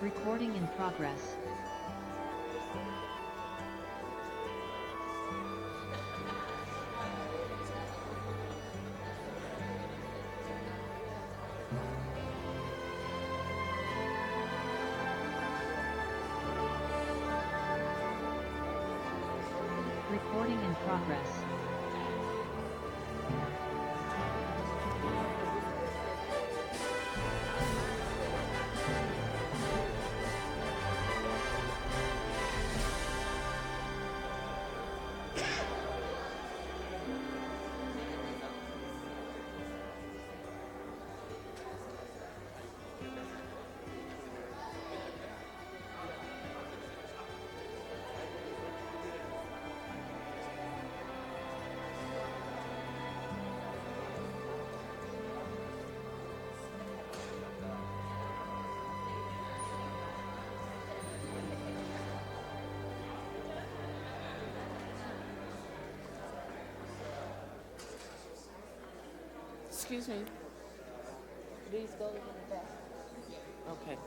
Recording in progress. Recording in progress. Excuse me. These go in the back. Okay.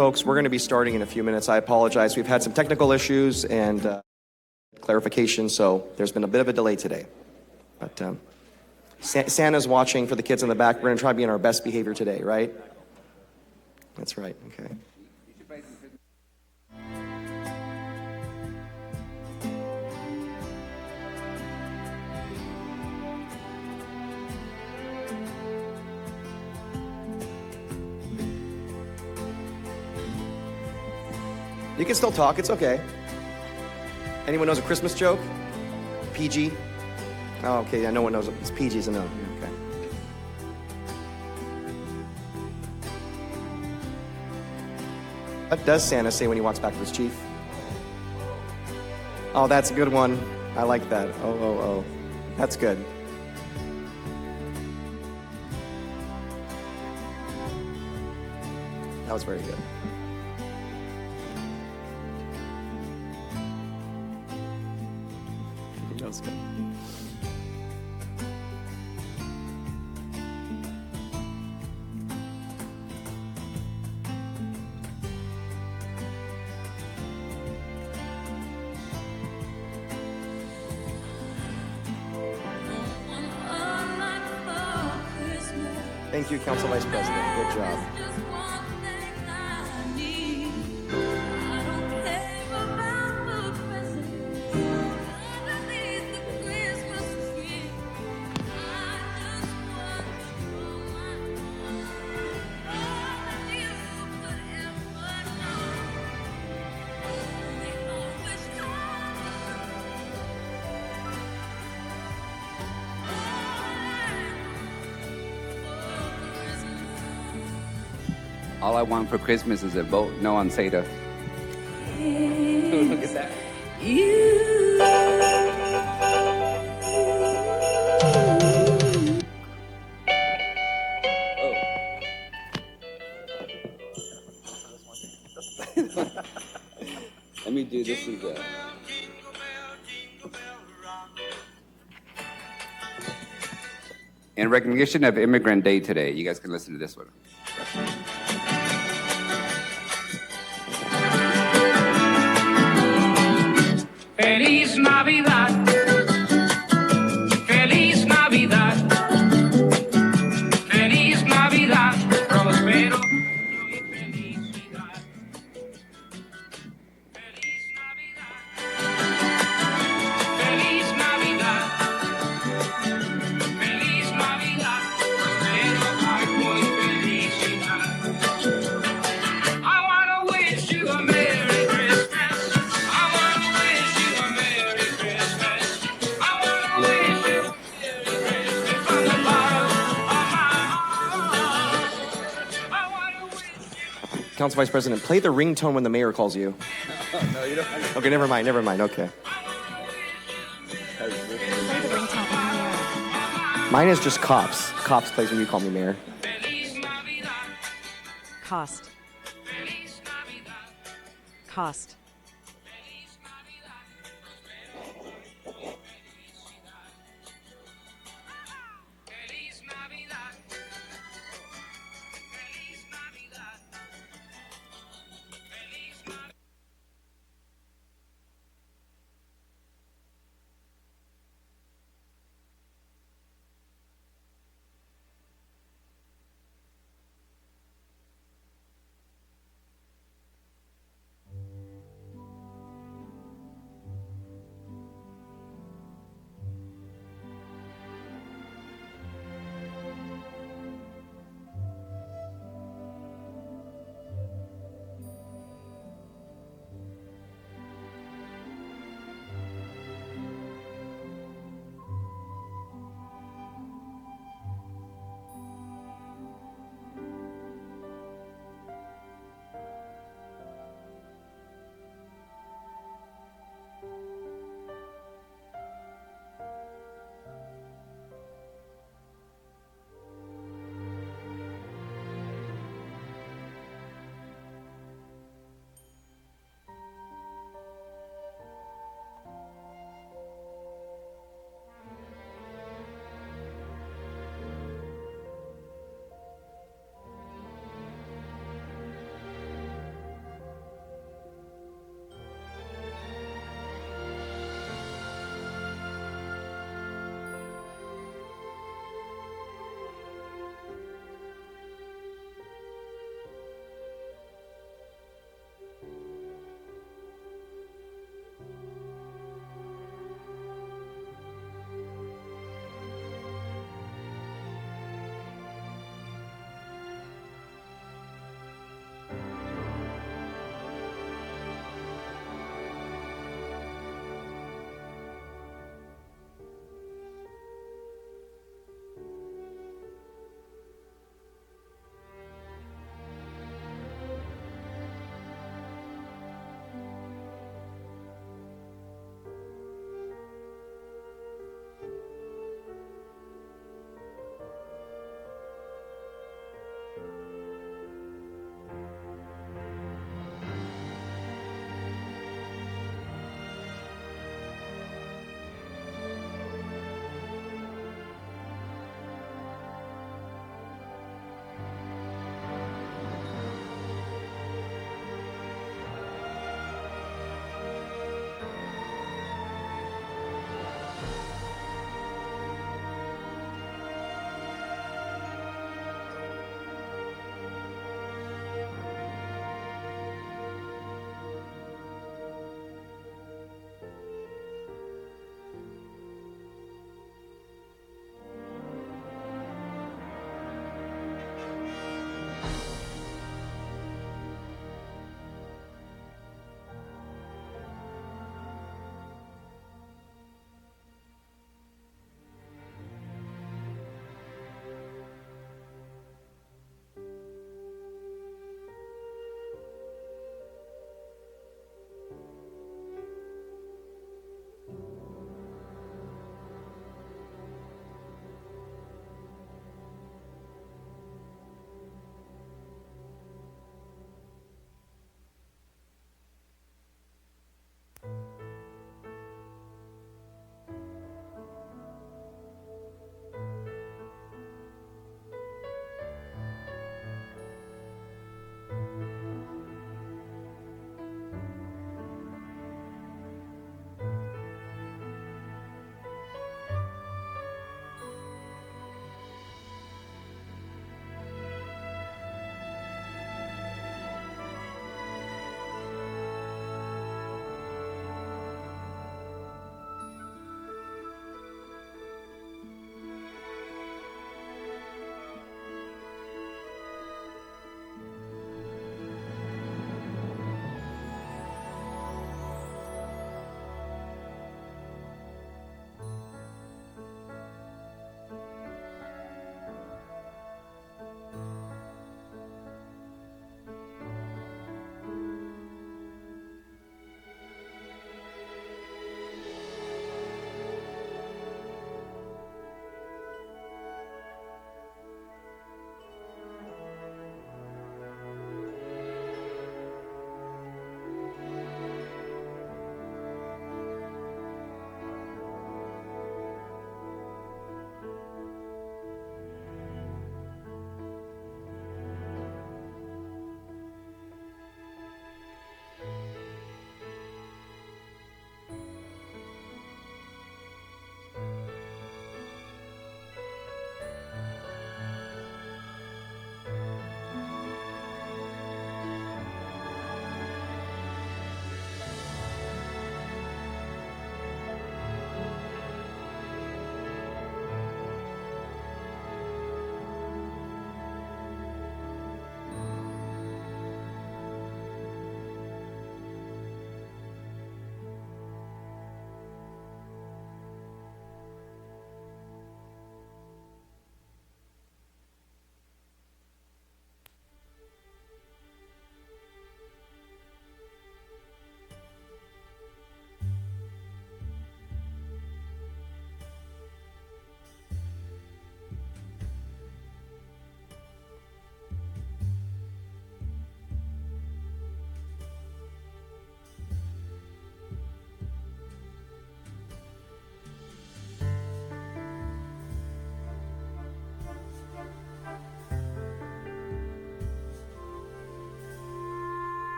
folks. We're going to be starting in a few minutes. I apologize. We've had some technical issues and clarification, so there's been a bit of a delay today. But Santa's watching for the kids in the back. We're going to try to be in our best behavior today, right? That's right. Okay. You can still talk. It's okay. Anyone knows a Christmas joke? PG? Oh, okay. Yeah, no one knows it. It's PG's a no. Yeah, okay. What does Santa say when he walks back with his chief? Oh, that's a good one. I like that. Oh. That's good. That was very good. That was good. Thank you, Council Vice President. Good job. All I want for Christmas is a vote no on SATA. Look at that. Let me do this again. In recognition of Immigrant Day today, you guys can listen to this one. Feliz Navidad, Feliz Navidad, Feliz Navidad, prospero y felicidad. Feliz Navidad, Feliz Navidad, Feliz Navidad, prospero algo y felicidad. I wanna wish you a Merry Christmas. I wanna wish you a Merry Christmas. I wanna wish you a Merry Christmas from the bottom of my heart. I wanna wish you. Council Vice President, play the ringtone when the mayor calls you. No, you don't. Okay, never mind. Okay. Play the ringtone in here. Mine is just Cops. Cops plays when you call me mayor. Cost. Cost.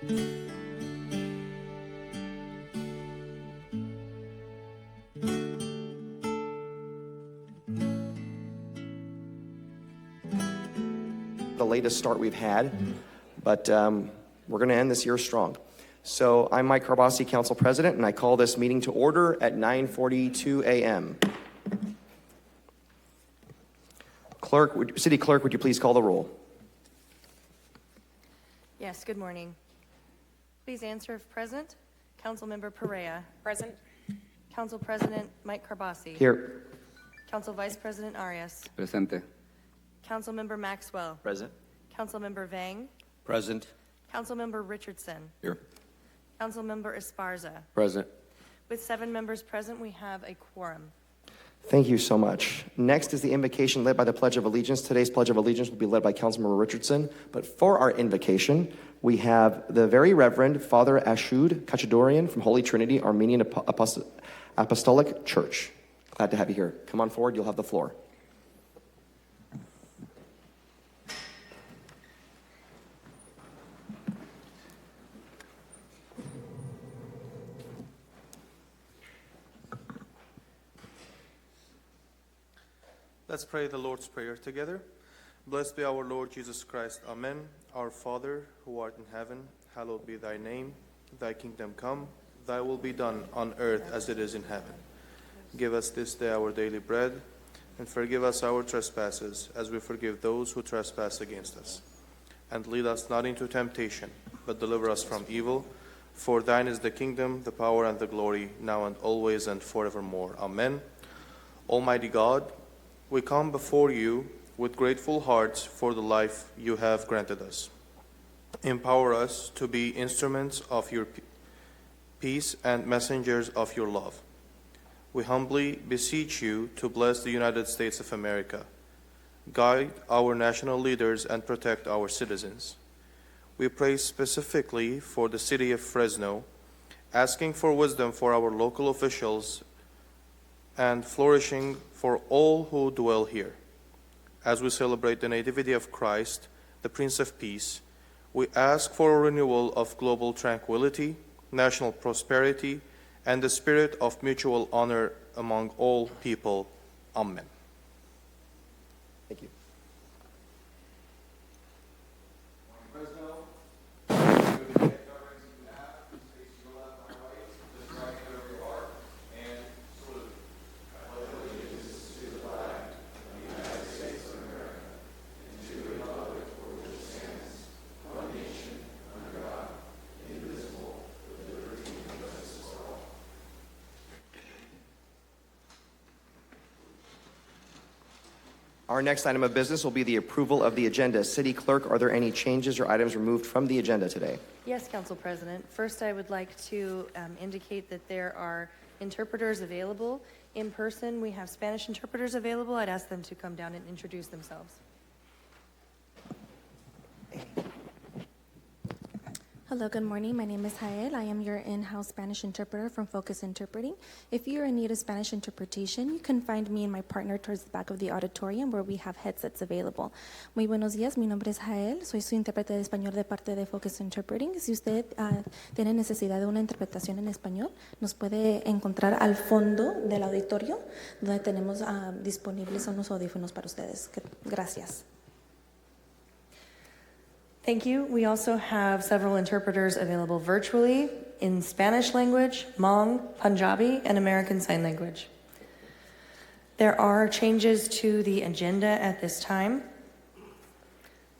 The latest start we've had, but we're going to end this year strong. So I'm Mike Carbasi, Council President, and I call this meeting to order at 9:42 a.m. City Clerk, would you please call the roll? Yes, good morning. Please answer if present. Councilmember Perea. Present. Council President Mike Carbasi. Here. Council Vice President Arias. Presente. Councilmember Maxwell. Present. Councilmember Vang. Present. Councilmember Richardson. Here. Councilmember Esparza. Present. With 7 members present, we have a quorum. Thank you so much. Next is the invocation led by the Pledge of Allegiance. Today's Pledge of Allegiance will be led by Councilmember Richardson. But for our invocation, we have the Very Reverend Father Ashud Kachadorian from Holy Trinity Armenian Apostolic Church. Glad to have you here. Come on forward. You'll have the floor. Let's pray the Lord's Prayer together. Blessed be our Lord Jesus Christ. Amen. Our Father, who art in heaven, hallowed be thy name. Thy kingdom come, thy will be done on earth as it is in heaven. Give us this day our daily bread, and forgive us our trespasses, as we forgive those who trespass against us. And lead us not into temptation, but deliver us from evil. For thine is the kingdom, the power, and the glory, now and always and forevermore. Amen. Almighty God, we come before you with grateful hearts for the life you have granted us. Empower us to be instruments of your peace and messengers of your love. We humbly beseech you to bless the United States of America, guide our national leaders, and protect our citizens. We pray specifically for the city of Fresno, asking for wisdom for our local officials and flourishing for all who dwell here. As we celebrate the Nativity of Christ, the Prince of Peace, we ask for a renewal of global tranquility, national prosperity, and the spirit of mutual honor among all people. Amen. Thank you. Our next item of business will be the approval of the agenda. City Clerk, are there any changes or items removed from the agenda today? Yes, Council President. First, I would like to indicate that there are interpreters available. In person, we have Spanish interpreters available. I'd ask them to come down and introduce themselves. Hello, good morning. My name is Jael. I am your in-house Spanish interpreter from Focus Interpreting. If you're in need of Spanish interpretation, you can find me and my partner towards the back of the auditorium where we have headsets available. Muy buenos días, mi nombre es Jael. Soy su intérprete de español de parte de Focus Interpreting. Si usted tiene necesidad de una interpretación en español, nos puede encontrar al fondo del auditorio, donde tenemos disponibles unos audífonos para ustedes. Gracias. Thank you. We also have several interpreters available virtually in Spanish language, Hmong, Punjabi, and American Sign Language. There are changes to the agenda at this time.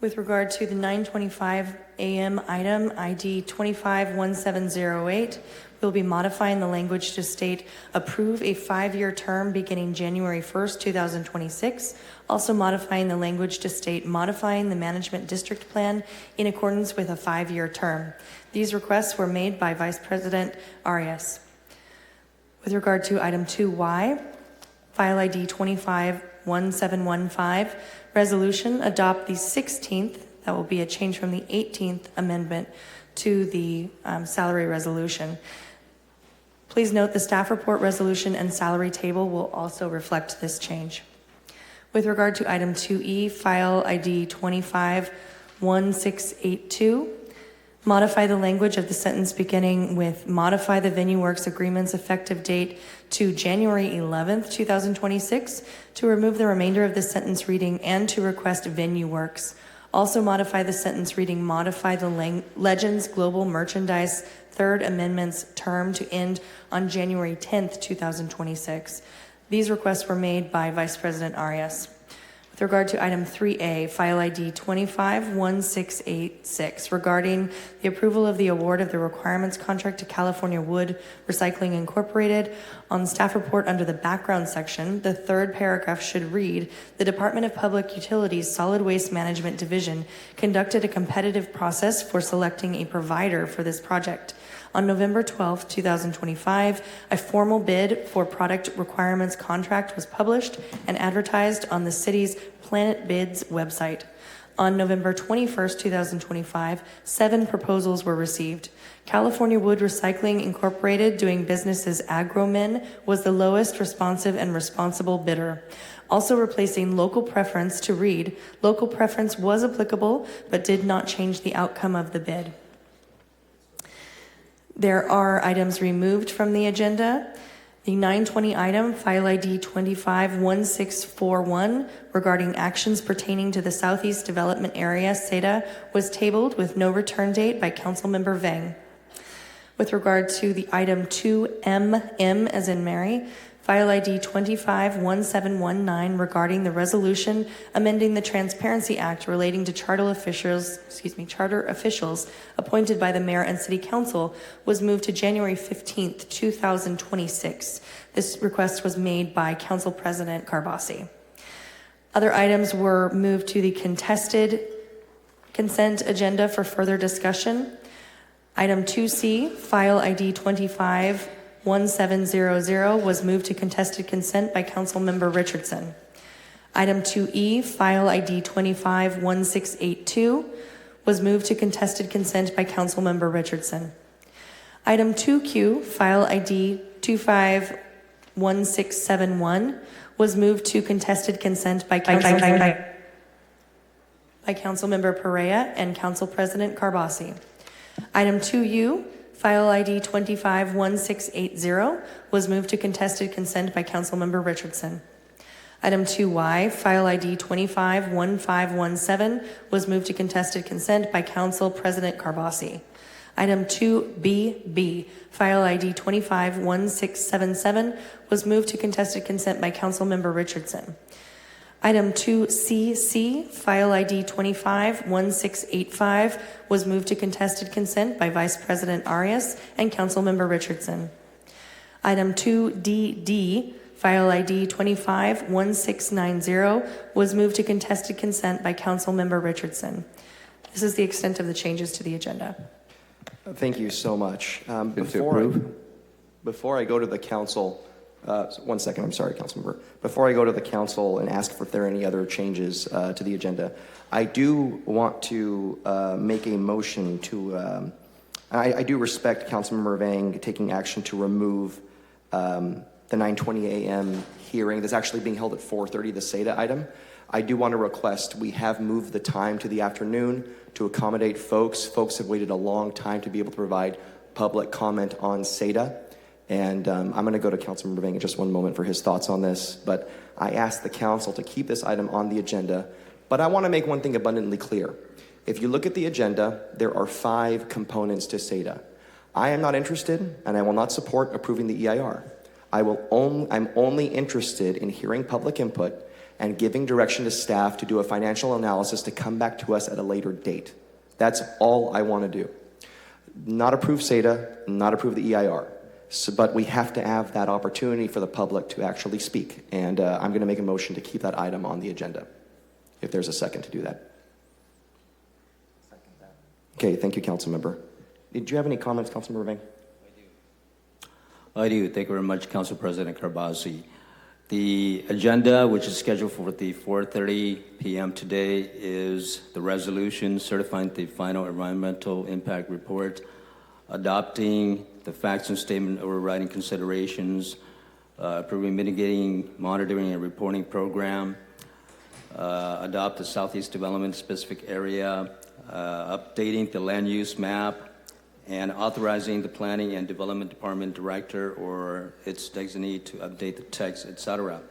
With regard to the 9:25 a.m. item, ID 251708, we'll be modifying the language to state approve a 5-year term beginning January 1st, 2026. Also modifying the language to state modifying the management district plan in accordance with a 5-year term. These requests were made by Vice President Arias. With regard to item 2Y, file ID 251715, resolution adopt the 16th, that will be a change from the 18th amendment to the salary resolution. Please note the staff report resolution and salary table will also reflect this change. With regard to item 2E, file ID 251682, Modify the language of the sentence beginning with modify the Venue Works agreement's effective date to January 11th, 2026, to remove the remainder of the sentence reading and to request Venue Works. Also modify the sentence reading modify the Legends Global Merchandise Third Amendment's term to end on January 10th, 2026. These requests were made by Vice President Arias. With regard to item 3A, file ID 251686, regarding the approval of the award of the requirements contract to California Wood Recycling Incorporated, on staff report under the background section, the third paragraph should read, the Department of Public Utilities Solid Waste Management Division conducted a competitive process for selecting a provider for this project. On November 12, 2025, a formal bid for product requirements contract was published and advertised on the city's Planet Bids website. On November 21, 2025, 7 proposals were received. California Wood Recycling Incorporated, doing business as Agromin, was the lowest responsive and responsible bidder. Also replacing local preference to read, local preference was applicable but did not change the outcome of the bid. There are items removed from the agenda. The 920 item, file ID 251641, regarding actions pertaining to the Southeast Development Area, SEDA, was tabled with no return date by Councilmember Vang. With regard to the item 2MM, as in Mary, file ID 251719, regarding the resolution amending the Transparency Act relating to charter officials appointed by the mayor and city council, was moved to January 15th, 2026. This request was made by Council President Carbasi. Other items were moved to the contested consent agenda for further discussion. Item 2C, file ID 251700, was moved to contested consent by Councilmember Richardson. Item 2E, file ID 251682, was moved to contested consent by Councilmember Richardson. Item 2Q, file ID 251671, was moved to contested consent by Councilmember Perea and Council President Carbasi. Item 2U, file ID 251680, was moved to contested consent by Councilmember Richardson. Item 2Y, file ID 251517, was moved to contested consent by Council President Carbasi. Item 2BB, file ID 251677, was moved to contested consent by Councilmember Richardson. Item 2CC, file ID 251685, was moved to contested consent by Vice President Arias and Councilmember Richardson. Item 2DD, file ID 251690, was moved to contested consent by Councilmember Richardson. This is the extent of the changes to the agenda. Thank you so much. Before I go to the council, one second, I'm sorry, Councilmember. Before I go to the council and ask if there are any other changes to the agenda, I do want to make a motion to, I do respect Councilmember Vang taking action to remove the 9:20 a.m. hearing that's actually being held at 4:30, the SEDA item. I do want to request, we have moved the time to the afternoon to accommodate folks. Folks have waited a long time to be able to provide public comment on SEDA. And I'm going to go to Councilmember Vang in just one moment for his thoughts on this. But I asked the council to keep this item on the agenda. But I want to make one thing abundantly clear. If you look at the agenda, there are 5 components to SEDA. I am not interested, and I will not support approving the EIR. I'm only interested in hearing public input and giving direction to staff to do a financial analysis to come back to us at a later date. That's all I want to do. Not approve SEDA, not approve the EIR. So, but we have to have that opportunity for the public to actually speak. And I'm going to make a motion to keep that item on the agenda, if there's a second to do that. Okay, thank you, Councilmember. Did you have any comments, Councilmember Vang? I do. Thank you very much, Council President Carbasi. The agenda, which is scheduled for the 4:30 p.m. today, is the resolution certifying the final environmental impact report, adopting the facts and statement overriding considerations, approving mitigating, monitoring, and reporting program, adopt the Southeast Development Specific Area updating the land use map, and authorizing the Planning and Development Department Director or its designee to update the text, etc.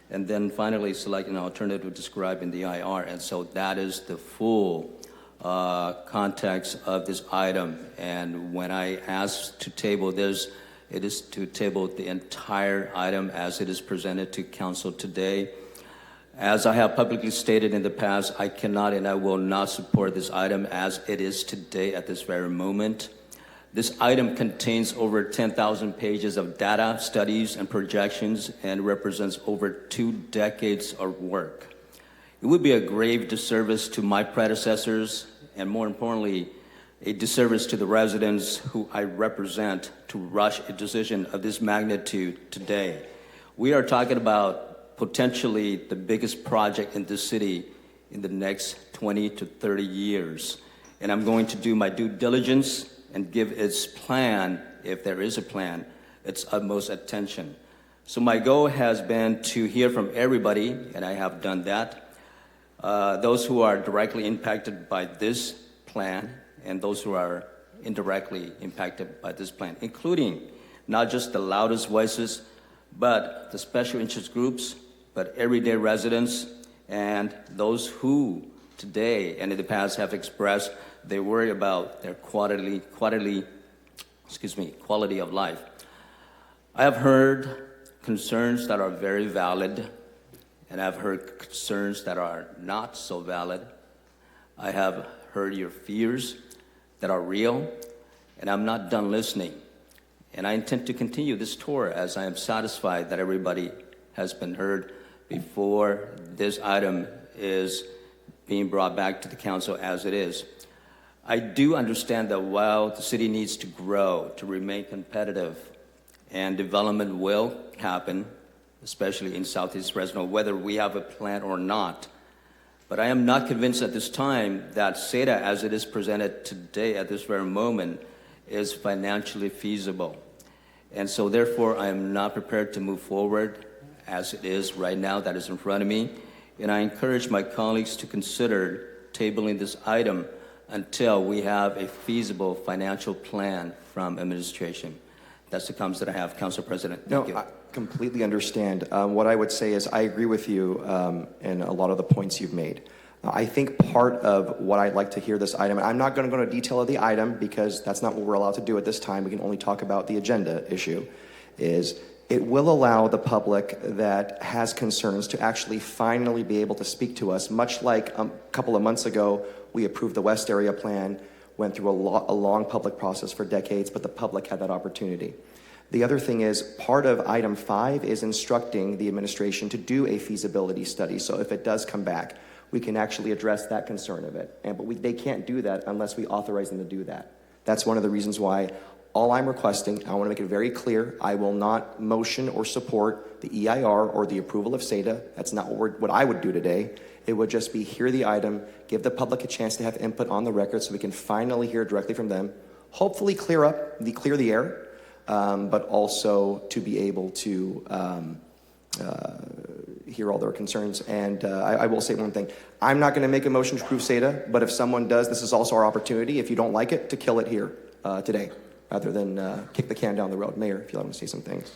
And then finally select an alternative described in the IR. And so that is the full context of this item. And when I asked to table this, it is to table the entire item as it is presented to council today. As I have publicly stated in the past, I cannot and I will not support this item as it is today at this very moment. This item contains over 10,000 pages of data, studies, and projections, and represents over 2 decades of work. It would be a grave disservice to my predecessors, and more importantly, a disservice to the residents who I represent to rush a decision of this magnitude today. We are talking about potentially the biggest project in the city in the next 20 to 30 years. And I'm going to do my due diligence and give its plan, if there is a plan, its utmost attention. So my goal has been to hear from everybody, and I have done that. Those who are directly impacted by this plan and those who are indirectly impacted by this plan, including not just the loudest voices, but the special interest groups, but everyday residents, and those who today and in the past have expressed they worry about their quality of life. I have heard concerns that are very valid, and I've heard concerns that are not so valid. I have heard your fears that are real, and I'm not done listening. And I intend to continue this tour as I am satisfied that everybody has been heard before this item is being brought back to the council as it is. I do understand that while the city needs to grow, to remain competitive, and development will happen, especially in Southeast Fresno, whether we have a plan or not. But I am not convinced at this time that SEDA, as it is presented today at this very moment, is financially feasible. And so therefore, I am not prepared to move forward as it is right now, that is in front of me. And I encourage my colleagues to consider tabling this item until we have a feasible financial plan from administration. That's the comments that I have, Council President. Thank you. I completely understand. What I would say is I agree with you in a lot of the points you've made. I think part of what I'd like to hear this item, I'm not going to go into detail of the item because that's not what we're allowed to do at this time. We can only talk about the agenda issue, is it will allow the public that has concerns to actually finally be able to speak to us, much like a couple of months ago, we approved the West Area Plan, went through a long public process for decades, but the public had that opportunity. The other thing is, part of item 5 is instructing the administration to do a feasibility study. So if it does come back, we can actually address that concern of it. But they can't do that unless we authorize them to do that. That's one of the reasons why all I'm requesting, I want to make it very clear, I will not motion or support the EIR or the approval of SEDA. That's not what I would do today. It would just be hear the item, give the public a chance to have input on the record so we can finally hear directly from them, hopefully clear the air, but also to be able to hear all their concerns. And I will say one thing. I'm not going to make a motion to approve SEDA, but if someone does, this is also our opportunity, if you don't like it, to kill it here today, rather than kick the can down the road. Mayor, if you allow me to say some things.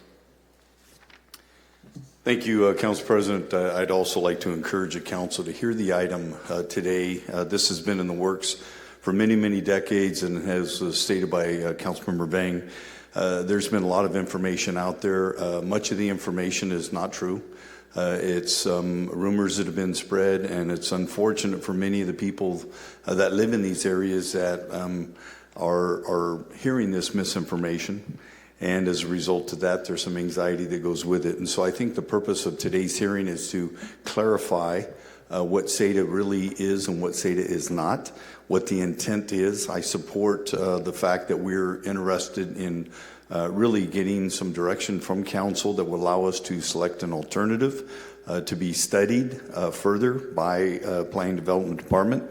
Thank you, Council President. I'd also like to encourage the council to hear the item today. This has been in the works for many, many decades, and as stated by Councilmember Vang, there's been a lot of information out there. Much of the information is not true. It's rumors that have been spread, and it's unfortunate for many of the people that live in these areas that are hearing this misinformation. And as a result of that, there's some anxiety that goes with it. And so I think the purpose of today's hearing is to clarify what SEDA really is and what SEDA is not, what the intent is. I support the fact that we're interested in really getting some direction from council that will allow us to select an alternative to be studied further by Planning Development Department.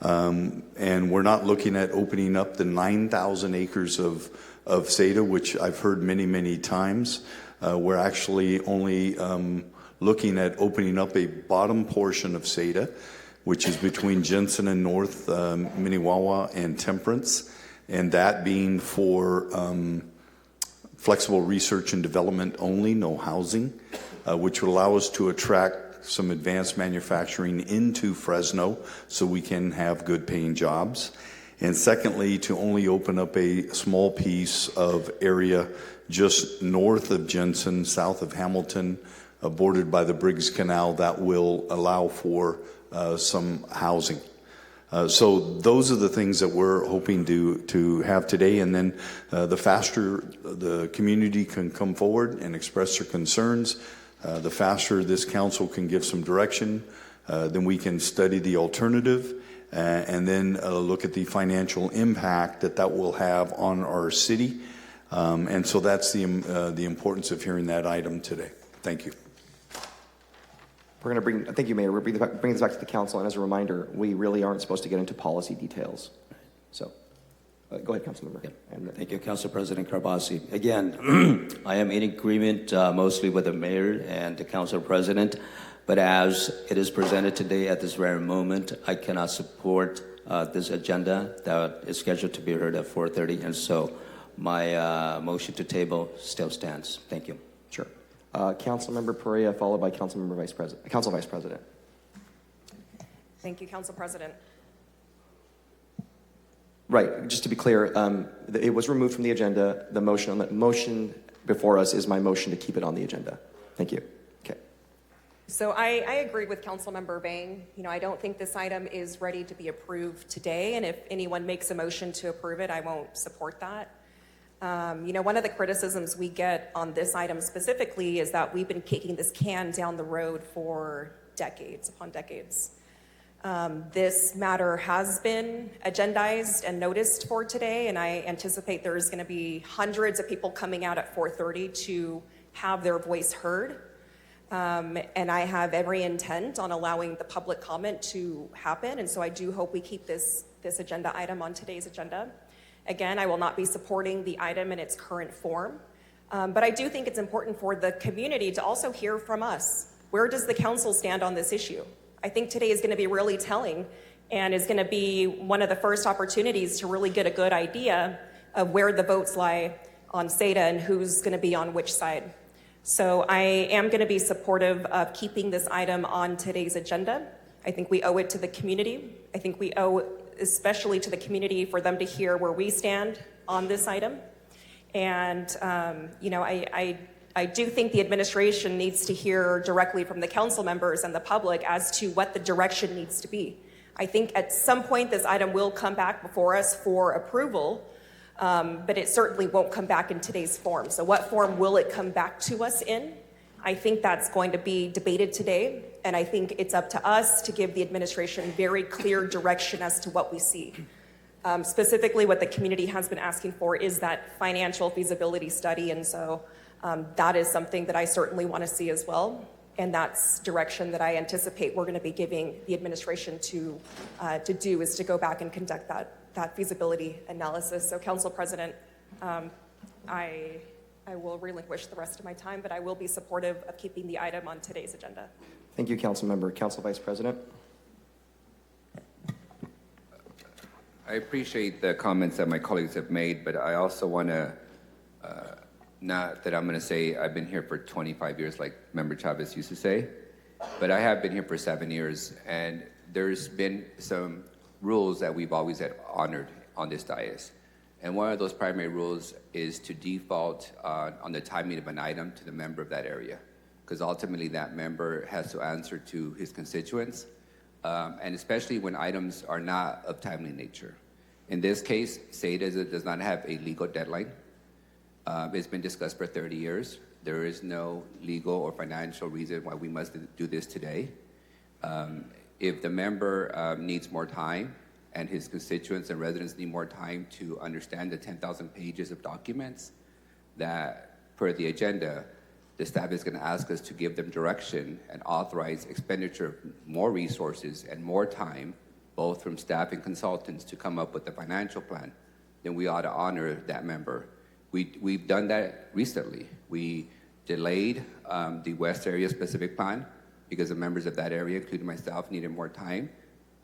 And we're not looking at opening up the 9,000 acres of SEDA, which I've heard many, many times. We're actually only looking at opening up a bottom portion of SEDA which is between Jensen and North Minnewawa and Temperance, and that being for flexible research and development only, no housing, which would allow us to attract some advanced manufacturing into Fresno so we can have good paying jobs. And secondly, to only open up a small piece of area just north of Jensen, south of Hamilton, bordered by the Briggs Canal, that will allow for some housing. So those are the things that we're hoping to have today. And then the faster the community can come forward and express their concerns, the faster this council can give some direction, then we can study the alternative and then look at the financial impact that will have on our city. And so that's the importance of hearing that item today. Thank you. We're going to bring, thank you, Mayor. We'll bring this back to the council. And as a reminder, we really aren't supposed to get into policy details. So go ahead, Councilmember. Yep. Thank you, Council President Carbasi. Again, I am in agreement mostly with the mayor and the council president, but as it is presented today at this very moment, I cannot support this agenda that is scheduled to be heard at 4:30, and so my motion to table still stands. Thank you. Sure. Councilmember Perea, followed by Council Vice President. Thank you, Council President. Right. Just to be clear, it was removed from the agenda. The motion before us is my motion to keep it on the agenda. Thank you. Okay. So I agree with Councilmember Bang. I don't think this item is ready to be approved today, and if anyone makes a motion to approve it, I won't support that. One of the criticisms we get on this item specifically is that we've been kicking this can down the road for decades upon decades. This matter has been agendized and noticed for today, and I anticipate there's going to be hundreds of people coming out at 4:30 to have their voice heard. And I have every intent on allowing the public comment to happen, and so I do hope we keep this agenda item on today's agenda. Again, I will not be supporting the item in its current form, but I do think it's important for the community to also hear from us. Where does the council stand on this issue? I think today is going to be really telling and is going to be one of the first opportunities to really get a good idea of where the votes lie on SETA and who's going to be on which side. So I am going to be supportive of keeping this item on today's agenda. I think we owe it to the community. I think we owe especially to the community for them to hear where we stand on this item. And, I do think the administration needs to hear directly from the council members and the public as to what the direction needs to be. I think at some point this item will come back before us for approval, but it certainly won't come back in today's form. So what form will it come back to us in? I think that's going to be debated today, and I think it's up to us to give the administration very clear direction as to what we see. Specifically, what the community has been asking for is that financial feasibility study, and so that is something that I certainly want to see as well, and that's direction that I anticipate we're going to be giving the administration to do, is to go back and conduct that feasibility analysis. So, Council President, I will relinquish the rest of my time, but I will be supportive of keeping the item on today's agenda. Thank you, Councilmember. Council Vice President. I appreciate the comments that my colleagues have made, but I also want to, not that I'm going to say I've been here for 25 years like Member Chavez used to say, but I have been here for 7 years, and there's been some rules that we've always had honored on this dais. And one of those primary rules is to default on the timing of an item to the member of that area, because ultimately that member has to answer to his constituents, and especially when items are not of timely nature. In this case, SETA does not have a legal deadline. It's been discussed for 30 years. There is no legal or financial reason why we must do this today. If the member needs more time, and his constituents and residents need more time to understand the 10,000 pages of documents that, per the agenda, the staff is going to ask us to give them direction and authorize expenditure of more resources and more time, both from staff and consultants, to come up with a financial plan, then we ought to honor that member. We've done that recently. We delayed the West Area Specific Plan because the members of that area, including myself, needed more time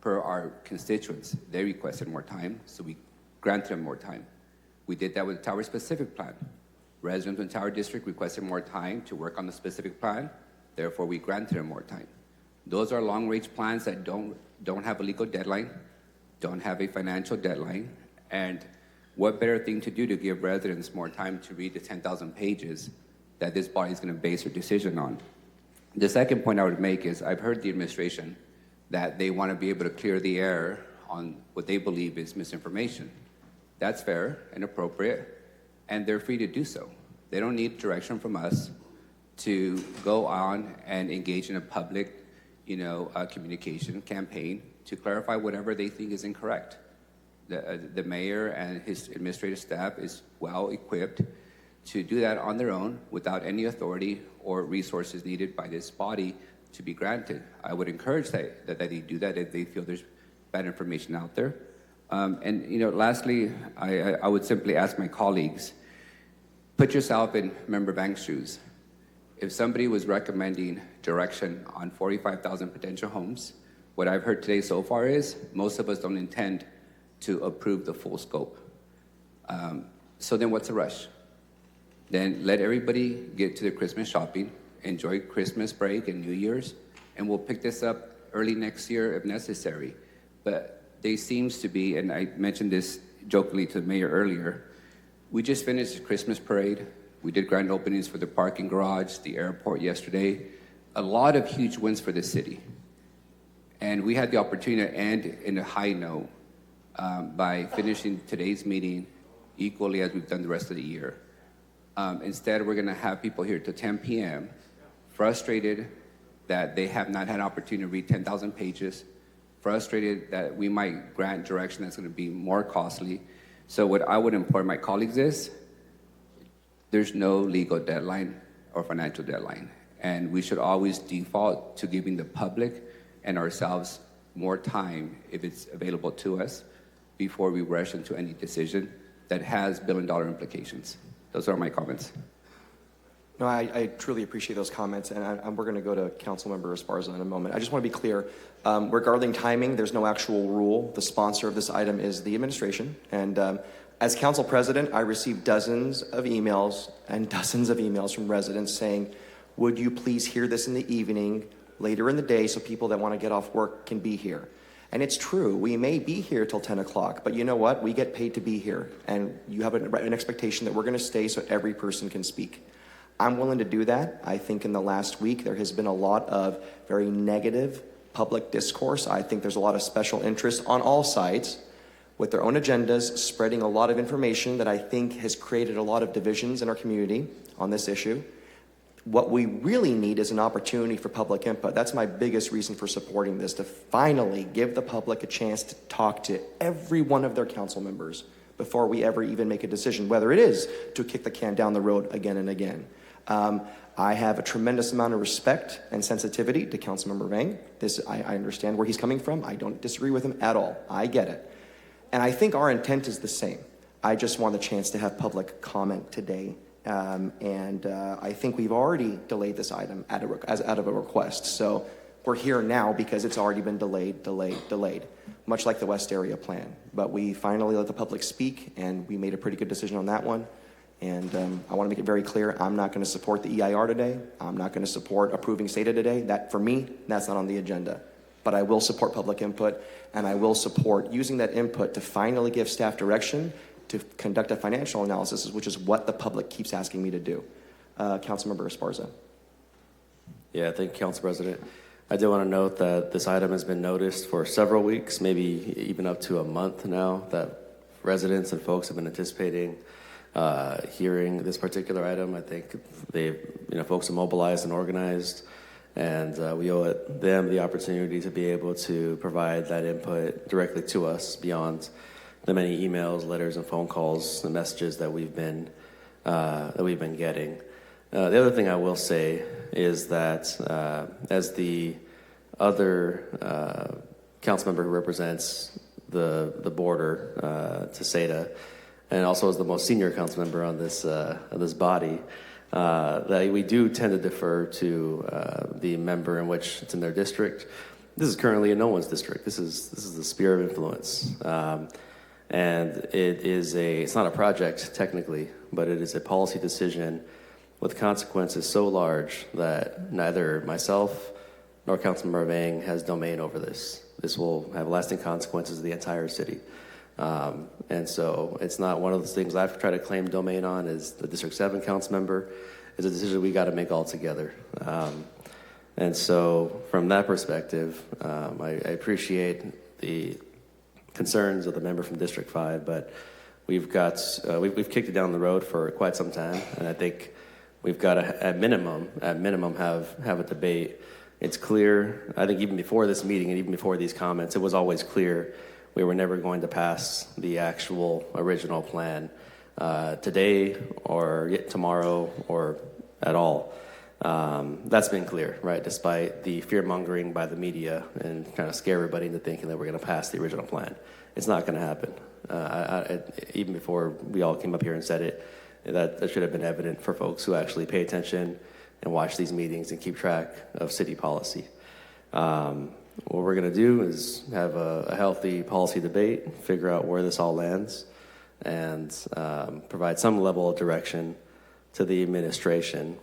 per our constituents. They requested more time, so we granted them more time. We did that with the Tower specific plan. Residents in Tower District requested more time to work on the specific plan, therefore we granted them more time. Those are long-range plans that don't have a legal deadline, don't have a financial deadline, and what better thing to do to give residents more time to read the 10,000 pages that this body is going to base their decision on. The second point I would make is I've heard the administration that they want to be able to clear the air on what they believe is misinformation. That's fair and appropriate, and they're free to do so. They don't need direction from us to go on and engage in a public, communication campaign to clarify whatever they think is incorrect. The mayor and his administrative staff is well equipped to do that on their own without any authority or resources needed by this body to be granted. I would encourage that they do that if they feel there's bad information out there. Lastly, I would simply ask my colleagues, put yourself in Member Bank's shoes. If somebody was recommending direction on 45,000 potential homes, what I've heard today so far is most of us don't intend to approve the full scope. So then what's the rush? Then let everybody get to their Christmas shopping, enjoy Christmas break and New Year's, and we'll pick this up early next year if necessary. But there seems to be, and I mentioned this jokingly to the mayor earlier, we just finished the Christmas parade. We did grand openings for the parking garage, the airport yesterday. A lot of huge wins for the city. And we had the opportunity to end in a high note by finishing today's meeting equally as we've done the rest of the year. Instead, we're going to have people here till 10 p.m. frustrated that they have not had an opportunity to read 10,000 pages, frustrated that we might grant direction that's going to be more costly. So what I would implore my colleagues is there's no legal deadline or financial deadline. And we should always default to giving the public and ourselves more time if it's available to us before we rush into any decision that has billion-dollar implications. Those are my comments. No, I truly appreciate those comments, and we're going to go to Councilmember Esparza in a moment. I just want to be clear. Regarding timing, there's no actual rule. The sponsor of this item is the administration, and as council president, I received dozens of emails from residents saying, would you please hear this in the evening, later in the day, so people that want to get off work can be here. And it's true, we may be here till 10 o'clock, but you know what? We get paid to be here, and you have an expectation that we're going to stay so every person can speak. I'm willing to do that. I think in the last week there has been a lot of very negative public discourse. I think there's a lot of special interest on all sides with their own agendas, spreading a lot of information that I think has created a lot of divisions in our community on this issue. What we really need is an opportunity for public input. That's my biggest reason for supporting this, to finally give the public a chance to talk to every one of their council members before we ever even make a decision, whether it is to kick the can down the road again and again. I have a tremendous amount of respect and sensitivity to Councilmember Vang. I understand where he's coming from. I don't disagree with him at all. I get it. And I think our intent is the same. I just want the chance to have public comment today. I think we've already delayed this item out of a request. So we're here now because it's already been delayed, much like the West Area Plan. But we finally let the public speak, and we made a pretty good decision on that one. And I want to make it very clear, I'm not going to support the EIR today. I'm not going to support approving SATA today. That, for me, that's not on the agenda. But I will support public input, and I will support using that input to finally give staff direction to conduct a financial analysis, which is what the public keeps asking me to do. Councilmember Esparza. Yeah, thank you, Council President. I do want to note that this item has been noticed for several weeks, maybe even up to a month now, that residents and folks have been anticipating hearing this particular item. I think folks are mobilized and organized, and we owe them the opportunity to be able to provide that input directly to us beyond the many emails, letters, and phone calls, and messages that we've been getting. The other thing I will say is that as the other council member who represents the border to SATA, and also as the most senior council member on this body, that we do tend to defer to the member in which it's in their district. this is currently in no one's district. This is the sphere of influence. And it's not a project technically, but it is a policy decision with consequences so large that neither myself nor Councilmember Vang has domain over this. This will have lasting consequences to the entire city. And so it's not one of those things I've tried to claim domain on as the District 7 council member. It's a decision we got to make all together. And so from that perspective, I appreciate the concerns of the member from District 5, but we've kicked it down the road for quite some time, and I think we've got to, at minimum, have a debate. It's clear, I think even before this meeting and even before these comments, it was always clear we were never going to pass the actual original plan today or yet tomorrow or at all. That's been clear, right? Despite the fear-mongering by the media and kind of scare everybody into thinking that we're going to pass the original plan. It's not going to happen. Even before we all came up here and said it, that should have been evident for folks who actually pay attention and watch these meetings and keep track of city policy. What we're going to do is have a healthy policy debate, figure out where this all lands, and provide some level of direction to the administration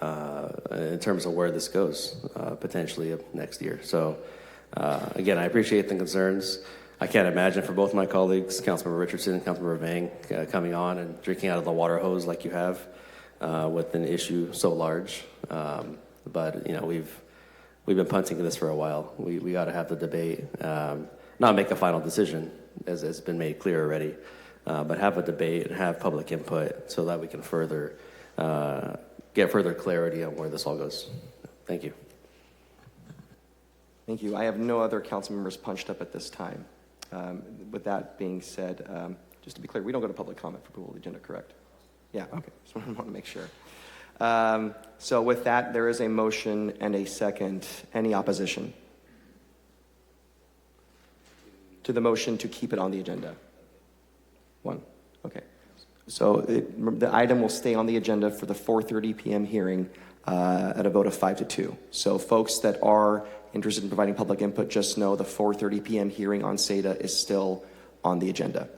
in terms of where this goes, potentially next year. So, again, I appreciate the concerns. I can't imagine for both my colleagues, Councilmember Richardson and Councilmember Vang, coming on and drinking out of the water hose like you have with an issue so large. But, you know, we've been punting this for a while. We got to have the debate, not make a final decision, as has been made clear already, but have a debate and have public input so that we can get further clarity on where this all goes. Thank you. Thank you. I have no other council members punched up at this time. With that being said, just to be clear, we don't go to public comment for approval of the agenda, correct? Yeah, okay. Just want to make sure. So with that, there is a motion and a second. Any opposition to the motion to keep it on the agenda? One. Okay. So the item will stay on the agenda for the 4:30 p.m. hearing at a vote of 5-2. So folks that are interested in providing public input, just know the 4:30 p.m. hearing on SEDA is still on the agenda.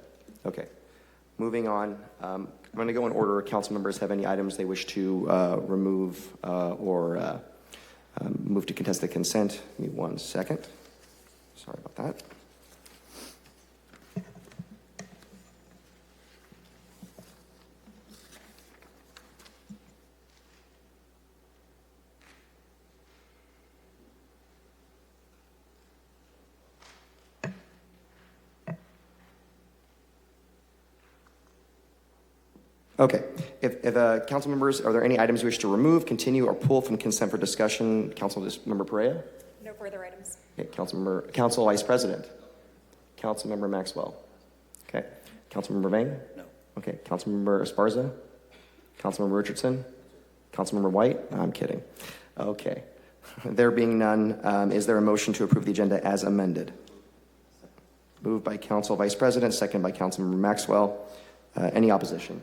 Okay. Moving on. I'm going to go in order. Council members have any items they wish to remove or move to contested consent. Give me 1 second. Sorry about that. Okay. If council members, are there any items you wish to remove, continue, or pull from consent for discussion? Councilmember Perea? No further items. Okay. Council Vice President? Councilmember Maxwell? Okay. Councilmember Vang? No. Okay. Councilmember Esparza? Councilmember Richardson? Councilmember White? I'm kidding. Okay. There being none, is there a motion to approve the agenda as amended? Moved by Council Vice President, second by Councilmember Maxwell. Any opposition?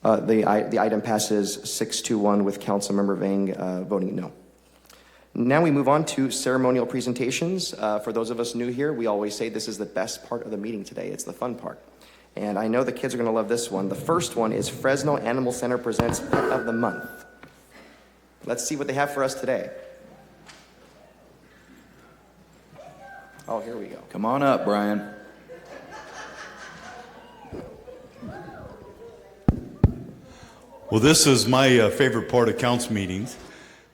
The item passes 6-1 with Councilmember Vang voting no. Now we move on to ceremonial presentations. For those of us new here, we always say this is the best part of the meeting today. It's the fun part. And I know the kids are going to love this one. The first one is Fresno Animal Center presents Pet of the Month. Let's see what they have for us today. Oh, here we go. Come on up, Brian. Well, this is my favorite part of council meetings.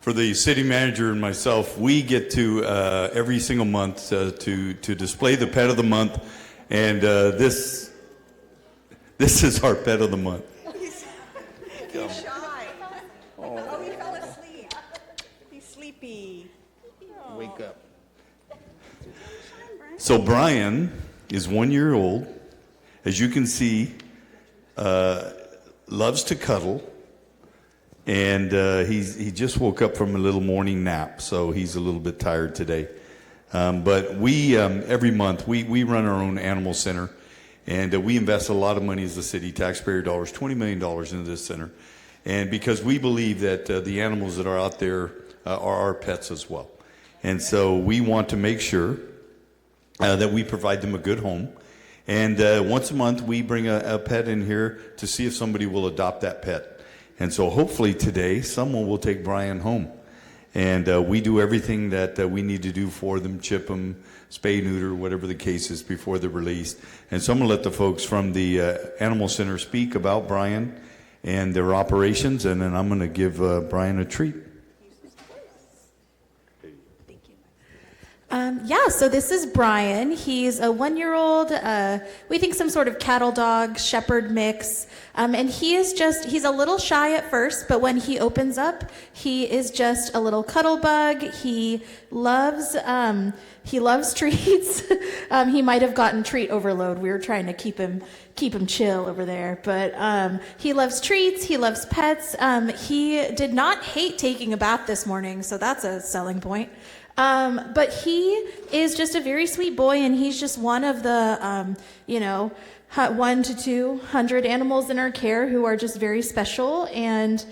For the city manager and myself, we get to every single month to display the pet of the month, and this is our pet of the month. He's shy. Oh, he fell asleep. He's sleepy. Oh. Wake up. So Brian is 1 year old. As you can see, loves to cuddle, and he just woke up from a little morning nap, so he's a little bit tired today. But we every month we run our own animal center, and we invest a lot of money as a city, taxpayer dollars, $20 million into this center, and because we believe that the animals that are out there are our pets as well. And so we want to make sure that we provide them a good home. And once a month, we bring a pet in here to see if somebody will adopt that pet. And so hopefully today, someone will take Brian home. And we do everything that we need to do for them, chip them, spay, neuter, whatever the case is before they're released. And so I'm going to let the folks from the Animal Center speak about Brian and their operations, and then I'm going to give Brian a treat. So this is Brian. He's a 1-year-old, we think some sort of cattle dog, shepherd mix. And he's a little shy at first, but when he opens up, he is just a little cuddle bug. He loves treats. He might have gotten treat overload. We were trying to keep him chill over there, but he loves treats. He loves pets. He did not hate taking a bath this morning, so that's a selling point. But he is just a very sweet boy, and he's just one of the, 1 to 200 animals in our care who are just very special and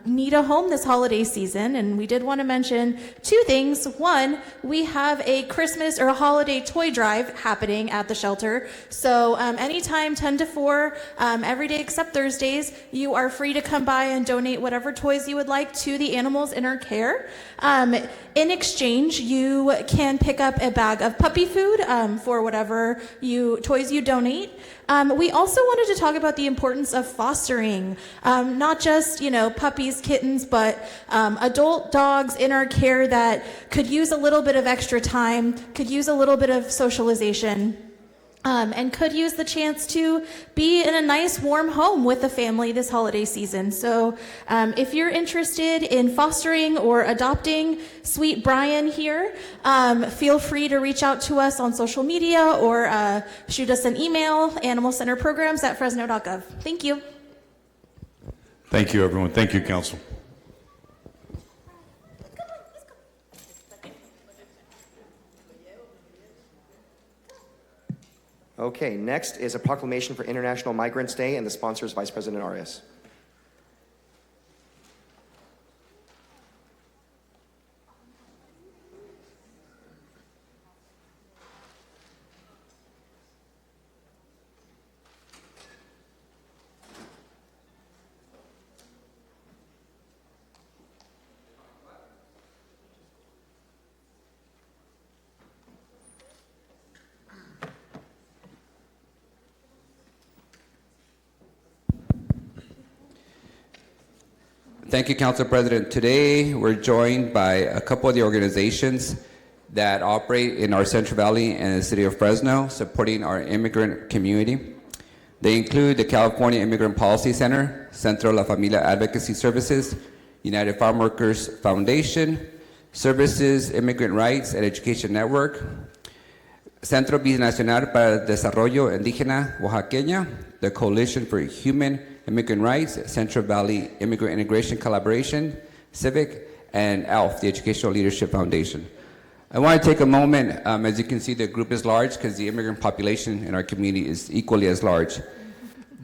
need a home this holiday season. And we did want to mention 2 things. One, we have a Christmas or a holiday toy drive happening at the shelter. So anytime 10 to 4, every day except Thursdays, you are free to come by and donate whatever toys you would like to the animals in our care. In exchange, you can pick up a bag of puppy food for whatever toys you donate. We also wanted to talk about the importance of fostering, not just, puppies, kittens, but adult dogs in our care that could use a little bit of extra time, could use a little bit of socialization. And could use the chance to be in a nice warm home with the family this holiday season. So if you're interested in fostering or adopting sweet Brian here, feel free to reach out to us on social media or shoot us an email, animalcenterprograms@fresno.gov. Thank you. Thank you, everyone. Thank you, Council. Okay, next is a proclamation for International Migrants Day, and the sponsor is Vice President Arias. Thank you, Council President. Today, we're joined by a couple of the organizations that operate in our Central Valley and the city of Fresno, supporting our immigrant community. They include the California Immigrant Policy Center, Centro La Familia Advocacy Services, United Farm Workers Foundation, Services, Immigrant Rights and Education Network, Centro Binacional para el Desarrollo Indígena Oaxaqueña, the Coalition for Human Immigrant Rights, Central Valley Immigrant Integration Collaboration, Civic, and ELF, the Educational Leadership Foundation. I want to take a moment, as you can see, the group is large because the immigrant population in our community is equally as large.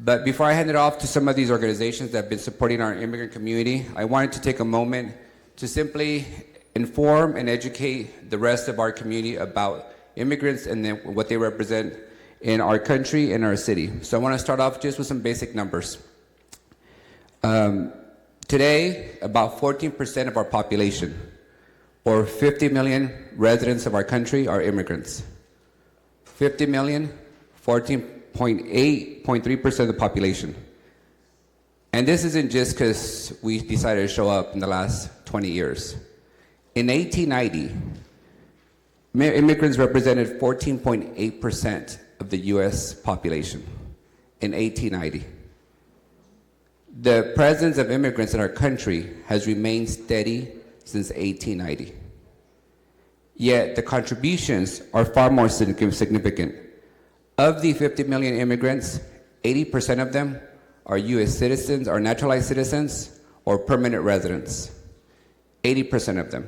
But before I hand it off to some of these organizations that have been supporting our immigrant community, I wanted to take a moment to simply inform and educate the rest of our community about immigrants and what they represent in our country and our city. So I want to start off just with some basic numbers. Today, about 14% of our population, or 50 million residents of our country, are immigrants. 50 million, 14.3% of the population. And this isn't just because we decided to show up in the last 20 years. In 1890, immigrants represented 14.8% of the U.S. population. In 1890. The presence of immigrants in our country has remained steady since 1890. Yet the contributions are far more significant. Of the 50 million immigrants, 80% of them are U.S. citizens, are naturalized citizens, or permanent residents. 80% of them.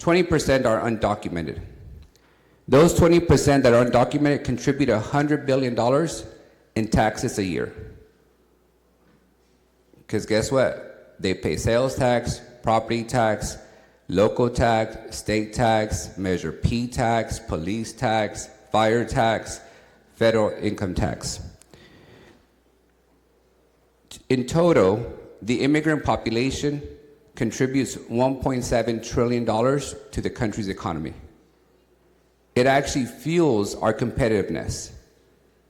20% are undocumented. Those 20% that are undocumented contribute $100 billion in taxes a year. Because guess what? They pay sales tax, property tax, local tax, state tax, Measure P tax, police tax, fire tax, federal income tax. In total, the immigrant population contributes $1.7 trillion to the country's economy. It actually fuels our competitiveness.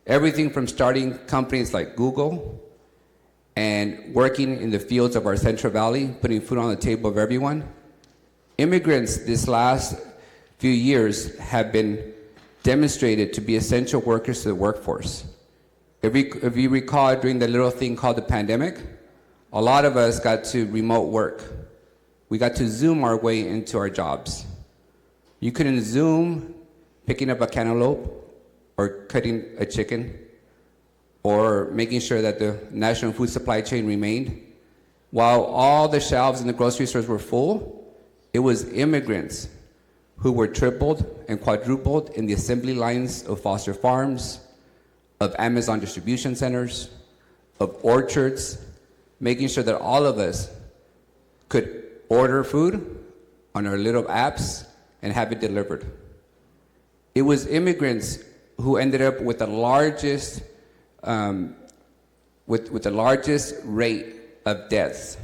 Everything from starting companies like Google and working in the fields of our Central Valley, putting food on the table of everyone. Immigrants this last few years have been demonstrated to be essential workers to the workforce. If you recall, during the little thing called the pandemic, a lot of us got to remote work. We got to Zoom our way into our jobs. You couldn't Zoom picking up a cantaloupe or cutting a chicken or making sure that the national food supply chain remained. While all the shelves in the grocery stores were full, it was immigrants who were tripled and quadrupled in the assembly lines of Foster Farms, of Amazon distribution centers, of orchards, making sure that all of us could order food on our little apps and have it delivered. It was immigrants who ended up with the largest with the largest rate of deaths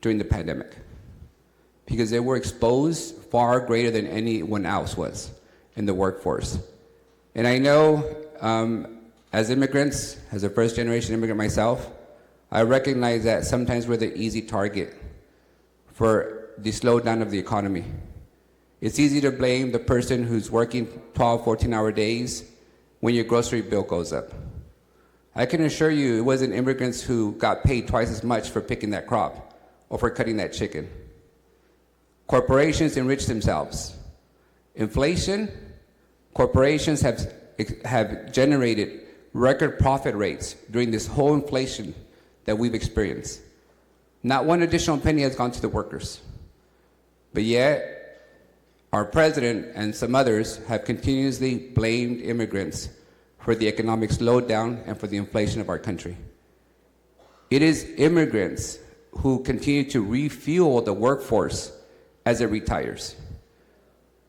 during the pandemic, because they were exposed far greater than anyone else was in the workforce. And I know, as immigrants, as a first-generation immigrant myself, I recognize that sometimes we're the easy target for the slowdown of the economy. It's easy to blame the person who's working 12, 14-hour days when your grocery bill goes up. I can assure you it wasn't immigrants who got paid twice as much for picking that crop or for cutting that chicken. Corporations enrich themselves. Inflation, corporations have generated record profit rates during this whole inflation that we've experienced. Not one additional penny has gone to the workers. But yet, our president and some others have continuously blamed immigrants for the economic slowdown and for the inflation of our country. It is immigrants who continue to refuel the workforce as it retires.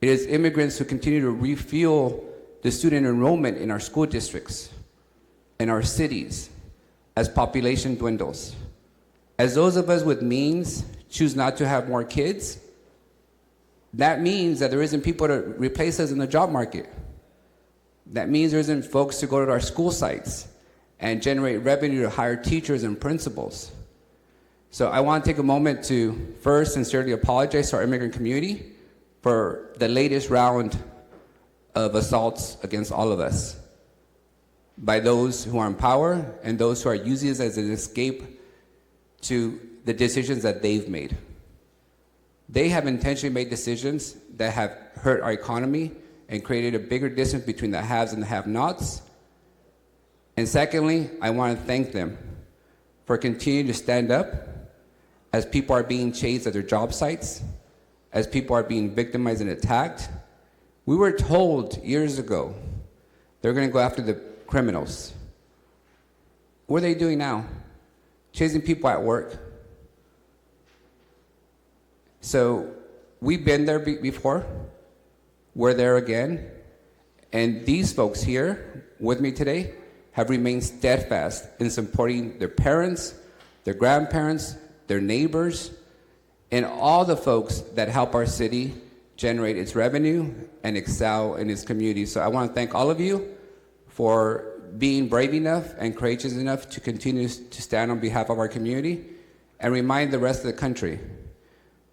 It is immigrants who continue to refuel the student enrollment in our school districts, in our cities, as population dwindles. As those of us with means choose not to have more kids, that means that there isn't people to replace us in the job market. That means there isn't folks to go to our school sites and generate revenue to hire teachers and principals. So I want to take a moment to first sincerely apologize to our immigrant community for the latest round of assaults against all of us by those who are in power and those who are using this as an escape to the decisions that they've made. They have intentionally made decisions that have hurt our economy and created a bigger distance between the haves and the have-nots. And secondly, I want to thank them for continuing to stand up as people are being chased at their job sites, as people are being victimized and attacked. We were told years ago they're going to go after the criminals. What are they doing now? Chasing people at work. So we've been there before. We're there again. And these folks here with me today have remained steadfast in supporting their parents, their grandparents, their neighbors, and all the folks that help our city generate its revenue and excel in its community. So I want to thank all of you for being brave enough and courageous enough to continue to stand on behalf of our community and remind the rest of the country.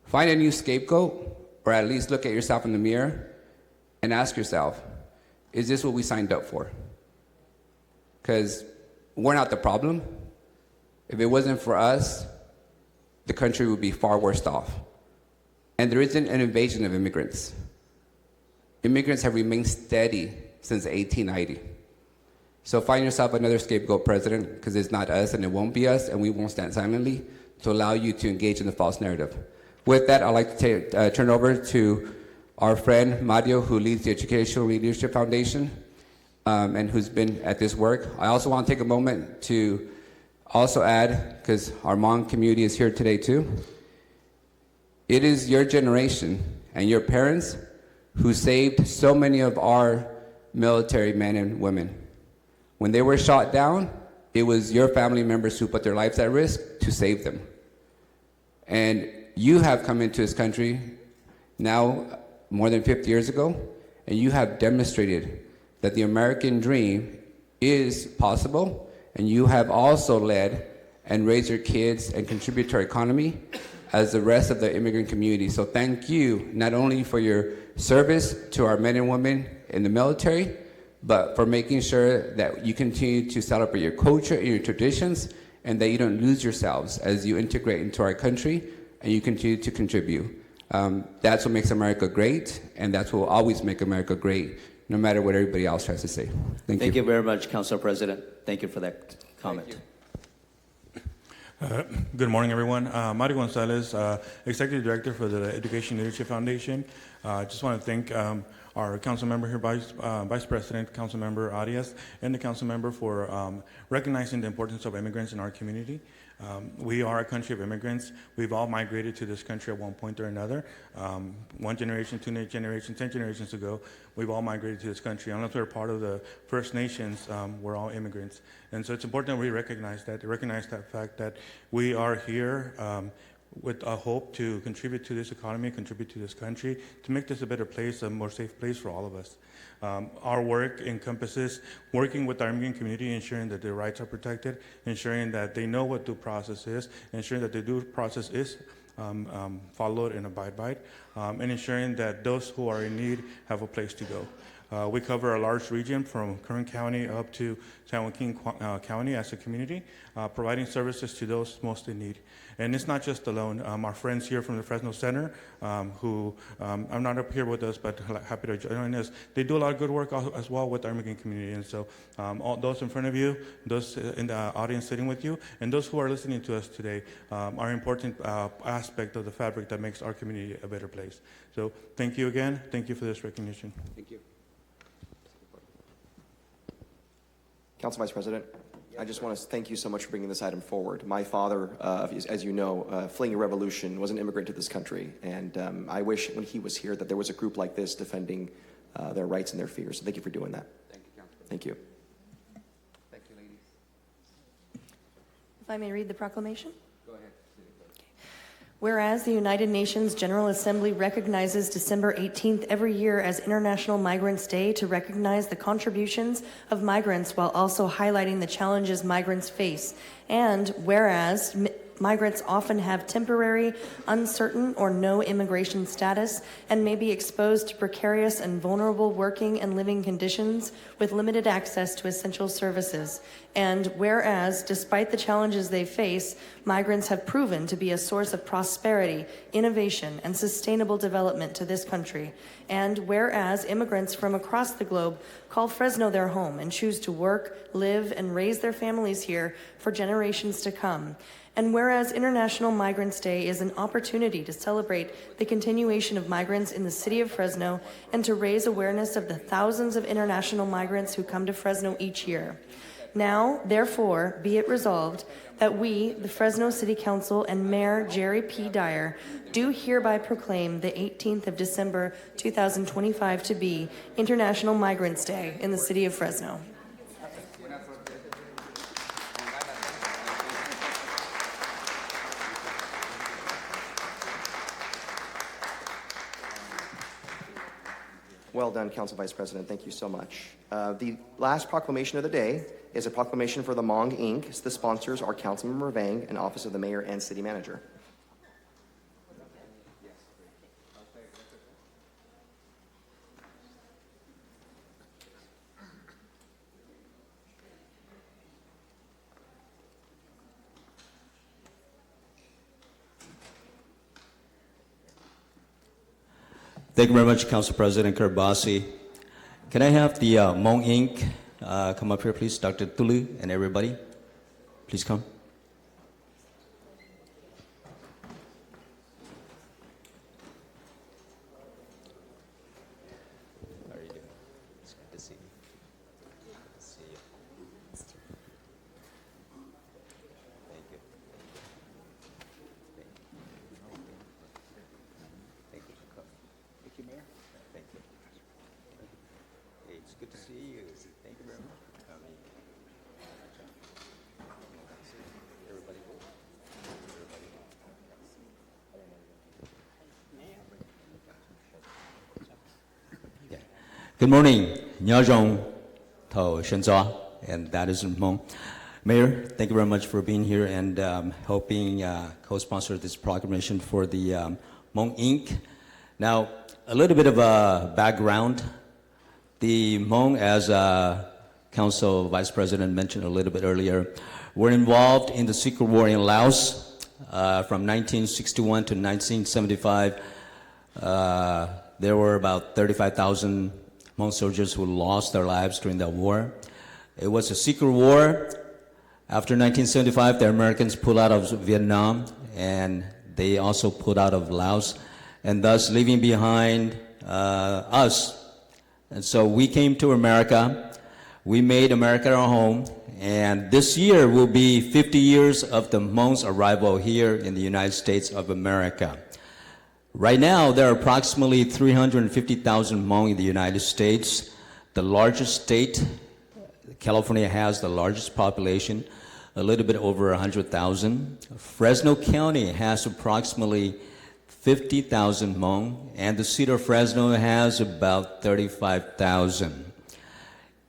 Find a new scapegoat, or at least look at yourself in the mirror and ask yourself, is this what we signed up for? Because we're not the problem. If it wasn't for us, the country would be far worse off. And there isn't an invasion of immigrants. Immigrants have remained steady since 1890. So find yourself another scapegoat, President, because it's not us and it won't be us, and we won't stand silently to allow you to engage in the false narrative. With that, I'd like to turn over to our friend Mario, who leads the Educational Leadership Foundation and who's been at this work. I also want to take a moment to also add, because our Hmong community is here today too, It is your generation and your parents who saved so many of our military men and women. When they were shot down, it was your family members who put their lives at risk to save them. And you have come into this country now more than 50 years ago, and you have demonstrated that the American dream is possible, and you have also led and raised your kids and contributed to our economy as the rest of the immigrant community. So thank you, not only for your service to our men and women in the military, but for making sure that you continue to celebrate your culture and your traditions, and that you don't lose yourselves as you integrate into our country and you continue to contribute. That's what makes America great, and that's what will always make America great, no matter what everybody else tries to say. Thank you. Thank you very much, Council President. Thank you for that comment. Good morning, everyone. Mario Gonzalez, Executive Director for the Education Leadership Foundation. I just want to thank our council member here, Vice President, Council Member Arias, and the council member for recognizing the importance of immigrants in our community. We are a country of immigrants. We've all migrated to this country at one point or another. One generation, two generations, 10 generations ago, we've all migrated to this country. Unless we're part of the First Nations, we're all immigrants. And so it's important that we recognize that fact that we are here with a hope to contribute to this economy, contribute to this country, to make this a better place, a more safe place for all of us. Our work encompasses working with our immigrant community, ensuring that their rights are protected, ensuring that they know what due process is, ensuring that the due process is followed and abide by it, and ensuring that those who are in need have a place to go. We cover a large region from Kern County up to San Joaquin County as a community, providing services to those most in need. And it's not just alone. Our friends here from the Fresno Center, who are not up here with us, but happy to join us, they do a lot of good work as well with our immigrant community. And so all those in front of you, those in the audience sitting with you, and those who are listening to us today are important aspect of the fabric that makes our community a better place. So thank you again. Thank you for this recognition. Thank you. Council Vice President, I just want to thank you so much for bringing this item forward. My father, as you know, fleeing a revolution, was an immigrant to this country, and I wish when he was here that there was a group like this defending their rights and their fears. So thank you for doing that. Thank you, Councilman. Thank you. Thank you, ladies. If I may read the proclamation? Go ahead. Whereas the United Nations General Assembly recognizes December 18th every year as International Migrants Day to recognize the contributions of migrants while also highlighting the challenges migrants face. And whereas migrants often have temporary, uncertain, or no immigration status and may be exposed to precarious and vulnerable working and living conditions with limited access to essential services. And whereas, despite the challenges they face, migrants have proven to be a source of prosperity, innovation, and sustainable development to this country. And whereas immigrants from across the globe call Fresno their home and choose to work, live, and raise their families here for generations to come. And whereas International Migrants Day is an opportunity to celebrate the continuation of migrants in the city of Fresno and to raise awareness of the thousands of international migrants who come to Fresno each year. Now, therefore, be it resolved that we, the Fresno City Council and Mayor Jerry P. Dyer, do hereby proclaim the 18th of December 2025 to be International Migrants Day in the city of Fresno. Well done, Council Vice President. Thank you so much. The last proclamation of the day is a proclamation for the Hmong Inc. The sponsors are Councilmember Vang and Office of the Mayor and City Manager. Thank you very much, Council President Kerbasi. Can I have the Hmong Inc. Come up here, please? Dr. Tulu and everybody, please come. How are you doing? It's good to see you. Good to see you. Thank you. good to see you. Thank you very much for coming. Everybody good? Good morning. Nhớ rong thầu shen gió, and that is Hmong. Mayor, thank you very much for being here and helping co-sponsor this proclamation for the Hmong Inc. Now, a little bit of a background. The Hmong, as Council Vice President mentioned a little bit earlier, were involved in the secret war in Laos from 1961 to 1975. There were about 35,000 Hmong soldiers who lost their lives during that war. It was a secret war. After 1975, the Americans pulled out of Vietnam, and they also pulled out of Laos, and thus leaving behind us. And so we came to America. We made America our home, and this year will be 50 years of the Hmong's arrival here in the United States of America. Right now, there are approximately 350,000 Hmong in the United States. The largest state, California, has the largest population, a little bit over 100,000. Fresno County has approximately 50,000 Hmong, and the city of Fresno has about 35,000.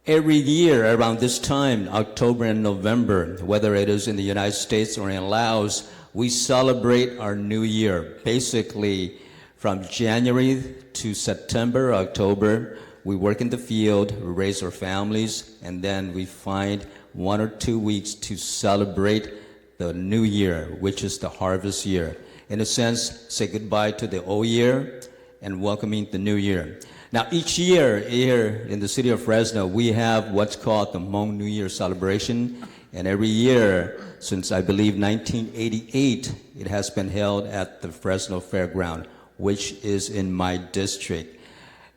Every year around this time, October and November, whether it is in the United States or in Laos, we celebrate our new year. Basically, from January to September, October, we work in the field, we raise our families, and then we find 1 or 2 weeks to celebrate the new year, which is the harvest year. In a sense, say goodbye to the old year and welcoming the new year. Now, each year here in the city of Fresno, we have what's called the Hmong New Year celebration. And every year, since I believe 1988, it has been held at the Fresno Fairground, which is in my district.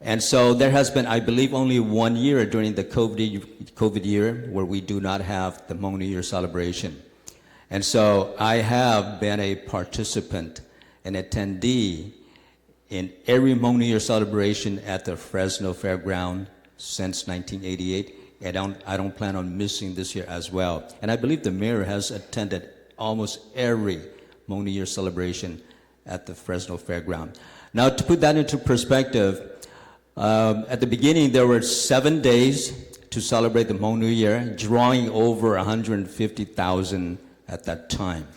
And so there has been, I believe, only 1 year during the COVID year where we do not have the Hmong New Year celebration. And so I have been a participant, an attendee in every Hmong New Year celebration at the Fresno Fairground since 1988. And I don't plan on missing this year as well. And I believe the mayor has attended almost every Hmong New Year celebration at the Fresno Fairground. Now, to put that into perspective, at the beginning, there were 7 days to celebrate the Hmong New Year, drawing over 150,000 at that time.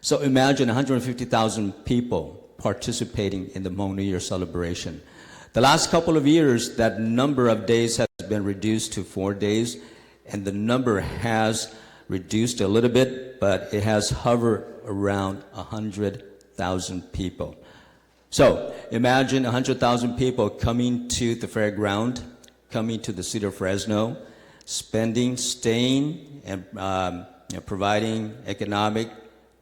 So imagine 150,000 people participating in the Hmong New Year celebration. The last couple of years, that number of days has been reduced to 4 days, and the number has reduced a little bit, but it has hovered around 100,000 people. So imagine 100,000 people coming to the fairground, coming to the city of Fresno, spending, staying, and providing economic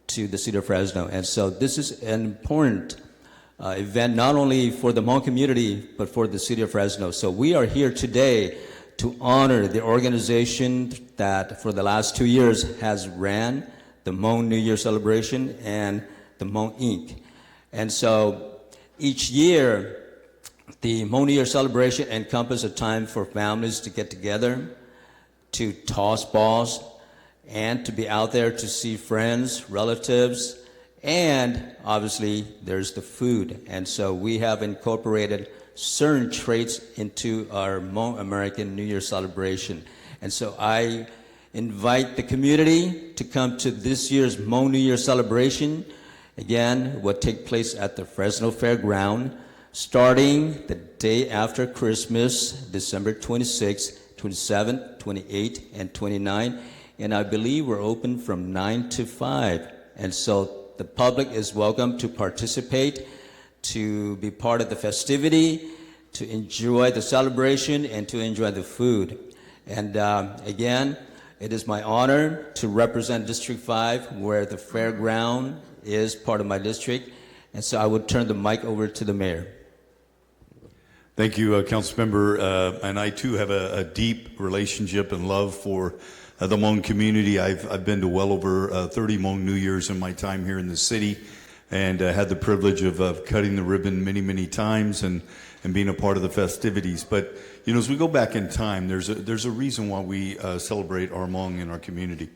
to the city of Fresno. And so this is an important event not only for the Hmong community, but for the city of Fresno. So we are here today to honor the organization that for the last 2 years has ran the Hmong New Year celebration and the Hmong Inc. And so each year, the Hmong New Year celebration encompasses a time for families to get together, to toss balls, and to be out there to see friends, relatives, and obviously there's the food. And so we have incorporated certain traits into our Hmong American New Year celebration. And so I invite the community to come to this year's Hmong New Year celebration. Again, it will take place at the Fresno Fairground, starting the day after Christmas, December 26th, 27th, 28th, and 29th. And I believe we're open from 9 to 5. And so the public is welcome to participate, to be part of the festivity, to enjoy the celebration, and to enjoy the food. And again, it is my honor to represent District 5, where the fairground is part of my district. And so I would turn the mic over to the mayor. Thank you, Councilmember. And I too have a deep relationship and love for the Hmong community. I've been to well over 30 Hmong New Years in my time here in the city, and had the privilege of cutting the ribbon many, many times, and and being a part of the festivities. But, you know, as we go back in time, there's a reason why we celebrate our Hmong in our community.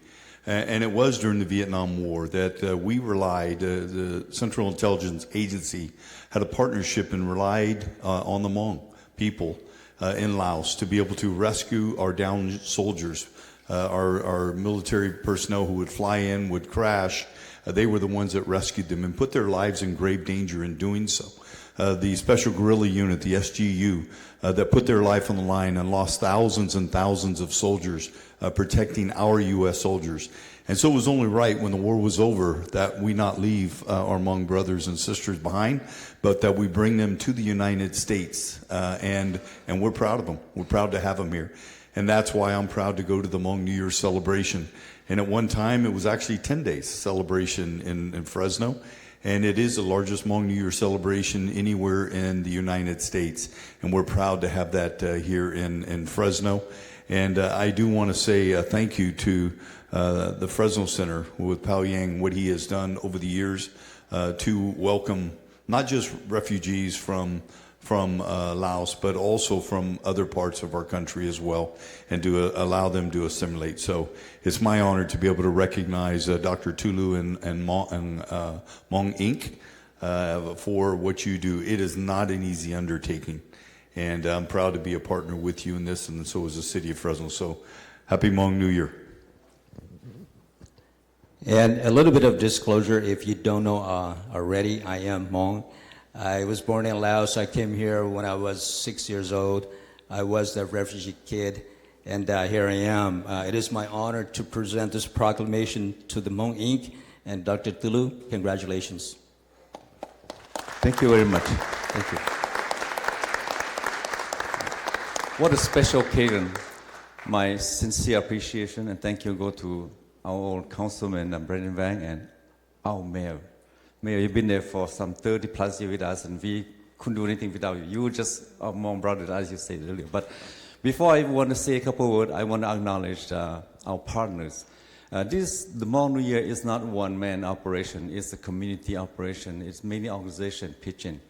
And it was during the Vietnam War that we relied, the Central Intelligence Agency had a partnership and relied on the Hmong people in Laos to be able to rescue our downed soldiers. Our military personnel who would fly in, would crash. They were the ones that rescued them and put their lives in grave danger in doing so. The Special Guerrilla Unit, the SGU, that put their life on the line and lost thousands and thousands of soldiers protecting our U.S. soldiers. And so it was only right when the war was over that we not leave our Hmong brothers and sisters behind, but that we bring them to the United States. And we're proud of them. We're proud to have them here. And that's why I'm proud to go to the Hmong New Year celebration. And at one time, it was actually 10 days celebration in Fresno. And it is the largest Hmong New Year celebration anywhere in the United States. And we're proud to have that here in Fresno. And I do want to say thank you to the Fresno Center with Pao Yang, what he has done over the years to welcome not just refugees from Laos, but also from other parts of our country as well, and to allow them to assimilate. So it's my honor to be able to recognize Dr. Tulu and Hmong Inc. For what you do. It is not an easy undertaking, and I'm proud to be a partner with you in this, and so is the city of Fresno. So happy Hmong New Year. And a little bit of disclosure, if you don't know already, I am Hmong. I was born in Laos. I came here when I was 6 years old. I was a refugee kid, and here I am. It is my honor to present this proclamation to the Hmong Inc. and Dr. Tulu. Congratulations. Thank you very much. Thank you. What a special occasion. My sincere appreciation and thank you go to our old councilman, Brandon Vang, and our mayor. Mayor, you've been there for some 30 plus years with us, and we couldn't do anything without you. You were just our Hmong brother, as you said earlier. But before I want to say a couple of words, I want to acknowledge our partners. The Hmong New Year is not one-man operation. It's a community operation. It's many organizations pitching.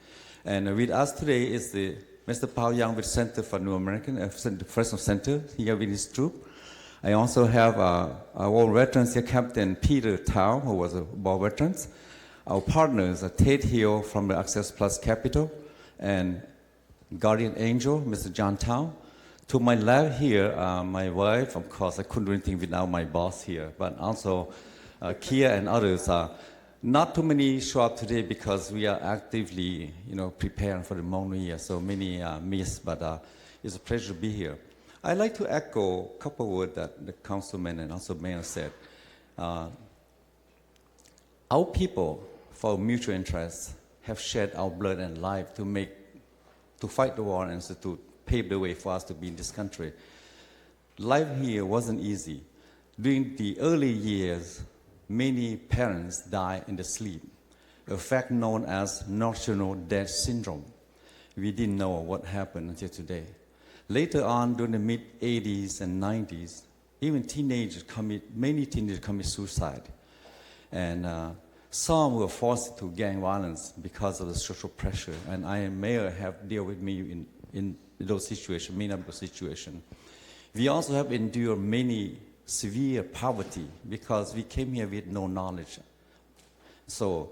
And with us today is the Mr. Pao Yang with Center for New American, Fresno Center, here with his troop. I also have our old veterans here, Captain Peter Tao, who was a war veteran. Our partners are Tate Hill from the Access Plus Capital and Guardian Angel, Mr. John Tao. To my left here, my wife, of course, I couldn't do anything without my boss here, but also Kia and others. Not too many show up today because we are actively, preparing for the Hmong New Year, so many miss, but it's a pleasure to be here. I'd like to echo a couple of words that the councilman and also mayor said. Our people, for mutual interests, have shed our blood and life to fight the war and to pave the way for us to be in this country. Life here wasn't easy. During the early years, many parents died in their sleep, a fact known as national death syndrome. We didn't know what happened until today. Later on, during the mid-80s and 90s, even many teenagers commit suicide. And some were forced to gang violence because of the social pressure. And I and Mayor have dealt with me in those situations, many of those situations. We also have endured many severe poverty because we came here with no knowledge. So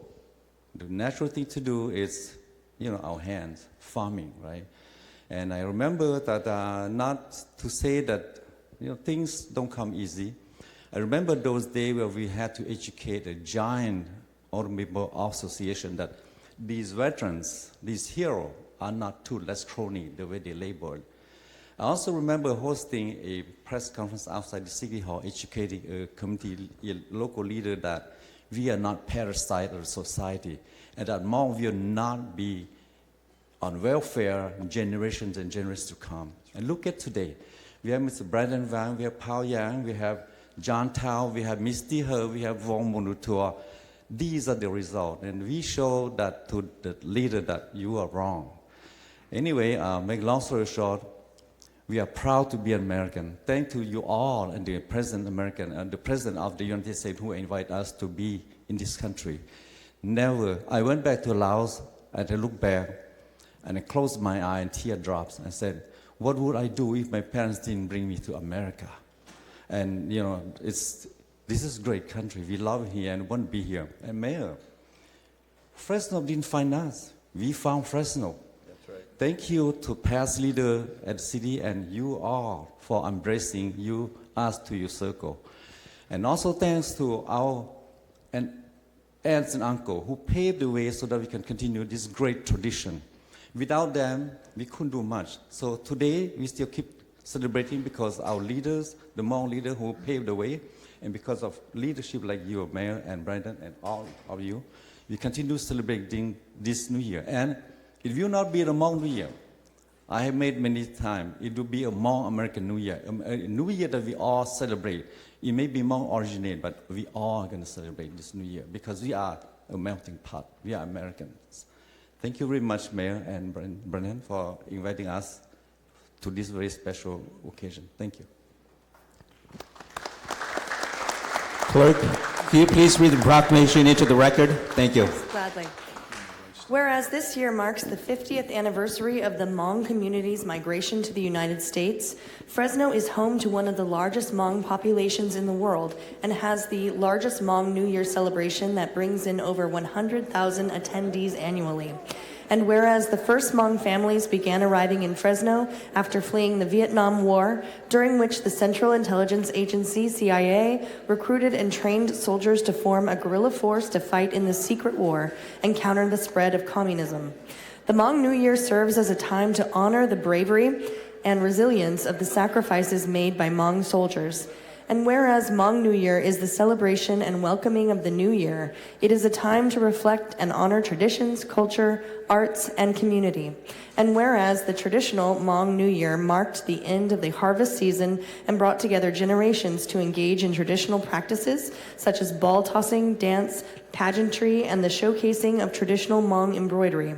the natural thing to do is, our hands, farming, right? And I remember that not to say that, things don't come easy. I remember those days where we had to educate a giant automobile association that these veterans, these heroes, are not too less crony the way they labeled. I also remember hosting a press conference outside the City Hall, educating a community, a local leader that we are not parasite of society, and that Hmong will not be on welfare generations and generations to come. And look at today. We have Mr. Brandon Vang, we have Pao Yang, we have John Tao, we have Misty He, we have Vong Monutua. These are the results, and we show that to the leader that you are wrong. Anyway, make long story short, we are proud to be American. Thank to you all and the President American and the President of the United States who invite us to be in this country. Never. I went back to Laos and I look back. And I closed my eye and teardrops. I said, what would I do if my parents didn't bring me to America? And, you know, this is a great country. We love it here and want to be here. And Mayor, Fresno didn't find us. We found Fresno. That's right. Thank you to past leader at the city and you all for embracing us to your circle. And also thanks to our aunts and uncles who paved the way so that we can continue this great tradition. Without them, we couldn't do much. So today, we still keep celebrating because our leaders, the Hmong leader who paved the way, and because of leadership like you, Mayor and Brandon, and all of you, we continue celebrating this New Year. And it will not be a Hmong New Year. I have made many times. It will be a Hmong American New Year, a New Year that we all celebrate. It may be Hmong originated, but we all are going to celebrate this New Year because we are a melting pot. We are Americans. Thank you very much, Mayor and Brennan, for inviting us to this very special occasion. Thank you. Clerk, can you please read the proclamation into the record? Thank you. Gladly. Whereas this year marks the 50th anniversary of the Hmong community's migration to the United States, Fresno is home to one of the largest Hmong populations in the world and has the largest Hmong New Year celebration that brings in over 100,000 attendees annually. And whereas the first Hmong families began arriving in Fresno after fleeing the Vietnam War, during which the Central Intelligence Agency, CIA, recruited and trained soldiers to form a guerrilla force to fight in the secret war and counter the spread of communism. The Hmong New Year serves as a time to honor the bravery and resilience of the sacrifices made by Hmong soldiers. And whereas Hmong New Year is the celebration and welcoming of the new year, it is a time to reflect and honor traditions, culture, arts, and community. And whereas the traditional Hmong New Year marked the end of the harvest season and brought together generations to engage in traditional practices such as ball tossing, dance, pageantry, and the showcasing of traditional Hmong embroidery.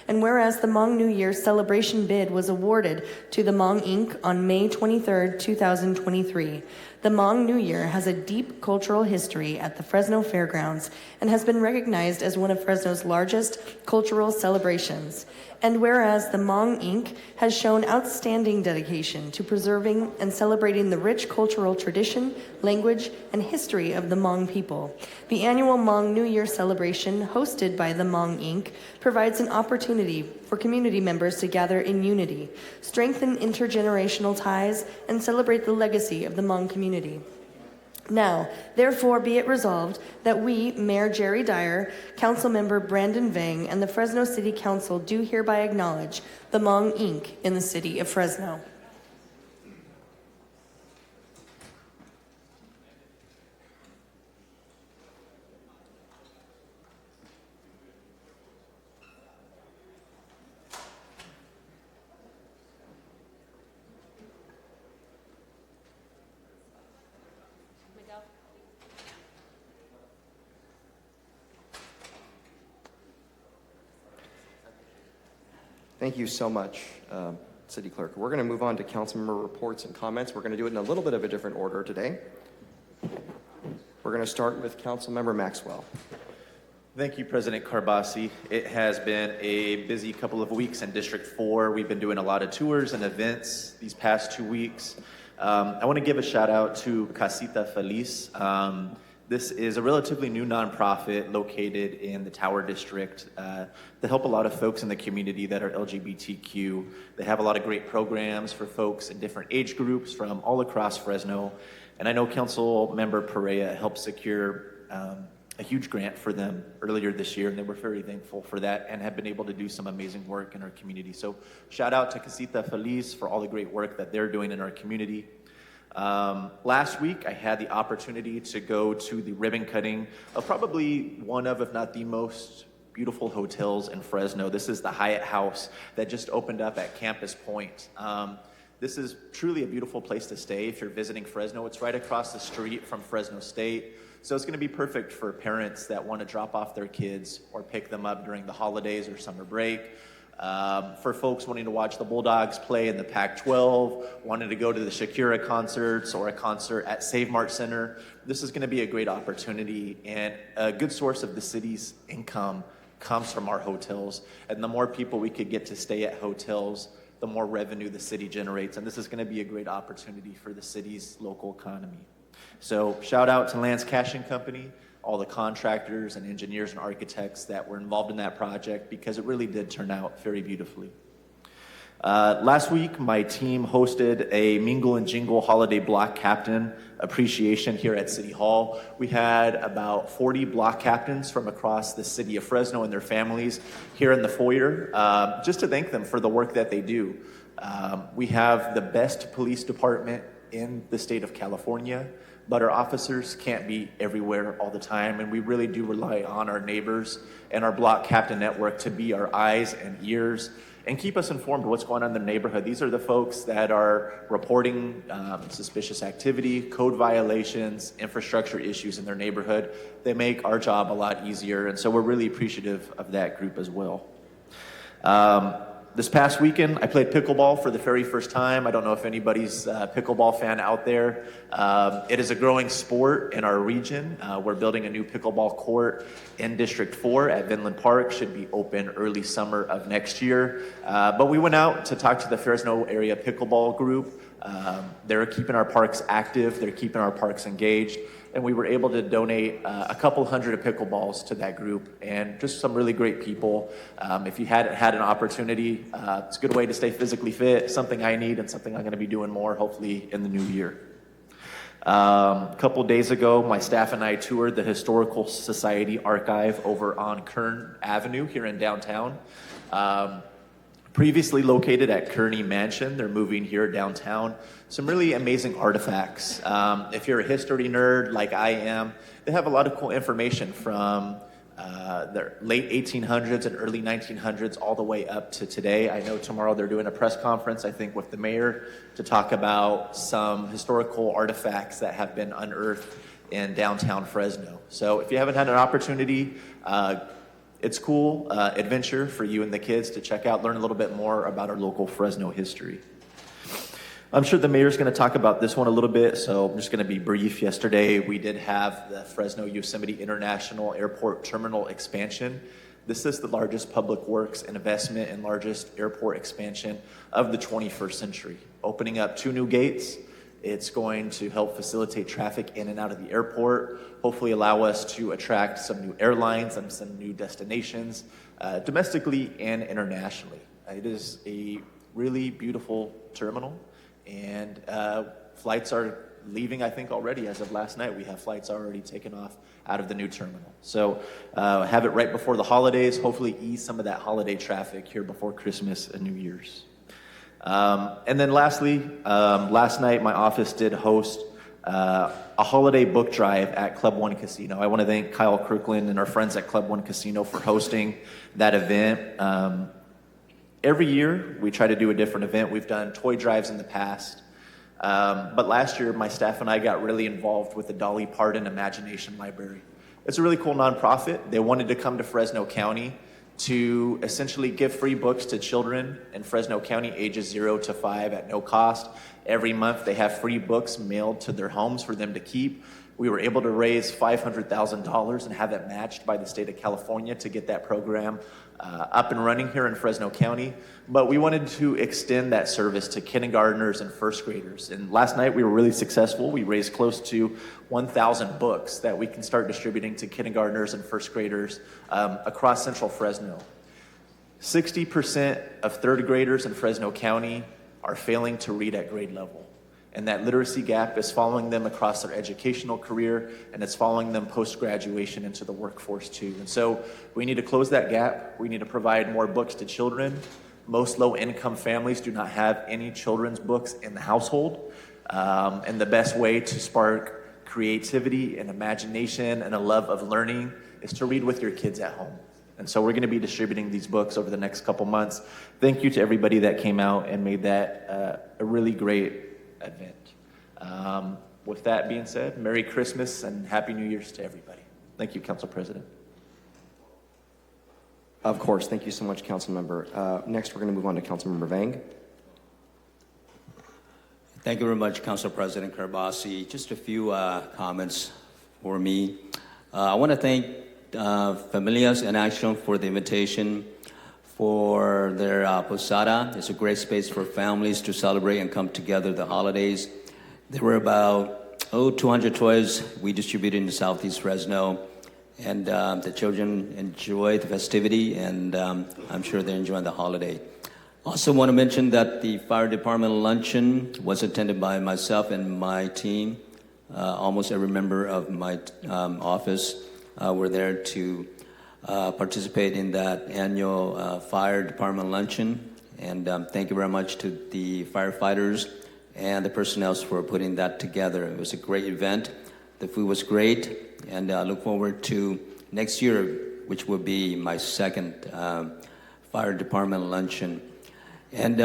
And whereas the Hmong New Year celebration bid was awarded to the Hmong Inc. on May 23, 2023, the Hmong New Year has a deep cultural history at the Fresno Fairgrounds and has been recognized as one of Fresno's largest cultural celebrations. And whereas the Hmong Inc. has shown outstanding dedication to preserving and celebrating the rich cultural tradition, language, and history of the Hmong people, the annual Hmong New Year celebration hosted by the Hmong Inc. provides an opportunity for community members to gather in unity, strengthen intergenerational ties, and celebrate the legacy of the Hmong community. Now, therefore, be it resolved that we, Mayor Jerry Dyer, Councilmember Brandon Vang, and the Fresno City Council do hereby acknowledge the Hmong Inc. in the city of Fresno. Thank you so much, City Clerk. We're going to move on to council member reports and comments. We're going to do it in a little bit of a different order today. We're going to start with Councilmember Maxwell. Thank you, President Carbasi. It has been a busy couple of weeks in District 4. We've been doing a lot of tours and events these past 2 weeks. I want to give a shout out to Casita Feliz. This is a relatively new nonprofit located in the Tower District that help a lot of folks in the community that are LGBTQ. They have a lot of great programs for folks in different age groups from all across Fresno. And I know Council Member Perea helped secure a huge grant for them earlier this year, and they were very thankful for that and have been able to do some amazing work in our community. So shout out to Casita Feliz for all the great work that they're doing in our community. Last week, I had the opportunity to go to the ribbon cutting of probably one of, if not the most beautiful hotels in Fresno. This is the Hyatt House that just opened up at Campus Point. This is truly a beautiful place to stay if you're visiting Fresno. It's right across the street from Fresno State. So it's going to be perfect for parents that want to drop off their kids or pick them up during the holidays or summer break. For folks wanting to watch the Bulldogs play in the Pac-12, wanting to go to the Shakira concerts or a concert at Save Mart Center, this is going to be a great opportunity and a good source of the city's income comes from our hotels. And the more people we could get to stay at hotels, the more revenue the city generates. And this is going to be a great opportunity for the city's local economy. So shout out to Lance Cashing Company, all the contractors and engineers and architects that were involved in that project, because it really did turn out very beautifully. Last week, my team hosted a Mingle and Jingle Holiday Block Captain Appreciation here at City Hall. We had about 40 block captains from across the city of Fresno and their families here in the foyer, just to thank them for the work that they do. We have the best police department in the state of California, but our officers can't be everywhere all the time, and we really do rely on our neighbors and our block captain network to be our eyes and ears and keep us informed of what's going on in the neighborhood. These are the folks that are reporting suspicious activity, code violations, infrastructure issues in their neighborhood. They make our job a lot easier, and so we're really appreciative of that group as well. This past weekend, I played pickleball for the very first time. I don't know if anybody's a pickleball fan out there. It is a growing sport in our region. We're building a new pickleball court in District 4 at Vinland Park. Should be open early summer of next year. But we went out to talk to the Fresno area pickleball group. They're keeping our parks active. They're keeping our parks engaged. And we were able to donate a couple hundred of pickleballs to that group, and just some really great people. If you hadn't had an opportunity, it's a good way to stay physically fit, something I need and something I'm going to be doing more hopefully in the new year. A couple days ago, my staff and I toured the Historical Society Archive over on Kern Avenue here in downtown. Previously located at Kearney Mansion, they're moving here downtown. Some really amazing artifacts. If you're a history nerd like I am, they have a lot of cool information from the late 1800s and early 1900s all the way up to today. I know tomorrow they're doing a press conference, I think, with the mayor to talk about some historical artifacts that have been unearthed in downtown Fresno. So if you haven't had an opportunity, it's cool adventure for you and the kids to check out, learn a little bit more about our local Fresno history. I'm sure the mayor's going to talk about this one a little bit, so I'm just going to be brief. Yesterday, we did have the Fresno Yosemite International Airport Terminal expansion. This is the largest public works and investment and largest airport expansion of the 21st century. Opening up 2 new gates, it's going to help facilitate traffic in and out of the airport, hopefully allow us to attract some new airlines and some new destinations, domestically and internationally. It is a really beautiful terminal, and flights are leaving, I think, already. As of last night, we have flights already taken off out of the new terminal. So have it right before the holidays, hopefully ease some of that holiday traffic here before Christmas and New Year's. And then lastly, last night my office did host a holiday book drive at Club One Casino. I want to thank Kyle Kirkland and our friends at Club One Casino for hosting that event. Every year we try to do a different event. We've done toy drives in the past. But last year my staff and I got really involved with the Dolly Parton Imagination Library. It's a really cool nonprofit. They wanted to come to Fresno County to essentially give free books to children in Fresno County ages 0 to 5 at no cost. Every month they have free books mailed to their homes for them to keep. We were able to raise $500,000 and have it matched by the state of California to get that program up and running here in Fresno County. But we wanted to extend that service to kindergartners and first graders. And last night we were really successful. We raised close to 1,000 books that we can start distributing to kindergartners and first graders across central Fresno. 60% of third graders in Fresno County are failing to read at grade level. And that literacy gap is following them across their educational career, and it's following them post-graduation into the workforce too. And so we need to close that gap. We need to provide more books to children. Most low-income families do not have any children's books in the household. And the best way to spark creativity and imagination and a love of learning is to read with your kids at home. And so we're going to be distributing these books over the next couple months. Thank you to everybody that came out and made that a really great event. With that being said, Merry Christmas and Happy New Year's to everybody. Thank you, Council President. Of course. Thank you so much, Council Member. Next, we're going to move on to Council Member Vang. Thank you very much, Council President Karbasi. Just a few comments for me. I want to thank Familias in Action for the invitation for their posada. It's a great space for families to celebrate and come together the holidays. There were about 200 toys we distributed in Southeast Fresno, and the children enjoy the festivity, and I'm sure they're enjoying the holiday. Also want to mention that the fire department luncheon was attended by myself and my team. Almost every member of my office were there to participate in that annual fire department luncheon. And thank you very much to the firefighters and the personnel for putting that together. It was a great event. The food was great, and I look forward to next year, which will be my second fire department luncheon. And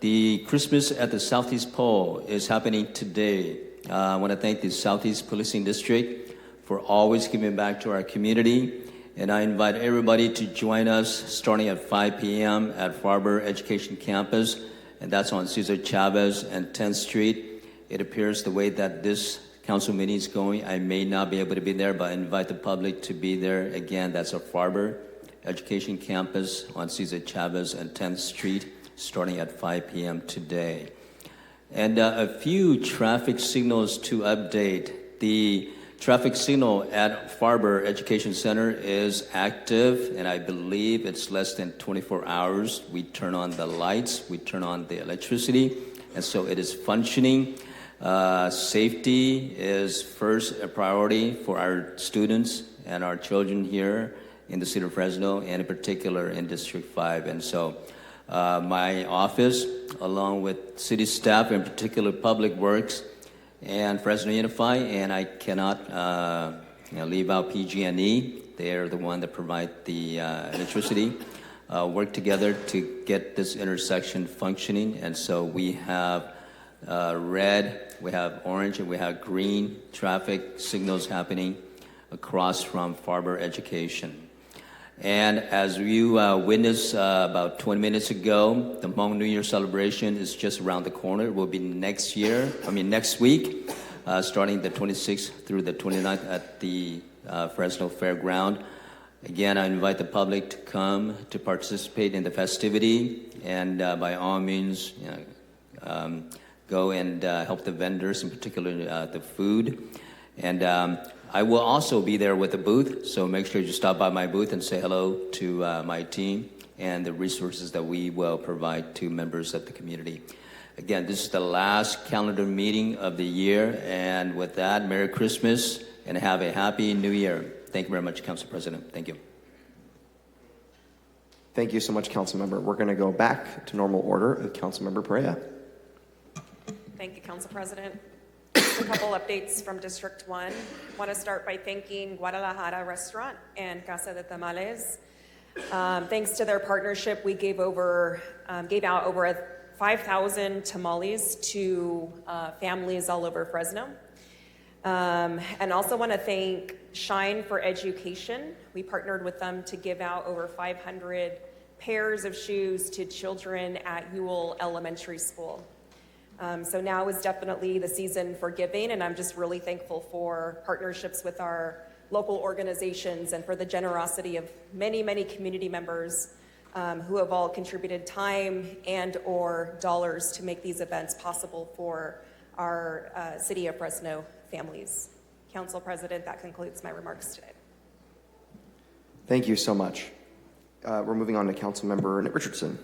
the Christmas at the Southeast Pole is happening today. I want to thank the Southeast Policing District for always giving back to our community. And I invite everybody to join us starting at 5 p.m. at Farber Education Campus. And that's on Cesar Chavez and 10th Street. It appears the way that this council meeting is going, I may not be able to be there, but I invite the public to be there. Again, that's at Farber Education Campus on Cesar Chavez and 10th Street, starting at 5 p.m. today. And a few traffic signals to update. The traffic signal at Farber Education Center is active, and I believe it's less than 24 hours. We turn on the lights, we turn on the electricity, and so it is functioning. Safety is first a priority for our students and our children here in the city of Fresno, and in particular in District 5. And so my office, along with city staff, in particular Public Works and Fresno Unify, and I cannot leave out PG&E. They are the one that provide the electricity, work together to get this intersection functioning. And so we have red, we have orange, and we have green traffic signals happening across from Farber Education. And as you witnessed about 20 minutes ago, the Hmong New Year celebration is just around the corner. It will be next week, starting the 26th through the 29th at the Fresno Fairground. Again, I invite the public to come to participate in the festivity, and by all means, go and help the vendors, in particular the food. And I will also be there with a booth, so make sure you stop by my booth and say hello to my team and the resources that we will provide to members of the community. Again, this is the last calendar meeting of the year, and with that, Merry Christmas and have a Happy New Year. Thank you very much, Council President. Thank you. Thank you so much, Council Member. We're going to go back to normal order of Council Member Perea. Thank you, Council President. Just a couple updates from District 1. I want to start by thanking Guadalajara Restaurant and Casa de Tamales. Thanks to their partnership, we gave out over 5,000 tamales to families all over Fresno. And also want to thank Shine for Education. We partnered with them to give out over 500 pairs of shoes to children at Ewell Elementary School. So now is definitely the season for giving, and I'm just really thankful for partnerships with our local organizations and for the generosity of many, many community members who have all contributed time and or dollars to make these events possible for our City of Fresno families. Council President, that concludes my remarks today. Thank you so much. We're moving on to Councilmember Nick Richardson.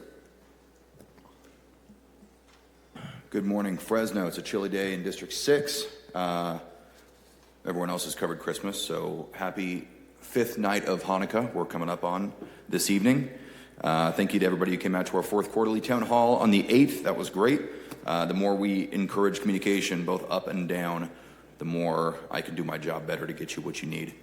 Good morning, Fresno. It's a chilly day in District 6. Everyone else has covered Christmas, so happy 5th night of Hanukkah we're coming up on this evening. Thank you to everybody who came out to our 4th quarterly town hall on the 8th. That was great. The more we encourage communication, both up and down, the more I can do my job better to get you what you need.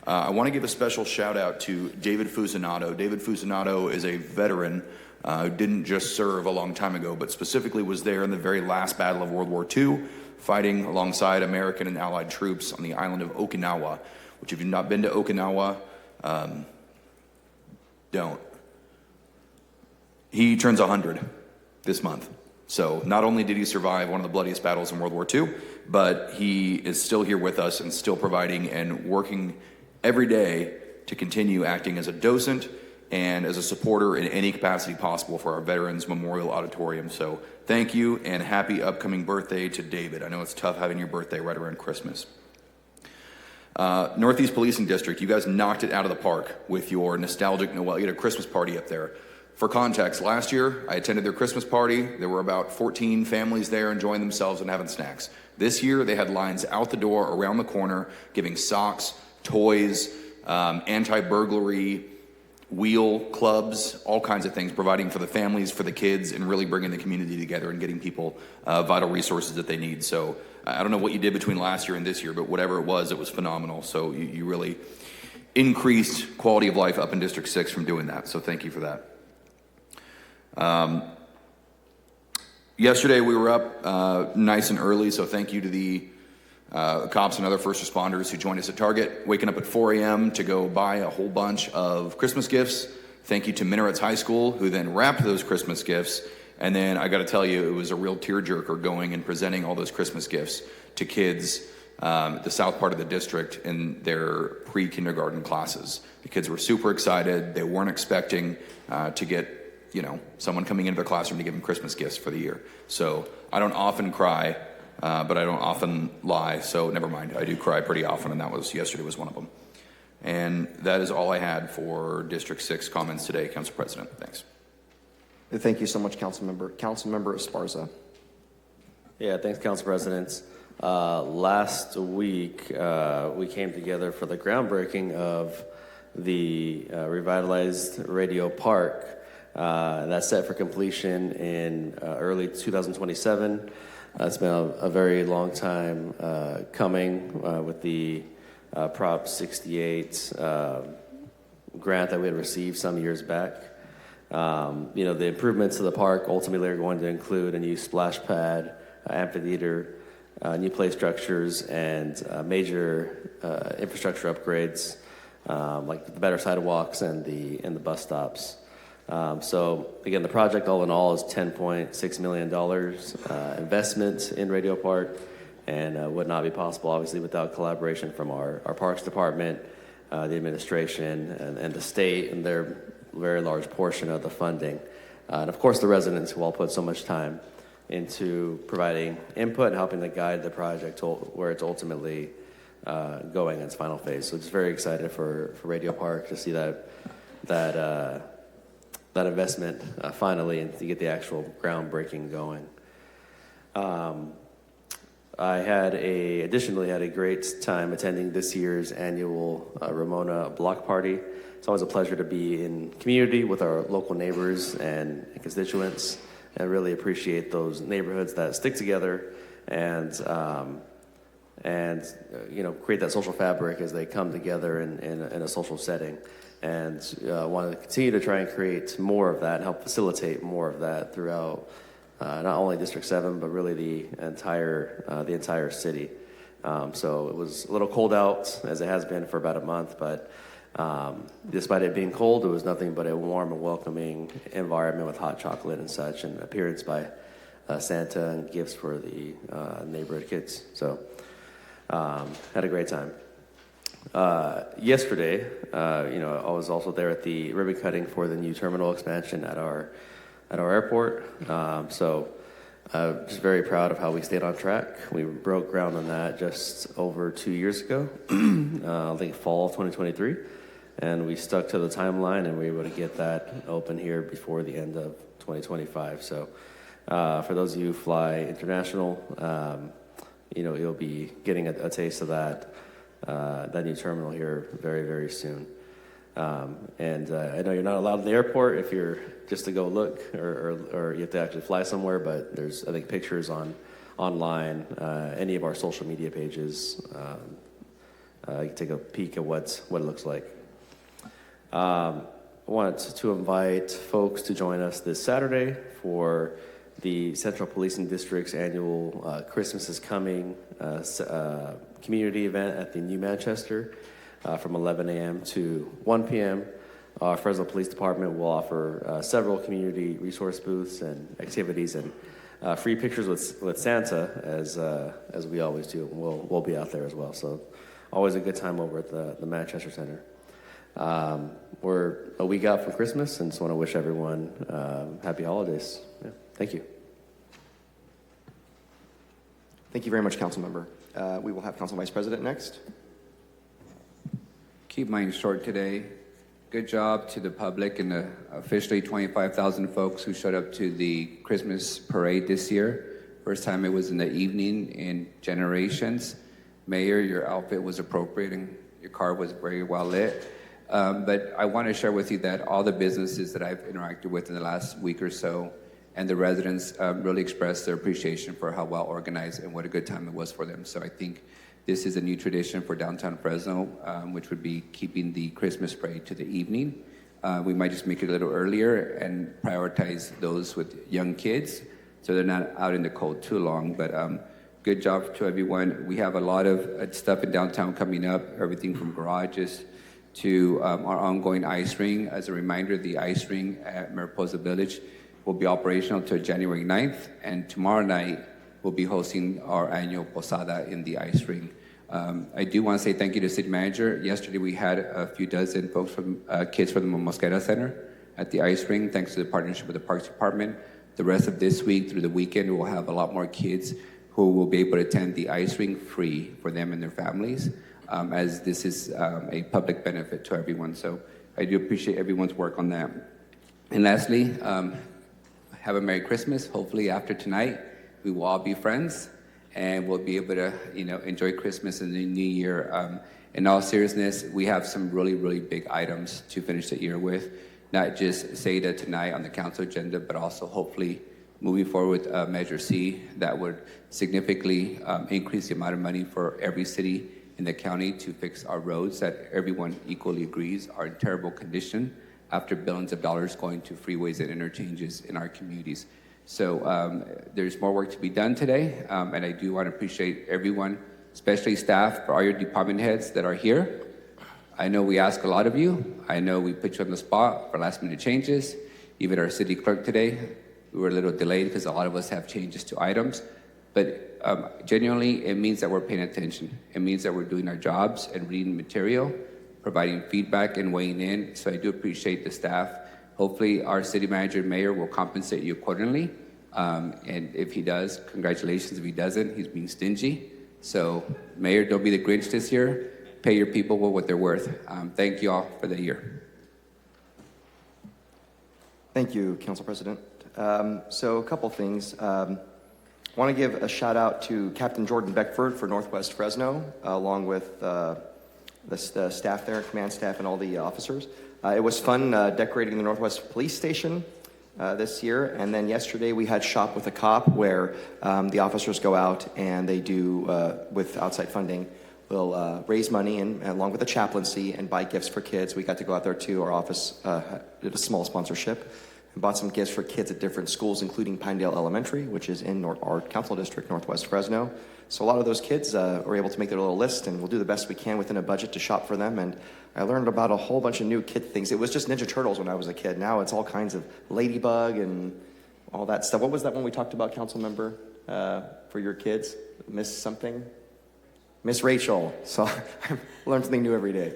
I want to give a special shout out to David Fucinato. David Fucinato is a veteran who didn't just serve a long time ago, but specifically was there in the very last battle of World War II, fighting alongside American and Allied troops on the island of Okinawa, which if you've not been to Okinawa, don't. He turns 100 this month. So not only did he survive one of the bloodiest battles in World War II, but he is still here with us and still providing and working every day to continue acting as a docent and as a supporter in any capacity possible for our Veterans Memorial Auditorium. So thank you, and happy upcoming birthday to David. I know it's tough having your birthday right around Christmas. Northeast Policing District, you guys knocked it out of the park with your nostalgic Noel. You had a Christmas party up there. For context, last year I attended their Christmas party. There were about 14 families there enjoying themselves and having snacks. This year they had lines out the door, around the corner, giving socks, toys, anti-burglary, wheel clubs, all kinds of things, providing for the families, for the kids, and really bringing the community together and getting people vital resources that they need. So I don't know what you did between last year and this year, but whatever it was phenomenal. So you really increased quality of life up in District 6 from doing that. So thank you for that. Yesterday we were up nice and early, so thank you to the cops and other first responders who joined us at Target, waking up at 4 a.m. to go buy a whole bunch of Christmas gifts. Thank you to Minarets High School, who then wrapped those Christmas gifts. And then I got to tell you, it was a real tearjerker going and presenting all those Christmas gifts to kids, the south part of the district, in their pre-kindergarten classes. The kids were super excited. They weren't expecting to get someone coming into their classroom to give them Christmas gifts for the year. So I don't often cry, but I don't often lie. So never mind. I do cry pretty often, and yesterday was one of them. And that is all I had for District 6 comments today, Council President. Thanks. Thank you so much, Councilmember. Councilmember Esparza. Yeah, thanks, Council President. Last week, we came together for the groundbreaking of the revitalized Radio Park. That's set for completion in early 2027. It's been a very long time coming with the Prop 68 grant that we had received some years back. The improvements to the park ultimately are going to include a new splash pad, amphitheater, new play structures, and major infrastructure upgrades, like the better sidewalks and the bus stops. So again, the project all in all is $10.6 million investment in Radio Park, and would not be possible obviously without collaboration from our Parks Department, the administration, and the state, and their very large portion of the funding. And of course the residents who all put so much time into providing input and helping to guide the project to where it's ultimately going in its final phase. So just very excited for Radio Park to see that investment finally, and to get the actual groundbreaking going. I additionally had a great time attending this year's annual Ramona Block Party. It's always a pleasure to be in community with our local neighbors and constituents, and really appreciate those neighborhoods that stick together and create that social fabric as they come together in a social setting. And want to continue to try and create more of that and help facilitate more of that throughout not only District 7, but really the entire city. So it was a little cold out, as it has been for about a month, but despite it being cold, it was nothing but a warm and welcoming environment with hot chocolate and such, and appearance by Santa and gifts for the neighborhood kids. So had a great time. Yesterday, I was also there at the ribbon cutting for the new terminal expansion at our airport. Just very proud of how we stayed on track. We broke ground on that just over 2 years ago, I think fall of 2023, and we stuck to the timeline, and we were able to get that open here before the end of 2025. So for those of you who fly international, you'll be getting a taste of that new terminal here very, very soon. And I know you're not allowed in the airport if you're just to go look, or you have to actually fly somewhere, but there's, I think, pictures online, any of our social media pages. You can take a peek at what it looks like. I wanted to invite folks to join us this Saturday for the Central Policing District's annual Christmas is Coming community event at the New Manchester from 11 a.m. to 1 p.m. Our Fresno Police Department will offer several community resource booths and activities, and free pictures with Santa, as we always do. We'll be out there as well. So always a good time over at the Manchester Center. We're a week out from Christmas, and just want to wish everyone happy holidays. Yeah, thank you. Thank you very much, Councilmember. We will have Council Vice President next. Keep mine short today. Good job to the public and the officially 25,000 folks who showed up to the Christmas parade this year. First time it was in the evening in generations. Mayor, your outfit was appropriate and your car was very well lit. But I want to share with you that all the businesses that I've interacted with in the last week or so and the residents really expressed their appreciation for how well organized and what a good time it was for them. So I think this is a new tradition for downtown Fresno, which would be keeping the Christmas parade to the evening. We might just make it a little earlier and prioritize those with young kids so they're not out in the cold too long. But good job to everyone. We have a lot of stuff in downtown coming up, everything from garages to our ongoing ice ring. As a reminder, the ice ring at Mariposa Village will be operational until January 9th, and tomorrow night we'll be hosting our annual Posada in the ice ring. I do want to say thank you to City Manager. Yesterday we had a few dozen folks from kids from the Mosqueda Center at the ice ring, thanks to the partnership with the Parks Department. The rest of this week through the weekend, we'll have a lot more kids who will be able to attend the ice ring free for them and their families, as this is a public benefit to everyone. So I do appreciate everyone's work on that. And lastly, have a Merry Christmas. Hopefully after tonight, we will all be friends and we'll be able to, enjoy Christmas and the new year. In all seriousness, we have some really, really big items to finish the year with. Not just SADA tonight on the council agenda, but also hopefully moving forward with Measure C that would significantly increase the amount of money for every city in the county to fix our roads that everyone equally agrees are in terrible condition after billions of dollars going to freeways and interchanges in our communities. So there's more work to be done today, and I do want to appreciate everyone, especially staff, for all your department heads that are here. I know we ask a lot of you. I know we put you on the spot for last minute changes. Even our city clerk today, we were a little delayed because a lot of us have changes to items. But genuinely, it means that we're paying attention. It means that we're doing our jobs and reading material, providing feedback and weighing in. So I do appreciate the staff. Hopefully our city manager and mayor will compensate you accordingly. And if he does, congratulations. If he doesn't, he's being stingy. So Mayor, don't be the Grinch this year. Pay your people what they're worth. Thank you all for the year. Thank you, Council President. So a couple things. I want to give a shout out to Captain Jordan Beckford for Northwest Fresno, along with the staff there, command staff, and all the officers. It was fun decorating the Northwest Police Station this year. And then yesterday we had Shop with a Cop, where the officers go out and they do, with outside funding, will raise money and along with the chaplaincy and buy gifts for kids. We got to go out there too. Our office did a small sponsorship and bought some gifts for kids at different schools, including Pinedale Elementary, which is in our council district, Northwest Fresno. So a lot of those kids were able to make their little list, and we'll do the best we can within a budget to shop for them. And I learned about a whole bunch of new kid things. It was just Ninja Turtles when I was a kid. Now it's all kinds of Ladybug and all that stuff. What was that one we talked about, council member, for your kids? Miss something? Miss Rachel. So I learn something new every day.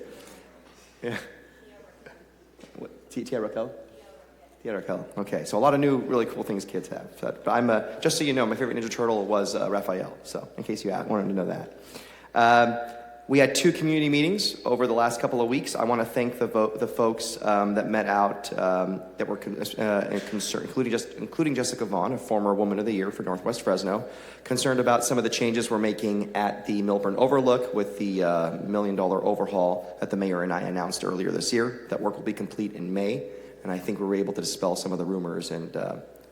Yeah. Tia Raquel? Tia Raquel. Okay, so a lot of new, really cool things kids have. But I'm just so you know, my favorite Ninja Turtle was Raphael. So in case you wanted to know that. We had 2 community meetings over the last couple of weeks. I want to thank the folks that met out that were concerned, including Jessica Vaughn, a former Woman of the Year for Northwest Fresno, concerned about some of the changes we're making at the Milburn Overlook with the $1 million overhaul that the mayor and I announced earlier this year. That work will be complete in May, and I think we were able to dispel some of the rumors and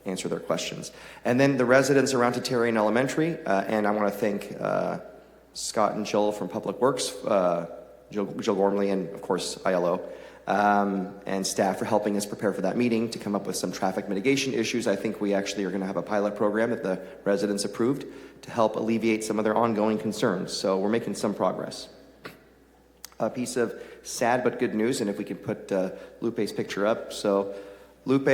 answer their questions. And then the residents around Tatarian Elementary, and I want to thank Scott and Jill from Public Works, Jill Gormley, and of course ILO, and staff for helping us prepare for that meeting to come up with some traffic mitigation issues. I think we actually are going to have a pilot program that the residents approved to help alleviate some of their ongoing concerns. So we're making some progress. A piece of sad but good news, and if we can put Lupe's picture up. So Lupe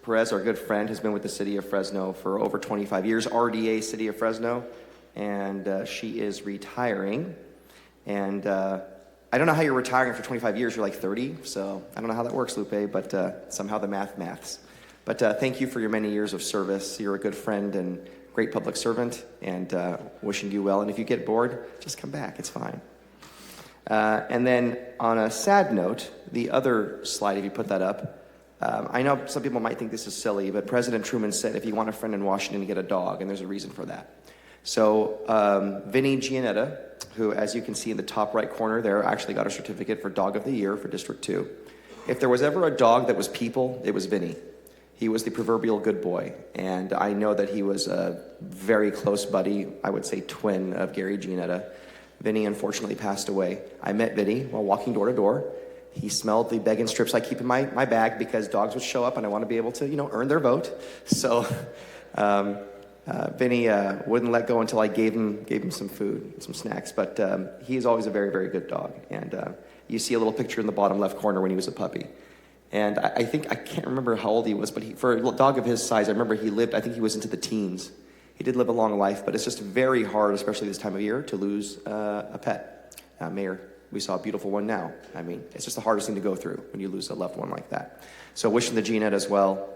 Perez, our good friend, has been with the city of Fresno for over 25 years, RDA City of Fresno, and she is retiring. And I don't know how you're retiring after 25 years. You're like 30, so I don't know how that works, Lupe, but somehow the maths. But thank you for your many years of service. You're a good friend and great public servant, and wishing you well. And if you get bored, just come back. It's fine. And then on a sad note, the other slide, if you put that up, I know some people might think this is silly, but President Truman said if you want a friend in Washington, get a dog, and there's a reason for that. So Vinny Giannetta, who, as you can see in the top right corner there, actually got a certificate for Dog of the Year for District 2. If there was ever a dog that was people, it was Vinny. He was the proverbial good boy, and I know that he was a very close buddy, I would say twin, of Gary Giannetta. Vinny unfortunately passed away. I met Vinny while walking door to door. He smelled the bacon strips I keep in my bag because dogs would show up and I want to be able to, earn their vote. So Vinny wouldn't let go until I gave him some food, some snacks. But he's always a very, very good dog. And you see a little picture in the bottom left corner when he was a puppy. And I can't remember how old he was, but for a dog of his size, I remember he was into the teens. He did live a long life, but it's just very hard, especially this time of year, to lose a pet. Mayor, we saw a beautiful one now. I mean, it's just the hardest thing to go through when you lose a loved one like that. So wishing the Jeanette as well.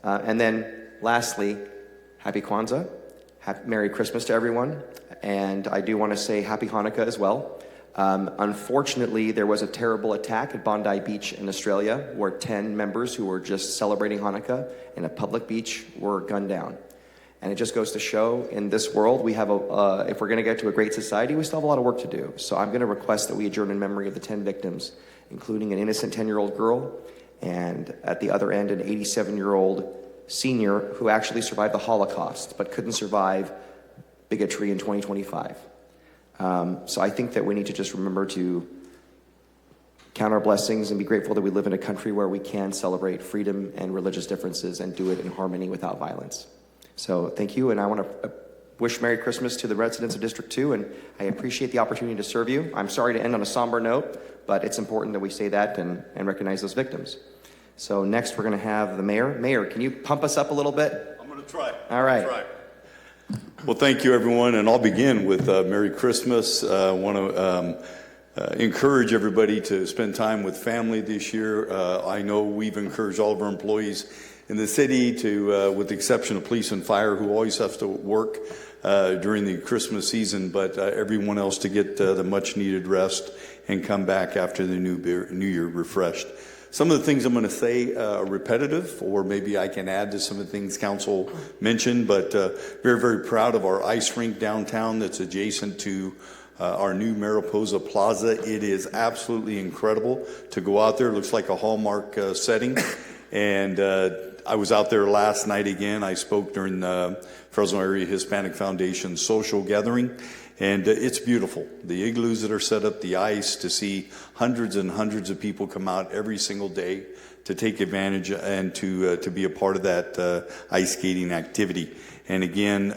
And then lastly, Happy Kwanzaa. Merry Christmas to everyone. And I do want to say Happy Hanukkah as well. Unfortunately, there was a terrible attack at Bondi Beach in Australia where 10 members who were just celebrating Hanukkah in a public beach were gunned down. And it just goes to show in this world, we have if we're going to get to a great society, we still have a lot of work to do. So I'm going to request that we adjourn in memory of the 10 victims, including an innocent 10-year-old girl, and at the other end, an 87-year-old senior who actually survived the Holocaust, but couldn't survive bigotry in 2025. So I think that we need to just remember to count our blessings and be grateful that we live in a country where we can celebrate freedom and religious differences and do it in harmony without violence. So thank you, and I want to wish Merry Christmas to the residents of District 2, and I appreciate the opportunity to serve you. I'm sorry to end on a somber note, but it's important that we say that and recognize those victims. So next we're going to have the mayor. Mayor, can you pump us up a little bit? I'm going to try. All right. Well, thank you, everyone, and I'll begin with Merry Christmas. I want to encourage everybody to spend time with family this year. I know we've encouraged all of our employees in the city to, with the exception of police and fire, who always have to work during the Christmas season, but everyone else to get the much-needed rest and come back after the new year refreshed. Some of the things I'm going to say are repetitive, or maybe I can add to some of the things council mentioned, but very, very proud of our ice rink downtown that's adjacent to our new Mariposa Plaza. It is absolutely incredible to go out there. It looks like a Hallmark setting. And I was out there last night again. I spoke during the Fresno Area Hispanic Foundation social gathering, and it's beautiful. The igloos that are set up, the ice, to see hundreds and hundreds of people come out every single day to take advantage and to be a part of that ice skating activity. And again,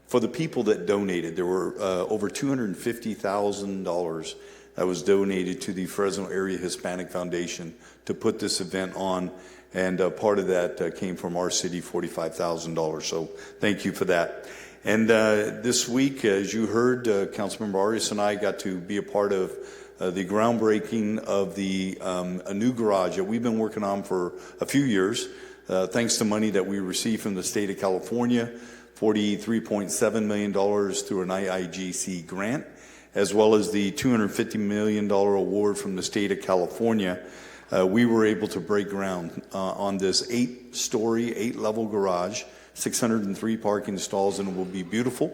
for the people that donated, there were over $250,000 that was donated to the Fresno Area Hispanic Foundation to put this event on, and part of that came from our city, $45,000. So thank you for that. And this week, as you heard, Councilmember Arias and I got to be a part of the groundbreaking of a new garage that we've been working on for a few years, thanks to money that we received from the state of California, $43.7 million through an IIGC grant, as well as the $250 million award from the state of California. We were able to break ground on this 8-story, 8-level garage, 603 parking stalls, and it will be beautiful.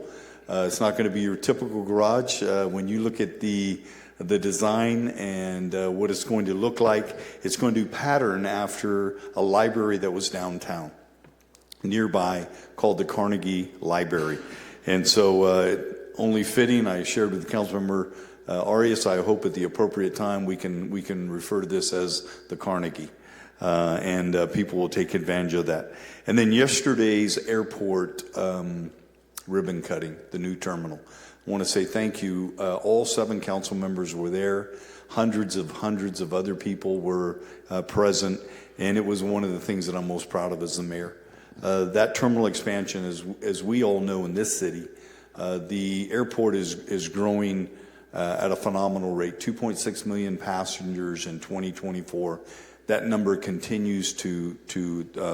It's not going to be your typical garage. When you look at the design and what it's going to look like, it's going to pattern after a library that was downtown nearby called the Carnegie Library. And so only fitting, I shared with Councilmember Arias, I hope at the appropriate time we can refer to this as the Carnegie, and people will take advantage of that. And then yesterday's airport ribbon cutting, the new terminal. I want to say thank you. All 7 council members were there. Hundreds of other people were present, and it was one of the things that I'm most proud of as the mayor. That terminal expansion, as we all know in this city, the airport is growing at a phenomenal rate, 2.6 million passengers in 2024. That number continues to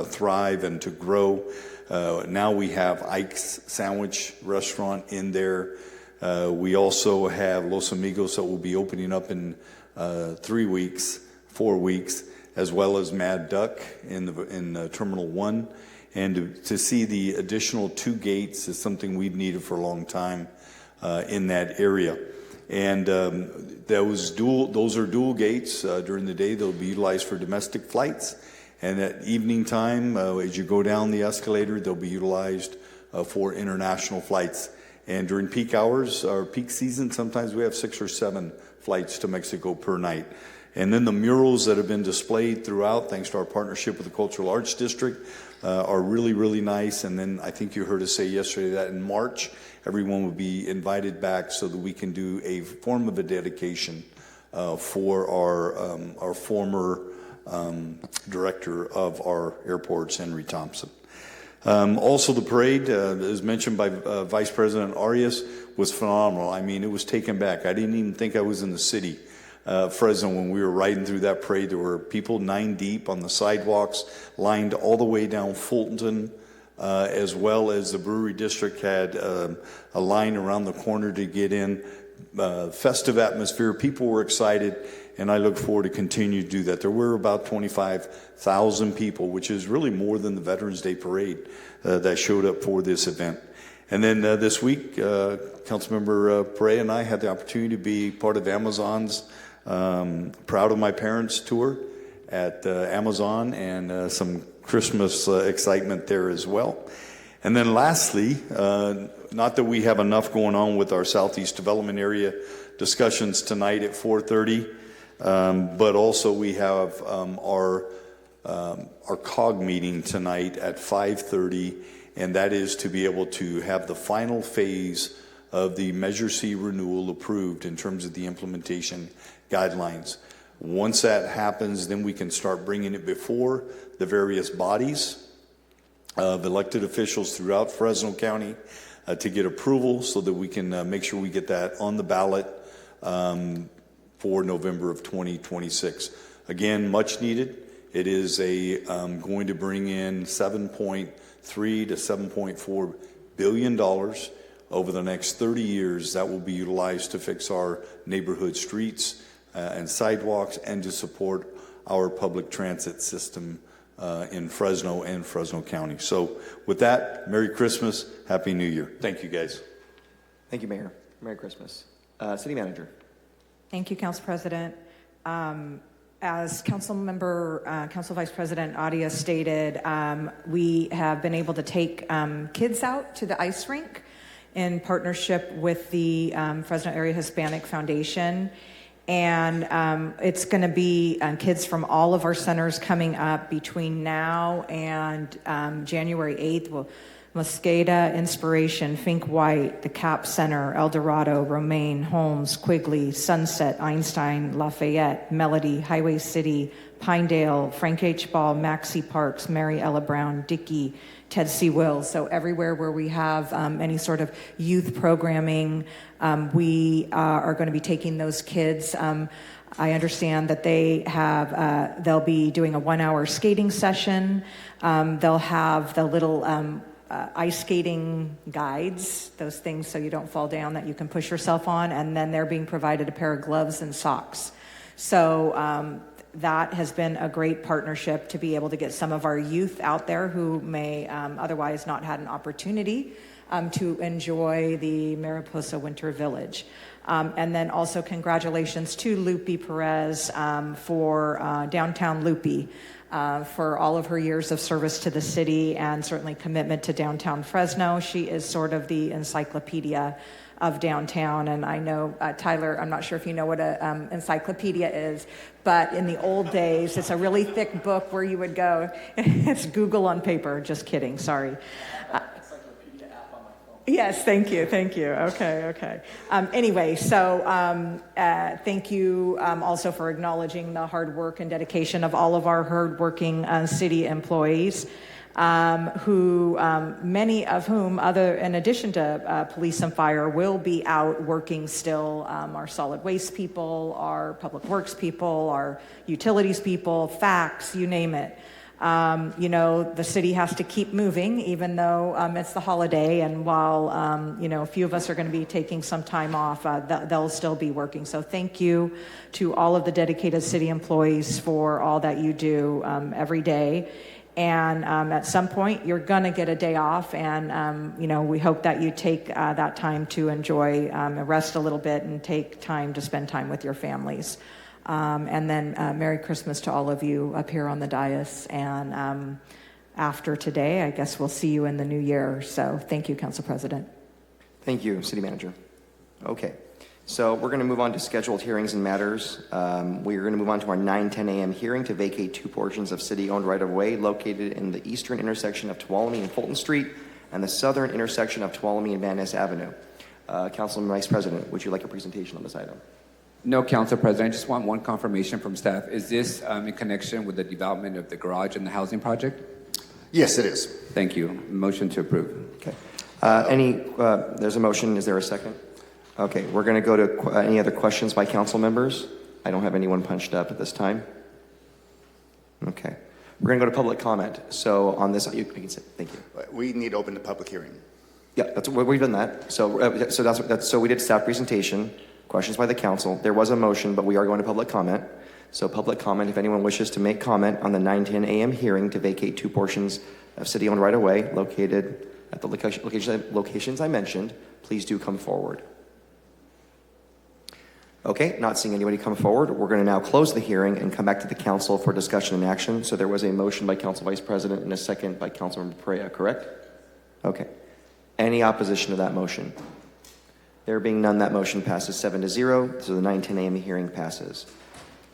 thrive and to grow. Now we have Ike's Sandwich Restaurant in there. We also have Los Amigos that will be opening up in 4 weeks, as well as Mad Duck in Terminal 1. And to see the additional 2 gates is something we've needed for a long time in that area. And those are dual gates. During the day, they'll be utilized for domestic flights. And at evening time, as you go down the escalator, they'll be utilized for international flights. And during peak hours, or peak season, sometimes we have 6 or 7 flights to Mexico per night. And then the murals that have been displayed throughout, thanks to our partnership with the Cultural Arts District, are really, really nice. And then I think you heard us say yesterday that in March, everyone will be invited back so that we can do a form of a dedication for our former director of our airports, Henry Thompson. Also, the parade, as mentioned by Vice President Arias, was phenomenal. I mean, it was taken back. I didn't even think I was in the city, Fresno, when we were riding through that parade. There were people 9 deep on the sidewalks, lined all the way down Fulton, as well as the Brewery District had a line around the corner to get in. Festive atmosphere. People were excited, and I look forward to continue to do that. There were about 25,000 people, which is really more than the Veterans Day Parade that showed up for this event. And then this week, Councilmember Perea and I had the opportunity to be part of Amazon's Proud of My Parents tour at Amazon, and some Christmas excitement there as well. And then lastly, not that we have enough going on with our Southeast Development Area discussions tonight at 4:30, but also we have our COG meeting tonight at 5:30, and that is to be able to have the final phase of the Measure C renewal approved in terms of the implementation guidelines. Once that happens, then we can start bringing it before the various bodies of elected officials throughout Fresno County to get approval so that we can make sure we get that on the ballot for November of 2026. Again, much needed. It is going to bring in $7.3 to $7.4 billion over the next 30 years. That will be utilized to fix our neighborhood streets and sidewalks, and to support our public transit system in Fresno and Fresno County. So with that, Merry Christmas, Happy New Year. Thank you, guys. Thank you, Mayor. Merry Christmas. City Manager. Thank you, Council President. As Council Vice President Arias stated, we have been able to take kids out to the ice rink in partnership with the Fresno Area Hispanic Foundation. And it's going to be kids from all of our centers coming up between now and January 8th. Mosqueda, Inspiration, Fink White, the CAP Center, El Dorado, Romaine, Holmes, Quigley, Sunset, Einstein, Lafayette, Melody, Highway City, Pinedale, Frank H. Ball, Maxie Parks, Mary Ella Brown, Dickey, Ted C. Wills. So everywhere where we have any sort of youth programming, we are going to be taking those kids. I understand that they'll be doing a 1-hour skating session. They'll have the little ice skating guides, those things so you don't fall down that you can push yourself on, and then they're being provided a pair of gloves and socks. So that has been a great partnership to be able to get some of our youth out there who may otherwise not had an opportunity to enjoy the Mariposa Winter Village. And then also congratulations to Lupe Perez for Downtown Lupe. For all of her years of service to the city and certainly commitment to downtown Fresno. She is sort of the encyclopedia of downtown. And I know, Tyler, I'm not sure if you know what an encyclopedia is, but in the old days, it's a really thick book where you would go. It's Google on paper. Just kidding. Sorry. Yes, thank you. Okay. Anyway, so thank you also for acknowledging the hard work and dedication of all of our hardworking city employees. who many of whom, in addition to police and fire, will be out working still. Our solid waste people, our public works people, our utilities people, facts, you name it. The city has to keep moving, even though it's the holiday, and while a few of us are going to be taking some time off, they'll still be working. So thank you to all of the dedicated city employees for all that you do every day. And at some point, you're going to get a day off, and we hope that you take that time to enjoy, rest a little bit, and take time to spend time with your families. And then Merry Christmas to all of you up here on the dais. And after today, I guess we'll see you in the new year. So thank you, Council President. Thank you, City Manager. Okay, so we're going to move on to scheduled hearings and matters. We're going to move on to our 9:10 a.m. hearing to vacate 2 portions of city-owned right-of-way located in the eastern intersection of Tuolumne and Fulton Street and the southern intersection of Tuolumne and Van Ness Avenue. Councilman Vice President, would you like a presentation on this item? No, Council President. I just want one confirmation from staff. Is this in connection with the development of the garage and the housing project? Yes, it is. Thank you. Motion to approve. Okay. There's a motion. Is there a second? Okay. We're going to go to any other questions by council members. I don't have anyone punched up at this time. Okay. We're going to go to public comment. So on this, you can say, thank you. We need to open the public hearing. Yeah, we've done that. So we did staff presentation. Questions by the council. There was a motion, but we are going to public comment. So public comment, if anyone wishes to make comment on the 9:10 a.m. hearing to vacate 2 portions of city-owned right-of-way located at the locations I mentioned, please do come forward. Okay, not seeing anybody come forward, we're going to now close the hearing and come back to the council for discussion and action. So there was a motion by Council Vice President and a second by Councilmember Perea, correct? Okay. Any opposition to that motion? There being none, that motion passes 7-0, so the 9:10 a.m. hearing passes.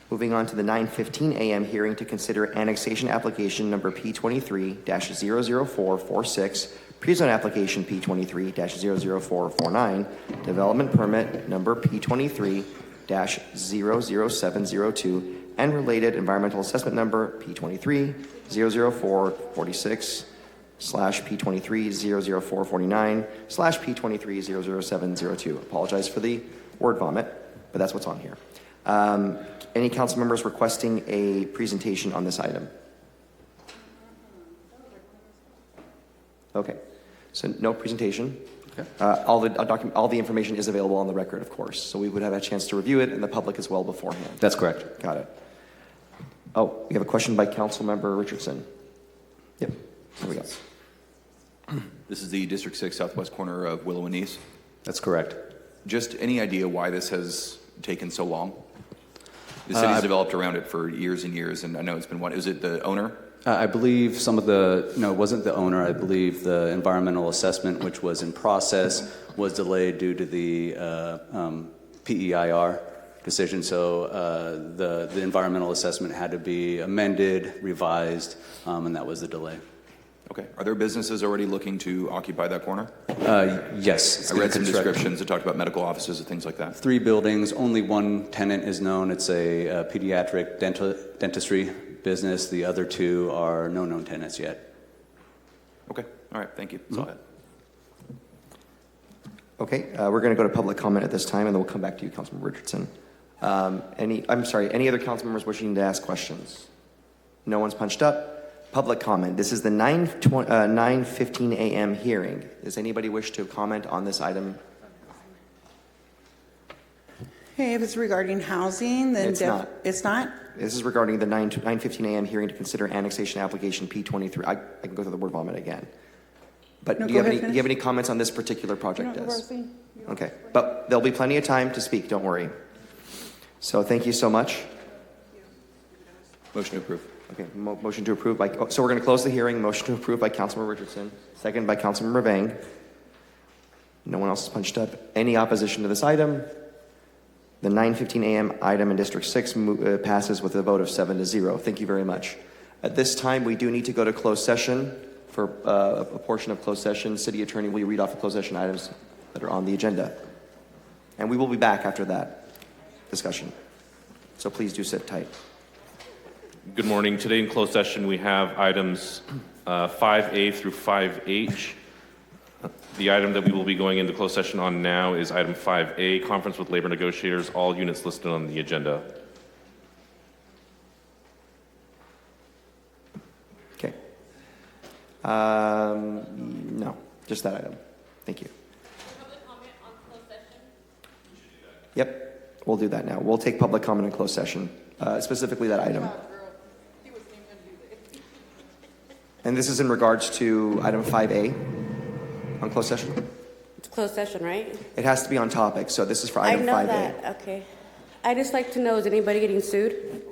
Moving on to the 9:15 a.m. hearing to consider annexation application number P23-00446, pre-zone application P23-00449, development permit number P23-00702, and related environmental assessment number P23-00446, /P23-00449, /P23-00702. Apologize for the word vomit, but that's what's on here. Any council members requesting a presentation on this item? Okay, so no presentation. Okay. All the information is available on the record, of course, so we would have a chance to review it and the public as well beforehand. That's correct. Got it. Oh, we have a question by Councilmember Richardson. Yep, here we go. This is the District 6 southwest corner of Willow and East. That's correct. Just any idea why this has taken so long? The city's developed around it for years and years, and I know it's been is it the owner? I believe it wasn't the owner. I believe the environmental assessment, which was in process, was delayed due to the PEIR decision. So the environmental assessment had to be amended, revised, and that was the delay. Okay. Are there businesses already looking to occupy that corner? Yes. I read some descriptions that talked about medical offices and things like that. 3 buildings. Only one tenant is known. It's a pediatric dentistry business. The other 2 are no known tenants yet. Okay. All right. Thank you. That's all I had. Okay. We're going to go to public comment at this time, and then we'll come back to you, Councilman Richardson. Any other council members wishing to ask questions? No one's punched up. Public comment. This is the 9:15 a.m. hearing. Does anybody wish to comment on this item? Hey, if it's regarding housing, then It's not. It's not? This is regarding the 9:15 a.m. hearing to consider annexation application P23. I can go through the word vomit again. But No, do you go have ahead, any comments on this particular project? No, Des? Rosie. Okay, but there'll be plenty of time to speak. Don't worry. So thank you so much. Motion to approve. Okay, motion to approve so we're going to close the hearing. Motion to approve by Councilmember Richardson, second by Councilmember Vang. No one else is punched up. Any opposition to this item? The 9:15 a.m. item in District 6 passes with a vote of 7-0. Thank you very much. At this time, we do need to go to closed session for a portion of closed session. City Attorney, will you read off the closed session items that are on the agenda? And we will be back after that discussion. So please do sit tight. Good morning. Today in closed session, we have items 5A through 5H. The item that we will be going into closed session on now is item 5A, conference with labor negotiators, all units listed on the agenda. Okay. No, just that item. Thank you. Yep, we'll do that now. We'll take public comment in closed session, specifically that item. And this is in regards to item 5A on closed session? It's closed session, right? It has to be on topic, so this is for item 5A. I know that, okay. I just like to know, is anybody getting sued?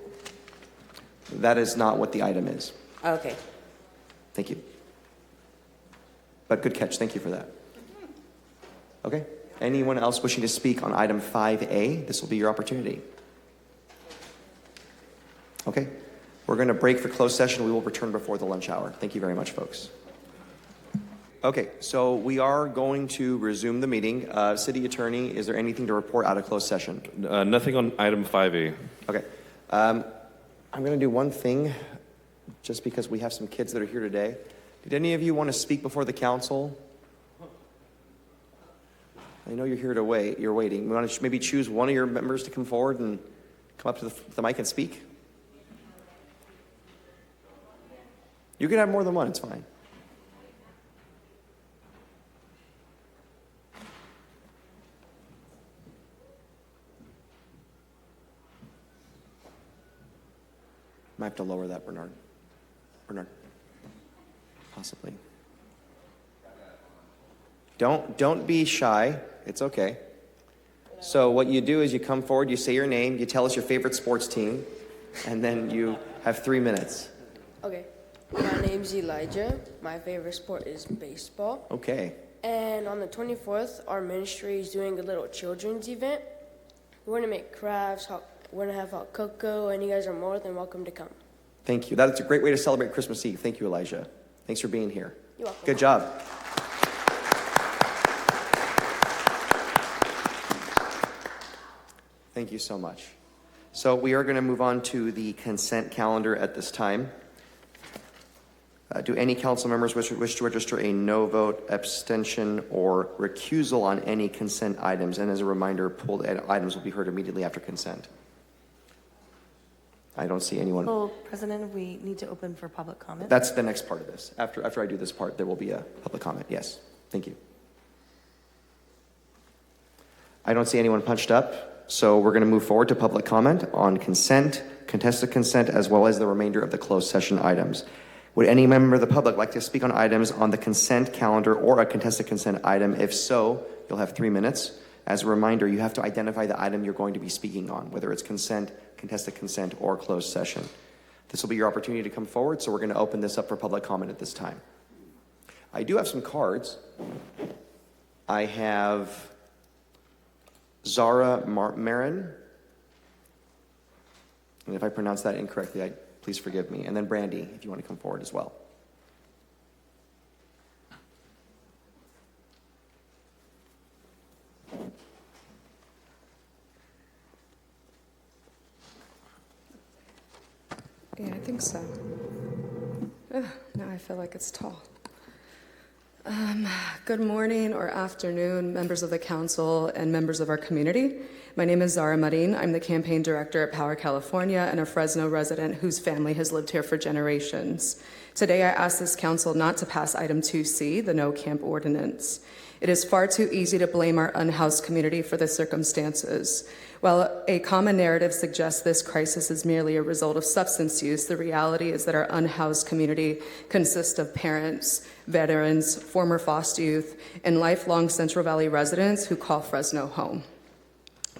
That is not what the item is. Okay. Thank you. But good catch, thank you for that. Okay, anyone else wishing to speak on item 5A? This will be your opportunity. Okay, we're going to break for closed session. We will return before the lunch hour. Thank you very much, folks. Okay, so we are going to resume the meeting. City Attorney, is there anything to report out of closed session? Nothing on item 5A. Okay, I'm going to do one thing, just because we have some kids that are here today. Did any of you want to speak before the council? I know you're here to wait. You're waiting. We want to maybe choose one of your members to come forward and come up to the mic and speak. You can have more than one. It's fine. Might have to lower that, Bernard. Bernard. Possibly. Don't be shy. It's okay. So what you do is you come forward, you say your name, you tell us your favorite sports team, and then you have 3 minutes. Okay. My name's Elijah. My favorite sport is baseball. Okay. And on the 24th, our ministry is doing a little children's event. We're going to make crafts, we're going to have hot cocoa, and you guys are more than welcome to come. Thank you. That's a great way to celebrate Christmas Eve. Thank you, Elijah. Thanks for being here. You're welcome. Good job. Thank you so much. So we are going to move on to the consent calendar at this time. Do any council members wish to register a no vote, abstention, or recusal on any consent items? And as a reminder, pulled items will be heard immediately after consent. I don't see anyone. Well, President, we need to open for public comment. That's the next part of this. After I do this part, there will be a public comment. Yes. Thank you. I don't see anyone punched up, so we're going to move forward to public comment on consent, contested consent, as well as the remainder of the closed session items. Would any member of the public like to speak on items on the consent calendar or a contested consent item? If so, you'll have 3 minutes. As a reminder, you have to identify the item you're going to be speaking on, whether it's consent, contested consent, or closed session. This will be your opportunity to come forward, so we're going to open this up for public comment at this time. I do have some cards. I have Zara Marin, and if I pronounce that incorrectly, please forgive me. And then Brandy, if you want to come forward as well. Yeah, I think so. Ugh, now I feel like it's tall. Good morning or afternoon, members of the council and members of our community. My name is Zara Marin. I'm the campaign director at Power California and a Fresno resident whose family has lived here for generations. Today, I ask this council not to pass item 2C, the no camp ordinance. It is far too easy to blame our unhoused community for the circumstances. While a common narrative suggests this crisis is merely a result of substance use, the reality is that our unhoused community consists of parents, veterans, former foster youth, and lifelong Central Valley residents who call Fresno home.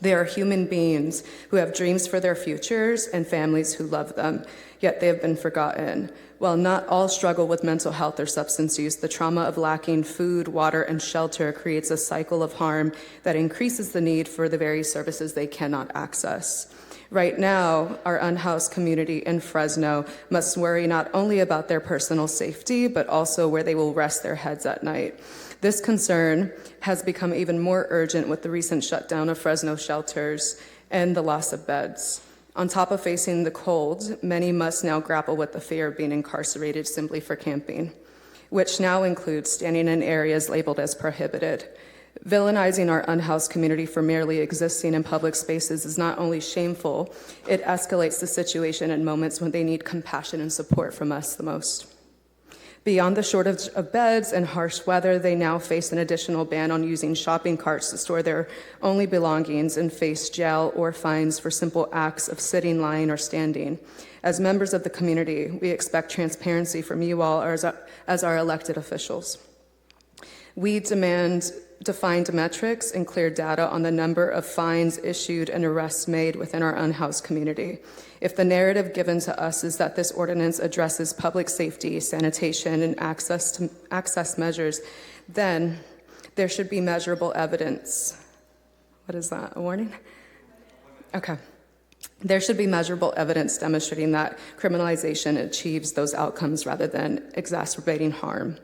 They are human beings who have dreams for their futures and families who love them, yet they have been forgotten. While not all struggle with mental health or substance use, the trauma of lacking food, water, and shelter creates a cycle of harm that increases the need for the very services they cannot access. Right now, our unhoused community in Fresno must worry not only about their personal safety, but also where they will rest their heads at night. This concern has become even more urgent with the recent shutdown of Fresno shelters and the loss of beds. On top of facing the cold, many must now grapple with the fear of being incarcerated simply for camping, which now includes standing in areas labeled as prohibited. Villainizing our unhoused community for merely existing in public spaces is not only shameful, it escalates the situation in moments when they need compassion and support from us the most. Beyond the shortage of beds and harsh weather, they now face an additional ban on using shopping carts to store their only belongings and face jail or fines for simple acts of sitting, lying, or standing. As members of the community, we expect transparency from you all as our elected officials. We demand defined metrics and clear data on the number of fines issued and arrests made within our unhoused community. If the narrative given to us is that this ordinance addresses public safety, sanitation, and access measures, then there should be measurable evidence. What is that, a warning? Okay. There should be measurable evidence demonstrating that criminalization achieves those outcomes rather than exacerbating harm.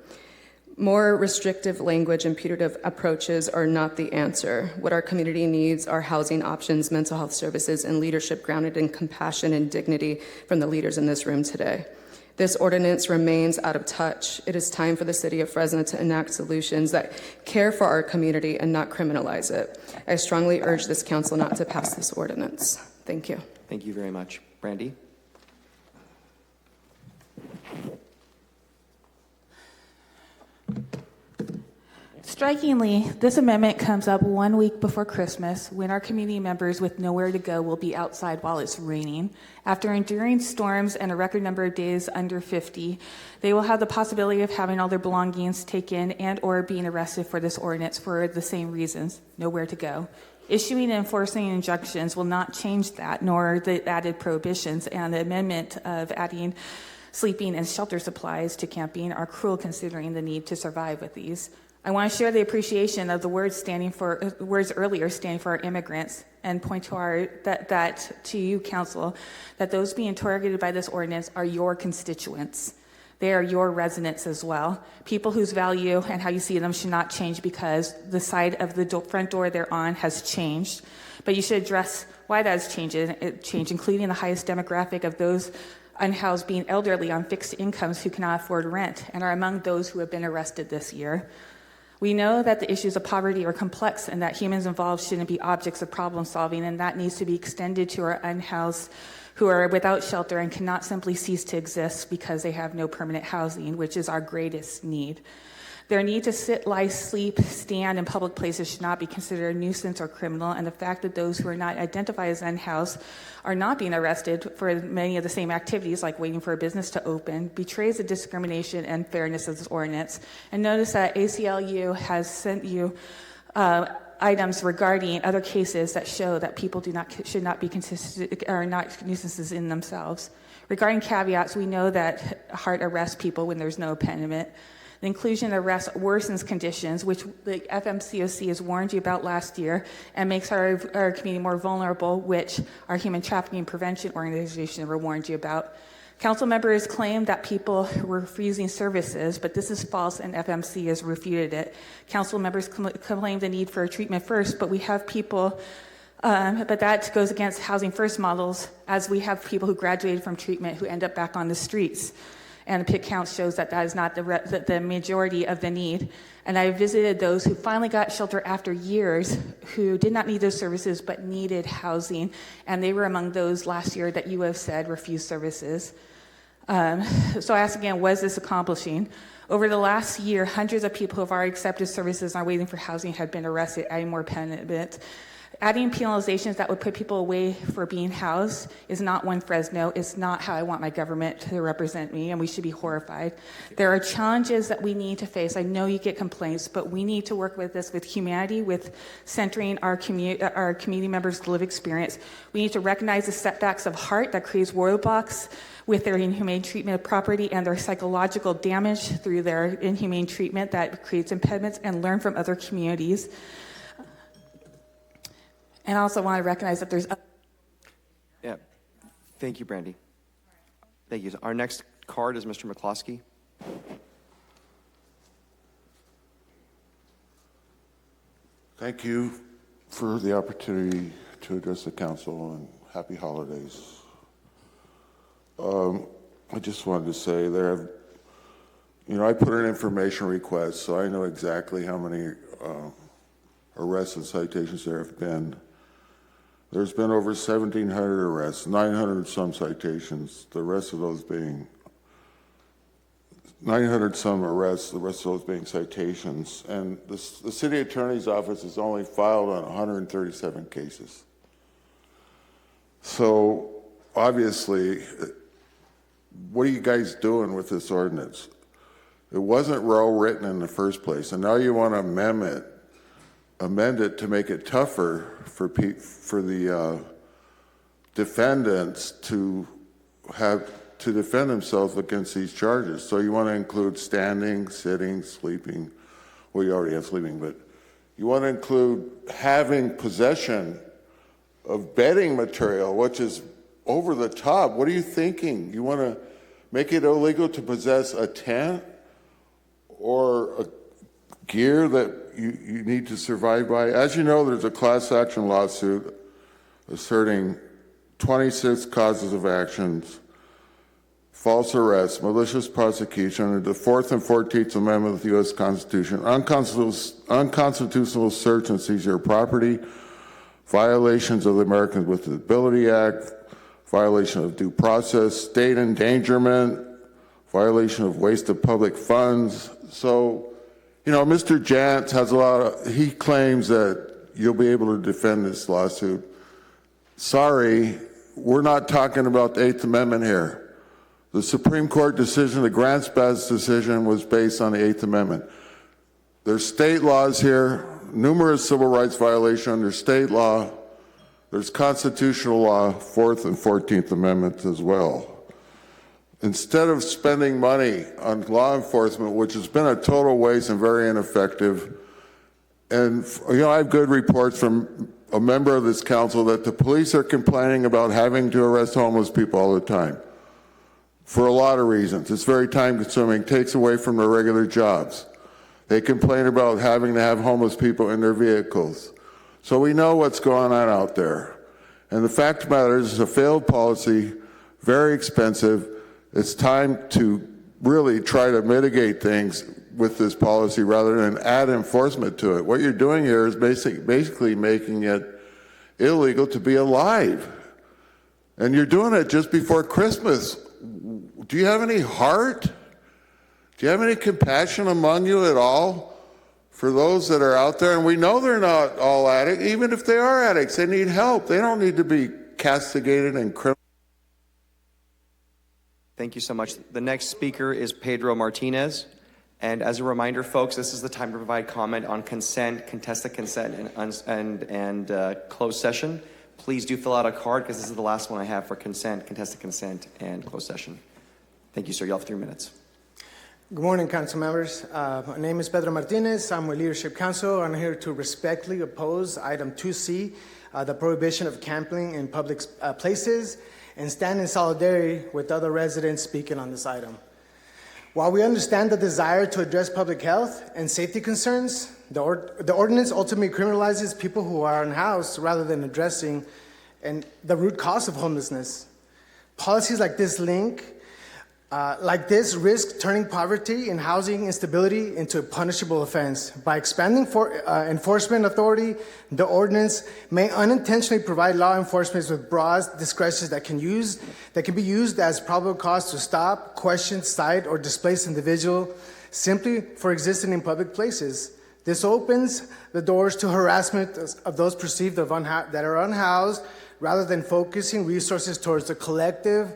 More restrictive language and punitive approaches are not the answer. What our community needs are housing options, mental health services, and leadership grounded in compassion and dignity from the leaders in this room today. This ordinance remains out of touch. It is time for the city of Fresno to enact solutions that care for our community and not criminalize it. I strongly urge this council not to pass this ordinance. Thank you. Thank you very much. Brandy? Strikingly, this amendment comes up 1 week before Christmas when our community members with nowhere to go will be outside while it's raining. After enduring storms and a record number of days under 50, they will have the possibility of having all their belongings taken and or being arrested for this ordinance for the same reasons, nowhere to go. Issuing and enforcing injunctions will not change that, nor the added prohibitions, and the amendment of adding sleeping and shelter supplies to camping are cruel considering the need to survive with these. I want to share the appreciation of the words earlier standing for our immigrants and point to that to you, council, that those being targeted by this ordinance are your constituents. They are your residents as well. People whose value and how you see them should not change because the side of the front door they're on has changed. But you should address why that has changed, including the highest demographic of those unhoused being elderly on fixed incomes who cannot afford rent and are among those who have been arrested this year. We know that the issues of poverty are complex and that humans involved shouldn't be objects of problem solving, and that needs to be extended to our unhoused who are without shelter and cannot simply cease to exist because they have no permanent housing, which is our greatest need. Their need to sit, lie, sleep, stand in public places should not be considered a nuisance or criminal, and the fact that those who are not identified as unhoused are not being arrested for many of the same activities, like waiting for a business to open, betrays the discrimination and fairness of this ordinance. And notice that ACLU has sent you items regarding other cases that show that people should not be are not nuisances in themselves. Regarding caveats, we know that HART arrests people when there's no impediment. The inclusion of arrest worsens conditions, which the FMCOC has warned you about last year, and makes our community more vulnerable, which our Human Trafficking Prevention Organization never warned you about. Council members claim that people were refusing services, but this is false, and FMC has refuted it. Council members claim the need for treatment first, but we have people, but that goes against housing first models, as we have people who graduated from treatment who end up back on the streets. And the PIT count shows that that is not the majority of the need. And I visited those who finally got shelter after years who did not need those services but needed housing. And they were among those last year that you have said refused services. So I ask again, what is this accomplishing? Over the last year, hundreds of people who have already accepted services and are waiting for housing have been arrested, adding more penalties. Adding penalizations that would put people away for being housed is not one Fresno. It's not how I want my government to represent me, and we should be horrified. There are challenges that we need to face. I know you get complaints, but we need to work with this with humanity, with centering our community members' lived experience. We need to recognize the setbacks of HART that creates roadblocks with their inhumane treatment of property and their psychological damage through their inhumane treatment that creates impediments, and learn from other communities. And I also want to recognize that there's... Yeah. Thank you, Brandy. Thank you. Our next card is Mr. McCloskey. Thank you for the opportunity to address the council and happy holidays. I just wanted to say I put in information request, so I know exactly how many arrests and citations there have been. There's been over 1,700 arrests, 900 some citations, the rest of those being 900 some arrests, the rest of those being citations. And the city attorney's office has only filed on 137 cases. So obviously, what are you guys doing with this ordinance? It wasn't well written in the first place, and now you want to amend it to make it tougher for the defendants to defend themselves against these charges. So you want to include standing, sitting, sleeping. Well, you already have sleeping, but you want to include having possession of bedding material, which is over the top. What are you thinking? You want to make it illegal to possess a tent or a gear that you need to survive by? As you know, there's a class action lawsuit asserting 26 causes of actions, false arrest, malicious prosecution under the 4th and 14th Amendment of the U.S. Constitution, unconstitutional search and seizure of property, violations of the Americans with Disability Act, violation of due process, state endangerment, violation of waste of public funds. So, Mr. Jantz has he claims that you'll be able to defend this lawsuit. Sorry, we're not talking about the 8th Amendment here. The Supreme Court decision, the Grant Spaz decision, was based on the 8th Amendment. There's state laws here, numerous civil rights violations under state law. There's constitutional law, 4th and 14th Amendments as well. Instead of spending money on law enforcement, which has been a total waste and very ineffective, and I have good reports from a member of this council that the police are complaining about having to arrest homeless people all the time for a lot of reasons. It's very time consuming, takes away from their regular jobs. They complain about having to have homeless people in their vehicles. So we know what's going on out there. And the fact of the matter is, it's a failed policy, very expensive. It's time to really try to mitigate things with this policy rather than add enforcement to it. What you're doing here is basically making it illegal to be alive. And you're doing it just before Christmas. Do you have any heart? Do you have any compassion among you at all for those that are out there? And we know they're not all addicts. Even if they are addicts, they need help. They don't need to be castigated and criminal. Thank you so much. The next speaker is Pedro Martinez. And as a reminder, folks, this is the time to provide comment on consent, contested consent, and closed session. Please do fill out a card because this is the last one I have for consent, contested consent, and closed session. Thank you, sir. You have 3 minutes. Good morning, council members. My name is Pedro Martinez. I'm with Leadership Council. I'm here to respectfully oppose item 2C, the prohibition of camping in public places, and stand in solidarity with other residents speaking on this item. While we understand the desire to address public health and safety concerns, the ordinance ultimately criminalizes people who are unhoused rather than addressing the root cause of homelessness. Policies like this risk turning poverty and housing instability into a punishable offense. By expanding enforcement authority, the ordinance may unintentionally provide law enforcement with broad discretion that can be used as probable cause to stop, question, cite, or displace individual simply for existing in public places. This opens the doors to harassment of those perceived that are unhoused, rather than focusing resources towards the collective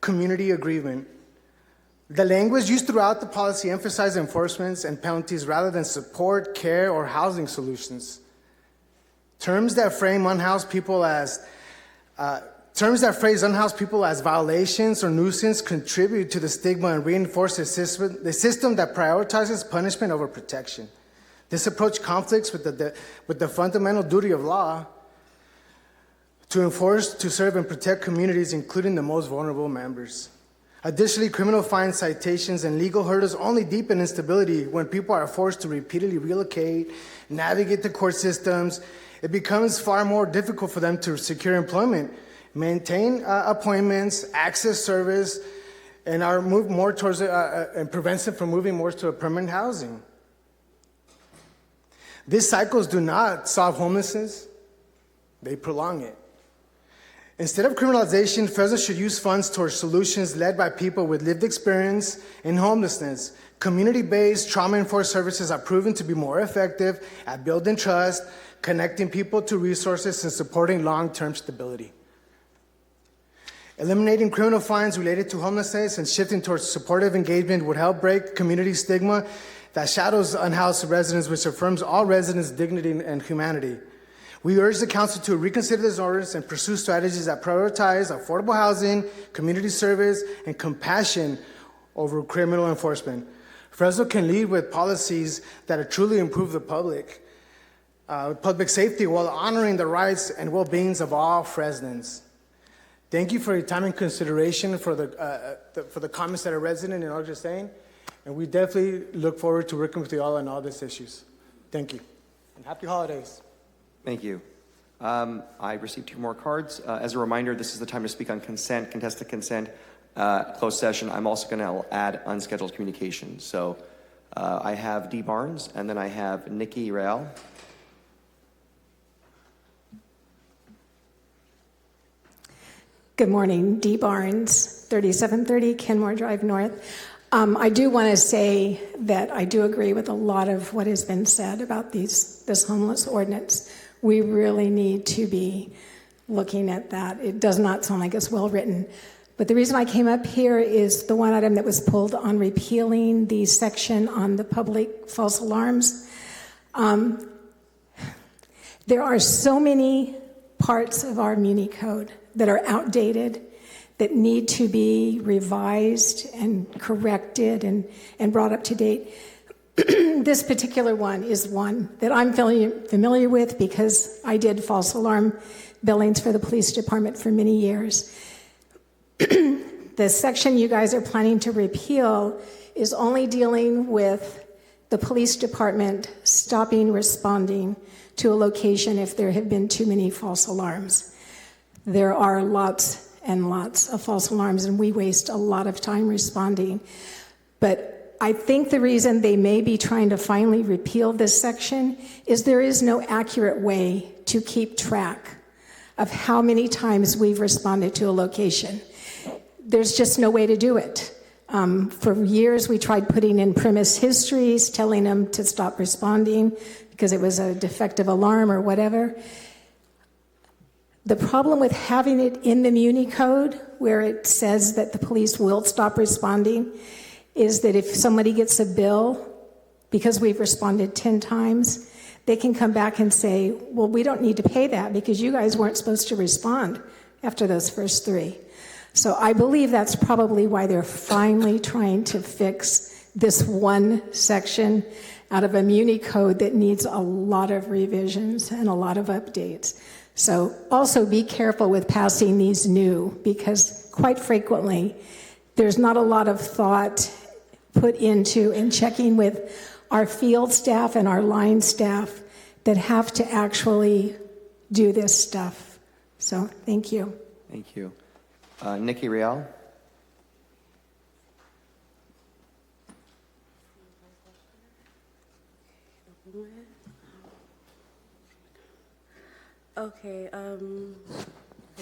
community agreement. The language used throughout the policy emphasizes enforcements and penalties rather than support, care, or housing solutions. Terms that phrase unhoused people as violations or nuisance contribute to the stigma and reinforce the system that prioritizes punishment over protection. This approach conflicts with the fundamental duty of law to enforce, to serve, and protect communities, including the most vulnerable members. Additionally, criminal fines, citations, and legal hurdles only deepen instability when people are forced to repeatedly relocate, navigate the court systems. It becomes far more difficult for them to secure employment maintain appointments, access service, and are move more towards and prevents them from moving more to a permanent housing. These cycles do not solve homelessness, they prolong it. Instead of criminalization, Fresno should use funds towards solutions led by people with lived experience in homelessness. Community-based trauma-informed services are proven to be more effective at building trust, connecting people to resources, and supporting long-term stability. Eliminating criminal fines related to homelessness and shifting towards supportive engagement would help break community stigma that shadows unhoused residents, which affirms all residents' dignity and humanity. We urge the council to reconsider this ordinance and pursue strategies that prioritize affordable housing, community service, and compassion over criminal enforcement. Fresno can lead with policies that truly improve the public safety while honoring the rights and well-beings of all Fresnans. Thank you for your time and consideration for the comments that are resident in all you're saying, and we definitely look forward to working with you all on all these issues. Thank you, and happy holidays. Thank you. I received 2 more cards. As a reminder, this is the time to speak on consent, contested consent, closed session. I'm also going to add unscheduled communication. So I have D. Barnes, and then I have Nikki Real. Good morning, Dee Barnes, 3730 Kenmore Drive North. I do want to say that I do agree with a lot of what has been said about this homeless ordinance. We really need to be looking at that. It does not sound like it's well written. But the reason I came up here is the one item that was pulled on repealing the section on the public false alarms. There are so many parts of our Muni Code that are outdated, that need to be revised and corrected and brought up to date. This particular one is one that I'm familiar with because I did false alarm billings for the police department for many years. The section you guys are planning to repeal is only dealing with the police department stopping responding to a location if there have been too many false alarms. There are lots and lots of false alarms, and we waste a lot of time responding. But I think the reason they may be trying to finally repeal this section is there is no accurate way to keep track of how many times we've responded to a location. There's just no way to do it. For years, we tried putting in premise histories, telling them to stop responding because it was a defective alarm or whatever. The problem with having it in the Muni Code, where it says that the police will stop responding, is that if somebody gets a bill because we've responded 10 times, they can come back and say, well, we don't need to pay that because you guys weren't supposed to respond after those first 3. So I believe that's probably why they're finally trying to fix this one section out of a Muni Code that needs a lot of revisions and a lot of updates. So also be careful with passing these new, because quite frequently there's not a lot of thought put into and checking with our field staff and our line staff that have to actually do this stuff. So thank you. Thank you. Nikki Real. Okay, I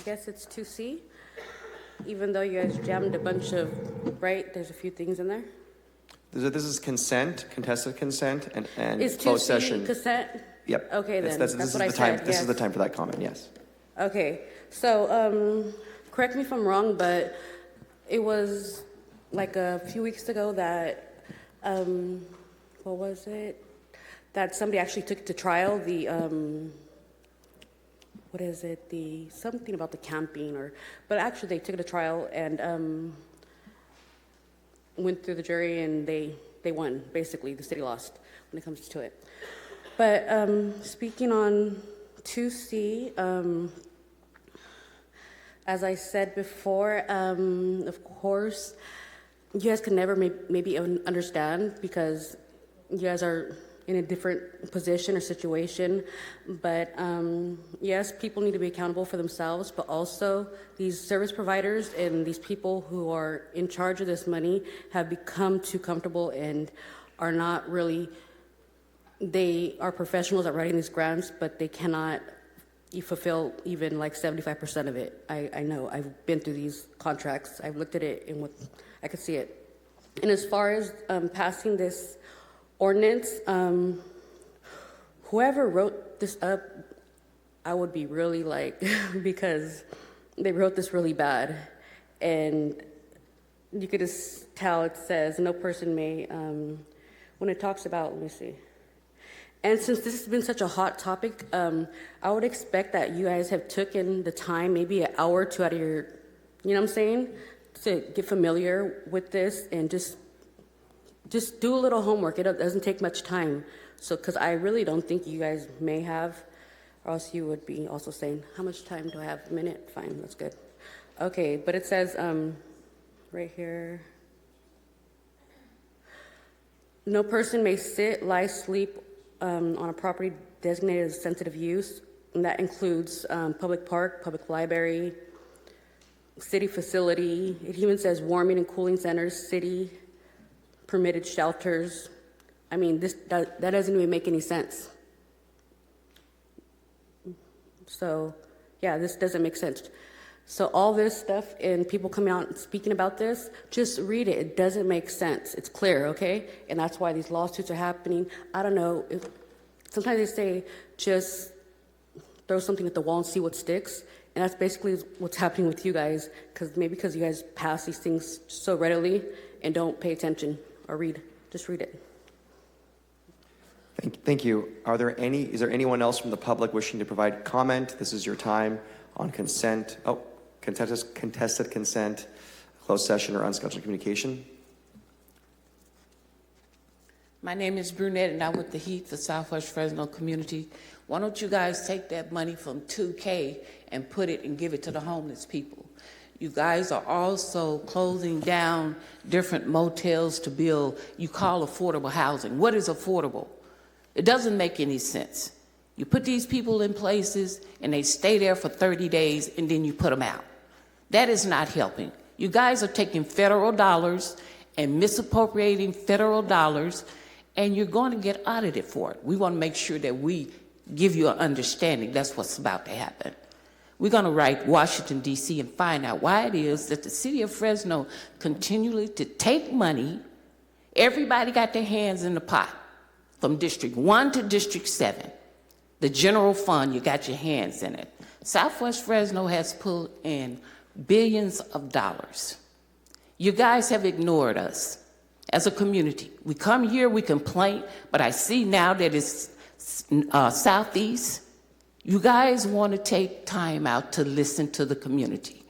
guess it's 2C. Even though you guys jammed a bunch of, right, there's a few things in there. This is consent, contested consent, and Is closed 2C session. consent? Yep. Okay, then. That's That's what I the time. said, This is yes. the time for that comment. Yes. Okay, so correct me if I'm wrong, but it was like a few weeks ago that, what was it? That somebody actually took to trial the, what is it? The something about the camping, but actually they took it to trial and went through the jury and they won. Basically, the city lost when it comes to it. But speaking on 2C, as I said before, of course, you guys can never maybe understand because you guys are in a different position or situation. But yes, people need to be accountable for themselves, but also these service providers and these people who are in charge of this money have become too comfortable and are not really, they are professionals at writing these grants, but they cannot fulfill even like 75% of it. I know, I've been through these contracts, I've looked at it and I could see it. And as far as passing this ordinance, whoever wrote this up, I would be really like, because they wrote this really bad. And you could just tell it says, no person may, when it talks about, let me see. And since this has been such a hot topic, I would expect that you guys have taken the time, maybe an hour or two out of your, you know what I'm saying, to get familiar with this and just do a little homework. It doesn't take much time. So, because I really don't think you guys may have, or else you would be also saying, how much time do I have? A minute? Fine, that's good. Okay, but it says right here, no person may sit, lie, sleep on a property designated as sensitive use, and that includes public park, public library, city facility. It even says warming and cooling centers, city permitted shelters. I mean, that doesn't even make any sense. So, yeah, this doesn't make sense. So all this stuff and people coming out and speaking about this, just read it. It doesn't make sense. It's clear, okay? And that's why these lawsuits are happening. I don't know. Sometimes they say just throw something at the wall and see what sticks. And that's basically what's happening with you guys, because you guys pass these things so readily and don't pay attention or read. Just read it. Thank you. Is there anyone else from the public wishing to provide comment? This is your time on consent. Oh, contested consent, closed session, or unscheduled communication. My name is Brunette, and I'm with the Heat, the Southwest Fresno community. Why don't you guys take that money from 2K and put it and give it to the homeless people? You guys are also closing down different motels to build, you call affordable housing. What is affordable? It doesn't make any sense. You put these people in places and they stay there for 30 days and then you put them out. That is not helping. You guys are taking federal dollars and misappropriating federal dollars, and you're going to get audited for it. We want to make sure that we give you an understanding that's what's about to happen. We're going to write Washington, D.C. and find out why it is that the city of Fresno continually to take money. Everybody got their hands in the pot from District 1 to District 7. The general fund, you got your hands in it. Southwest Fresno has pulled in billions of dollars. You guys have ignored us as a community. We come here, we complain, but I see now that it's Southeast. You guys want to take time out to listen to the community.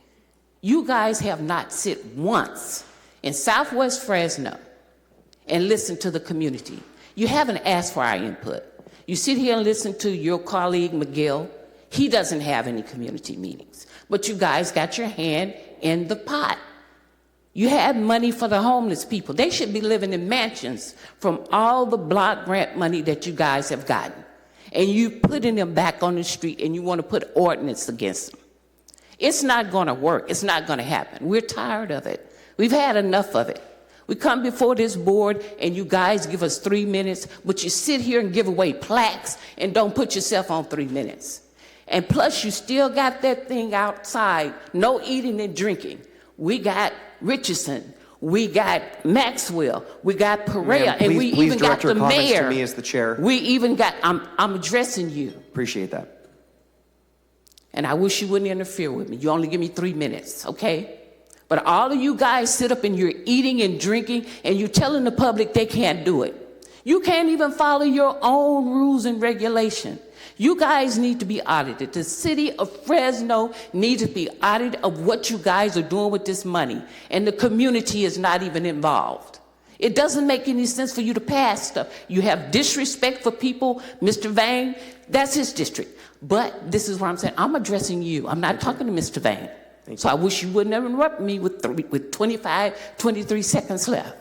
You guys have not sit once in Southwest Fresno and listened to the community. You haven't asked for our input. You sit here and listen to your colleague, Miguel. He doesn't have any community meetings. But you guys got your hand in the pot. You had money for the homeless people. They should be living in mansions from all the block grant money that you guys have gotten. And you putting them back on the street and you want to put ordinance against them. It's not going to work. It's not going to happen. We're tired of it. We've had enough of it. We come before this board and you guys give us 3 minutes, but you sit here and give away plaques and don't put yourself on 3 minutes. And plus you still got that thing outside, no eating and drinking. We got Richardson, we got Maxwell, we got Perea, and we even got the mayor. To me as the chair. We even got, I'm addressing you. Appreciate that. And I wish you wouldn't interfere with me. You only give me 3 minutes, okay? But all of you guys sit up and you're eating and drinking and you're telling the public they can't do it. You can't even follow your own rules and regulation. You guys need to be audited. The city of Fresno needs to be audited of what you guys are doing with this money. And the community is not even involved. It doesn't make any sense for you to pass stuff. You have disrespect for people. Mr. Vang, that's his district. But this is what I'm saying. I'm addressing you. I'm not talking to Mr. Vang. So I wish you wouldn't interrupt me with 23 seconds left.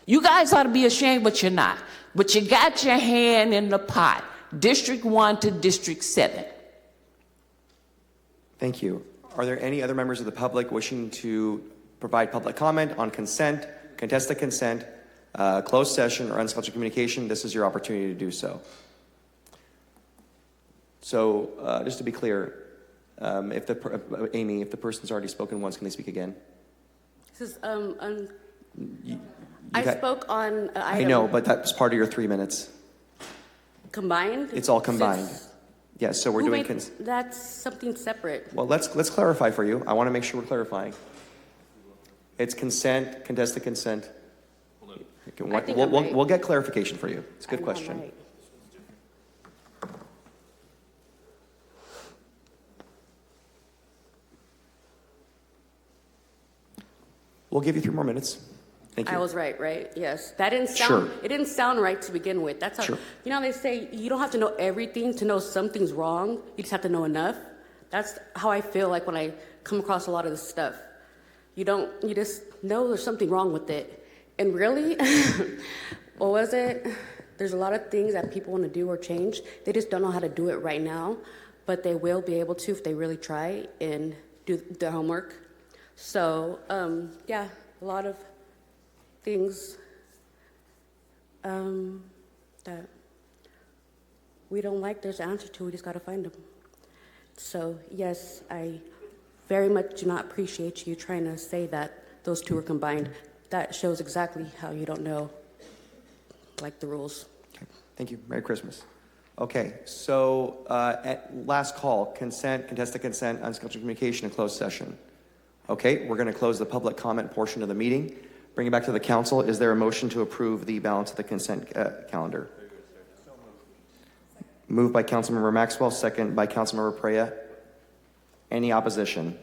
You guys ought to be ashamed, but you're not. But you got your hand in the pot, District 1 to District 7. Thank you. Are there any other members of the public wishing to provide public comment on consent, contested consent, closed session, or unscheduled communication? This is your opportunity to do so. So, just to be clear, Amy, if the person's already spoken once, can they speak again? This is, I spoke on an item. I know, but that's part of your 3 minutes. Combined? It's all combined. Yes, so we're Who doing. made- That's something separate. Well, let's clarify for you. I want to make sure we're clarifying. It's consent, contested consent. I think I'm right. We'll get clarification for you. It's a good I know I'm question. right. We'll give you 3 more minutes. Thank you. I was right? Yes. That didn't sound, Sure. It didn't sound right to begin with. That's how, Sure. you know, they say you don't have to know everything to know something's wrong. You just have to know enough. That's how I feel like when I come across a lot of this stuff. You just know there's something wrong with it. And really, what was it? There's a lot of things that people want to do or change. They just don't know how to do it right now, but they will be able to if they really try and do their homework. So, yeah, a lot of things that we don't like, there's an answer to. We just got to find them. So, yes, I very much do not appreciate you trying to say that those two are combined. That shows exactly how you don't know, like, the rules. Okay. Thank you. Merry Christmas. Okay, so at last call, consent, contested consent, unscheduled communication, and closed session. Okay, we're going to close the public comment portion of the meeting. Bring it back to the council. Is there a motion to approve the balance of the consent calendar? Moved by Councilmember Maxwell, second by Councilmember Perea. Any opposition?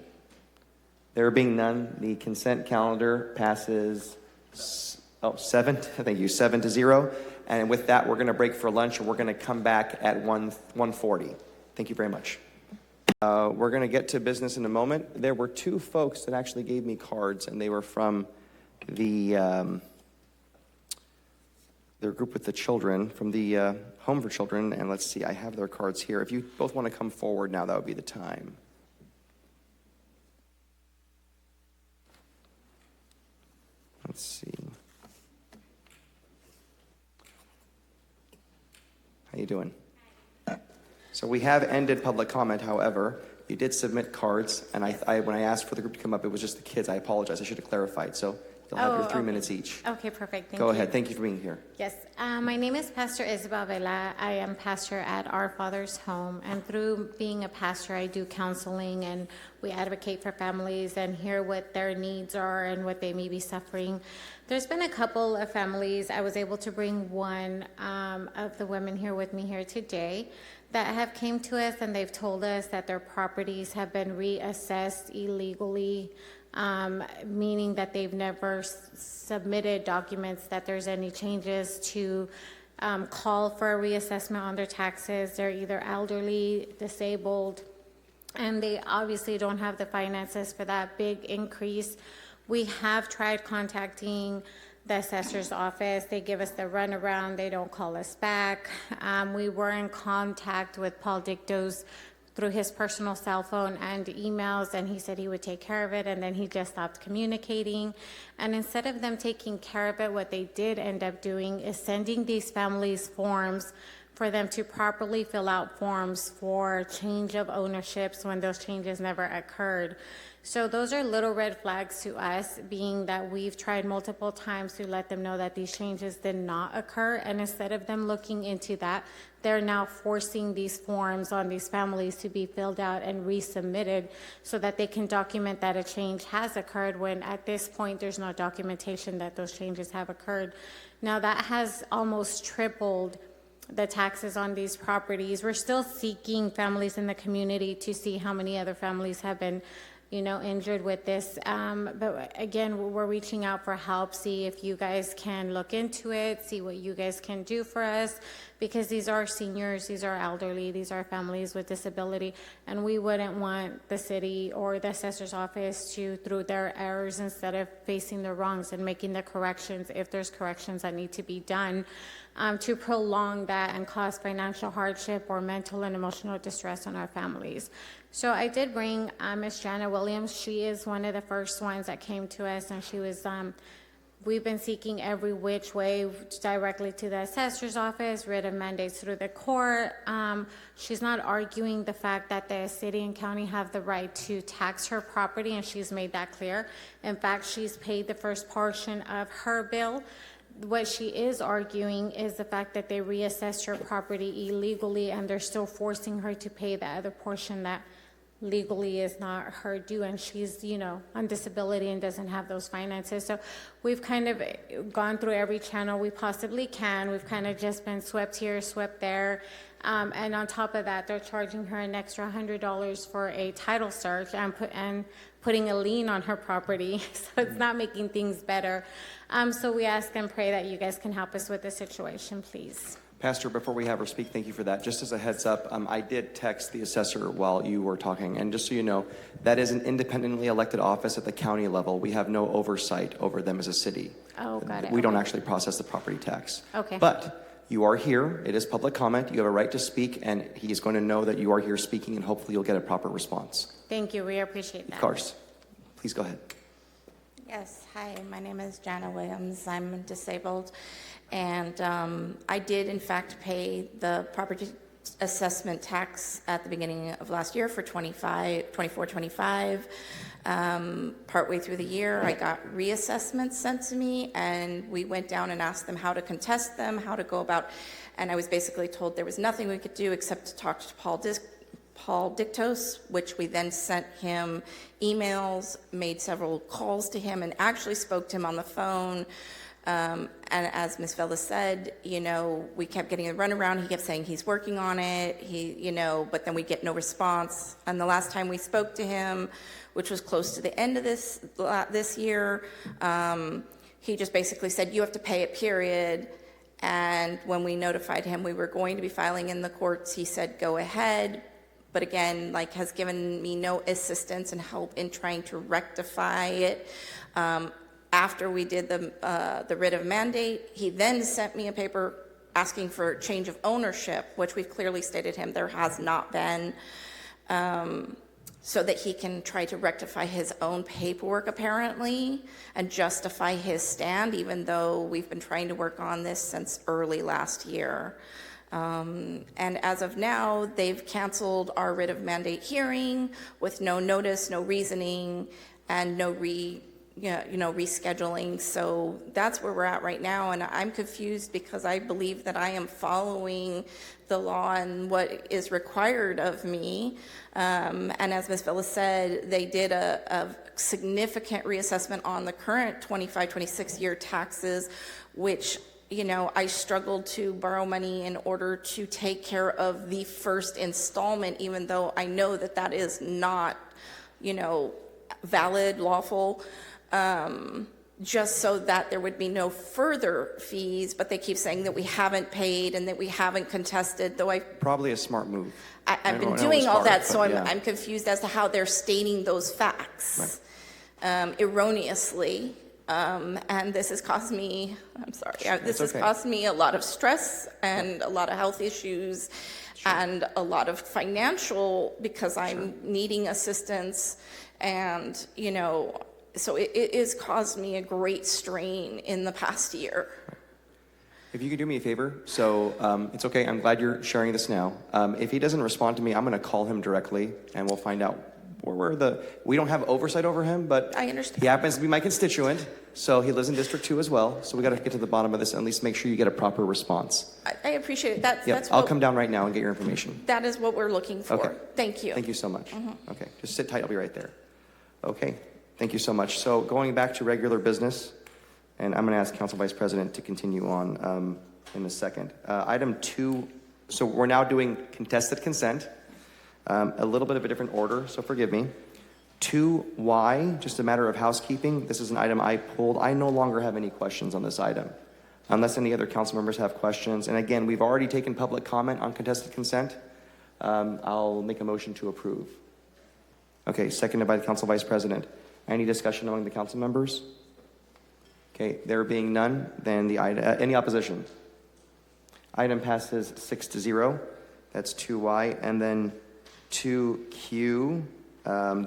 There being none, the consent calendar passes 7-0. And with that, we're going to break for lunch, and we're going to come back at 1:40. Thank you very much. We're going to get to business in a moment. There were 2 folks that actually gave me cards, and they were from their group with the children, from the Home for Children. And let's see, I have their cards here. If you both want to come forward now, that would be the time. Let's see. How you doing? So we have ended public comment. However, you did submit cards, and when I asked for the group to come up, it was just the kids. I apologize. I should have clarified. So you'll have your 3 minutes each. Okay, perfect. Thank Go you. ahead. Thank you for being here. Yes, my name is Pastor Isabel Vela. I am pastor at Our Father's Home, and through being a pastor, I do counseling, and we advocate for families and hear what their needs are and what they may be suffering. There's been a couple of families. I was able to bring one of the women here with me here today that have came to us, and they've told us that their properties have been reassessed illegally, meaning that they've never submitted documents that there's any changes to call for a reassessment on their taxes. They're either elderly, disabled, and they obviously don't have the finances for that big increase. We have tried contacting the assessor's office. They give us the runaround. They don't call us back. We were in contact with Paul Dictos through his personal cell phone and emails, and he said he would take care of it, and then he just stopped communicating. And instead of them taking care of it, what they did end up doing is sending these families forms for them to properly fill out forms for change of ownerships when those changes never occurred. So those are little red flags to us, being that we've tried multiple times to let them know that these changes did not occur. And instead of them looking into that, they're now forcing these forms on these families to be filled out and resubmitted so that they can document that a change has occurred, when at this point there's no documentation that those changes have occurred. Now that has almost tripled the taxes on these properties. We're still seeking families in the community to see how many other families have been injured with this. But again, we're reaching out for help, see if you guys can look into it, see what you guys can do for us, because these are seniors, these are elderly, these are families with disability, and we wouldn't want the city or the assessor's office to, through their errors, instead of facing the wrongs and making the corrections, if there's corrections that need to be done, to prolong that and cause financial hardship or mental and emotional distress on our families. So I did bring Ms. Jana Williams. She is one of the first ones that came to us, and she was, we've been seeking every which way directly to the assessor's office, writ of mandates through the court. She's not arguing the fact that the city and county have the right to tax her property, and she's made that clear. In fact, she's paid the first portion of her bill. What she is arguing is the fact that they reassessed her property illegally, and they're still forcing her to pay the other portion that legally is not her due, and she's, on disability and doesn't have those finances. So we've kind of gone through every channel we possibly can. We've kind of just been swept here, swept there. And on top of that, they're charging her an extra $100 for a title search and putting a lien on her property. So it's not making things better. So we ask and pray that you guys can help us with the situation, please. Pastor, before we have her speak, thank you for that. Just as a heads up, I did text the assessor while you were talking. And just so you know, that is an independently elected office at the county level. We have no oversight over them as a city. Oh, got it. We don't actually process the property tax. Okay. But you are here. It is public comment. You have a right to speak, and he is going to know that you are here speaking, and hopefully you'll get a proper response. Thank you. We appreciate that. Of course. Please go ahead. Yes, hi, my name is Jana Williams. I'm disabled, and I did, in fact, pay the property assessment tax at the beginning of last year for 24-25. Partway through the year, I got reassessments sent to me, and we went down and asked them how to contest them, how to go about, and I was basically told there was nothing we could do except to talk to Paul Dictos, which we then sent him emails, made several calls to him, and actually spoke to him on the phone. And as Ms. Vela said, we kept getting a runaround. He kept saying he's working on it, but then we get no response. And the last time we spoke to him, which was close to the end of this year, he just basically said, you have to pay it, period. And when we notified him we were going to be filing in the courts, he said, go ahead. But again, has given me no assistance and help in trying to rectify it. After we did the writ of mandate, he then sent me a paper asking for change of ownership, which we've clearly stated him there has not been, so that he can try to rectify his own paperwork apparently and justify his stand, even though we've been trying to work on this since early last year. And as of now, they've canceled our writ of mandate hearing with no notice, no reasoning, and no rescheduling. So that's where we're at right now, and I'm confused because I believe that I am following the law and what is required of me. And as Ms. Phyllis said, they did a significant reassessment on the current 25-26 year taxes, which I struggled to borrow money in order to take care of the first installment, even though I know that that is not, valid, lawful, just so that there would be no further fees. But they keep saying that we haven't paid and that we haven't contested, though Probably a smart move. I've been doing all that, so I'm confused as to how they're stating those facts erroneously. And this has caused me, this has caused me a lot of stress and a lot of health issues and a lot of financial, because I'm needing assistance. And, so it has caused me a great strain in the past year. If you could do me a favor, so it's okay, I'm glad you're sharing this now. If he doesn't respond to me, I'm going to call him directly, and we'll find out we don't have oversight over him, but I understand. He happens to be my constituent, so he lives in District 2 as well, so we got to get to the bottom of this and at least make sure you get a proper response. I appreciate it. That's I'll come down right now and get your information. That is what we're looking for. Okay. Thank you. Thank you so much. Mm-hmm. Okay, just sit tight, I'll be right there. Okay, thank you so much. So going back to regular business, and I'm going to ask Council Vice President to continue on in a second. Item 2, so we're now doing contested consent. A little bit of a different order, so forgive me. 2Y, just a matter of housekeeping. This is an item I pulled. I no longer have any questions on this item, unless any other council members have questions. And again, we've already taken public comment on contested consent. I'll make a motion to approve. Okay, seconded by the Council Vice President. Any discussion among the council members? Okay, there being none, then the item, any opposition? Item passes 6-0. That's 2Y. And then 2Q,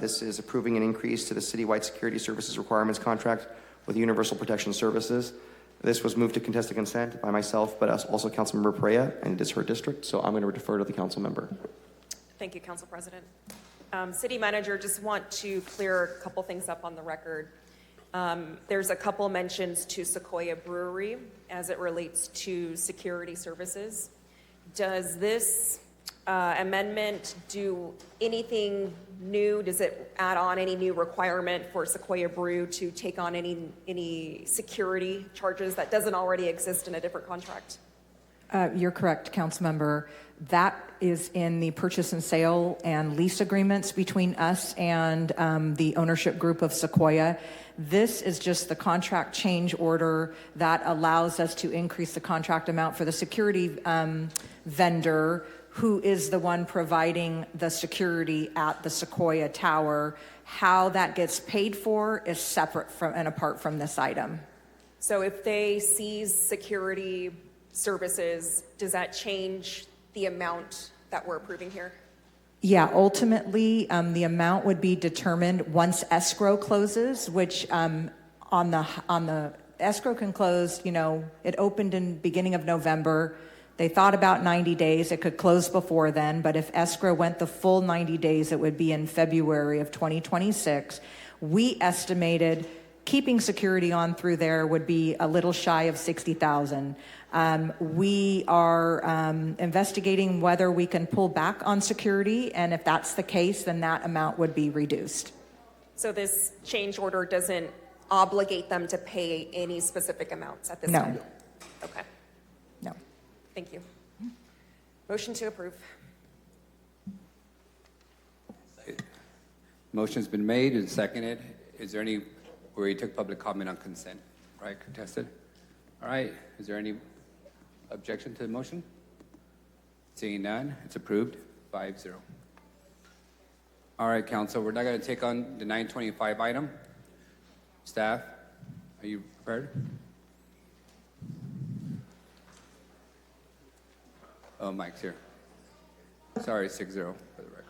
this is approving an increase to the citywide security services requirements contract with Universal Protection Services. This was moved to contested consent by myself, but also Councilmember Perea, and it is her district, so I'm going to defer to the council member. Thank you, Council President. City Manager, just want to clear a couple things up on the record. There's a couple mentions to Sequoia Brewery as it relates to security services. Does this amendment do anything new? Does it add on any new requirement for Sequoia Brew to take on any security charges that doesn't already exist in a different contract? You're correct, Councilmember. That is in the purchase and sale and lease agreements between us and the ownership group of Sequoia. This is just the contract change order that allows us to increase the contract amount for the security vendor, who is the one providing the security at the Sequoia Tower. How that gets paid for is separate from and apart from this item. So if they seize security services, does that change the amount that we're approving here? Yeah, ultimately, the amount would be determined once escrow closes, which on the escrow can close, it opened in beginning of November. They thought about 90 days. It could close before then, but if escrow went the full 90 days, it would be in February of 2026. We estimated keeping security on through there would be a little shy of $60,000. We are investigating whether we can pull back on security, and if that's the case, then that amount would be reduced. So this change order doesn't obligate them to pay any specific amounts at this time? Okay. No. Thank you. Motion to approve. Motion's been made and seconded. Is there any, where you took public comment on consent, right, contested? All right, is there any objection to the motion? Seeing none, it's approved, 5-0. All right, council, we're now going to take on the 925 item. Staff, are you prepared? Oh, Mike's here. Sorry, 6-0 for the record.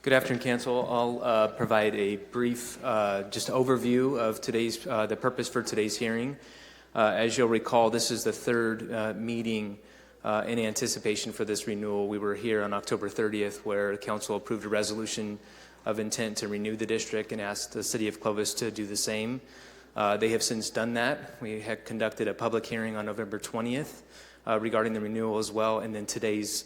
Good afternoon, Council. I'll provide a brief just overview of the purpose for today's hearing. As you'll recall, this is the third meeting in anticipation for this renewal. We were here on October 30th, where the Council approved a resolution of intent to renew the district and asked the City of Clovis to do the same. They have since done that. We had conducted a public hearing on November 20th regarding the renewal as well, and then today's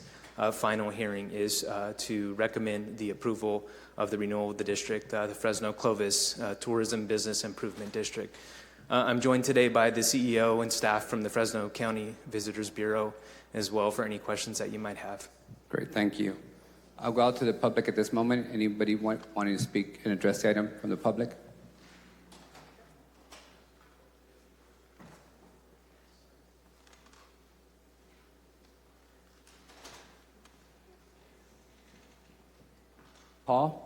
final hearing is to recommend the approval of the renewal of the district, the Fresno Clovis Tourism Business Improvement District. I'm joined today by the CEO and staff from the Fresno County Visitors Bureau as well for any questions that you might have. Great, thank you. I'll go out to the public at this moment. Anybody wanting to speak and address the item from the public? Paul?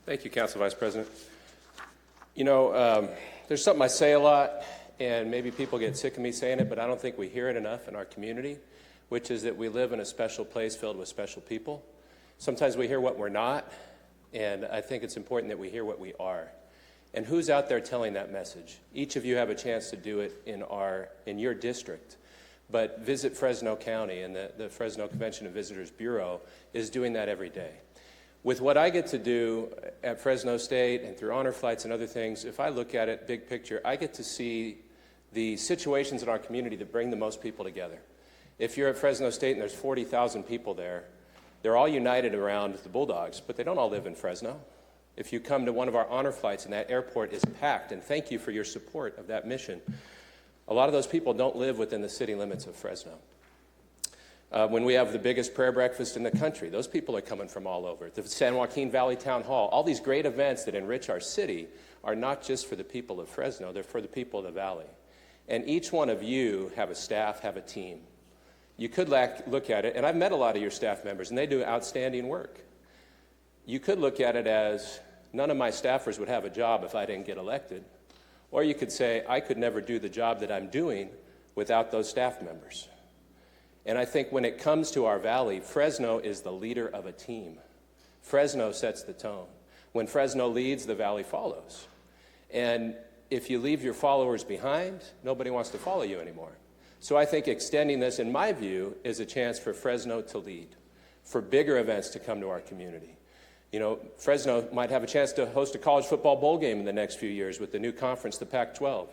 Thank you, Council Vice President. There's something I say a lot, and maybe people get sick of me saying it, but I don't think we hear it enough in our community, which is that we live in a special place filled with special people. Sometimes we hear what we're not, and I think it's important that we hear what we are. And who's out there telling that message? Each of you have a chance to do it in your district. But Visit Fresno County and the Fresno Convention and Visitors Bureau is doing that every day. With what I get to do at Fresno State and through honor flights and other things, if I look at it big picture, I get to see the situations in our community that bring the most people together. If you're at Fresno State and there's 40,000 people there, they're all united around the Bulldogs, but they don't all live in Fresno. If you come to one of our honor flights and that airport is packed, and thank you for your support of that mission, a lot of those people don't live within the city limits of Fresno. When we have the biggest prayer breakfast in the country, those people are coming from all over. The San Joaquin Valley Town Hall, all these great events that enrich our city are not just for the people of Fresno, they're for the people of the Valley. And each one of you have a staff, have a team. You could look at it, and I've met a lot of your staff members, and they do outstanding work. You could look at it as, none of my staffers would have a job if I didn't get elected. Or you could say, I could never do the job that I'm doing without those staff members. And I think when it comes to our valley, Fresno is the leader of a team. Fresno sets the tone. When Fresno leads, the valley follows. And if you leave your followers behind, nobody wants to follow you anymore. So I think extending this, in my view, is a chance for Fresno to lead, for bigger events to come to our community. You know, Fresno might have a chance to host a college football bowl game in the next few years with the new conference, the Pac-12.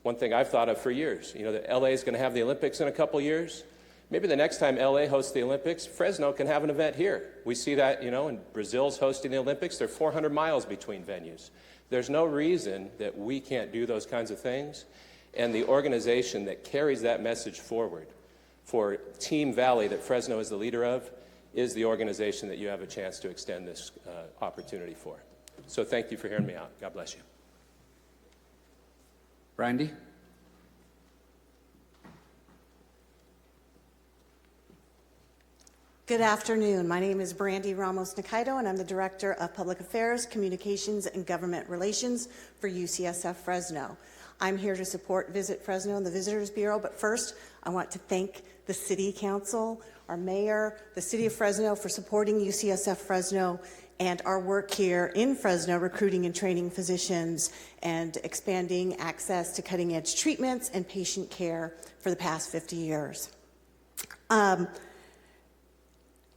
One thing I've thought of for years, you know, that LA is going to have the Olympics in a couple years. Maybe the next time LA hosts the Olympics, Fresno can have an event here. We see that, you know, and Brazil's hosting the Olympics. There are 400 miles between venues. There's no reason that we can't do those kinds of things. And the organization that carries that message forward for Team Valley that Fresno is the leader of is the organization that you have a chance to extend this opportunity for. So thank you for hearing me out. God bless you. Brandy? Good afternoon. My name is Brandy Ramos Nikaido, and I'm the Director of Public Affairs, Communications, and Government Relations for UCSF Fresno. I'm here to support Visit Fresno and the Visitors Bureau, but first I want to thank the City Council, our Mayor, the City of Fresno for supporting UCSF Fresno and our work here in Fresno recruiting and training physicians and expanding access to cutting-edge treatments and patient care for the past 50 years.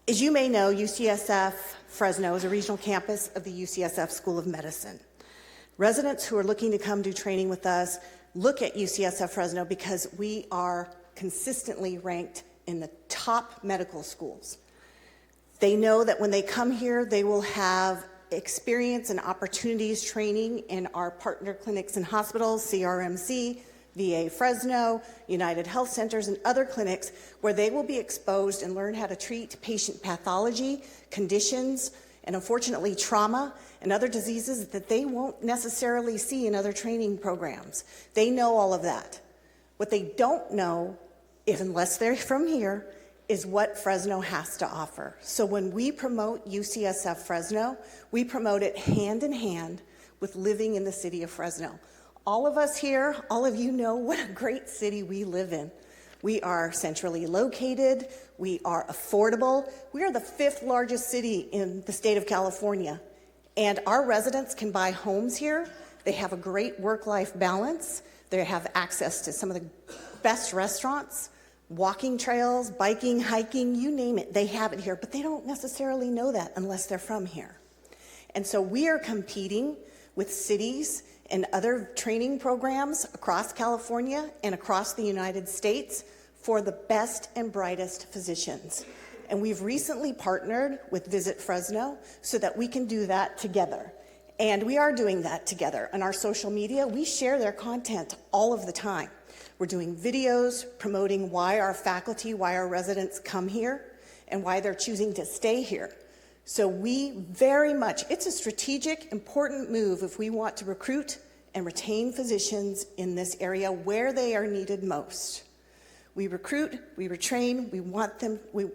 As you may know, UCSF Fresno is a regional campus of the UCSF School of Medicine. Residents who are looking to come do training with us look at UCSF Fresno because we are consistently ranked in the top medical schools. They know that when they come here, they will have experience and opportunities training in our partner clinics and hospitals, CRMC, VA Fresno, United Health Centers, and other clinics where they will be exposed and learn how to treat patient pathology, conditions, and unfortunately trauma and other diseases that they won't necessarily see in other training programs. They know all of that. What they don't know, unless they're from here, is what Fresno has to offer. So when we promote UCSF Fresno, we promote it hand in hand with living in the city of Fresno. All of us here, all of you know what a great city we live in. We are centrally located, we are affordable, we are the 5th largest city in the state of California, and our residents can buy homes here. They have a great work-life balance, they have access to some of the best restaurants, walking trails, biking, hiking, you name it, they have it here, but they don't necessarily know that unless they're from here. And so we are competing with cities and other training programs across California and across the United States for the best and brightest physicians. And we've recently partnered with Visit Fresno so that we can do that together. And we are doing that together. On our social media, we share their content all of the time. We're doing videos promoting why our faculty, why our residents come here, and why they're choosing to stay here. So we very much, it's a strategic, important move if we want to recruit and retain physicians in this area where they are needed most. We recruit, we retrain, we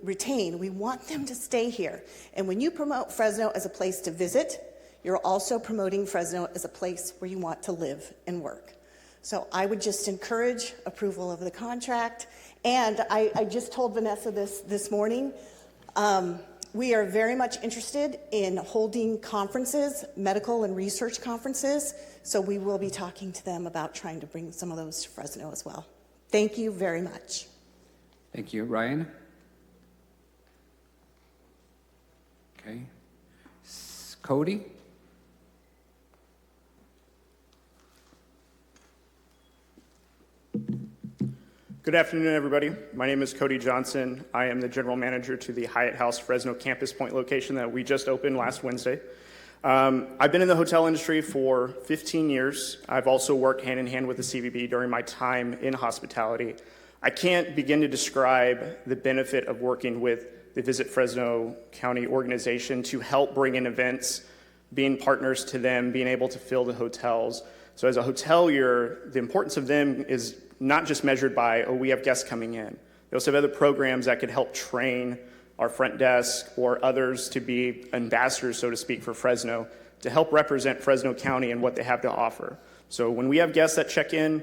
retain, we want them to stay here. And when you promote Fresno as a place to visit, you're also promoting Fresno as a place where you want to live and work. So I would just encourage approval of the contract. And I just told Vanessa this morning, we are very much interested in holding conferences, medical and research conferences, so we will be talking to them about trying to bring some of those to Fresno as well. Thank you very much. Thank you. Ryan? Okay. Cody? Good afternoon, everybody. My name is Cody Johnson. I am the general manager to the Hyatt House Fresno Campus Point location that we just opened last Wednesday. I've been in the hotel industry for 15 years. I've also worked hand in hand with the CVB during my time in hospitality. I can't begin to describe the benefit of working with the Visit Fresno County organization to help bring in events, being partners to them, being able to fill the hotels. So as a hotelier, the importance of them is not just measured by, oh, we have guests coming in. They also have other programs that could help train our front desk or others to be ambassadors, so to speak, for Fresno, to help represent Fresno County and what they have to offer. So when we have guests that check in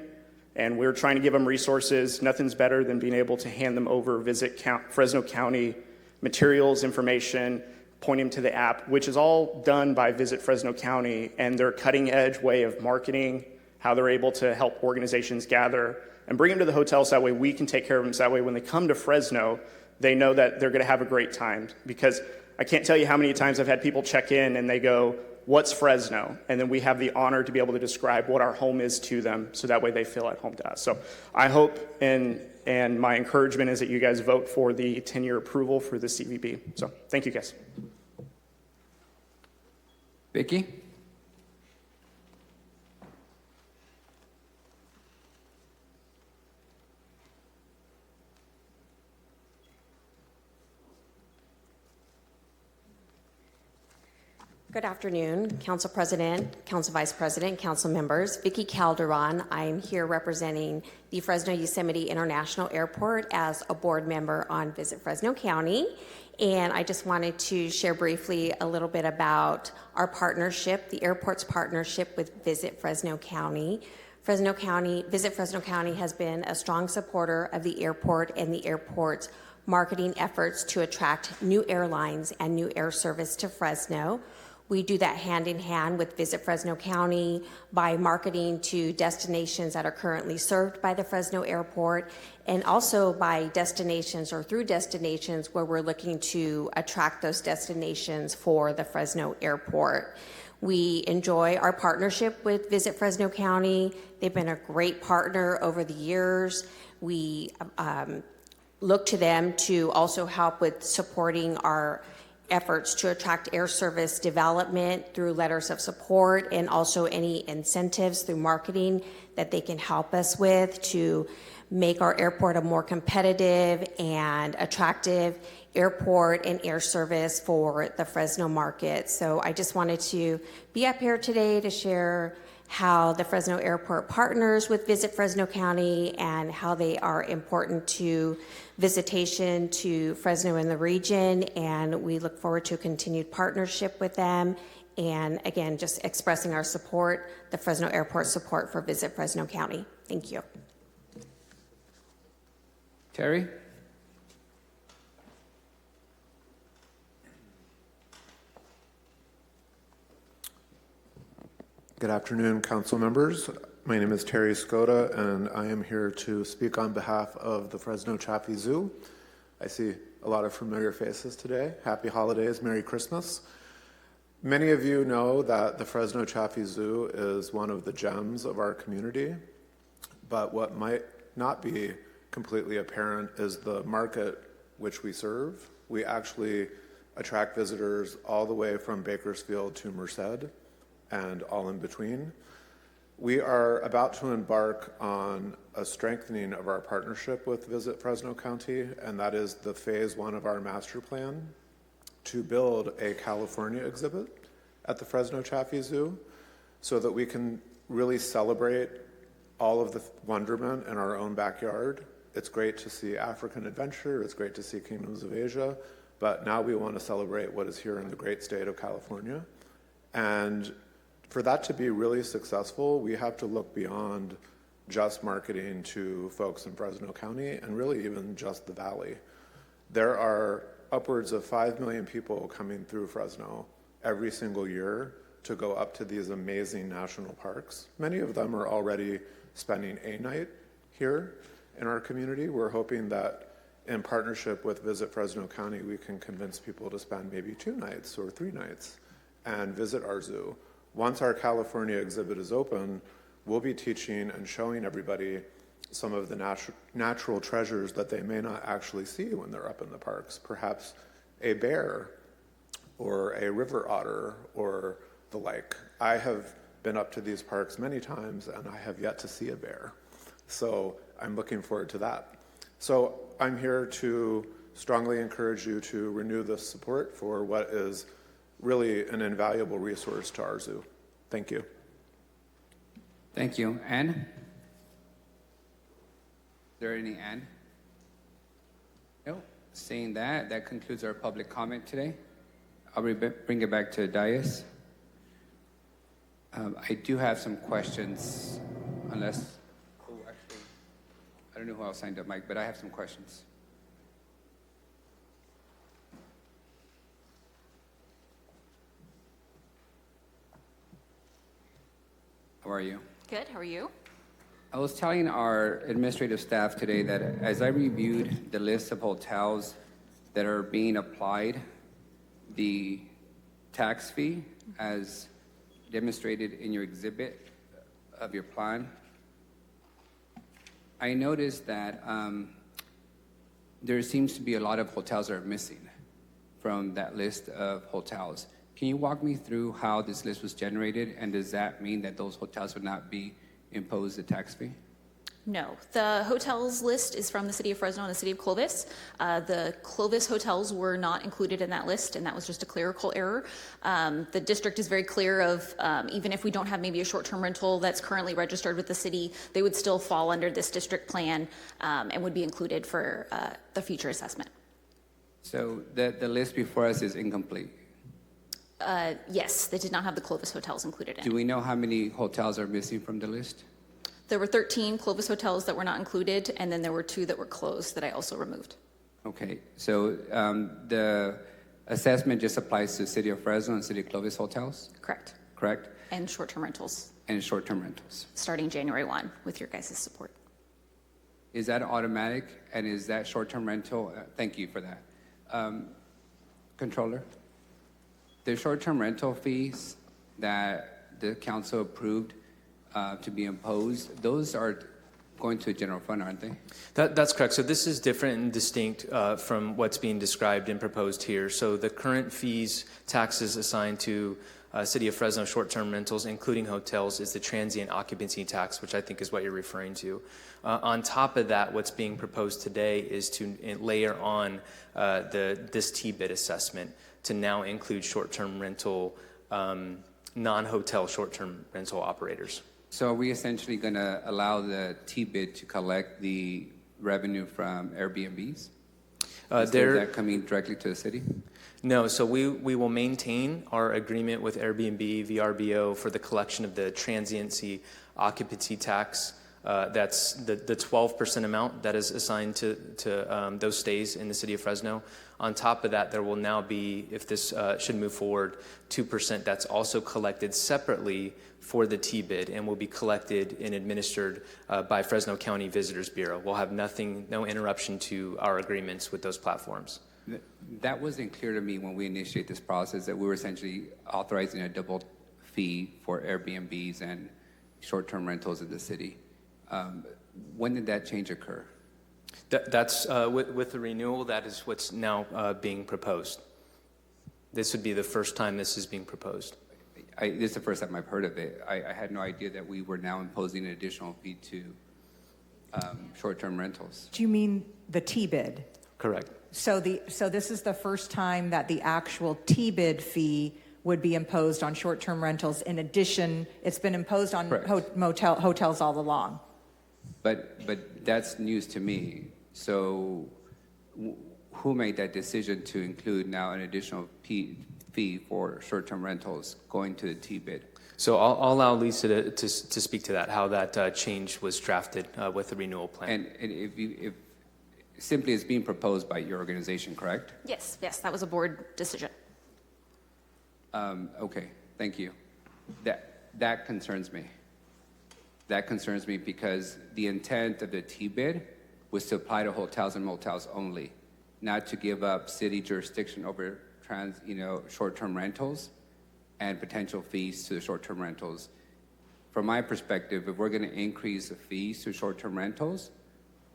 and we're trying to give them resources, nothing's better than being able to hand them over Fresno County materials, information, point them to the app, which is all done by Visit Fresno County and their cutting edge way of marketing, how they're able to help organizations gather and bring them to the hotels. That way we can take care of them. So that way when they come to Fresno, they know that they're going to have a great time. Because I can't tell you how many times I've had people check in and they go, what's Fresno? And then we have the honor to be able to describe what our home is to them. So that way they feel at home to us. So I hope and my encouragement is that you guys vote for the 10-year approval for the CVB. So thank you guys. Vicki? Good afternoon, Council President, Council Vice President, Council members. Vicki Calderon. I'm here representing the Fresno Yosemite International Airport as a board member on Visit Fresno County. And I just wanted to share briefly a little bit about our partnership, the airport's partnership with Visit Fresno County. Visit Fresno County has been a strong supporter of the airport and the airport's marketing efforts to attract new airlines and new air service to Fresno. We do that hand in hand with Visit Fresno County by marketing to destinations that are currently served by the Fresno Airport, and also by destinations or through destinations where we're looking to attract those destinations for the Fresno Airport. We enjoy our partnership with Visit Fresno County. They've been a great partner over the years. We look to them to also help with supporting our efforts to attract air service development through letters of support and also any incentives through marketing that they can help us with to make our airport a more competitive and attractive airport and air service for the Fresno market. So I just wanted to be up here today to share how the Fresno Airport partners with Visit Fresno County and how they are important to visitation to Fresno and the region. And we look forward to a continued partnership with them. And again, just expressing our support, the Fresno Airport support for Visit Fresno County. Thank you. Terry? Good afternoon, council members. My name is Terry Skoda, and I am here to speak on behalf of the Fresno Chaffee Zoo. I see a lot of familiar faces today. Happy holidays, Merry Christmas. Many of you know that the Fresno Chaffee Zoo is one of the gems of our community, but what might not be completely apparent is the market which we serve. We actually attract visitors all the way from Bakersfield to Merced and all in between. We are about to embark on a strengthening of our partnership with Visit Fresno County, and that is the phase 1 of our master plan to build a California exhibit at the Fresno Chaffee Zoo so that we can really celebrate all of the wonderment in our own backyard. It's great to see African adventure, it's great to see Kingdoms of Asia, but now we want to celebrate what is here in the great state of California. And for that to be really successful, we have to look beyond just marketing to folks in Fresno County and really even just the Valley. There are upwards of 5 million people coming through Fresno every single year to go up to these amazing national parks. Many of them are already spending a night here in our community. We're hoping that in partnership with Visit Fresno County, we can convince people to spend maybe 2 nights or 3 nights and visit our zoo. Once our California exhibit is open, we'll be teaching and showing everybody some of the natural treasures that they may not actually see when they're up in the parks. Perhaps a bear or a river otter or the like. I have been up to these parks many times and I have yet to see a bear. So I'm looking forward to that. So I'm here to strongly encourage you to renew this support for what is really an invaluable resource to our zoo. Thank you. Thank you. Anne? Is there any Anne? No? Seeing that, that concludes our public comment today. I'll bring it back to Dias. I do have some questions, unless, oh, actually, I don't know who else signed up, Mike, but I have some questions. How are you? Good, how are you? I was telling our administrative staff today that as I reviewed the list of hotels that are being applied the tax fee as demonstrated in your exhibit of your plan, I noticed that there seems to be a lot of hotels that are missing from that list of hotels. Can you walk me through how this list was generated, and does that mean that those hotels would not be imposed a tax fee? No, the hotels list is from the city of Fresno and the city of Clovis. The Clovis hotels were not included in that list, and that was just a clerical error. The district is very clear of, even if we don't have maybe a short-term rental that's currently registered with the city, they would still fall under this district plan and would be included for the future assessment. So the list before us is incomplete. Yes, they did not have the Clovis hotels included in it. Do we know how many hotels are missing from the list? There were 13 Clovis hotels that were not included, and then there were 2 that were closed that I also removed. Okay, so the assessment just applies to the city of Fresno and city of Clovis hotels? Correct. Correct? And short-term rentals, And short-term rentals. starting January 1 with your guys' support. Is that automatic, and is that short-term rental? Thank you for that. Controller, the short-term rental fees that the council approved to be imposed, those are going to a general fund, aren't they? That's correct. So this is different and distinct from what's being described and proposed here. So the current fees, taxes assigned to City of Fresno short-term rentals, including hotels, is the transient occupancy tax, which I think is what you're referring to. On top of that, what's being proposed today is to layer on this T-bid assessment to now include short-term rental, non-hotel short-term rental operators. So are we essentially going to allow the T-bid to collect the revenue from Airbnbs? Is that coming directly to the city? No, so we will maintain our agreement with Airbnb, VRBO, for the collection of the transiency occupancy tax. That's the 12% amount that is assigned to those stays in the city of Fresno. On top of that, there will now be, if this should move forward, 2% that's also collected separately for the T-bid and will be collected and administered by Fresno County Visitors Bureau. We'll have no interruption to our agreements with those platforms. That wasn't clear to me when we initiated this process, that we were essentially authorizing a double fee for Airbnbs and short-term rentals in the city. When did that change occur? That's with the renewal, that is what's now being proposed. This would be the first time this is being proposed. This is the first time I've heard of it. I had no idea that we were now imposing an additional fee to short-term rentals. Do you mean the T-bid? Correct. So this is the first time that the actual T-bid fee would be imposed on short-term rentals. In addition, it's been imposed on hotels all along. But that's news to me. So who made that decision to include now an additional fee for short-term rentals going to the T-bid? So I'll allow Lisa to speak to that, how that change was drafted with the renewal plan. And if simply it's being proposed by your organization, correct? Yes, that was a board decision. Okay, thank you. That concerns me. That concerns me because the intent of the T-bid was to apply to hotels and motels only, not to give up city jurisdiction over short-term rentals and potential fees to the short-term rentals from my perspective, if we're going to increase the fees to short-term rentals,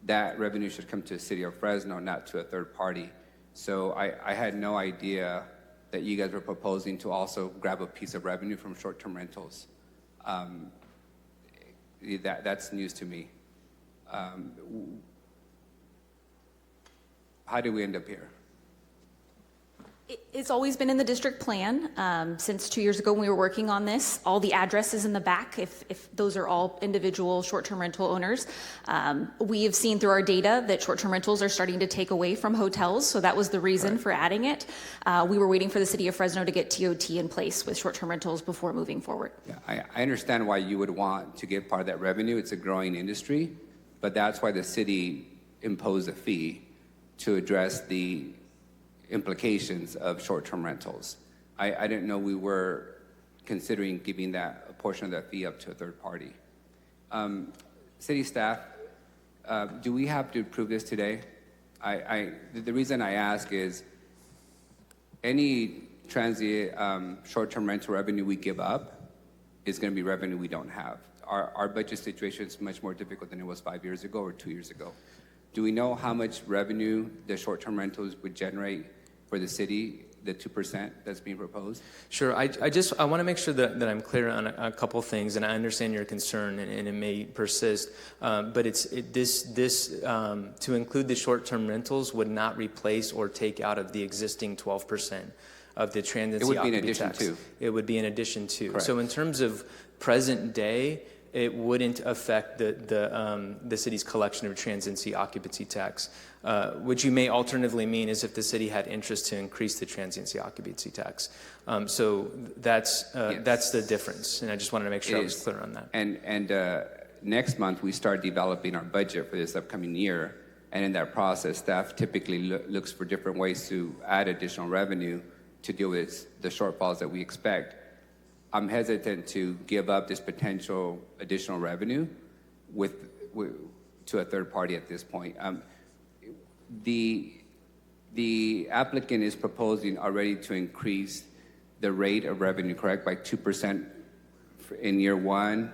that revenue should come to the city of Fresno, not to a third party. So I had no idea that you guys were proposing to also grab a piece of revenue from short-term rentals. That's news to me. How did we end up here? It's always been in the district plan. Since 2 years ago when we were working on this, all the addresses in the back, if those are all individual short-term rental owners. We have seen through our data that short-term rentals are starting to take away from hotels, so that was the reason for adding it. We were waiting for the city of Fresno to get TOT in place with short-term rentals before moving forward. Yeah, I understand why you would want to get part of that revenue. It's a growing industry, but that's why the city imposed a fee to address the implications of short-term rentals. I didn't know we were considering giving that a portion of that fee up to a third party. City staff, do we have to approve this today? The reason I ask is any transient short-term rental revenue we give up is going to be revenue we don't have. Our budget situation is much more difficult than it was 5 years ago or 2 years ago. Do we know how much revenue the short-term rentals would generate for the city, the 2% that's being proposed? Sure. I want to make sure that I'm clear on a couple things, and I understand your concern, and it may persist. But to include the short-term rentals would not replace or take out of the existing 12% of the transiency. It would be in occupancy addition tax. to. It would be in addition to. Correct. So in terms of present day, it wouldn't affect the city's collection of transiency occupancy tax. What you may alternatively mean is if the city had interest to increase the transiency occupancy tax. So that's the difference, and I just wanted to make sure I was clear on that. And next month we start developing our budget for this upcoming year, and in that process, staff typically looks for different ways to add additional revenue to deal with the shortfalls that we expect. I'm hesitant to give up this potential additional revenue to a third party at this point. The applicant is proposing already to increase the rate of revenue, correct, by 2% in year one,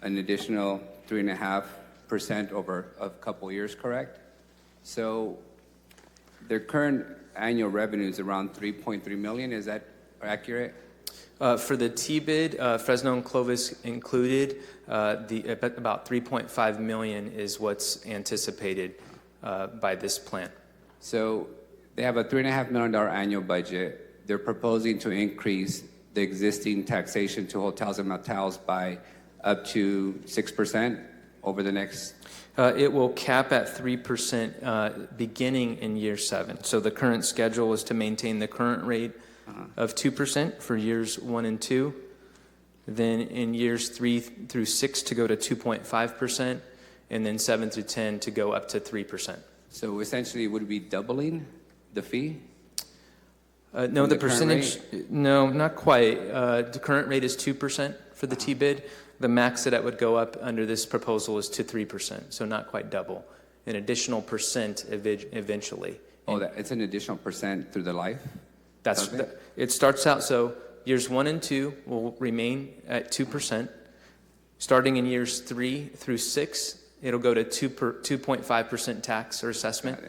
an additional 3.5% over a couple years, correct? So their current annual revenue is around $3.3 million. Is that accurate? For the T-bid, Fresno and Clovis included, about $3.5 million is what's anticipated by this plan. So they have a $3.5 million annual budget. They're proposing to increase the existing taxation to hotels and motels by up to 6% over the next. It will cap at 3% beginning in year 7. So the current schedule is to maintain the current rate of 2% for years 1 and 2. Then in years 3 through 6 to go to 2.5%, and then 7 through 10 to go up to 3%. So essentially, would it be doubling the fee? No, the percentage. No, not quite. The current rate is 2% for the T-bid. The max that would go up under this proposal is to 3%, so not quite double. An additional percent eventually. Oh, it's an additional percent through the life? It starts out, so years 1 and 2 will remain at 2%. Starting in years 3 through 6, it'll go to 2.5% tax or assessment.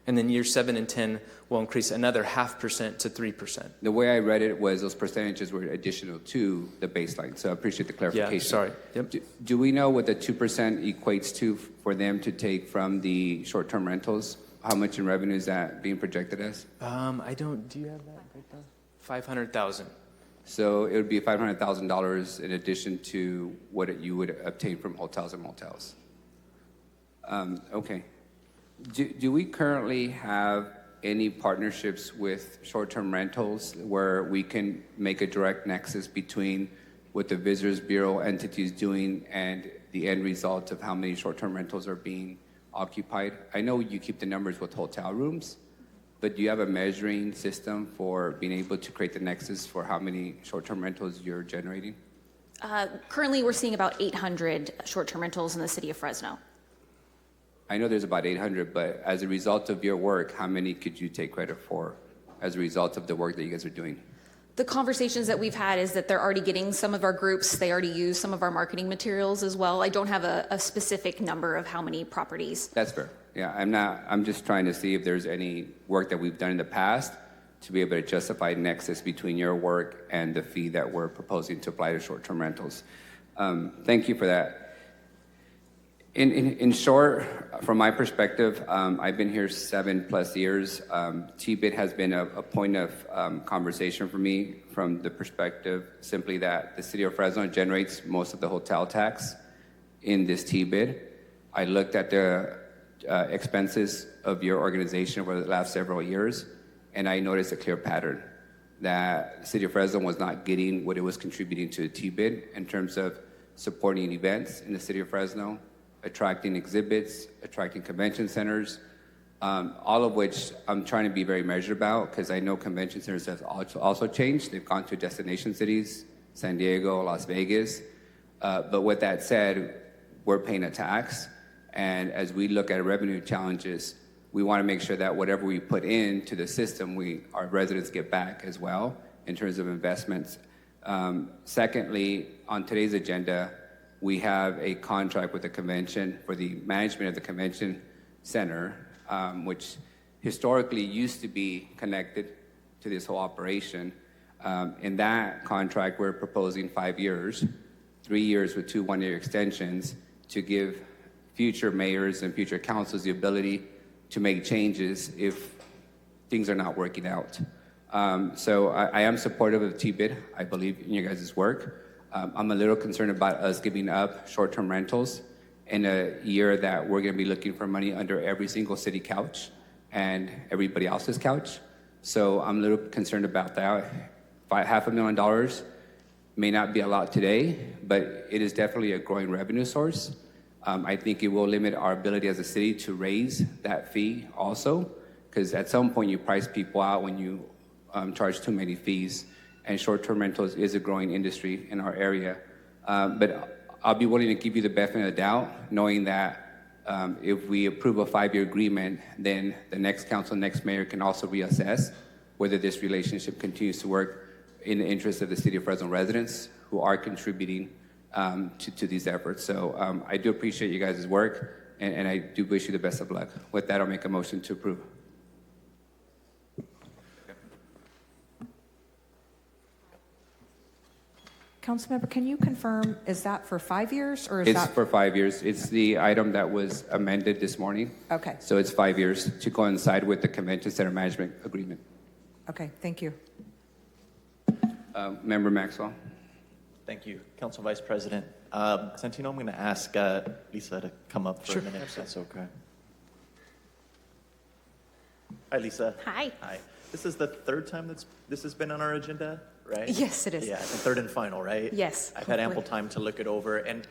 And then years 7 and 10 will increase another 0.5% to 3%. The way I read it was those percentages were additional to the baseline. So I appreciate the clarification. Yeah, sorry. Yep. Do we know what the 2% equates to for them to take from the short-term rentals? How much in revenue is that being projected as? I don't. Do you have that breakdown? $500,000. So it would be $500,000 in addition to what you would obtain from hotels and motels. Okay. Do we currently have any partnerships with short-term rentals where we can make a direct nexus between what the Visitors Bureau entity is doing and the end result of how many short-term rentals are being occupied? I know you keep the numbers with hotel rooms, but do you have a measuring system for being able to create the nexus for how many short-term rentals you're generating? Currently, we're seeing about 800 short-term rentals in the city of Fresno. I know there's about 800, but as a result of your work, how many could you take credit for as a result of the work that you guys are doing? The conversations that we've had is that they're already getting some of our groups, they already use some of our marketing materials as well. I don't have a specific number of how many properties. That's fair. Yeah, I'm just trying to see if there's any work that we've done in the past to be able to justify nexus between your work and the fee that we're proposing to apply to short-term rentals. Thank you for that. In short, from my perspective, I've been here 7+ years. TBID has been a point of conversation for me from the perspective simply that the city of Fresno generates most of the hotel tax in this TBID. I looked at the expenses of your organization over the last several years, and I noticed a clear pattern that the city of Fresno was not getting what it was contributing to the TBID in terms of supporting events in the city of Fresno, attracting exhibits, attracting convention centers, all of which I'm trying to be very measured about because I know convention centers have also changed. They've gone to destination cities, San Diego, Las Vegas. But with that said, we're paying a tax. And as we look at revenue challenges, we want to make sure that whatever we put into the system, our residents get back as well in terms of investments. Secondly, on today's agenda, we have a contract with the convention for the management of the convention center, which historically used to be connected to this whole operation. In that contract, we're proposing 5 years, 3 years with 2 one-year extensions to give future mayors and future councils the ability to make changes if things are not working out. So I am supportive of TBID. I believe in your guys' work. I'm a little concerned about us giving up short-term rentals in a year that we're going to be looking for money under every single city couch and everybody else's couch. So I'm a little concerned about that. $500,000 may not be a lot today, but it is definitely a growing revenue source. I think it will limit our ability as a city to raise that fee also, because at some point you price people out when you charge too many fees. And short-term rentals is a growing industry in our area. But I'll be willing to give you the benefit of the doubt, knowing that if we approve a 5-year agreement, then the next council, next mayor can also reassess whether this relationship continues to work in the interest of the city of Fresno residents who are contributing to these efforts. So I do appreciate you guys' work, and I do wish you the best of luck. With that, I'll make a motion to approve. Councilmember, can you confirm, is that for 5 years or is It's that? for 5 years. It's the item that was amended this morning. Okay. So it's 5 years to coincide with the convention center management agreement. Okay, thank you. Member Maxwell. Thank you, Council Vice President. Santino, I'm going to ask Lisa to come up for a minute, if that's okay. Hi, Lisa. Hi. Hi. This is the third time this has been on our agenda, right? Yes, it is. Yeah, and third and final, right? Yes, I've had ample time to look it over, and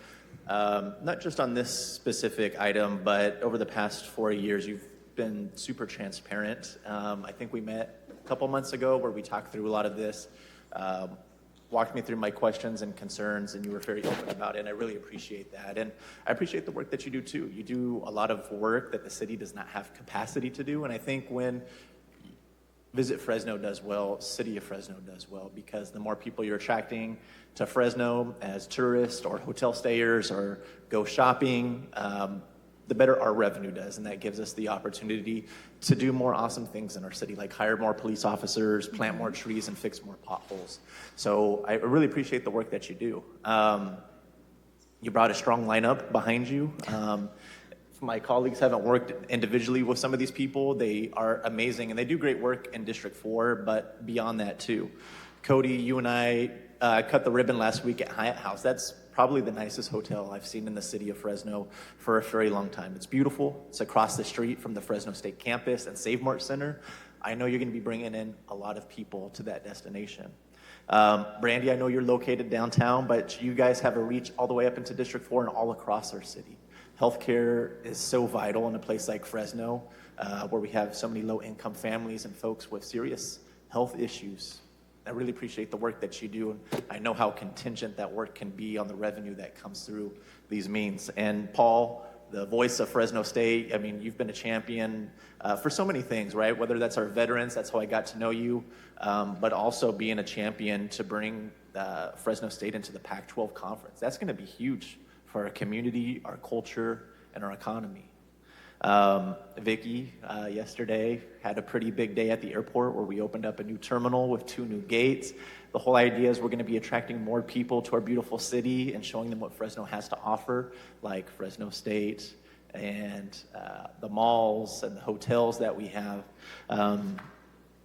not just on this specific item, but over the past 4 years, you've been super transparent. I think we met a couple months ago where we talked through a lot of this, walked me through my questions and concerns, and you were very open about it, and I really appreciate that. And I appreciate the work that you do, too. You do a lot of work that the city does not have capacity to do, and I think when Visit Fresno does well, City of Fresno does well, because the more people you're attracting to Fresno as tourists or hotel stayers or go shopping, the better our revenue does, and that gives us the opportunity to do more awesome things in our city, like hire more police officers, plant more trees, and fix more potholes. So I really appreciate the work that you do. You brought a strong lineup behind you. My colleagues haven't worked individually with some of these people. They are amazing, and they do great work in District 4, but beyond that too. Cody, you and I cut the ribbon last week at Hyatt House. That's probably the nicest hotel I've seen in the city of Fresno for a very long time. It's beautiful. It's across the street from the Fresno State Campus and Save Mart Center. I know you're going to be bringing in a lot of people to that destination. Brandy, I know you're located downtown, but you guys have a reach all the way up into District 4 and all across our city. Healthcare is so vital in a place like Fresno, where we have so many low-income families and folks with serious health issues. I really appreciate the work that you do, and I know how contingent that work can be on the revenue that comes through these means. And Paul, the voice of Fresno State. I mean, you've been a champion for so many things, right? Whether that's our veterans, that's how I got to know you, but also being a champion to bring Fresno State into the Pac-12 conference. That's going to be huge for our community, our culture, and our economy. Vicky, yesterday, had a pretty big day at the airport where we opened up a new terminal with 2 new gates. The whole idea is we're going to be attracting more people to our beautiful city and showing them what Fresno has to offer, like Fresno State and the malls and the hotels that we have.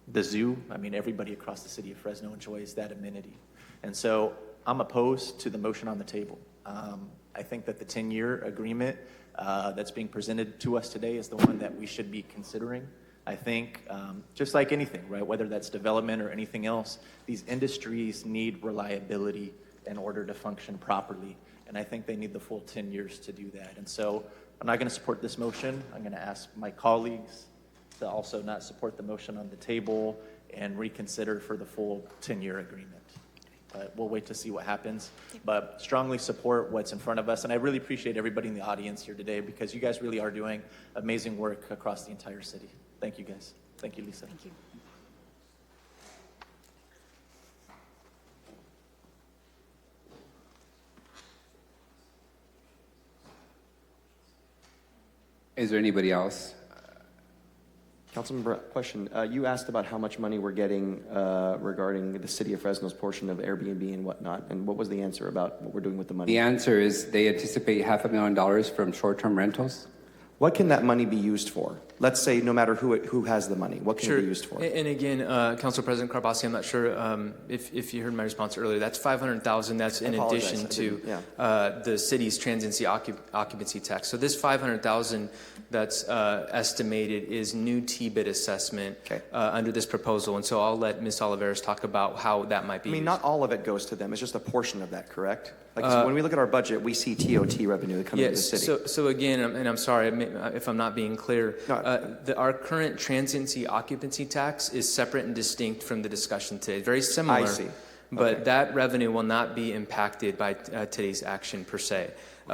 The zoo, I mean, everybody across the city of Fresno enjoys that amenity. And so I'm opposed to the motion on the table. I think that the 10-year agreement that's being presented to us today is the one that we should be considering. I think, just like anything, right, whether that's development or anything else, these industries need reliability in order to function properly. And I think they need the full 10 years to do that. And so I'm not going to support this motion. I'm going to ask my colleagues to also not support the motion on the table and reconsider for the full 10-year agreement. But we'll wait to see what happens. But strongly support what's in front of us. And I really appreciate everybody in the audience here today because you guys really are doing amazing work across the entire city. Thank you, guys. Thank you, Lisa. Thank you. Is there anybody else? Councilmember, question. You asked about how much money we're getting regarding the city of Fresno's portion of Airbnb and whatnot, and what was the answer about what we're doing with the money? The answer is they anticipate $500,000 from short-term rentals. What can that money be used for? Let's say no matter who has the money, what can it be used for? And again, Council President Carbasi, I'm not sure if you heard my response earlier. That's $500,000. That's in addition to the city's transiency occupancy tax. So this $500,000 that's estimated is new T-bid assessment under this proposal. And so I'll let Ms. Oliveros talk about how that might be used. Not all of it goes to them. It's just a portion of that, correct? Like when we look at our budget, we see TOT revenue that comes into the city. So again, and I'm sorry if I'm not being clear, our current transiency occupancy tax is separate and distinct from the discussion today. Very similar. I see. But that revenue will not be impacted by today's action per se.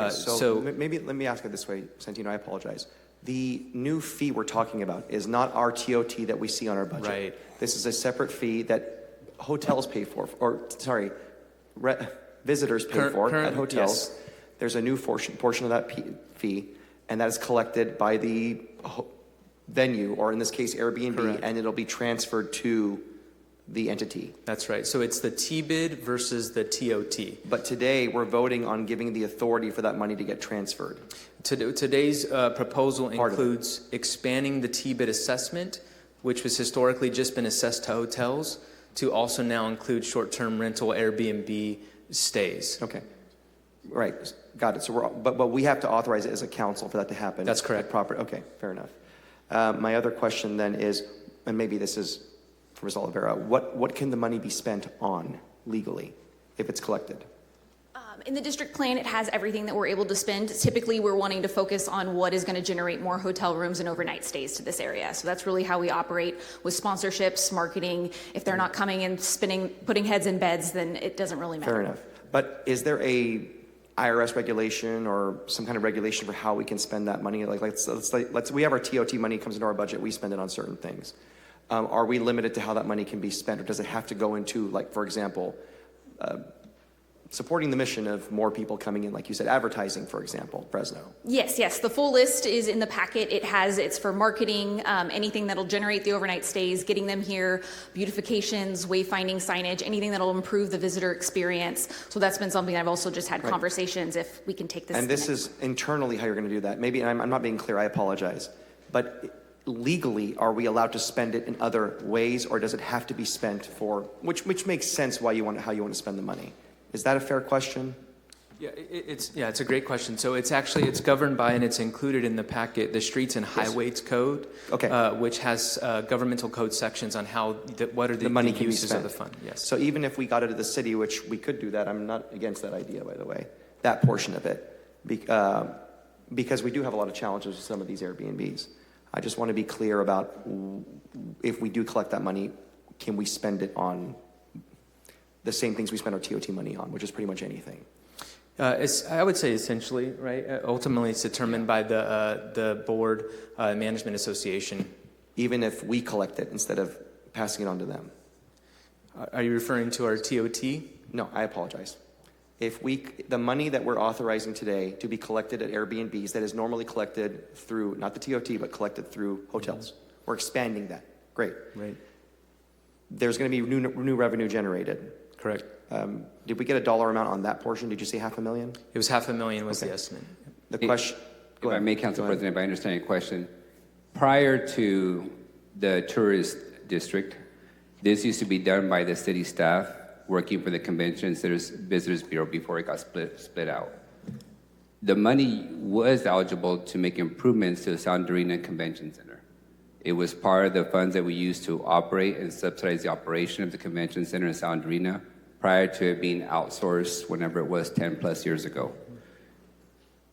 So maybe let me ask it this way, Santino, I apologize. The new fee we're talking about is not our TOT that we see on our budget. Right. This is a separate fee that hotels pay for, visitors pay for at hotels. Yes. There's a new portion of that fee, and that is collected by the venue, or in this case, Airbnb, and it'll be transferred to the entity. That's right. So it's the T-bid versus the TOT. But today, we're voting on giving the authority for that money to get transferred. Today's proposal includes expanding the T-bid assessment, which was historically just been assessed to hotels, to also now include short-term rental Airbnb stays. Okay. Right. Got it. So but we have to authorize it as a council for that to happen. That's correct. Okay. Fair enough. My other question then is, and maybe this is for Ms. Oliveira, what can the money be spent on legally if it's collected? In the district plan, it has everything that we're able to spend. Typically, we're wanting to focus on what is going to generate more hotel rooms and overnight stays to this area. So that's really how we operate with sponsorships, marketing. If they're not coming and putting heads in beds, then it doesn't really matter. Fair enough. But is there a IRS regulation or some kind of regulation for how we can spend that money? Let's we have our TOT money comes into our budget, we spend it on certain things. Are we limited to how that money can be spent, or does it have to go into, like, for example, supporting the mission of more people coming in, like you said, advertising, for example, Fresno? Yes. The full list is in the packet. It's for marketing, anything that'll generate the overnight stays, getting them here, beautifications, wayfinding signage, anything that'll improve the visitor experience. So that's been something I've also just had conversations if we can take this. And this is internally how you're going to do that. Maybe I'm not being clear. I apologize. But legally, are we allowed to spend it in other ways, or does it have to be spent for which makes sense how you want to spend the money? Is that a fair question? Yeah, it's a great question. So it's governed by, and it's included in the packet, the Streets and Highways Code, which has governmental code sections on what are the money uses of the fund. Yes. So even if we got it to the city, which we could do that, I'm not against that idea, by the way, that portion of it, because we do have a lot of challenges with some of these Airbnbs. I just want to be clear about if we do collect that money, can we spend it on the same things we spend our TOT money on, which is pretty much anything. I would say essentially, right? Ultimately, it's determined by the board management association. Even if we collect it instead of passing it on to them? Are you referring to our TOT? No, I apologize. The money that we're authorizing today to be collected at Airbnbs that is normally collected through, not the TOT, but collected through hotels. We're expanding that. Great. Right. There's going to be new revenue generated. Correct. Did we get a dollar amount on that portion? Did you say $500,000? It was $500,000 was the estimate. The question. If I may, Council President, if I understand your question, prior to the tourist district, this used to be done by the city staff working for the Convention Center's Visitors Bureau before it got split out. The money was eligible to make improvements to the Sound Arena Convention Center. It was part of the funds that we used to operate and subsidize the operation of the Convention Center and Sound Arena prior to it being outsourced whenever it was 10 plus years ago.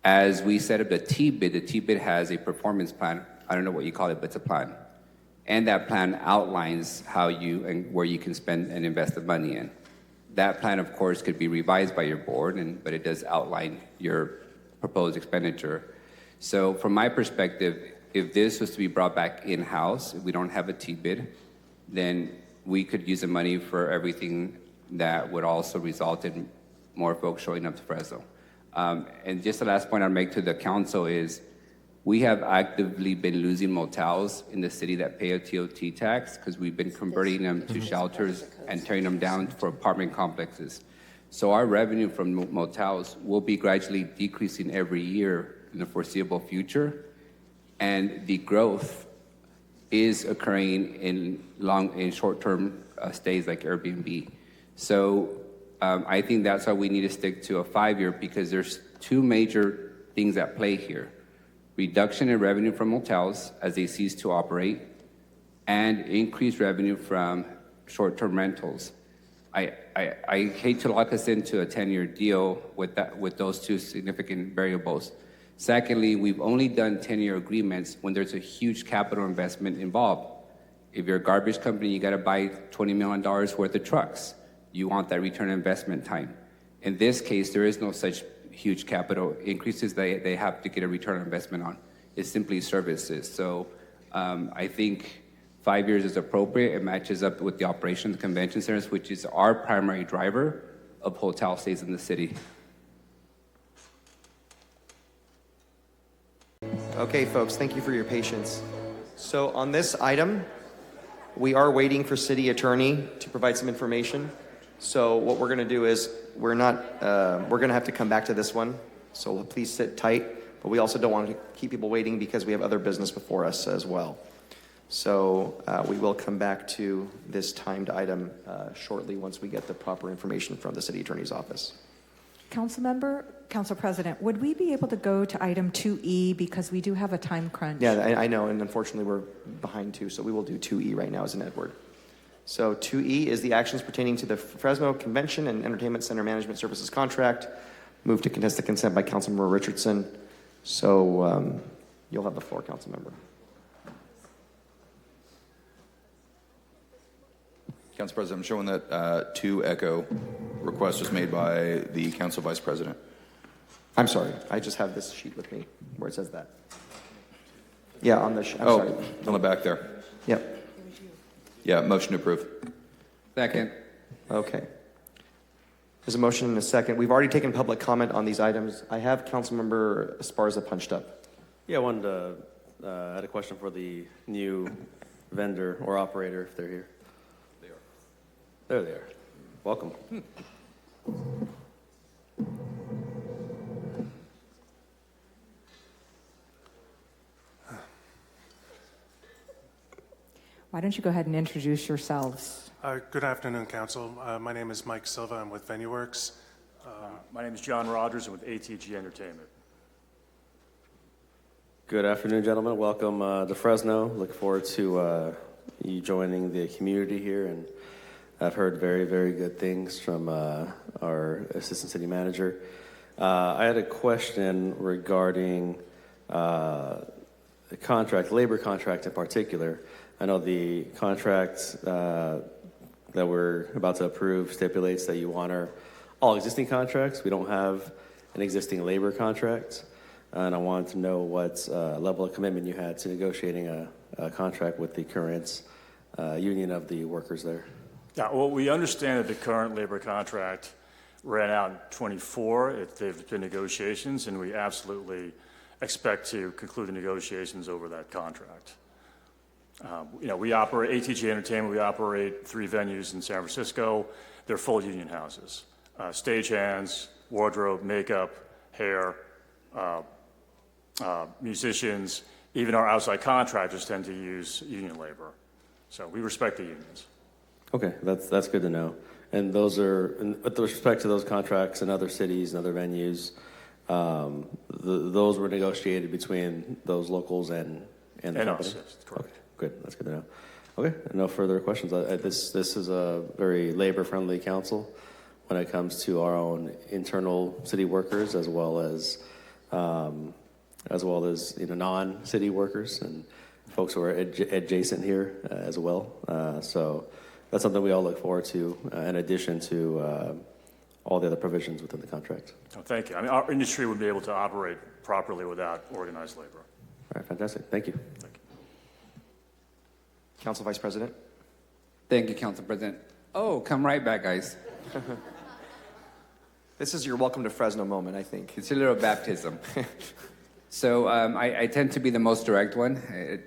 As we set up the T-bid has a performance plan. I don't know what you call it, but it's a plan. And that plan outlines how you and where you can spend and invest the money in. That plan, of course, could be revised by your board, but it does outline your proposed expenditure. So from my perspective, if this was to be brought back in-house, if we don't have a T-bid, then we could use the money for everything that would also result in more folks showing up to Fresno. And just the last point I'll make to the council is we have actively been losing motels in the city that pay a TOT tax because we've been converting them to shelters and tearing them down for apartment complexes. So our revenue from motels will be gradually decreasing every year in the foreseeable future. And the growth is occurring in short-term stays like Airbnb. So I think that's why we need to stick to a 5-year because there's two major things at play here. Reduction in revenue from motels as they cease to operate, and increased revenue from short-term rentals. I hate to lock us into a 10-year deal with those two significant variables. Secondly, we've only done 10-year agreements when there's a huge capital investment involved. If you're a garbage company, you got to buy $20 million worth of trucks. You want that return on investment time. In this case, there is no such huge capital increases they have to get a return on investment on. It's simply services. So I think 5 years is appropriate. It matches up with the operation of the convention centers, which is our primary driver of hotel stays in the city. Okay, folks, thank you for your patience. So on this item, we are waiting for city attorney to provide some information. So what we're going to do is we're going to have to come back to this one. So please sit tight, but we also don't want to keep people waiting because we have other business before us as well. So we will come back to this timed item shortly once we get the proper information from the city attorney's office. Council President, would we be able to go to item 2E because we do have a time crunch? Yeah, I know, and unfortunately we're behind too, so we will do 2E right now as an Edward. So 2E is the actions pertaining to the Fresno Convention and Entertainment Center Management Services Contract. Move to contest the consent by Councilmember Richardson. So you'll have the floor, Councilmember. Council President, I'm showing that 2 echo request was made by the Council Vice President. I'm sorry, I just have this sheet with me where it says that. Yeah, on the sorry. On the back there. Yep. Yeah, motion to approve. Second. Okay. There's a motion and a second. We've already taken public comment on these items. I have Councilmember Esparza punched up. Yeah, I had a question for the new vendor or operator, if they're here. They are. There they are. Welcome. Why don't you go ahead and introduce yourselves? Good afternoon, Council. My name is Mike Silva. I'm with VenueWorks. My name is John Rogers. I'm with ATG Entertainment. Good afternoon, gentlemen. Welcome to Fresno. Look forward to you joining the community here, and I've heard very, very good things from our Assistant City Manager. I had a question regarding the contract, labor contract in particular. I know the contract that we're about to approve stipulates that you honor all existing contracts. We don't have an existing labor contract. And I wanted to know what level of commitment you had to negotiating a contract with the current union of the workers there. Yeah, well, we understand that the current labor contract ran out in 24. They've been negotiations, and we absolutely expect to conclude the negotiations over that contract. We operate ATG Entertainment. We operate 3 venues in San Francisco. They're full union houses. Stagehands, wardrobe, makeup, hair, musicians, even our outside contractors tend to use union labor. So we respect the unions. Okay, that's good to know. And those are, with respect to those contracts in other cities and other venues, those were negotiated between those locals and the company? Us, yes, correct. Okay, good. That's good to know. Okay, no further questions. This is a very labor-friendly council when it comes to our own internal city workers, as well as non-city workers and folks who are adjacent here as well. So that's something we all look forward to, in addition to all the other provisions within the contract. Oh, thank you. I mean, our industry would be able to operate properly without organized labor. All right, fantastic. Thank you. Thank you. Council Vice President. Thank you, Council President. Oh, come right back, guys. This is your welcome to Fresno moment, I think. It's a little baptism. So I tend to be the most direct one.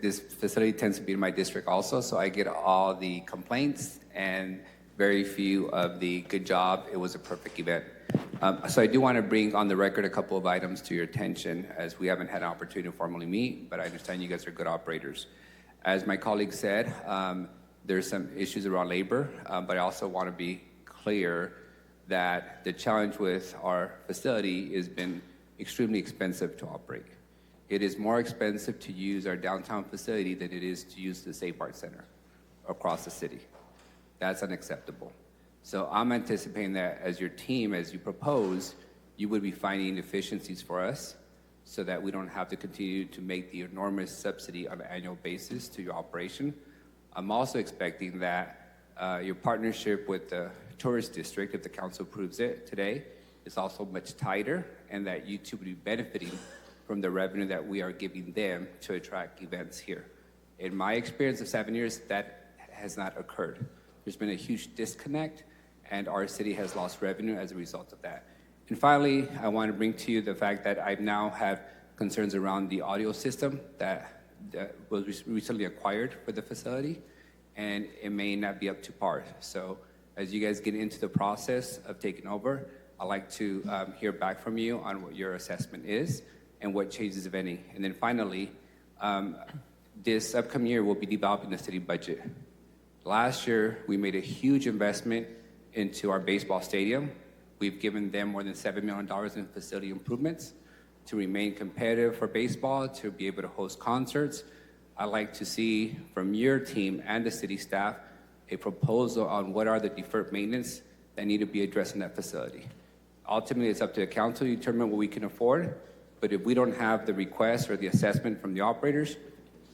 This facility tends to be in my district also, so I get all the complaints and very few of the good job. It was a perfect event. So I do want to bring on the record a couple of items to your attention, as we haven't had an opportunity to formally meet, but I understand you guys are good operators. As my colleague said, there's some issues around labor, but I also want to be clear that the challenge with our facility has been extremely expensive to operate. It is more expensive to use our downtown facility than it is to use the Safe Arts Center across the city. That's unacceptable. So I'm anticipating that as your team, as you propose, you would be finding efficiencies for us so that we don't have to continue to make the enormous subsidy on an annual basis to your operation. I'm also expecting that your partnership with the tourist district, if the council approves it today, is also much tighter, and that you two would be benefiting from the revenue that we are giving them to attract events here. In my experience of 7 years, that has not occurred. There's been a huge disconnect, and our city has lost revenue as a result of that. And finally, I want to bring to you the fact that I've now had concerns around the audio system that was recently acquired for the facility, and it may not be up to par. So as you guys get into the process of taking over, I'd like to hear back from you on what your assessment is and what changes, if any. And then finally, this upcoming year, we'll be developing the city budget. Last year, we made a huge investment into our baseball stadium. We've given them more than $7 million in facility improvements to remain competitive for baseball, to be able to host concerts. I'd like to see from your team and the city staff a proposal on what are the deferred maintenance that need to be addressed in that facility. Ultimately, it's up to the council to determine what we can afford, but if we don't have the request or the assessment from the operators,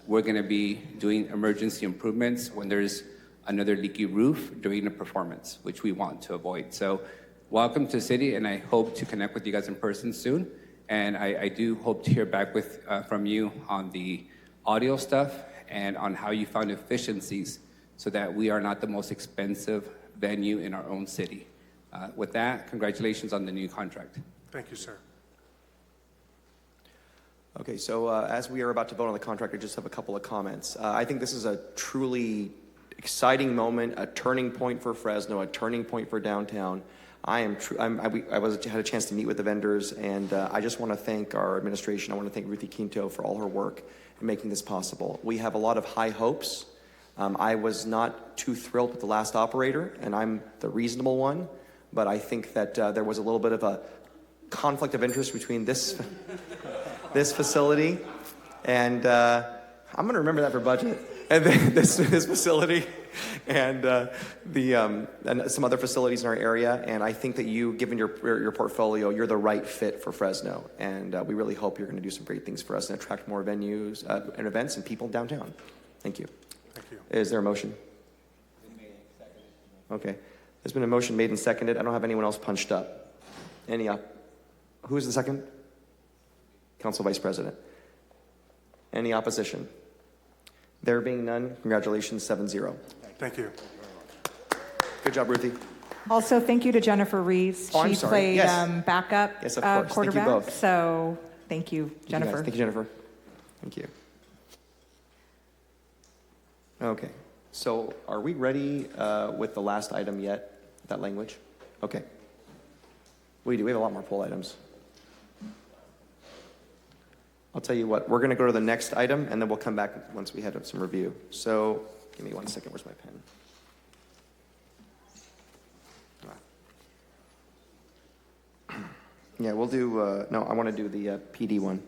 we're gonna be doing emergency improvements when there's another leaky roof during the performance, which we want to avoid. So welcome to the city, and I hope to connect with you guys in person soon. And I do hope to hear back from you on the audio stuff and on how you found efficiencies so that we are not the most expensive venue in our own city. With that, congratulations on the new contract. Thank you, sir. Okay, so as we are about to vote on the contract, I just have a couple of comments. I think this is a truly exciting moment, a turning point for Fresno, a turning point for downtown. I had a chance to meet with the vendors, and I just want to thank our administration. I want to thank Ruthie Quinto for all her work in making this possible. We have a lot of high hopes. I was not too thrilled with the last operator, and I'm the reasonable one, but I think that there was a little bit of a conflict of interest between this facility, and I'm going to remember that for budget, and then this facility, and and some other facilities in our area. And I think that you, given your portfolio, you're the right fit for Fresno, and we really hope you're going to do some great things for us and attract more venues and events and people downtown. Thank you. Thank you. Is there a motion? Okay. There's been a motion made and seconded. I don't have anyone else punched up. Any up? Who's the second? Council Vice President. Any opposition? There being none, congratulations, 7-0. Thank you. Good job, Ruthie. Also, thank you to Jennifer Reeves. Oh, I'm She sorry. played Yes. backup Yes, of course. Thank you quarterback. both. So thank you, Thank you, Jennifer. guys. Thank you, Jennifer. Thank you. Okay, so are we ready with the last item yet? That language? Okay. We do. We have a lot more poll items. I'll tell you what, we're going to go to the next item, and then we'll come back once we had some review. So give me 1 second. Where's my pen? Yeah, we'll do, no, I want to do the PD one.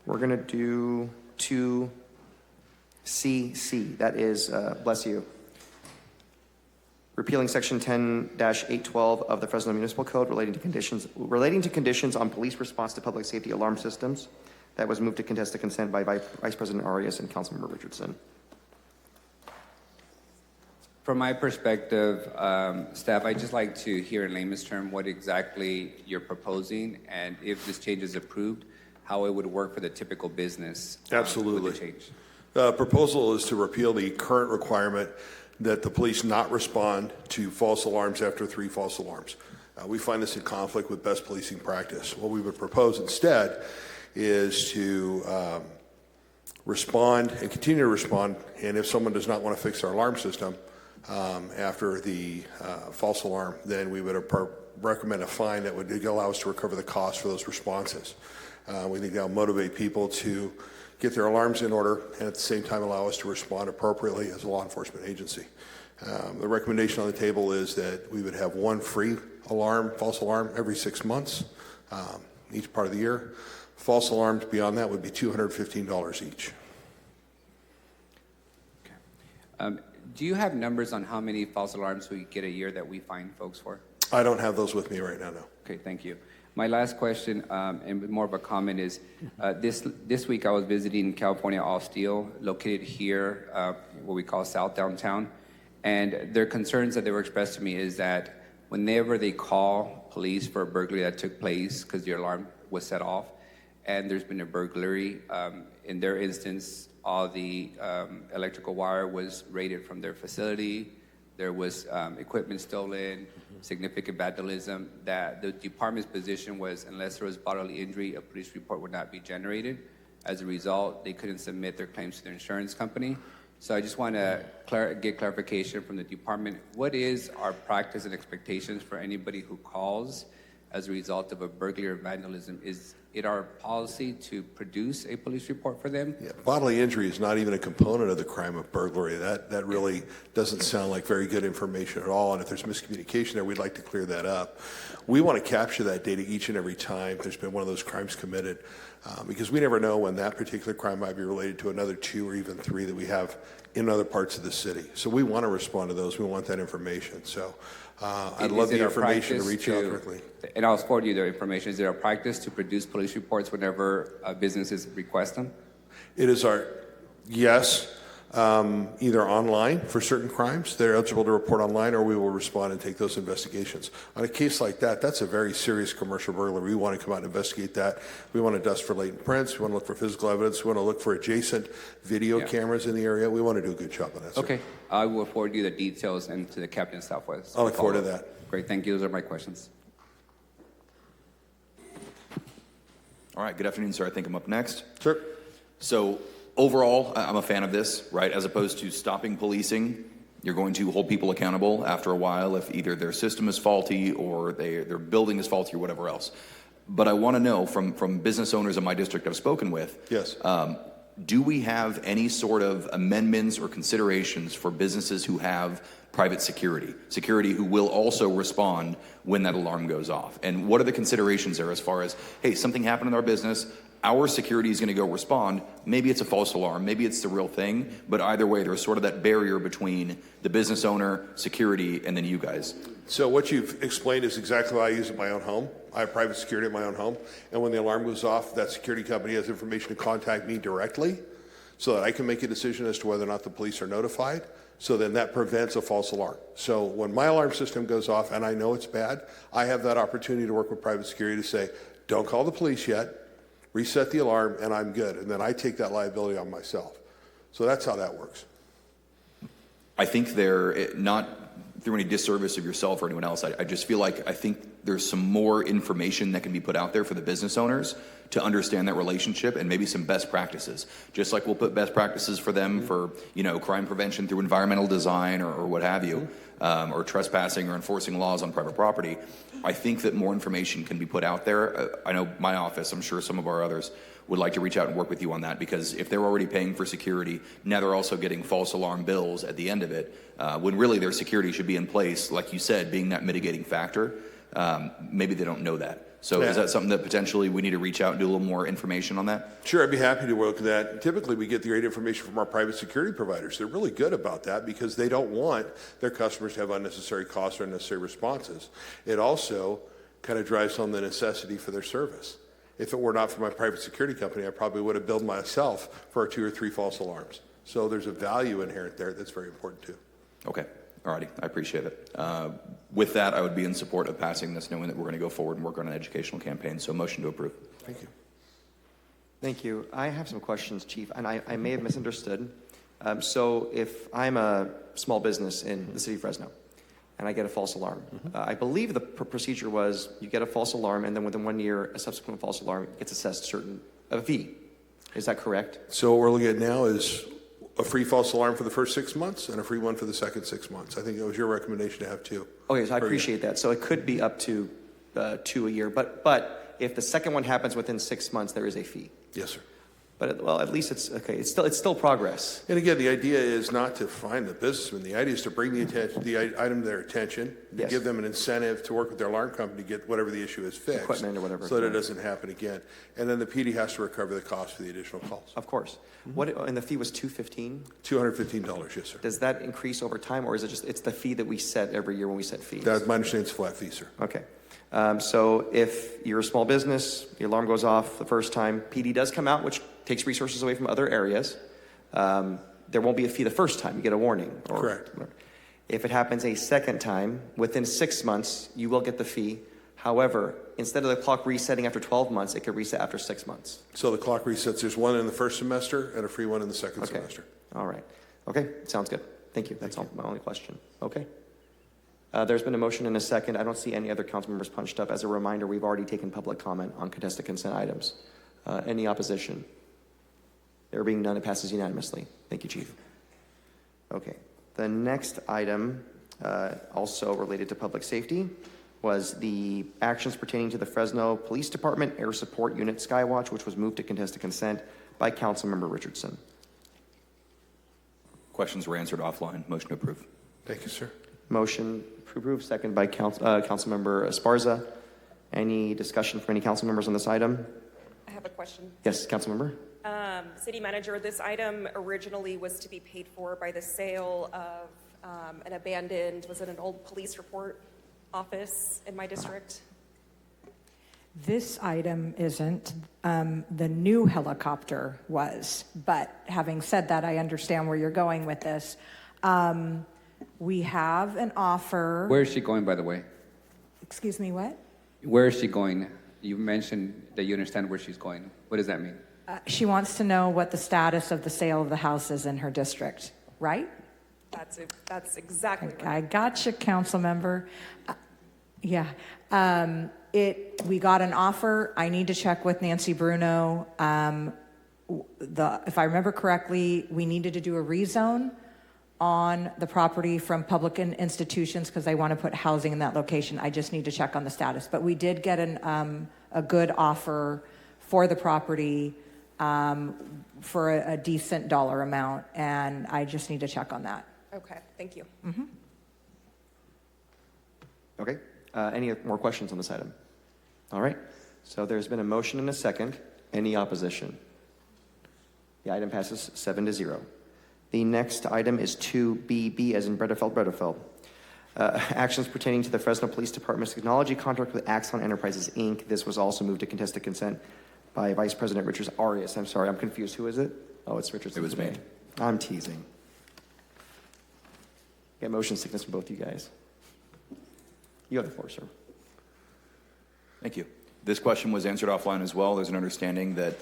We're going to do 2CC. That is, bless you, repealing section 10-812 of the Fresno Municipal Code relating to conditions on police response to public safety alarm systems. That was moved to contest the consent by Vice President Arias and Councilmember Richardson. From my perspective, staff, I'd just like to hear in layman's term what exactly you're proposing, and if this change is approved, how it would work for the typical business. Absolutely. With the change. The proposal is to repeal the current requirement that the police not respond to false alarms after 3 false alarms. We find this in conflict with best policing practice. What we would propose instead is to respond and continue to respond, and if someone does not want to fix their alarm system after the false alarm, then we would recommend a fine that would allow us to recover the cost for those responses. We think that will motivate people to get their alarms in order and at the same time allow us to respond appropriately as a law enforcement agency. The recommendation on the table is that we would have 1 free alarm, false alarm, every 6 months, each part of the year. False alarms beyond that would be $215 each. Do you have numbers on how many false alarms we get a year that we fine folks for? I don't have those with me right now, no. Okay, thank you. My last question, and more of a comment, is this week I was visiting California All Steel, located here, what we call South Downtown, and their concerns that they were expressed to me is that whenever they call police for a burglary that took place because the alarm was set off, and there's been a burglary, in their instance, all the electrical wire was raided from their facility. There was equipment stolen, significant vandalism, that the department's position was unless there was bodily injury, a police report would not be generated. As a result, they couldn't submit their claims to their insurance company. So I just want to get clarification from the department. What is our practice and expectations for anybody who calls as a result of a burglary or vandalism? Is it our policy to produce a police report for them? Yeah, bodily injury is not even a component of the crime of burglary. That really doesn't sound like very good information at all. And if there's miscommunication there, we'd like to clear that up. We want to capture that data each and every time there's been one of those crimes committed, because we never know when that particular crime might be related to another 2 or even 3 that we have in other parts of the city. So we want to respond to those. We want that information. So I'd love the information to reach out quickly. And I'll forward you the information. Is there a practice to produce police reports whenever businesses request them? It is our, yes, either online for certain crimes, they're eligible to report online, or we will respond and take those investigations. On a case like that, that's a very serious commercial burglary. We want to come out and investigate that. We want to dust for latent prints. We want to look for physical evidence. We want to look for adjacent video cameras in the area. We want to do a good job on that. Okay. I will forward you the details and to the Captain Southwest. I look forward to that. Great. Thank you. Those are my questions. All right, good afternoon, sir. I think I'm up next. Sure. So overall, I'm a fan of this, right? As opposed to stopping policing, you're going to hold people accountable after a while if either their system is faulty or their building is faulty or whatever else. But I want to know from business owners in my district I've spoken with, yes, do we have any sort of amendments or considerations for businesses who have private security who will also respond when that alarm goes off? And what are the considerations there as far as, hey, something happened in our business, our security is going to go respond. Maybe it's a false alarm, maybe it's the real thing, but either way, there's sort of that barrier between the business owner, security, and then you guys. So what you've explained is exactly what I use at my own home. I have private security at my own home, and when the alarm goes off, that security company has information to contact me directly so that I can make a decision as to whether or not the police are notified. So then that prevents a false alarm. So when my alarm system goes off and I know it's bad, I have that opportunity to work with private security to say, don't call the police yet, reset the alarm, and I'm good. And then I take that liability on myself. So that's how that works. I think they're not through any disservice of yourself or anyone else. I just feel like I think there's some more information that can be put out there for the business owners to understand that relationship and maybe some best practices. Just like we'll put best practices for them for, crime prevention through environmental design or what have you, or trespassing or enforcing laws on private property. I think that more information can be put out there. I know my office, I'm sure some of our others would like to reach out and work with you on that, because if they're already paying for security, now they're also getting false alarm bills at the end of it, when really their security should be in place, like you said, being that mitigating factor. Maybe they don't know that. So is that something that potentially we need to reach out and do a little more information on that? Sure, I'd be happy to work with that. Typically, we get the great information from our private security providers. They're really good about that because they don't want their customers to have unnecessary costs or unnecessary responses. It also kind of drives home the necessity for their service. If it were not for my private security company, I probably would have billed myself for 2 or 3 false alarms. So there's a value inherent there that's very important too. Okay. Alrighty, I appreciate it. With that, I would be in support of passing this, knowing that we're going to go forward and work on an educational campaign. So motion to approve. Thank you. Thank you. I have some questions, Chief, and I may have misunderstood. So if I'm a small business in the city of Fresno and I get a false alarm, I believe the procedure was you get a false alarm and then within 1 year, a subsequent false alarm gets assessed a fee. Is that correct? So what we're looking at now is a free false alarm for the first 6 months and a free one for the second 6 months. I think it was your recommendation to have 2. Okay, so I appreciate that. So it could be up to 2 a year, but if the second one happens within 6 months, there is a fee. Yes, sir. But well, at least it's okay. It's still progress. And again, the idea is not to find the businessman. The idea is to bring the item to their attention, to give them an incentive to work with their alarm company to get whatever the issue is fixed, equipment or whatever, so that it doesn't happen again. And then the PD has to recover the cost for the additional calls. Of course. And the fee was $215? $215, yes, sir. Does that increase over time, or is it just it's the fee that we set every year when we set fees? That's my understanding. It's a flat fee, sir. Okay. So if you're a small business, the alarm goes off the first time, PD does come out, which takes resources away from other areas. There won't be a fee the first time. You get a warning. Correct. If it happens a second time, within 6 months, you will get the fee. However, instead of the clock resetting after 12 months, it could reset after 6 months. So the clock resets. There's one in the first semester and a free one in the second semester. All right. Okay, sounds good. Thank you. That's my only question. Okay. There's been a motion and a second. I don't see any other council members punched up. As a reminder, we've already taken public comment on contested consent items. Any opposition? There being none, it passes unanimously. Thank you, Chief. Okay. The next item, also related to public safety, was the actions pertaining to the Fresno Police Department Air Support Unit Skywatch, which was moved to contested consent by Councilmember Richardson. Questions were answered offline. Motion to approve. Thank you, sir. Motion approved, second by Councilmember Esparza. Any discussion from any council members on this item? I have a question. Yes, Councilmember. City Manager, this item originally was to be paid for by the sale of an abandoned, was it an old police report office in my district? This item isn't. The new helicopter was. But having said that, I understand where you're going with this. We have an offer. Where is she going, by the way? Excuse me, what? Where is she going? You mentioned that you understand where she's going. What does that mean? She wants to know what the status of the sale of the house is in her district, right? That's exactly right. I got you, council member. Yeah. We got an offer. I need to check with Nancy Bruno. If I remember correctly, we needed to do a rezone on the property from public institutions because they want to put housing in that location. I just need to check on the status. But we did get a good offer for the property for a decent dollar amount, and I just need to check on that. Okay, thank you. Mm-hmm. Okay. Any more questions on this item? All right. So there's been a motion and a second. Any opposition? The item passes 7-0. The next item is 2BB, as in Bredefeld. Actions pertaining to the Fresno Police Department's technology contract with Axon Enterprises, Inc. This was also moved to contested consent by Vice President Richard Arias. I'm sorry, I'm confused. Who is it? Oh, it's Richardson. It was me. I'm teasing. Get motion sickness from both you guys. You have the floor, sir. Thank you. This question was answered offline as well. There's an understanding that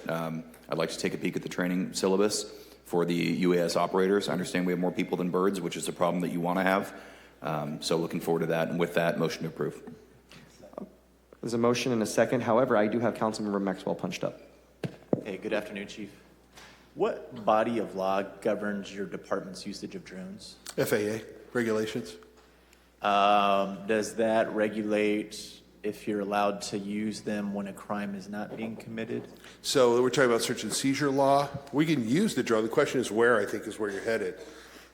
I'd like to take a peek at the training syllabus for the UAS operators. I understand we have more people than birds, which is a problem that you want to have. So looking forward to that. And with that, motion to approve. There's a motion and a second. However, I do have Councilmember Maxwell punched up. Hey, good afternoon, Chief. What body of law governs your department's usage of drones? FAA regulations. Does that regulate if you're allowed to use them when a crime is not being committed? So we're talking about search and seizure law. We can use the drone. The question is where, I think, is where you're headed.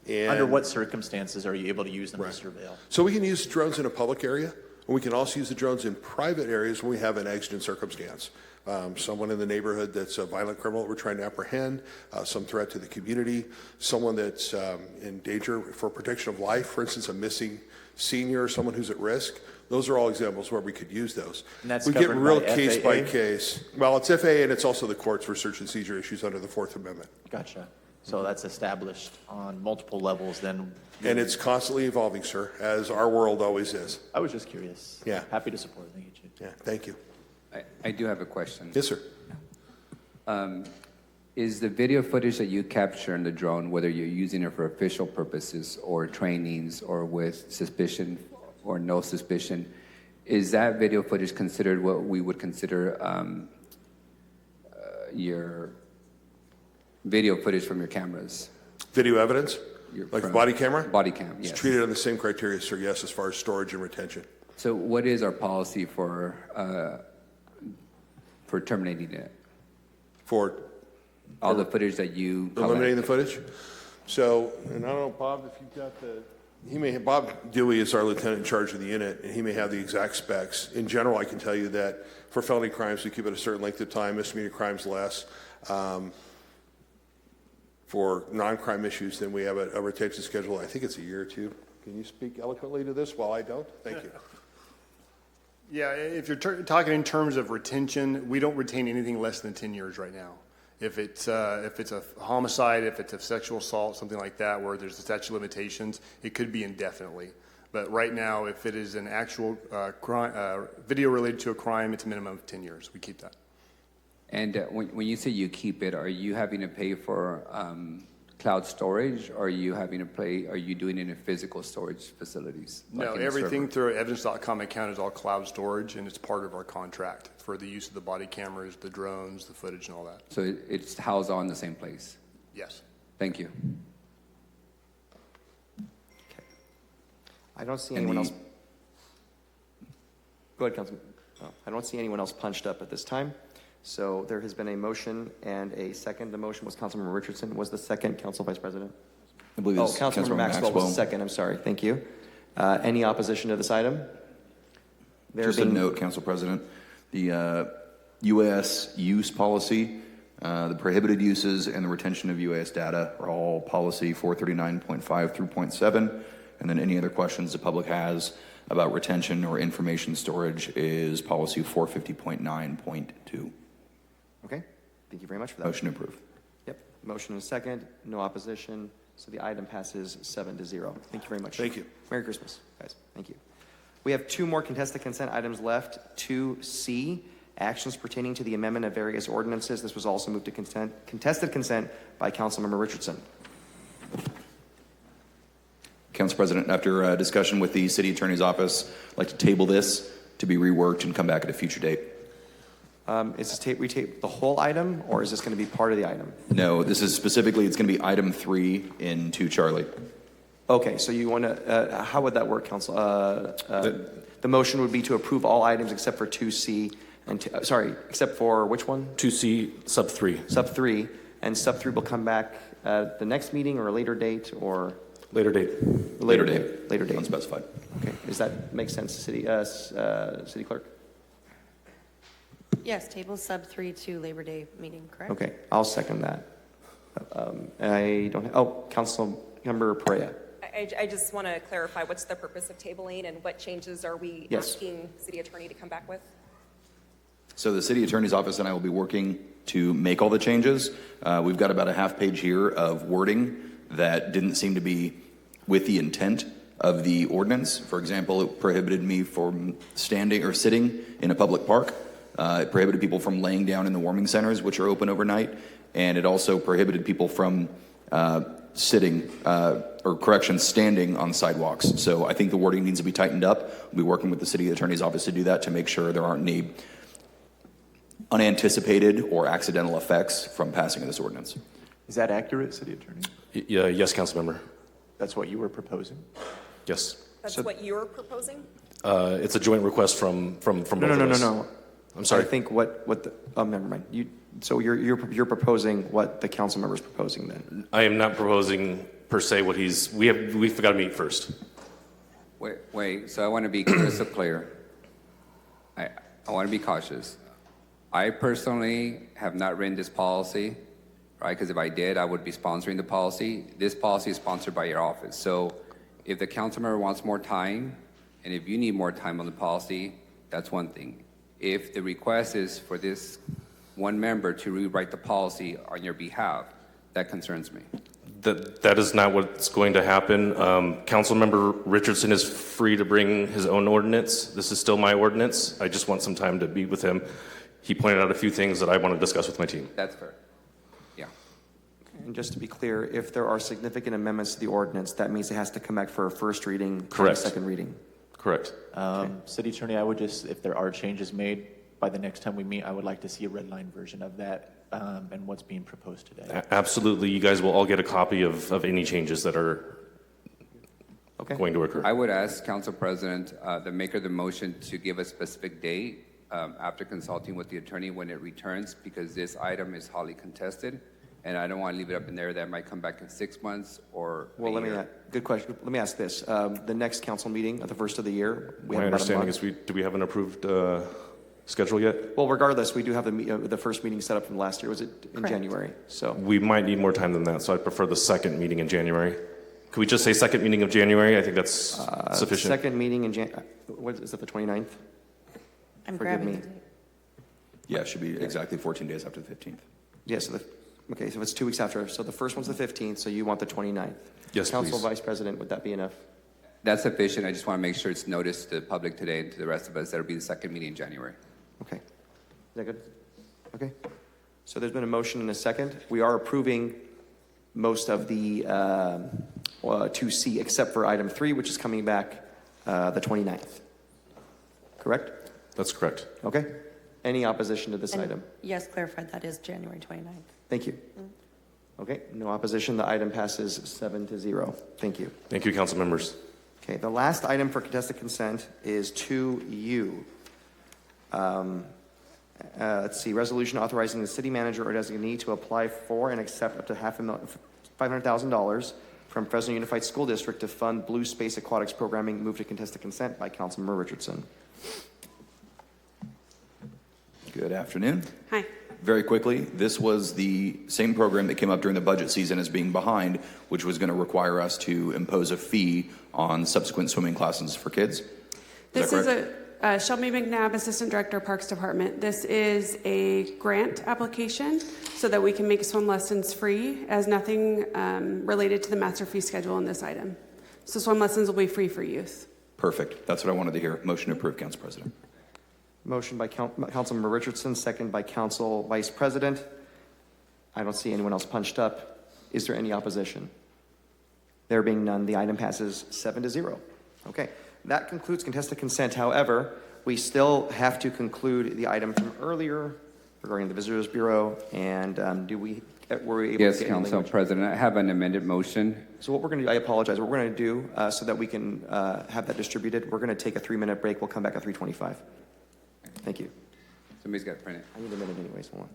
And Under what circumstances are you able to use them to surveil? so we can use drones in a public area, and we can also use the drones in private areas when we have an exigent circumstance. Someone in the neighborhood that's a violent criminal that we're trying to apprehend, some threat to the community, someone that's in danger for protection of life, for instance, a missing senior or someone who's at risk. Those are all examples where we could use those. And that's we get governed real by case FAA? by case. Well, it's FAA and it's also the courts for search and seizure issues under the Fourth Amendment. Gotcha. So that's established on multiple levels then. And it's constantly evolving, sir, as our world always is. I was just curious. Yeah. Happy to support it. Thank you, Chief. Yeah, thank you. I do have a question. Yes, sir. Is the video footage that you capture in the drone, whether you're using it for official purposes or trainings or with suspicion or no suspicion, is that video footage considered what we would consider your video footage from your cameras? Video evidence? Like a body camera? Body cam, yes. It's treated on the same criteria, sir, yes, as far as storage and retention. So what is our policy for terminating it? For all the footage that you eliminating the footage? So, and I don't know, Bob, if you've got Bob Dewey is our lieutenant in charge of the unit, and he may have the exact specs. In general, I can tell you that for felony crimes, we keep it a certain length of time, misdemeanor crimes less. For non-crime issues, then we have a retention schedule. I think it's a year or two. Can you speak eloquently to this while I don't? Thank you. Yeah, if you're talking in terms of retention, we don't retain anything less than 10 years right now. If it's a homicide, if it's a sexual assault, something like that, where there's a statute of limitations, it could be indefinitely. But right now, if it is an actual video related to a crime, it's a minimum of 10 years. We keep that. And when you say you keep it, are you having to pay for cloud storage, or are you doing it in physical storage facilities? No, like in a everything server? through our evidence.com account is all cloud storage, and it's part of our contract for the use of the body cameras, the drones, the footage, and all that. So it's housed all in the same place? Yes. Thank you. I don't see anyone else. Go ahead, Councilman. Oh, I don't see anyone else punched up at this time. So there has been a motion and a second. The motion was Councilmember Richardson. Was the second Council Vice President? I believe it's Councilmember Maxwell was the second. I'm sorry. Thank you. Any opposition to this item? Just a note, Council President, the UAS use policy, the prohibited uses and the retention of UAS data are all policy 439.5 through .7. And then any other questions the public has about retention or information storage is policy 450.9.2. Okay. Thank you very much for that. Motion approved. Yep. Motion and a second. No opposition. So the item passes 7-0. Thank you very much. Thank you. Merry Christmas, guys. Thank you. We have two more contested consent items left. 2C, actions pertaining to the amendment of various ordinances. This was also moved to contested consent by Councilmember Richardson. Council President, after discussion with the City Attorney's Office, I'd like to table this to be reworked and come back at a future date. Is this the whole item, or is this going to be part of the item? No, this is specifically, it's going to be item 3 in 2 Charlie. Okay, so you want to, how would that work, Council? The motion would be to approve all items except for 2C, and except for which one? 2C, sub 3. Sub 3, and sub 3 will come back at the next meeting or a later date, or? Later date. Later date. Later date. Unspecified. Okay, does that make sense, City Clerk? Yes, table sub 3 to Labor Day meeting, correct? Okay, I'll second that. Councilmember Perea. I just want to clarify, what's the purpose of tabling and what changes are we Yes. asking City Attorney to come back with? So the city attorney's office and I will be working to make all the changes. We've got about a half page here of wording that didn't seem to be with the intent of the ordinance. For example, it prohibited me from standing or sitting in a public park. It prohibited people from laying down in the warming centers, which are open overnight. And it also prohibited people from standing on sidewalks. So I think the wording needs to be tightened up. We'll be working with the city attorney's office to do that, to make sure there aren't any unanticipated or accidental effects from passing of this ordinance. Is that accurate, City Attorney? Yes, council member. That's what you were proposing? Yes. That's what you're proposing? It's a joint request from both of us. No. I'm sorry. I think what the, never mind. So you're proposing what the council member's proposing then? I am not proposing per se what we've got to meet first. Wait, so I want to be crystal clear. I want to be cautious. I personally have not written this policy, right? Because if I did, I would be sponsoring the policy. This policy is sponsored by your office. So if the council member wants more time, and if you need more time on the policy, that's one thing. If the request is for this one member to rewrite the policy on your behalf, that concerns me. That is not what's going to happen. Councilmember Richardson is free to bring his own ordinance. This is still my ordinance. I just want some time to be with him. He pointed out a few things that I want to discuss with my team. That's fair. Yeah. And just to be clear, if there are significant amendments to the ordinance, that means it has to come back for a first reading, Correct. second reading. Correct. City Attorney, I would just, if there are changes made by the next time we meet, I would like to see a red line version of that and what's being proposed today. Absolutely. You guys will all get a copy of any changes that are going to occur. I would ask Council President, the maker of the motion, to give a specific date after consulting with the attorney when it returns, because this item is highly contested, and I don't want to leave it up in there that might come back in 6 months or Good question. Let me ask this. The next council meeting at the first of the year, we My have about a understanding month. is do we have an approved schedule yet? Well, regardless, we do have the first meeting set up from last year. Was it in Correct. January? So We might need more time than that, so I prefer the second meeting in January. Could we just say second meeting of January? I think that's sufficient. second meeting in what is it, the 29th? I'm Forgive grabbing me. the date. Yeah, it should be exactly 14 days after the 15th. Yeah, so so it's 2 weeks after. So the first one's the 15th, so you want the 29th. Yes, Council please. Vice President, would that be enough? That's sufficient. I just want to make sure it's noticed to the public today and to the rest of us. That'll be the second meeting in January. Okay. Is that good? Okay. So there's been a motion and a second. We are approving most of the 2C except for item 3, which is coming back the 29th. Correct? That's correct. Okay. Any opposition to this And item? yes, clarified, that is January 29th. Thank you. Okay, no opposition. The item passes 7-0. Thank you. Thank you, council members. Okay, the last item for contested consent is 2U. Let's see, resolution authorizing the city manager or designee to apply for and accept up to $500,000 from Fresno Unified School District to fund Blue Space Aquatics programming. Move to contested consent by Councilmember Richardson. Good afternoon. Hi. Very quickly, this was the same program that came up during the budget season as being behind, which was going to require us to impose a fee on subsequent swimming classes for kids. This is Shelby McNabb, Assistant Director, Parks Department. This is a grant application so that we can make swim lessons free, as nothing related to the master fee schedule in this item. So swim lessons will be free for youth. Perfect. That's what I wanted to hear. Motion to approve, Council President. Motion by Councilmember Richardson, second by Council Vice President. I don't see anyone else punched up. Is there any opposition? There being none, the item passes 7-0. Okay, that concludes contested consent. However, we still have to conclude the item from earlier regarding the Visitors Bureau. And were we able Yes, to get any Council language? President, I have an amended motion. So what we're going to do, I apologize, what we're going to do so that we can have that distributed, we're going to take a 3-minute break. We'll come back at 3:25. Thank you. Somebody's got to print it. I need a minute anyways, hold on.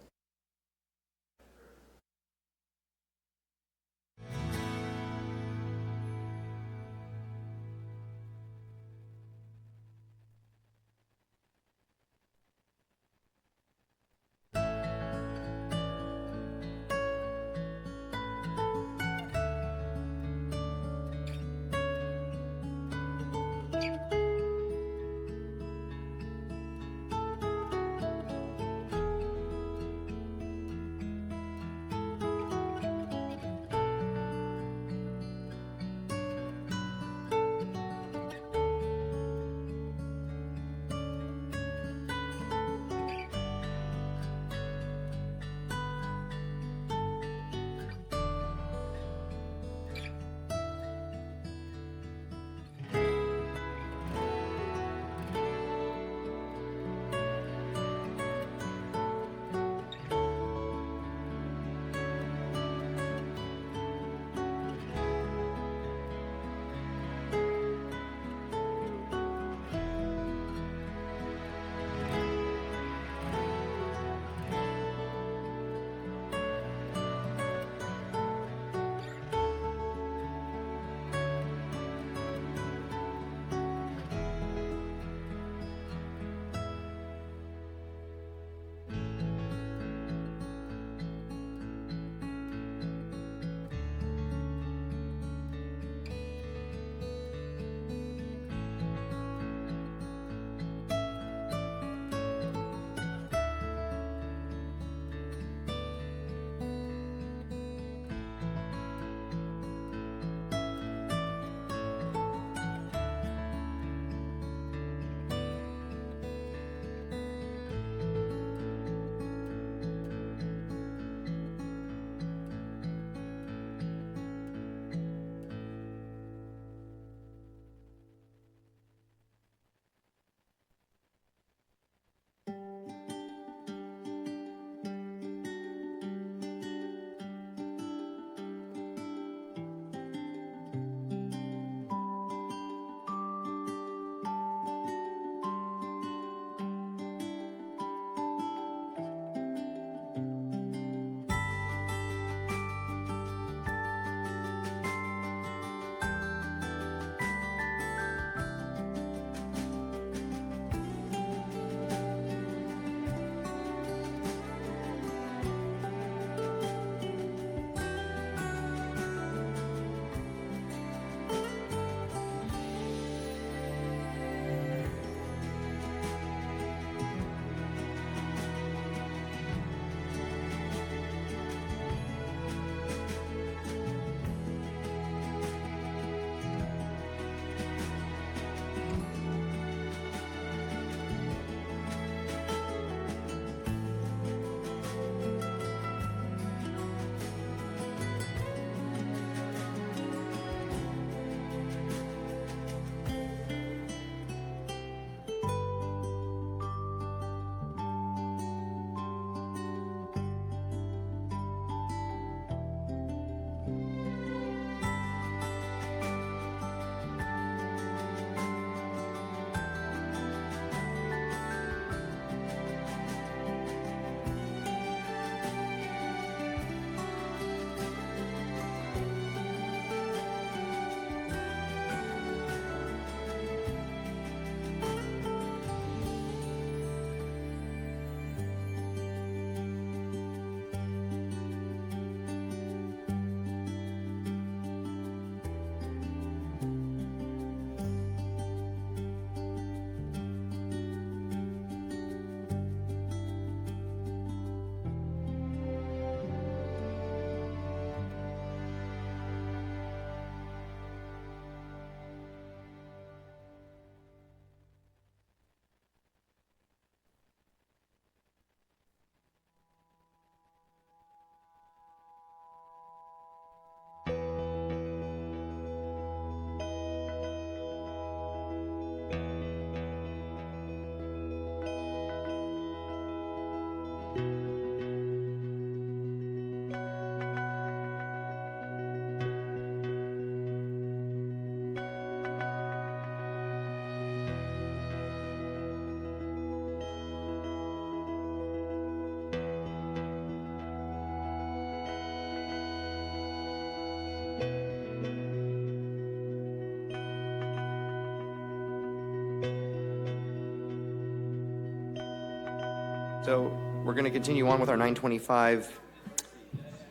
So we're going to continue on with our 9:25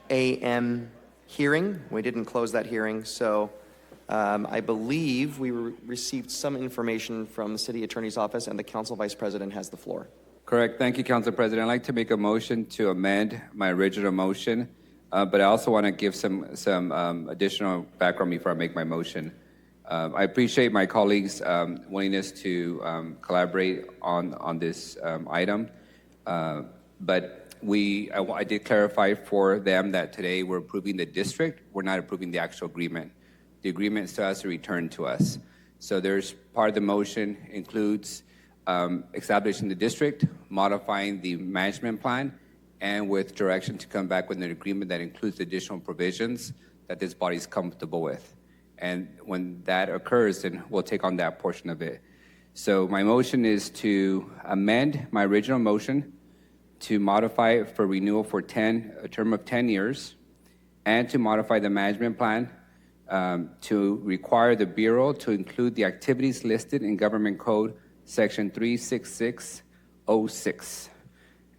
a.m. hearing. We didn't close that hearing, so I believe we received some information from the city attorney's office, and the council vice president has the floor. Correct. Thank you, Council President. I'd like to make a motion to amend my original motion, but I also want to give some additional background before I make my motion. I appreciate my colleagues' willingness to collaborate on this item, but I did clarify for them that today we're approving the district. We're not approving the actual agreement. The agreement still has to return to us. So there's part of the motion includes establishing the district, modifying the management plan, and with direction to come back with an agreement that includes additional provisions that this body is comfortable with. And when that occurs, then we'll take on that portion of it. So my motion is to amend my original motion to modify it for renewal for a term of 10 years, and to modify the management plan to require the Bureau to include the activities listed in Government Code Section 36606.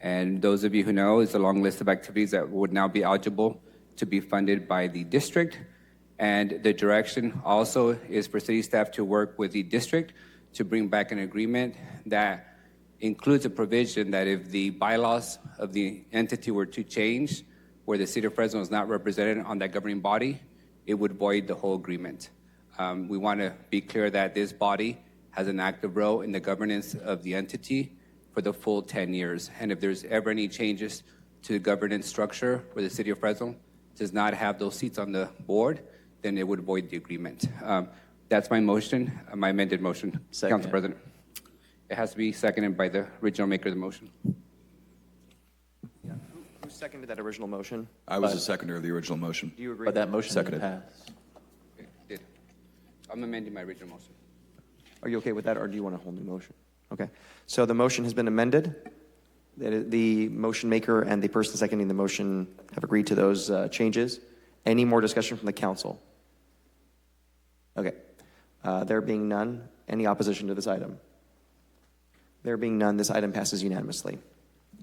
And those of you who know, it's a long list of activities that would now be eligible to be funded by the district. And the direction also is for city staff to work with the district to bring back an agreement that includes a provision that if the bylaws of the entity were to change, where the city of Fresno is not represented on that governing body, it would void the whole agreement. We want to be clear that this body has an active role in the governance of the entity for the full 10 years. And if there's ever any changes to the governance structure where the city of Fresno does not have those seats on the board, then it would void the agreement. That's my motion, my amended motion, Second. Council President. It has to be seconded by the original maker of the motion. Who seconded that original motion? I was a seconder of the original motion. Do you agree? But that motion Seconded. didn't pass. Okay, did. I'm amending my original motion. Are you okay with that, or do you want a whole new motion? Okay. So the motion has been amended. The motion maker and the person seconding the motion have agreed to those changes. Any more discussion from the council? Okay. There being none, any opposition to this item? There being none, this item passes unanimously.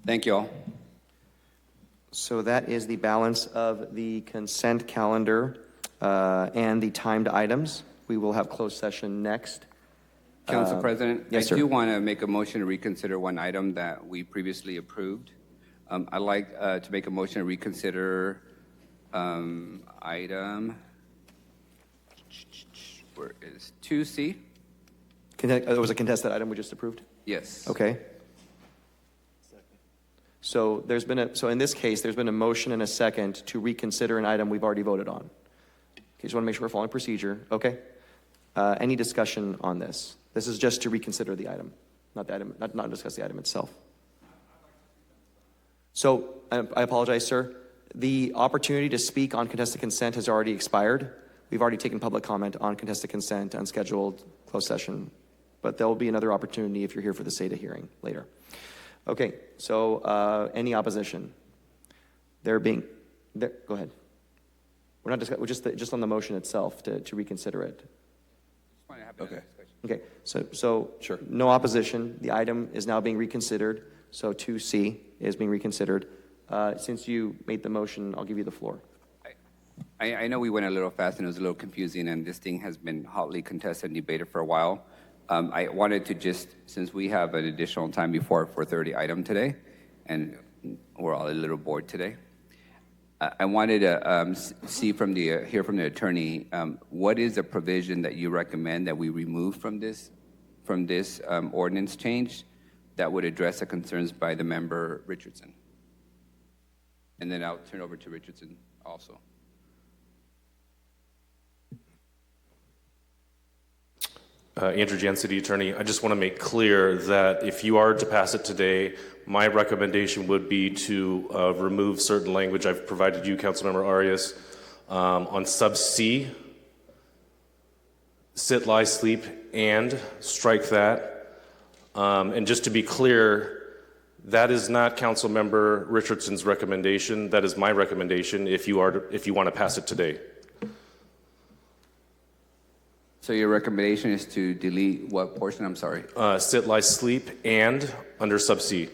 Thank you all. So that is the balance of the consent calendar and the timed items. We will have closed session next. Council President, yes, I sir. do want to make a motion to reconsider one item that we previously approved. I'd like to make a motion to reconsider item, where is 2C? It was a contested item we just approved? Yes. Okay. So so in this case, there's been a motion and a second to reconsider an item we've already voted on. Okay, just want to make sure we're following procedure. Okay. Any discussion on this? This is just to reconsider the item, not discuss the item itself. So I apologize, sir. The opportunity to speak on contested consent has already expired. We've already taken public comment on contested consent, unscheduled closed session, but there will be another opportunity if you're here for the SEDA hearing later. Okay, so any opposition? Go ahead. We're not discussing, we're just on the motion itself to reconsider it. Okay. Okay, so Sure. No opposition. The item is now being reconsidered. So 2C is being reconsidered. Since you made the motion, I'll give you the floor. I know we went a little fast and it was a little confusing, and this thing has been hotly contested and debated for a while. I wanted to just, since we have an additional time before 4:30 item today, and we're all a little bored today, I wanted to hear from the attorney, what is the provision that you recommend that we remove from this ordinance change that would address the concerns by the member Richardson? And then I'll turn over to Richardson also. Andrew Jan, City Attorney. I just want to make clear that if you are to pass it today, my recommendation would be to remove certain language I've provided you, Councilmember Arias, on sub C, sit, lie, sleep, and strike that. And just to be clear, that is not Councilmember Richardson's recommendation. That is my recommendation if you want to pass it today. So your recommendation is to delete what portion? I'm sorry. Sit, lie, sleep, and under sub C.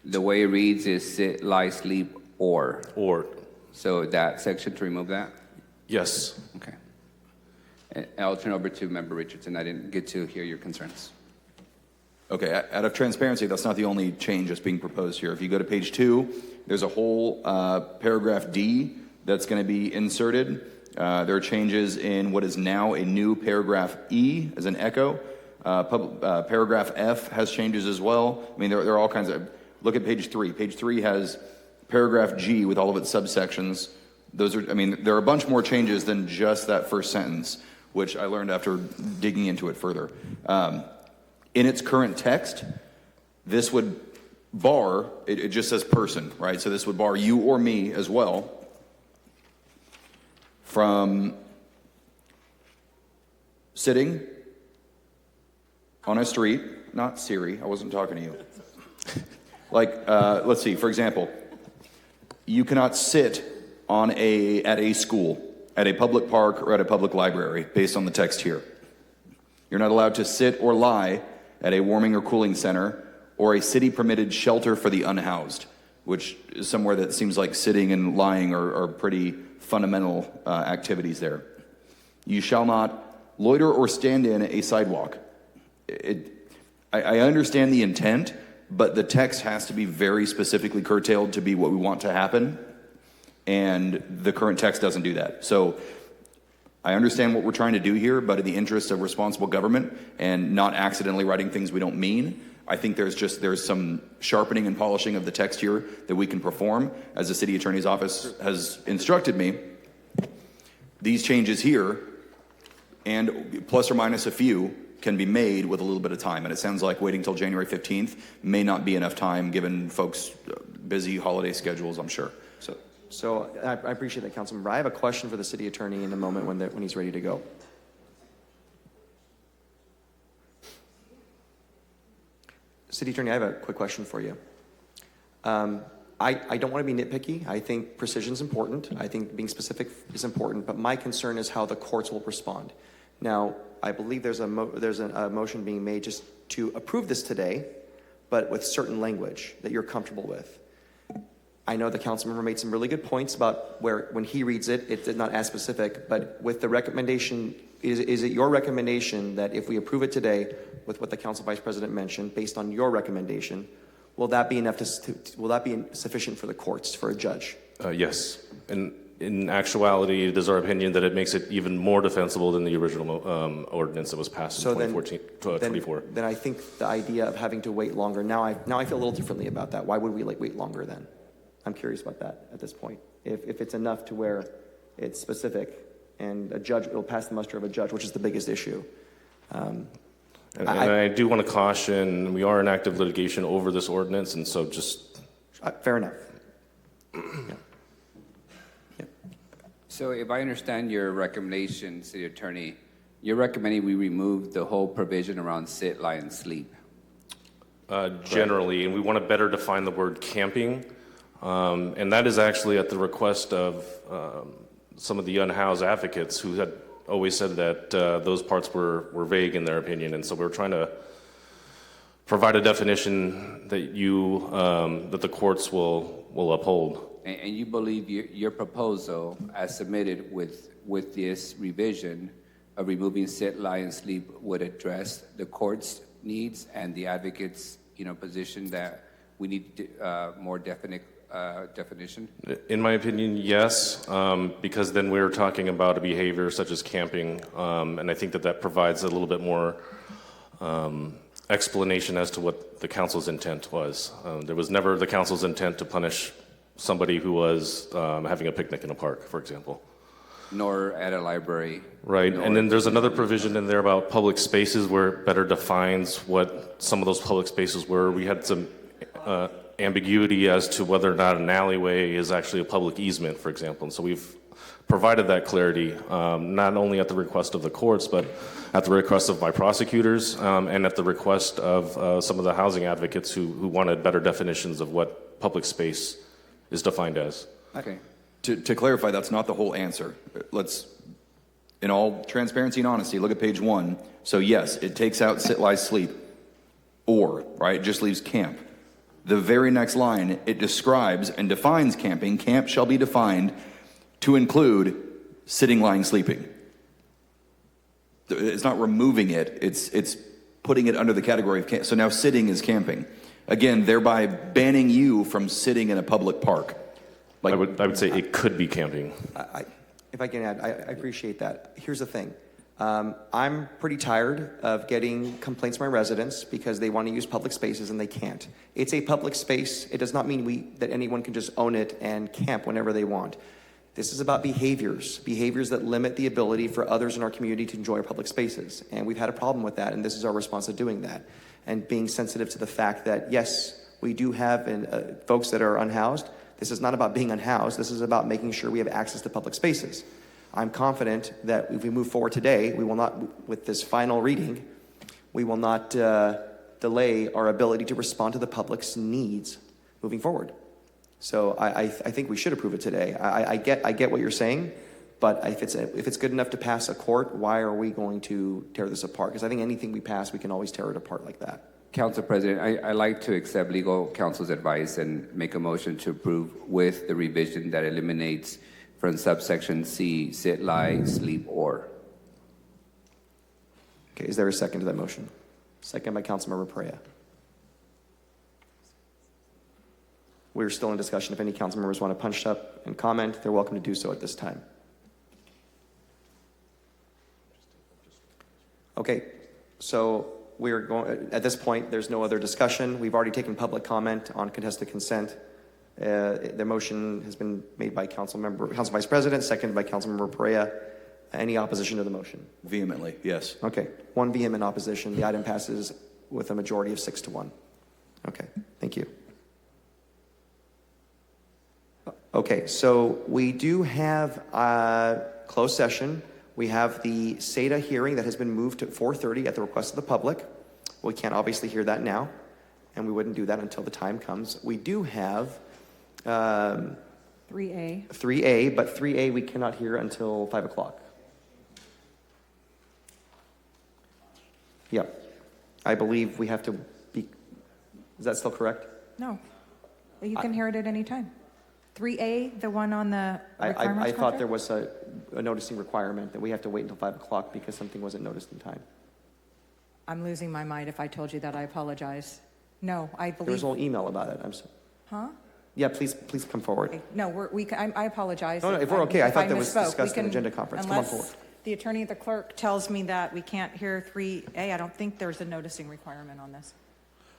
The way it reads is sit, lie, sleep, or. Or. So that section to remove that? Yes. Okay. And I'll turn over to Member Richardson. I didn't get to hear your concerns. Okay, out of transparency, that's not the only change that's being proposed here. If you go to page 2, there's a whole paragraph D that's going to be inserted. There are changes in what is now a new paragraph E as an echo. Paragraph F has changes as well. I mean, there are all kinds of... Look at page 3. Page 3 has paragraph G with all of its subsections. Those are, I mean, there are a bunch more changes than just that first sentence, which I learned after digging into it further. In its current text, this would bar, it just says person, right? So this would bar you or me as well from sitting on a street, not Siri, I wasn't talking to you. Like, let's see, for example, you cannot sit at a school, at a public park, or at a public library, based on the text here. You're not allowed to sit or lie at a warming or cooling center or a city-permitted shelter for the unhoused, which is somewhere that seems like sitting and lying are pretty fundamental activities there. You shall not loiter or stand in a sidewalk. I understand the intent, but the text has to be very specifically curtailed to be what we want to happen, and the current text doesn't do that. So I understand what we're trying to do here, but in the interest of responsible government and not accidentally writing things we don't mean, I think there's some sharpening and polishing of the text here that we can perform. As the city attorney's office has instructed me, these changes here, and plus or minus a few, can be made with a little bit of time. And it sounds like waiting till January 15th may not be enough time given folks' busy holiday schedules, I'm sure. So I appreciate that, Councilmember. I have a question for the city attorney in a moment when he's ready to go. City attorney, I have a quick question for you. I don't want to be nitpicky. I think precision is important. I think being specific is important. But my concern is how the courts will respond. Now, I believe there's a motion being made just to approve this today, but with certain language that you're comfortable with. I know the council member made some really good points about where, when he reads it, it's not as specific, but with the recommendation, is it your recommendation that if we approve it today with what the council vice president mentioned, based on your recommendation, will that be enough will that be sufficient for the courts, for a judge? Yes. And in actuality, it is our opinion that it makes it even more defensible than the original ordinance that was passed in 2024. Then I think the idea of having to wait longer, now I feel a little differently about that. Why would we wait longer then? I'm curious about that at this point. If it's enough to where it's specific and a judge, it'll pass the muster of a judge, which is the biggest issue. And I do want to caution, we are in active litigation over this ordinance, and so just... fair enough. So if I understand your recommendation, City Attorney, you're recommending we remove the whole provision around sit, lie, and sleep? Generally, and we want to better define the word camping. And that is actually at the request of some of the unhoused advocates who had always said that those parts were vague in their opinion. And so we're trying to provide a definition that that the courts will uphold. And you believe your proposal, as submitted with this revision of removing sit, lie, and sleep, would address the court's needs and the advocates' position that we need more definite definition? In my opinion, yes, because then we're talking about a behavior such as camping, and I think that provides a little bit more explanation as to what the council's intent was. There was never the council's intent to punish somebody who was having a picnic in a park, for example. Nor at a library. Right, and then there's another provision in there about public spaces where it better defines what some of those public spaces were. We had some ambiguity as to whether or not an alleyway is actually a public easement, for example. And so we've provided that clarity, not only at the request of the courts, but at the request of my prosecutors and at the request of some of the housing advocates who wanted better definitions of what public space is defined as. Okay. To clarify, that's not the whole answer. Let's, in all transparency and honesty, look at page 1. So yes, it takes out sit, lie, sleep, or, right? It just leaves camp. The very next line, it describes and defines camping. Camp shall be defined to include sitting, lying, sleeping. It's not removing it, it's putting it under the category of camp. So now sitting is camping. Again, thereby banning you from sitting in a public park. I would say it could be camping. If I can add, I appreciate that. Here's the thing. I'm pretty tired of getting complaints from my residents because they want to use public spaces and they can't. It's a public space. It does not mean that anyone can just own it and camp whenever they want. This is about behaviors that limit the ability for others in our community to enjoy our public spaces. And we've had a problem with that, and this is our response to doing that. And being sensitive to the fact that, yes, we do have folks that are unhoused. This is not about being unhoused. This is about making sure we have access to public spaces. I'm confident that if we move forward today, we will not, with this final reading, we will not delay our ability to respond to the public's needs moving forward. So I think we should approve it today. I get what you're saying, but if it's good enough to pass a court, why are we going to tear this apart? Because I think anything we pass, we can always tear it apart like that. Council President, I like to accept legal counsel's advice and make a motion to approve with the revision that eliminates from subsection C, sit, lie, sleep, or. Okay, is there a second to that motion? Second by Councilmember Perea. We're still in discussion. If any council members want to punch up and comment, they're welcome to do so at this time. Okay, so we're going, at this point, there's no other discussion. We've already taken public comment on contested consent. The motion has been made by Council Vice President, seconded by Councilmember Perea. Any opposition to the motion? Vehemently, yes. Okay, one vehement opposition. The item passes with a majority of 6-1. Okay, thank you. Okay, so we do have a closed session. We have the SEDA hearing that has been moved to 4:30 at the request of the public. We can't obviously hear that now, and we wouldn't do that until the time comes. We do have 3A. 3A, but 3A we cannot hear until 5 o'clock. Yep. I believe we have to be, is that still correct? No. You can hear it at any time. 3A, the one on the requirements I thought contract? there was a noticing requirement that we have to wait until 5 o'clock because something wasn't noticed in time. I'm losing my mind. If I told you that, I apologize. No, I believe. There was a whole email about it. I'm sorry. Huh? Yeah, please come forward. No, I apologize. No, if we're okay. I thought that was misspoke. discussed in agenda conference. Come on forward. Unless the attorney at the clerk tells me that we can't hear 3A, I don't think there's a noticing requirement on this.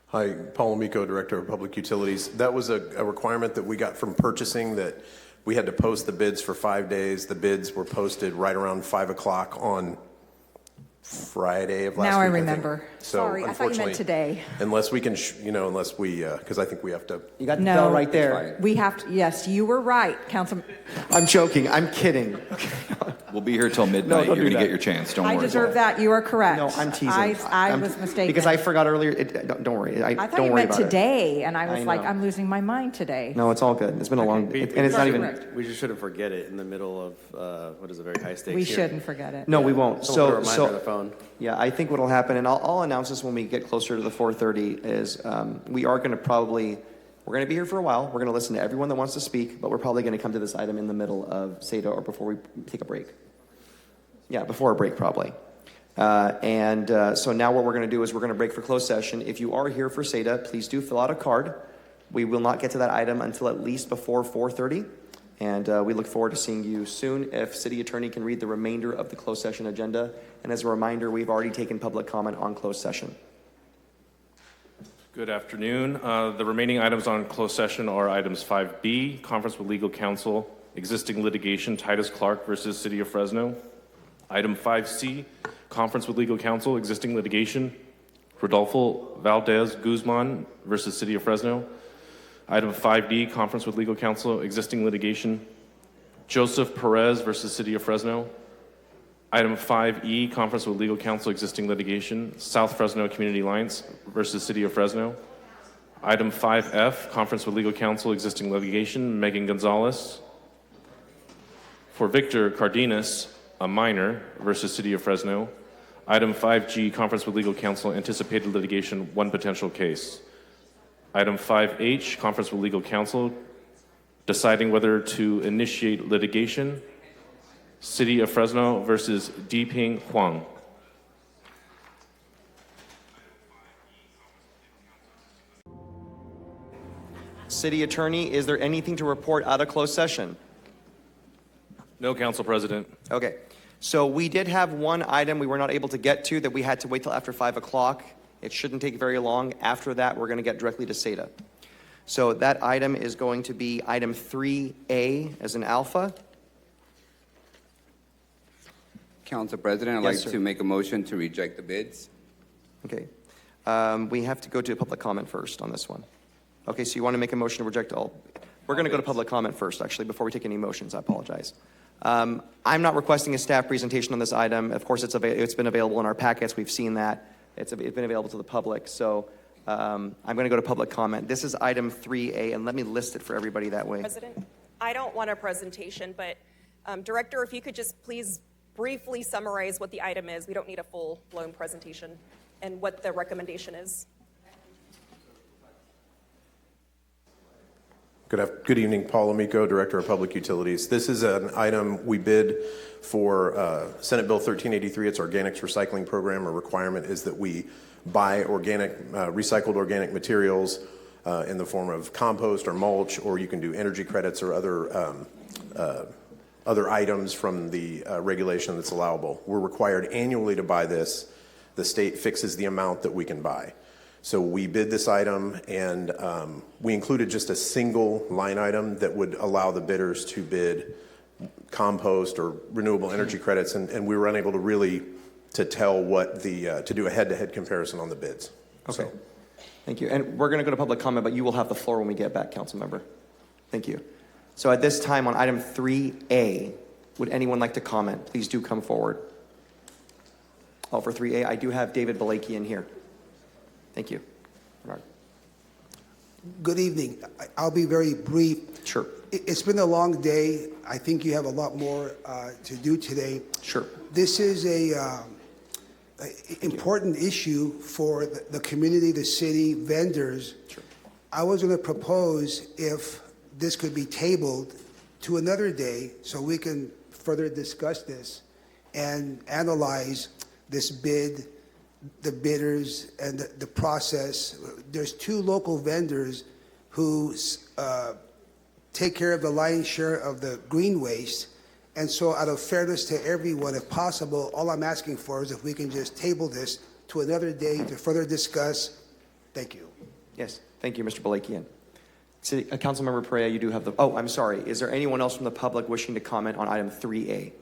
Hi, Paul Amico, Director of Public Utilities. That was a requirement that we got from purchasing, that we had to post the bids for 5 days. The bids were posted right around 5 o'clock on Friday of last week. Now I remember. So Sorry, I thought you meant today. Unless we can, unless we, because I think we have to. You got the bell right there. We have to, yes, you were right, Councilman. I'm joking. I'm kidding. We'll be here till midnight. No, don't You're do going to that. get your chance. Don't I worry. deserve that. You are correct. No, I'm teasing. I was mistaken. Because I forgot earlier. Don't worry. I thought don't you worry meant about today, and I was I like, know. I'm losing my mind today. No, it's all good. It's been a long, and it's not even. We just shouldn't forget it in the middle of what is a very high stakes. We hearing. shouldn't forget it. No, we won't. Someone put a reminder on the phone. Yeah, I think what'll happen, and I'll announce this when we get closer to the 4:30, is we are going to we're going to be here for a while. We're going to listen to everyone that wants to speak, but we're probably going to come to this item in the middle of SEDA or before we take a break. Yeah, before a break probably. So now what we're going to do is we're going to break for closed session. If you are here for SEDA, please do fill out a card. We will not get to that item until at least before 4:30. And we look forward to seeing you soon. If City Attorney can read the remainder of the closed session agenda. And as a reminder, we've already taken public comment on closed session. Good afternoon. The remaining items on closed session are items 5B, conference with legal counsel, existing litigation, Titus Clark versus City of Fresno. Item 5C, conference with legal counsel, existing litigation, Rodolfo Valdez Guzman versus City of Fresno. Item 5D, conference with legal counsel, existing litigation, Joseph Perez versus City of Fresno. Item 5E, conference with legal counsel, existing litigation, South Fresno Community Alliance versus City of Fresno. Item 5F, conference with legal counsel, existing litigation, Megan Gonzalez. For Victor Cardenas, a minor, versus City of Fresno. Item 5G, conference with legal counsel, anticipated litigation, one potential case. Item 5H, conference with legal counsel, deciding whether to initiate litigation. City of Fresno versus Diping Huang. City Attorney, is there anything to report out of closed session? No, Council President. Okay. So we did have one item we were not able to get to that we had to wait till after 5 o'clock. It shouldn't take very long. After that, we're going to get directly to SETA. So that item is going to be item 3A as an alpha. Council President, I'd Yes, like sir. to make a motion to reject the bids. Okay. We have to go to public comment first on this one. Okay, so you want to make a motion to reject all? We're going to go to public comment first, actually, before we take any motions. I apologize. I'm not requesting a staff presentation on this item. Of course, it's been available in our packets. We've seen that. It's been available to the public. So I'm going to go to public comment. This is item 3A, and let me list it for everybody that way. President, I don't want a presentation, but Director, if you could just please briefly summarize what the item is. We don't need a full-blown presentation, and what the recommendation is. Good evening, Paul Amico, Director of Public Utilities. This is an item we bid for Senate Bill 1383. It's Organics Recycling Program. A requirement is that we buy recycled organic materials in the form of compost or mulch, or you can do energy credits or other items from the regulation that's allowable. We're required annually to buy this. The state fixes the amount that we can buy. So we bid this item, and we included just a single line item that would allow the bidders to bid compost or renewable energy credits, and we were unable to tell what to do a head-to-head comparison on the bids. Okay. So, Thank you. And we're going to go to public comment, but you will have the floor when we get back, council member. Thank you. So at this time on item 3A, would anyone like to comment? Please do come forward. Oh, for 3A, I do have David Balakian here. Thank you. Bernard. Good evening. I'll be very brief. Sure. It's been a long day. I think you have a lot more to do today. Sure. This is a important issue for the community, the city, vendors. Sure. I was going to propose if this could be tabled to another day so we can further discuss this and analyze this bid, the bidders, and the process. There's two local vendors who take care of the lion's share of the green waste. And so out of fairness to everyone, if possible, all I'm asking for is if we can just table this to another day to further discuss. Thank you. Yes. Thank you, Mr. Balakian. Councilmember Perea, you do have the... Oh, I'm sorry. Is there anyone else from the public wishing to comment on item 3A?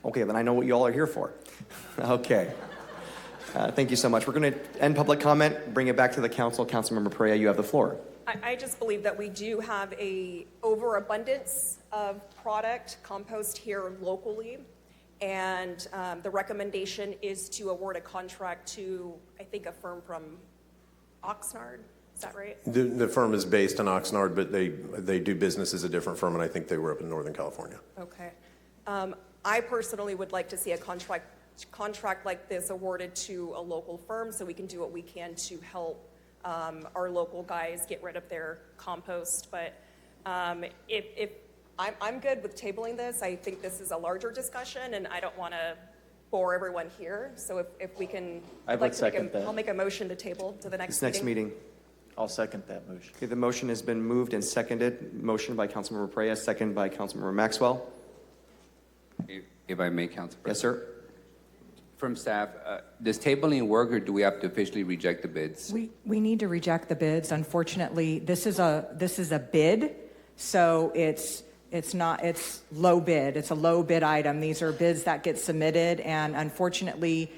Okay, then I know what you all are here for. Okay. Thank you so much. We're going to end public comment, bring it back to the council. Councilmember Perea, you have the floor. I just believe that we do have a overabundance of product compost here locally, and the recommendation is to award a contract to, I think, a firm from Oxnard. Is that right? The firm is based in Oxnard, but they do business as a different firm, and I think they were up in Northern California. Okay. I personally would like to see a contract like this awarded to a local firm so we can do what we can to help our local guys get rid of their compost. But if I'm good with tabling this, I think this is a larger discussion, and I don't want to bore everyone here. So if we can, I'll make a motion to table to the next meeting. I'll second that motion. Okay, the motion has been moved and seconded. Motion by Councilmember Perea, second by Councilmember Maxwell. If I may, Council President. Yes, sir. From staff, does tabling work, or do we have to officially reject the bids? We need to reject the bids. Unfortunately, this is a bid, so it's low bid. It's a low bid item. These are bids that get submitted, and unfortunately,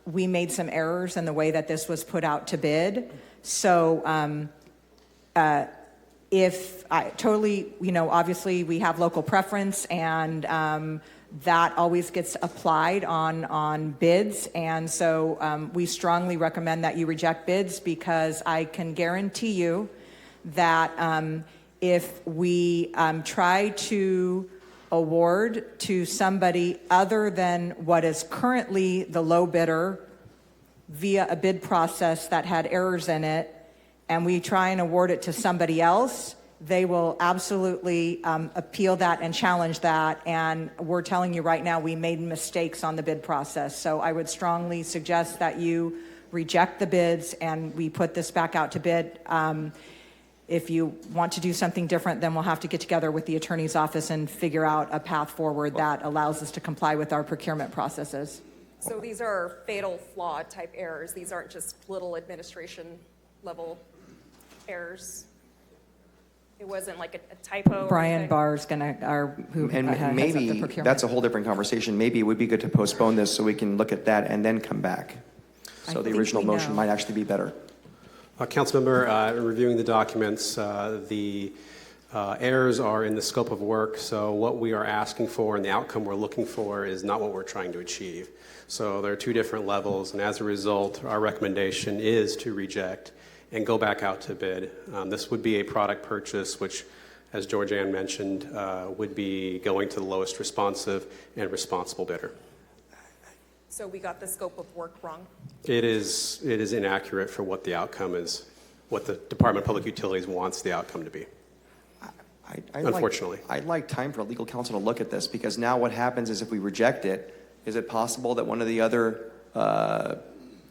we made some errors in the way that this was put out to bid. So if I totally, obviously we have local preference, and that always gets applied on bids. And so we strongly recommend that you reject bids, because I can guarantee you that if we try to award to somebody other than what is currently the low bidder, via a bid process that had errors in it, and we try and award it to somebody else, they will absolutely appeal that and challenge that. And we're telling you right now, we made mistakes on the bid process. So I would strongly suggest that you reject the bids and we put this back out to bid. If you want to do something different, then we'll have to get together with the attorney's office and figure out a path forward that allows us to comply with our procurement processes. So these are fatal flaw type errors. These aren't just little administration level errors. It wasn't like a typo. Brian Barr's gonna, who And heads up the maybe procurement. that's a whole different conversation. Maybe it would be good to postpone this so we can look at that and then come back. So the think original we motion know. might actually be better. Councilmember, reviewing the documents, the errors are in the scope of work, so what we are asking for and the outcome we're looking for is not what we're trying to achieve. So there are two different levels, and as a result, our recommendation is to reject and go back out to bid. This would be a product purchase, which, as Georgianne mentioned, would be going to the lowest responsive and responsible bidder. So we got the scope of work wrong. It is inaccurate for what the outcome is, what the Department of Public Utilities wants the outcome to be. Unfortunately. I'd like time for legal counsel to look at this, because now what happens is if we reject it, is it possible that one of the other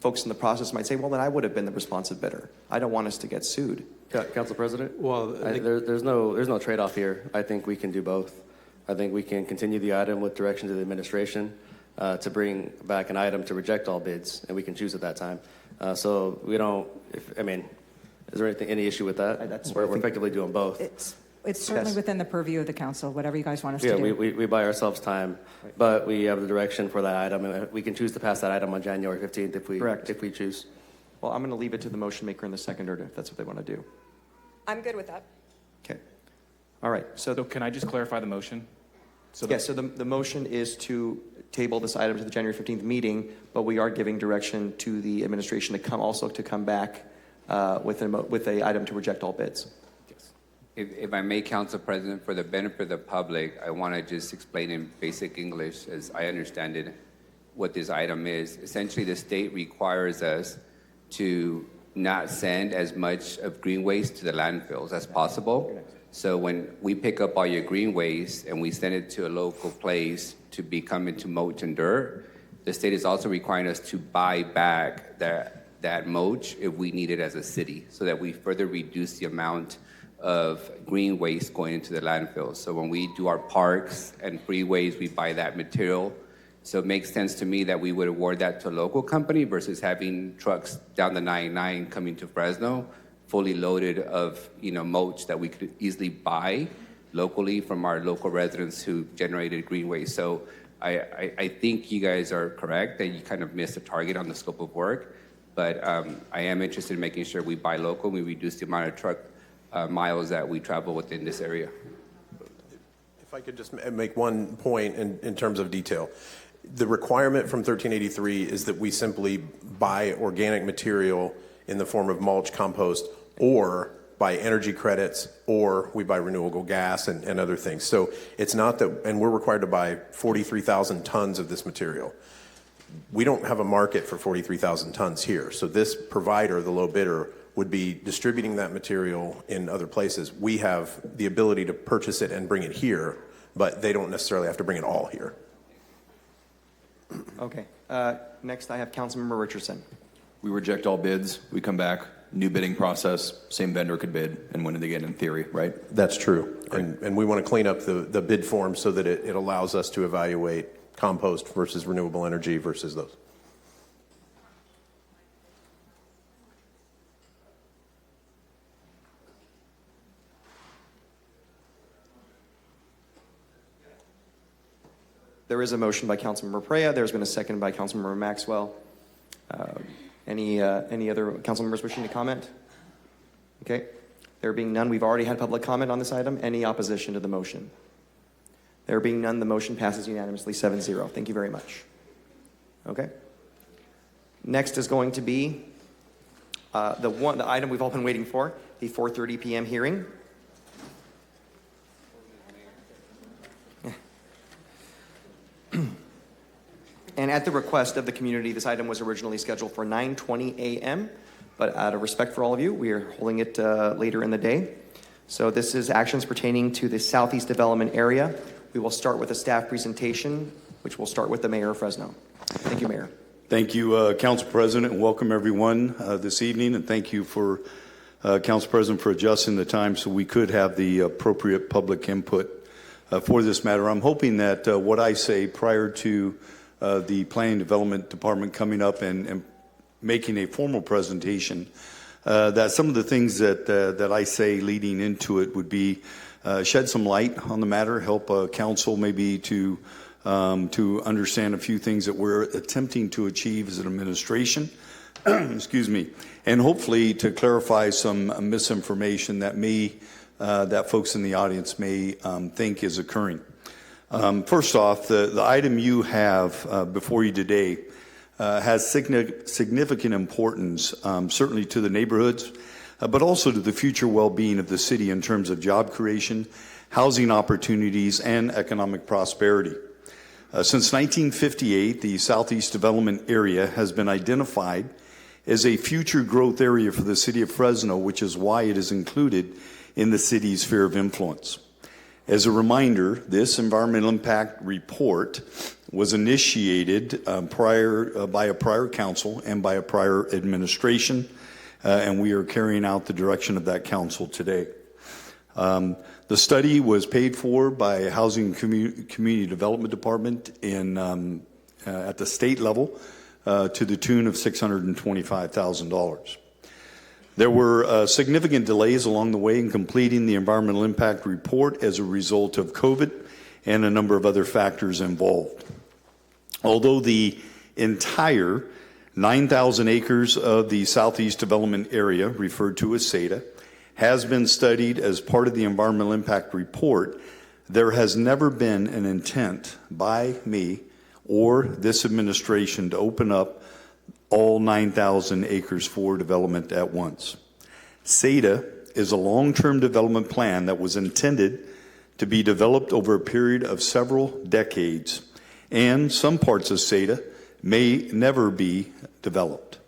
folks in the process might say, well, then I would have been the responsive bidder. I don't want us to get sued. Council President? Well, there's no trade-off here. I think we can do both. I think we can continue the item with direction to the administration to bring back an item to reject all bids, and we can choose at that time. So we don't, is there any issue with that? We're effectively doing both. It's certainly within the purview of the council, whatever you guys want us to Yeah, do. we buy ourselves time, but we have the direction for that item, and we can choose to pass that item on January 15th if we choose. Well, I'm going to leave it to the motion maker and the seconder if that's what they want to do. I'm good with that. Okay. All right. So can I just clarify the motion? So the motion is to table this item to the January 15th meeting, but we are giving direction to the administration to come back with a item to reject all bids. If I may, Council President, for the benefit of the public, I want to just explain in basic English, as I understand it, what this item is. Essentially, the state requires us to not send as much of green waste to the landfills as possible. So when we pick up all your green waste and we send it to a local place to become into mulch and dirt, the state is also requiring us to buy back that mulch if we need it as a city, so that we further reduce the amount of green waste going into the landfill. So when we do our parks and freeways, we buy that material. So it makes sense to me that we would award that to a local company versus having trucks down the 99 coming to Fresno, fully loaded of mulch that we could easily buy locally from our local residents who generated green waste. So I think you guys are correct that you kind of missed the target on the scope of work, but I am interested in making sure we buy local, we reduce the amount of truck miles that we travel within this area. If I could just make one point in terms of detail. The requirement from 1383 is that we simply buy organic material in the form of mulch, compost, or buy energy credits, or we buy renewable gas and other things. So it's not that, and we're required to buy 43,000 tons of this material. We don't have a market for 43,000 tons here. So this provider, the low bidder, would be distributing that material in other places. We have the ability to purchase it and bring it here, but they don't necessarily have to bring it all here. Okay. Next, I have Councilmember Richardson. We reject all bids. We come back, new bidding process, same vendor could bid and win it again in theory, right? That's true. And we want to clean up the bid form so that it allows us to evaluate compost versus renewable energy versus those. There is a motion by Councilmember Perea. There's been a second by Councilmember Maxwell. Any other council members wishing to comment? Okay. There being none, we've already had public comment on this item. Any opposition to the motion? There being none, the motion passes unanimously 7-0. Thank you very much. Okay. Next is going to be the item we've all been waiting for, the 4:30 p.m. hearing. And at the request of the community, this item was originally scheduled for 9:20 a.m., but out of respect for all of you, we are holding it later in the day. So this is actions pertaining to the Southeast Development Area. We will start with a staff presentation, which will start with the Mayor of Fresno. Thank you, Mayor. Thank you, Council President, and welcome everyone this evening. And thank you for Council President for adjusting the time so we could have the appropriate public input for this matter. I'm hoping that what I say prior to the Planning and Development Department coming up and making a formal presentation, that some of the things that I say leading into it would be shed some light on the matter, help council maybe to understand a few things that we're attempting to achieve as an administration, excuse me, and hopefully to clarify some misinformation that that folks in the audience may think is occurring. First off, the item you have before you today has significant importance, certainly to the neighborhoods, but also to the future well-being of the city in terms of job creation, housing opportunities, and economic prosperity. Since 1958, the Southeast Development Area has been identified as a future growth area for the city of Fresno, which is why it is included in the city's sphere of influence. As a reminder, this environmental impact report was initiated by a prior council and by a prior administration, and we are carrying out the direction of that council today. The study was paid for by Housing and Community Development Department at the state level to the tune of $625,000. There were significant delays along the way in completing the environmental impact report as a result of COVID and a number of other factors involved. Although the entire 9,000 acres of the Southeast Development Area, referred to as SADA, has been studied as part of the environmental impact report, there has never been an intent by me or this administration to open up all 9,000 acres for development at once. SADA is a long-term development plan that was intended to be developed over a period of several decades, and some parts of SADA may never be developed.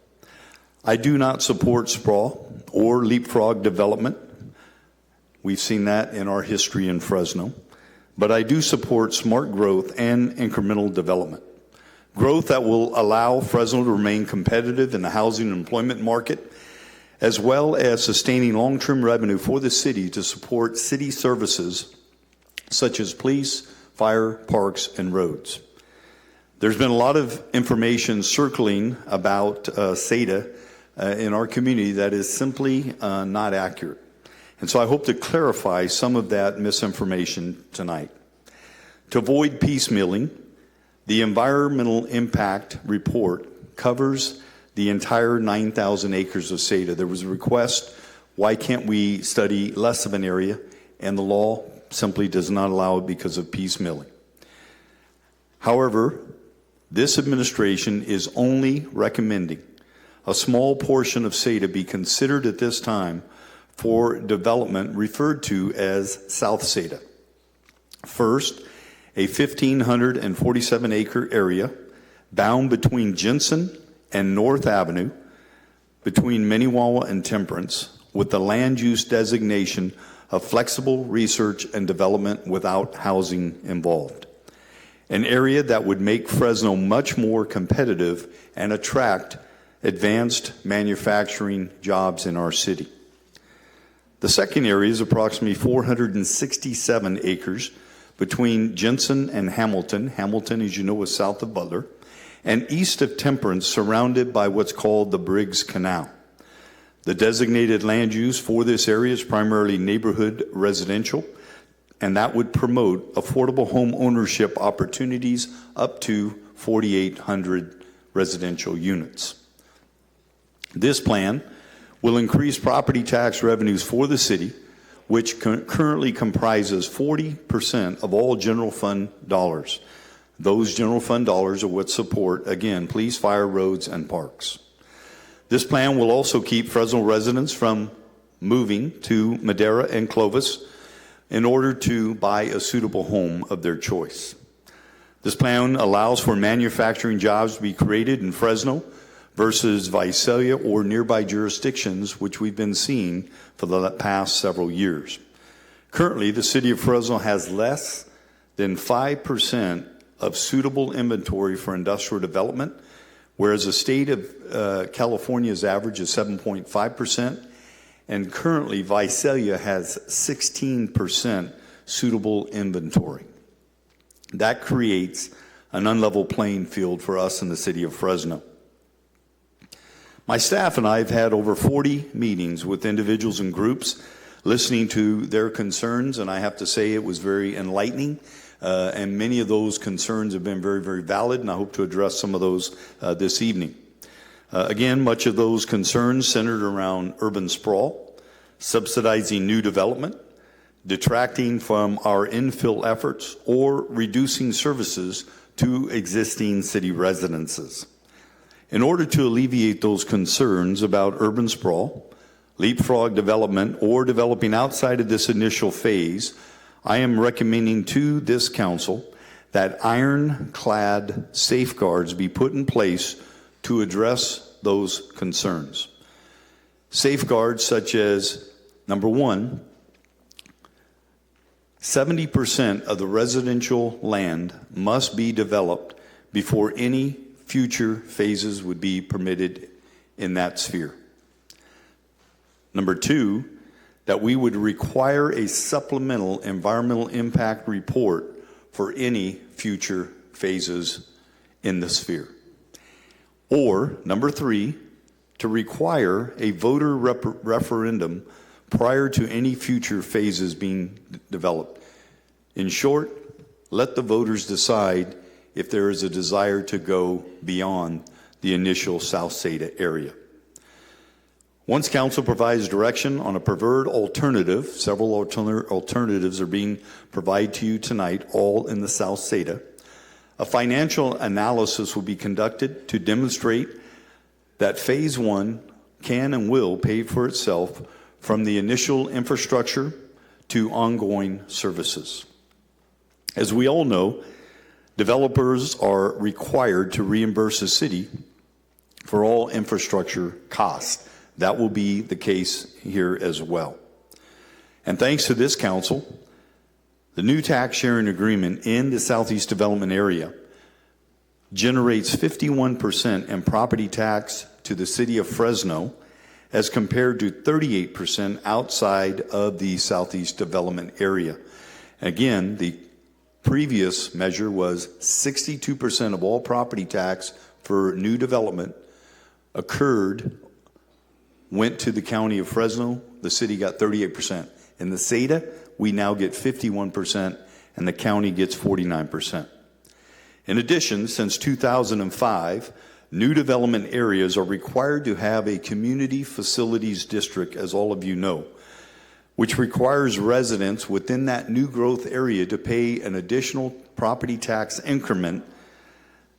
I do not support sprawl or leapfrog development. We've seen that in our history in Fresno. But I do support smart growth and incremental development. Growth that will allow Fresno to remain competitive in the housing and employment market, as well as sustaining long-term revenue for the city to support city services such as police, fire, parks, and roads. There's been a lot of information circling about SADA in our community that is simply not accurate. And so I hope to clarify some of that misinformation tonight. To avoid piecemealing, the environmental impact report covers the entire 9,000 acres of SADA. There was a request, why can't we study less of an area? And the law simply does not allow it because of piecemealing. However, this administration is only recommending a small portion of SADA be considered at this time for development referred to as South SADA. First, a 1,547-acre area bound between Jensen and North Avenue, between Minnewawa and Temperance, with the land use designation of flexible research and development without housing involved. An area that would make Fresno much more competitive and attract advanced manufacturing jobs in our city. The second area is approximately 467 acres between Jensen and Hamilton. Hamilton, as you know, is south of Butler, and east of Temperance, surrounded by what's called the Briggs Canal. The designated land use for this area is primarily neighborhood residential, and that would promote affordable home ownership opportunities up to 4,800 residential units. This plan will increase property tax revenues for the city, which currently comprises 40% of all general fund dollars. Those general fund dollars are what support, again, police, fire, roads, and parks. This plan will also keep Fresno residents from moving to Madera and Clovis in order to buy a suitable home of their choice. This plan allows for manufacturing jobs to be created in Fresno versus Visalia or nearby jurisdictions, which we've been seeing for the past several years. Currently, the city of Fresno has less than 5% of suitable inventory for industrial development, whereas the state of California's average is 7.5%, and currently Visalia has 16% suitable inventory. That creates an unlevel playing field for us in the city of Fresno. My staff and I have had over 40 meetings with individuals and groups listening to their concerns, and I have to say it was very enlightening, and many of those concerns have been very, very valid, and I hope to address some of those this evening. Again, much of those concerns centered around urban sprawl, subsidizing new development, detracting from our infill efforts, or reducing services to existing city residences. In order to alleviate those concerns about urban sprawl, leapfrog development, or developing outside of this initial phase, I am recommending to this council that ironclad safeguards be put in place to address those concerns. Safeguards such as, number one, 70% of the residential land must be developed before any future phases would be permitted in that sphere. Number two, that we would require a supplemental environmental impact report for any future phases in the sphere. Or, number three, to require a voter referendum prior to any future phases being developed. In short, let the voters decide if there is a desire to go beyond the initial South Seda area. Once council provides direction on a preferred alternative, several alternatives are being provided to you tonight, all in the South Seda, a financial analysis will be conducted to demonstrate that phase one can and will pay for itself from the initial infrastructure to ongoing services. As we all know, developers are required to reimburse the city for all infrastructure costs. That will be the case here as well. And thanks to this council, the new tax sharing agreement in the Southeast Development Area generates 51% in property tax to the city of Fresno as compared to 38% outside of the Southeast Development Area. Again, the previous measure was 62% of all property tax for new development went to the county of Fresno. The city got 38%. In the Seda, we now get 51%, and the county gets 49%. In addition, since 2005, new development areas are required to have a community facilities district, as all of you know, which requires residents within that new growth area to pay an additional property tax increment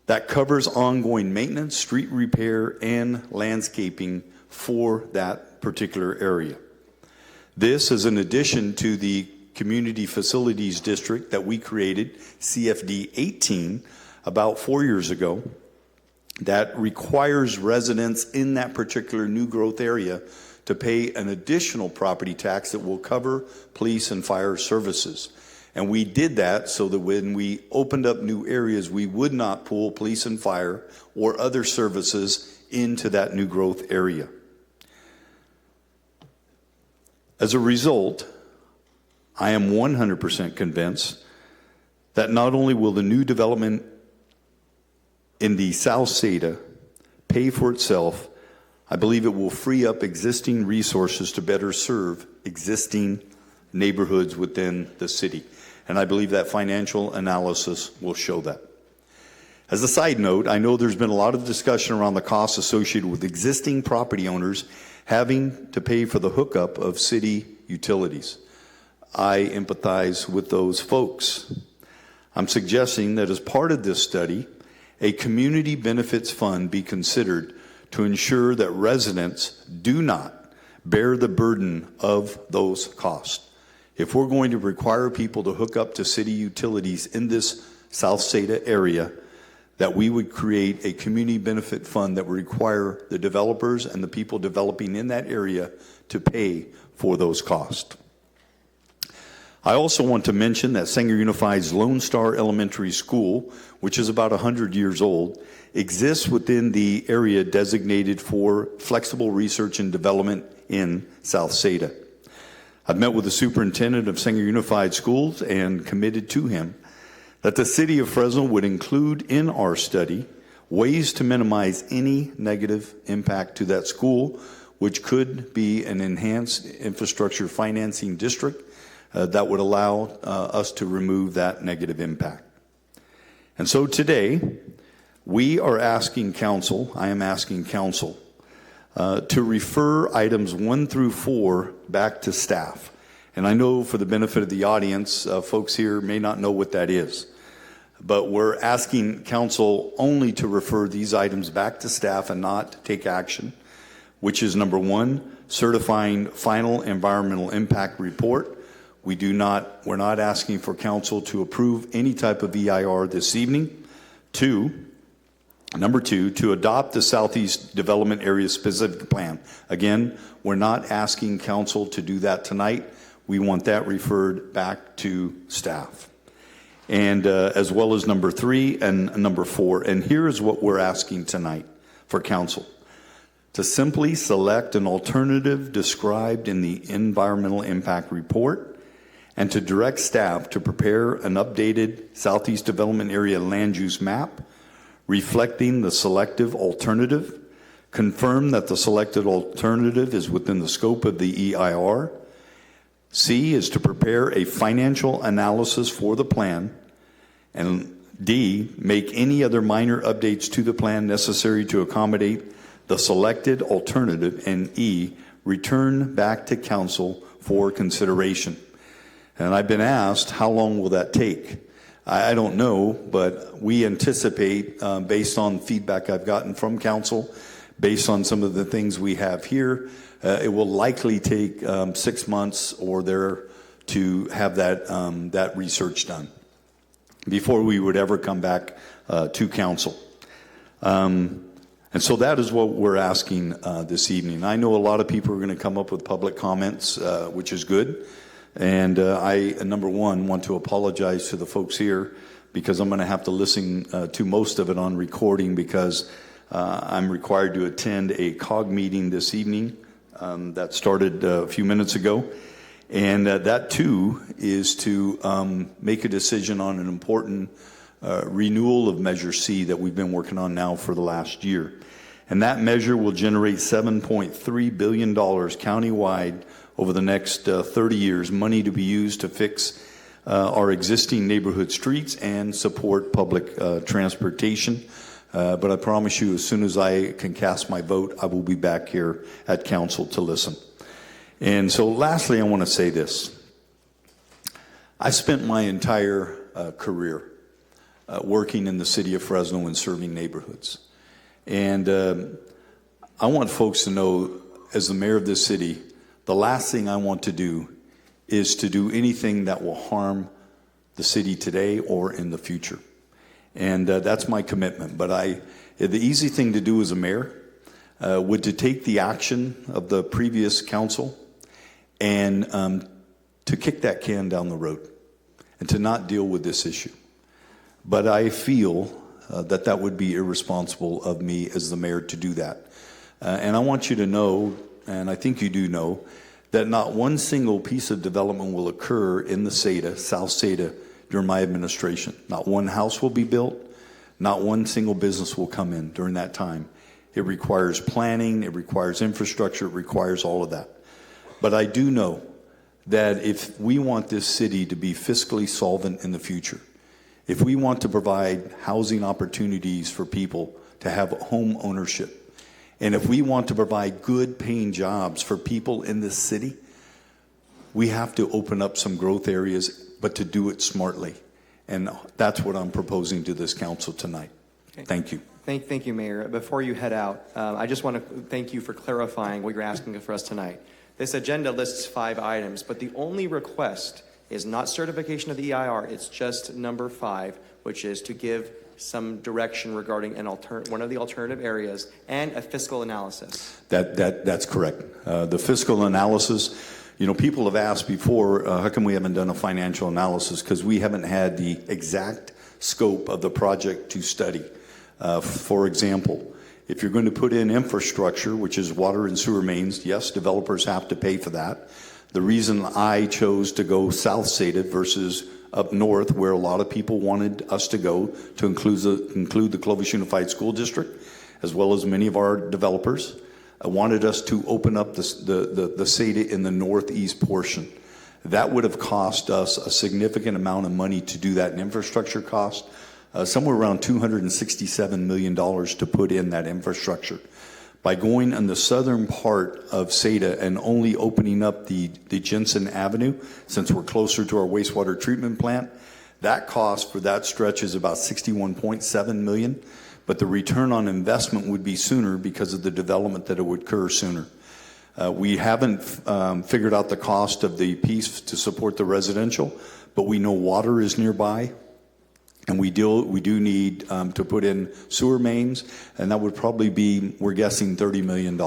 that covers ongoing maintenance, street repair, and landscaping for that particular area. This is in addition to the Community Facilities District that we created, CFD 18, about 4 years ago, that requires residents in that particular new growth area to pay an additional property tax that will cover police and fire services. And we did that so that when we opened up new areas, we would not pull police and fire or other services into that new growth area. As a result, I am 100% convinced that not only will the new development in the South Seda pay for itself, I believe it will free up existing resources to better serve existing neighborhoods within the city. And I believe that financial analysis will show that. As a side note, I know there's been a lot of discussion around the costs associated with existing property owners having to pay for the hookup of city utilities. I empathize with those folks. I'm suggesting that as part of this study, a community benefits fund be considered to ensure that residents do not bear the burden of those costs. If we're going to require people to hook up to city utilities in this South Seda area, that we would create a community benefit fund that would require the developers and the people developing in that area to pay for those costs. I also want to mention that Sanger Unified's Lone Star Elementary School, which is about 100 years old, exists within the area designated for flexible research and development in South Seda. I've met with the superintendent of Sanger Unified Schools and committed to him that the city of Fresno would include in our study ways to minimize any negative impact to that school, which could be an enhanced infrastructure financing district that would allow us to remove that negative impact. And so today, we are asking council, I am asking council, to refer items 1 through 4 back to staff. And I know for the benefit of the audience, folks here may not know what that is. But we're asking council only to refer these items back to staff and not take action, which is number 1, certifying final environmental impact report. We're not asking for council to approve any type of EIR this evening. Number 2, to adopt the Southeast Development Area Specific Plan. Again, we're not asking council to do that tonight. We want that referred back to staff. And as well as number 3 and number 4. And here is what we're asking tonight for council. To simply select an alternative described in the environmental impact report, and to direct staff to prepare an updated Southeast Development Area land use map reflecting the selective alternative, confirm that the selected alternative is within the scope of the EIR. C is to prepare a financial analysis for the plan, and D, make any other minor updates to the plan necessary to accommodate the selected alternative, and E, return back to council for consideration. And I've been asked, how long will that take? I don't know, but we anticipate, based on feedback I've gotten from council, based on some of the things we have here, it will likely take 6 months or there to have that research done before we would ever come back to council. And so that is what we're asking this evening. I know a lot of people are going to come up with public comments, which is good. And I, number 1, want to apologize to the folks here because I'm going to have to listen to most of it on recording because I'm required to attend a COG meeting this evening that started a few minutes ago. And that too is to make a decision on an important renewal of Measure C that we've been working on now for the last year. And that measure will generate $7.3 billion countywide over the next 30 years, money to be used to fix our existing neighborhood streets and support public transportation. But I promise you, as soon as I can cast my vote, I will be back here at council to listen. And so lastly, I want to say this. I spent my entire career working in the city of Fresno and serving neighborhoods. And I want folks to know, as the mayor of this city, the last thing I want to do is to do anything that will harm the city today or in the future. And that's my commitment. But the easy thing to do as a mayor would to take the action of the previous council and to kick that can down the road and to not deal with this issue. But I feel that would be irresponsible of me as the mayor to do that. And I want you to know, and I think you do know, that not one single piece of development will occur in the Seda, South Seda, during my administration. Not one house will be built. Not one single business will come in during that time. It requires planning. It requires infrastructure. It requires all of that. But I do know that if we want this city to be fiscally solvent in the future, if we want to provide housing opportunities for people to have home ownership, and if we want to provide good paying jobs for people in this city, we have to open up some growth areas, but to do it smartly. And that's what I'm proposing to this council tonight. Okay. Thank you. Thank you, Mayor. Before you head out, I just want to thank you for clarifying what you're asking for us tonight. This agenda lists 5 items, but the only request is not certification of the EIR. It's just number 5, which is to give some direction regarding one of the alternative areas and a fiscal analysis. That's correct. The fiscal analysis, people have asked before, how come we haven't done a financial analysis? Because we haven't had the exact scope of the project to study. For example, if you're going to put in infrastructure, which is water and sewer mains, yes, developers have to pay for that. The reason I chose to go south Seda versus up north, where a lot of people wanted us to go, to include the Clovis Unified School District, as well as many of our developers, wanted us to open up the Seda in the northeast portion. That would have cost us a significant amount of money to do that in infrastructure cost, somewhere around $267 million to put in that infrastructure. By going on the southern part of Seda and only opening up the Jensen Avenue, since we're closer to our wastewater treatment plant, that cost for that stretch is about $61.7 million, but the return on investment would be sooner because of the development that it would occur sooner. We haven't figured out the cost of the piece to support the residential, but we know water is nearby. And we do need to put in sewer mains, and that would probably be, we're guessing, $30 million.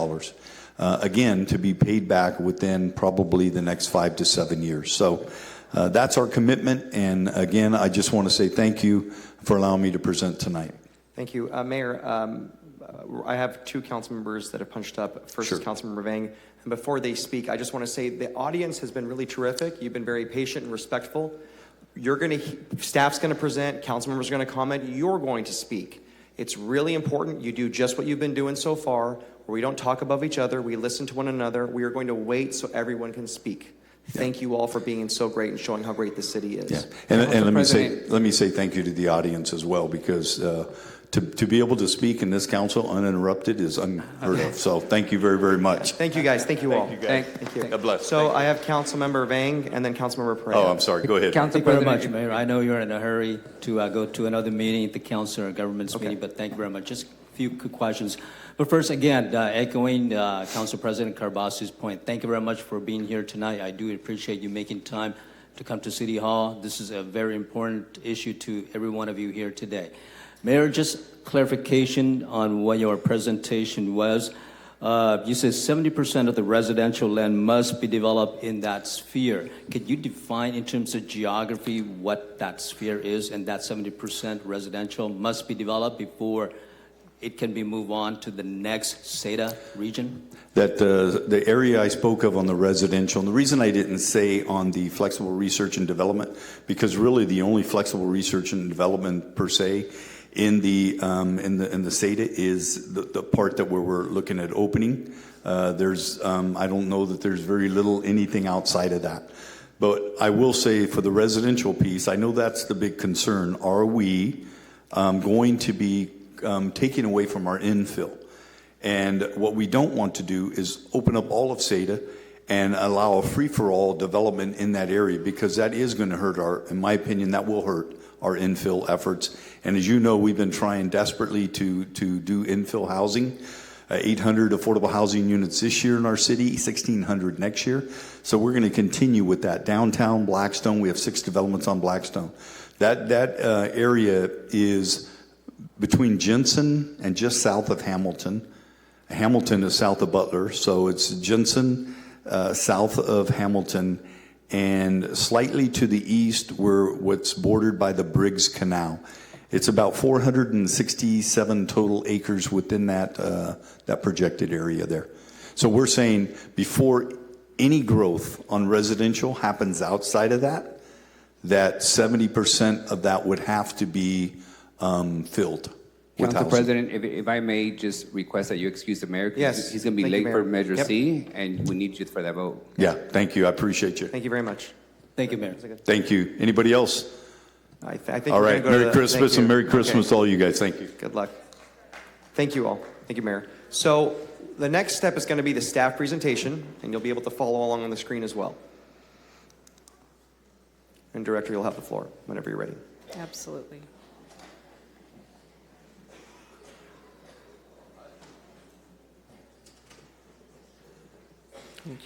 Again, to be paid back within probably the next 5 to 7 years. So that's our commitment. And again, I just want to say thank you for allowing me to present tonight. Thank you. Mayor, I have two council members that have punched up. First is Councilmember Vang. And before they speak, I just want to say the audience has been really terrific. You've been very patient and respectful. Staff's going to present, council members are going to comment, you're going to speak. It's really important you do just what you've been doing so far, where we don't talk above each other, we listen to one another. We are going to wait so everyone can speak. Thank you all for being so great and showing how great the city is. Yeah. And let me say thank you to the audience as well, because to be able to speak in this council uninterrupted is unheard of. So thank you very, very much. Thank you guys. Thank you all. Thank you. God bless. So I have Councilmember Vang and then Councilmember Pereira. Oh, I'm sorry. Go ahead. Thank you very much, Mayor. I know you're in a hurry to go to another meeting, the council or government's meeting, but thank you very much. Just a few quick questions. But first, again, echoing Council President Carbasi's point, thank you very much for being here tonight. I do appreciate you making time to come to City Hall. This is a very important issue to every one of you here today. Mayor, just clarification on what your presentation was. You said 70% of the residential land must be developed in that sphere. Could you define in terms of geography what that sphere is, and that 70% residential must be developed before it can be moved on to the next Seda region? That the area I spoke of on the residential, and the reason I didn't say on the flexible research and development, because really the only flexible research and development per se in the Seda is the part that we're looking at opening. There's I don't know that there's very little anything outside of that. But I will say for the residential piece, I know that's the big concern. Are we going to be taking away from our infill? And what we don't want to do is open up all of Seda and allow a free-for-all development in that area, because that is going to hurt in my opinion, that will hurt our infill efforts. And as you know, we've been trying desperately to do infill housing, 800 affordable housing units this year in our city, 1,600 next year. So we're going to continue with that. Downtown Blackstone, we have 6 developments on Blackstone. That area is between Jensen and just south of Hamilton. Hamilton is south of Butler, so it's Jensen, south of Hamilton, and slightly to the east where what's bordered by the Briggs Canal. It's about 467 total acres within that projected area there. So we're saying before any growth on residential happens outside of that 70% of that would have to be filled. Council President, if I may just request that you excuse the mayor. Yes. He's going to be late for Measure Yep. C, and we need you for that vote. Yeah, thank you. I appreciate you. Thank you very much. Thank you, Mayor. Thank you. Anybody else? I think all we're right. gonna go Merry Christmas thank and you. Merry Christmas to all you guys. Thank you. Good luck. Thank you all. Thank you, Mayor. So the next step is going to be the staff presentation, and you'll be able to follow along on the screen as well. And Director, you'll have the floor whenever you're ready. Absolutely.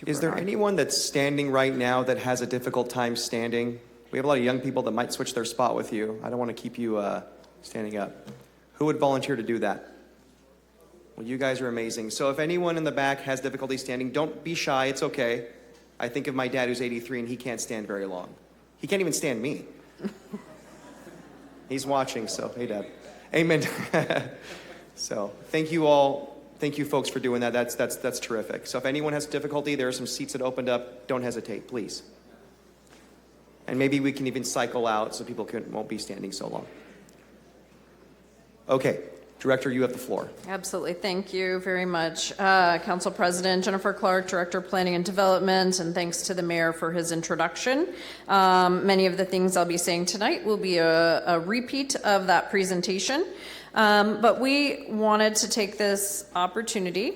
Is there anyone that's standing right now that has a difficult time standing? We have a lot of young people that might switch their spot with you. I don't want to keep you standing up. Who would volunteer to do that? Well, you guys are amazing. So if anyone in the back has difficulty standing, don't be shy. It's okay. I think of my dad who's 83 and he can't stand very long. He can't even stand me. He's watching, so hey, Dad. Amen. So thank you all. Thank you, folks, for doing that. That's terrific. So if anyone has difficulty, there are some seats that opened up. Don't hesitate, please. And maybe we can even cycle out so people won't be standing so long. Okay, Director, you have the floor. Absolutely. Thank you very much. Council President Jennifer Clark, Director of Planning and Development, and thanks to the Mayor for his introduction. Many of the things I'll be saying tonight will be a repeat of that presentation, but we wanted to take this opportunity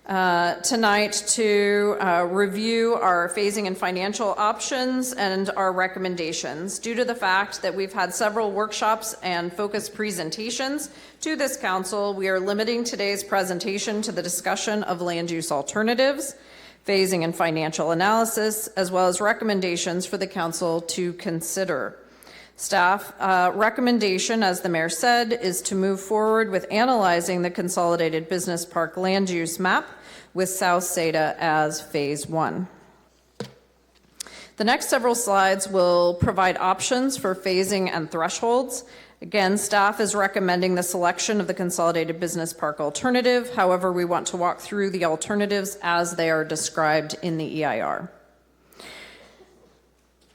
tonight to review our phasing and financial options and our recommendations. Due to the fact that we've had several workshops and focused presentations to this council, we are limiting today's presentation to the discussion of land use alternatives, phasing and financial analysis, as well as recommendations for the council to consider. Staff recommendation, as the mayor said, is to move forward with analyzing the consolidated business park land use map with South Seda as phase 1. The next several slides will provide options for phasing and thresholds. Again, staff is recommending the selection of the consolidated business park alternative. However, we want to walk through the alternatives as they are described in the EIR.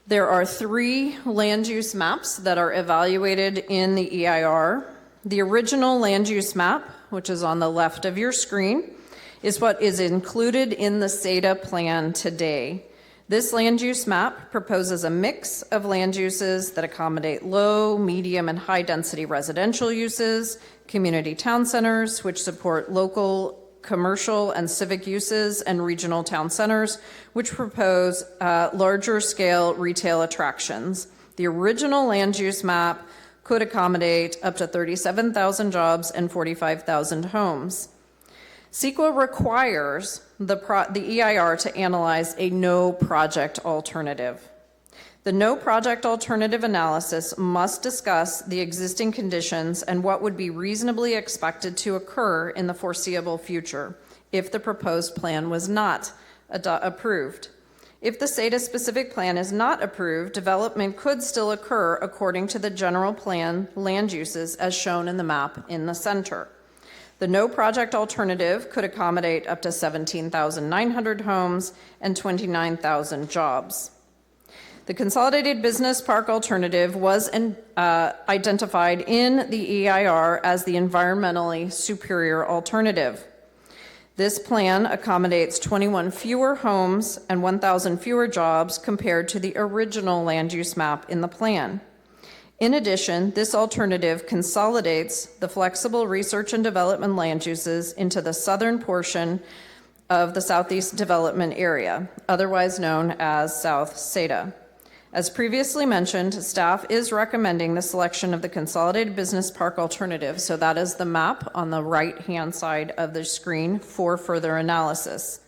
There are 3 land use maps that are evaluated in the EIR. The original land use map, which is on the left of your screen, is what is included in the SEDA plan today. This land use map proposes a mix of land uses that accommodate low, medium, and high density residential uses, community town centers, which support local commercial and civic uses, and regional town centers, which propose larger scale retail attractions. The original land use map could accommodate up to 37,000 jobs and 45,000 homes. CEQA requires the EIR to analyze a no project alternative. The no project alternative analysis must discuss the existing conditions and what would be reasonably expected to occur in the foreseeable future if the proposed plan was not approved. If the SEDA specific plan is not approved, development could still occur according to the general plan land uses as shown in the map in the center. The no project alternative could accommodate up to 17,900 homes and 29,000 jobs. The consolidated business park alternative was identified in the EIR as the environmentally superior alternative. This plan accommodates 21 fewer homes and 1,000 fewer jobs compared to the original land use map in the plan. In addition, this alternative consolidates the flexible research and development land uses into the southern portion of the Southeast Development Area, otherwise known as South Seda. As previously mentioned, staff is recommending the selection of the consolidated business park alternative, so that is the map on the right-hand side of the screen for further analysis.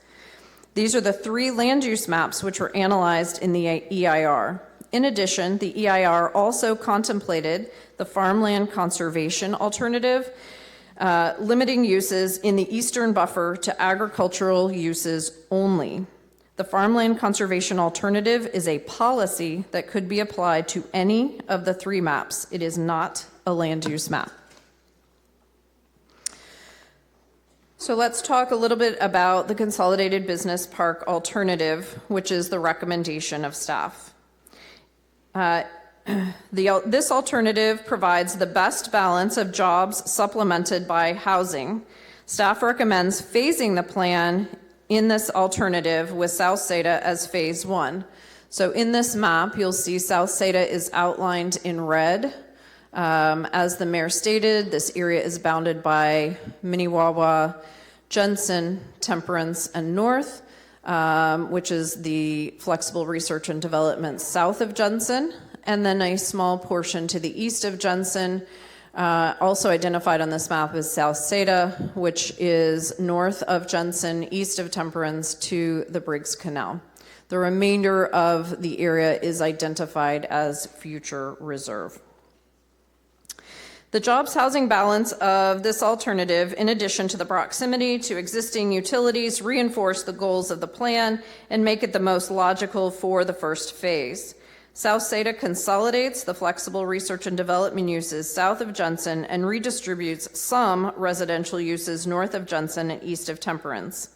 These are the 3 land use maps which were analyzed in the EIR. In addition, the EIR also contemplated the farmland conservation alternative, limiting uses in the eastern buffer to agricultural uses only. The farmland conservation alternative is a policy that could be applied to any of the 3 maps. It is not a land use map. So let's talk a little bit about the consolidated business park alternative, which is the recommendation of staff. This alternative provides the best balance of jobs supplemented by housing. Staff recommends phasing the plan in this alternative with South Seda as phase 1. So in this map, you'll see South Seda is outlined in red. As the mayor stated, this area is bounded by Minnewawa, Jensen, Temperance, and North, which is the flexible research and development south of Jensen, and then a small portion to the east of Jensen. Also identified on this map is South Seda, which is north of Jensen, east of Temperance to the Briggs Canal. The remainder of the area is identified as future reserve. The jobs housing balance of this alternative, in addition to the proximity to existing utilities, reinforce the goals of the plan and make it the most logical for the first phase. South Seda consolidates the flexible research and development uses south of Judson and redistributes some residential uses north of Judson and east of Temperance.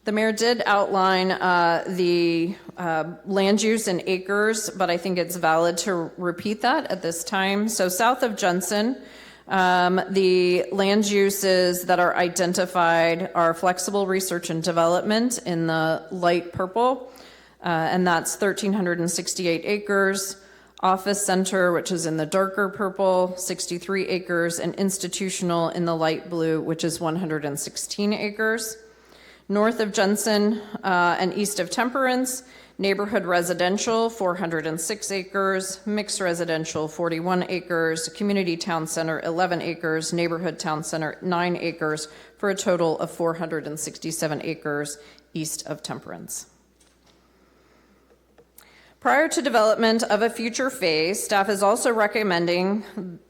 The mayor did outline the land use in acres, but I think it's valid to repeat that at this time. So south of Judson, the land uses that are identified are flexible research and development in the light purple, and that's 1,368 acres. Office center, which is in the darker purple, 63 acres, and institutional in the light blue, which is 116 acres. North of Judson and east of Temperance, neighborhood residential, 406 acres, mixed residential, 41 acres, community town center, 11 acres, neighborhood town center, 9 acres, for a total of 467 acres east of Temperance. Prior to development of a future phase, staff is also recommending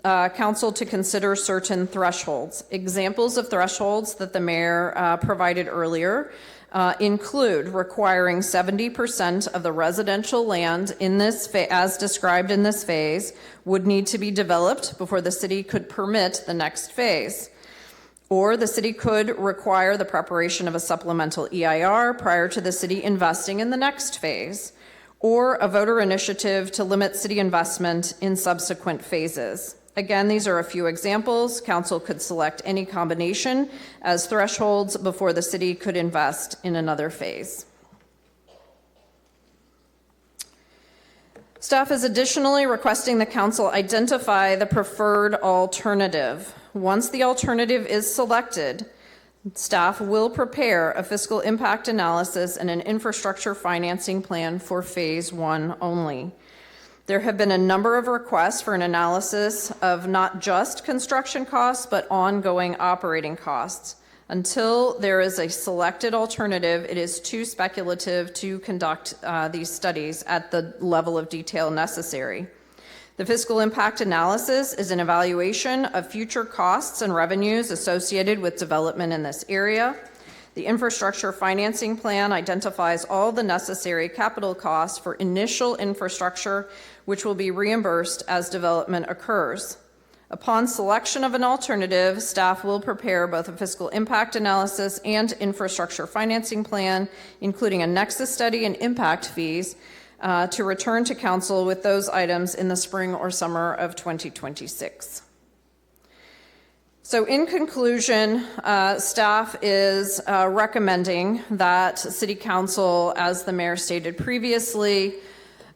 council to consider certain thresholds. Examples of thresholds that the mayor provided earlier include requiring 70% of the residential land in this as described in this phase would need to be developed before the city could permit the next phase. Or the city could require the preparation of a supplemental EIR prior to the city investing in the next phase, or a voter initiative to limit city investment in subsequent phases. Again, these are a few examples. Council could select any combination as thresholds before the city could invest in another phase. Staff is additionally requesting the council identify the preferred alternative. Once the alternative is selected, staff will prepare a fiscal impact analysis and an infrastructure financing plan for phase 1 only. There have been a number of requests for an analysis of not just construction costs, but ongoing operating costs. Until there is a selected alternative, it is too speculative to conduct these studies at the level of detail necessary. The fiscal impact analysis is an evaluation of future costs and revenues associated with development in this area. The infrastructure financing plan identifies all the necessary capital costs for initial infrastructure, which will be reimbursed as development occurs. Upon selection of an alternative, staff will prepare both a fiscal impact analysis and infrastructure financing plan, including a nexus study and impact fees, to return to council with those items in the spring or summer of 2026. So in conclusion, staff is recommending that City Council, as the mayor stated previously,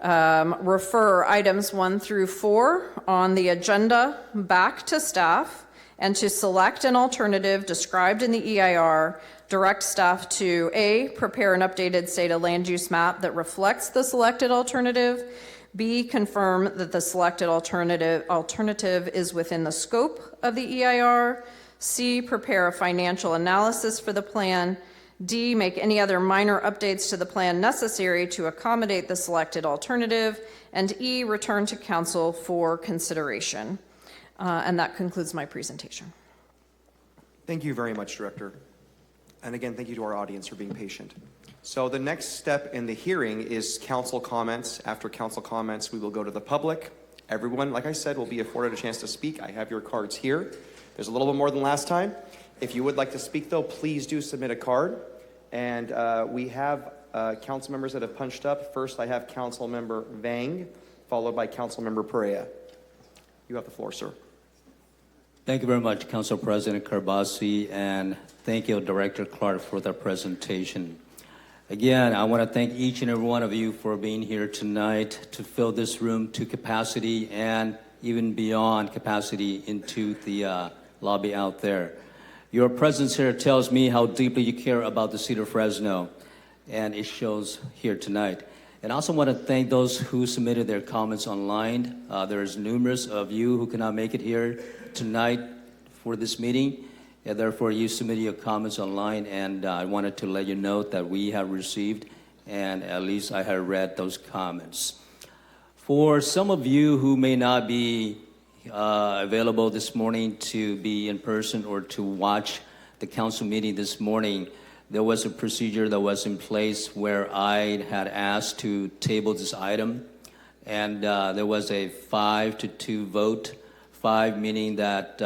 refer items 1 through 4 on the agenda back to staff and to select an alternative described in the EIR. Direct staff to A, prepare an updated SADA land use map that reflects the selected alternative. B, confirm that the selected alternative is within the scope of the EIR. C, prepare a financial analysis for the plan. D, make any other minor updates to the plan necessary to accommodate the selected alternative. And E, return to council for consideration. And that concludes my presentation. Thank you very much, Director. And again, thank you to our audience for being patient. So the next step in the hearing is council comments. After council comments, we will go to the public. Everyone, like I said, will be afforded a chance to speak. I have your cards here. There's a little bit more than last time. If you would like to speak, though, please do submit a card. And we have council members that have punched up. First, I have Council Member Vang, followed by Council Member Perea. You have the floor, sir. Thank you very much, Council President Karbasi, and thank you, Director Clark, for the presentation. Again, I want to thank each and every one of you for being here tonight to fill this room to capacity and even beyond capacity into the lobby out there. Your presence here tells me how deeply you care about the City of Fresno, and it shows here tonight. And I also want to thank those who submitted their comments online. There's numerous of you who cannot make it here tonight for this meeting, And therefore, you submitted your comments online, and I wanted to let you know that we have received, and at least I have read those comments. For some of you who may not be available this morning to be in person or to watch the council meeting this morning, there was a procedure that was in place where I had asked to table this item, and there was a 5-2 vote. 5 meaning that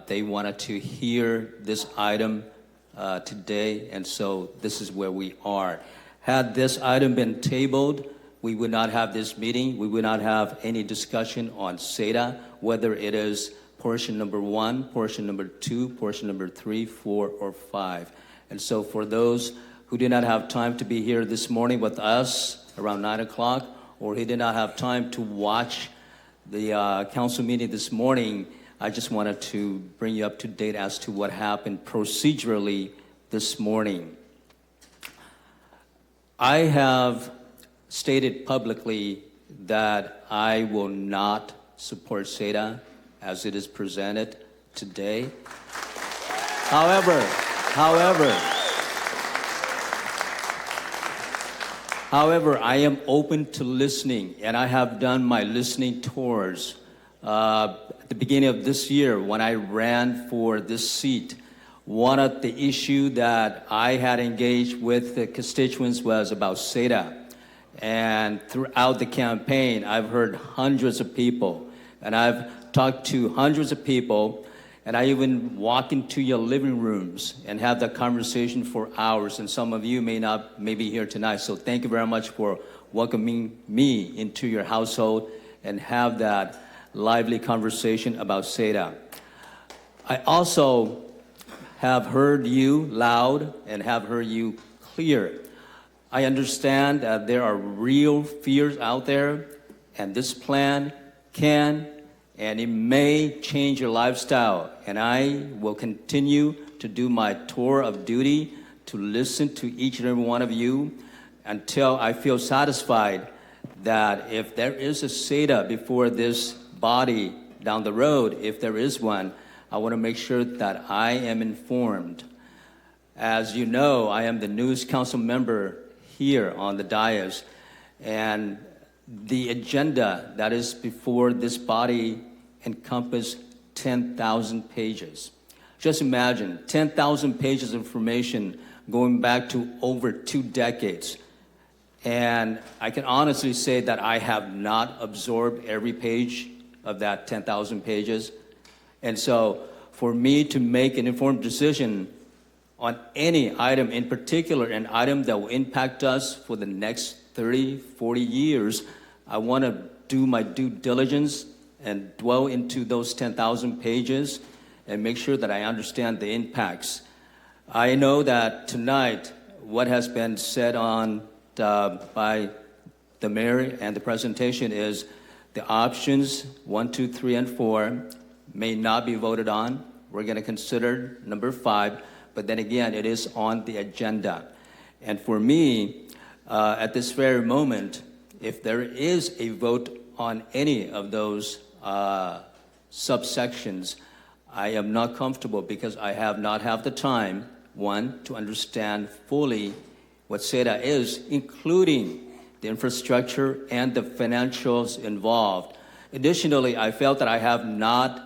they wanted to hear this item today, and so this is where we are. Had this item been tabled, we would not have this meeting. We would not have any discussion on SEDA, whether it is portion number 1, portion number 2, portion number 3, 4, or 5. And so for those who did not have time to be here this morning with us around 9 o'clock, or who did not have time to watch the council meeting this morning, I just wanted to bring you up to date as to what happened procedurally this morning. I have stated publicly that I will not support SEDA as it is presented today. However, I am open to listening, and I have done my listening tours. At the beginning of this year, when I ran for this seat, one of the issues that I had engaged with the constituents was about SEDA. And throughout the campaign, I've heard hundreds of people, and I've talked to hundreds of people, and I even walk into your living rooms and have that conversation for hours. And some of you may be here tonight. So thank you very much for welcoming me into your household and have that lively conversation about SEDA. I also have heard you loud and have heard you clear. I understand that there are real fears out there, and this plan can and it may change your lifestyle. And I will continue to do my tour of duty to listen to each and every one of you until I feel satisfied that if there is a SEDA before this body down the road, if there is one, I want to make sure that I am informed. As you know, I am the newest council member here on the dais, and the agenda that is before this body encompass 10,000 pages. Just imagine 10,000 pages of information going back to over 2 decades. And I can honestly say that I have not absorbed every page of that 10,000 pages. And so for me to make an informed decision on any item in particular, an item that will impact us for the next 30, 40 years, I want to do my due diligence and dwell into those 10,000 pages and make sure that I understand the impacts. I know that tonight, what has been said on by the mayor and the presentation is the options 1, 2, 3, and 4 may not be voted on. We're going to consider number 5, but then again, it is on the agenda. And for me, at this very moment, if there is a vote on any of those subsections, I am not comfortable because I have not had the time, 1, to understand fully what SEDA is, including the infrastructure and the financials involved. Additionally, I felt that I have not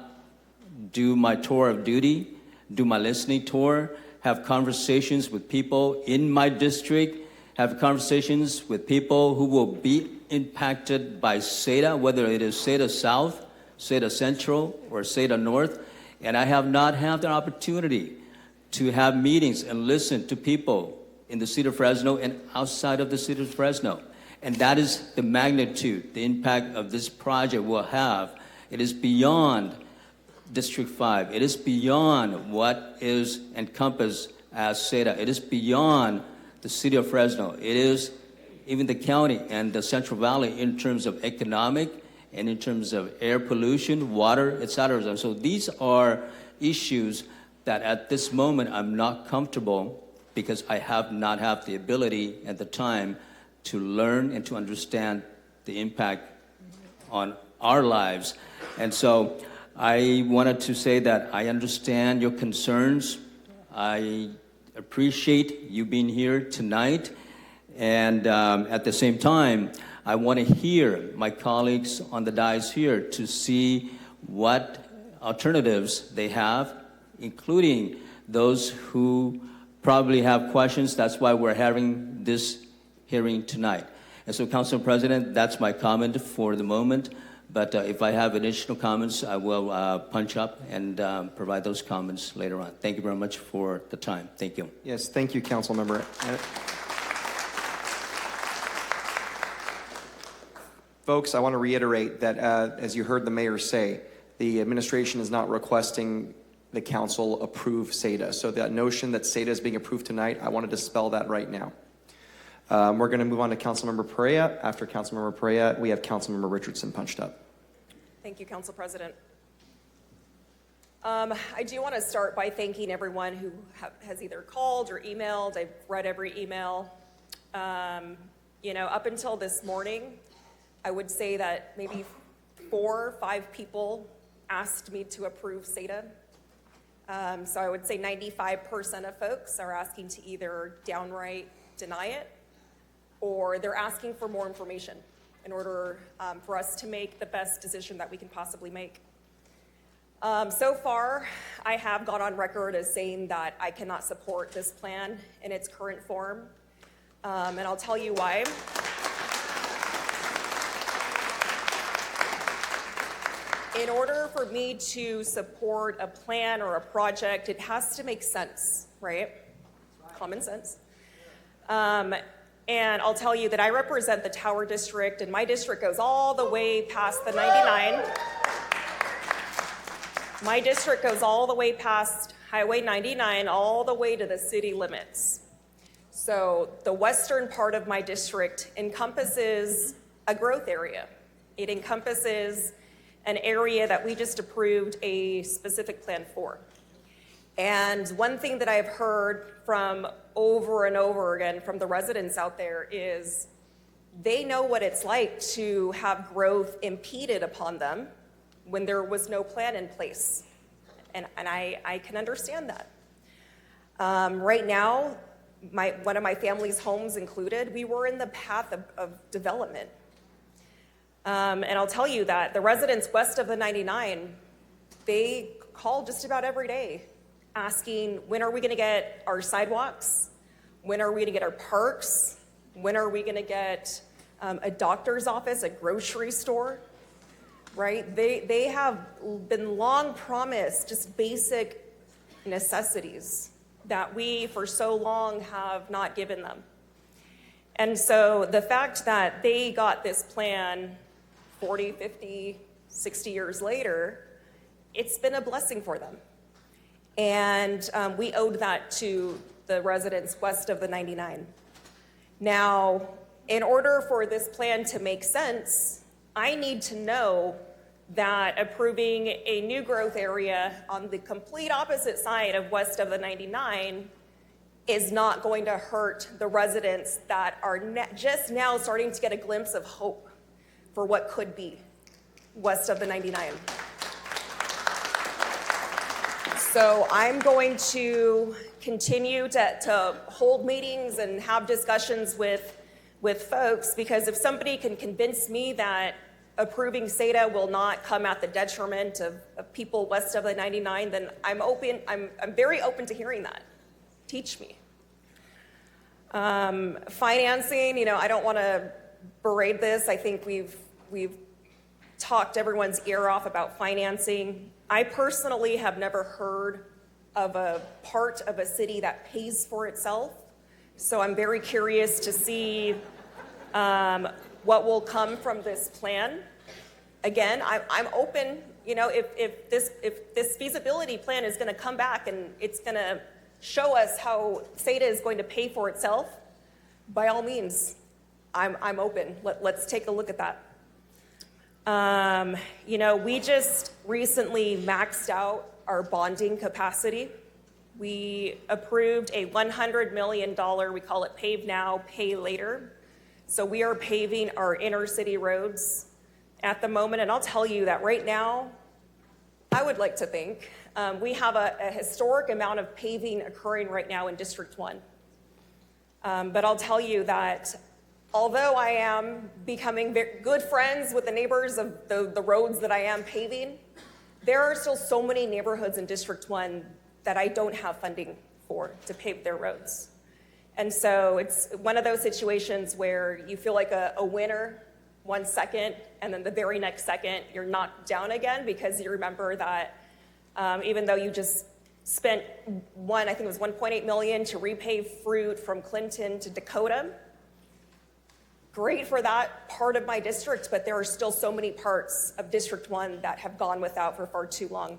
do my tour of duty, do my listening tour, have conversations with people in my district, have conversations with people who will be impacted by SEDA, whether it is SEDA South, SEDA Central, or SEDA North. And I have not had the opportunity to have meetings and listen to people in the city of Fresno and outside of the city of Fresno. And that is the magnitude, the impact of this project will have. It is beyond District 5. It is beyond what is encompassed as SEDA. It is beyond the city of Fresno. It is even the county and the Central Valley in terms of economic and in terms of air pollution, water, etc. And so these are issues that at this moment I'm not comfortable because I have not had the ability and the time to learn and to understand the impact on our lives. And so I wanted to say that I understand your concerns. I appreciate you being here tonight. And at the same time, I want to hear my colleagues on the dais here to see what alternatives they have, including those who probably have questions. That's why we're having this hearing tonight. And so, Council President, that's my comment for the moment. But if I have additional comments, I will punch up and provide those comments later on. Thank you very much for the time. Thank you. Yes, thank you, Council Member. Folks, I want to reiterate that, as you heard the mayor say, the administration is not requesting the council approve SATA. So that notion that SATA is being approved tonight, I want to dispel that right now. We're going to move on to Councilmember Perea. After Councilmember Perea, we have Councilmember Richardson punched up. Thank you, Council President. I do want to start by thanking everyone who has either called or emailed. I've read every email. Up until this morning, I would say that maybe 4 or 5 people asked me to approve SATA. So I would say 95% of folks are asking to either downright deny it, or they're asking for more information in order for us to make the best decision that we can possibly make. So far, I have gone on record as saying that I cannot support this plan in its current form, and I'll tell you why. In order for me to support a plan or a project, it has to make sense, right? Common sense. And I'll tell you that I represent the Tower District, and my district goes all the way past the 99. My district goes all the way past Highway 99, all the way to the city limits. So the western part of my district encompasses a growth area. It encompasses an area that we just approved a specific plan for. And one thing that I've heard from over and over again from the residents out there is they know what it's like to have growth impeded upon them when there was no plan in place. And I can understand that. Right now, one of my family's homes included, we were in the path of development. And I'll tell you that the residents west of the 99, they call just about every day asking, when are we going to get our sidewalks? When are we going to get our parks? When are we going to get a doctor's office, a grocery store? Right? They have been long promised just basic necessities that we for so long have not given them. And so the fact that they got this plan 40, 50, 60 years later, it's been a blessing for them. And we owed that to the residents west of the 99. Now, in order for this plan to make sense, I need to know that approving a new growth area on the complete opposite side of west of the 99 is not going to hurt the residents that are just now starting to get a glimpse of hope for what could be west of the 99. So I'm going to continue to hold meetings and have discussions with folks, because if somebody can convince me that approving SATA will not come at the detriment of people west of the 99, then I'm very open to hearing that. Teach me. Financing, I don't want to berate this. I think we've talked everyone's ear off about financing. I personally have never heard of a part of a city that pays for itself. So I'm very curious to see what will come from this plan. Again, I'm open, if this feasibility plan is going to come back and it's going to show us how SATA is going to pay for itself, by all means, I'm open. Let's take a look at that. We just recently maxed out our bonding capacity. We approved a $100 million, we call it Pave Now, Pay Later. So we are paving our inner city roads at the moment. And I'll tell you that right now, I would like to think. We have a historic amount of paving occurring right now in District 1. But I'll tell you that although I am becoming good friends with the neighbors of the roads that I am paving, there are still so many neighborhoods in District 1 that I don't have funding for to pave their roads. And so it's one of those situations where you feel like a winner 1 second, and then the very next second you're knocked down again because you remember that even though you just spent I think it was $1.8 million to repave Fruit from Clinton to Dakota. Great for that part of my district, but there are still so many parts of District 1 that have gone without for far too long.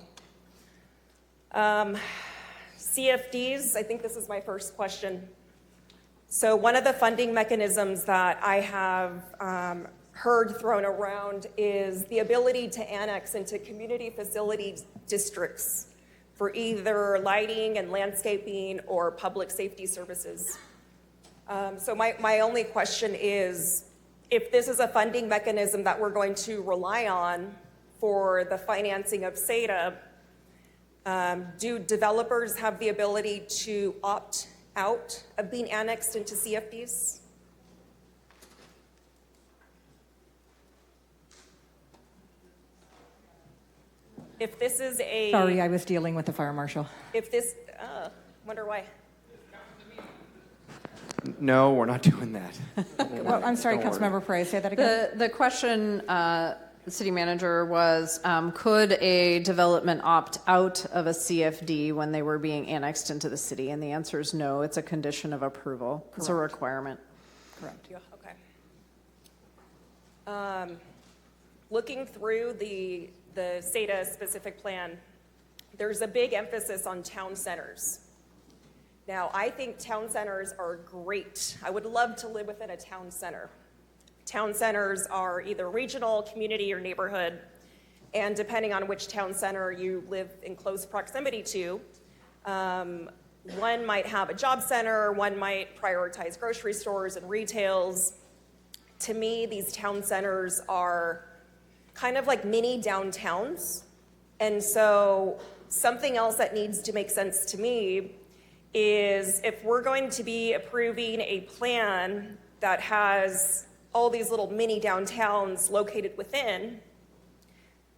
CFDs, I think this is my first question. So one of the funding mechanisms that I have heard thrown around is the ability to annex into community facility districts for either lighting and landscaping or public safety services. So my only question is, if this is a funding mechanism that we're going to rely on for the financing of SADA, do developers have the ability to opt out of being annexed into CFDs? If this is a... Sorry, I was dealing with the fire marshal. If this... wonder why. No, we're not doing that. Well, I'm sorry, Don't worry. Councilmember Perez, say that again. The question, the city manager, was could a development opt out of a CFD when they were being annexed into the city? And the answer is no. It's a condition of approval. It's a requirement. Correct. Yeah, okay. Looking through the SADA specific plan, there's a big emphasis on town centers. Now, I think town centers are great. I would love to live within a town center. Town centers are either regional, community, or neighborhood, and depending on which town center you live in close proximity to, one might have a job center, one might prioritize grocery stores and retails. To me, these town centers are kind of like mini downtowns, and so something else that needs to make sense to me is if we're going to be approving a plan that has all these little mini downtowns located within,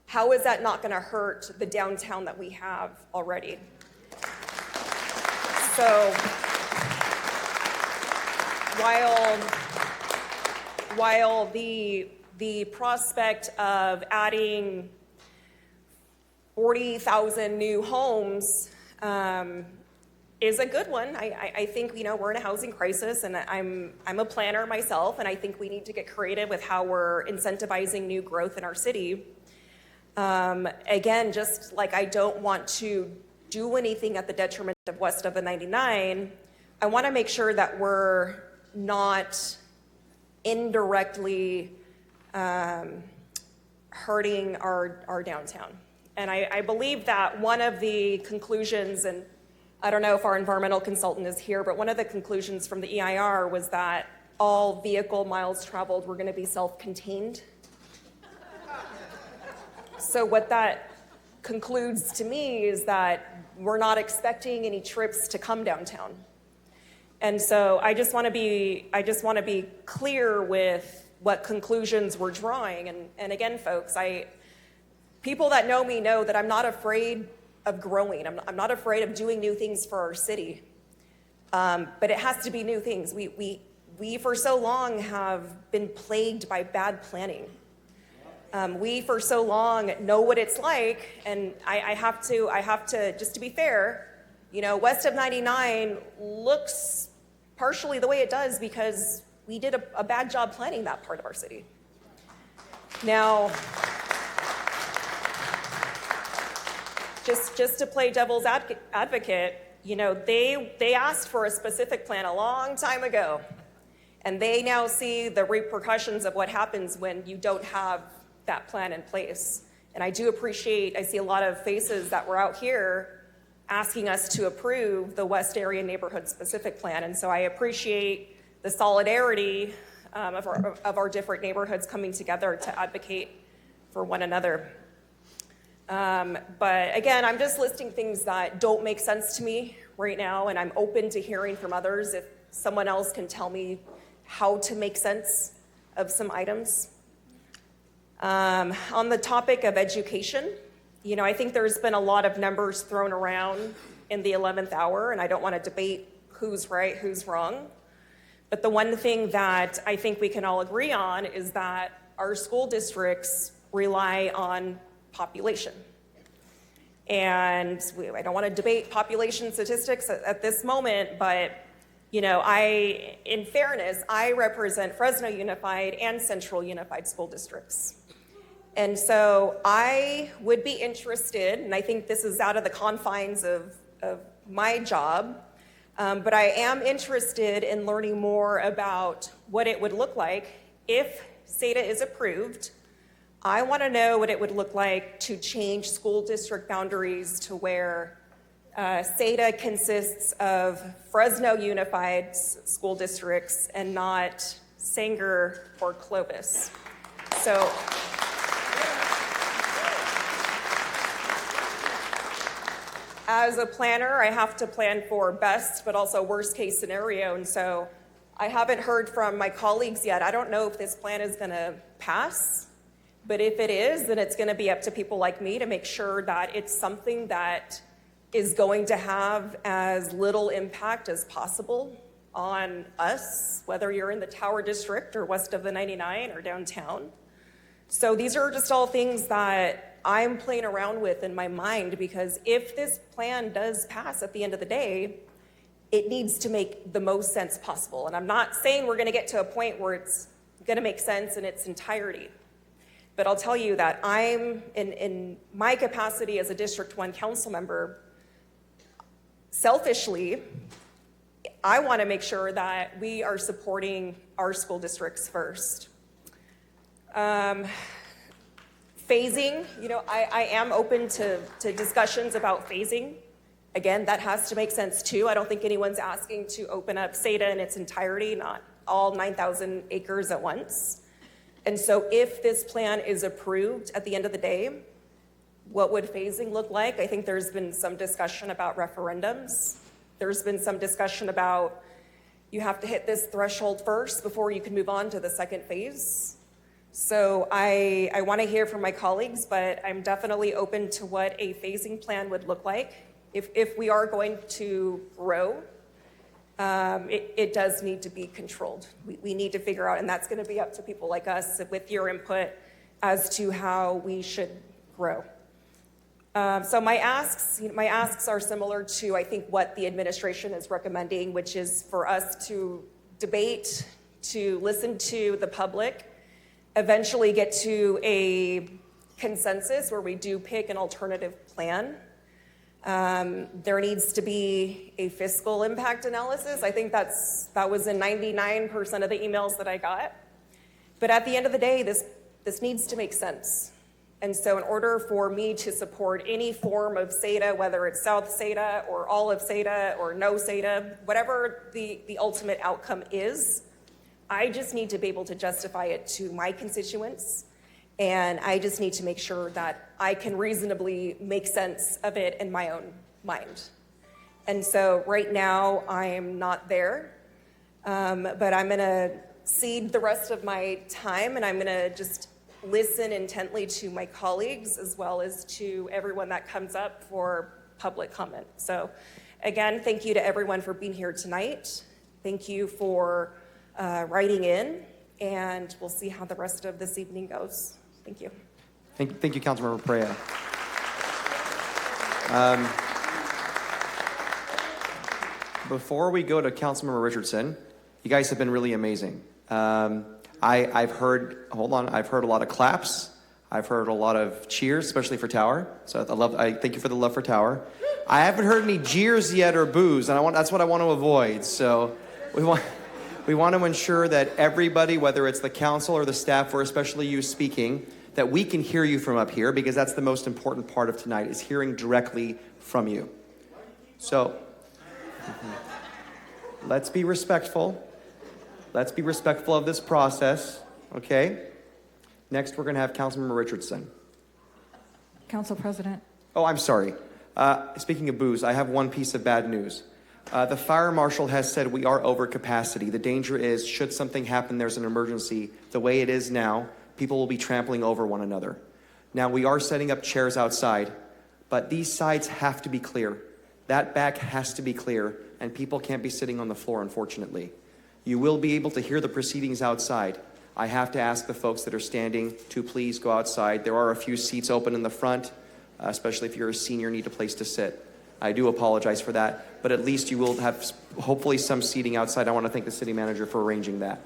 how is that not going to hurt the downtown that we have already? So while the prospect of adding 40,000 new homes is a good one. I think, we're in a housing crisis, and I'm a planner myself, and I think we need to get creative with how we're incentivizing new growth in our city. Again, just like I don't want to do anything at the detriment of west of the 99, I want to make sure that we're not indirectly hurting our downtown. And I believe that one of the conclusions, and I don't know if our environmental consultant is here, but one of the conclusions from the EIR was that all vehicle miles traveled were going to be self-contained. So what that concludes to me is that we're not expecting any trips to come downtown. And so I just want to be clear with what conclusions we're drawing. And again, folks, people that know me know that I'm not afraid of growing. I'm not afraid of doing new things for our city. But it has to be new things. We for so long have been plagued by bad planning. We for so long know what it's like, and I have to, just to be fair, west of 99 looks partially the way it does because we did a bad job planning that part of our city. Now, just to play devil's advocate, they asked for a specific plan a long time ago, and they now see the repercussions of what happens when you don't have that plan in place. And I do appreciate, I see a lot of faces that were out here asking us to approve the West Area Neighborhood Specific Plan. And so I appreciate the solidarity of our different neighborhoods coming together to advocate for one another. But again, I'm just listing things that don't make sense to me right now, and I'm open to hearing from others if someone else can tell me how to make sense of some items. On the topic of education, I think there's been a lot of numbers thrown around in the 11th hour, and I don't want to debate who's right, who's wrong. But the one thing that I think we can all agree on is that our school districts rely on population. And I don't want to debate population statistics at this moment, but in fairness, I represent Fresno Unified and Central Unified School Districts. And so I would be interested, and I think this is out of the confines of my job, but I am interested in learning more about what it would look like if SETA is approved. I want to know what it would look like to change school district boundaries to where SETA consists of Fresno Unified School Districts and not Sanger or Clovis. So as a planner, I have to plan for best, but also worst case scenario. And so I haven't heard from my colleagues yet. I don't know if this plan is going to pass, but if it is, then it's going to be up to people like me to make sure that it's something that is going to have as little impact as possible on us, whether you're in the Tower District or west of the 99 or downtown. So these are just all things that I'm playing around with in my mind, because if this plan does pass at the end of the day, it needs to make the most sense possible. And I'm not saying we're going to get to a point where it's going to make sense in its entirety. But I'll tell you that I'm, in my capacity as a District 1 council member, selfishly, I want to make sure that we are supporting our school districts first. Phasing, I am open to discussions about phasing. Again, that has to make sense too. I don't think anyone's asking to open up SETA in its entirety, not all 9,000 acres at once. And so if this plan is approved at the end of the day, what would phasing look like? I think there's been some discussion about referendums. There's been some discussion about you have to hit this threshold first before you can move on to the second phase. So I want to hear from my colleagues, but I'm definitely open to what a phasing plan would look like. If we are going to grow, it does need to be controlled. We need to figure out, and that's going to be up to people like us with your input as to how we should grow. So my asks are similar to, I think, what the administration is recommending, which is for us to debate, to listen to the public, eventually get to a consensus where we do pick an alternative plan. There needs to be a fiscal impact analysis. I think that was in 99% of the emails that I got. But at the end of the day, this needs to make sense. And so in order for me to support any form of SETA, whether it's South SETA or all of SETA or no SETA, whatever the ultimate outcome is, I just need to be able to justify it to my constituents, and I just need to make sure that I can reasonably make sense of it in my own mind. And so right now, I'm not there, but I'm going to cede the rest of my time, and I'm going to just listen intently to my colleagues as well as to everyone that comes up for public comment. So again, thank you to everyone for being here tonight. Thank you for writing in, and we'll see how the rest of this evening goes. Thank you. Thank you, Councilmember Perea. Before we go to Councilmember Richardson, you guys have been really amazing. I've heard a lot of claps. I've heard a lot of cheers, especially for Tower. So I thank you for the love for Tower. I haven't heard any jeers yet or boos, and that's what I want to avoid. So we want to ensure that everybody, whether it's the council or the staff, or especially you speaking, that we can hear you from up here, because that's the most important part of tonight, is hearing directly from you. So let's be respectful. Let's be respectful of this process, okay? Next, we're going to have Councilmember Richardson. Council President. Oh, I'm sorry. Speaking of booze, I have one piece of bad news. The fire marshal has said we are over capacity. The danger is, should something happen, there's an emergency. The way it is now, people will be trampling over one another. Now, we are setting up chairs outside, but these sides have to be clear. That back has to be clear, and people can't be sitting on the floor, unfortunately. You will be able to hear the proceedings outside. I have to ask the folks that are standing to please go outside. There are a few seats open in the front, especially if you're a senior and need a place to sit. I do apologize for that, but at least you will have hopefully some seating outside. I want to thank the city manager for arranging that.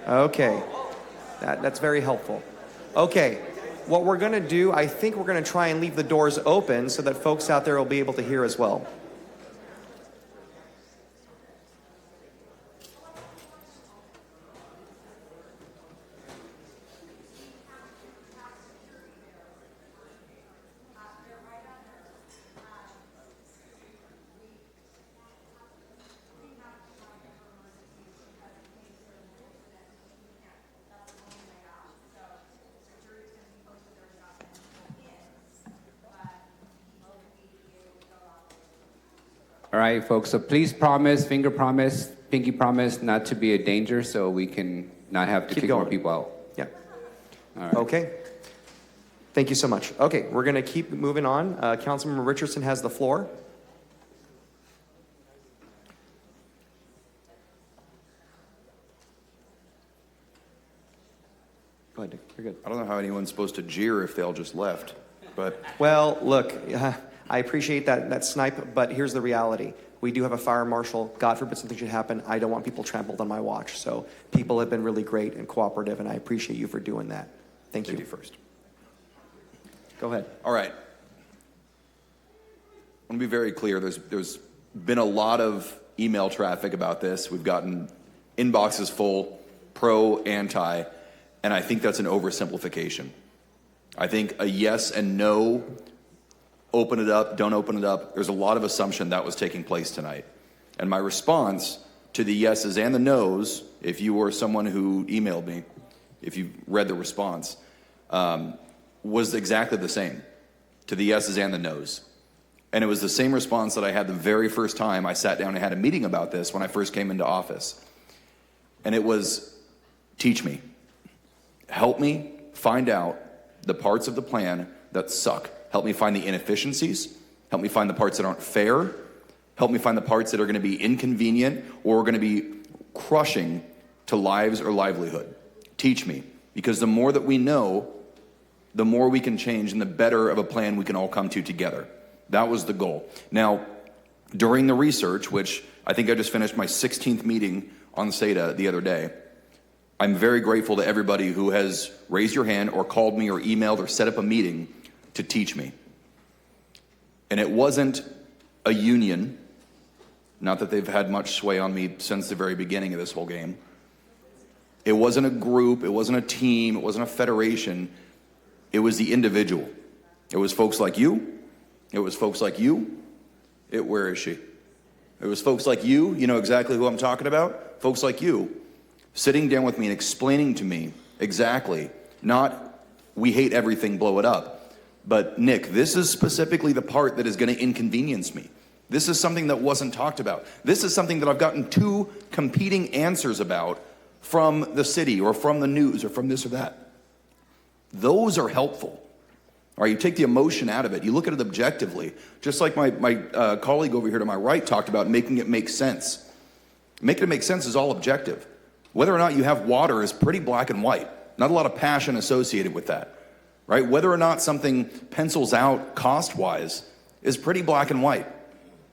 Okay, that's very helpful. Okay, what we're going to do, I think we're going to try and leave the doors open so that folks out there will be able to hear as well. All right, folks, so please promise, finger promise, pinky promise not to be a danger so we can not have to kick more people out. Yeah. All right. Okay. Thank you so much. Okay, we're going to keep moving on. Councilmember Richardson has the floor. Go ahead, Dick. You're good. I don't know how anyone's supposed to jeer if they all just left, but Well, look, I appreciate that snipe, but here's the reality. We do have a fire marshal. God forbid something should happen. I don't want people trampled on my watch. So people have been really great and cooperative, and I appreciate you for doing that. Thank you. Lady first. Go ahead. All right. I want to be very clear. There's been a lot of email traffic about this. We've gotten inboxes full, pro, anti, and I think that's an oversimplification. I think a yes and no, open it up, don't open it up, there's a lot of assumption that was taking place tonight. And my response to the yeses and the nos, if you were someone who emailed me, if you read the response, was exactly the same to the yeses and the nos. And it was the same response that I had the very first time I sat down and had a meeting about this when I first came into office. And it was, teach me. Help me find out the parts of the plan that suck. Help me find the inefficiencies. Help me find the parts that aren't fair. Help me find the parts that are going to be inconvenient or going to be crushing to lives or livelihood. Teach me. Because the more that we know, the more we can change and the better of a plan we can all come to together. That was the goal. Now, during the research, which I think I just finished my 16th meeting on SADA the other day, I'm very grateful to everybody who has raised your hand or called me or emailed or set up a meeting to teach me. And it wasn't a union, not that they've had much sway on me since the very beginning of this whole game. It wasn't a group, it wasn't a team, it wasn't a federation. It was the individual. It was folks like you. It was folks like you. Where is she? It was folks like you know exactly who I'm talking about? Folks like you, sitting down with me and explaining to me exactly, not we hate everything, blow it up, but Nick, this is specifically the part that is going to inconvenience me. This is something that wasn't talked about. This is something that I've gotten 2 competing answers about from the city or from the news or from this or that. Those are helpful. All right, you take the emotion out of it. You look at it objectively, just like my colleague over here to my right talked about making it make sense. Making it make sense is all objective. Whether or not you have water is pretty black and white. Not a lot of passion associated with that, right? Whether or not something pencils out cost-wise is pretty black and white.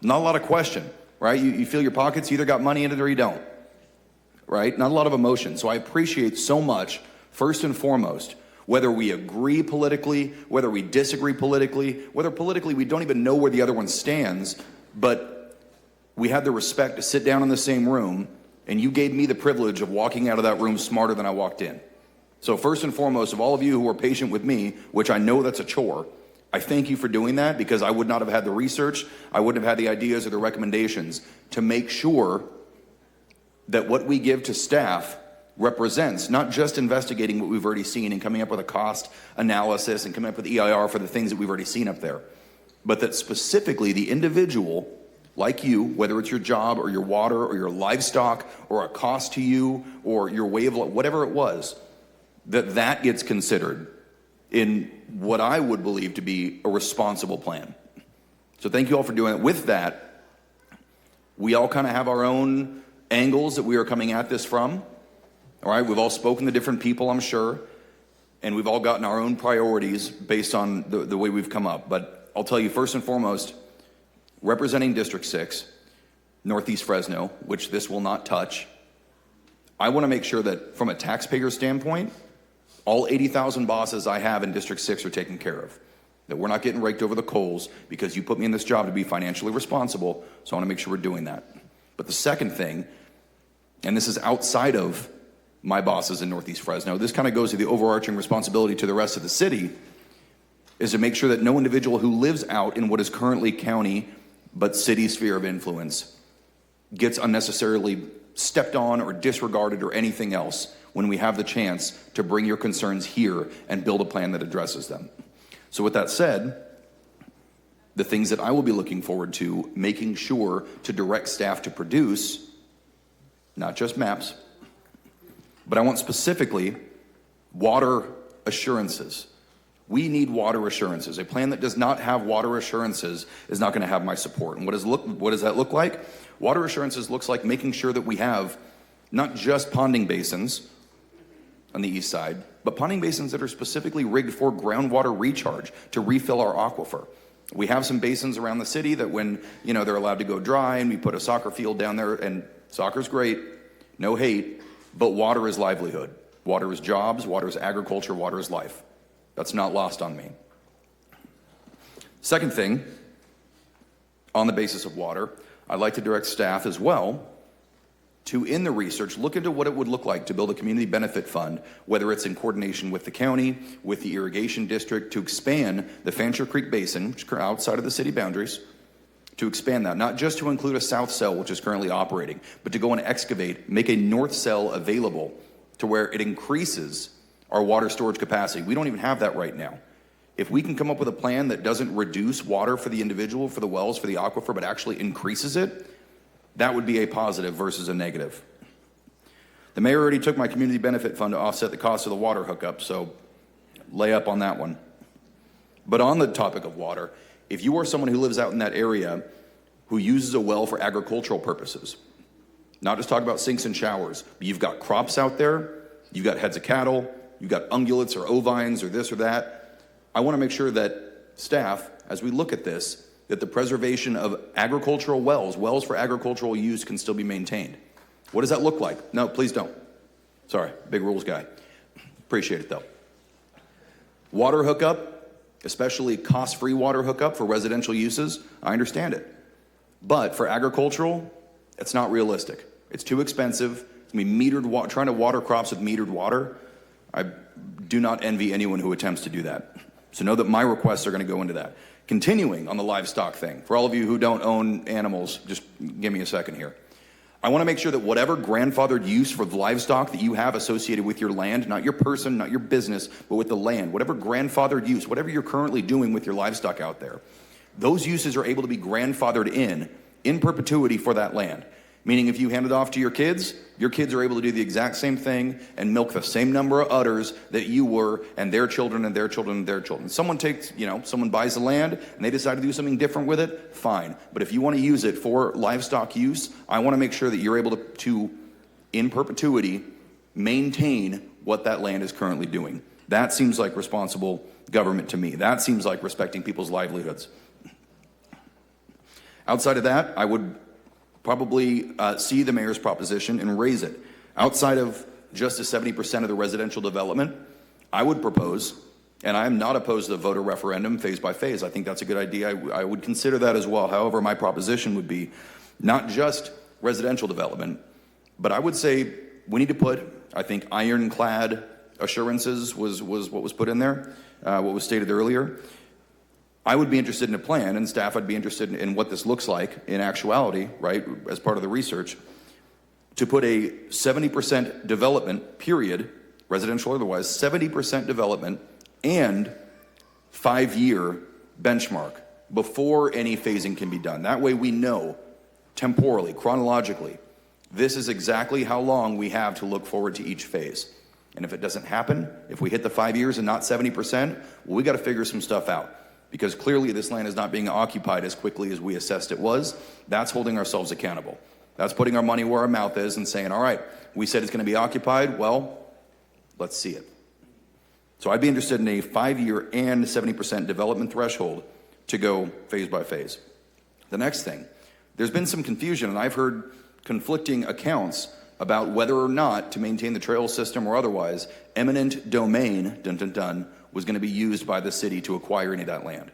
Not a lot of question, right? You feel your pockets, you either got money in it or you don't, right? Not a lot of emotion. So I appreciate so much, first and foremost, whether we agree politically, whether we disagree politically, whether politically we don't even know where the other one stands, but we had the respect to sit down in the same room, and you gave me the privilege of walking out of that room smarter than I walked in. So first and foremost, of all of you who are patient with me, which I know that's a chore, I thank you for doing that, because I would not have had the research, I wouldn't have had the ideas or the recommendations to make sure that what we give to staff represents not just investigating what we've already seen and coming up with a cost analysis and coming up with EIR for the things that we've already seen up there, but that specifically the individual like you, whether it's your job or your water or your livestock or a cost to you or your way of life, whatever it was, that gets considered in what I would believe to be a responsible plan. So thank you all for doing it. With that, we all kind of have our own angles that we are coming at this from. All right, we've all spoken to different people, I'm sure, and we've all gotten our own priorities based on the way we've come up. But I'll tell you, first and foremost, representing District 6, Northeast Fresno, which this will not touch, I want to make sure that from a taxpayer standpoint, all 80,000 bosses I have in District 6 are taken care of. That we're not getting raked over the coals because you put me in this job to be financially responsible, so I want to make sure we're doing that. But the second thing, and this is outside of my bosses in Northeast Fresno, this kind of goes to the overarching responsibility to the rest of the city, is to make sure that no individual who lives out in what is currently county but city sphere of influence gets unnecessarily stepped on or disregarded or anything else when we have the chance to bring your concerns here and build a plan that addresses them. So with that said, the things that I will be looking forward to making sure to direct staff to produce, not just maps, but I want specifically water assurances. We need water assurances. A plan that does not have water assurances is not going to have my support. And what does that look like? Water assurances looks like making sure that we have not just ponding basins on the east side, but ponding basins that are specifically rigged for groundwater recharge to refill our aquifer. We have some basins around the city that when, they're allowed to go dry and we put a soccer field down there, and soccer's great, no hate, but water is livelihood. Water is jobs, water is agriculture, water is life. That's not lost on me. Second thing, on the basis of water, I'd like to direct staff as well to, in the research, look into what it would look like to build a community benefit fund, whether it's in coordination with the county, with the irrigation district, to expand the Fancher Creek Basin, which is outside of the city boundaries, to expand that, not just to include a south cell, which is currently operating, but to go and excavate, make a north cell available to where it increases our water storage capacity. We don't even have that right now. If we can come up with a plan that doesn't reduce water for the individual, for the wells, for the aquifer, but actually increases it, that would be a positive versus a negative. The mayor already took my community benefit fund to offset the cost of the water hookup, so lay up on that one. But on the topic of water, if you are someone who lives out in that area who uses a well for agricultural purposes, not just talk about sinks and showers, but you've got crops out there, you've got heads of cattle, you've got ungulates or ovines or this or that, I want to make sure that staff, as we look at this, that the preservation of agricultural wells for agricultural use, can still be maintained. What does that look like? No, please don't. Sorry, big rules guy. Appreciate it though. Water hookup, especially cost-free water hookup for residential uses, I understand it. But for agricultural, it's not realistic. It's too expensive. It's gonna be metered water, trying to water crops with metered water. I do not envy anyone who attempts to do that. So know that my requests are gonna go into that. Continuing on the livestock thing, for all of you who don't own animals, just give me a second here. I want to make sure that whatever grandfathered use for the livestock that you have associated with your land, not your person, not your business, but with the land, whatever grandfathered use, whatever you're currently doing with your livestock out there, those uses are able to be grandfathered in perpetuity for that land. Meaning if you hand it off to your kids are able to do the exact same thing and milk the same number of udders that you were, and their children and their children and their children. Someone someone buys the land and they decide to do something different with it, fine. But if you want to use it for livestock use, I want to make sure that you're able to in perpetuity, maintain what that land is currently doing. That seems like responsible government to me. That seems like respecting people's livelihoods. Outside of that, I would probably see the mayor's proposition and raise it. Outside of just a 70% of the residential development, I would propose, and I am not opposed to the voter referendum phase by phase. I think that's a good idea. I would consider that as well. However, my proposition would be not just residential development, but I would say we need to put, I think, ironclad assurances was what was put in there, what was stated earlier. I would be interested in a plan, and staff would be interested in what this looks like in actuality, right, as part of the research, to put a 70% development, period, residential or otherwise, 70% development and 5-year benchmark before any phasing can be done. That way we know temporally, chronologically, this is exactly how long we have to look forward to each phase. And if it doesn't happen, if we hit the 5 years and not 70%, well, we got to figure some stuff out. Because clearly this land is not being occupied as quickly as we assessed it was. That's holding ourselves accountable. That's putting our money where our mouth is and saying, all right, we said it's going to be occupied. Well, let's see it. So I'd be interested in a 5-year and 70% development threshold to go phase by phase. The next thing, there's been some confusion, and I've heard conflicting accounts about whether or not to maintain the trail system or otherwise, eminent domain, was going to be used by the city to acquire any of that land.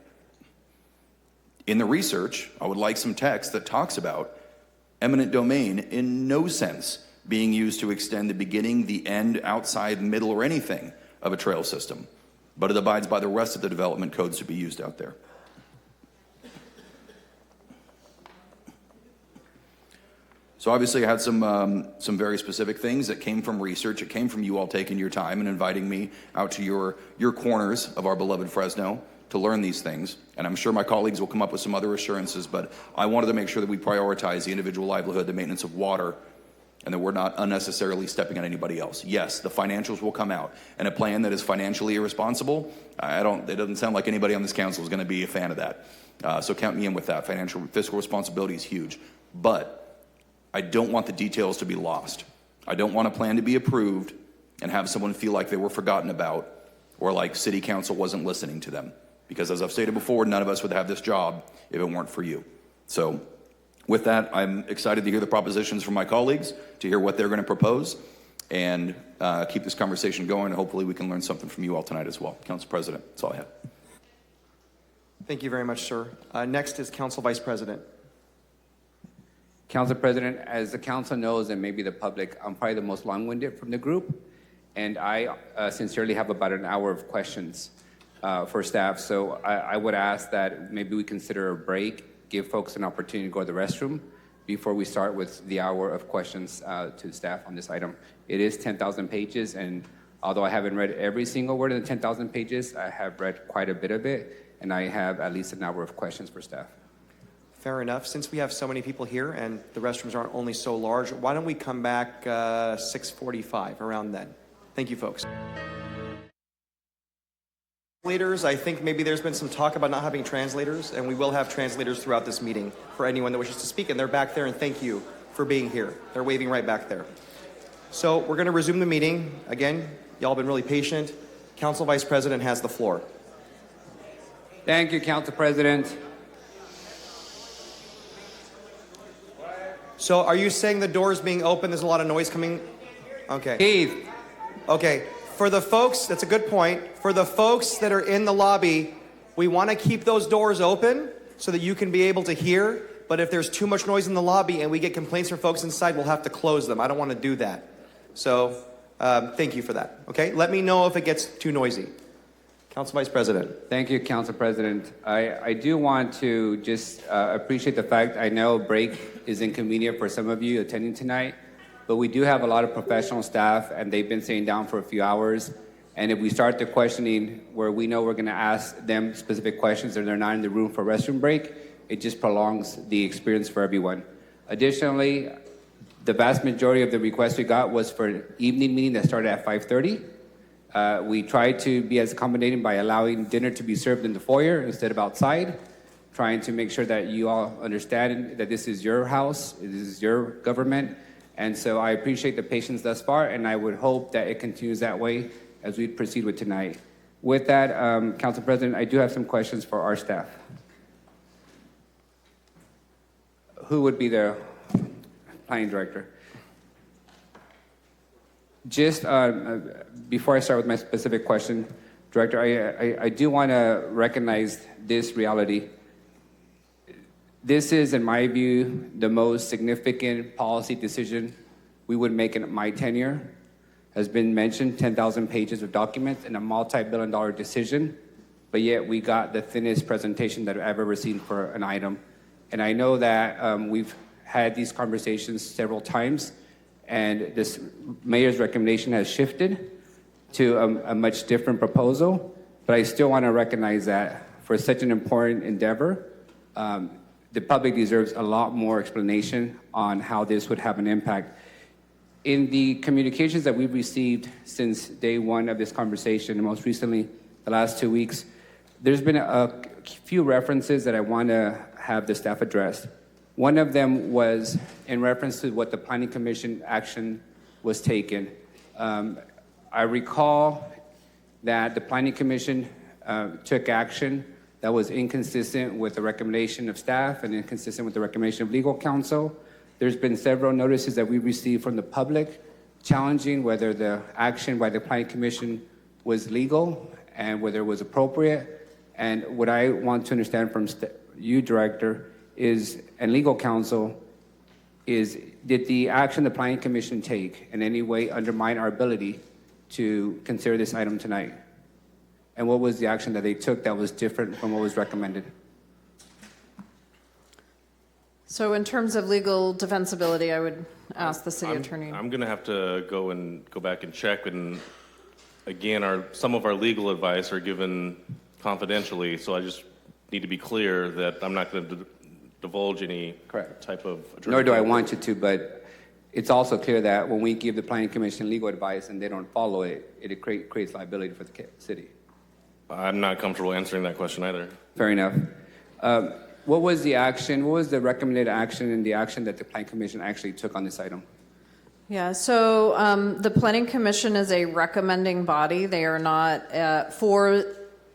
In the research, I would like some text that talks about eminent domain in no sense being used to extend the beginning, the end, outside, middle, or anything of a trail system, but it abides by the rest of the development codes to be used out there. So obviously I had some very specific things that came from research. It came from you all taking your time and inviting me out to your corners of our beloved Fresno to learn these things. And I'm sure my colleagues will come up with some other assurances, but I wanted to make sure that we prioritize the individual livelihood, the maintenance of water, and that we're not unnecessarily stepping on anybody else. Yes, the financials will come out. And a plan that is financially irresponsible, it doesn't sound like anybody on this council is going to be a fan of that. So count me in with that. Fiscal responsibility is huge. But I don't want the details to be lost. I don't want a plan to be approved and have someone feel like they were forgotten about or like city council wasn't listening to them. Because as I've stated before, none of us would have this job if it weren't for you. So with that, I'm excited to hear the propositions from my colleagues, to hear what they're going to propose, and keep this conversation going. And hopefully we can learn something from you all tonight as well. Council President, that's all I have. Thank you very much, sir. Next is Council Vice President. Council President, as the council knows, and maybe the public, I'm probably the most long-winded from the group, and I sincerely have about an hour of questions for staff. So I would ask that maybe we consider a break, give folks an opportunity to go to the restroom before we start with the hour of questions to staff on this item. It is 10,000 pages, and although I haven't read every single word in the 10,000 pages, I have read quite a bit of it, and I have at least an hour of questions for staff. Fair enough. Since we have so many people here and the restrooms aren't only so large, why don't we come back 6:45, around then? Thank you, folks. Translators, I think maybe there's been some talk about not having translators, and we will have translators throughout this meeting for anyone that wishes to speak, and they're back there, and thank you for being here. They're waving right back there. So we're going to resume the meeting. Again, y'all been really patient. Council Vice President has the floor. Thank you, Council President. So are you saying the door is being open? There's a lot of noise coming? Okay. Keith. Okay. For the folks, that's a good point. For the folks that are in the lobby, we want to keep those doors open so that you can be able to hear. But if there's too much noise in the lobby and we get complaints from folks inside, we'll have to close them. I don't want to do that. So thank you for that. Okay? Let me know if it gets too noisy. Council Vice President. Thank you, Council President. I do want to just appreciate the fact I know break is inconvenient for some of you attending tonight, but we do have a lot of professional staff and they've been sitting down for a few hours. And if we start the questioning where we know we're going to ask them specific questions and they're not in the room for restroom break, it just prolongs the experience for everyone. Additionally, the vast majority of the requests we got was for an evening meeting that started at 5:30. We tried to be as accommodating by allowing dinner to be served in the foyer instead of outside, trying to make sure that you all understand that this is your house, this is your government. And so I appreciate the patience thus far, and I would hope that it continues that way as we proceed with tonight. With that, Council President, I do have some questions for our staff. Who would be the planning director? Just before I start with my specific question, Director, I do want to recognize this reality. This is, in my view, the most significant policy decision we would make in my tenure. Has been mentioned, 10,000 pages of documents and a multi-billion-dollar decision, but yet we got the thinnest presentation that I've ever received for an item. And I know that we've had these conversations several times, and this mayor's recommendation has shifted to a much different proposal, but I still want to recognize that for such an important endeavor, the public deserves a lot more explanation on how this would have an impact. In the communications that we've received since day one of this conversation, and most recently, the last 2 weeks, there's been a few references that I want to have the staff address. One of them was in reference to what the Planning Commission action was taken. I recall that the Planning Commission took action that was inconsistent with the recommendation of staff and inconsistent with the recommendation of legal counsel. There's been several notices that we received from the public challenging whether the action by the Planning Commission was legal and whether it was appropriate. And what I want to understand from you, Director, is, and legal counsel, is did the action the Planning Commission take in any way undermine our ability to consider this item tonight? And what was the action that they took that was different from what was recommended? So in terms of legal defensibility, I would ask the city attorney. I'm going to have to go back and check. And again, some of our legal advice are given confidentially, so I just need to be clear that I'm not going to divulge any type of... Nor do I want you to, but it's also clear that when we give the Planning Commission legal advice and they don't follow it, it creates liability for the city. I'm not comfortable answering that question either. Fair enough. What was the action, what was the recommended action and the action that the Planning Commission actually took on this item? Yeah, so the Planning Commission is a recommending body. They are not for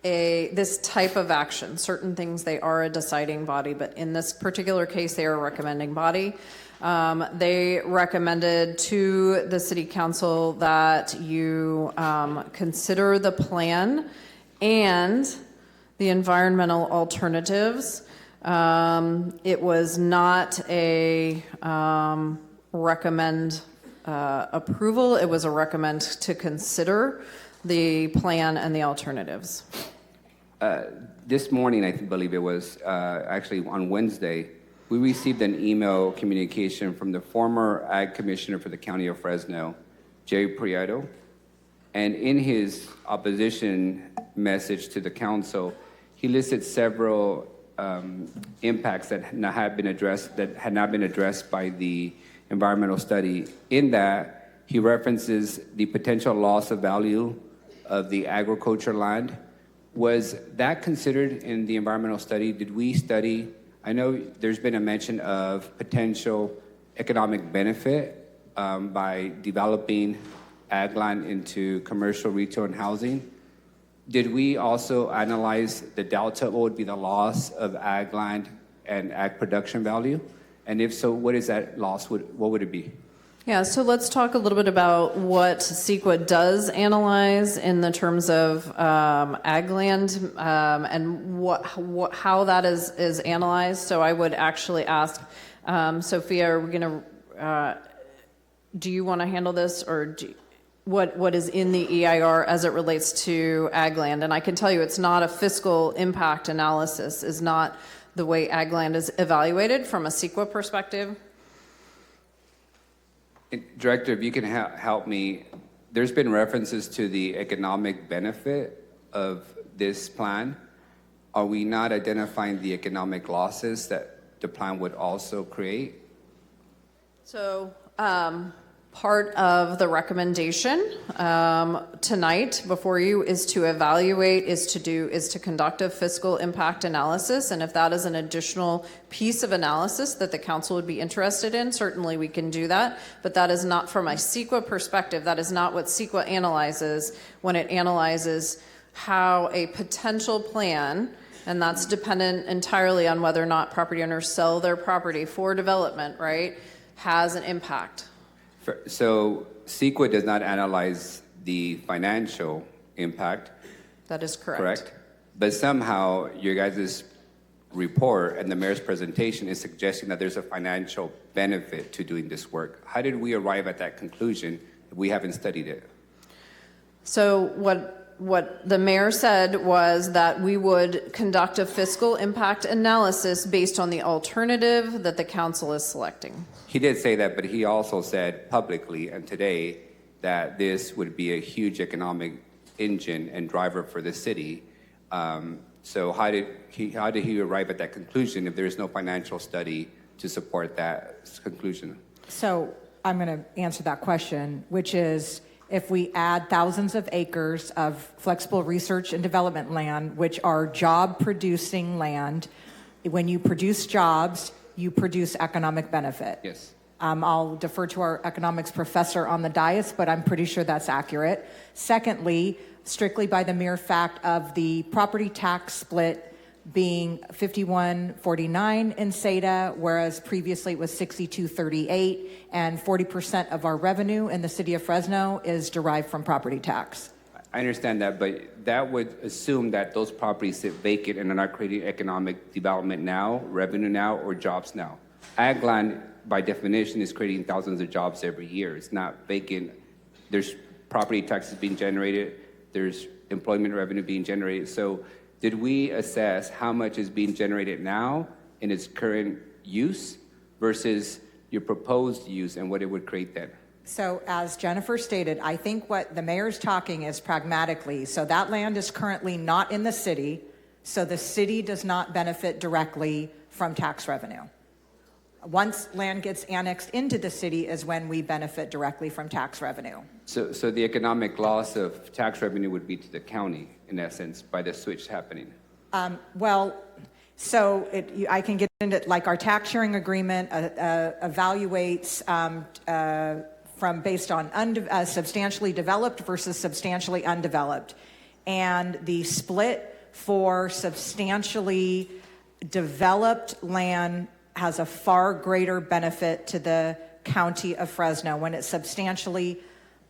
this type of action. Certain things they are a deciding body, but in this particular case, they are a recommending body. They recommended to the City Council that you consider the plan and the environmental alternatives. It was not a recommend approval. It was a recommend to consider the plan and the alternatives. This morning, I believe it was, actually on Wednesday, we received an email communication from the former Ag Commissioner for the County of Fresno, Jerry Prieto. And in his opposition message to the council, he listed several impacts that had not been addressed by the environmental study. In that, he references the potential loss of value of the agriculture land. Was that considered in the environmental study? Did we study? I know there's been a mention of potential economic benefit by developing ag land into commercial, retail, and housing. Did we also analyze the delta, what would be the loss of ag land and ag production value? And if so, what is that loss? What would it be? Yeah, so let's talk a little bit about what CEQA does analyze in the terms of ag land and how that is analyzed. So I would actually ask, Sophia, are we going to, do you want to handle this, or what is in the EIR as it relates to ag land? And I can tell you it's not a fiscal impact analysis, is not the way ag land is evaluated from a CEQA perspective. Director, if you can help me, there's been references to the economic benefit of this plan. Are we not identifying the economic losses that the plan would also create? So part of the recommendation tonight before you is to evaluate, is to conduct a fiscal impact analysis. And if that is an additional piece of analysis that the council would be interested in, certainly we can do that. But that is not from a CEQA perspective. That is not what CEQA analyzes when it analyzes how a potential plan, and that's dependent entirely on whether or not property owners sell their property for development, right, has an impact. So CEQA does not analyze the financial impact. That is correct. Correct? But somehow your guys' report and the mayor's presentation is suggesting that there's a financial benefit to doing this work. How did we arrive at that conclusion if we haven't studied it? So what the mayor said was that we would conduct a fiscal impact analysis based on the alternative that the council is selecting. He did say that, but he also said publicly and today that this would be a huge economic engine and driver for the city. So how did he arrive at that conclusion if there is no financial study to support that conclusion? So I'm going to answer that question, which is, if we add thousands of acres of flexible research and development land, which are job-producing land, when you produce jobs, you produce economic benefit. Yes. I'll defer to our economics professor on the dais, but I'm pretty sure that's accurate. Secondly, strictly by the mere fact of the property tax split being 51-49 in SEDA, whereas previously it was 62-38, and 40% of our revenue in the city of Fresno is derived from property tax. I understand that, but that would assume that those properties sit vacant and are not creating economic development now, revenue now, or jobs now. Ag land, by definition, is creating thousands of jobs every year. It's not vacant. There's property taxes being generated. There's employment revenue being generated. So did we assess how much is being generated now in its current use versus your proposed use and what it would create then? So as Jennifer stated, I think what the mayor's talking is pragmatically. So that land is currently not in the city, so the city does not benefit directly from tax revenue. Once land gets annexed into the city is when we benefit directly from tax revenue. So the economic loss of tax revenue would be to the county, in essence, by the switch happening? So I can get into, like, our tax sharing agreement evaluates from based on substantially developed versus substantially undeveloped. And the split for substantially developed land has a far greater benefit to the county of Fresno. When it's substantially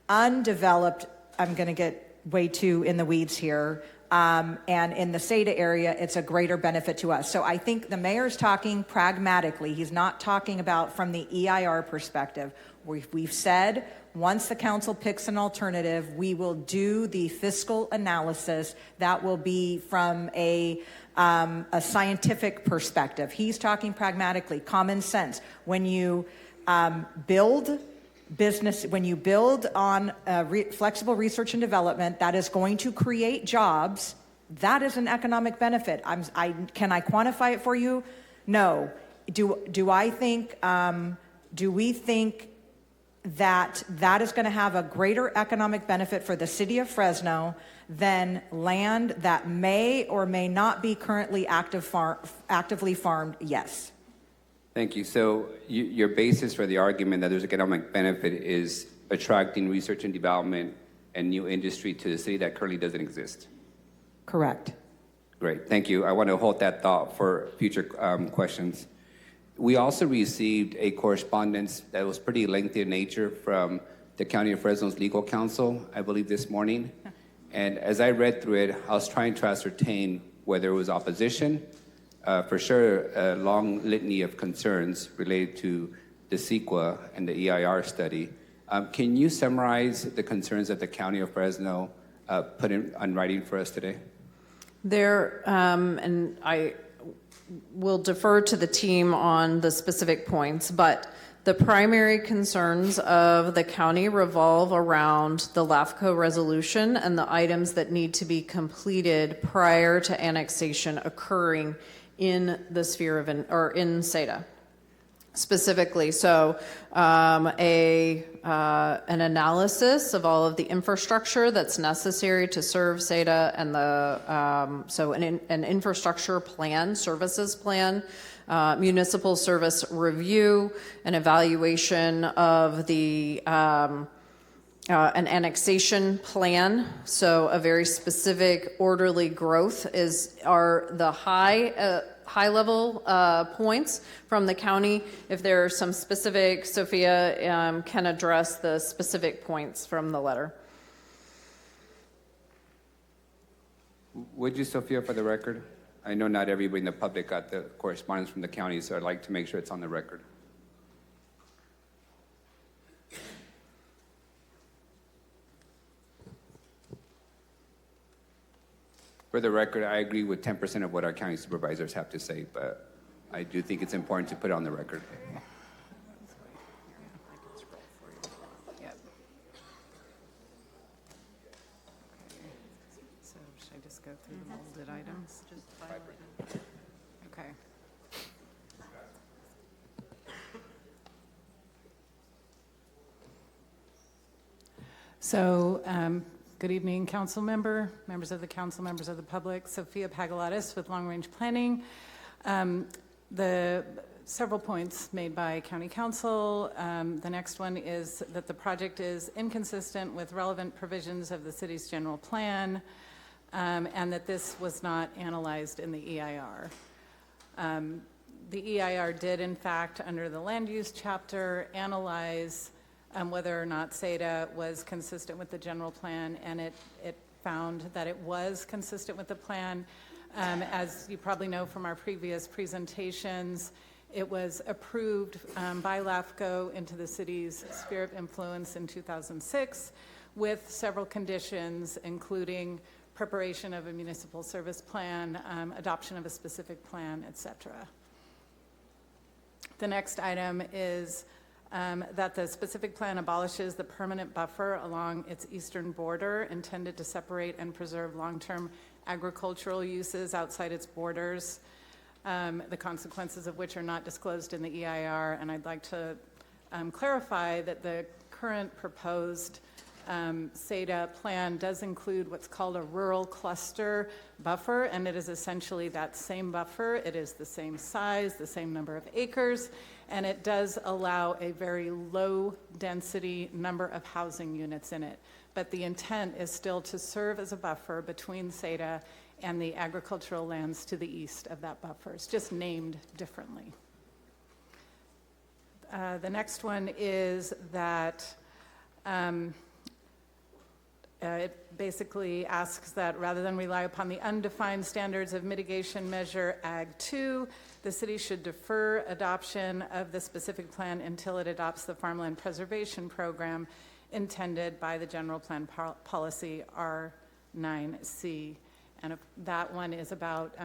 undeveloped, I'm going to get way too in the weeds here, and in the SEDA area, it's a greater benefit to us. So I think the mayor's talking pragmatically. He's not talking about from the EIR perspective. We've said once the council picks an alternative, we will do the fiscal analysis. That will be from a scientific perspective. He's talking pragmatically, common sense. When you build business, when you build on flexible research and development, that is going to create jobs. That is an economic benefit. Can I quantify it for you? No. Do I think? Do we think that is going to have a greater economic benefit for the city of Fresno than land that may or may not be currently actively farmed? Yes. Thank you. So your basis for the argument that there's economic benefit is attracting research and development and new industry to the city that currently doesn't exist. Correct. Great. Thank you. I want to hold that thought for future questions. We also received a correspondence that was pretty lengthy in nature from the County of Fresno's legal counsel, I believe this morning. And as I read through it, I was trying to ascertain whether it was opposition, for sure a long litany of concerns related to the CEQA and the EIR study. Can you summarize the concerns that the County of Fresno put on writing for us today? There, and I will defer to the team on the specific points, but the primary concerns of the county revolve around the LAFCO resolution and the items that need to be completed prior to annexation occurring in the sphere of, or in SEDA. Specifically, so an analysis of all of the infrastructure that's necessary to serve SEDA and an infrastructure plan, services plan, municipal service review, an evaluation of the an annexation plan. So a very specific orderly growth are the high level points from the county. If there are some specific, Sophia can address the specific points from the letter. Would you, Sophia, for the record? I know not everybody in the public got the correspondence from the county, so I'd like to make sure it's on the record. For the record, I agree with 10% of what our county supervisors have to say, but I do think it's important to put it on the record. So should I just go through the bolded items? Okay. So, good evening, council members of the council, members of the public. Sophia Pagalatis with Long Range Planning. The several points made by County Council. The next one is that the project is inconsistent with relevant provisions of the city's general plan, and that this was not analyzed in the EIR. The EIR did, in fact, under the land use chapter, analyze whether or not SEDA was consistent with the general plan, and it found that it was consistent with the plan. As you probably know from our previous presentations, it was approved by LAFCO into the city's sphere of influence in 2006 with several conditions, including preparation of a municipal service plan, adoption of a specific plan, etc. The next item is that the specific plan abolishes the permanent buffer along its eastern border intended to separate and preserve long-term agricultural uses outside its borders, the consequences of which are not disclosed in the EIR. And I'd like to clarify that the current proposed SEDA plan does include what's called a rural cluster buffer, and it is essentially that same buffer. It is the same size, the same number of acres, and it does allow a very low density number of housing units in it. But the intent is still to serve as a buffer between SEDA and the agricultural lands to the east of that buffer. It's just named differently. The next one is that it basically asks that rather than rely upon the undefined standards of mitigation measure Ag 2, the city should defer adoption of the specific plan until it adopts the farmland preservation program intended by the general plan policy R9C. And that one is about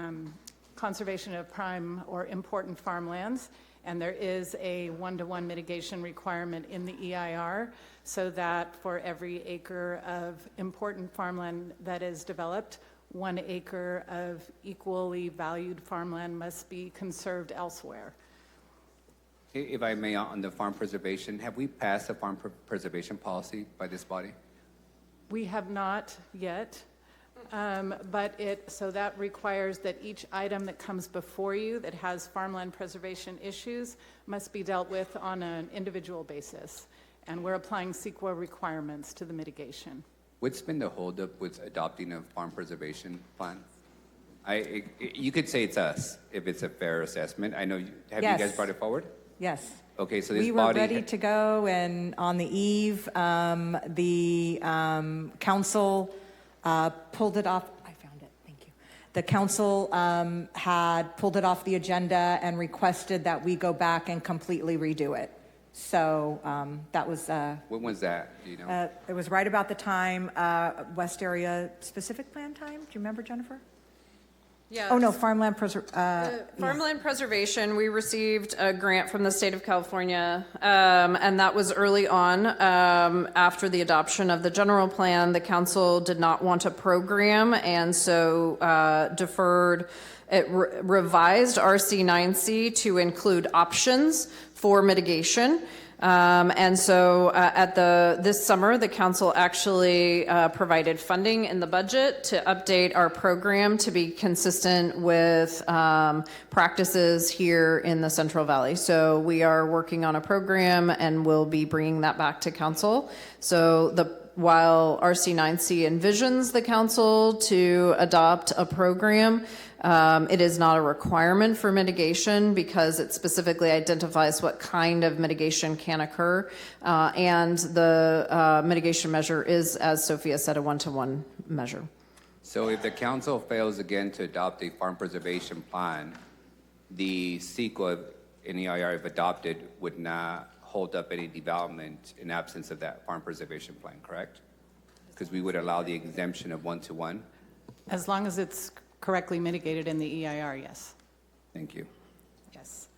conservation of prime or important farmlands. And there is a 1-to-1 mitigation requirement in the EIR, so that for every acre of important farmland that is developed, 1 acre of equally valued farmland must be conserved elsewhere. If I may, on the farm preservation, have we passed a farm preservation policy by this body? We have not yet. So that requires that each item that comes before you that has farmland preservation issues must be dealt with on an individual basis. And we're applying CEQA requirements to the mitigation. What's been the holdup with adopting a farm preservation plan? You could say it's us if it's a fair assessment. I know. Have Yes. you guys brought it forward? Yes. Okay, so this We were body. ready to go, and on the eve, the council pulled it off. I found it. Thank you. The council had pulled it off the agenda and requested that we go back and completely redo it. So that was. When was that? Do you know? It was right about the time West Area specific plan time. Do you remember, Jennifer? Yeah. Oh no, farmland Farmland preservation, we received a grant from the state of California, and that was early on. After the adoption of the general plan, the council did not want a program, and so deferred. It revised RC9C to include options for mitigation. And so this summer, the council actually provided funding in the budget to update our program to be consistent with practices here in the Central Valley. So we are working on a program and we'll be bringing that back to council. So while RC9C envisions the council to adopt a program, it is not a requirement for mitigation because it specifically identifies what kind of mitigation can occur. And the mitigation measure is, as Sophia said, a one-to-one measure. So if the council fails again to adopt a farm preservation plan, the CEQA in EIR, if adopted, would not hold up any development in absence of that farm preservation plan, correct? Because we would allow the exemption of one-to-one. As long as it's correctly mitigated in the EIR, yes. Thank you. Yes.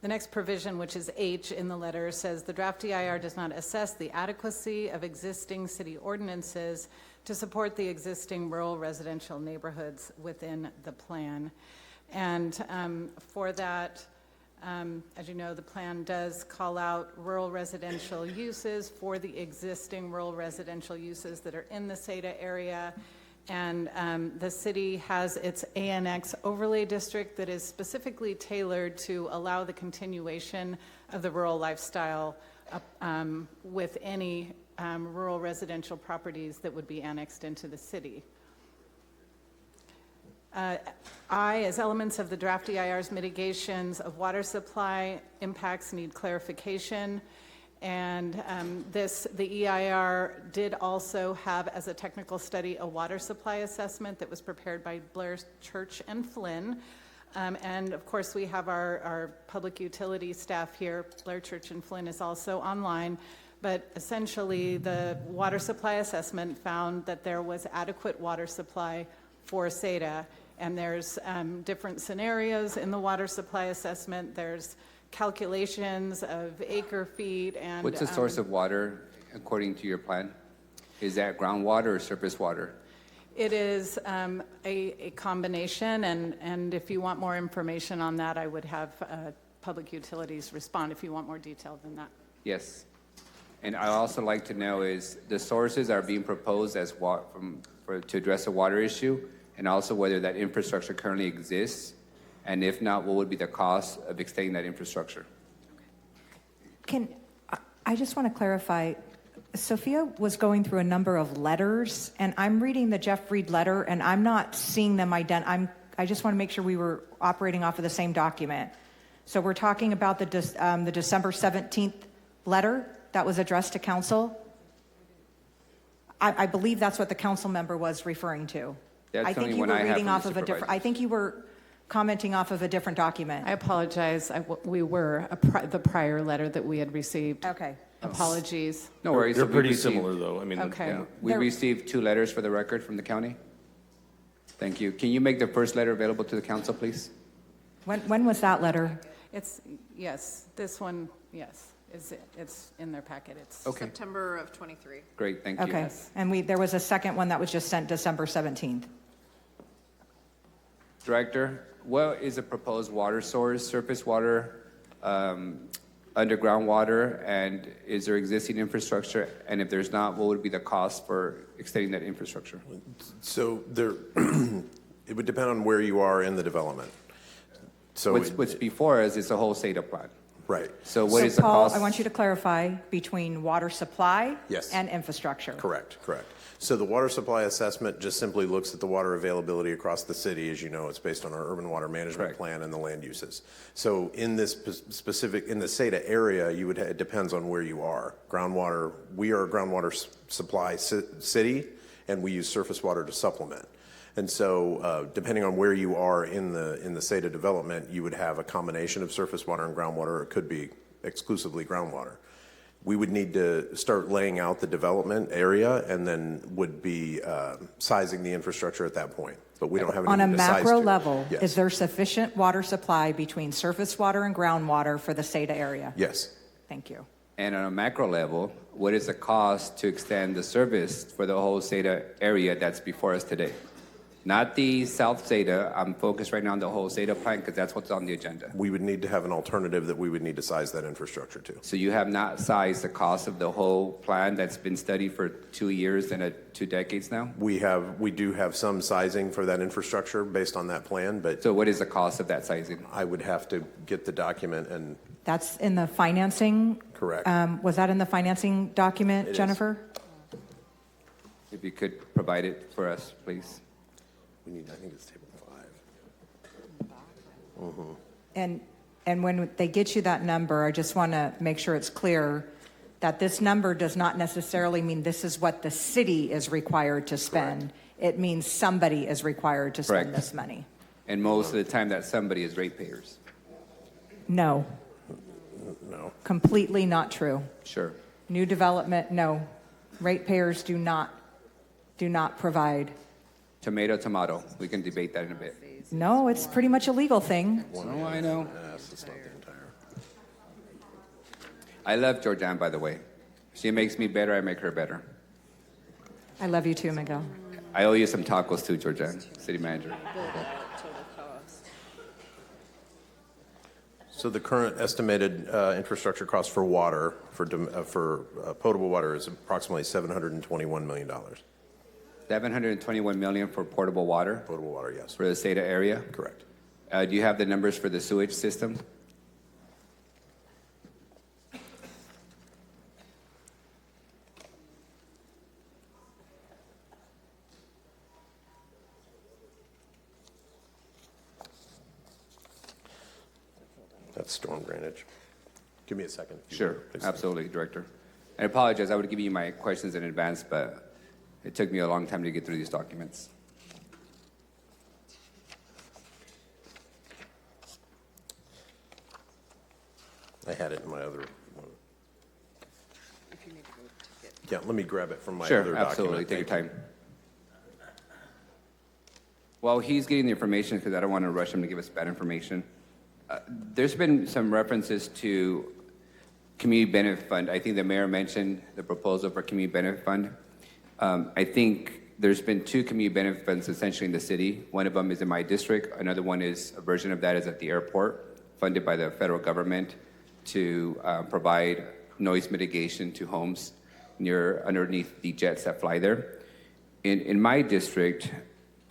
The next provision, which is H in the letter, says the draft EIR does not assess the adequacy of existing city ordinances to support the existing rural residential neighborhoods within the plan. And for that, as you know, the plan does call out rural residential uses for the existing rural residential uses that are in the SEDA area. And the city has its ANX overlay district that is specifically tailored to allow the continuation of the rural lifestyle with any rural residential properties that would be annexed into the city. I, as elements of the draft EIR's mitigations of water supply impacts need clarification. And the EIR did also have, as a technical study, a water supply assessment that was prepared by Blair Church and Flynn. And of course, we have our public utility staff here. Blair Church and Flynn is also online. But essentially, the water supply assessment found that there was adequate water supply for SEDA. And there's different scenarios in the water supply assessment. There's calculations of acre feet and... What's the source of water according to your plan? Is that groundwater or surface water? It is a combination, and if you want more information on that, I would have Public Utilities respond if you want more detail than that. Yes. And I'd also like to know is the sources are being proposed as to address the water issue, and also whether that infrastructure currently exists, and if not, what would be the cost of extending that infrastructure? I just want to clarify, Sophia was going through a number of letters, and I'm reading the Jeff Reed letter, and I'm not seeing them I just want to make sure we were operating off of the same document. So we're talking about the December 17th letter that was addressed to council. I believe that's what the council member was referring to. That's I think only you one were I have reading from off the of a different. supervisors. I think you were commenting off of a different document. I apologize. We were the prior letter that we had received. Okay. Apologies. No worries. They're So we pretty received- similar, though. I mean, Okay. Yeah. We received 2 letters for the record from the county. Thank you. Can you make the first letter available to the council, please? When was that letter? Yes, this one, yes, it's in their packet. It's Okay. September of 23. Great, thank you. Okay. And there was a second one that was just sent December 17th. Director, what is the proposed water source, surface water, underground water, and is there existing infrastructure? And if there's not, what would be the cost for extending that infrastructure? So it would depend on where you are in the development. So What's before us is a whole SEDA plan. Right. So what is the Paul, cost? I want you to clarify between water supply Yes. and infrastructure. Correct. So the water supply assessment just simply looks at the water availability across the city. As you know, it's based on our urban water management plan and the land uses. So in this specific, in the SADA area, it depends on where you are. Groundwater, we are a groundwater supply city, and we use surface water to supplement. And so, depending on where you are in the SADA development, you would have a combination of surface water and groundwater, or it could be exclusively groundwater. We would need to start laying out the development area, and then would be sizing the infrastructure at that point. But we don't have On a anything to size macro to. level, Yes. is there sufficient water supply between surface water and groundwater for the SADA area? Yes. Thank you. And on a macro level, what is the cost to extend the service for the whole SADA area that's before us today? Not the South SADA. I'm focused right now on the whole SADA plan because that's what's on the agenda. We would need to have an alternative that we would need to size that infrastructure to. So you have not sized the cost of the whole plan that's been studied for 2 years and 2 decades now? We do have some sizing for that infrastructure based on that plan, but. So what is the cost of that sizing? I would have to get the document and. That's in the financing? Correct. Was that in the financing document, It is. Jennifer? If you could provide it for us, please. We need, I think it's table 5. Mm-hmm. And when they get you that number, I just want to make sure it's clear that this number does not necessarily mean this is what the city is required to spend. It means somebody is required to spend Correct. this money. And most of the time that somebody is ratepayers. No, No. completely not true. Sure. New development, no. Ratepayers do not provide. Tomato, tomato. We can debate that in a bit. No, it's pretty much a legal thing. Oh, I know. That's not the entire. I love Georgianne, by the way. She makes me better, I make her better. I love you too, Miguel. I owe you some tacos too, Georgianne, city manager. So the current estimated infrastructure cost for water, for potable water, is approximately $721 million. 721 million for portable water? Potable water, yes. For the SADA area? Correct. Do you have the numbers for the sewage system? That's storm drainage. Give me a second. if you Sure, would, please. absolutely, Director. I apologize, I would have given you my questions in advance, but it took me a long time to get through these documents. I had it in my other one. Yeah, let me grab it from my other Sure, document. absolutely, take your Thank you. time. While he's getting the information, because I don't want to rush him to give us bad information, there's been some references to community benefit fund. I think the mayor mentioned the proposal for community benefit fund. I think there's been 2 community benefit funds essentially in the city. One of them is in my district. Another one is a version of that is at the airport, funded by the federal government to provide noise mitigation to homes underneath the jets that fly there. In my district,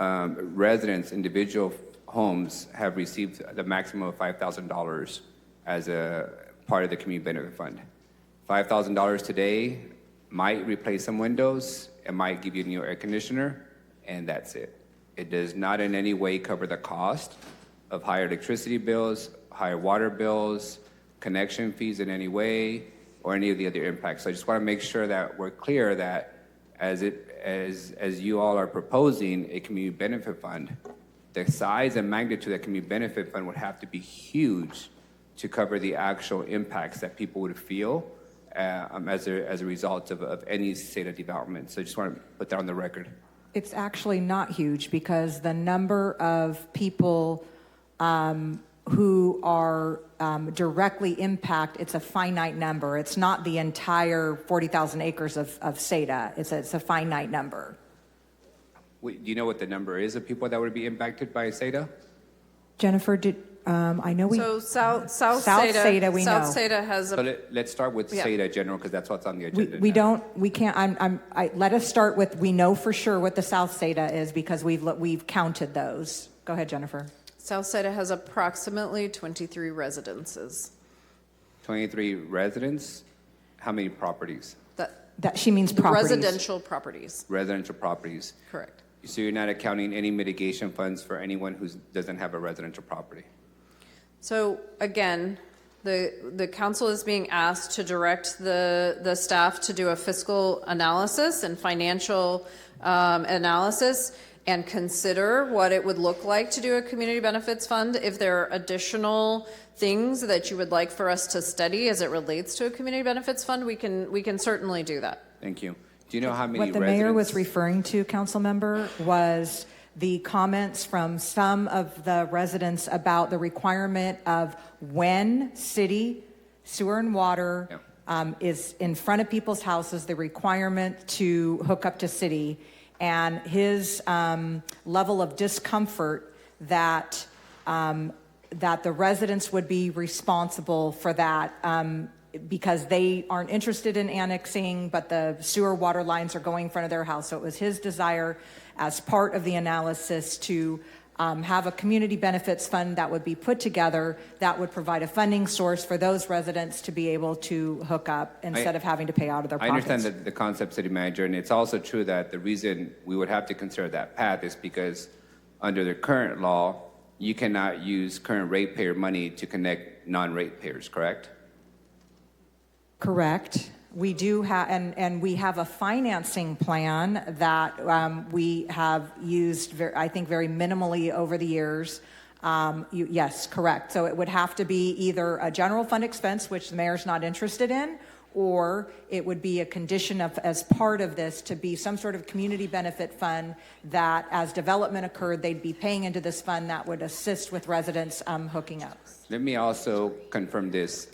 residents, individual homes have received the maximum of $5,000 as a part of the community benefit fund. $5,000 today might replace some windows, it might give you a new air conditioner, and that's it. It does not in any way cover the cost of higher electricity bills, higher water bills, connection fees in any way, or any of the other impacts. So I just want to make sure that we're clear that as you all are proposing a community benefit fund, the size and magnitude of that community benefit fund would have to be huge to cover the actual impacts that people would feel as a result of any SADA development. So I just want to put that on the record. It's actually not huge because the number of people who are directly impacted, it's a finite number. It's not the entire 40,000 acres of SADA. It's a finite number. Wait, do you know what the number is of people that would be impacted by SADA? Jennifer, I know we. So South SADA, we South know. SADA has So let's start with Yeah. SADA general because that's what's on the agenda. We now. let us start with, we know for sure what the South SADA is because we've counted those. Go ahead, Jennifer. South SADA has approximately 23 residences. 23 residents, how many properties? That she means The properties. residential properties, Residential properties. correct. So you're not accounting any mitigation funds for anyone who doesn't have a residential property? So again, the council is being asked to direct the staff to do a fiscal analysis and financial analysis and consider what it would look like to do a community benefits fund. If there are additional things that you would like for us to study as it relates to a community benefits fund, we can certainly do that. Thank you. Do you know how many What the residents? mayor was referring to, council member, was the comments from some of the residents about the requirement of when city sewer and water is in front of people's houses, the requirement to hook up to city, and his level of discomfort that that the residents would be responsible for that because they aren't interested in annexing, but the sewer water lines are going in front of their house. So it was his desire as part of the analysis to have a community benefits fund that would be put together that would provide a funding source for those residents to be able to hook up instead of having to pay out of their I pockets. understand the concept, City Manager, and it's also true that the reason we would have to consider that path is because under the current law, you cannot use current ratepayer money to connect non-ratepayers, correct? Correct. We do have, and we have a financing plan that we have used, I think, very minimally over the years. Yes, correct. So it would have to be either a general fund expense, which the mayor's not interested in, or it would be a condition of, as part of this, to be some sort of community benefit fund that, as development occurred, they'd be paying into this fund that would assist with residents hooking up. Let me also confirm this.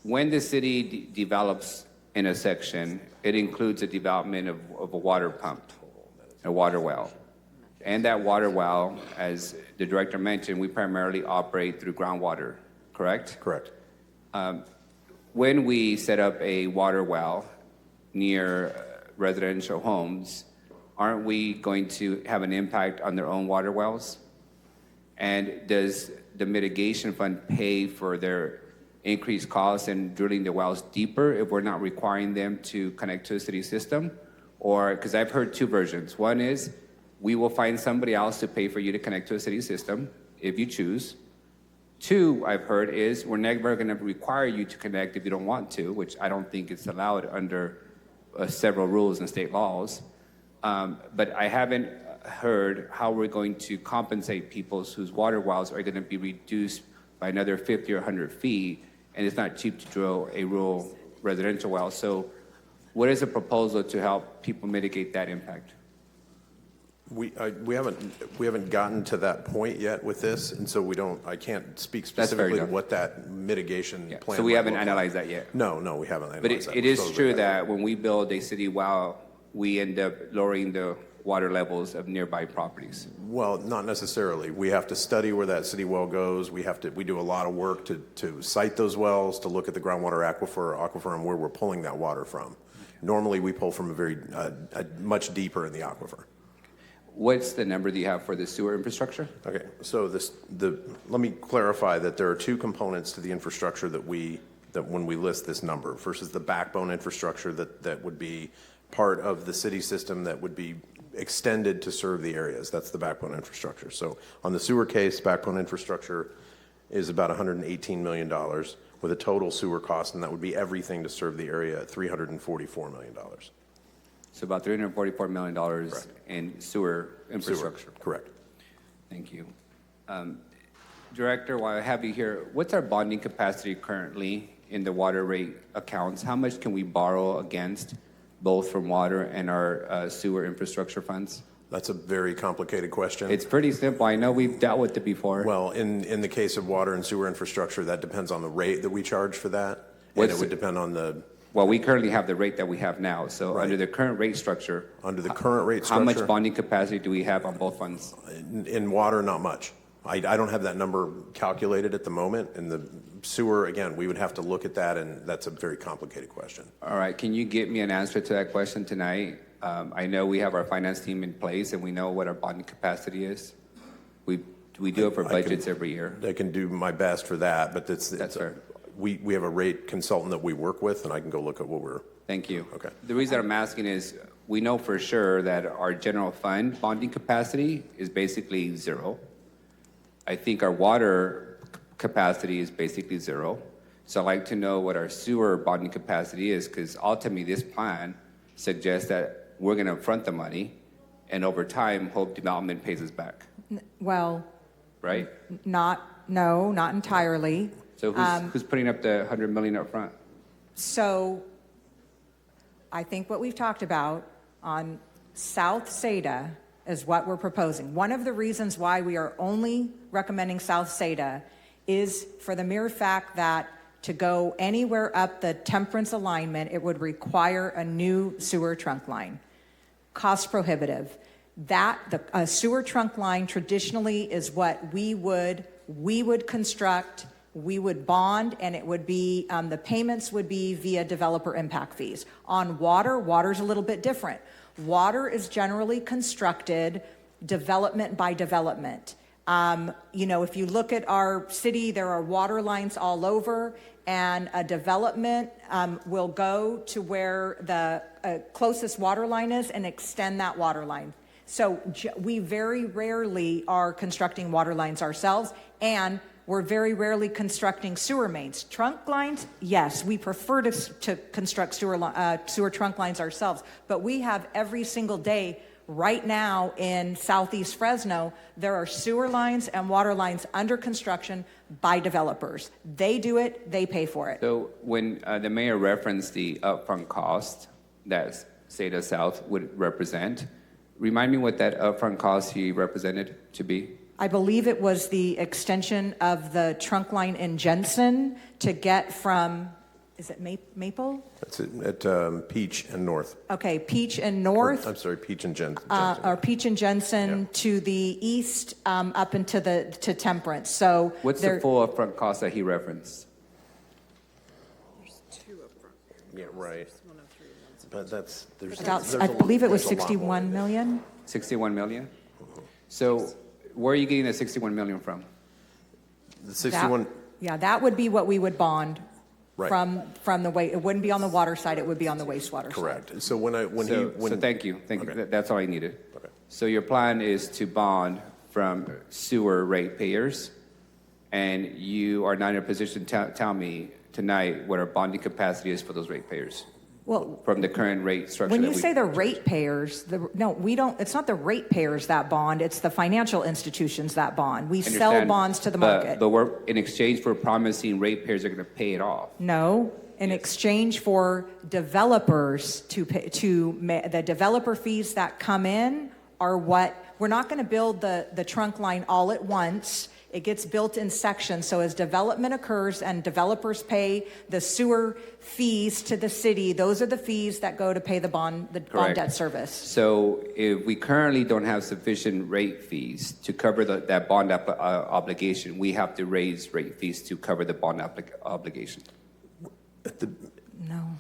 When the city develops in a section, it includes a development of a water pump, a water well. And that water well, as the director mentioned, we primarily operate through groundwater, correct? Correct. When we set up a water well near residential homes, aren't we going to have an impact on their own water wells? And does the mitigation fund pay for their increased costs in drilling the wells deeper if we're not requiring them to connect to a city system? Or, because I've heard two versions. One is, we will find somebody else to pay for you to connect to a city system if you choose. Two, I've heard, is we're never going to require you to connect if you don't want to, which I don't think it's allowed under several rules and state laws. But I haven't heard how we're going to compensate people whose water wells are going to be reduced by another 50 or 100 feet, and it's not cheap to drill a rural residential well. So what is a proposal to help people mitigate that impact? We haven't gotten to that point yet with this, and so I can't speak specifically to what that mitigation plan. So we might haven't look like. analyzed that yet? No, we haven't But analyzed that. it is true that when we build a city well, we end up lowering the water levels of nearby properties. Well, not necessarily. We have to study where that city well goes. We do a lot of work to site those wells, to look at the groundwater aquifer and where we're pulling that water from. Normally, we pull from a much deeper in the aquifer. What's the number that you have for the sewer infrastructure? Okay, so let me clarify that there are two components to the infrastructure that when we list this number. First is the backbone infrastructure that would be part of the city system that would be extended to serve the areas. That's the backbone infrastructure. So on the sewer case, backbone infrastructure is about $118 million with a total sewer cost, and that would be everything to serve the area at $344 million. So about $344 million in sewer infrastructure. Correct. Thank you. Director, while I have you here, what's our bonding capacity currently in the water rate accounts? How much can we borrow against, both from water and our sewer infrastructure funds? That's a very complicated question. It's pretty simple. I know we've dealt with it before. Well, in the case of water and sewer infrastructure, that depends on the rate that we charge for that. And it would depend on the... Well, we currently have the rate that we have now. So under the current rate structure... Under the current rate how structure... much bonding capacity do we have on both funds? In water, not much. I don't have that number calculated at the moment. In the sewer, again, we would have to look at that, and that's a very complicated question. All right. Can you get me an answer to that question tonight? I know we have our finance team in place, and we know what our bonding capacity is. We do it for budgets every year. I can do my best for that, but that's fair. we have a rate consultant that we work with, and I can go look at what we're. Thank you. Okay. The reason I'm asking is we know for sure that our general fund bonding capacity is basically zero. I think our water capacity is basically zero. So I'd like to know what our sewer bonding capacity is, because ultimately this plan suggests that we're going to front the money, and over time, Hope Development pays us back, Well, right? not entirely. So who's putting up the $100 million up front? So I think what we've talked about on South Seda is what we're proposing. One of the reasons why we are only recommending South Seda is for the mere fact that to go anywhere up the Temperance alignment, it would require a new sewer trunk line. Cost prohibitive. A sewer trunk line traditionally is what we would construct, we would bond, and it would be, the payments would be via developer impact fees. On water's a little bit different. Water is generally constructed development by development. If you look at our city, there are water lines all over, and a development will go to where the closest water line is and extend that water line. So we very rarely are constructing water lines ourselves, and we're very rarely constructing sewer mains. Trunk lines, yes, we prefer to construct sewer trunk lines ourselves, but we have every single day right now in Southeast Fresno, there are sewer lines and water lines under construction by developers. They do it, they pay for it. So when the mayor referenced the upfront cost that Seda South would represent, remind me what that upfront cost he represented to be? I believe it was the extension of the trunk line in Jensen to get from, is it Maple? That's at Peach and North. Okay, Peach and North. I'm sorry, Peach and Jensen. Or Peach and Jensen to the east up into to Temperance. So what's the full upfront cost that he referenced? There's two upfront. Yeah, right. But I believe it was 61 million. 61 million? So where are you getting the 61 million from? The 61. That would be what we would bond. Right. From the way it wouldn't be on the water side, it would be on the wastewater side. Correct. So So thank you. Okay. That's all I needed. Okay. So your plan is to bond from sewer ratepayers, and you are not in a position to tell me tonight what our bonding capacity is for those ratepayers Well, from the current rate structure. when you say the ratepayers, no, we don't. It's not the ratepayers that bond. It's the financial institutions that bond. We sell bonds to the market. But we're in exchange for promising ratepayers are going to pay it off. No, in exchange for developers to pay, the developer fees that come in are what we're not going to build the trunk line all at once. It gets built in sections. So as development occurs and developers pay the sewer fees to the city, those are the fees that go to pay the bond debt service. So if we currently don't have sufficient rate fees to cover that bond obligation, we have to raise rate fees to cover the bond obligation. No.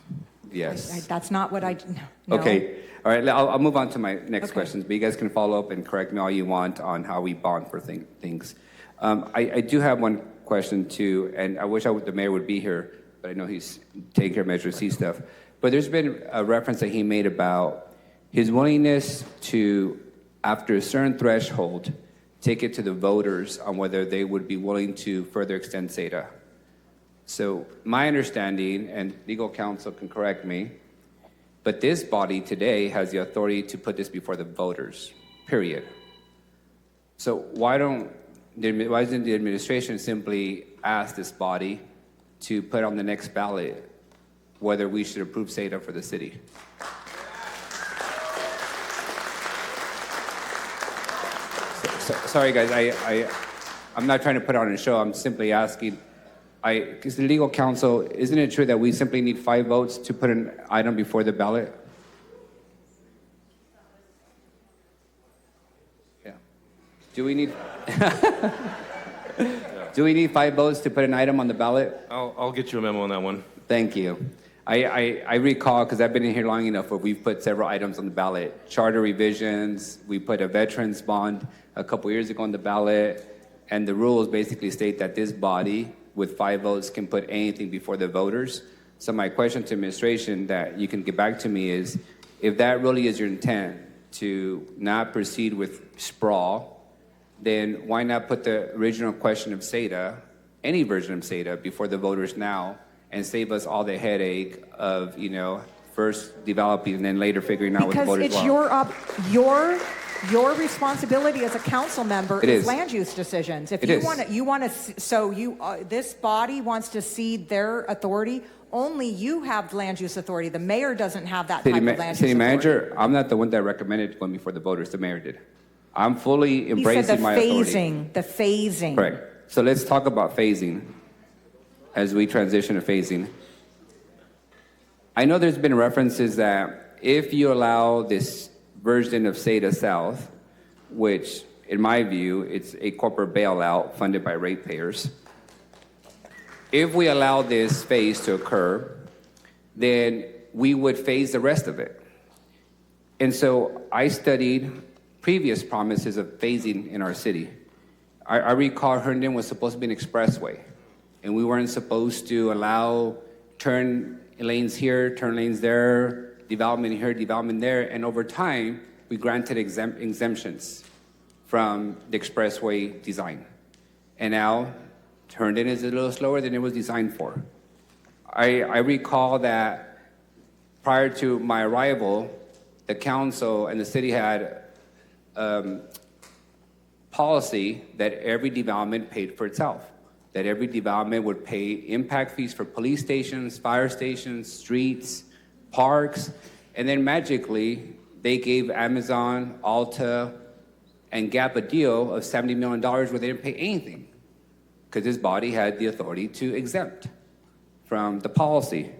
Yes. That's not what no. Okay. All right. I'll move on to my next questions, but you guys can follow up and correct me all you want on how we bond for things. I do have one question too, and I wish the mayor would be here, but I know he's taking care of Measure C stuff. But there's been a reference that he made about his willingness to, after a certain threshold, take it to the voters on whether they would be willing to further extend SEDA. So my understanding, and legal counsel can correct me, but this body today has the authority to put this before the voters, period. So why doesn't the administration simply ask this body to put on the next ballot whether we should approve SEDA for the city? Sorry, guys, I'm not trying to put on a show. I'm simply asking, because the legal counsel, isn't it true that we simply need 5 votes to put an item before the ballot? Yeah. Do we need... Do we need 5 votes to put an item on the ballot? I'll get you a memo on that one. Thank you. I recall, because I've been in here long enough, where we've put several items on the ballot. Charter revisions, we put a veterans bond a couple years ago on the ballot, and the rules basically state that this body with 5 votes can put anything before the voters. So my question to administration that you can get back to me is, if that really is your intent to not proceed with sprawl, then why not put the original question of SADA, any version of SADA, before the voters now and save us all the headache of, first developing and then later figuring out what the Because voters want. it's your responsibility as a council member It is is. land use decisions. If It you is. want to, so you, this body wants to cede their authority. Only you have land use authority. The mayor doesn't have that type of land use City authority. manager, I'm not the one that recommended going before the voters. The mayor did. I'm fully He embracing said my authority. the phasing. Correct. So let's talk about phasing as we transition to phasing. I know there's been references that if you allow this version of SADA South, which in my view, it's a corporate bailout funded by ratepayers. If we allow this phase to occur, then we would phase the rest of it. And so I studied previous promises of phasing in our city. I recall Herndon was supposed to be an expressway, and we weren't supposed to allow turn lanes here, turn lanes there, development here, development there, and over time, we granted exemptions from the expressway design. And now, Herndon is a little slower than it was designed for. I recall that prior to my arrival, the council and the city had policy that every development paid for itself, that every development would pay impact fees for police stations, fire stations, streets, parks, and then magically they gave Amazon, Alta, and Gap a deal of $70 million where they didn't pay anything because this body had the authority to exempt from the policy.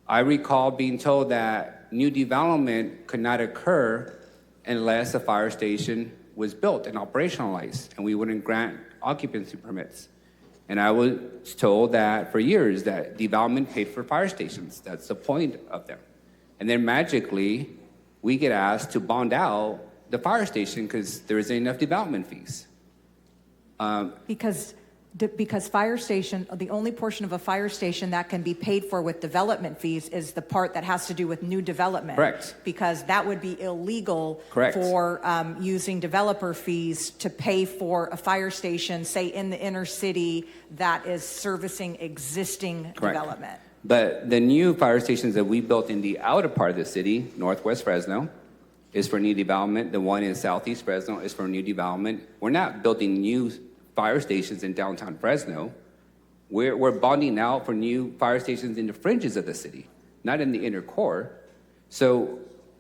I recall being told that new development could not occur unless a fire station was built and operationalized, and we wouldn't grant occupancy permits. And I was told that for years that development paid for fire stations. That's the point of them. And then magically, we get asked to bond out the fire station because there isn't enough development fees. Because fire station, the only portion of a fire station that can be paid for with development fees is the part that has to do with new development. Correct. Because that would be illegal Correct. for using developer fees to pay for a fire station, say in the inner city, that is servicing existing Correct. development. But the new fire stations that we built in the outer part of the city, Northwest Fresno, is for new development. The one in Southeast Fresno is for new development. We're not building new fire stations in downtown Fresno. We're bonding out for new fire stations in the fringes of the city, not in the inner core. So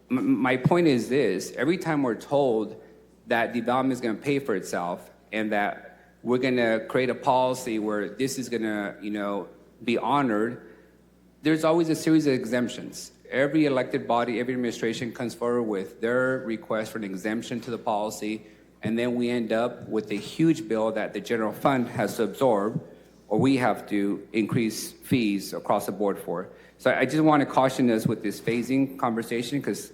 my point is this: every time we're told that development is going to pay for itself and that we're going to create a policy where this is going to, be honored, there's always a series of exemptions. Every elected body, every administration comes forward with their request for an exemption to the policy, and then we end up with a huge bill that the general fund has to absorb, or we have to increase fees across the board for. So I just want to caution us with this phasing conversation because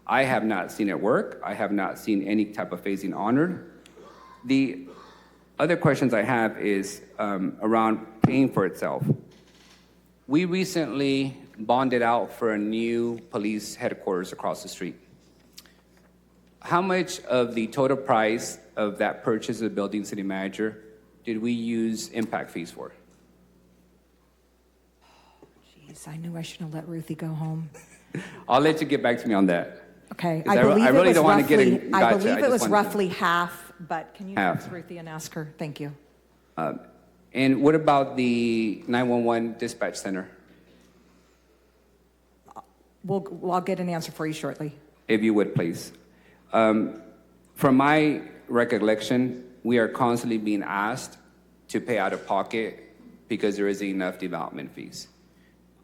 I have not seen it work. I have not seen any type of phasing honored. The other questions I have is around paying for itself. We recently bonded out for a new police headquarters across the street. How much of the total price of that purchase of the building, city manager, did we use impact fees for? Jeez, I knew I shouldn't have let Ruthie go home. I'll let you get back to me on that. Okay, 'Cause I really don't want to get in. I Gotcha. believe it just was wanted to- roughly half, but can you Half. ask Ruthie and ask her? Thank you. And what about the 911 dispatch center? I'll get an answer for you shortly. If you would, please. From my recollection, we are constantly being asked to pay out of pocket because there isn't enough development fees.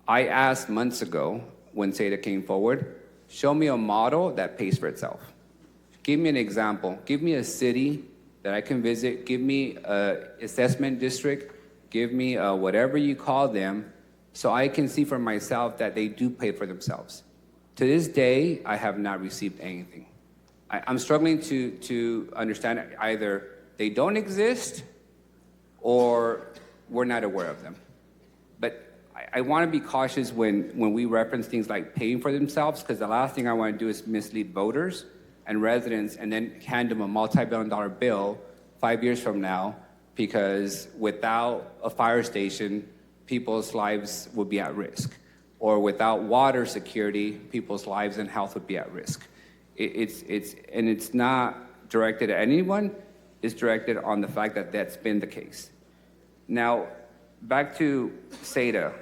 I asked months ago when SADA came forward, show me a model that pays for itself. Give me an example. Give me a city that I can visit. Give me an assessment district. Give me whatever you call them so I can see for myself that they do pay for themselves. To this day, I have not received anything. I'm struggling to understand either they don't exist or we're not aware of them. But I want to be cautious when we reference things like paying for themselves, because the last thing I want to do is mislead voters and residents and then hand them a multi-billion-dollar bill 5 years from now, because without a fire station, people's lives would be at risk. Or without water security, people's lives and health would be at risk. It's not directed at anyone, it's directed on the fact that that's been the case. Now, back to SEDA.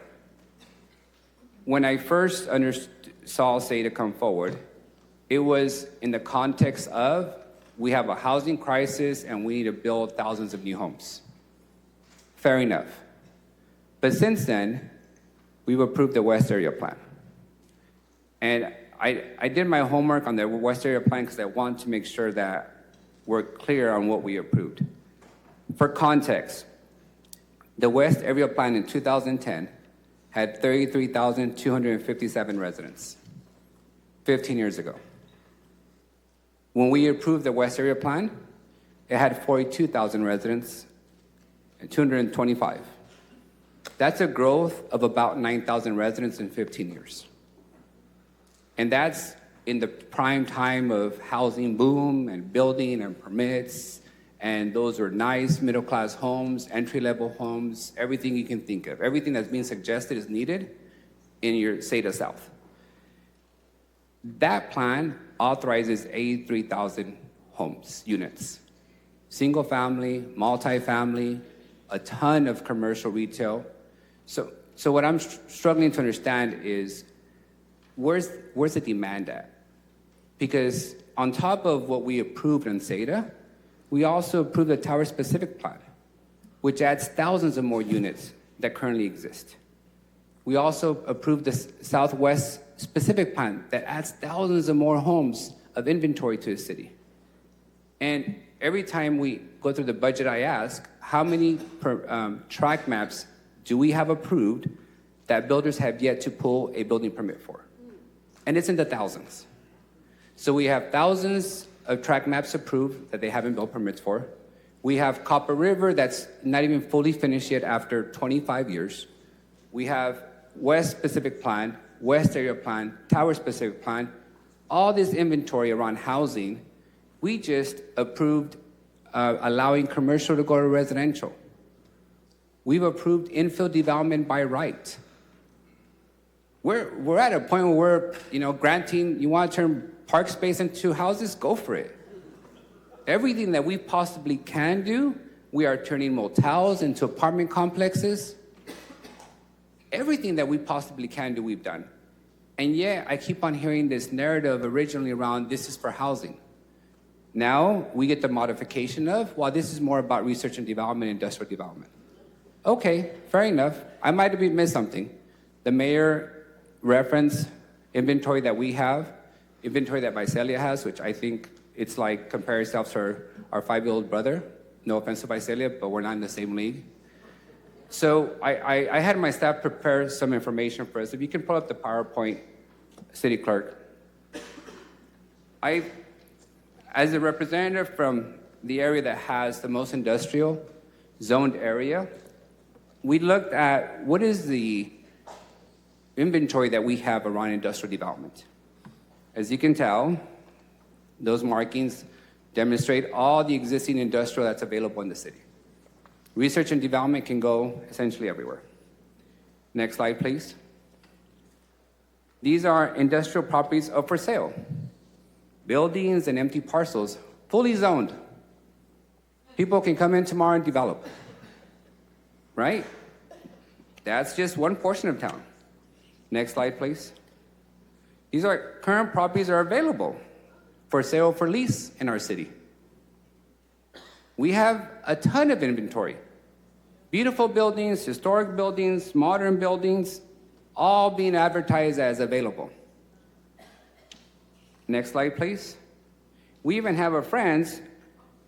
When I first saw SEDA come forward, it was in the context of we have a housing crisis and we need to build thousands of new homes. Fair enough. But since then, we've approved the West Area Plan. And I did my homework on the West Area Plan because I want to make sure that we're clear on what we approved. For context, the West Area Plan in 2010 had 33,257 residents, 15 years ago. When we approved the West Area Plan, it had 42,000 residents and 225. That's a growth of about 9,000 residents in 15 years. And that's in the prime time of housing boom and building and permits. And those are nice middle-class homes, entry-level homes, everything you can think of. Everything that's being suggested is needed in your SEDA South. That plan authorizes 83,000 homes, units. Single-family, multi-family, a ton of commercial retail. So what I'm struggling to understand is where's the demand at? Because on top of what we approved in SEDA, we also approved the Tower-specific plan, which adds thousands of more units that currently exist. We also approved the Southwest-specific plan that adds thousands of more homes of inventory to the city. And every time we go through the budget, I ask, how many track maps do we have approved that builders have yet to pull a building permit for? And it's in the thousands. So we have thousands of track maps approved that they haven't built permits for. We have Copper River that's not even fully finished yet after 25 years. We have West-specific plan, West Area Plan, Tower-specific plan, all this inventory around housing. We just approved allowing commercial to go to residential. We've approved infill development by right. We're at a point where we're, granting, you want to turn park space into houses, go for it. Everything that we possibly can do, we are turning motels into apartment complexes. Everything that we possibly can do, we've done. And yet, I keep on hearing this narrative originally around this is for housing. Now, we get the modification of, well, this is more about research and development, industrial development. Okay, fair enough. I might have missed something. The mayor referenced inventory that we have, inventory that Visalia has, which I think it's like compare yourself to our 5-year-old brother. No offense to Visalia, but we're not in the same league. So I had my staff prepare some information for us. If you can pull up the PowerPoint, City Clerk. As a representative from the area that has the most industrial zoned area, we looked at what is the inventory that we have around industrial development. As you can tell, those markings demonstrate all the existing industrial that's available in the city. Research and development can go essentially everywhere. Next slide, please. These are industrial properties up for sale. Buildings and empty parcels, fully zoned. People can come in tomorrow and develop, right? That's just one portion of town. Next slide, please. These are current properties are available for sale for lease in our city. We have a ton of inventory. Beautiful buildings, historic buildings, modern buildings, all being advertised as available. Next slide, please. We even have our friends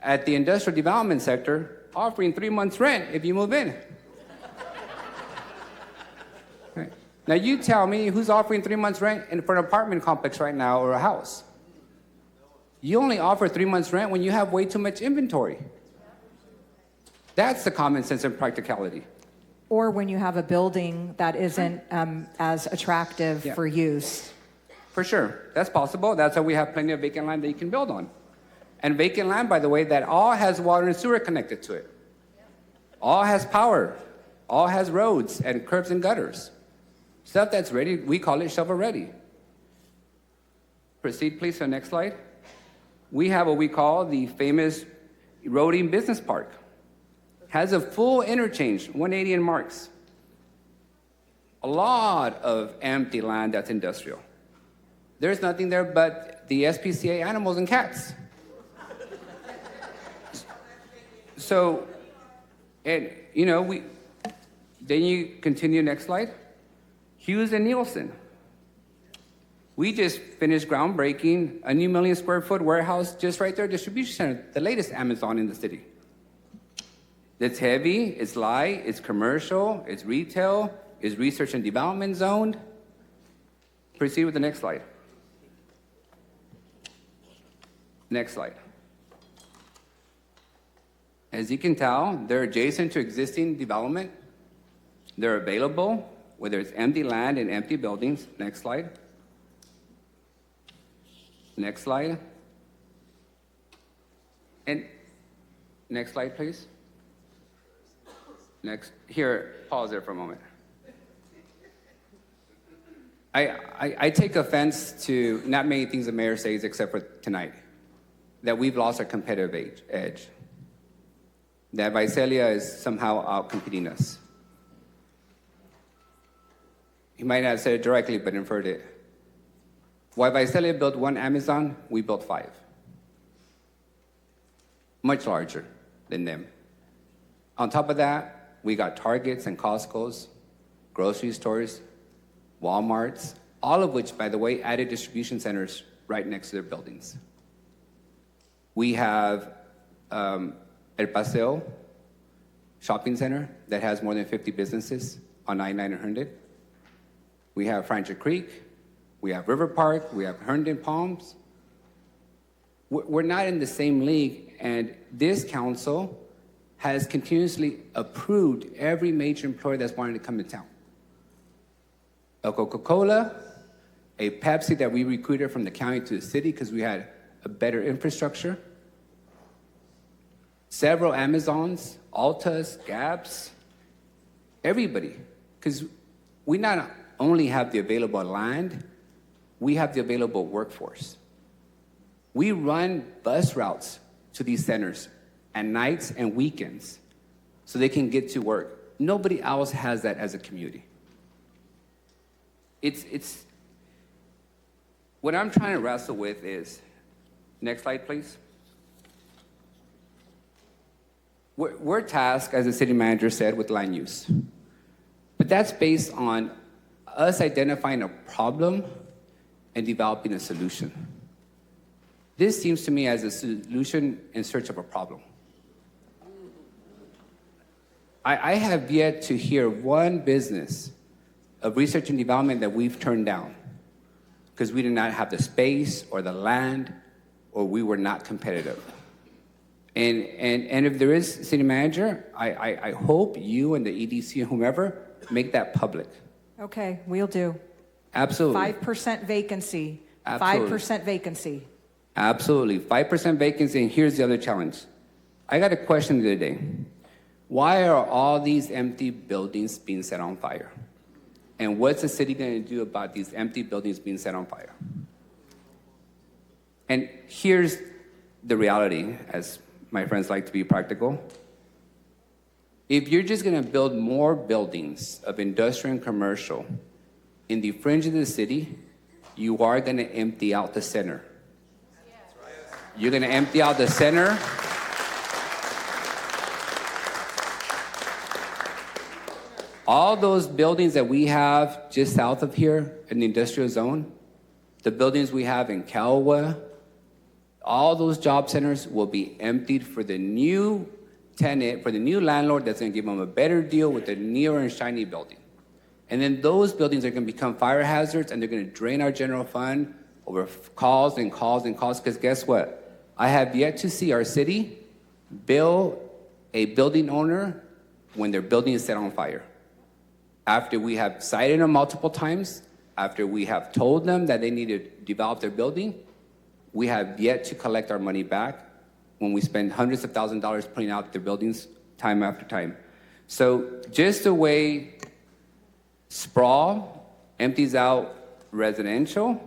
at the industrial development sector offering 3 months rent if you move in. Right. Now you tell me who's offering 3 months rent for an apartment complex right now or a house. You only offer 3 months rent when you have way too much inventory. That's the common sense and practicality. or when you have a building that isn't as attractive Yeah. for use. For sure, that's possible. That's why we have plenty of vacant land that you can build on. And vacant land, by the way, that all has water and sewer connected to it. All has power, all has roads and curbs and gutters. Stuff that's ready, we call it shovel ready. Proceed, please, to the next slide. We have what we call the famous Roding Business Park. Has a full interchange, 180 in Marks. A lot of empty land that's industrial. There's nothing there but the SPCA animals and cats. So, and you know, then you continue, next slide. Hughes and Nielsen. We just finished groundbreaking a new 1 million square foot warehouse just right there, distribution center, the latest Amazon in the city. It's heavy, it's light, it's commercial, it's retail, it's research and development zoned. Proceed with the next slide. Next slide. As you can tell, they're adjacent to existing development. They're available, whether it's empty land and empty buildings. Next slide. Next slide. And next slide, please. Next. Here, pause there for a moment. I take offense to not many things the mayor says except for tonight, that we've lost our competitive edge, that Visalia is somehow out-competing us. He might not have said it directly, but inferred it. While Visalia built one Amazon, we built 5. Much larger than them. On top of that, we got Targets and Costco's, grocery stores, Walmarts, all of which, by the way, added distribution centers right next to their buildings. We have El Paseo shopping center that has more than 50 businesses on 99 and Herndon. We have Francher Creek. We have River Park. We have Herndon Palms. We're not in the same league, and this council has continuously approved every major employer that's wanted to come to town. A Coca-Cola, a Pepsi that we recruited from the county to the city because we had a better infrastructure. Several Amazons, Altas, Gaps, everybody. Because we not only have the available land, we have the available workforce. We run bus routes to these centers at nights and weekends so they can get to work. Nobody else has that as a community. It's what I'm trying to wrestle with is, next slide, please. We're tasked, as the city manager said, with land use. But that's based on us identifying a problem and developing a solution. This seems to me as a solution in search of a problem. I have yet to hear one business of research and development that we've turned down because we did not have the space or the land or we were not competitive. And if there is city manager, I hope you and the EDC and whomever make that public. Okay, we'll do. Absolutely. 5% vacancy. Absolutely. 5% vacancy. Absolutely. 5% vacancy, and here's the other challenge. I got a question the other day. Why are all these empty buildings being set on fire? And what's the city going to do about these empty buildings being set on fire? And here's the reality, as my friends like to be practical. If you're just going to build more buildings of industrial and commercial in the fringe of the city, you are going to empty out the center. You're going to empty out the center. All those buildings that we have just south of here in the industrial zone, the buildings we have in Calwa, all those job centers will be emptied for the new tenant, for the new landlord that's going to give them a better deal with the newer and shiny building. And then those buildings are going to become fire hazards, and they're going to drain our general fund over calls and calls and calls, because guess what? I have yet to see our city bill a building owner when their building is set on fire. after we have cited them multiple times, after we have told them that they need to develop their building, we have yet to collect our money back when we spend hundreds of thousands of dollars putting out their buildings time after time. So just the way sprawl empties out residential,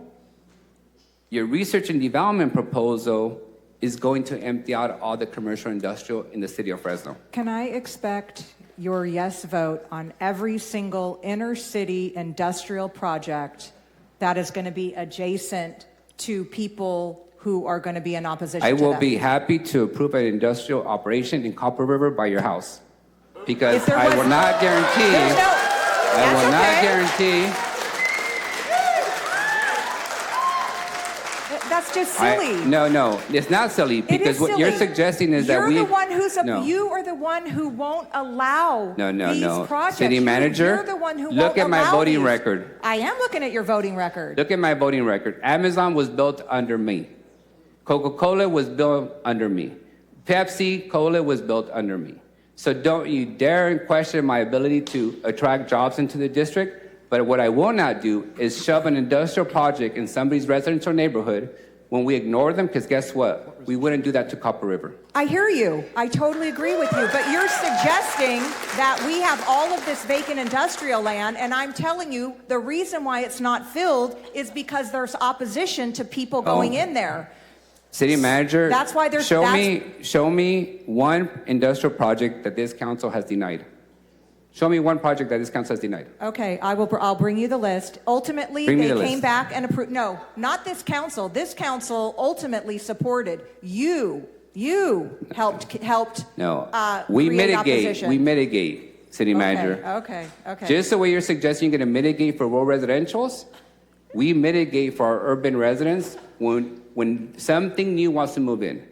your research and development proposal is going to empty out all the commercial industrial in the city of Fresno. Can I expect your yes vote on every single inner city industrial project that is going to be adjacent to people who are going to be in opposition I to will them? be happy to approve an industrial operation in Copper River by your house. Because If there I was- will not guarantee, There's no- I That's will not okay. guarantee, That's just silly. no, it's not silly, It because is what you're silly. suggesting is that You're we. the one who's No. you are the one who won't allow these projects. City manager, You're the one who look won't at my allow voting these. record. I am looking at your voting record. Look at my voting record. Amazon was built under me. Coca-Cola was built under me. Pepsi Cola was built under me. So don't you dare question my ability to attract jobs into the district. But what I will not do is shove an industrial project in somebody's residential neighborhood when we ignore them, because guess what? We wouldn't do that to Copper River. I hear you. I totally agree with you. But you're suggesting that we have all of this vacant industrial land, and I'm telling you the reason why it's not filled is because there's opposition to people going in there. City manager, That's why there's- show me one industrial project that this council has denied. Show me one project that this council has denied. Okay, I'll bring you the list. Ultimately, Bring me they the came list. back and approved. No, not this council. This council ultimately supported you. You helped. No, create we opposition. mitigate, city manager. Okay. Just the way you're suggesting you're going to mitigate for rural residentials, we mitigate for our urban residents when something new wants to move in.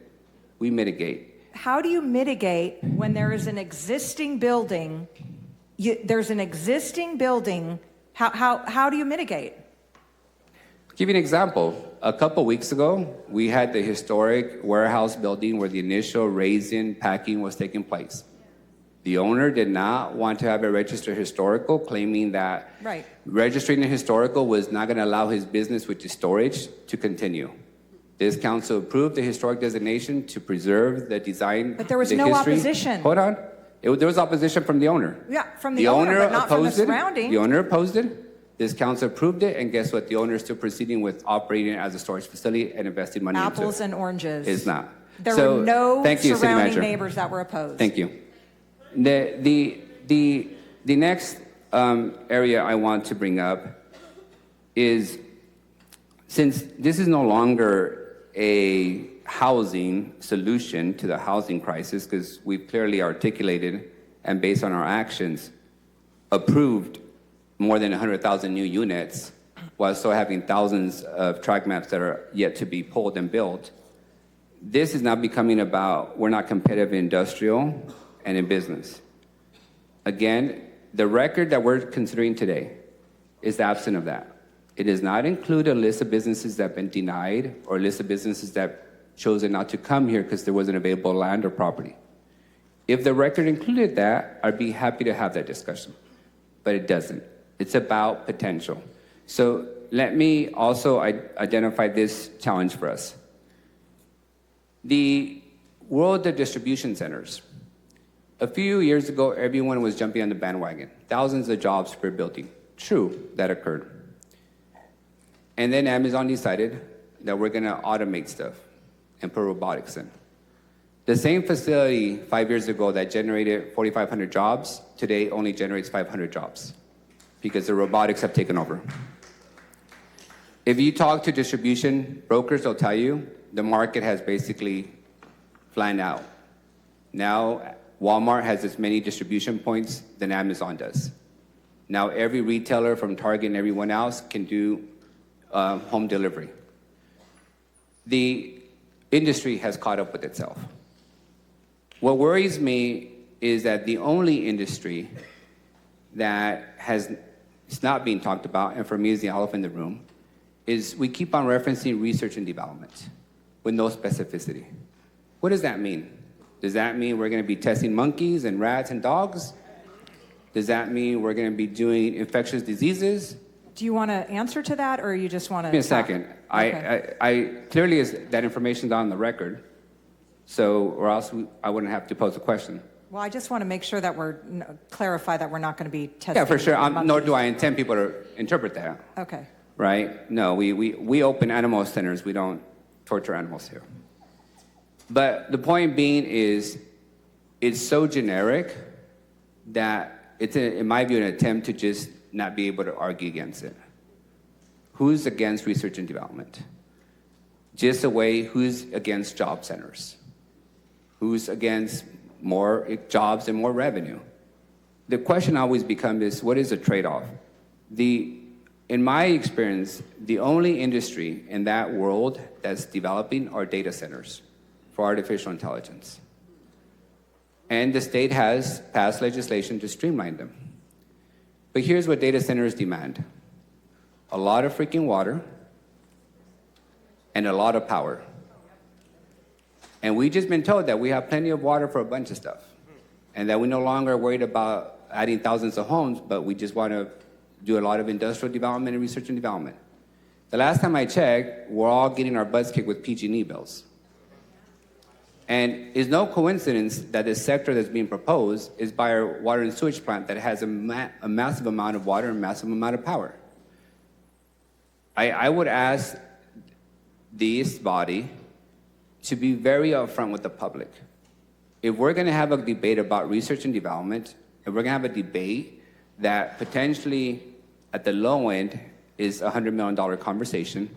We mitigate. How do you mitigate when there is an existing building? There's an existing building. How do you mitigate? Give you an example. A couple weeks ago, we had the historic warehouse building where the initial raise-in packing was taking place. The owner did not want to have it registered historical, claiming that Right. registering a historical was not going to allow his business, which is storage, to continue. This council approved the historic designation to preserve the design. But there was the no history. opposition. Hold on. There was opposition from the owner. Yeah, from the owner, but not from the opposed it. surrounding. The owner opposed it. This council approved it, and guess what? The owner is still proceeding with operating it as a storage facility and investing money Apples into it. and oranges. It's not. There So, were no thank you, City surrounding Manager. neighbors that were opposed. Thank you. The next area I want to bring up is, since this is no longer a housing solution to the housing crisis, because we've clearly articulated and based on our actions approved more than 100,000 new units while still having thousands of track maps that are yet to be pulled and built. This is now becoming about we're not competitive in industrial and in business. Again, the record that we're considering today is absent of that. It does not include a list of businesses that have been denied or a list of businesses that chosen not to come here because there wasn't available land or property. If the record included that, I'd be happy to have that discussion, but it doesn't. It's about potential. So let me also identify this challenge for us. The world of distribution centers. A few years ago, everyone was jumping on the bandwagon. Thousands of jobs per building. True, that occurred. And then Amazon decided that we're going to automate stuff and put robotics in. The same facility 5 years ago that generated 4,500 jobs, today only generates 500 jobs because the robotics have taken over. If you talk to distribution brokers, they'll tell you the market has basically flattened out. Now, Walmart has as many distribution points than Amazon does. Now, every retailer from Target and everyone else can do home delivery. The industry has caught up with itself. What worries me is that the only industry that is not being talked about, and for me is the elephant in the room, is we keep on referencing research and development with no specificity. What does that mean? Does that mean we're going to be testing monkeys and rats and dogs? Does that mean we're going to be doing infectious diseases? Do you want to answer to that, or you just want to? Give me a second. Okay. I clearly that information's on the record, so or else I wouldn't have to pose a question. Well, I just want to make sure that clarify that we're not going to be testing. Yeah, for sure. monkeys. Nor do I intend people to interpret that. Okay. Right? No, we open animal centers. We don't torture animals here. But the point being is, it's so generic that it's, in my view, an attempt to just not be able to argue against it. Who's against research and development? Just a way, who's against job centers? Who's against more jobs and more revenue? The question always becomes what is the trade-off? In my experience, the only industry in that world that's developing are data centers for artificial intelligence. And the state has passed legislation to streamline them. But here's what data centers demand: a lot of freaking water and a lot of power. And we've just been told that we have plenty of water for a bunch of stuff, and that we no longer are worried about adding thousands of homes, but we just want to do a lot of industrial development and research and development. The last time I checked, we're all getting our butts kicked with PG&E bills. And it's no coincidence that the sector that's being proposed is by our water and sewage plant that has a massive amount of water and massive amount of power. I would ask this body to be very upfront with the public. If we're going to have a debate about research and development, if we're going to have a debate that potentially at the low end is a $100 million conversation,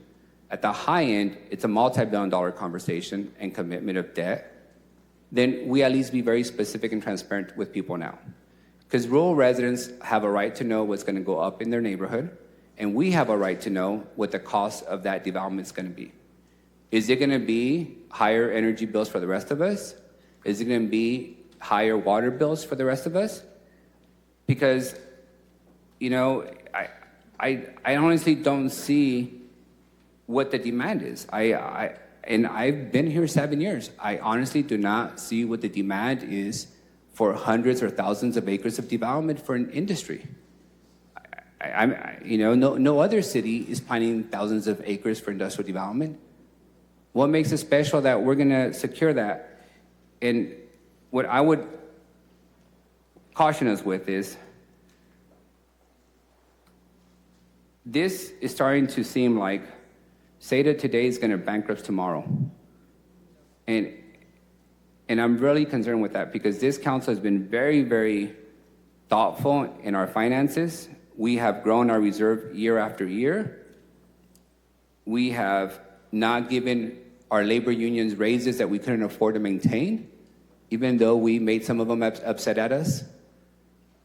at the high end, it's a multi-billion-dollar conversation and commitment of debt, then we at least be very specific and transparent with people now. Because rural residents have a right to know what's going to go up in their neighborhood, and we have a right to know what the cost of that development is going to be. Is it going to be higher energy bills for the rest of us? Is it going to be higher water bills for the rest of us? Because, you know, I honestly don't see what the demand is. And I've been here 7 years. I honestly do not see what the demand is for hundreds or thousands of acres of development for an industry. No other city is planning thousands of acres for industrial development. What makes it special that we're going to secure that? And what I would caution us with is, this is starting to seem like SEDA today is going to bankrupt tomorrow. And I'm really concerned with that, because this council has been very, very thoughtful in our finances. We have grown our reserve year after year. We have not given our labor unions raises that we couldn't afford to maintain, even though we made some of them upset at us.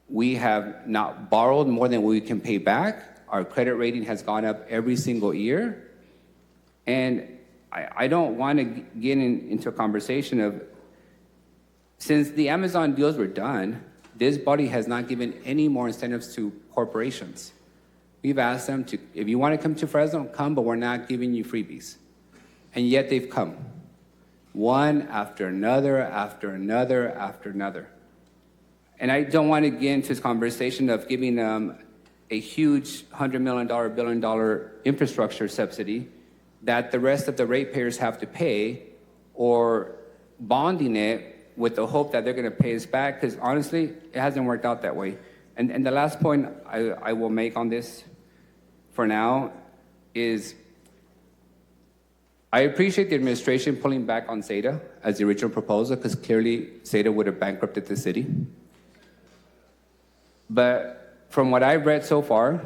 We have not borrowed more than we can pay back. Our credit rating has gone up every single year. And I don't want to get into a conversation of, since the Amazon deals were done, this body has not given any more incentives to corporations. We've asked them to, if you want to come to Fresno, come, but we're not giving you freebies. And yet they've come, one after another, after another, after another. And I don't want to get into this conversation of giving them a huge $100 million, billion-dollar infrastructure subsidy that the rest of the ratepayers have to pay, or bonding it with the hope that they're going to pay us back, because honestly, it hasn't worked out that way. And the last point I will make on this for now is, I appreciate the administration pulling back on SEDA as the original proposal, because clearly SEDA would have bankrupted the city. But from what I've read so far,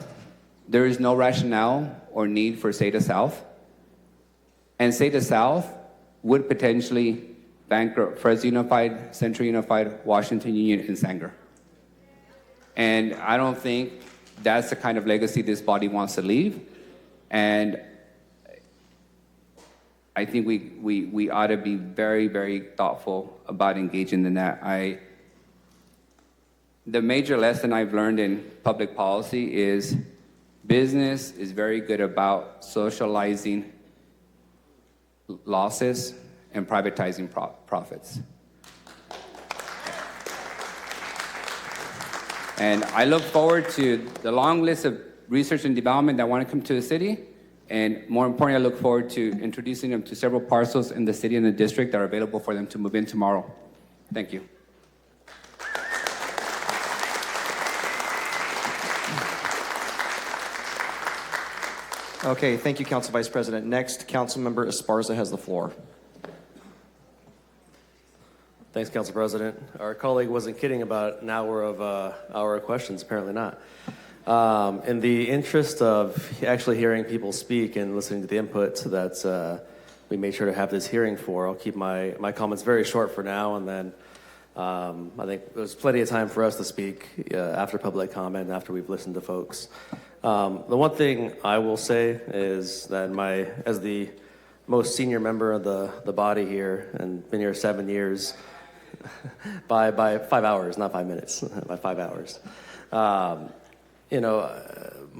there is no rationale or need for SEDA South. And SEDA South would potentially bankrupt Fresno Unified, Central Unified, Washington Union, and Sanger. And I don't think that's the kind of legacy this body wants to leave. And I think we ought to be very, very thoughtful about engaging in that. The major lesson I've learned in public policy is business is very good about socializing losses and privatizing profits. And I look forward to the long list of research and development that want to come to the city. And more importantly, I look forward to introducing them to several parcels in the city and the district that are available for them to move in tomorrow. Thank you. Okay, thank you, Council Vice President. Next, Councilmember Esparza has the floor. Thanks, Council President. Our colleague wasn't kidding about an hour of questions, apparently not. In the interest of actually hearing people speak and listening to the input that we made sure to have this hearing for, I'll keep my comments very short for now, and then I think there's plenty of time for us to speak after public comment, after we've listened to folks. The one thing I will say is that as the most senior member of the body here, and been here 7 years, by 5 hours, not 5 minutes, by 5 hours.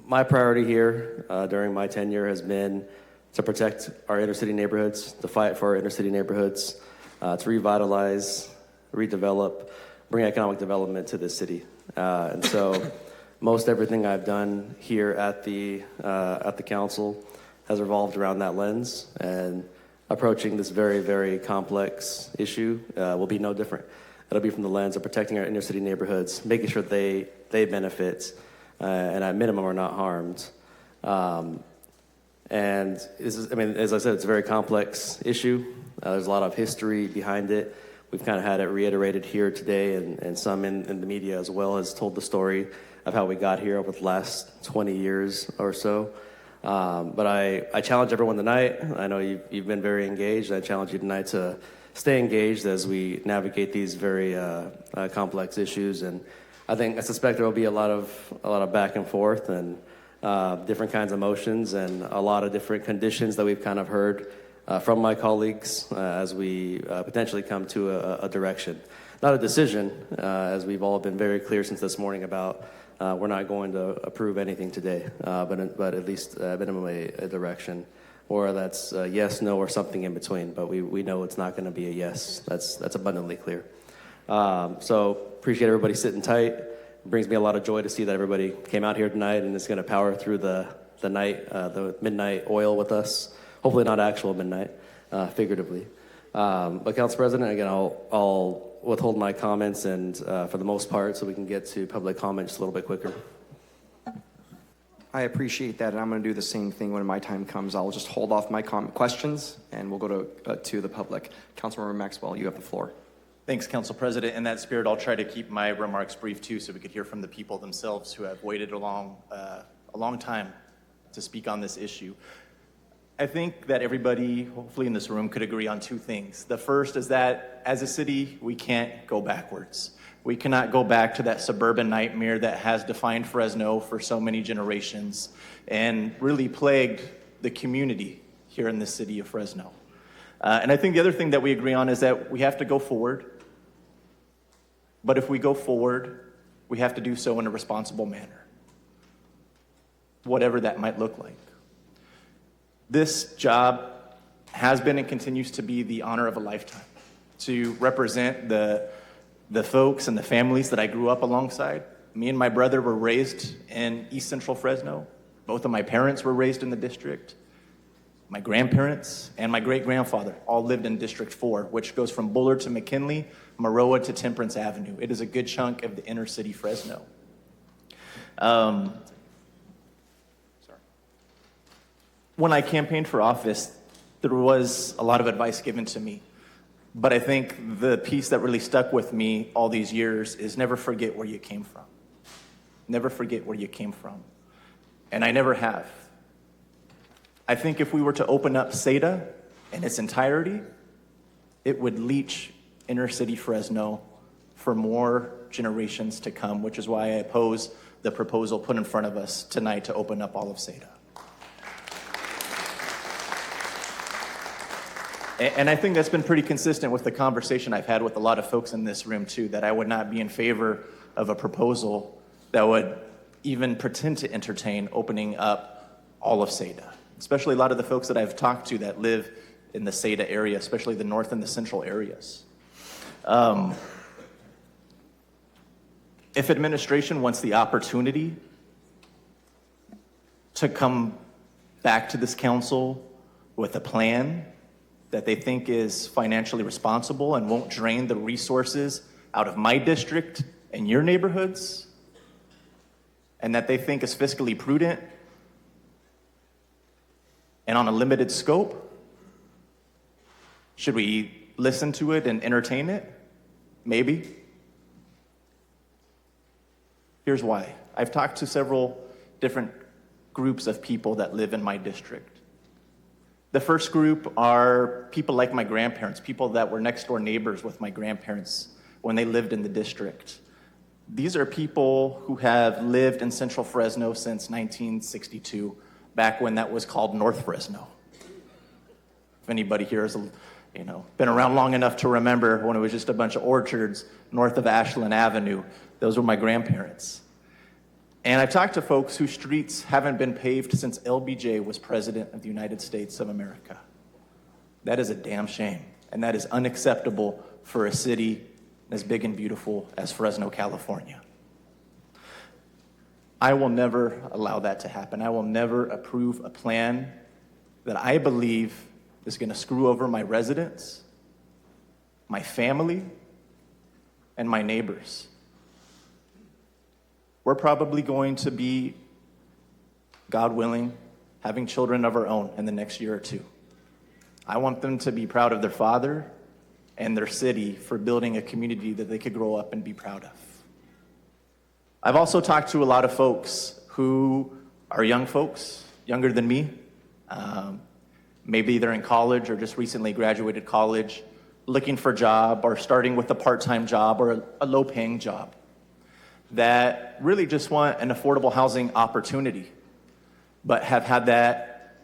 My priority here during my tenure has been to protect our inner city neighborhoods, to fight for our inner city neighborhoods, to revitalize, redevelop, bring economic development to this city. And so most everything I've done here at the council has revolved around that lens, and approaching this very, very complex issue will be no different. It'll be from the lens of protecting our inner city neighborhoods, making sure they benefit, and at minimum are not harmed. And this is, as I said, it's a very complex issue. There's a lot of history behind it. We've kind of had it reiterated here today, and some in the media as well has told the story of how we got here over the last 20 years or so. But I challenge everyone tonight. I know you've been very engaged. I challenge you tonight to stay engaged as we navigate these very complex issues. And I suspect there will be a lot of back and forth and different kinds of motions and a lot of different conditions that we've kind of heard from my colleagues as we potentially come to a direction. Not a decision, as we've all been very clear since this morning about we're not going to approve anything today, but at least at minimum a direction, or that's a yes, no, or something in between. But we know it's not going to be a yes. That's abundantly clear. So appreciate everybody sitting tight. It brings me a lot of joy to see that everybody came out here tonight and is going to power through the night, the midnight oil with us. Hopefully not actual midnight, figuratively. But Council President, again, I'll withhold my comments and for the most part, so we can get to public comment just a little bit quicker. I appreciate that, and I'm going to do the same thing when my time comes. I'll just hold off my questions, and we'll go to the public. Councilmember Maxwell, you have the floor. Thanks, Council President. In that spirit, I'll try to keep my remarks brief too, so we could hear from the people themselves who have waited a long time to speak on this issue. I think that everybody, hopefully in this room, could agree on two things. The first is that as a city, we can't go backwards. We cannot go back to that suburban nightmare that has defined Fresno for so many generations and really plagued the community here in the city of Fresno. And I think the other thing that we agree on is that we have to go forward. But if we go forward, we have to do so in a responsible manner, whatever that might look like. This job has been and continues to be the honor of a lifetime, to represent the folks and the families that I grew up alongside. Me and my brother were raised in East Central Fresno. Both of my parents were raised in the district. My grandparents and my great-grandfather all lived in District 4, which goes from Bullard to McKinley, Maroa to Temperance Avenue. It is a good chunk of the inner city Fresno. When I campaigned for office, there was a lot of advice given to me. But I think the piece that really stuck with me all these years is never forget where you came from. Never forget where you came from. And I never have. I think if we were to open up SEDA in its entirety, it would leach inner city Fresno for more generations to come, which is why I oppose the proposal put in front of us tonight to open up all of SEDA. And I think that's been pretty consistent with the conversation I've had with a lot of folks in this room too, that I would not be in favor of a proposal that would even pretend to entertain opening up all of SEDA, especially a lot of the folks that I've talked to that live in the SEDA area, especially the north and the central areas. If administration wants the opportunity to come back to this council with a plan that they think is financially responsible and won't drain the resources out of my district and your neighborhoods, and that they think is fiscally prudent and on a limited scope, should we listen to it and entertain it? Maybe. Here's why. I've talked to several different groups of people that live in my district. The first group are people like my grandparents, people that were next door neighbors with my grandparents when they lived in the district. These are people who have lived in Central Fresno since 1962, back when that was called North Fresno. If anybody here has, been around long enough to remember when it was just a bunch of orchards north of Ashland Avenue, those were my grandparents. And I've talked to folks whose streets haven't been paved since LBJ was president of the United States of America. That is a damn shame, and that is unacceptable for a city as big and beautiful as Fresno, California. I will never allow that to happen. I will never approve a plan that I believe is going to screw over my residents, my family, and my neighbors. We're probably going to be, God willing, having children of our own in the next year or two. I want them to be proud of their father and their city for building a community that they could grow up and be proud of. I've also talked to a lot of folks who are young folks, younger than me. Maybe they're in college or just recently graduated college, looking for a job or starting with a part-time job or a low-paying job, that really just want an affordable housing opportunity, but have had that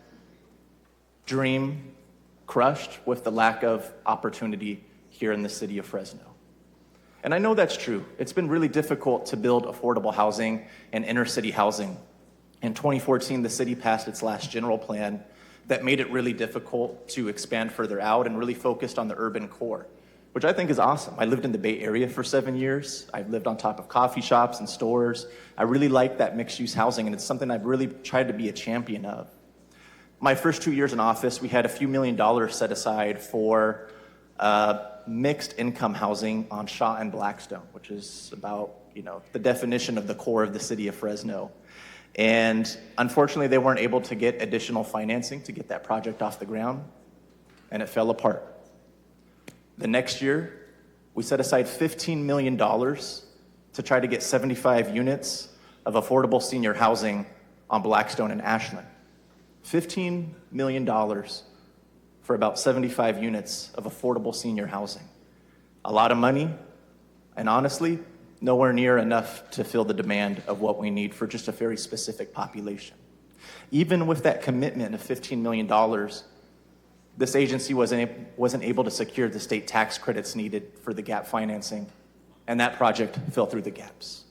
dream crushed with the lack of opportunity here in the city of Fresno. And I know that's true. It's been really difficult to build affordable housing and inner city housing. In 2014, the city passed its last general plan that made it really difficult to expand further out and really focused on the urban core, which I think is awesome. I lived in the Bay Area for 7 years. I've lived on top of coffee shops and stores. I really like that mixed-use housing, and it's something I've really tried to be a champion of. My first 2 years in office, we had a few $1 million set aside for mixed income housing on Shaw and Blackstone, which is about, the definition of the core of the city of Fresno. And unfortunately, they weren't able to get additional financing to get that project off the ground, and it fell apart. The next year, we set aside $15 million to try to get 75 units of affordable senior housing on Blackstone and Ashland. $15 million for about 75 units of affordable senior housing. A lot of money, and honestly, nowhere near enough to fill the demand of what we need for just a very specific population. Even with that commitment of $15 million, this agency wasn't able to secure the state tax credits needed for the gap financing, and that project fell through the gaps.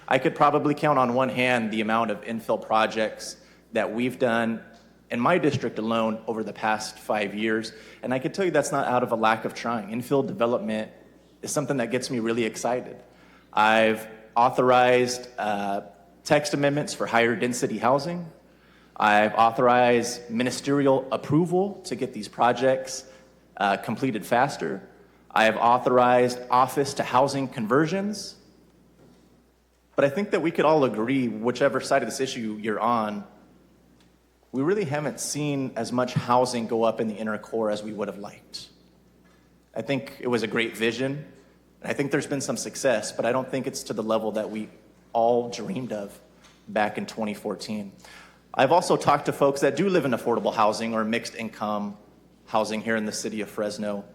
I could probably count on one hand the amount of infill projects that we've done in my district alone over the past 5 years, and I can tell you that's not out of a lack of trying. Infill development is something that gets me really excited. I've authorized text amendments for higher density housing. I've authorized ministerial approval to get these projects completed faster. I have authorized office to housing conversions. But I think that we could all agree, whichever side of this issue you're on, we really haven't seen as much housing go up in the inner core as we would have liked. I think it was a great vision. I think there's been some success, but I don't think it's to the level that we all dreamed of back in 2014. I've also talked to folks that do live in affordable housing or mixed income housing here in the city of Fresno.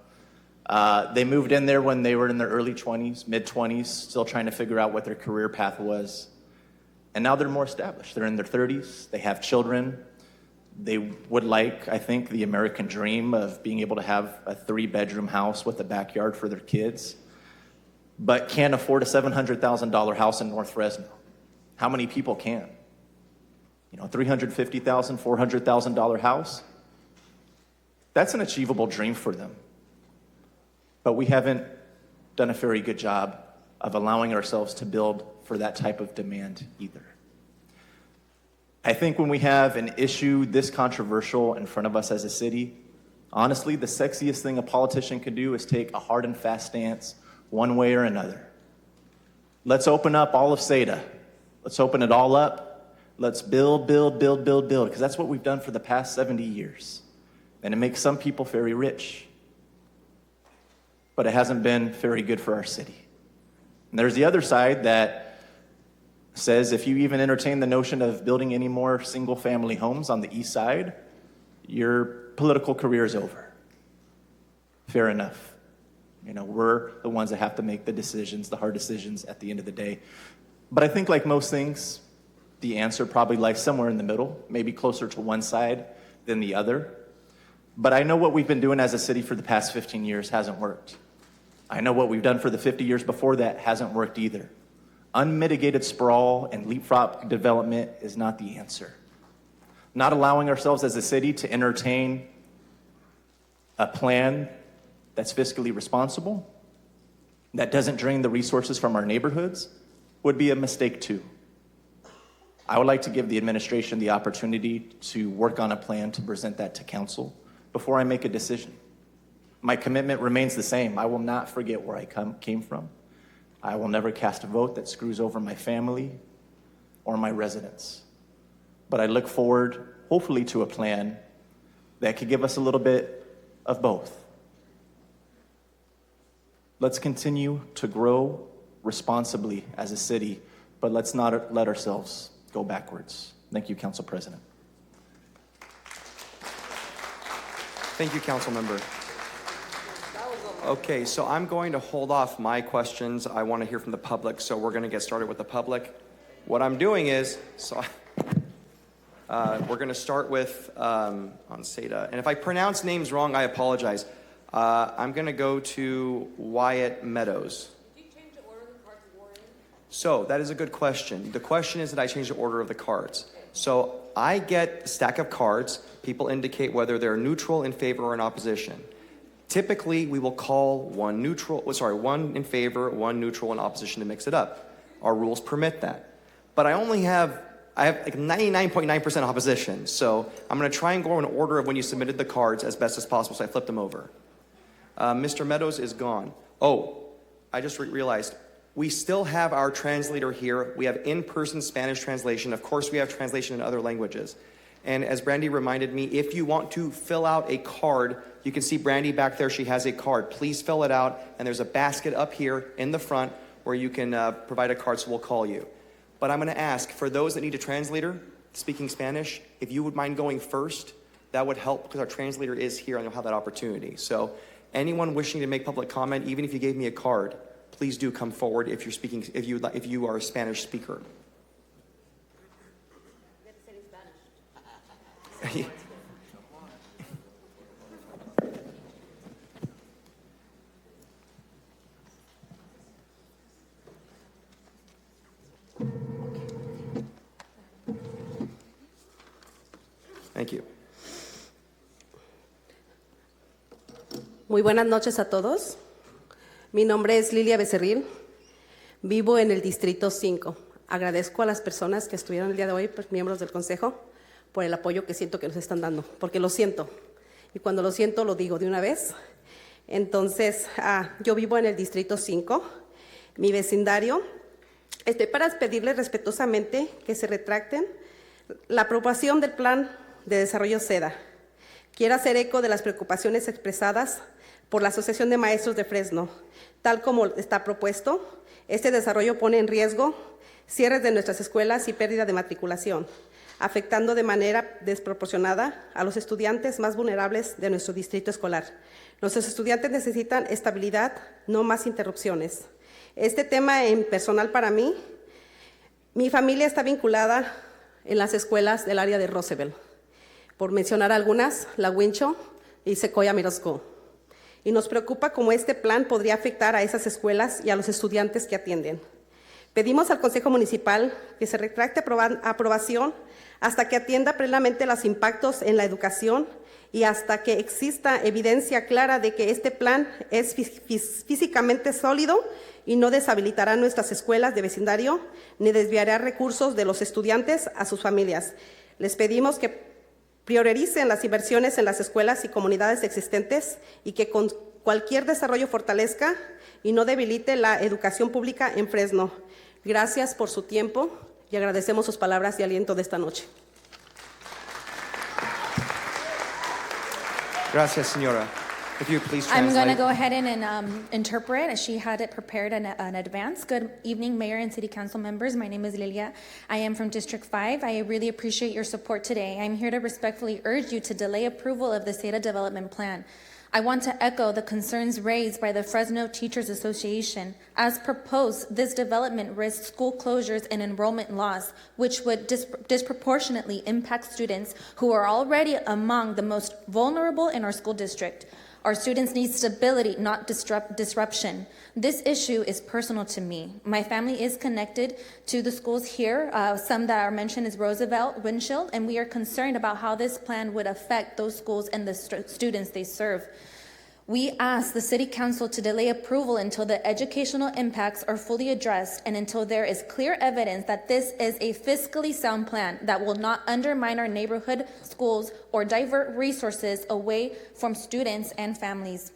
They moved in there when they were in their early 20s, mid-20s, still trying to figure out what their career path was. And now they're more established. They're in their 30s. They have children. They would like, I think, the American dream of being able to have a 3-bedroom house with a backyard for their kids, but can't afford a $700,000 house in North Fresno. How many people can? $350,000, $400,000 house? That's an achievable dream for them. But we haven't done a very good job of allowing ourselves to build for that type of demand either. I think when we have an issue this controversial in front of us as a city, honestly, the sexiest thing a politician could do is take a hard and fast stance one way or another. Let's open up all of SEDA. Let's open it all up. Let's build, because that's what we've done for the past 70 years. And it makes some people very rich. But it hasn't been very good for our city. And there's the other side that says if you even entertain the notion of building any more single-family homes on the east side, your political career is over. Fair enough. You know, we're the ones that have to make the decisions, the hard decisions at the end of the day. But I think like most things, the answer probably lies somewhere in the middle, maybe closer to one side than the other. But I know what we've been doing as a city for the past 15 years hasn't worked. I know what we've done for the 50 years before that hasn't worked either. Unmitigated sprawl and leapfrog development is not the answer. Not allowing ourselves as a city to entertain a plan that's fiscally responsible, that doesn't drain the resources from our neighborhoods, would be a mistake too. I would like to give the administration the opportunity to work on a plan to present that to council before I make a decision. My commitment remains the same. I will not forget where I came from. I will never cast a vote that screws over my family or my residents. But I look forward, hopefully, to a plan that could give us a little bit of both. Let's continue to grow responsibly as a city, but let's not let ourselves go backwards. Thank you, Council President. Thank you, Council Member. Okay, so I'm going to hold off my questions. I want to hear from the public, so we're going to get started with the public. What I'm doing is, we're going to start with on SEDA. And if I pronounce names wrong, I apologize. I'm going to go to Wyatt Meadows. Did you change the order of the cards, Warren? So that is a good question. The question is that I changed the order of the cards. So I get a stack of cards. People indicate whether they're neutral, in favor, or in opposition. Typically, we will call one in favor, one neutral, and opposition to mix it up. Our rules permit that. But I have like 99.9% opposition. So I'm going to try and go in order of when you submitted the cards as best as possible, so I flipped them over. Mr. Meadows is gone. Oh, I just realized. We still have our translator here. We have in-person Spanish translation. Of course, we have translation in other languages. And as Brandy reminded me, if you want to fill out a card, you can see Brandy back there. She has a card. Please fill it out. And there's a basket up here in the front where you can provide a card, so we'll call you. But I'm going to ask, for those that need a translator speaking Spanish, if you would mind going first, that would help because our translator is here and you'll have that opportunity. So anyone wishing to make public comment, even if you gave me a card, please do come forward if you're speaking, if you are a Spanish speaker. Thank you. Muy buenas noches a todos. Mi nombre es Lilia Becerril. Vivo en el Distrito 5. Agradezco a las personas que estuvieron el día de hoy, miembros del Consejo, por el apoyo que siento que nos están dando, porque lo siento. Y cuando lo siento, lo digo de una vez. Entonces, yo vivo en el Distrito 5, mi vecindario. Estoy para pedirles respetuosamente que se retracten la aprobación del Plan de Desarrollo SEDA. Quiero hacer eco de las preocupaciones expresadas por la Asociación de Maestros de Fresno. Tal como está propuesto, este desarrollo pone en riesgo cierres de nuestras escuelas y pérdida de matriculación, afectando de manera desproporcionada a los estudiantes más vulnerables de nuestro distrito escolar. Nuestros estudiantes necesitan estabilidad, no más interrupciones. Este tema en personal para mí, mi familia está vinculada en las escuelas del área de Roosevelt. Por mencionar algunas, La Wincho y Sequoia Middle School. Y nos preocupa cómo este plan podría afectar a esas escuelas y a los estudiantes que atienden. Pedimos al Consejo Municipal que se retracte aprobación hasta que atienda plenamente los impactos en la educación y hasta que exista evidencia clara de que este plan es físicamente sólido y no deshabilitará nuestras escuelas de vecindario ni desviará recursos de los estudiantes a sus familias. Les pedimos que prioricen las inversiones en las escuelas y comunidades existentes y que con cualquier desarrollo fortalezca y no debilite la educación pública en Fresno. Gracias por su tiempo y agradecemos sus palabras y aliento de esta noche. Gracias, señora. If you please I'm translate. going to go ahead and interpret as she had it prepared in advance. Good evening, Mayor and City Council members. My name is Lilia. I am from District 5. I really appreciate your support today. I'm here to respectfully urge you to delay approval of the SADA Development Plan. I want to echo the concerns raised by the Fresno Teachers Association. As proposed, this development risks school closures and enrollment loss, which would disproportionately impact students who are already among the most vulnerable in our school district. Our students need stability, not disruption. This issue is personal to me. My family is connected to the schools here. Some that are mentioned is Roosevelt, Windshield, and we are concerned about how this plan would affect those schools and the students they serve. We ask the City Council to delay approval until the educational impacts are fully addressed and until there is clear evidence that this is a fiscally sound plan that will not undermine our neighborhood schools or divert resources away from students and families.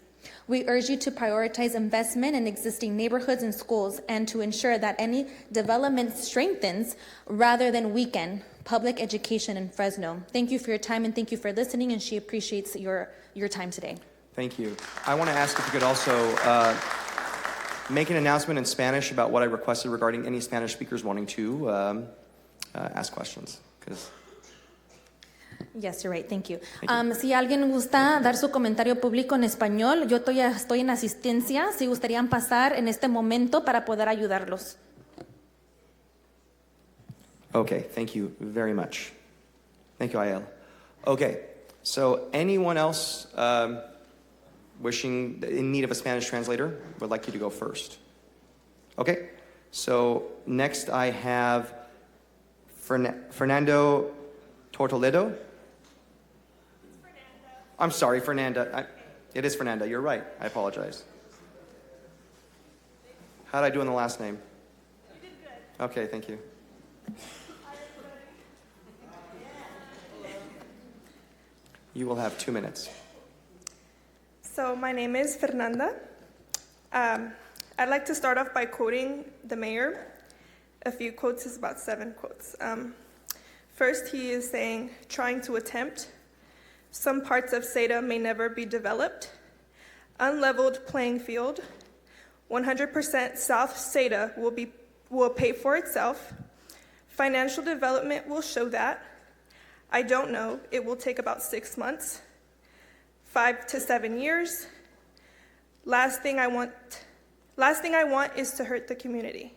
We urge you to prioritize investment in existing neighborhoods and schools and to ensure that any development strengthens rather than weaken public education in Fresno. Thank you for your time and thank you for listening, and she appreciates your time today. Thank you. I want to ask if you could also make an announcement in Spanish about what I requested regarding any Spanish speakers wanting to ask questions. Yes, you're right. Thank you. Si alguien gusta dar su comentario público en español, yo estoy en asistencia. Si gustarían pasar en este momento para poder ayudarlos. Okay, thank you very much. Thank you, Ayel. Okay, so anyone else wishing in need of a Spanish translator would like you to go first. Okay, so next I have Fernando Tortoledo. I'm sorry, Fernanda. It is Fernanda. You're right. I apologize. How did I do in the last name? You did good. Okay, thank you. You will have 2 minutes. So my name is Fernanda. I'd like to start off by quoting the mayor. A few quotes is about 7 quotes. First, he is saying, trying to attempt. Some parts of SADA may never be developed. Unleveled playing field. 100% South SADA will pay for itself. Financial development will show that. I don't know. It will take about 6 months. 5 to 7 years. Last thing I want is to hurt the community.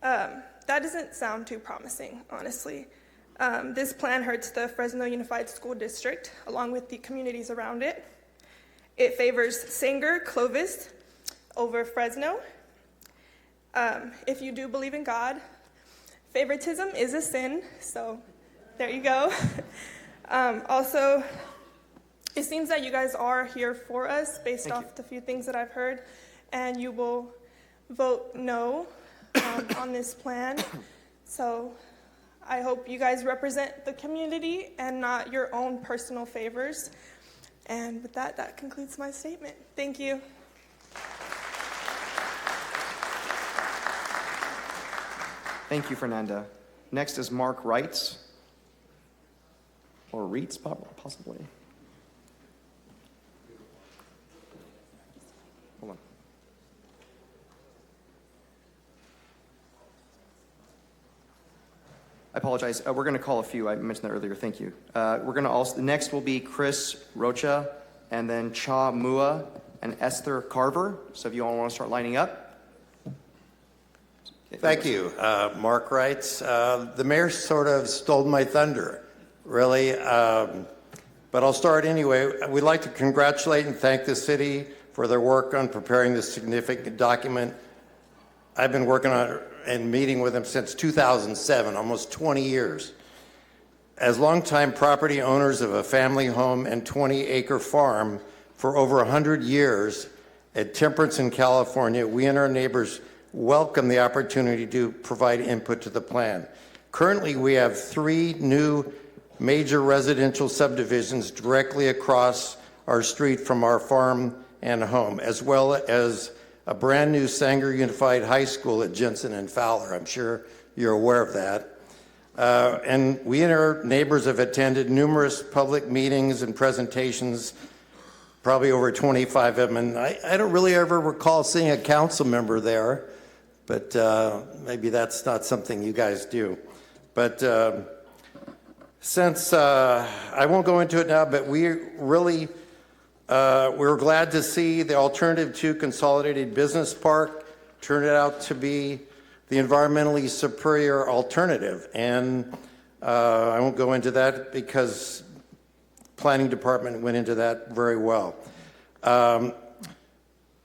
That doesn't sound too promising, honestly. This plan hurts the Fresno Unified School District, along with the communities around it. It favors Sanger, Clovis, over Fresno. If you do believe in God, favoritism is a sin, so there you go. Also, it seems that you guys are here for us based off the few things that I've heard, and you will vote no on this plan. So I hope you guys represent the community and not your own personal favors. And with that, that concludes my statement. Thank you. Thank you, Fernanda. Next is Mark Reitz. Or Reitz, possibly. Hold on. I apologize. We're going to call a few. I mentioned that earlier. Thank you. We're going to also, next will be Chris Rocha, and then Cha Mua and Esther Carver. So if you all want to start lining up. Thank you. Mark writes, the mayor sort of stole my thunder, really. But I'll start anyway. We'd like to congratulate and thank the city for their work on preparing this significant document. I've been working on it and meeting with them since 2007, almost 20 years. As longtime property owners of a family home and 20-acre farm for over 100 years at Temperance in California, we and our neighbors welcome the opportunity to provide input to the plan. Currently, we have 3 new major residential subdivisions directly across our street from our farm and home, as well as a brand new Sanger Unified High School at Jensen and Fowler. I'm sure you're aware of that. And we and our neighbors have attended numerous public meetings and presentations, probably over 25 of them. And I don't really ever recall seeing a council member there, but maybe that's not something you guys do. But since I won't go into it now, but we really we're glad to see the Alternative 2 Consolidated Business Park turned out to be the environmentally superior alternative. And I won't go into that because Planning Department went into that very well. And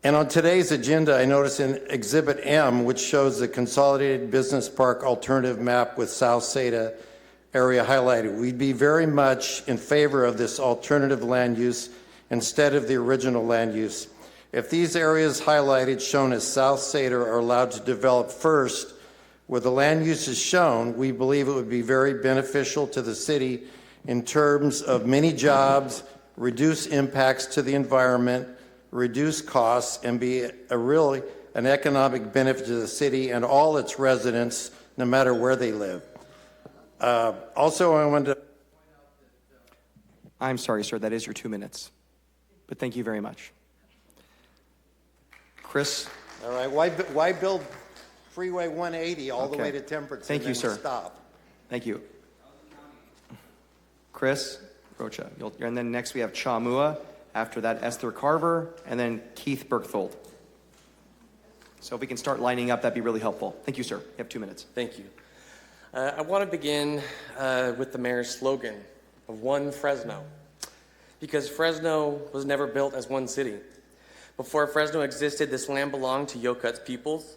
on today's agenda, I notice in Exhibit M, which shows the Consolidated Business Park alternative map with South Seda area highlighted, we'd be very much in favor of this alternative land use instead of the original land use. If these areas highlighted, shown as South Seda, are allowed to develop first, where the land use is shown, we believe it would be very beneficial to the city in terms of many jobs, reduce impacts to the environment, reduce costs, and be really an economic benefit to the city and all its residents, no matter where they live. Also, I wanted to... I'm sorry, sir, that is your 2 minutes. But thank you very much. Chris? All right, why build Freeway 180 all the way to Temperance? Thank you, sir. Stop. Thank you. Chris Rocha. And then next we have Cha Mua. After that, Esther Carver. And then Keith Berchthold. So if we can start lining up, that'd be really helpful. Thank you, sir. You have 2 minutes. Thank you. I want to begin with the mayor's slogan of One Fresno, because Fresno was never built as one city. Before Fresno existed, this land belonged to Yokuts peoples.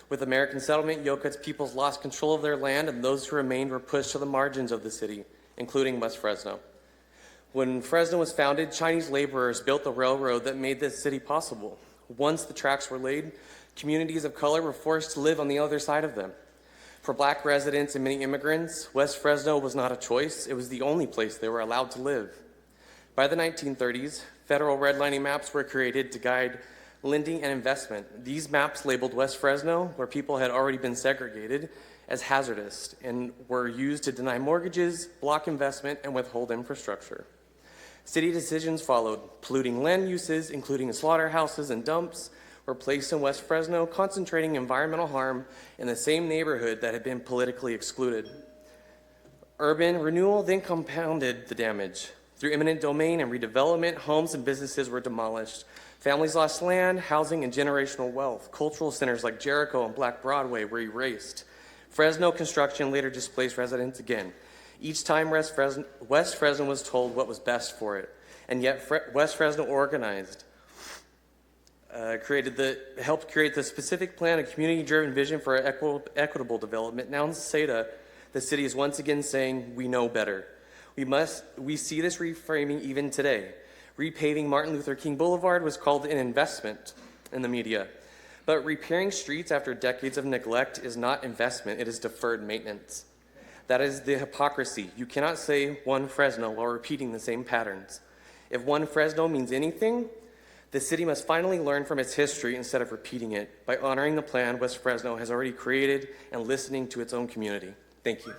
With American settlement, Yokuts peoples lost control of their land, and those who remained were pushed to the margins of the city, including West Fresno. When Fresno was founded, Chinese laborers built the railroad that made this city possible. Once the tracks were laid, communities of color were forced to live on the other side of them. For black residents and many immigrants, West Fresno was not a choice. It was the only place they were allowed to live. By the 1930s, federal redlining maps were created to guide lending and investment. These maps labeled West Fresno, where people had already been segregated, as hazardous and were used to deny mortgages, block investment, and withhold infrastructure. City decisions followed. Polluting land uses, including slaughterhouses and dumps, were placed in West Fresno, concentrating environmental harm in the same neighborhood that had been politically excluded. Urban renewal then compounded the damage. Through eminent domain and redevelopment, homes and businesses were demolished. Families lost land, housing, and generational wealth. Cultural centers like Jericho and Black Broadway were erased. Fresno construction later displaced residents again. Each time West Fresno was told what was best for it, and yet West Fresno organized, helped create the specific plan, a community-driven vision for equitable development. Now in Seda, the city is once again saying, we know better. We see this reframing even today. Repaving Martin Luther King Boulevard was called an investment in the media. But repairing streets after decades of neglect is not investment, it is deferred maintenance. That is the hypocrisy. You cannot say One Fresno while repeating the same patterns. If One Fresno means anything, the city must finally learn from its history instead of repeating it by honoring the plan West Fresno has already created and listening to its own community. Thank you.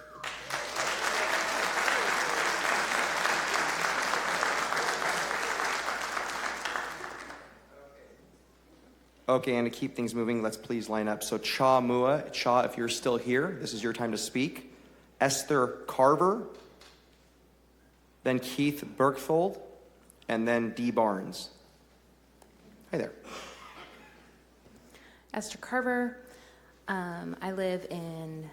Okay, and to keep things moving, let's please line up. So Cha Mua, Cha, if you're still here, this is your time to speak. Esther Carver, then Keith Berchthold, and then Dee Barnes. Hi there. Esther Carver. I live in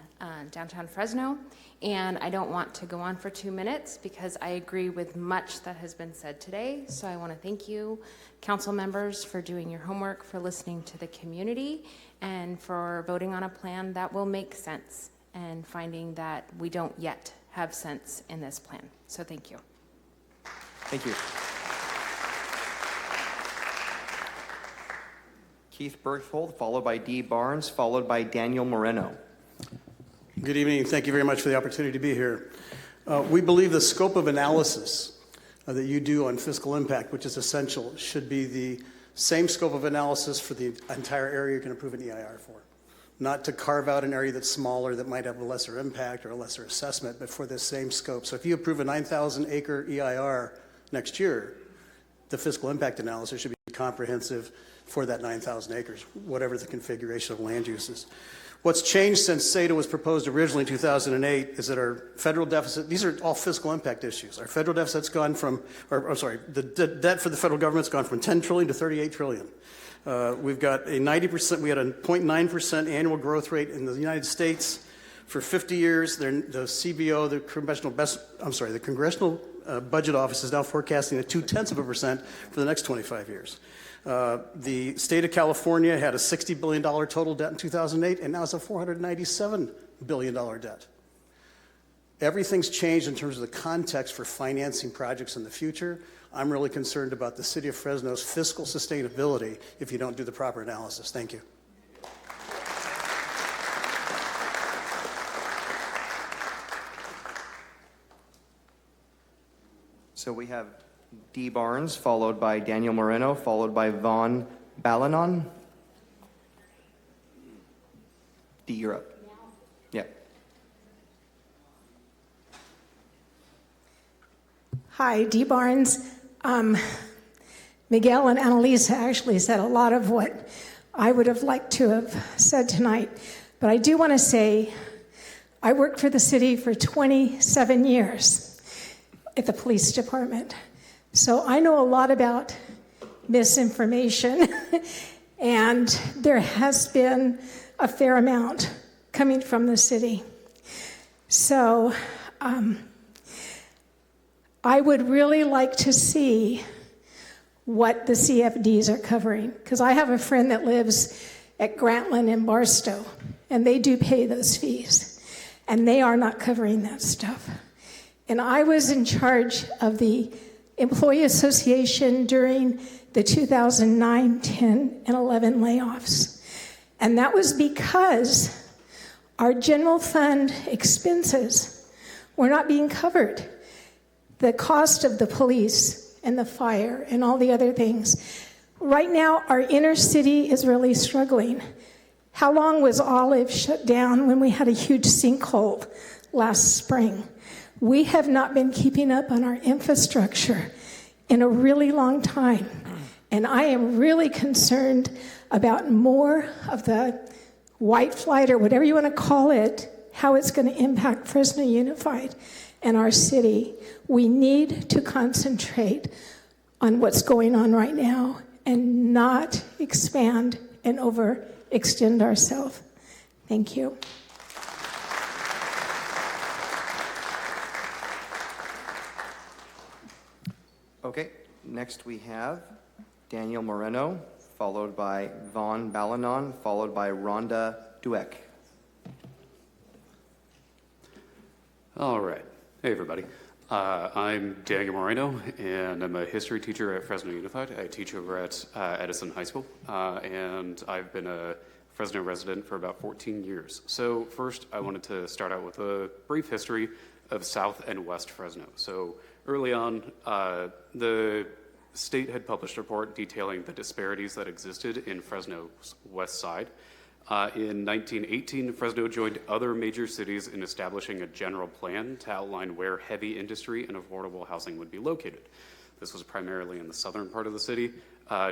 downtown Fresno, and I don't want to go on for 2 minutes because I agree with much that has been said today. So I want to thank you, council members, for doing your homework, for listening to the community, and for voting on a plan that will make sense and finding that we don't yet have sense in this plan. So thank you. Thank you. Keith Berthold, followed by Dee Barnes, followed by Daniel Moreno. Good evening. Thank you very much for the opportunity to be here. We believe the scope of analysis that you do on fiscal impact, which is essential, should be the same scope of analysis for the entire area you can approve an EIR for. Not to carve out an area that's smaller that might have a lesser impact or a lesser assessment, but for the same scope. So if you approve a 9,000 acre EIR next year, the fiscal impact analysis should be comprehensive for that 9,000 acres, whatever the configuration of land uses. What's changed since SETA was proposed originally in 2008 is that our federal deficit, these are all fiscal impact issues. Our federal deficit's gone from, the debt for the federal government's gone from 10 trillion to 38 trillion. We've got a 90%, we had a 0.9% annual growth rate in the United States for 50 years. The CBO, the Congressional Budget Office is now forecasting a 0.2% for the next 25 years. The state of California had a $60 billion total debt in 2008, and now it's a $497 billion debt. Everything's changed in terms of the context for financing projects in the future. I'm really concerned about the city of Fresno's fiscal sustainability if you don't do the proper analysis. Thank you. So we have Dee Barnes, followed by Daniel Moreno, followed by Vaughn Balanon. Dee, you're up. Yeah. Hi, Dee Barnes. Miguel and Annalisa actually said a lot of what I would have liked to have said tonight. But I do want to say I worked for the city for 27 years at the police department. So I know a lot about misinformation, and there has been a fair amount coming from the city. So I would really like to see what the CFDs are covering, because I have a friend that lives at Grantland and Barstow, and they do pay those fees, and they are not covering that stuff. And I was in charge of the Employee Association during the 2009, 10, and 11 layoffs. And that was because our general fund expenses were not being covered. The cost of the police and the fire and all the other things. Right now, our inner city is really struggling. How long was Olive shut down when we had a huge sinkhole last spring? We have not been keeping up on our infrastructure in a really long time. And I am really concerned about more of the white flight, or whatever you want to call it, how it's going to impact Fresno Unified and our city. We need to concentrate on what's going on right now and not expand and overextend ourselves. Thank you. Okay, next we have Daniel Moreno, followed by Vaughn Balanon, followed by Rhonda Dueck. All right. Hey, everybody. I'm Daniel Moreno, and I'm a history teacher at Fresno Unified. I teach over at Edison High School, and I've been a Fresno resident for about 14 years. So first, I wanted to start out with a brief history of South and West Fresno. So early on, the state had published a report detailing the disparities that existed in Fresno's west side. In 1918, Fresno joined other major cities in establishing a general plan to outline where heavy industry and affordable housing would be located. This was primarily in the southern part of the city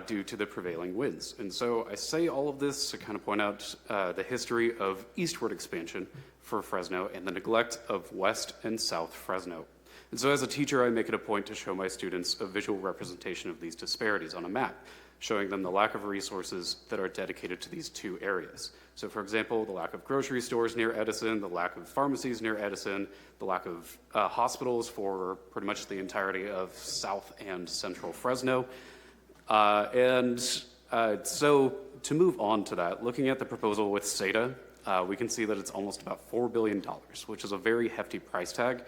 due to the prevailing winds. And so I say all of this to kind of point out the history of eastward expansion for Fresno and the neglect of West and South Fresno. And so as a teacher, I make it a point to show my students a visual representation of these disparities on a map, showing them the lack of resources that are dedicated to these two areas. So for example, the lack of grocery stores near Edison, the lack of pharmacies near Edison, the lack of hospitals for pretty much the entirety of South and Central Fresno. So to move on to that, looking at the proposal with SETA, we can see that it's almost about $4 billion, which is a very hefty price tag.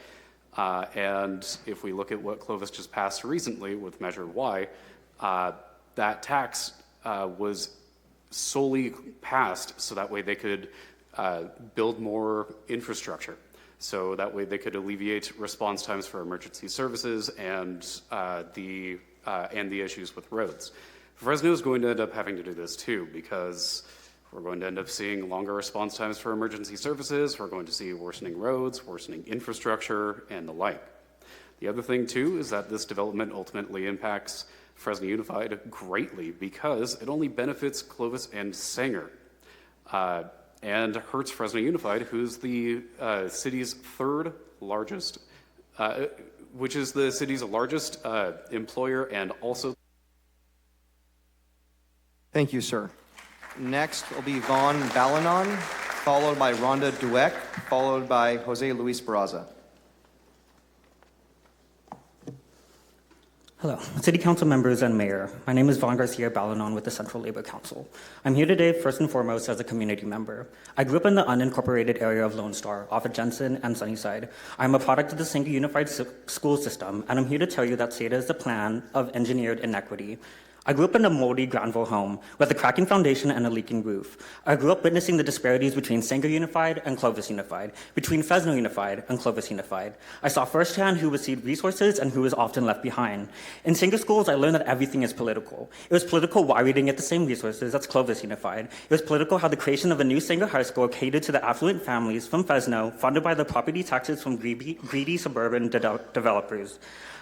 And if we look at what Clovis just passed recently with Measure Y, that tax was solely passed so that way they could build more infrastructure. So that way they could alleviate response times for emergency services and the issues with roads. Fresno is going to end up having to do this too, because we're going to end up seeing longer response times for emergency services. We're going to see worsening roads, worsening infrastructure, and the like. The other thing too is that this development ultimately impacts Fresno Unified greatly because it only benefits Clovis and Sanger, and hurts Fresno Unified, who's the city's third largest, which is the city's largest employer and also. Thank you, sir. Next will be Vaughn Balanon, followed by Rhonda Dweck, followed by Jose Luis Barraza. Hello, City Council members and Mayor. My name is Vaughn Garcia Balanon with the Central Labor Council. I'm here today first and foremost as a community member. I grew up in the unincorporated area of Lone Star, off of Jensen and Sunnyside. I'm a product of the Sanger Unified School System, and I'm here to tell you that SADA is the plan of engineered inequity. I grew up in a moldy Granville home with a cracking foundation and a leaking roof. I grew up witnessing the disparities between Sanger Unified and Clovis Unified, between Fresno Unified and Clovis Unified. I saw firsthand who received resources and who was often left behind. In Sanger schools, I learned that everything is political. It was political why we didn't get the same resources as Clovis Unified. It was political how the creation of a new Sanger high school catered to the affluent families from Fresno, funded by the property taxes from greedy suburban developers.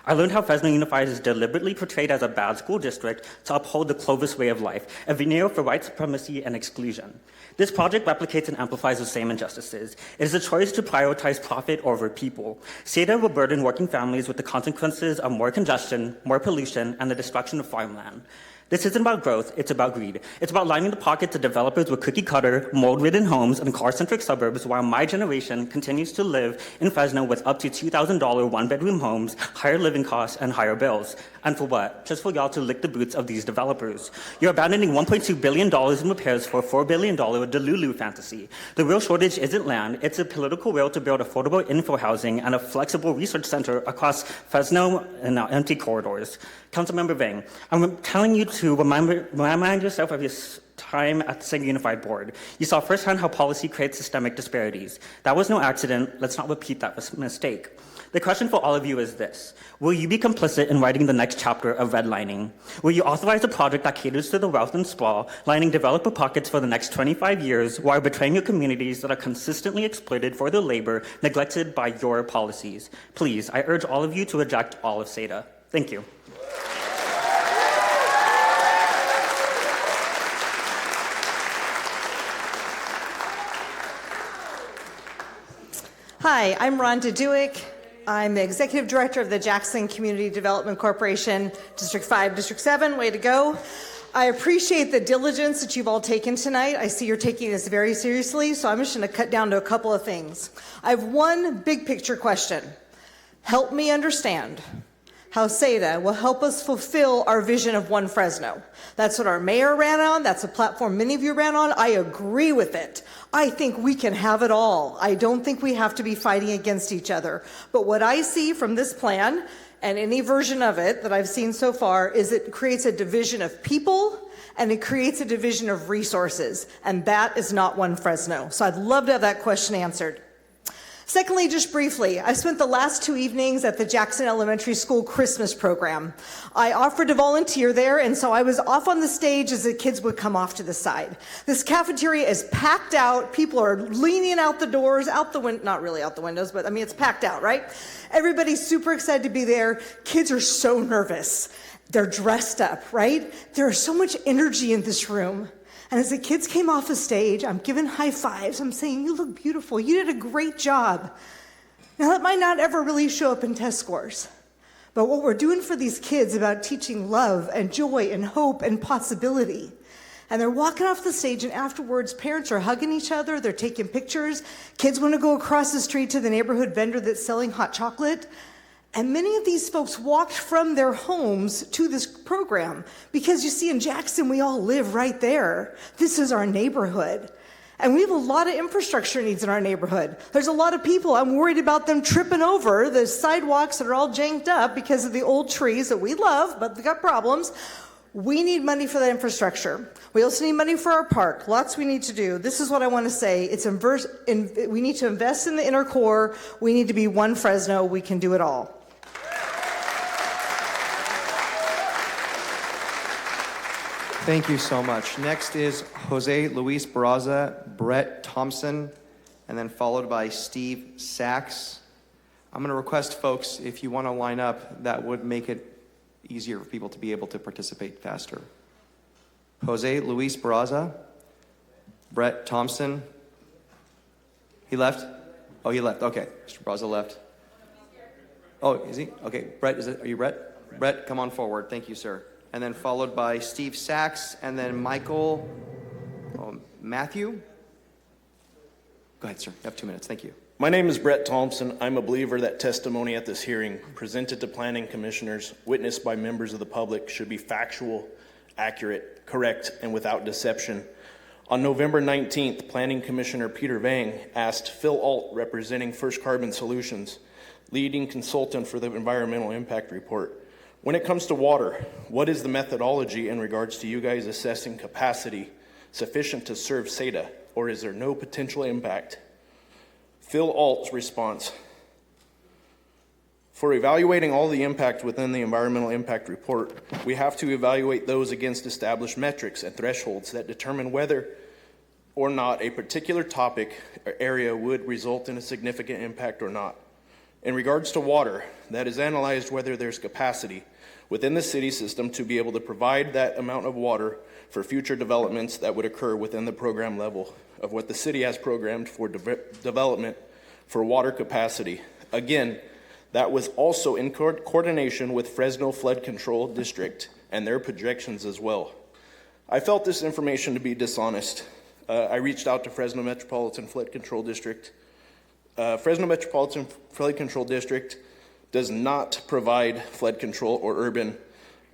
I learned how Fresno Unified is deliberately portrayed as a bad school district to uphold the Clovis way of life, a veneer for white supremacy and exclusion. This project replicates and amplifies the same injustices. It is a choice to prioritize profit over people. SADA will burden working families with the consequences of more congestion, more pollution, and the destruction of farmland. This isn't about growth, it's about greed. It's about lining the pockets of developers with cookie-cutter, mold-ridden homes and car-centric suburbs while my generation continues to live in Fresno with up to $2,000 one-bedroom homes, higher living costs, and higher bills. And for what? Just for y'all to lick the boots of these developers. You're abandoning $1.2 billion in repairs for a $4 billion Delulu fantasy. The real shortage isn't land, it's a political will to build affordable info housing and a flexible research center across Fresno and now empty corridors. Councilmember Vang, I'm telling you to remind yourself of your time at the Sanger Unified Board. You saw firsthand how policy creates systemic disparities. That was no accident. Let's not repeat that mistake. The question for all of you is this. Will you be complicit in writing the next chapter of redlining? Will you authorize a project that caters to the wealth and sprawl, lining developer pockets for the next 25 years while betraying your communities that are consistently exploited for their labor, neglected by your policies? Please, I urge all of you to reject all of SADA. Thank you. Hi, I'm Rhonda Dewick. I'm the Executive Director of the Jackson Community Development Corporation, District 5, District 7, way to go. I appreciate the diligence that you've all taken tonight. I see you're taking this very seriously, so I'm just gonna cut down to a couple of things. I have one big picture question. Help me understand how SADA will help us fulfill our vision of One Fresno. That's what our mayor ran on. That's a platform many of you ran on. I agree with it. I think we can have it all. I don't think we have to be fighting against each other. But what I see from this plan, and any version of it that I've seen so far, is it creates a division of people and it creates a division of resources. And that is not One Fresno. So I'd love to have that question answered. Secondly, just briefly, I spent the last 2 evenings at the Jackson Elementary School Christmas program. I offered to volunteer there, and so I was off on the stage as the kids would come off to the side. This cafeteria is packed out. People are leaning out the doors, out the window, not really out the windows, but I mean, it's packed out, right? Everybody's super excited to be there. Kids are so nervous. They're dressed up, right? There's so much energy in this room. And as the kids came off the stage, I'm giving high fives. I'm saying, you look beautiful. You did a great job. Now, that might not ever really show up in test scores. But what we're doing for these kids about teaching love and joy and hope and possibility. And they're walking off the stage, and afterwards, parents are hugging each other. They're taking pictures. Kids want to go across the street to the neighborhood vendor that's selling hot chocolate. And many of these folks walked from their homes to this program because you see in Jackson, we all live right there. This is our neighborhood. And we have a lot of infrastructure needs in our neighborhood. There's a lot of people, I'm worried about them tripping over the sidewalks that are all janked up because of the old trees that we love, but they got problems. We need money for that infrastructure. We also need money for our park. Lots we need to do. This is what I want to say. We need to invest in the inner core. We need to be one Fresno. We can do it all. Thank you so much. Next is Jose Luis Barraza, Brett Thompson, and then followed by Steve Sachs. I'm going to request, folks, if you want to line up, that would make it easier for people to be able to participate faster. Jose Luis Barraza, Brett Thompson. He left? Oh, he left. Okay, Mr. Barraza left. Oh, is he? Okay, Brett, are you Brett? Brett, come on forward. Thank you, sir. And then followed by Steve Sachs, and then Matthew. Go ahead, sir. You have 2 minutes. Thank you. My name is Brett Thompson. I'm a believer that testimony at this hearing presented to planning commissioners, witnessed by members of the public, should be factual, accurate, correct, and without deception. On November 19th, Planning Commissioner Peter Vang asked Phil Alt, representing First Carbon Solutions, leading consultant for the Environmental Impact Report, when it comes to water, what is the methodology in regards to you guys assessing capacity sufficient to serve SADA, or is there no potential impact? Phil Alt's response: for evaluating all the impact within the Environmental Impact Report, we have to evaluate those against established metrics and thresholds that determine whether or not a particular topic or area would result in a significant impact or not. In regards to water, that is analyzed whether there's capacity within the city system to be able to provide that amount of water for future developments that would occur within the program level of what the city has programmed for development for water capacity. Again, that was also in coordination with Fresno Flood Control District and their projections as well. I felt this information to be dishonest. I reached out to Fresno Metropolitan Flood Control District. Fresno Metropolitan Flood Control District does not provide flood control or urban.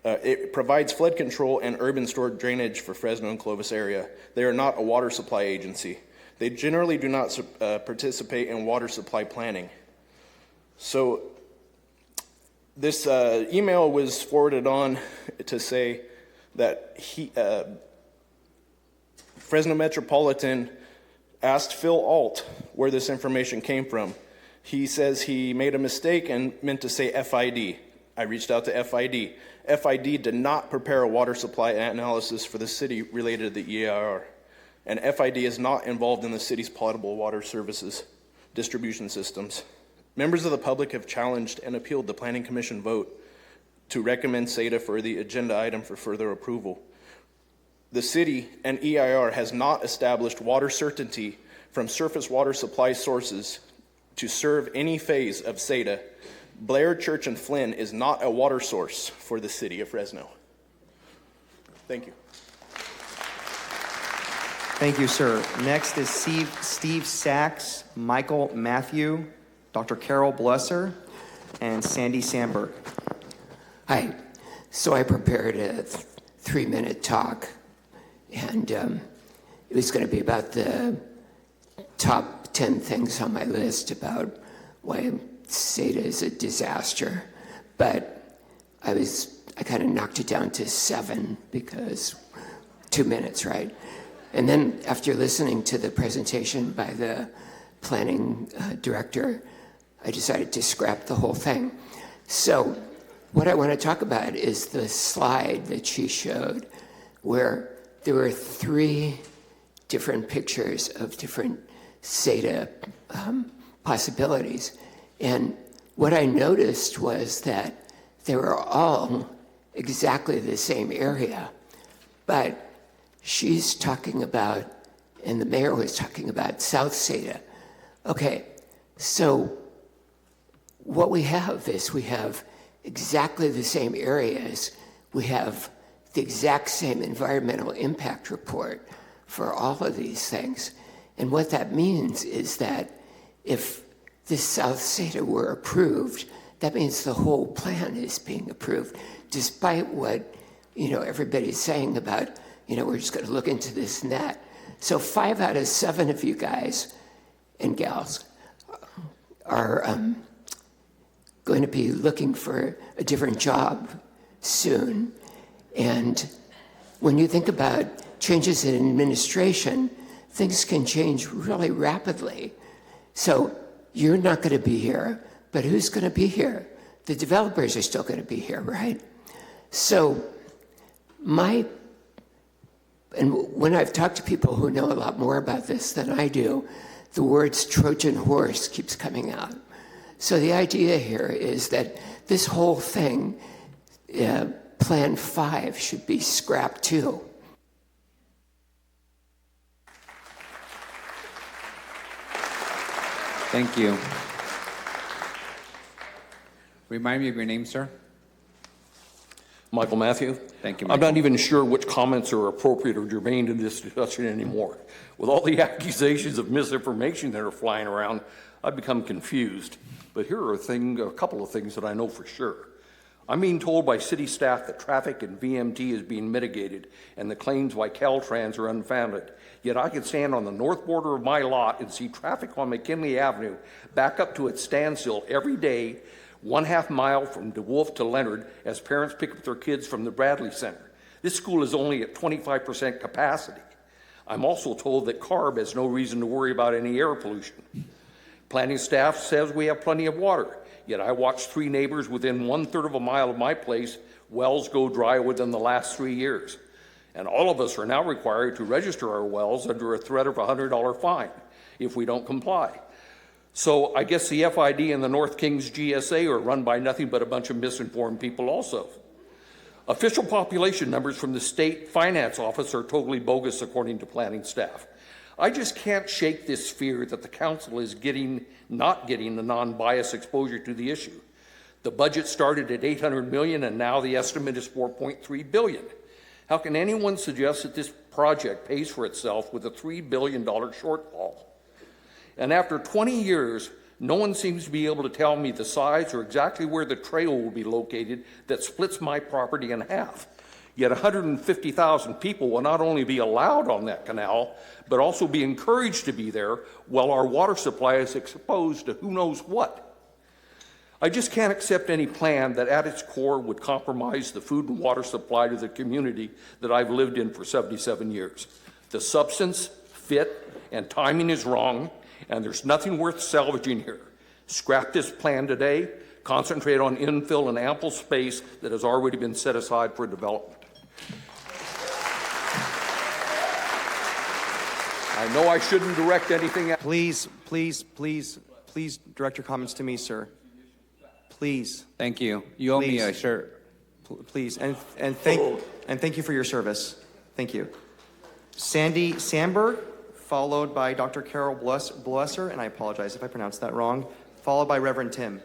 It provides flood control and urban storm drainage for Fresno and Clovis area. They are not a water supply agency. They generally do not participate in water supply planning. So this email was forwarded on to say that Fresno Metropolitan asked Phil Alt where this information came from. He says he made a mistake and meant to say FID. I reached out to FID. FID did not prepare a water supply analysis for the city related to the EIR. And FID is not involved in the city's potable water services distribution systems. Members of the public have challenged and appealed the Planning Commission vote to recommend SADA for the agenda item for further approval. The city and EIR has not established water certainty from surface water supply sources to serve any phase of SADA. Blair, Church, and Flynn is not a water source for the city of Fresno. Thank you. Thank you, sir. Next is Steve Sachs, Michael Matthew, Dr. Carol Blesser, and Sandy Sandberg. Hi. So I prepared a 3-minute talk, and it was going to be about the top 10 things on my list about why SADA is a disaster. But I kind of knocked it down to 7 because 2 minutes, right? And then after listening to the presentation by the planning director, I decided to scrap the whole thing. So what I want to talk about is the slide that she showed where there were 3 different pictures of different SADA possibilities. And what I noticed was that they were all exactly the same area, but she's talking about, and the mayor was talking about South SADA. Okay, so what we have is we have exactly the same areas. We have the exact same environmental impact report for all of these things. And what that means is that if this South SADA were approved, that means the whole plan is being approved, despite what everybody's saying about we're just going to look into this and that. So 5 out of 7 of you guys and gals are going to be looking for a different job soon. And when you think about changes in administration, things can change really rapidly. So you're not going to be here, but who's going to be here? The developers are still going to be here, right? So and when I've talked to people who know a lot more about this than I do, the words Trojan horse keeps coming out. So the idea here is that this whole thing, Plan 5, should be scrapped too. Thank you. Remind me of your name, sir. Michael Matthew. Thank you, I'm Michael. not even sure which comments are appropriate or germane to this discussion anymore. With all the accusations of misinformation that are flying around, I've become confused. But here are a couple of things that I know for sure. I'm being told by city staff that traffic in VMT is being mitigated and the claims by Caltrans are unfounded. Yet I can stand on the north border of my lot and see traffic on McKinley Avenue back up to its standstill every day, 1/2 mile from DeWolf to Leonard, as parents pick up their kids from the Bradley Center. This school is only at 25% capacity. I'm also told that CARB has no reason to worry about any air pollution. Planning staff says we have plenty of water, yet I watched 3 neighbors within 1/3 of a mile of my place wells go dry within the last 3 years. And all of us are now required to register our wells under a threat of a $100 fine if we don't comply. So I guess the FID and the North Kings GSA are run by nothing but a bunch of misinformed people also. Official population numbers from the state finance office are totally bogus according to planning staff. I just can't shake this fear that the council is not getting a non-biased exposure to the issue. The budget started at $800 million and now the estimate is $4.3 billion. How can anyone suggest that this project pays for itself with a $3 billion shortfall? And after 20 years, no one seems to be able to tell me the size or exactly where the trail will be located that splits my property in half. Yet 150,000 people will not only be allowed on that canal, but also be encouraged to be there while our water supply is exposed to who knows what. I just can't accept any plan that at its core would compromise the food and water supply to the community that I've lived in for 77 years. The substance, fit, and timing is wrong, and there's nothing worth salvaging here. Scrap this plan today, concentrate on infill and ample space that has already been set aside for development. I know I shouldn't direct anything at— Please direct your comments to me, sir. Please. Thank you. You owe me a shirt. Please, and thank you for your service. Thank you. Sandy Sandberg, followed by Dr. Carol Blesser, and I apologize if I pronounced that wrong, followed by Reverend Tim.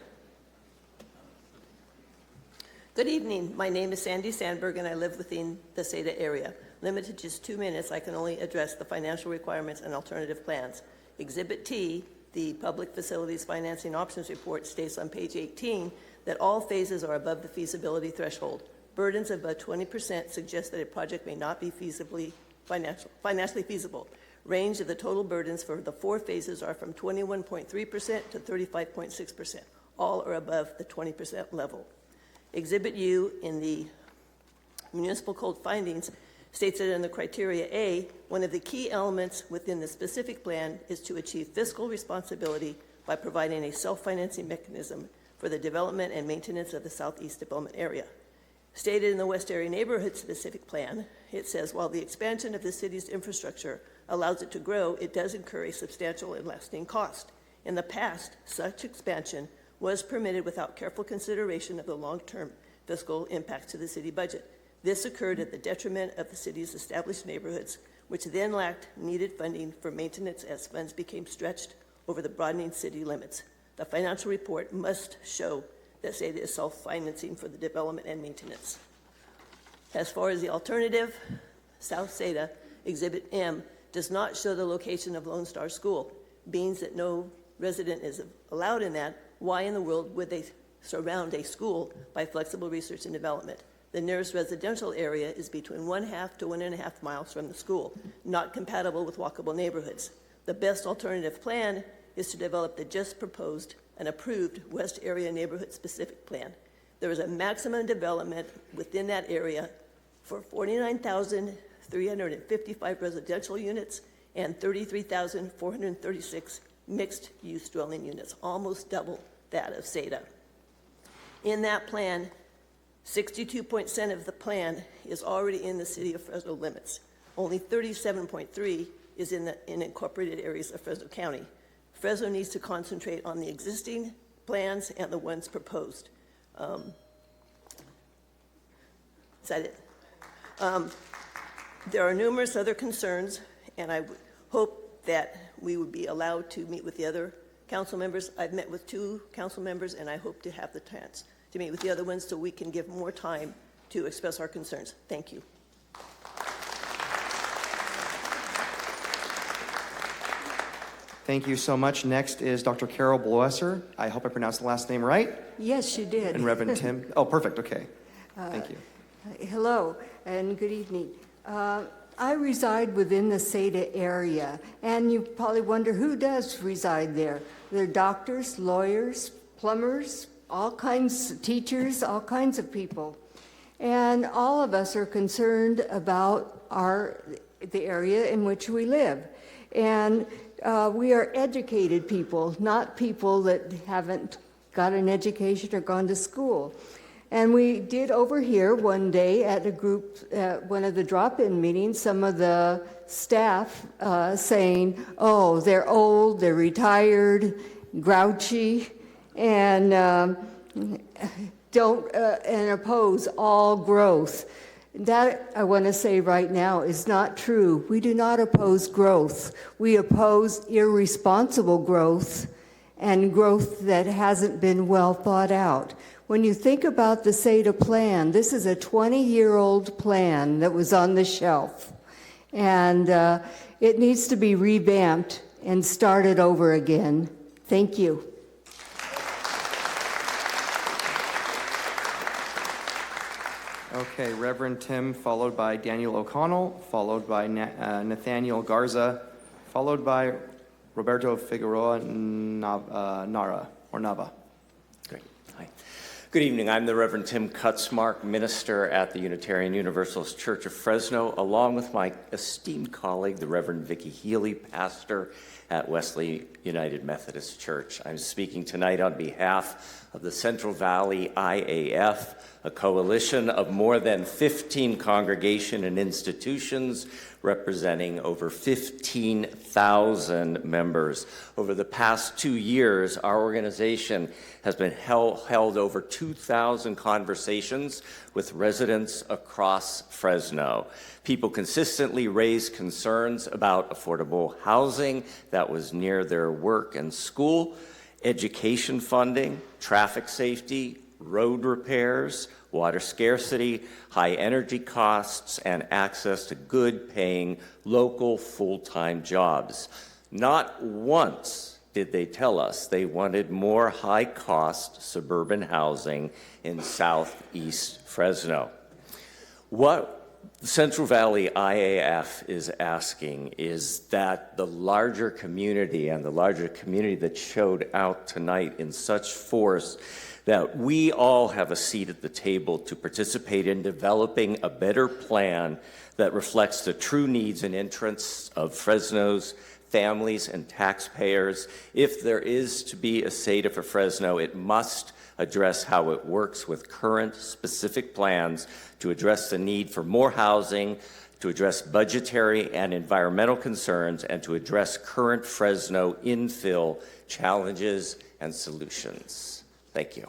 Good evening. My name is Sandy Sandberg, and I live within the Seda area. Limited to just 2 minutes, I can only address the financial requirements and alternative plans. Exhibit T, the Public Facilities Financing Options Report, states on page 18 that all phases are above the feasibility threshold. Burdens above 20% suggest that a project may not be financially feasible. Range of the total burdens for the 4 phases are from 21.3% to 35.6%. All are above the 20% level. Exhibit U in the Municipal Code findings states that in the criteria A, one of the key elements within the specific plan is to achieve fiscal responsibility by providing a self-financing mechanism for the development and maintenance of the Southeast Development Area. Stated in the West Area Neighborhood Specific Plan, it says, while the expansion of the city's infrastructure allows it to grow, it does incur a substantial and lasting cost. In the past, such expansion was permitted without careful consideration of the long-term fiscal impacts to the city budget. This occurred at the detriment of the city's established neighborhoods, which then lacked needed funding for maintenance as funds became stretched over the broadening city limits. The financial report must show that Seda is self-financing for the development and maintenance. As far as the alternative, South Seda, Exhibit M, does not show the location of Lone Star School. Being that no resident is allowed in that, why in the world would they surround a school by flexible research and development? The nearest residential area is between 1/2 to 1.5 miles from the school, not compatible with walkable neighborhoods. The best alternative plan is to develop the just proposed and approved West Area Neighborhood Specific Plan. There is a maximum development within that area for 49,355 residential units and 33,436 mixed-use dwelling units, almost double that of SADA. In that plan, 62% of the plan is already in the city of Fresno limits. Only 37.3% is in incorporated areas of Fresno County. Fresno needs to concentrate on the existing plans and the ones proposed. Is that it? There are numerous other concerns, and I hope that we would be allowed to meet with the other council members. I've met with 2 council members, and I hope to have the chance to meet with the other ones so we can give more time to express our concerns. Thank you. Thank you so much. Next is Dr. Carol Bloesser. I hope I pronounced the last name right. Yes, you did. And Reverend Tim. Oh, perfect. Okay. Thank you. Hello and good evening. I reside within the SADA area, and you probably wonder who does reside there. There are doctors, lawyers, plumbers, all kinds, teachers, all kinds of people. And all of us are concerned about the area in which we live. And we are educated people, not people that haven't got an education or gone to school. And we did overhear one day at a group, one of the drop-in meetings, some of the staff saying, oh, they're old, they're retired, grouchy, and don't and oppose all growth. That, I want to say right now, is not true. We do not oppose growth. We oppose irresponsible growth and growth that hasn't been well thought out. When you think about the SADA plan, this is a 20-year-old plan that was on the shelf. And it needs to be revamped and started over again. Thank you. Okay, Reverend Tim, followed by Daniel O'Connell, followed by Nathaniel Garza, followed by Roberto Figueroa Nava. Great. Hi. Good evening. I'm the Reverend Tim Kutzmark, minister at the Unitarian Universalist Church of Fresno, along with my esteemed colleague, the Reverend Vicki Healy, pastor at Wesley United Methodist Church. I'm speaking tonight on behalf of the Central Valley IAF, a coalition of more than 15 congregations and institutions representing over 15,000 members. Over the past 2 years, our organization has been held over 2,000 conversations with residents across Fresno. People consistently raise concerns about affordable housing that was near their work and school, education funding, traffic safety, road repairs, water scarcity, high energy costs, and access to good-paying local full-time jobs. Not once did they tell us they wanted more high-cost suburban housing in southeast Fresno. What the Central Valley IAF is asking is that the larger community and the larger community that showed out tonight in such force, that we all have a seat at the table to participate in developing a better plan that reflects the true needs and interests of Fresno's families and taxpayers. If there is to be a SADA for Fresno, it must address how it works with current specific plans to address the need for more housing, to address budgetary and environmental concerns, and to address current Fresno infill challenges and solutions. Thank you.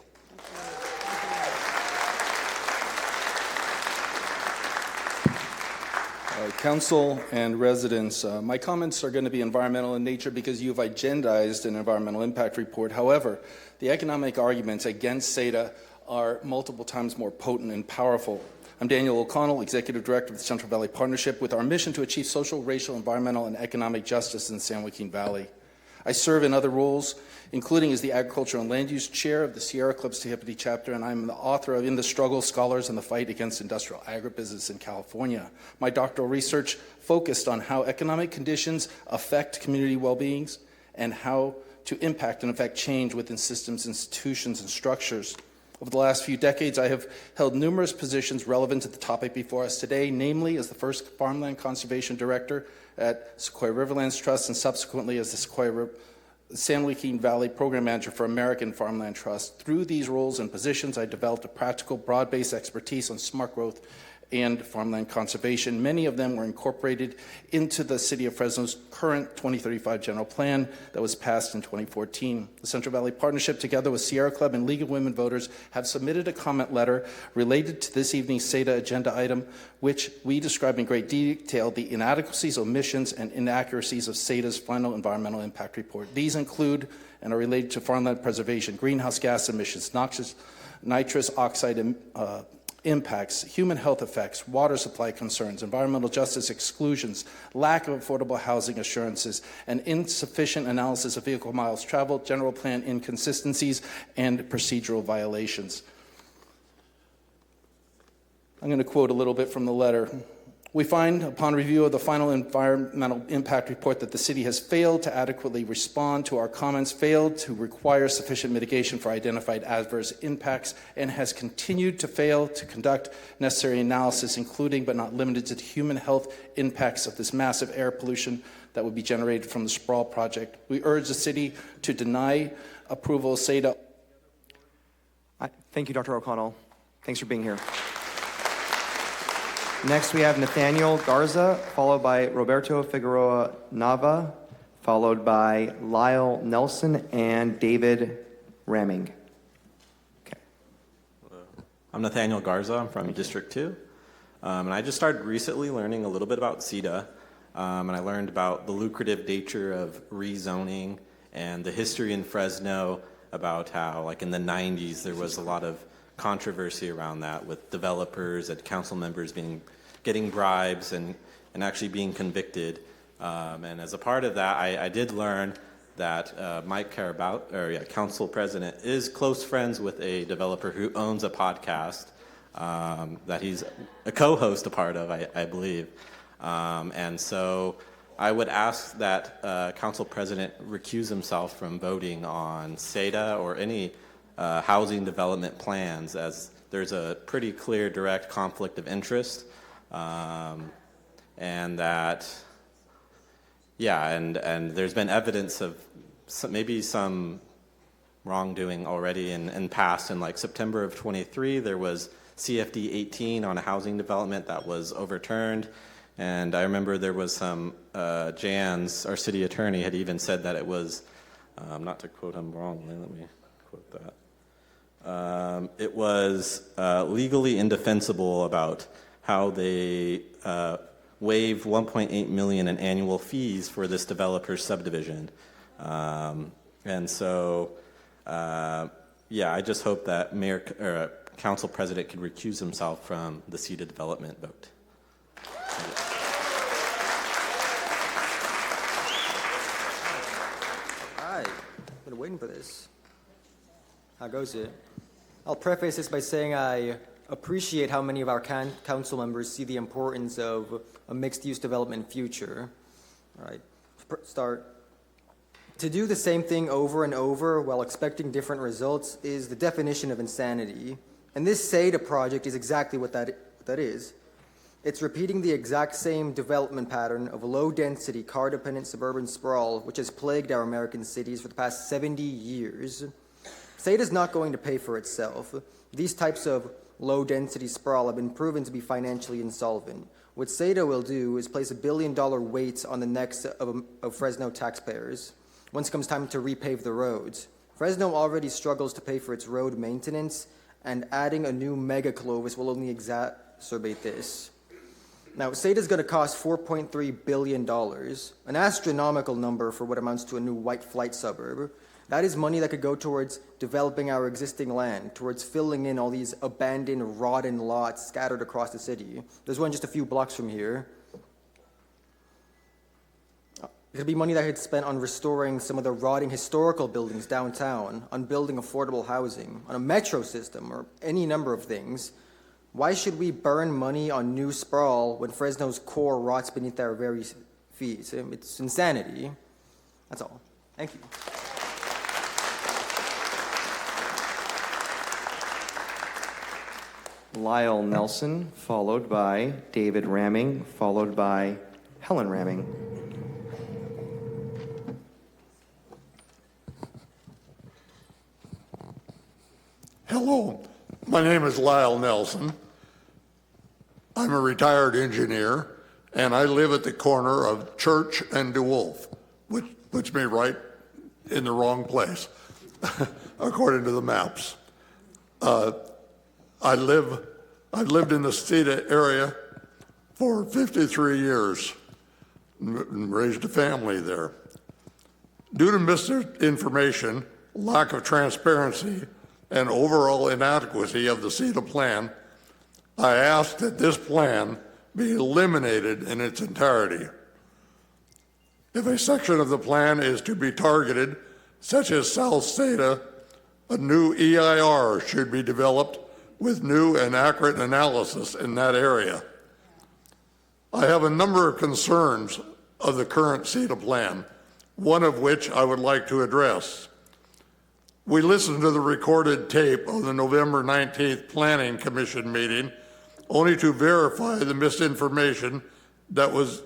Council and residents, my comments are going to be environmental in nature because you've agendized an environmental impact report. However, the economic arguments against SADA are multiple times more potent and powerful. I'm Daniel O'Connell, Executive Director of the Central Valley Partnership, with our mission to achieve social, racial, environmental, and economic justice in the San Joaquin Valley. I serve in other roles, including as the Agricultural and Land Use Chair of the Sierra Club Tehipite Chapter, and I'm the author of In the Struggle, Scholars in the Fight Against Industrial Agribusiness in California. My doctoral research focused on how economic conditions affect community well-being and how to impact and affect change within systems, institutions, and structures. Over the last few decades, I have held numerous positions relevant to the topic before us today, namely as the first Farmland Conservation Director at Sequoia Riverlands Trust and subsequently as the Sequoia San Joaquin Valley Program Manager for American Farmland Trust. Through these roles and positions, I developed a practical, broad-based expertise on smart growth and farmland conservation. Many of them were incorporated into the City of Fresno's current 2035 General Plan that was passed in 2014. The Central Valley Partnership, together with Sierra Club and League of Women Voters, have submitted a comment letter related to this evening's SEDA agenda item, which we describe in great detail the inadequacies, omissions, and inaccuracies of SEDA's final environmental impact report. These include and are related to farmland preservation, greenhouse gas emissions, nitrous oxide impacts, human health effects, water supply concerns, environmental justice exclusions, lack of affordable housing assurances, and insufficient analysis of vehicle miles traveled, general plan inconsistencies, and procedural violations. I'm going to quote a little bit from the letter. We find, upon review of the final environmental impact report, that the city has failed to adequately respond to our comments, failed to require sufficient mitigation for identified adverse impacts, and has continued to fail to conduct necessary analysis, including but not limited to the human health impacts of this massive air pollution that would be generated from the Sprawl project. We urge the city to deny approval of SEDA. Thank you, Dr. O'Connell. Thanks for being here. Next, we have Nathaniel Garza, followed by Roberto Figueroa Nava, followed by Lyle Nelson and David Ramming. I'm Nathaniel Garza. I'm from District 2. And I just started recently learning a little bit about SEDA. And I learned about the lucrative nature of rezoning and the history in Fresno about how, like in the 90s, there was a lot of controversy around that with developers and council members getting bribes and actually being convicted. And as a part of that, I did learn that Mike Caraballo, council president, is close friends with a developer who owns a podcast that he's a co-host a part of, I believe. And so I would ask that council president recuse himself from voting on SEDA or any housing development plans, as there's a pretty clear direct conflict of interest, and that, and there's been evidence of maybe some wrongdoing already in past. In like September of 23, there was CFD 18 on a housing development that was overturned, and I remember there was some, Jans, our city attorney, had even said that it was, not to quote him wrongly, let me quote that. It was legally indefensible about how they waived $1.8 million in annual fees for this developer's subdivision. And so, I just hope that council president can recuse himself from the SEDA development vote. All right, been waiting for this. How goes it? I'll preface this by saying I appreciate how many of our council members see the importance of a mixed-use development future. All right, start. To do the same thing over and over while expecting different results is the definition of insanity. And this SEDA project is exactly what that is. It's repeating the exact same development pattern of low-density, car-dependent suburban sprawl, which has plagued our American cities for the past 70 years. SEDA is not going to pay for itself. These types of low-density sprawl have been proven to be financially insolvent. What SEDA will do is place $1 billion weight on the necks of Fresno taxpayers once it comes time to repave the roads. Fresno already struggles to pay for its road maintenance, and adding a new mega Clovis will only exacerbate this. Now, SEDA is going to cost $4.3 billion, an astronomical number for what amounts to a new white flight suburb. That is money that could go towards developing our existing land, towards filling in all these abandoned, rotten lots scattered across the city. There's one just a few blocks from here. It could be money that had spent on restoring some of the rotting historical buildings downtown, on building affordable housing, on a metro system, or any number of things. Why should we burn money on new sprawl when Fresno's core rots beneath our very feet? It's insanity. That's all. Thank you. Lyle Nelson, followed by David Ramming, followed by Helen Ramming. Hello, my name is Lyle Nelson. I'm a retired engineer, and I live at the corner of Church and DeWolf, which puts me right in the wrong place, according to the maps. I've lived in the CETA area for 53 years and raised a family there. Due to misinformation, lack of transparency, and overall inadequacy of the CETA plan, I ask that this plan be eliminated in its entirety. If a section of the plan is to be targeted, such as South CETA, a new EIR should be developed with new and accurate analysis in that area. I have a number of concerns of the current CETA plan, one of which I would like to address. We listened to the recorded tape of the November 19th Planning Commission meeting only to verify the misinformation that was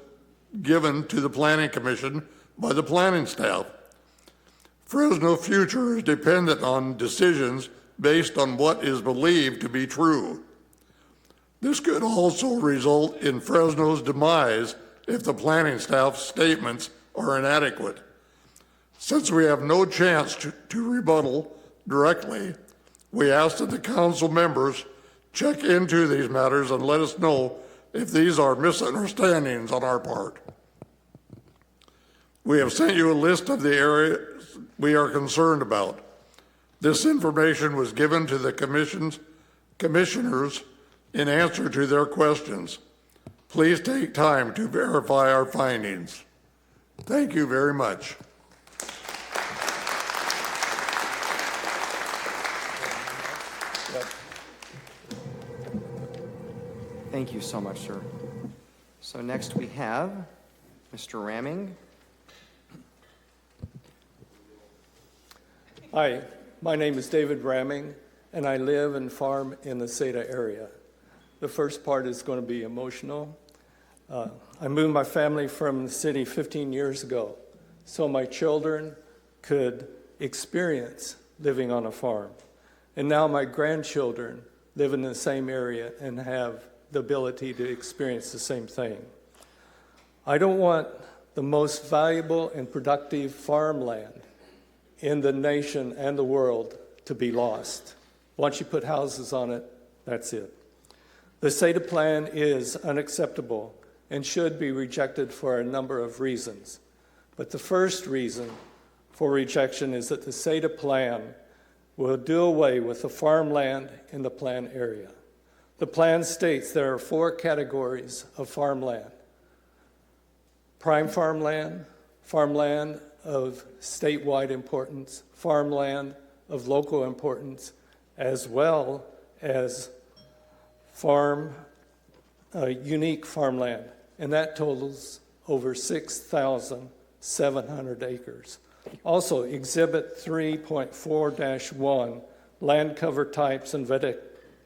given to the Planning Commission by the planning staff. Fresno future is dependent on decisions based on what is believed to be true. This could also result in Fresno's demise if the planning staff's statements are inadequate. Since we have no chance to rebuttal directly, we ask that the council members check into these matters and let us know if these are misunderstandings on our part. We have sent you a list of the areas we are concerned about. This information was given to the commissioners in answer to their questions. Please take time to verify our findings. Thank you very much. Thank you so much, sir. So next we have Mr. Ramming. Hi, my name is David Ramming, and I live and farm in the CETA area. The first part is going to be emotional. I moved my family from the city 15 years ago, so my children could experience living on a farm. And now my grandchildren live in the same area and have the ability to experience the same thing. I don't want the most valuable and productive farmland in the nation and the world to be lost. Once you put houses on it, that's it. The CETA plan is unacceptable and should be rejected for a number of reasons. But the first reason for rejection is that the CETA plan will do away with the farmland in the plan area. The plan states there are 4 categories of farmland: prime farmland, farmland of statewide importance, farmland of local importance, as well as unique farmland, and that totals over 6,700 acres. Also, Exhibit 3.4-1, land cover types and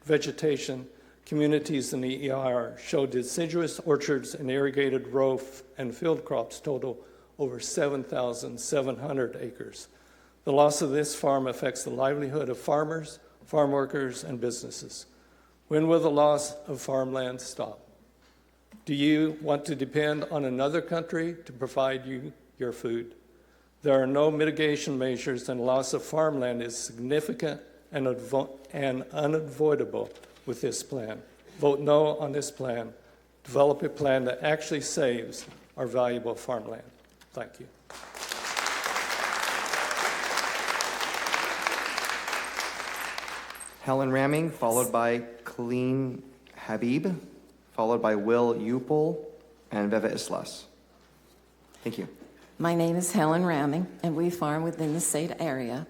vegetation communities in the EIR show deciduous orchards and irrigated row and field crops total over 7,700 acres. The loss of this farm affects the livelihood of farmers, farm workers, and businesses. When will the loss of farmland stop? Do you want to depend on another country to provide you your food? There are no mitigation measures, and loss of farmland is significant and unavoidable with this plan. Vote no on this plan. Develop a plan that actually saves our valuable farmland. Thank you. Helen Ramming, followed by Colleen Habib, followed by Will Upel and Veva Islas. Thank you. My name is Helen Ramming, and we farm within the SADA area.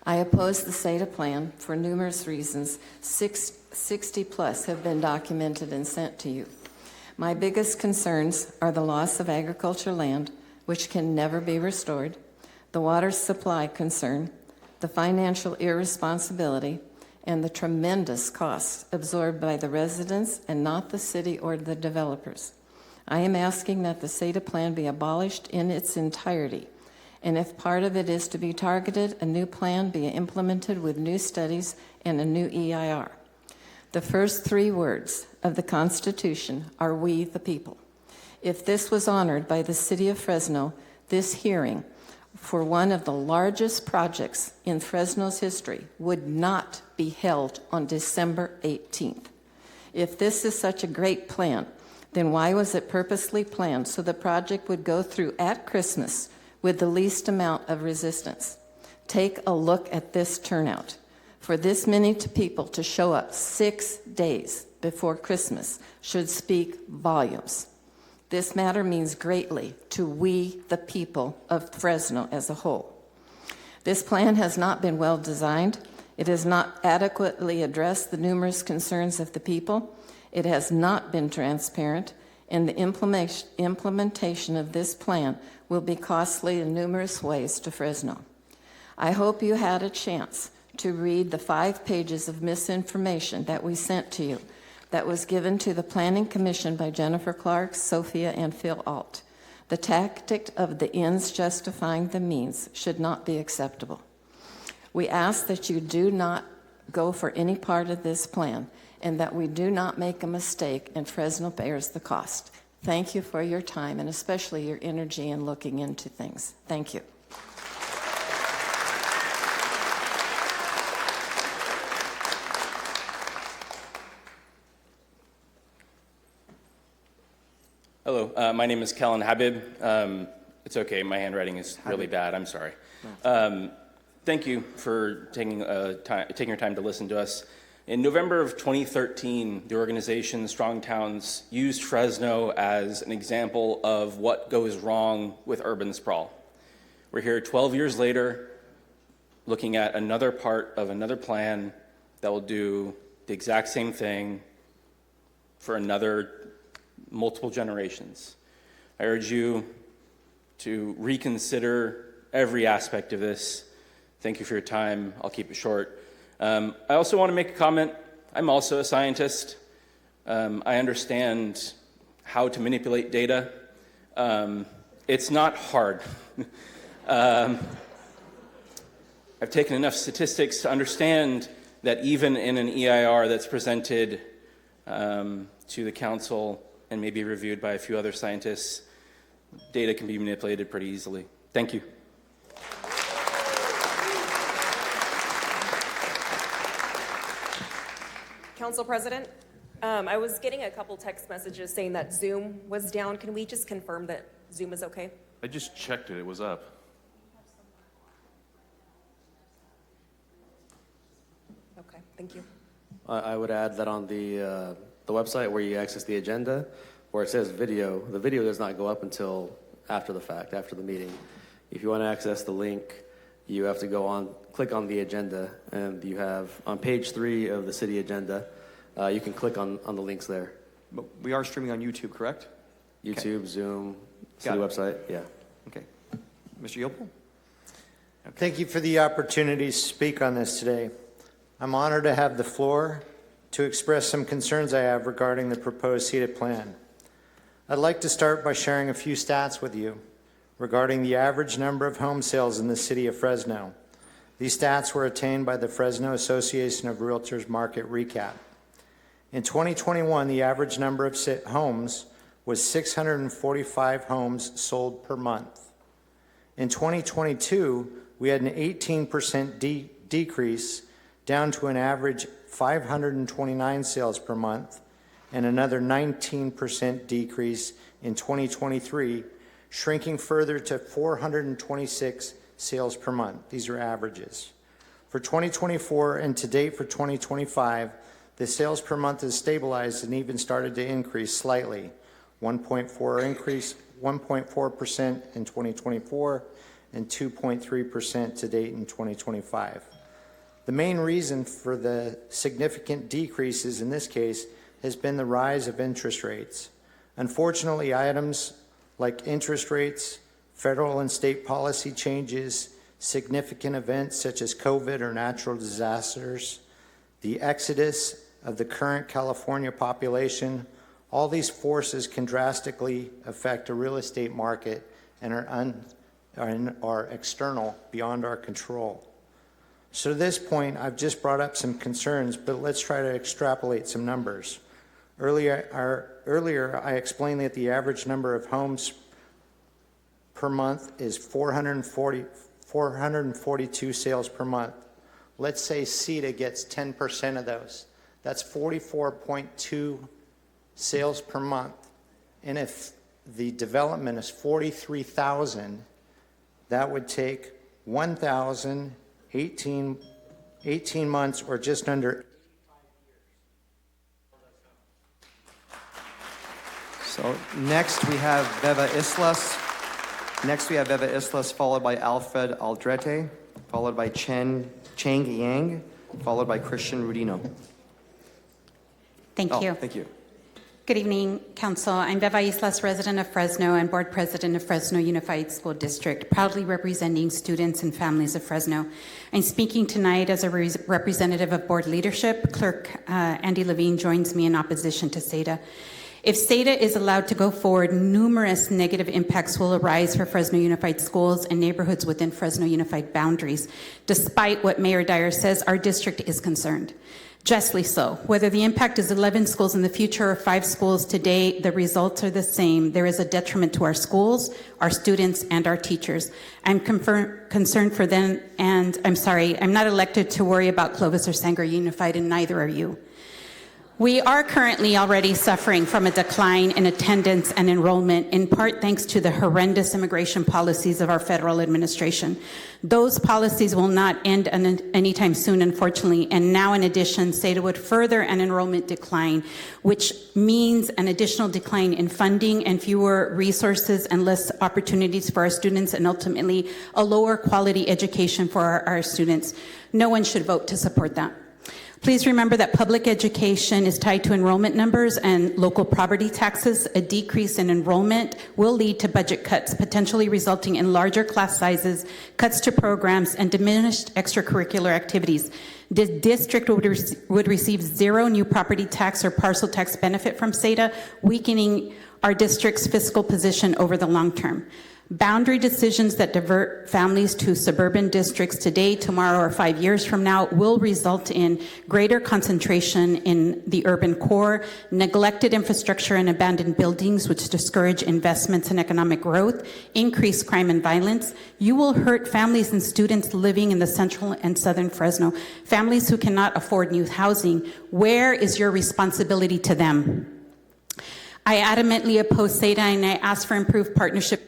I oppose the SADA plan for numerous reasons. 60 plus have been documented and sent to you. My biggest concerns are the loss of agricultural land, which can never be restored, the water supply concern, the financial irresponsibility, and the tremendous costs absorbed by the residents and not the city or the developers. I am asking that the SADA plan be abolished in its entirety, and if part of it is to be targeted, a new plan be implemented with new studies and a new EIR. The first 3 words of the Constitution are "we the people." If this was honored by the City of Fresno, this hearing for one of the largest projects in Fresno's history would not be held on December 18th. If this is such a great plan, then why was it purposely planned so the project would go through at Christmas with the least amount of resistance? Take a look at this turnout. For this many people to show up 6 days before Christmas should speak volumes. This matter means greatly to we, the people of Fresno as a whole. This plan has not been well designed. It has not adequately addressed the numerous concerns of the people. It has not been transparent, and the implementation of this plan will be costly in numerous ways to Fresno. I hope you had a chance to read the 5 pages of misinformation that we sent to you that was given to the Planning Commission by Jennifer Clark, Sophia, and Phil Alt. The tactic of the ends justifying the means should not be acceptable. We ask that you do not go for any part of this plan and that we do not make a mistake and Fresno bears the cost. Thank you for your time and especially your energy in looking into things. Thank you. Hello, my name is Kellen Habib. It's okay, my handwriting is really bad, I'm sorry. Thank you for taking your time to listen to us. In November of 2013, the organization Strong Towns used Fresno as an example of what goes wrong with urban sprawl. We're here 12 years later, looking at another part of another plan that will do the exact same thing for multiple generations. I urge you to reconsider every aspect of this. Thank you for your time. I'll keep it short. I also want to make a comment. I'm also a scientist. I understand how to manipulate data. It's not hard. I've taken enough statistics to understand that even in an EIR that's presented to the council and maybe reviewed by a few other scientists, data can be manipulated pretty easily. Thank you. Council President, I was getting a couple text messages saying that Zoom was down. Can we just confirm that Zoom is okay? I just checked it. It was up. Okay, thank you. I would add that on the website where you access the agenda, where it says video, the video does not go up until after the fact, after the meeting. If you want to access the link, you have to click on the agenda, and you have, on page 3 of the city agenda, you can click on the links there. But we are streaming on YouTube, correct? YouTube, Okay. Zoom, city website, yeah. Okay. Mr. Yopel? Thank you for the opportunity to speak on this today. I'm honored to have the floor to express some concerns I have regarding the proposed SEDA plan. I'd like to start by sharing a few stats with you regarding the average number of home sales in the city of Fresno. These stats were attained by the Fresno Association of Realtors Market Recap. In 2021, the average number of homes was 645 homes sold per month. In 2022, we had an 18% decrease down to an average 529 sales per month, and another 19% decrease in 2023, shrinking further to 426 sales per month. These are averages. For 2024 and to date for 2025, the sales per month has stabilized and even started to increase slightly. 1.4% 1.4% in 2024 and 2.3% to date in 2025. The main reason for the significant decreases in this case has been the rise of interest rates. Unfortunately, items like interest rates, federal and state policy changes, significant events such as COVID or natural disasters, the exodus of the current California population, all these forces can drastically affect a real estate market and are external, beyond our control. So to this point, I've just brought up some concerns, but let's try to extrapolate some numbers. Earlier, I explained that the average number of homes per month is 442 sales per month. Let's say CETA gets 10% of those. That's 44.2 sales per month. And if the development is 43,000, that would take 1,018 months, or just under. So next we have Beva Islas. Followed by Alfred Aldrete, followed by Chang Yang, followed by Christian Rudino. Thank you. Thank you. Good evening, Council. I'm Beva Islas, resident of Fresno and board president of Fresno Unified School District, proudly representing students and families of Fresno. I'm speaking tonight as a representative of board leadership. Clerk Andy Levine joins me in opposition to SEDA. If SEDA is allowed to go forward, numerous negative impacts will arise for Fresno Unified Schools and neighborhoods within Fresno Unified boundaries. Despite what Mayor Dyer says, our district is concerned. Justly so. Whether the impact is 11 schools in the future or 5 schools today, the results are the same. There is a detriment to our schools, our students, and our teachers. I'm concerned for them, and I'm sorry, I'm not elected to worry about Clovis or Sanger Unified, and neither are you. We are currently already suffering from a decline in attendance and enrollment, in part thanks to the horrendous immigration policies of our federal administration. Those policies will not end anytime soon, unfortunately, and now in addition, SEDA would further an enrollment decline, which means an additional decline in funding and fewer resources and less opportunities for our students, and ultimately a lower quality education for our students. No one should vote to support that. Please remember that public education is tied to enrollment numbers and local property taxes. A decrease in enrollment will lead to budget cuts, potentially resulting in larger class sizes, cuts to programs, and diminished extracurricular activities. The district would receive 0 new property tax or parcel tax benefit from SEDA, weakening our district's fiscal position over the long term. Boundary decisions that divert families to suburban districts today, tomorrow, or 5 years from now will result in greater concentration in the urban core, neglected infrastructure and abandoned buildings, which discourage investments and economic growth, increase crime and violence. You will hurt families and students living in the central and southern Fresno, families who cannot afford new housing. Where is your responsibility to them? I adamantly oppose SEDA, and I ask for improved partnership.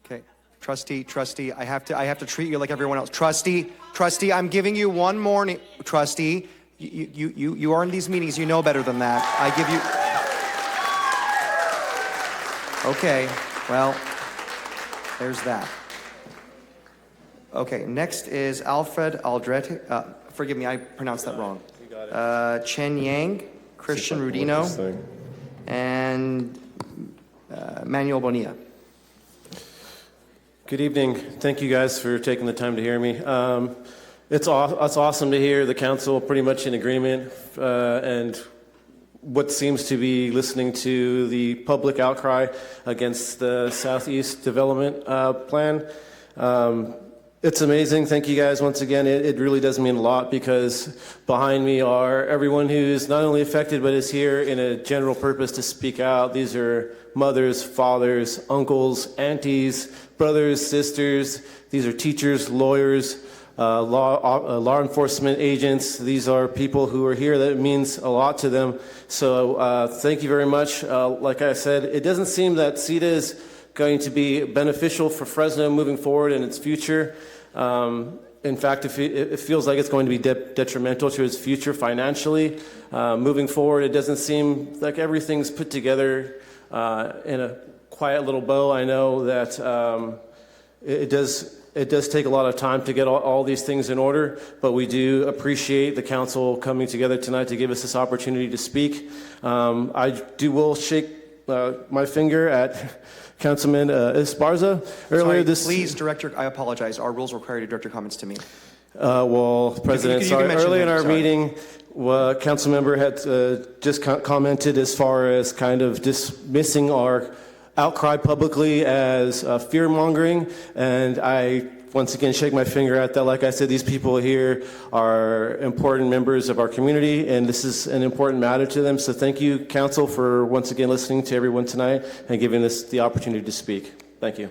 Okay, trustee, I have to treat you like everyone else. Trustee, I'm giving you one morning. Trustee, you are in these meetings. You know better than that. I give you. Okay, well, there's that. Okay, next is Alfred Aldrete. Forgive me, I pronounced that wrong. Chen Yang, Christian Rudino, and Manuel Bonilla. Good evening. Thank you guys for taking the time to hear me. It's awesome to hear the council pretty much in agreement and what seems to be listening to the public outcry against the Southeast Development Plan. It's amazing. Thank you guys once again. It really does mean a lot, because behind me are everyone who's not only affected but is here in a general purpose to speak out. These are mothers, fathers, uncles, aunties, brothers, sisters. These are teachers, lawyers, law enforcement agents. These are people who are here. That means a lot to them. So thank you very much. Like I said, it doesn't seem that SEDA is going to be beneficial for Fresno moving forward in its future. In fact, it feels like it's going to be detrimental to its future financially. Moving forward, it doesn't seem like everything's put together in a quiet little bow. I know that it does take a lot of time to get all these things in order, but we do appreciate the council coming together tonight to give us this opportunity to speak. I will shake my finger at Councilman Esparza earlier this. Please direct I apologize. Our rules require you to direct your comments to me. Well, President, you can mention earlier in him, our sorry. meeting, council member had just commented as far as kind of dismissing our outcry publicly as fear-mongering, and I once again shake my finger at that. Like I said, these people here are important members of our community, and this is an important matter to them. So thank you, council, for once again listening to everyone tonight and giving us the opportunity to speak. Thank you.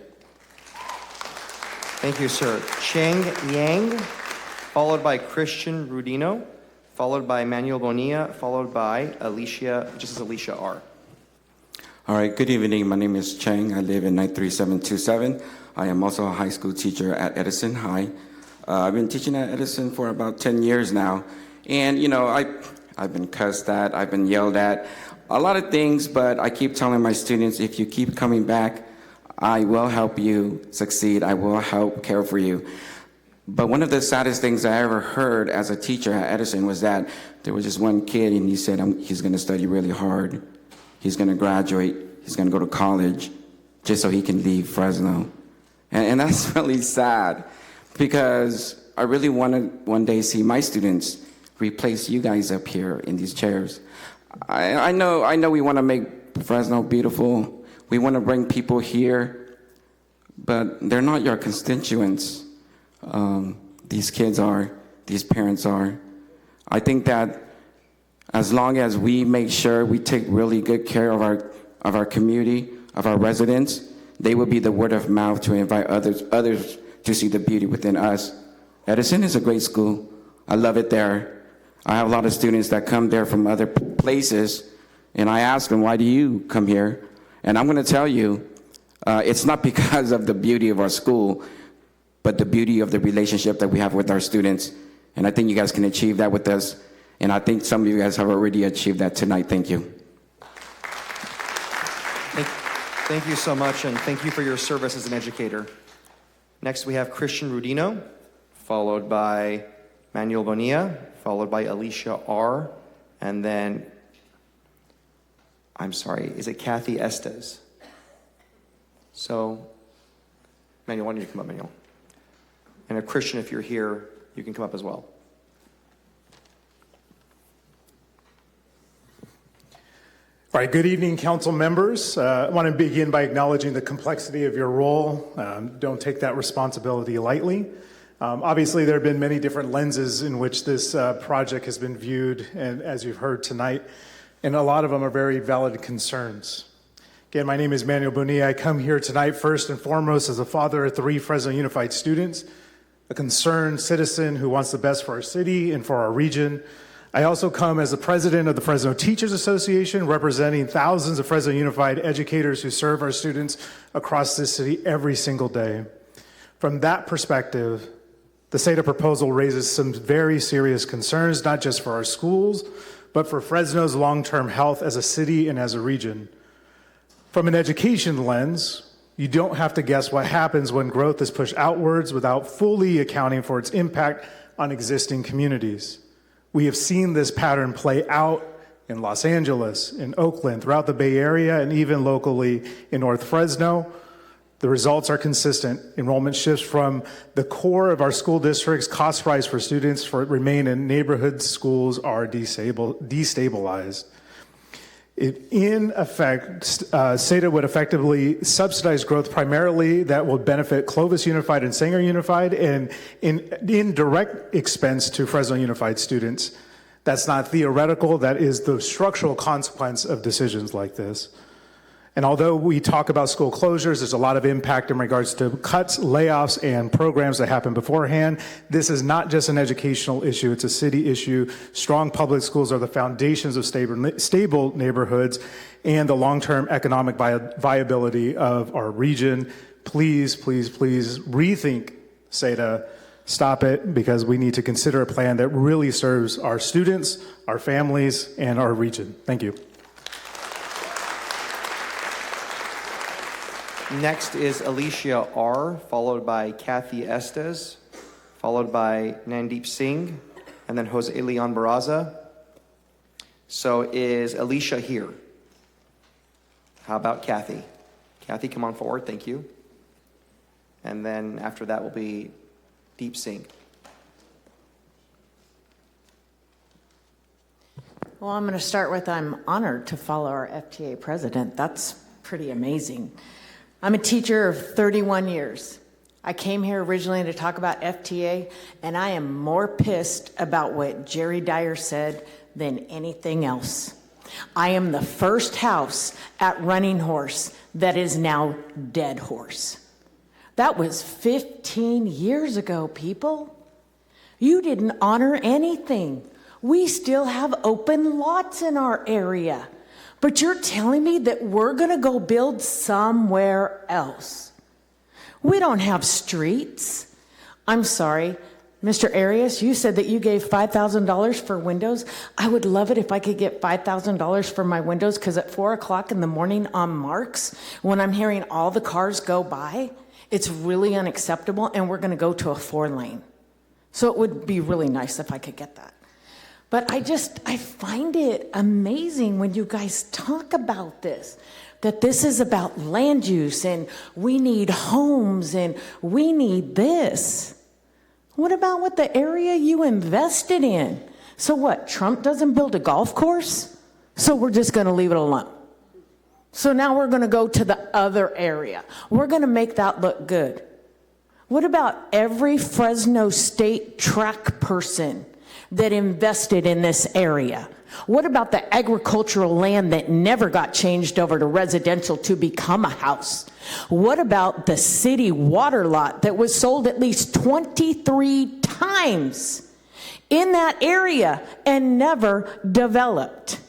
Thank you, sir. Cheng Yang, followed by Christian Rudino, followed by Manuel Bonilla, followed by Alicia R. All right, good evening. My name is Cheng. I live in 93727. I am also a high school teacher at Edison High. I've been teaching at Edison for about 10 years now. And, you know, I've been cussed at, I've been yelled at, a lot of things, but I keep telling my students, if you keep coming back, I will help you succeed. I will help care for you. But one of the saddest things I ever heard as a teacher at Edison was that there was just one kid and he said he's going to study really hard. He's going to graduate. He's going to go to college just so he can leave Fresno. And that's really sad because I really want to one day see my students replace you guys up here in these chairs. I know we want to make Fresno beautiful. We want to bring people here, but they're not your constituents. These kids are, these parents are. I think that as long as we make sure we take really good care of our community, of our residents, they will be the word of mouth to invite others to see the beauty within us. Edison is a great school. I love it there. I have a lot of students that come there from other places, and I ask them, why do you come here? And I'm going to tell you, it's not because of the beauty of our school, but the beauty of the relationship that we have with our students. And I think you guys can achieve that with us. And I think some of you guys have already achieved that tonight. Thank you. Thank you so much, and thank you for your service as an educator. Next, we have Christian Rudino, followed by Manuel Bonilla, followed by Alicia R., and then, I'm sorry, is it Kathy Estes? So, Manuel, why don't you come up, Manuel? And a Christian, if you're here, you can come up as well. All right, good evening, council members. I want to begin by acknowledging the complexity of your role. Don't take that responsibility lightly. Obviously, there have been many different lenses in which this project has been viewed, and as you've heard tonight, and a lot of them are very valid concerns. Again, my name is Manuel Bonilla. I come here tonight first and foremost as a father of 3 Fresno Unified students, a concerned citizen who wants the best for our city and for our region. I also come as the president of the Fresno Teachers Association, representing thousands of Fresno Unified educators who serve our students across this city every single day. From that perspective, the SADA proposal raises some very serious concerns, not just for our schools, but for Fresno's long-term health as a city and as a region. From an education lens, you don't have to guess what happens when growth is pushed outwards without fully accounting for its impact on existing communities. We have seen this pattern play out in Los Angeles, in Oakland, throughout the Bay Area, and even locally in North Fresno. The results are consistent. Enrollment shifts from the core of our school districts, cost rise for students remain in neighborhood schools are destabilized. In effect, SADA would effectively subsidize growth primarily that will benefit Clovis Unified and Sanger Unified and in direct expense to Fresno Unified students. That's not theoretical, that is the structural consequence of decisions like this. And although we talk about school closures, there's a lot of impact in regards to cuts, layoffs, and programs that happen beforehand. This is not just an educational issue, it's a city issue. Strong public schools are the foundations of stable neighborhoods and the long-term economic viability of our region. Please, please, please rethink SEDA. Stop it, because we need to consider a plan that really serves our students, our families, and our region. Thank you. Next is Alicia R., followed by Kathy Estes, followed by Nandeep Singh, and then Jose Leon Barraza. So is Alicia here? How about Kathy? Kathy, come on forward. Thank you. And then after that will be Deep Singh. Well, I'm going to start with I'm honored to follow our FTA president. That's pretty amazing. I'm a teacher of 31 years. I came here originally to talk about FTA, and I am more pissed about what Jerry Dyer said than anything else. I am the first house at Running Horse that is now Dead Horse. That was 15 years ago, people. You didn't honor anything. We still have open lots in our area. But you're telling me that we're going to go build somewhere else. We don't have streets. I'm sorry. Mr. Arias, you said that you gave $5,000 for windows. I would love it if I could get $5,000 for my windows, because at 4 o'clock in the morning on Marks, when I'm hearing all the cars go by, it's really unacceptable, and we're going to go to a 4-lane. So it would be really nice if I could get that. But I find it amazing when you guys talk about this, that this is about land use, and we need homes, and we need this. What about with the area you invested in? So what, Trump doesn't build a golf course? So we're just going to leave it alone. So now we're going to go to the other area. We're going to make that look good. What about every Fresno State track person that invested in this area? What about the agricultural land that never got changed over to residential to become a house? What about the city water lot that was sold at least 23 times in that area and never developed?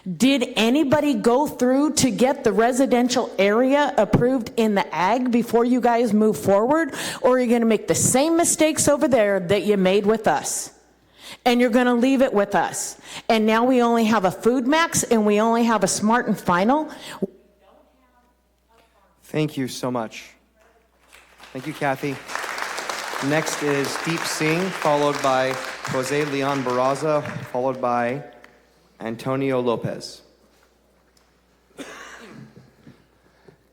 Did anybody go through to get the residential area approved in the ag before you guys move forward? Or are you going to make the same mistakes over there that you made with us? And you're going to leave it with us. And now we only have a Food Max and we only have a Smart and Final. Thank you so much. Thank you, Kathy. Next is Deep Singh, followed by Jose Leon Barraza, followed by Antonio Lopez.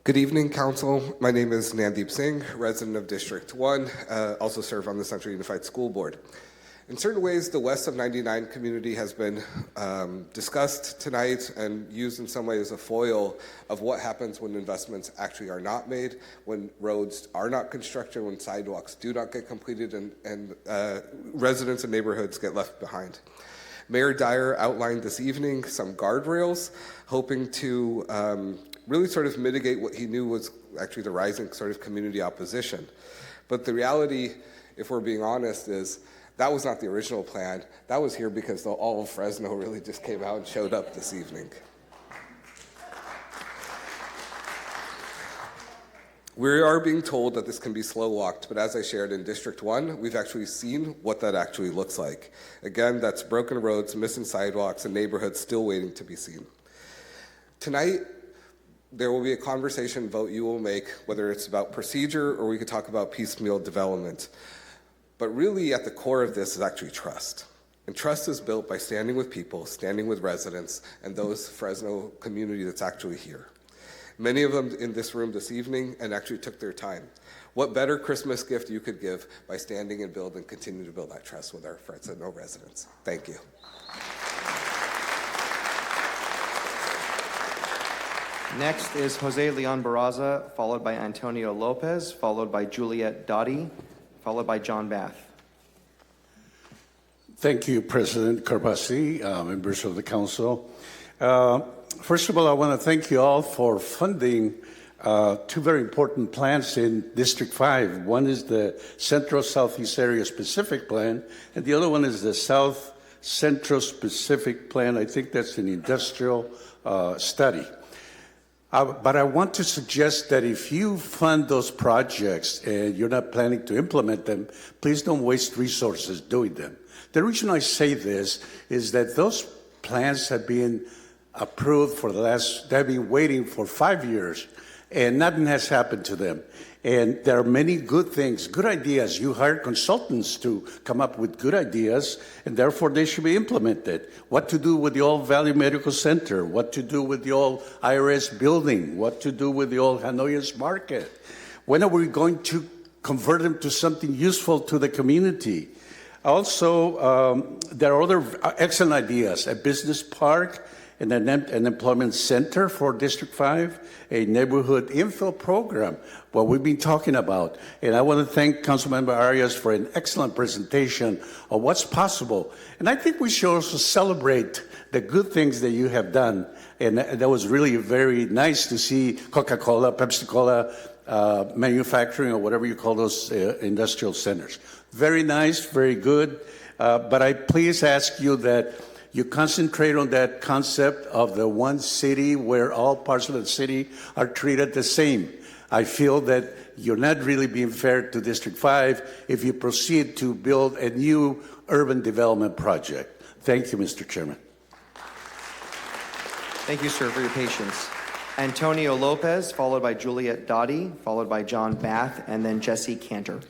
Good evening, Council. My name is Nandeep Singh, resident of District 1, also serve on the Central Unified School Board. In certain ways, the West of 99 community has been discussed tonight and used in some way as a foil of what happens when investments actually are not made, when roads are not constructed, when sidewalks do not get completed, and residents and neighborhoods get left behind. Mayor Dyer outlined this evening some guardrails, hoping to really sort of mitigate what he knew was actually the rising sort of community opposition. But the reality, if we're being honest, is that was not the original plan. That was here because all of Fresno really just came out and showed up this evening. We are being told that this can be slow walked, but as I shared in District 1, we've actually seen what that actually looks like. Again, that's broken roads, missing sidewalks, and neighborhoods still waiting to be seen. Tonight, there will be a conversation vote you will make, whether it's about procedure or we could talk about piecemeal development. But really at the core of this is actually trust. And trust is built by standing with people, standing with residents, and those Fresno community that's actually here. Many of them in this room this evening and actually took their time. What better Christmas gift you could give by standing and build and continue to build that trust with our Fresno residents. Thank you. Next is Jose Leon Barraza, followed by Antonio Lopez, followed by Juliet Dottie, followed by John Bath. Thank you, President Carbasi, members of the council. First of all, I want to thank you all for funding two very important plans in District 5. One is the Central Southeast Area Specific Plan, and the other one is the South Central Specific Plan. I think that's an industrial study. But I want to suggest that if you fund those projects and you're not planning to implement them, please don't waste resources doing them. The reason I say this is that those plans have been approved for they've been waiting for 5 years, and nothing has happened to them. And there are many good things, good ideas. You hire consultants to come up with good ideas, and therefore they should be implemented. What to do with the old Valley Medical Center, what to do with the old IRS building, what to do with the old Hanoians Market. When are we going to convert them to something useful to the community? Also, there are other excellent ideas, a business park, and an employment center for District 5, a neighborhood infill program, what we've been talking about. And I want to thank Councilmember Arias for an excellent presentation of what's possible. And I think we should also celebrate the good things that you have done. And that was really very nice to see Coca-Cola, Pepsi-Cola, manufacturing, or whatever you call those industrial centers. Very nice, very good. But I please ask you that you concentrate on that concept of the one city where all parts of the city are treated the same. I feel that you're not really being fair to District 5 if you proceed to build a new urban development project. Thank you, Mr. Chairman. Thank you, sir, for your patience. Antonio Lopez, followed by Juliet Dottie, followed by John Bath, and then Jesse Cantor.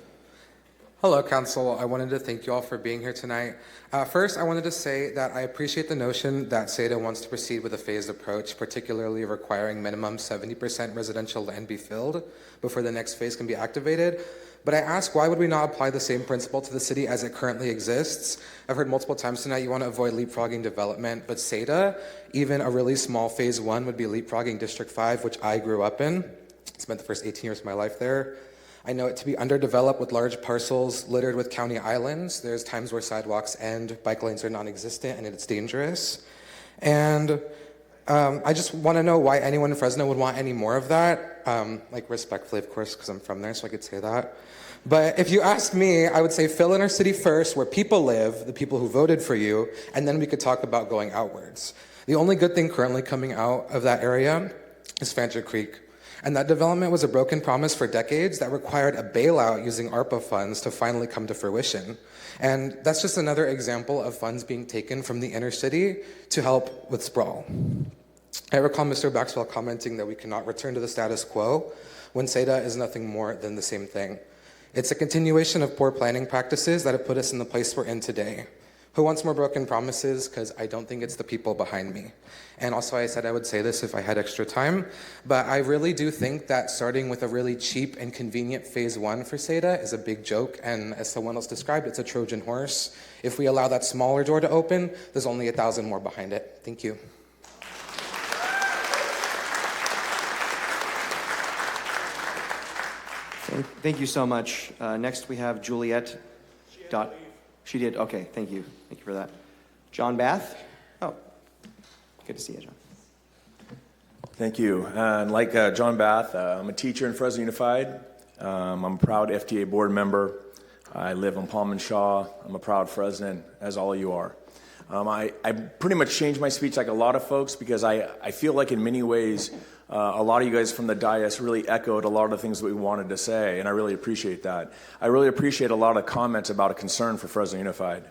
Hello, Council. I wanted to thank you all for being here tonight. First, I wanted to say that I appreciate the notion that SADA wants to proceed with a phased approach, particularly requiring minimum 70% residential land be filled before the next phase can be activated. But I ask, why would we not apply the same principle to the city as it currently exists? I've heard multiple times tonight you want to avoid leapfrogging development, but SADA, even a really small phase 1 would be leapfrogging District 5, which I grew up in. Spent the first 18 years of my life there. I know it to be underdeveloped with large parcels littered with county islands. There's times where sidewalks end, bike lanes are non-existent, and it's dangerous. And I just want to know why anyone in Fresno would want any more of that. Like respectfully, of course, because I'm from there, so I could say that. But if you ask me, I would say fill in our city first, where people live, the people who voted for you, and then we could talk about going outwards. The only good thing currently coming out of that area is Fancher Creek. And that development was a broken promise for decades that required a bailout using ARPA funds to finally come to fruition. And that's just another example of funds being taken from the inner city to help with sprawl. I recall Mr. Maxwell commenting that we cannot return to the status quo when SADA is nothing more than the same thing. It's a continuation of poor planning practices that have put us in the place we're in today. Who wants more broken promises? Because I don't think it's the people behind me. And also I said I would say this if I had extra time, but I really do think that starting with a really cheap and convenient phase 1 for SADA is a big joke, and as someone else described, it's a Trojan horse. If we allow that smaller door to open, there's only 1,000 more behind it. Thank you. Thank you so much. Next we have Juliet. She did? Okay, thank you. Thank you for that. John Bath? Oh, good to see you, John. Thank you. And like John Bath, I'm a teacher in Fresno Unified. I'm a proud FTA board member. I live on Palm and Shaw. I'm a proud Fresnan, as all of you are. I pretty much changed my speech like a lot of folks because I feel like in many ways a lot of you guys from the dais really echoed a lot of the things that we wanted to say, and I really appreciate that. I really appreciate a lot of comments about a concern for Fresno Unified.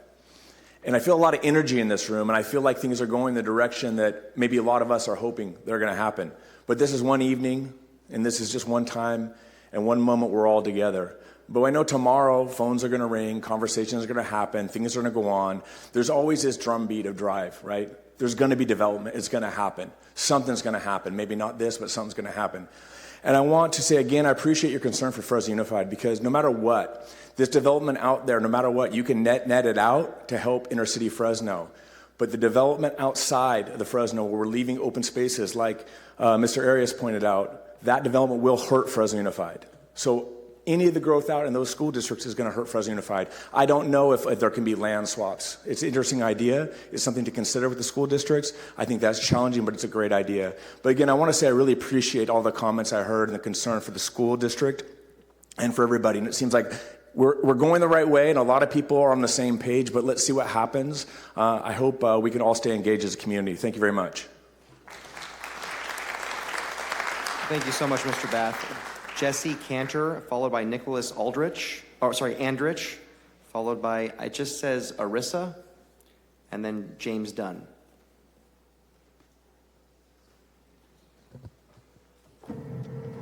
And I feel a lot of energy in this room, and I feel like things are going the direction that maybe a lot of us are hoping they're going to happen. But this is one evening, and this is just one time, and one moment we're all together. But I know tomorrow phones are going to ring, conversations are going to happen, things are going to go on. There's always this drumbeat of drive, right? There's going to be development. It's going to happen. Something's going to happen. Maybe not this, but something's going to happen. And I want to say again, I appreciate your concern for Fresno Unified because no matter what, this development out there, no matter what, you can net it out to help inner city Fresno. But the development outside of the Fresno where we're leaving open spaces like Mr. Arias pointed out, that development will hurt Fresno Unified. So any of the growth out in those school districts is going to hurt Fresno Unified. I don't know if there can be land swaps. It's an interesting idea. It's something to consider with the school districts. I think that's challenging, but it's a great idea. But again, I want to say I really appreciate all the comments I heard and the concern for the school district and for everybody. And it seems like we're going the right way, and a lot of people are on the same page, but let's see what happens. I hope we can all stay engaged as a community. Thank you very much. Thank you so much, Mr. Bath. Jesse Cantor, followed by Nicholas Andrich, followed by, it just says Arissa, and then James Dunn.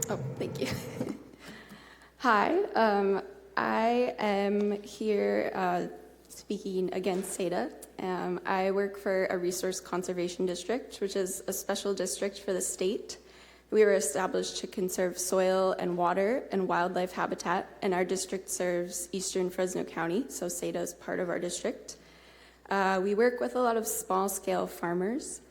Oh, thank you. Hi, I am here speaking against SEDA. I work for a resource conservation district, which is a special district for the state. We were established to conserve soil and water and wildlife habitat, and our district serves eastern Fresno County, so SEDA is part of our district. We work with a lot of small-scale farmers,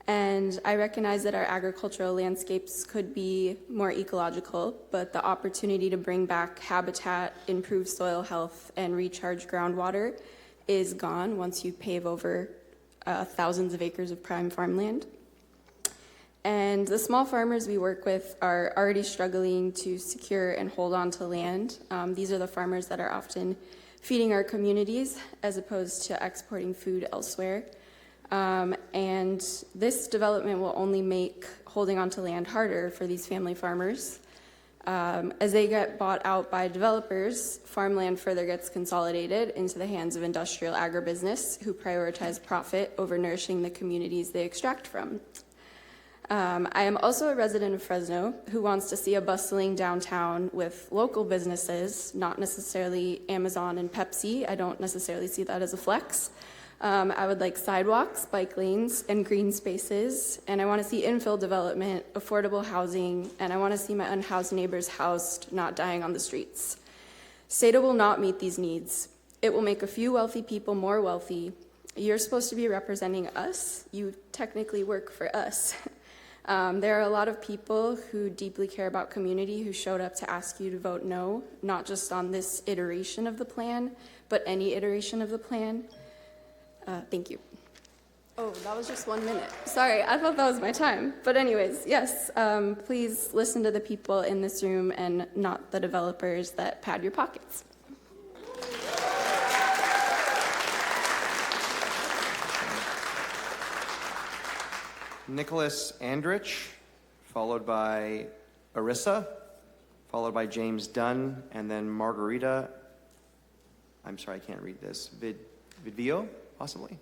and I recognize that our agricultural landscapes could be more ecological, but the opportunity to bring back habitat, improve soil health, and recharge groundwater is gone once you pave over thousands of acres of prime farmland. And the small farmers we work with are already struggling to secure and hold on to land. These are the farmers that are often feeding our communities as opposed to exporting food elsewhere. And this development will only make holding on to land harder for these family farmers. As they get bought out by developers, farmland further gets consolidated into the hands of industrial agribusiness who prioritize profit over nourishing the communities they extract from. I am also a resident of Fresno who wants to see a bustling downtown with local businesses, not necessarily Amazon and Pepsi. I don't necessarily see that as a flex. I would like sidewalks, bike lanes, and green spaces, and I want to see infill development, affordable housing, and I want to see my unhoused neighbors housed, not dying on the streets. SEDA will not meet these needs. It will make a few wealthy people more wealthy. You're supposed to be representing us. You technically work for us. There are a lot of people who deeply care about community who showed up to ask you to vote no, not just on this iteration of the plan, but any iteration of the plan. Thank you. Oh, that was just 1 minute. Sorry, I thought that was my time. But anyways, yes, please listen to the people in this room and not the developers that pad your pockets. Nicholas Andrich, followed by Arissa, followed by James Dunn, and then Margarita. I'm sorry, I can't read this. Vidvio, possibly.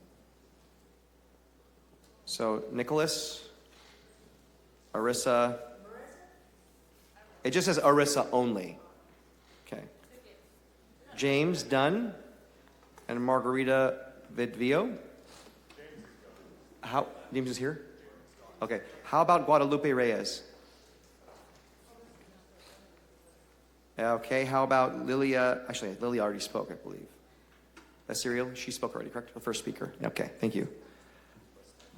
So Nicholas, Arissa. It just says Arissa only. Okay. James Dunn and Margarita Vidvio. How? James is here? Okay. How about Guadalupe Reyes? Okay. How about Lilia? Actually, Lilia already spoke, I believe. That's Serial? She spoke already, correct? The first speaker? Okay. Thank you.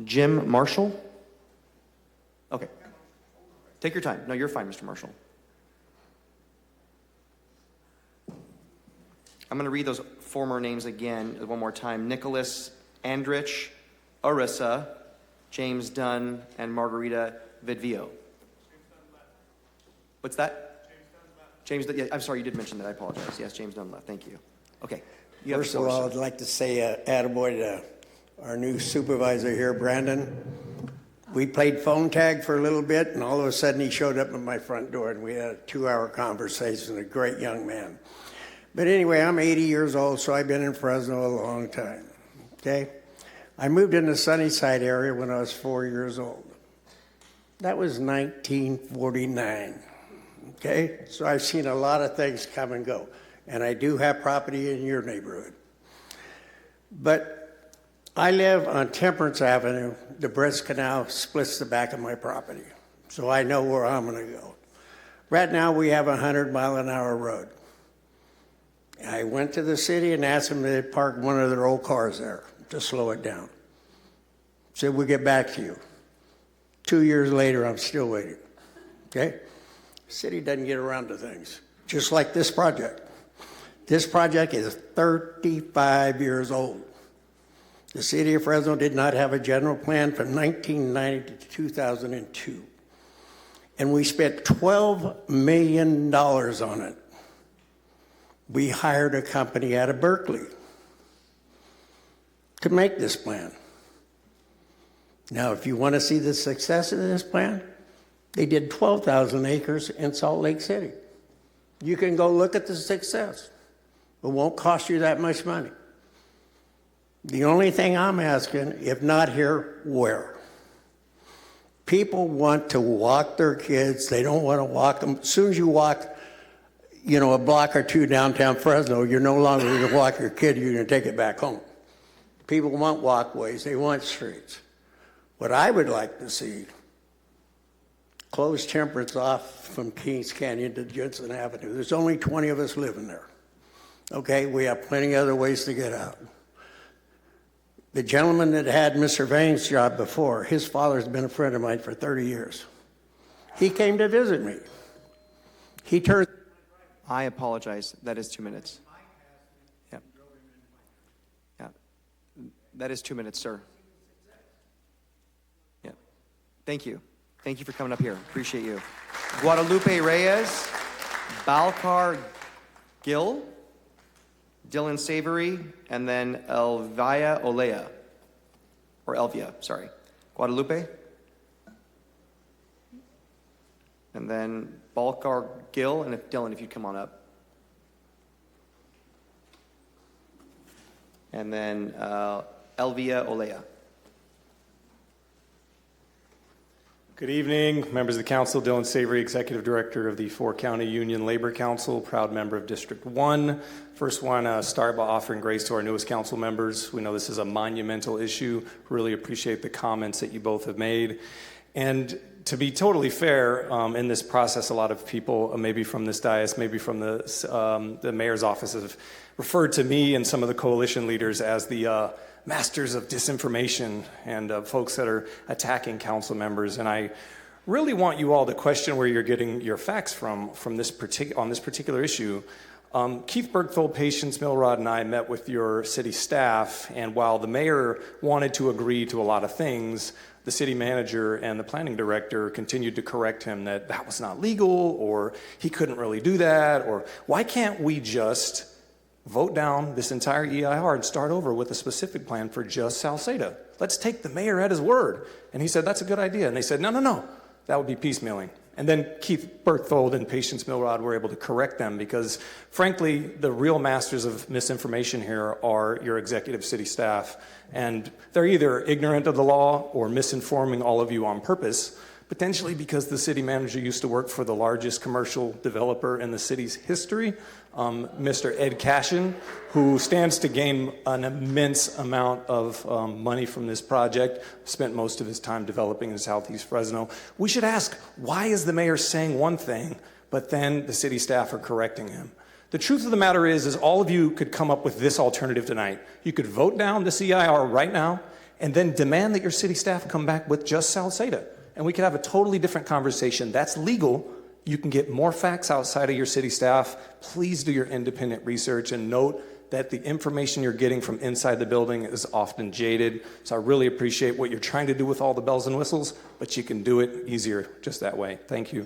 Jim Marshall? Okay. Take your time. No, you're fine, Mr. Marshall. I'm going to read those former names again one more time. Nicholas Andrich, Arissa, James Dunn, and Margarita Vidvio. What's that? James Dunn. Yeah, I'm sorry, you did mention that. I apologize. Yes, James Dunn left. Thank you. Okay. First of all, I'd like to say attaboy to our new supervisor here, Brandon. We played phone tag for a little bit, and all of a sudden he showed up at my front door, and we had a 2-hour conversation, a great young man. But anyway, I'm 80 years old, so I've been in Fresno a long time, okay? I moved in the Sunnyside area when I was 4 years old. That was 1949, okay? So I've seen a lot of things come and go, and I do have property in your neighborhood. But I live on Temperance Avenue. The Brest Canal splits the back of my property, so I know where I'm gonna go. Right now, we have a 100-mile-an-hour road. I went to the city and asked them to park one of their old cars there to slow it down. Said, we'll get back to you. 2 years later, I'm still waiting, okay? City doesn't get around to things. just like this project. This project is 35 years old. The city of Fresno did not have a general plan from 1990 to 2002. And we spent $12 million on it. We hired a company out of Berkeley to make this plan. Now, if you want to see the success of this plan, they did 12,000 acres in Salt Lake City. You can go look at the success. It won't cost you that much money. The only thing I'm asking, if not here, where? People want to walk their kids. They don't want to walk them. As soon as you walk, a block or two downtown Fresno, you're no longer going to walk your kid. You're going to take it back home. People want walkways. They want streets. What I would like to see, close Temperance off from Kings Canyon to Judson Avenue. There's only 20 of us living there. Okay, we have plenty of other ways to get out. The gentleman that had Mr. Vane's job before, his father's been a friend of mine for 30 years. He came to visit me. He turned... I apologize. That is 2 minutes. Yeah. Yeah. That is 2 minutes, sir. Yeah. Thank you. Thank you for coming up here. Appreciate you. Guadalupe Reyes, Balcar Gil, Dylan Savory, and then Elvia Olea. Or Elvia, sorry. Guadalupe. And then Balcar Gil, and Dylan, if you'd come on up. And then Elvia Olea. Good evening, members of the council. Dylan Savory, Executive Director of the 4-County Union Labor Council, proud member of District 1. First want to start by offering grace to our newest council members. We know this is a monumental issue. Really appreciate the comments that you both have made. And to be totally fair, in this process, a lot of people, maybe from this dais, maybe from the mayor's office, have referred to me and some of the coalition leaders as the masters of disinformation and folks that are attacking council members. And I really want you all to question where you're getting your facts from on this particular issue. Keith Bergthold, Patience Milrod, and I met with your city staff, and while the mayor wanted to agree to a lot of things, the city manager and the planning director continued to correct him that that was not legal, or he couldn't really do that, or why can't we just vote down this entire EIR and start over with a specific plan for just Salcedo? Let's take the mayor at his word. And he said, that's a good idea. And they said, no, that would be piecemealing. And then Keith Bergthold and Patience Milrod were able to correct them because, frankly, the real masters of misinformation here are your executive city staff. And they're either ignorant of the law or misinforming all of you on purpose, potentially because the city manager used to work for the largest commercial developer in the city's history, Mr. Ed Cashin, who stands to gain an immense amount of money from this project, spent most of his time developing in Southeast Fresno. We should ask, why is the mayor saying one thing, but then the city staff are correcting him? The truth of the matter is all of you could come up with this alternative tonight. You could vote down the CIR right now and then demand that your city staff come back with just Salcedo. And we could have a totally different conversation. That's legal. You can get more facts outside of your city staff. Please do your independent research and note that the information you're getting from inside the building is often jaded. So I really appreciate what you're trying to do with all the bells and whistles, but you can do it easier just that way. Thank you.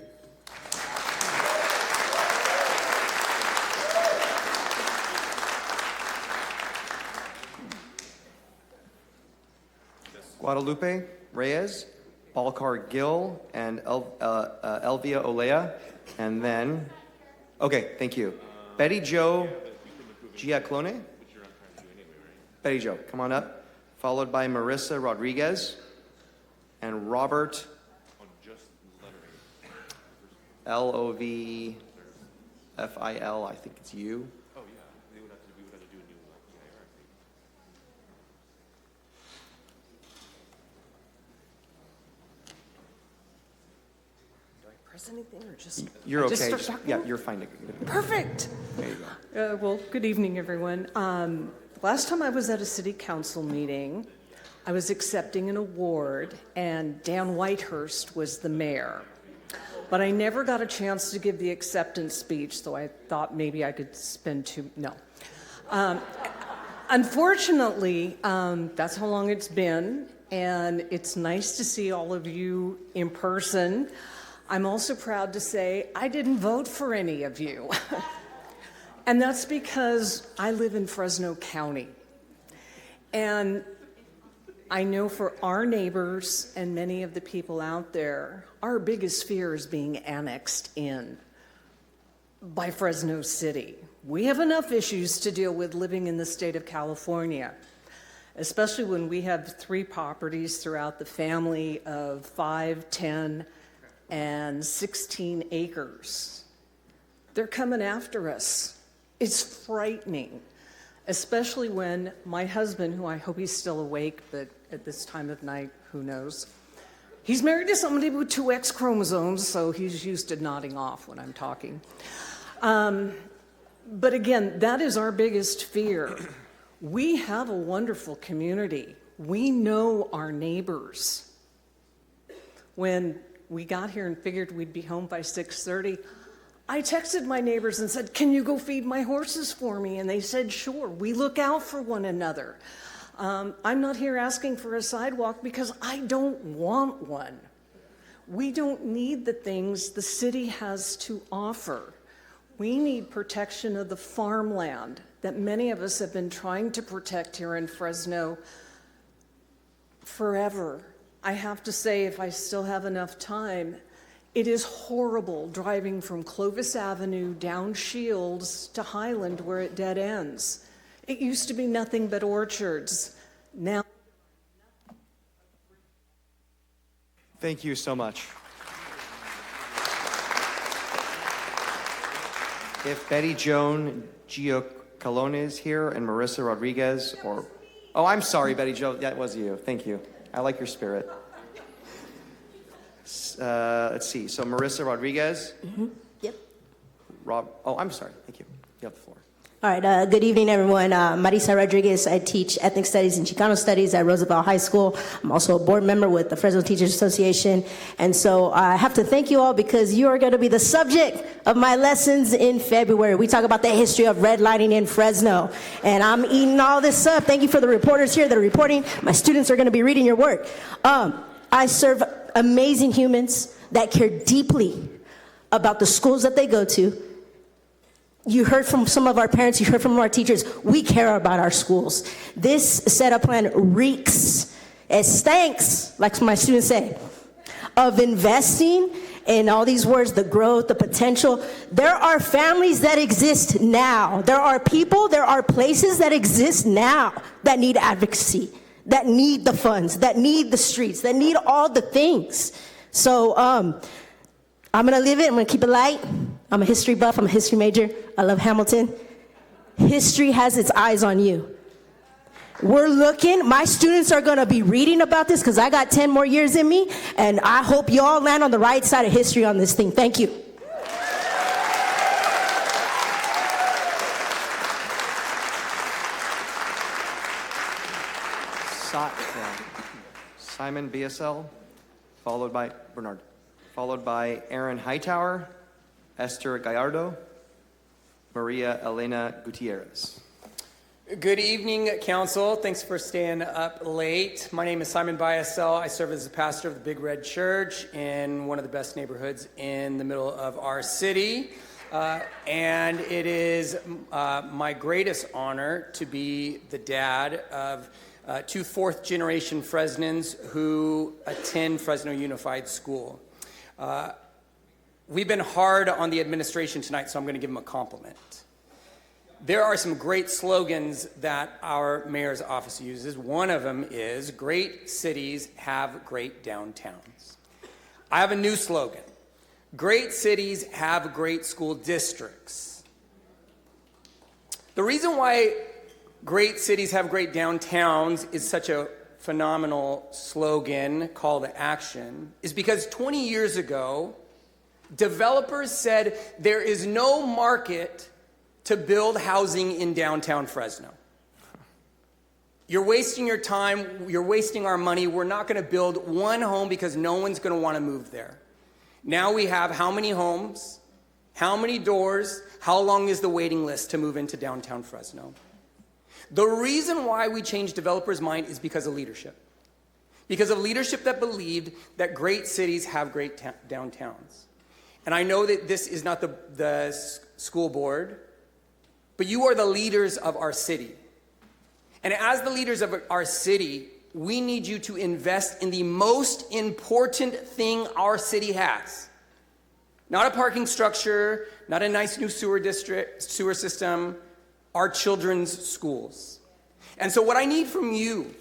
Guadalupe Reyes, Balcar Gil, and Elvia Olea. And then, okay, thank you. Betty Jo Giaclone. Betty Jo, come on up. Followed by Marissa Rodriguez and Robert Lovfil, I think it's you. Oh, yeah. We would have to do a new EIR, I think. Do I press anything or just... You're okay. Just start talking? Yeah, you're fine. Perfect. There you go. Well, good evening, everyone. Last time I was at a city council meeting, I was accepting an award, and Dan Whitehurst was the mayor. but I never got a chance to give the acceptance speech, so I thought maybe I could no. Unfortunately, that's how long it's been, and it's nice to see all of you in person. I'm also proud to say I didn't vote for any of you. And that's because I live in Fresno County. And I know for our neighbors and many of the people out there, our biggest fear is being annexed in by Fresno City. We have enough issues to deal with living in the state of California, especially when we have 3 properties throughout the family of 5, 10, and 16 acres. They're coming after us. It's frightening, especially when my husband, who I hope he's still awake, but at this time of night, who knows? He's married to somebody with 2 X chromosomes, so he's used to nodding off when I'm talking. But again, that is our biggest fear. We have a wonderful community. We know our neighbors. When we got here and figured we'd be home by 6:30, I texted my neighbors and said, "Can you go feed my horses for me?" And they said, "Sure." We look out for one another. I'm not here asking for a sidewalk because I don't want one. We don't need the things the city has to offer. We need protection of the farmland that many of us have been trying to protect here in Fresno forever. I have to say, if I still have enough time, it is horrible driving from Clovis Avenue down Shields to Highland where it dead ends. It used to be nothing but orchards. Now. Thank you so much. If Betty Joan Giacalone is here and Marissa Rodriguez oh, I'm sorry, Betty Jo, that was you. Thank you. I like your spirit. Let's see. So Marissa Rodriguez. Mm-hmm. Yep. Oh, I'm sorry. Thank you. You have the floor. All right, good evening, everyone. Marisa Rodriguez. I teach ethnic studies and Chicano studies at Roosevelt High School. I'm also a board member with the Fresno Teachers Association. And so I have to thank you all because you are going to be the subject of my lessons in February. We talk about the history of redlining in Fresno. And I'm eating all this up. Thank you for the reporters here that are reporting. My students are going to be reading your work. I serve amazing humans that care deeply about the schools that they go to. You heard from some of our parents, you heard from our teachers. We care about our schools. This setup plan reeks, it stinks, like my students say, of investing in all these words, the growth, the potential. There are families that exist now. There are people, there are places that exist now that need advocacy, that need the funds, that need the streets, that need all the things. So I'm gonna live it, I'm gonna keep it light. I'm a history buff, I'm a history major. I love Hamilton. History has its eyes on you. We're looking, my students are gonna be reading about this because I got 10 more years in me, and I hope you all land on the right side of history on this thing. Thank you. Simon BSL, followed by Bernard, followed by Aaron Hightower, Esther Gallardo, Maria Elena Gutierrez. Good evening, Council. Thanks for staying up late. My name is Simon Biasel. I serve as the pastor of the Big Red Church in one of the best neighborhoods in the middle of our city. And it is my greatest honor to be the dad of 2 fourth-generation Fresnans who attend Fresno Unified School. We've been hard on the administration tonight, so I'm going to give them a compliment. There are some great slogans that our mayor's office uses. One of them is, great cities have great downtowns. I have a new slogan. Great cities have great school districts. The reason why great cities have great downtowns is such a phenomenal slogan, call to action, is because 20 years ago, developers said there is no market to build housing in downtown Fresno. You're wasting your time, you're wasting our money, we're not going to build one home because no one's going to want to move there. Now we have how many homes, how many doors, how long is the waiting list to move into downtown Fresno? The reason why we changed developers' mind is because of leadership. Because of leadership that believed that great cities have great downtowns. And I know that this is not the school board, but you are the leaders of our city. And as the leaders of our city, we need you to invest in the most important thing our city has. Not a parking structure, not a nice new sewer system, our children's schools. And so what I need from you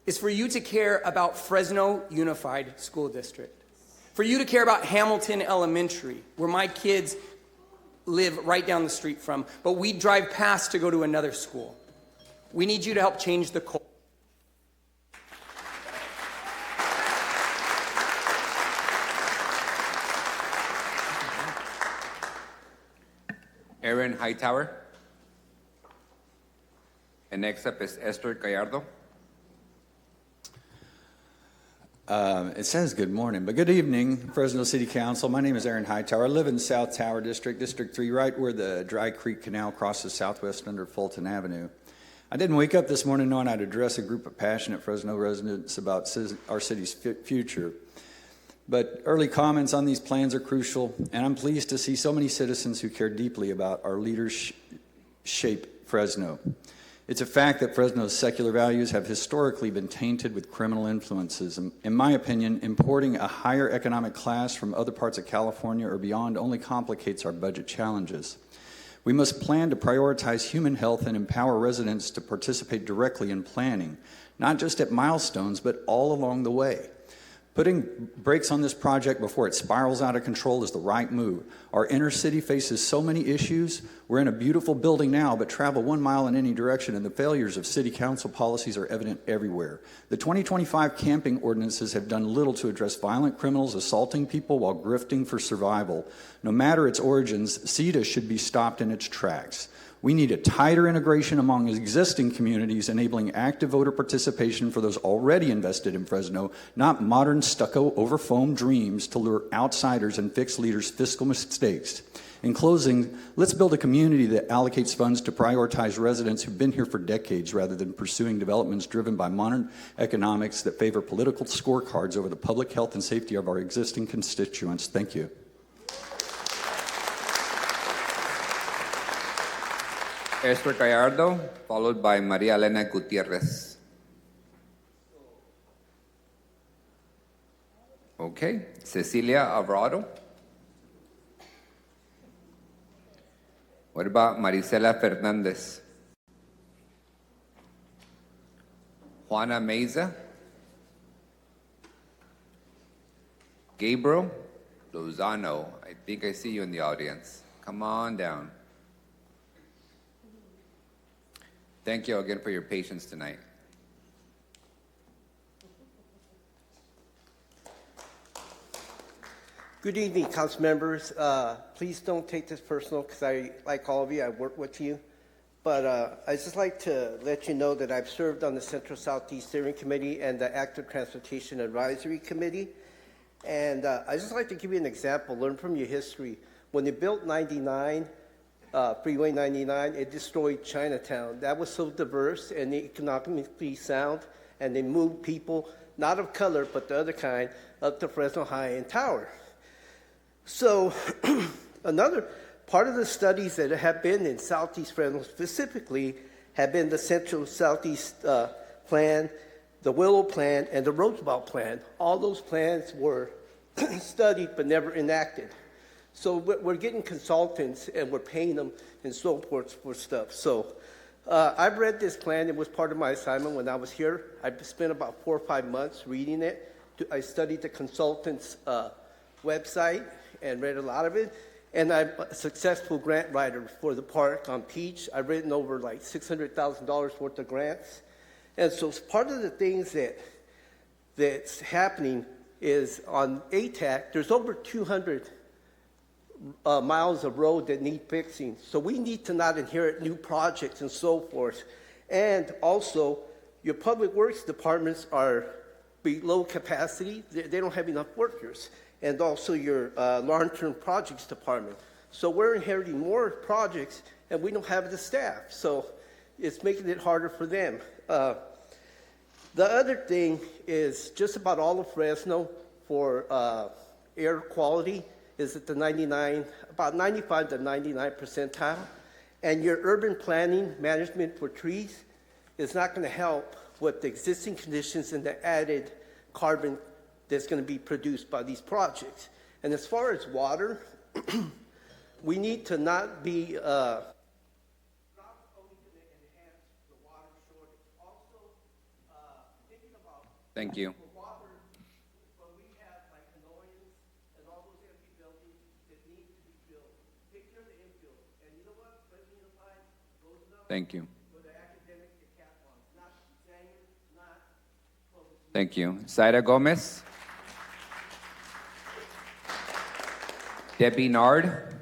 is for you to care about Fresno Unified School District. For you to care about Hamilton Elementary, where my kids live right down the street from, but we drive past to go to another school. We need you to help change the culture. Aaron Hightower. And next up is Esther Gallardo. It says good morning, but good evening, Fresno City Council. My name is Aaron Hightower. I live in South Tower District, District 3, right where the Dry Creek Canal crosses southwest under Fulton Avenue. I didn't wake up this morning knowing I'd address a group of passionate Fresno residents about our city's future. But early comments on these plans are crucial, and I'm pleased to see so many citizens who care deeply about our leaders shape Fresno. It's a fact that Fresno's secular values have historically been tainted with criminal influences. In my opinion, importing a higher economic class from other parts of California or beyond only complicates our budget challenges. We must plan to prioritize human health and empower residents to participate directly in planning, not just at milestones, but all along the way. Putting brakes on this project before it spirals out of control is the right move. Our inner city faces so many issues. We're in a beautiful building now, but travel 1 mile in any direction, and the failures of city council policies are evident everywhere. The 2025 camping ordinances have done little to address violent criminals assaulting people while grifting for survival. No matter its origins, CETA should be stopped in its tracks. We need a tighter integration among existing communities, enabling active voter participation for those already invested in Fresno, not modern stucco over-foam dreams to lure outsiders and fix leaders' fiscal mistakes. In closing, let's build a community that allocates funds to prioritize residents who've been here for decades rather than pursuing developments driven by modern economics that favor political scorecards over the public health and safety of our existing constituents. Thank you. Esther Gallardo, followed by Maria Elena Gutierrez. Okay, Cecilia Alvarado. What about Marisela Fernandez? Juana Meza. Gabriel Lozano. I think I see you in the audience. Come on down. Thank you again for your patience tonight. Good evening, council members. Please don't take this personal because I like all of you. I work with you. But I'd just like to let you know that I've served on the Central Southeast Steering Committee and the Active Transportation Advisory Committee. And I'd just like to give you an example, learn from your history. When they built 99, Freeway 99, it destroyed Chinatown. That was so diverse and economically sound, and they moved people, not of color, but the other kind, up to Fresno High and Tower. So another part of the studies that have been in Southeast Fresno specifically have been the Central Southeast Plan, the Willow Plan, and the Roosevelt Plan. All those plans were studied but never enacted. So we're getting consultants and we're paying them and so forth for stuff. So I've read this plan. It was part of my assignment when I was here. I spent about 4 or 5 months reading it. I studied the consultant's website and read a lot of it. And I'm a successful grant writer for the park on Peach. I've written over like $600,000 worth of grants. And so part of the things that's happening is on ATAC, there's over 200 miles of road that need fixing. So we need to not inherit new projects and so forth. And also, your public works departments are below capacity. They don't have enough workers. And also your long-term projects department. So we're inheriting more projects and we don't have the staff. So it's making it harder for them. The other thing is just about all of Fresno for air quality is at the about 95 to 99 percentile. And your urban planning management for trees is not going to help with the existing conditions and the added carbon that's going to be produced by these projects. And as far as water, we need to not be Thank you. Thank you. Thank you. Zaira Gomez. Debbie Nard.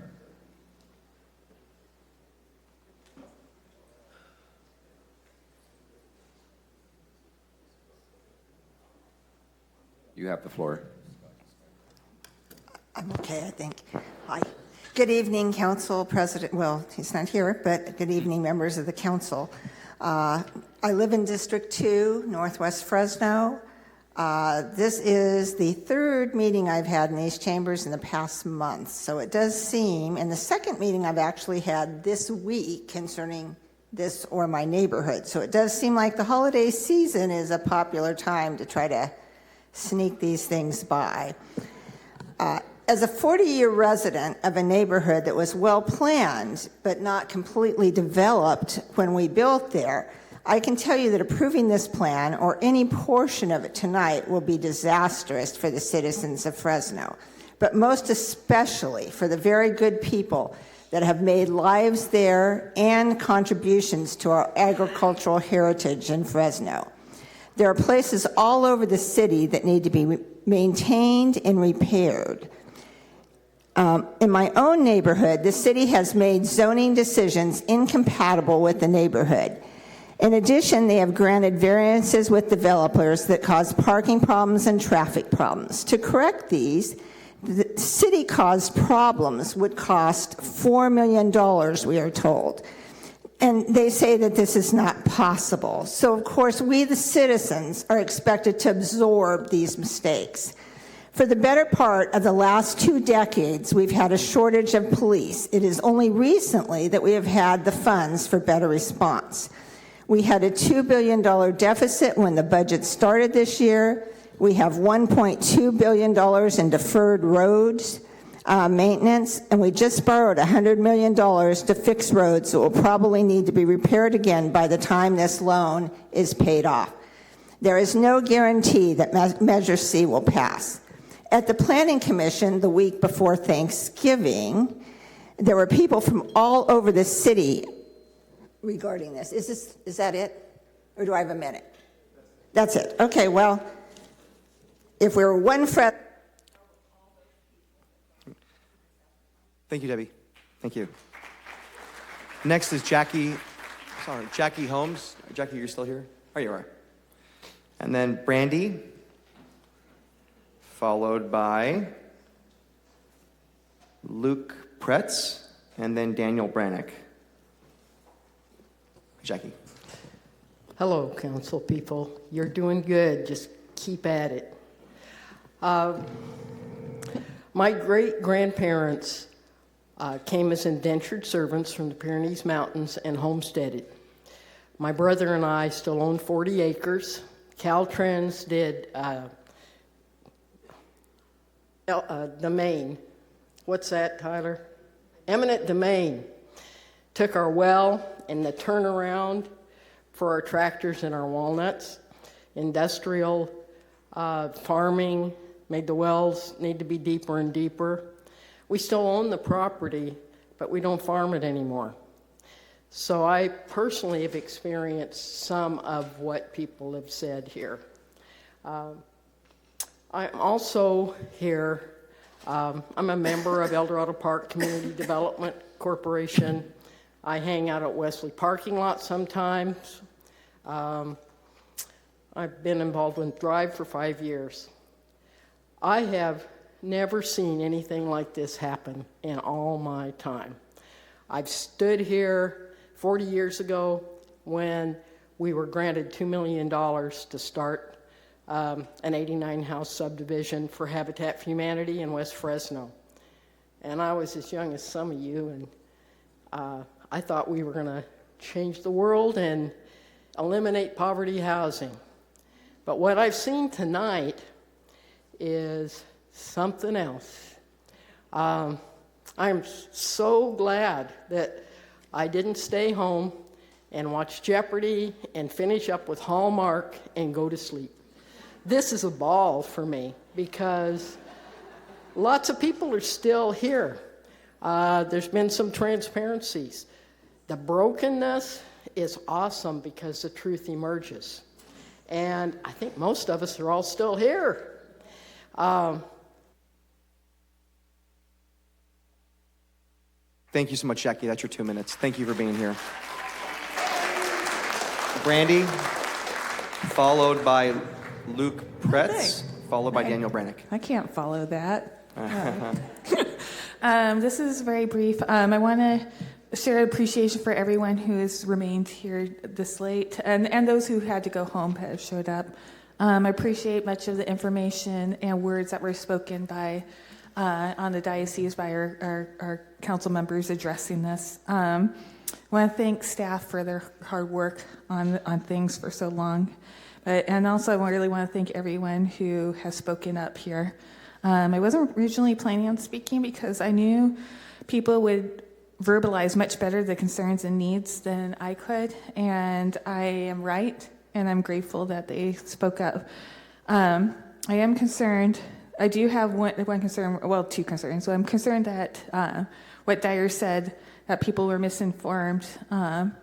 You have the floor. I'm okay, I think. Hi. Good evening, Council President. Well, he's not here, but good evening, members of the Council. I live in District 2, Northwest Fresno. This is the third meeting I've had in these chambers in the past month. So it does seem, and the second meeting I've actually had this week concerning this or my neighborhood. So it does seem like the holiday season is a popular time to try to sneak these things by. As a 40-year resident of a neighborhood that was well planned but not completely developed when we built there, I can tell you that approving this plan or any portion of it tonight will be disastrous for the citizens of Fresno, but most especially for the very good people that have made lives there and contributions to our agricultural heritage in Fresno. There are places all over the city that need to be maintained and repaired. In my own neighborhood, the city has made zoning decisions incompatible with the neighborhood. In addition, they have granted variances with developers that cause parking problems and traffic problems. To correct these, the city-caused problems would cost $4 million, we are told. And they say that this is not possible. So, of course, we, the citizens, are expected to absorb these mistakes. For the better part of the last 2 decades, we've had a shortage of police. It is only recently that we have had the funds for better response. We had a $2 billion deficit when the budget started this year. We have $1.2 billion in deferred roads maintenance, and we just borrowed $100 million to fix roads that will probably need to be repaired again by the time this loan is paid off. There is no guarantee that Measure C will pass. At the Planning Commission the week before Thanksgiving, there were people from all over the city regarding this. Is that it? Or do I have a minute? That's it. Okay, well, if we're one fret. Thank you, Debbie. Thank you. Next is Jackie Holmes. Jackie, you're still here? Oh, you are. And then Brandy, followed by Luke Pretz, and then Daniel Brannick. Jackie. Hello, council people. You're doing good. Just keep at it. My great-grandparents came as indentured servants from the Pyrenees Mountains and homesteaded. My brother and I still own 40 acres. Caltrans did domain. What's that, Tyler? Eminent domain. Took our well and the turnaround for our tractors and our walnuts. Industrial farming made the wells need to be deeper and deeper. We still own the property, but we don't farm it anymore. So I personally have experienced some of what people have said here. I'm also here, I'm a member of El Dorado Park Community Development Corporation. I hang out at Wesley parking lot sometimes. I've been involved with Drive for 5 years. I have never seen anything like this happen in all my time. I've stood here 40 years ago when we were granted $2 million to start an 89-house subdivision for Habitat for Humanity in West Fresno. And I was as young as some of you, and I thought we were going to change the world and eliminate poverty housing. But what I've seen tonight is something else. I'm so glad that I didn't stay home and watch Jeopardy and finish up with Hallmark and go to sleep. This is a ball for me because lots of people are still here. There's been some transparencies. The brokenness is awesome because the truth emerges. And I think most of us are all still here. Thank you so much, Jackie. That's your 2 minutes. Thank you for being here. Brandy, followed by Luke Pretz, followed by Daniel Brannick. I can't follow that. This is very brief. I want to share appreciation for everyone who has remained here this late and those who had to go home but have showed up. I appreciate much of the information and words that were spoken by on the diocese by our council members addressing this. I want to thank staff for their hard work on things for so long. And also I really want to thank everyone who has spoken up here. I wasn't originally planning on speaking because I knew people would verbalize much better the concerns and needs than I could, and I am right, and I'm grateful that they spoke up. I am concerned. I do have one concern, well, two concerns. So I'm concerned that what Dyer said, that people were misinformed,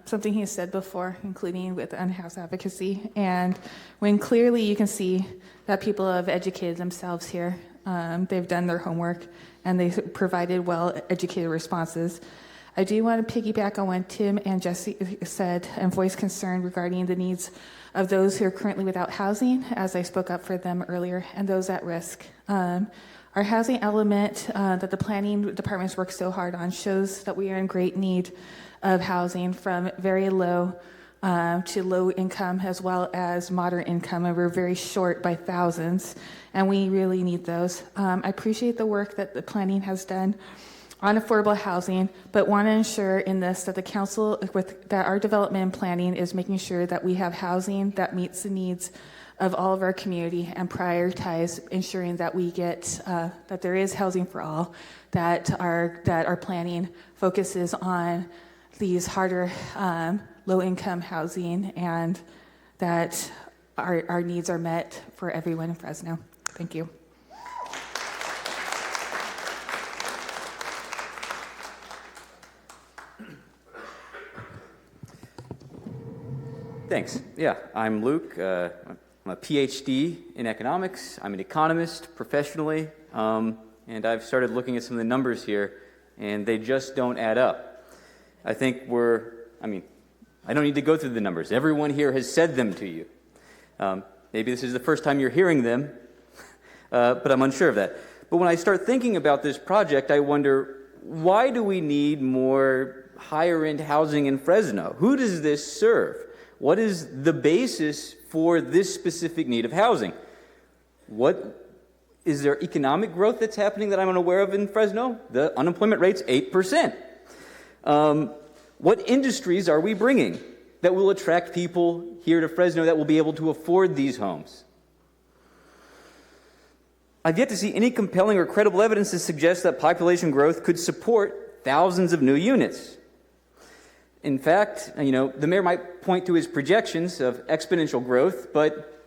something he has said before, including with unhoused advocacy, and when clearly you can see that people have educated themselves here. They've done their homework, and they've provided well-educated responses. I do want to piggyback on what Tim and Jesse said and voice concern regarding the needs of those who are currently without housing, as I spoke up for them earlier, and those at risk. Our housing element that the planning departments work so hard on shows that we are in great need of housing from very low to low income as well as moderate income, and we're very short by thousands, and we really need those. I appreciate the work that the planning has done on affordable housing, but want to ensure in this that the council, that our development and planning is making sure that we have housing that meets the needs of all of our community and prioritize ensuring that we get, that there is housing for all, that our planning focuses on these harder, low-income housing, and that our needs are met for everyone in Fresno. Thank you. Thanks. Yeah, I'm Luke. I'm a PhD in economics. I'm an economist professionally, and I've started looking at some of the numbers here, and they just don't add up. I think I don't need to go through the numbers. Everyone here has said them to you. Maybe this is the first time you're hearing them, but I'm unsure of that. But when I start thinking about this project, I wonder, why do we need more higher-end housing in Fresno? Who does this serve? What is the basis for this specific need of housing? Is there economic growth that's happening that I'm unaware of in Fresno? The unemployment rate's 8%. What industries are we bringing that will attract people here to Fresno that will be able to afford these homes? I've yet to see any compelling or credible evidence to suggest that population growth could support thousands of new units. In fact, the mayor might point to his projections of exponential growth, but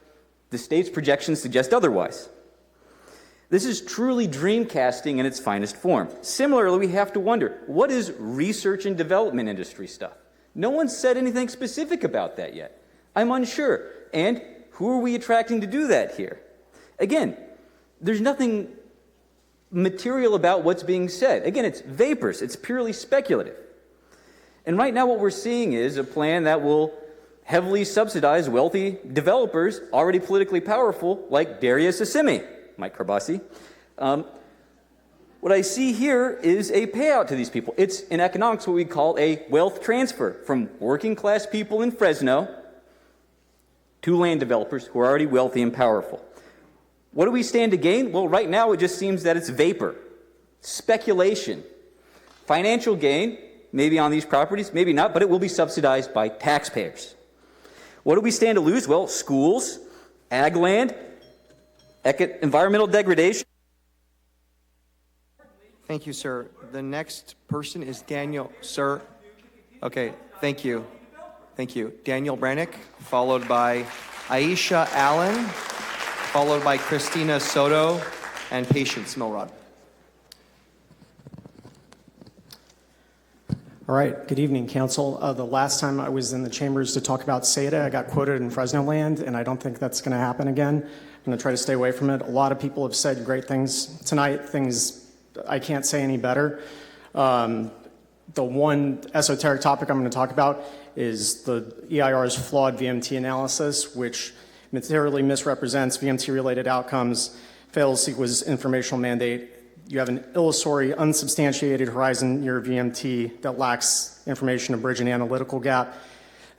the state's projections suggest otherwise. This is truly dreamcasting in its finest form. Similarly, we have to wonder, what is research and development industry stuff? No one said anything specific about that yet. I'm unsure. And who are we attracting to do that here? Again, there's nothing material about what's being said. Again, it's vapors. It's purely speculative. And right now what we're seeing is a plan that will heavily subsidize wealthy developers already politically powerful like Darius Assimi, Mike Carbasi. What I see here is a payout to these people. It's in economics what we call a wealth transfer from working class people in Fresno to land developers who are already wealthy and powerful. What do we stand to gain? Well, right now it just seems that it's vapor, speculation, financial gain, maybe on these properties, maybe not, but it will be subsidized by taxpayers. What do we stand to lose? Well, schools, ag land, environmental degradation. Thank you, sir. The next person is Daniel. Sir. Okay, thank you. Thank you. Daniel Brannick, followed by Aisha Allen, followed by Christina Soto, and Patience Milrod. All right, good evening, Council. The last time I was in the chambers to talk about SEDA, I got quoted in Fresno land, and I don't think that's going to happen again. I'm going to try to stay away from it. A lot of people have said great things tonight, things I can't say any better. The one esoteric topic I'm going to talk about is the EIR's flawed VMT analysis, which materially misrepresents VMT-related outcomes, fails CEQA's informational mandate. You have an illusory, unsubstantiated horizon near VMT that lacks information to bridge an analytical gap.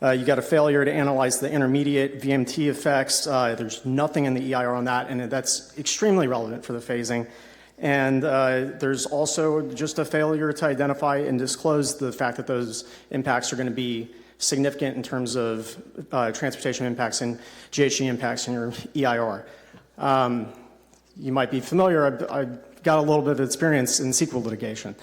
You got a failure to analyze the intermediate VMT effects. There's nothing in the EIR on that, and that's extremely relevant for the phasing. And there's also just a failure to identify and disclose the fact that those impacts are going to be significant in terms of transportation impacts and GHG impacts in your EIR. You might be familiar, I've got a little bit of experience in CEQA litigation,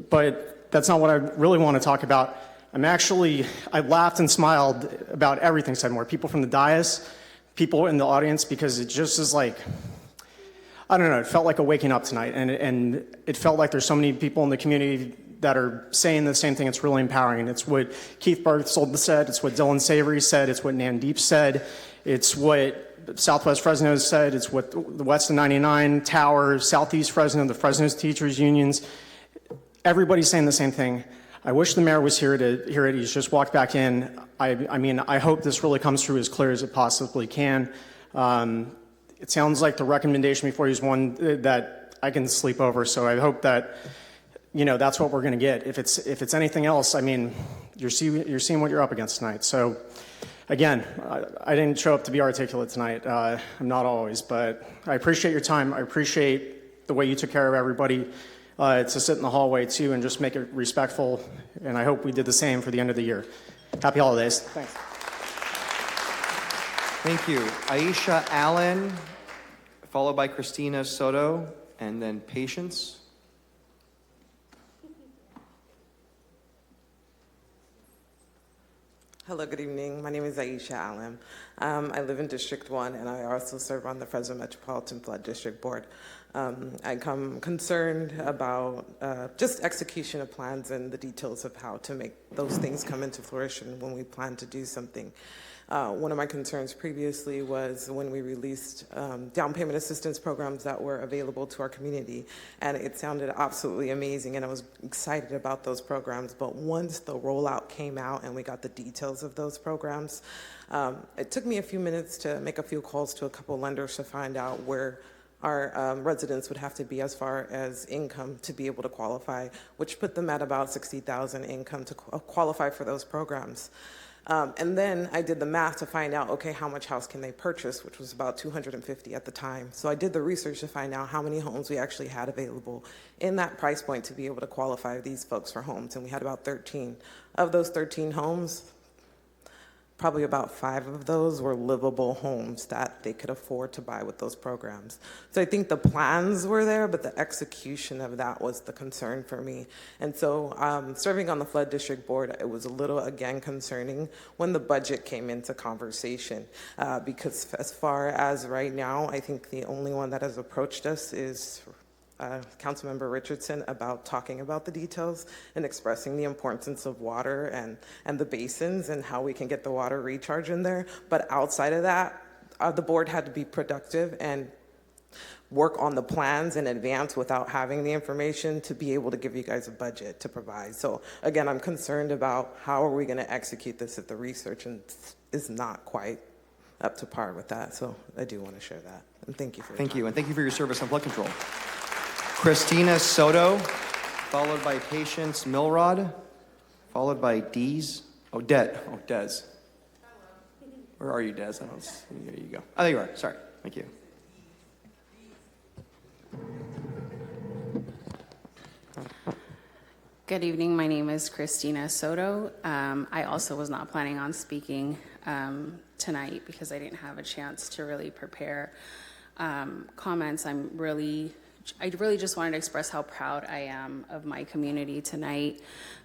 but that's not what I really want to talk about. I laughed and smiled about everything said more. People from the dais, people in the audience, because it just is like, I don't know, it felt like a waking up tonight, and it felt like there's so many people in the community that are saying the same thing. It's really empowering. It's what Keith Berthold said, it's what Dylan Savory said, it's what Nandeep said, it's what Southwest Fresno said, it's what the Weston 99, Tower, Southeast Fresno, the Fresno's teachers unions, everybody's saying the same thing. I wish the mayor was here to hear it. He's just walked back in. I mean, I hope this really comes through as clear as it possibly can. It sounds like the recommendation before you is one that I can sleep over, so I hope that, that's what we're going to get. If it's anything else, I mean, you're seeing what you're up against tonight. So, again, I didn't show up to be articulate tonight. I'm not always, but I appreciate your time. I appreciate the way you took care of everybody to sit in the hallway, too, and just make it respectful, and I hope we did the same for the end of the year. Happy holidays. Thanks. Thank you. Aisha Allen, followed by Christina Soto, and then Patience. Hello, good evening. My name is Aisha Allen. I live in District 1, and I also serve on the Fresno Metropolitan Flood District Board. I come concerned about just execution of plans and the details of how to make those things come into fruition when we plan to do something. One of my concerns previously was when we released down payment assistance programs that were available to our community, and it sounded absolutely amazing, and I was excited about those programs. But once the rollout came out and we got the details of those programs, it took me a few minutes to make a few calls to a couple lenders to find out where our residents would have to be as far as income to be able to qualify, which put them at about $60,000 income to qualify for those programs. And then I did the math to find out, okay, how much house can they purchase, which was about $250 at the time. So I did the research to find out how many homes we actually had available in that price point to be able to qualify these folks for homes. And we had about 13. Of those 13 homes, probably about 5 of those were livable homes that they could afford to buy with those programs. So I think the plans were there, but the execution of that was the concern for me. And so serving on the Flood District Board, it was a little, again, concerning when the budget came into conversation. Because as far as right now, I think the only one that has approached us is Councilmember Richardson about talking about the details and expressing the importance of water and the basins and how we can get the water recharge in there. But outside of that, the board had to be productive and work on the plans in advance without having the information to be able to give you guys a budget to provide. So again, I'm concerned about how are we going to execute this if the research is not quite up to par with that. So I do want to share that. And thank you for your Thank time. you, and thank you for your service on flood control. Christina Soto, followed by Patience Milrod, followed by Des. Des. Where are you, Des? I don't see. There you go. Oh, there you are. Sorry. Thank you. Good evening. My name is Christina Soto. I also was not planning on speaking tonight because I didn't have a chance to really prepare comments. I really just wanted to express how proud I am of my community tonight.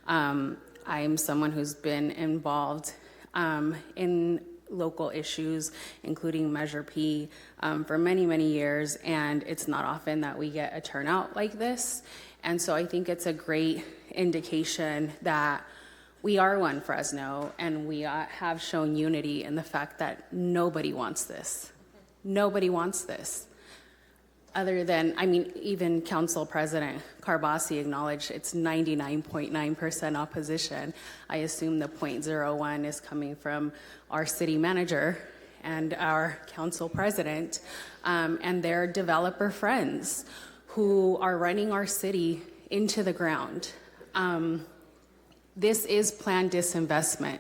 I am someone who's been involved in local issues, including Measure P, for many, many years, and it's not often that we get a turnout like this. And so I think it's a great indication that we are one Fresno, and we have shown unity in the fact that nobody wants this. Nobody wants this. Other than, even Council President Carbasi acknowledged it's 99.9% opposition. I assume the 0.01 is coming from our city manager and our council president and their developer friends who are running our city into the ground. This is planned disinvestment.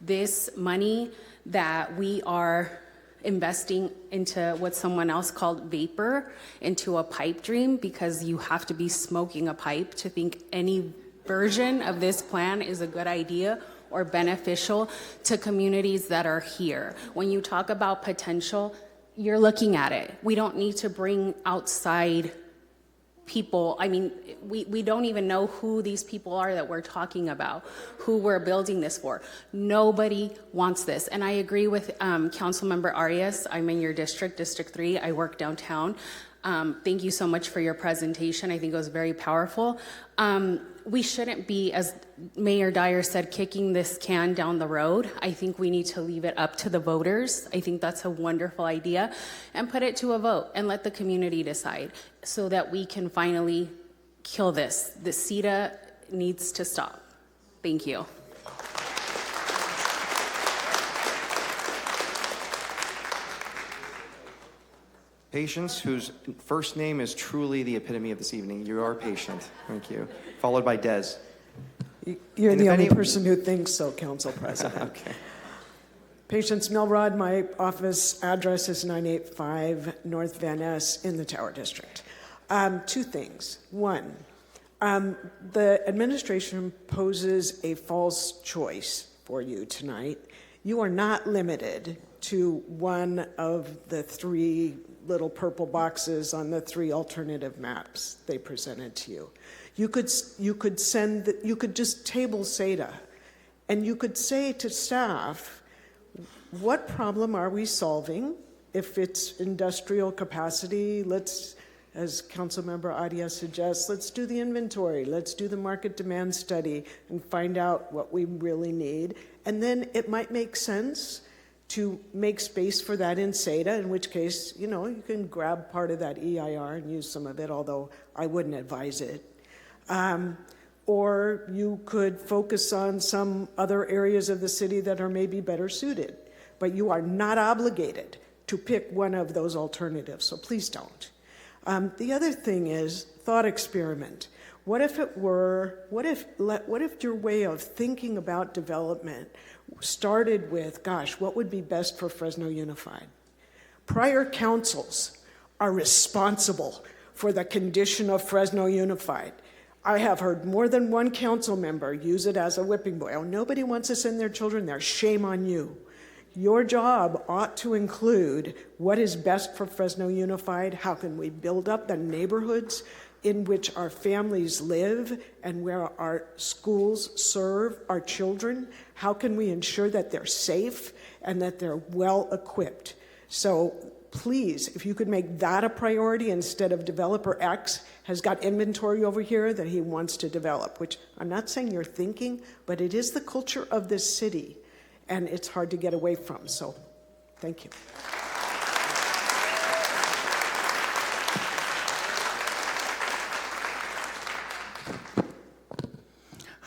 This money that we are investing into what someone else called vapor, into a pipe dream, because you have to be smoking a pipe to think any version of this plan is a good idea or beneficial to communities that are here. When you talk about potential, you're looking at it. We don't need to bring outside people. We don't even know who these people are that we're talking about, who we're building this for. Nobody wants this. And I agree with Councilmember Arias. I'm in your district, District 3. I work downtown. Thank you so much for your presentation. I think it was very powerful. We shouldn't be, as Mayor Dyer said, kicking this can down the road. I think we need to leave it up to the voters. I think that's a wonderful idea. And put it to a vote and let the community decide so that we can finally kill this. The CETA needs to stop. Thank you. Patience, whose first name is truly the epitome of this evening. You are patient. Thank you. Followed by Des. You're And the if only any- person who thinks so, Council President. Okay. Patience Milrod, my office address is 985 North Van Ness in the Tower District. Two things. One, the administration poses a false choice for you tonight. You are not limited to one of the three little purple boxes on the three alternative maps they presented to you. You could just table SATA, and you could say to staff, what problem are we solving? If it's industrial capacity, let's, as Councilmember Arias suggests, let's do the inventory, let's do the market demand study and find out what we really need. And then it might make sense to make space for that in SATA, in which case, you can grab part of that EIR and use some of it, although I wouldn't advise it. Or you could focus on some other areas of the city that are maybe better suited. But you are not obligated to pick one of those alternatives, so please don't. The other thing is thought experiment. What if your way of thinking about development started with, gosh, what would be best for Fresno Unified? Prior councils are responsible for the condition of Fresno Unified. I have heard more than one council member use it as a whipping boy. Oh, nobody wants to send their children there. Shame on you. Your job ought to include what is best for Fresno Unified. How can we build up the neighborhoods in which our families live and where our schools serve our children? How can we ensure that they're safe and that they're well equipped? So please, if you could make that a priority instead of developer X has got inventory over here that he wants to develop, which I'm not saying you're thinking, but it is the culture of this city and it's hard to get away from. So thank you.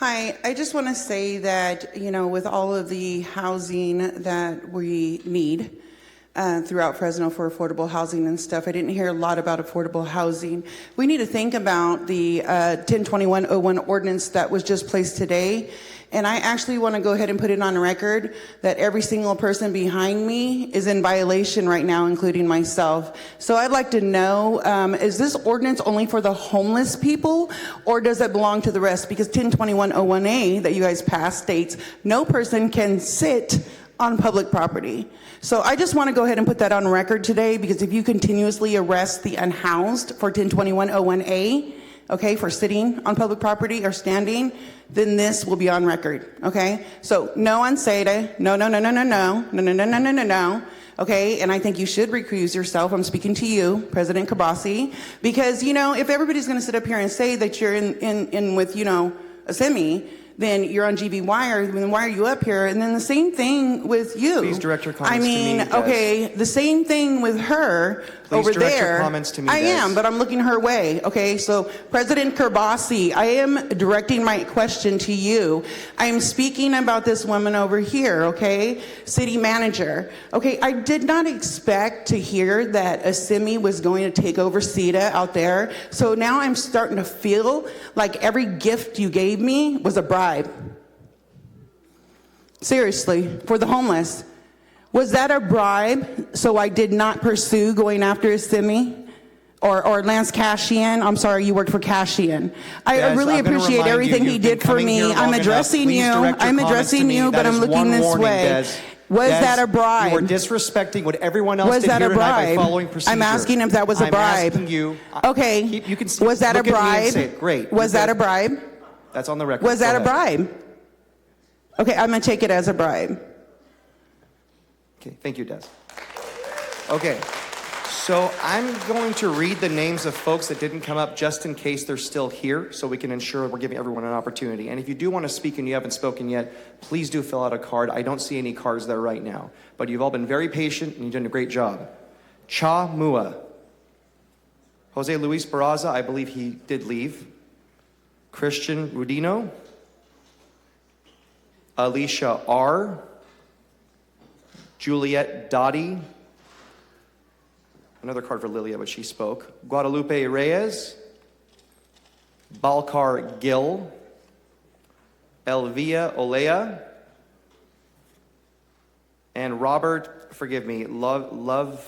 Hi, I just want to say that, with all of the housing that we need throughout Fresno for affordable housing and stuff, I didn't hear a lot about affordable housing. We need to think about the 1021-01 ordinance that was just placed today. And I actually want to go ahead and put it on record that every single person behind me is in violation right now, including myself. So I'd like to know, is this ordinance only for the homeless people, or does it belong to the rest? Because 1021-01A that you guys passed states no person can sit on public property. So I just want to go ahead and put that on record today, because if you continuously arrest the unhoused for 1021-01A, okay, for sitting on public property or standing, then this will be on record, okay? So no on SEDA, no, okay? And I think you should recuse yourself. I'm speaking to you, President Kabasi, because, if everybody's going to sit up here and say that you're in with, a semi, then you're on GVY, then why are you up here? And then the same thing with you. Please direct your comments to me, Des. Okay, the same thing with her Please over direct your there. comments to me, I Des. am, but I'm looking her way. Okay, so President Kerbasi, I am directing my question to you. I am speaking about this woman over here, okay? City manager. Okay, I did not expect to hear that Assimi was going to take over CETA out there. So now I'm starting to feel like every gift you gave me was a bribe. Seriously, for the homeless. Was that a bribe so I did not pursue going after Assimi or Lance Cashian? I'm sorry, you worked for Cashian. I Des, really I'm gonna appreciate remind everything you, he you've been did for coming me. here long I'm enough. addressing Please you. direct your I'm comments to addressing me. you, That but is I'm looking one this warning, way. Des. Was Des, that a bribe? You are disrespecting what everyone else Was did that here a tonight by bribe? following procedure. I'm asking if that was a bribe. I'm asking you. Okay. You can Was that a look at me and bribe? say it. Great. Was You're that a good. bribe? That's on the record. Was that Go a ahead. bribe? Okay, I'm gonna take it as a bribe. Okay, thank you, Des. Okay, so I'm going to read the names of folks that didn't come up just in case they're still here, so we can ensure we're giving everyone an opportunity. And if you do want to speak and you haven't spoken yet, please do fill out a card. I don't see any cards there right now. But you've all been very patient and you've done a great job. Cha Mua. Jose Luis Barraza, I believe he did leave. Christian Rudino. Alicia R. Juliet Dottie. Another card for Lilia, but she spoke. Guadalupe Reyes. Balkar Gill. Elvia Olea. And Robert, forgive me, Love,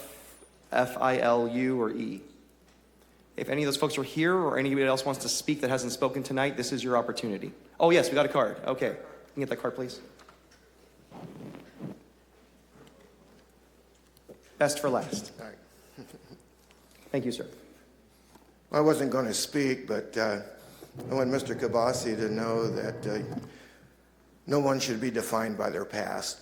F-I-L-U or E. If any of those folks are here or anybody else wants to speak that hasn't spoken tonight, this is your opportunity. Oh, yes, we got a card. Okay. Can you get that card, please? Best for last. All right. Thank you, sir. I wasn't going to speak, but I want Mr. Kabasi to know that no one should be defined by their past,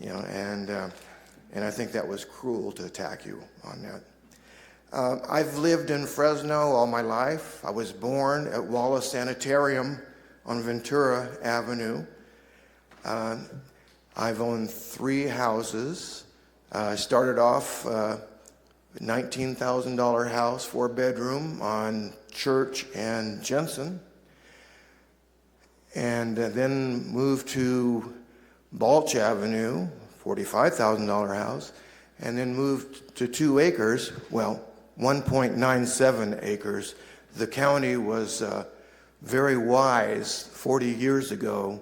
and I think that was cruel to attack you on that. I've lived in Fresno all my life. I was born at Wallace Sanitarium on Ventura Avenue. I've owned 3 houses. I started off a $19,000 house, 4-bedroom on Church and Jensen, and then moved to Balch Avenue, $45,000 house, and then moved to 2 acres, well, 1.97 acres. The county was very wise 40 years ago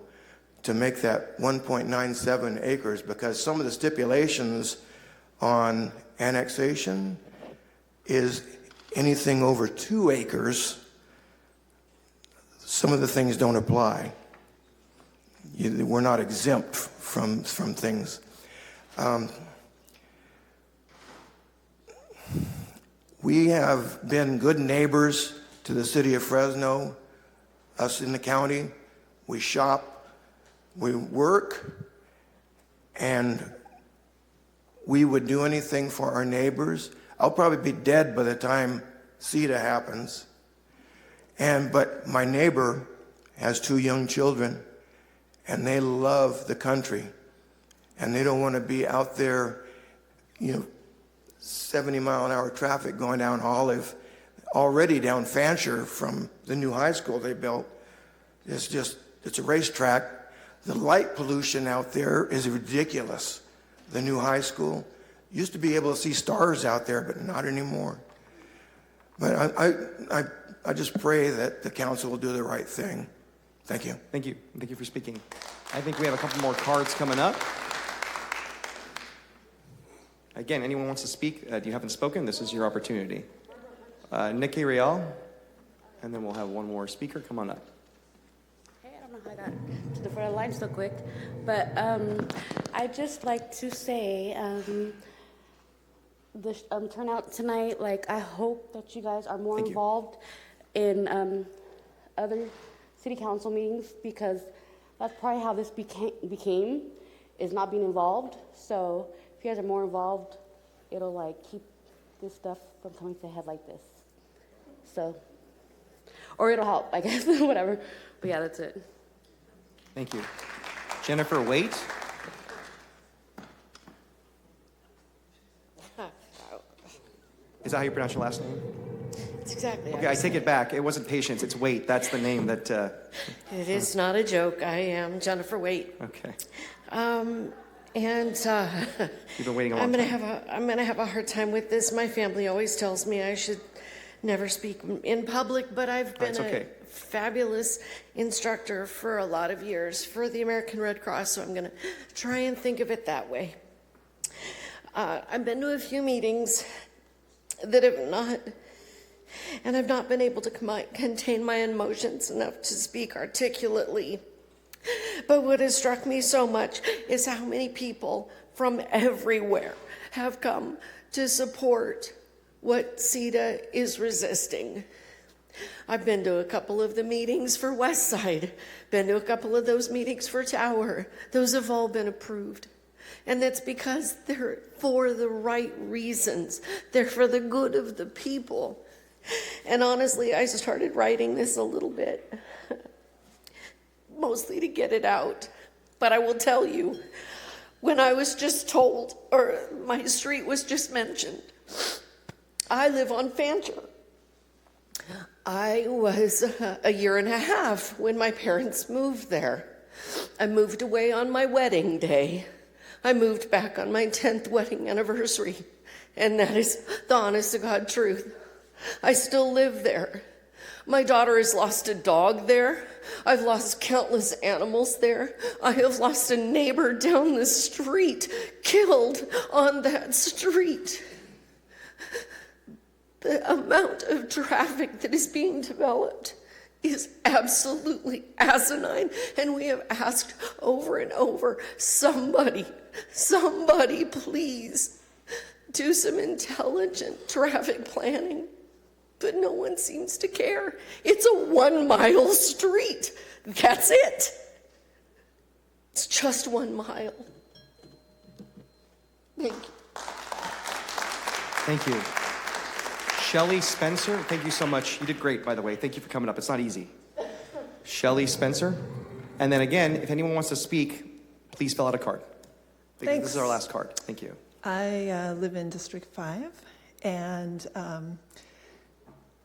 to make that 1.97 acres because some of the stipulations on annexation is anything over 2 acres. Some of the things don't apply. We're not exempt from things. We have been good neighbors to the city of Fresno, us in the county. We shop, we work, and we would do anything for our neighbors. I'll probably be dead by the time CETA happens. But my neighbor has 2 young children, and they love the country, and they don't want to be out there, 70-mile-an-hour traffic going down Olive, already down Fancher from the new high school they built. it's a racetrack. The light pollution out there is ridiculous. The new high school used to be able to see stars out there, but not anymore. But I just pray that the council will do the right thing. Thank you. Thank you. Thank you for speaking. I think we have a couple more cards coming up. Again, anyone wants to speak, you haven't spoken, this is your opportunity. Nikki Real, and then we'll have one more speaker. Come on up. Hey, I don't know how I got to the front of the line so quick, but I'd just like to say the turnout tonight, like, I hope that you guys are more involved in other city council meetings, because that's probably how this became is not being involved. So if you guys are more involved, it'll like keep this stuff from coming to a head like this. So, or it'll help, I guess, whatever. But yeah, that's it. Thank you. Jennifer Waite. Is that how you pronounce your last name? It's exactly. Okay, I take it back. It wasn't Patience, it's Waite. That's the name that... It is not a joke. I am Jennifer Waite. Okay. And You've been waiting a long time. I'm gonna have a hard time with this. My family always tells me I should never speak in public, but I've been a fabulous instructor for a lot of years for the American Red Cross, so I'm gonna try and think of it that way. I've been to a few meetings that have not, and I've not been able to contain my emotions enough to speak articulately. But what has struck me so much is how many people from everywhere have come to support what CETA is resisting. I've been to a couple of the meetings for West Side, been to a couple of those meetings for Tower. Those have all been approved. And that's because they're for the right reasons. They're for the good of the people. And honestly, I started writing this a little bit, mostly to get it out. But I will tell you, when I was just told, or my street was just mentioned, I live on Fancher. I was a year and a half when my parents moved there. I moved away on my wedding day. I moved back on my 10th wedding anniversary. And that is the honest to God truth. I still live there. My daughter has lost a dog there. I've lost countless animals there. I have lost a neighbor down the street, killed on that street. The amount of traffic that is being developed is absolutely asinine, and we have asked over and over, somebody please do some intelligent traffic planning. But no one seems to care. It's a 1 mile street. That's it. It's just 1 mile. Thank you. Thank you. Shelley Spencer, thank you so much. You did great, by the way. Thank you for coming up. It's not easy. Shelley Spencer. And then again, if anyone wants to speak, please fill out a card. Because Thanks. This is our last card. Thank you. I live in District 5, and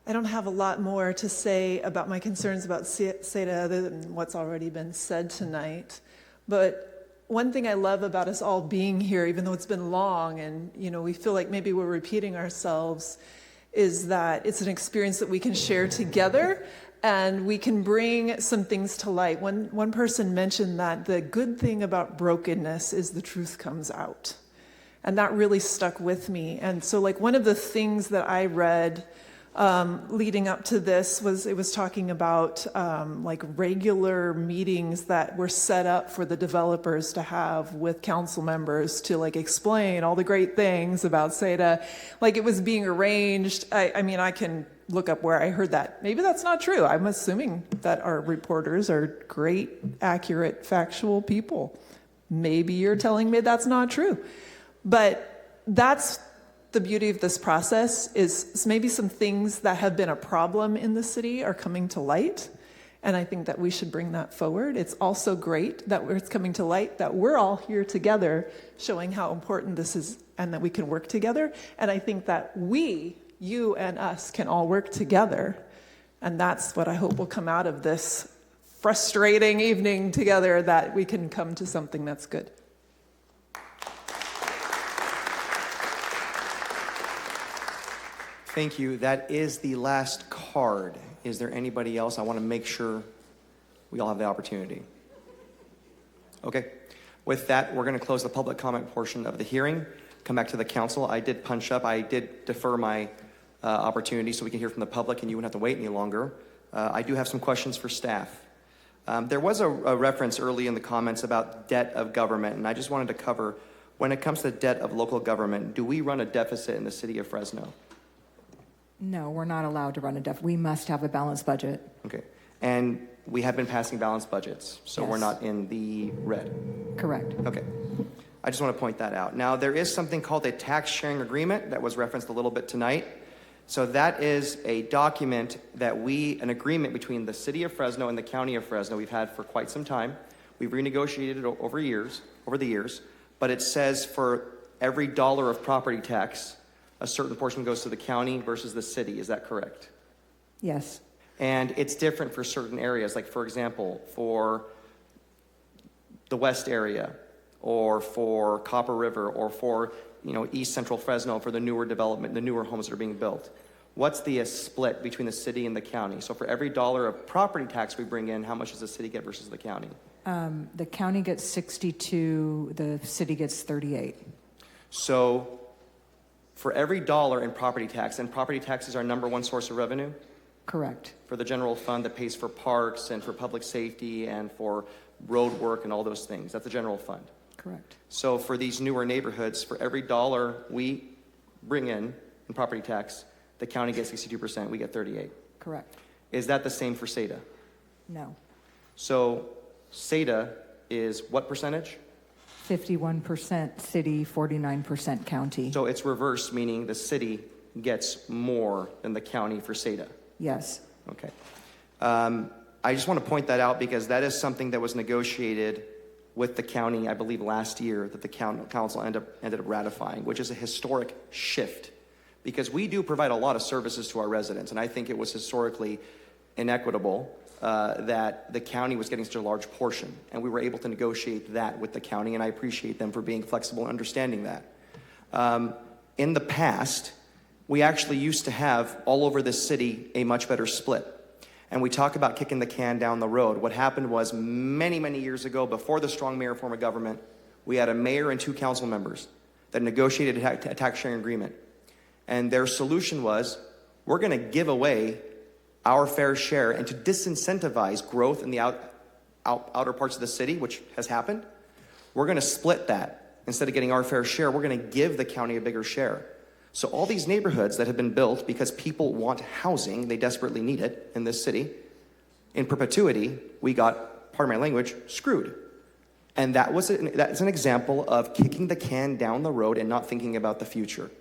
I don't have a lot more to say about my concerns about CETA other than what's already been said tonight. But one thing I love about us all being here, even though it's been long and we feel like maybe we're repeating ourselves, is that it's an experience that we can share together and we can bring some things to light. One person mentioned that the good thing about brokenness is the truth comes out. And that really stuck with me. And so one of the things that I read leading up to this was talking about regular meetings that were set up for the developers to have with council members to explain all the great things about CETA. It was being arranged. I mean, I can look up where I heard that. Maybe that's not true. I'm assuming that our reporters are great, accurate, factual people. Maybe you're telling me that's not true. But that's the beauty of this process is maybe some things that have been a problem in the city are coming to light. And I think that we should bring that forward. It's also great that it's coming to light that we're all here together showing how important this is and that we can work together. And I think that we, you and us, can all work together. And that's what I hope will come out of this frustrating evening together that we can come to something that's good. Thank you. That is the last card. Is there anybody else? I want to make sure we all have the opportunity. Okay. With that, we're going to close the public comment portion of the hearing. Come back to the council. I did punch up. I did defer my opportunity so we can hear from the public and you wouldn't have to wait any longer. I do have some questions for staff. There was a reference early in the comments about debt of government, and I just wanted to cover, when it comes to debt of local government, do we run a deficit in the city of Fresno? No, we're not allowed to run a deficit. We must have a balanced budget. Okay. And we have been passing balanced budgets, so Yes. we're not in the red. Correct. Okay. I just want to point that out. Now, there is something called a tax sharing agreement that was referenced a little bit tonight. So that is a document that an agreement between the city of Fresno and the county of Fresno we've had for quite some time. We've renegotiated it over the years, but it says for every dollar of property tax, a certain portion goes to the county versus the city. Is that correct? Yes. And it's different for certain areas. Like, for example, for the west area, or for Copper River, or for East Central Fresno, for the newer development, the newer homes that are being built. What's the split between the city and the county? So for every dollar of property tax we bring in, how much does the city get versus the county? The county gets 62, the city gets 38. So for every dollar in property tax, and property tax is our number one source of revenue? Correct. For the general fund that pays for parks and for public safety and for road work and all those things. That's the general fund. Correct. So for these newer neighborhoods, for every dollar we bring in property tax, the county gets 62%, we get 38. Correct. Is that the same for SEDA? No. So SEDA is what percentage? 51% city, 49% county. So it's reversed, meaning the city gets more than the county for SEDA. Yes. Okay. I just want to point that out because that is something that was negotiated with the county, I believe, last year that the council ended up ratifying, which is a historic shift because we do provide a lot of services to our residents, and I think it was historically inequitable that the county was getting such a large portion, and we were able to negotiate that with the county, and I appreciate them for being flexible and understanding that. In the past, we actually used to have all over the city a much better split. And we talk about kicking the can down the road. What happened was many, many years ago, before the strong mayor form of government, we had a mayor and 2 council members that negotiated a tax sharing agreement. And their solution was, we're going to give away our fair share, and to disincentivize growth in the outer parts of the city, which has happened, we're going to split that. Instead of getting our fair share, we're going to give the county a bigger share. So all these neighborhoods that have been built because people want housing, they desperately need it in this city, in perpetuity, we got, pardon my language, screwed. And that's an example of kicking the can down the road and not thinking about the future.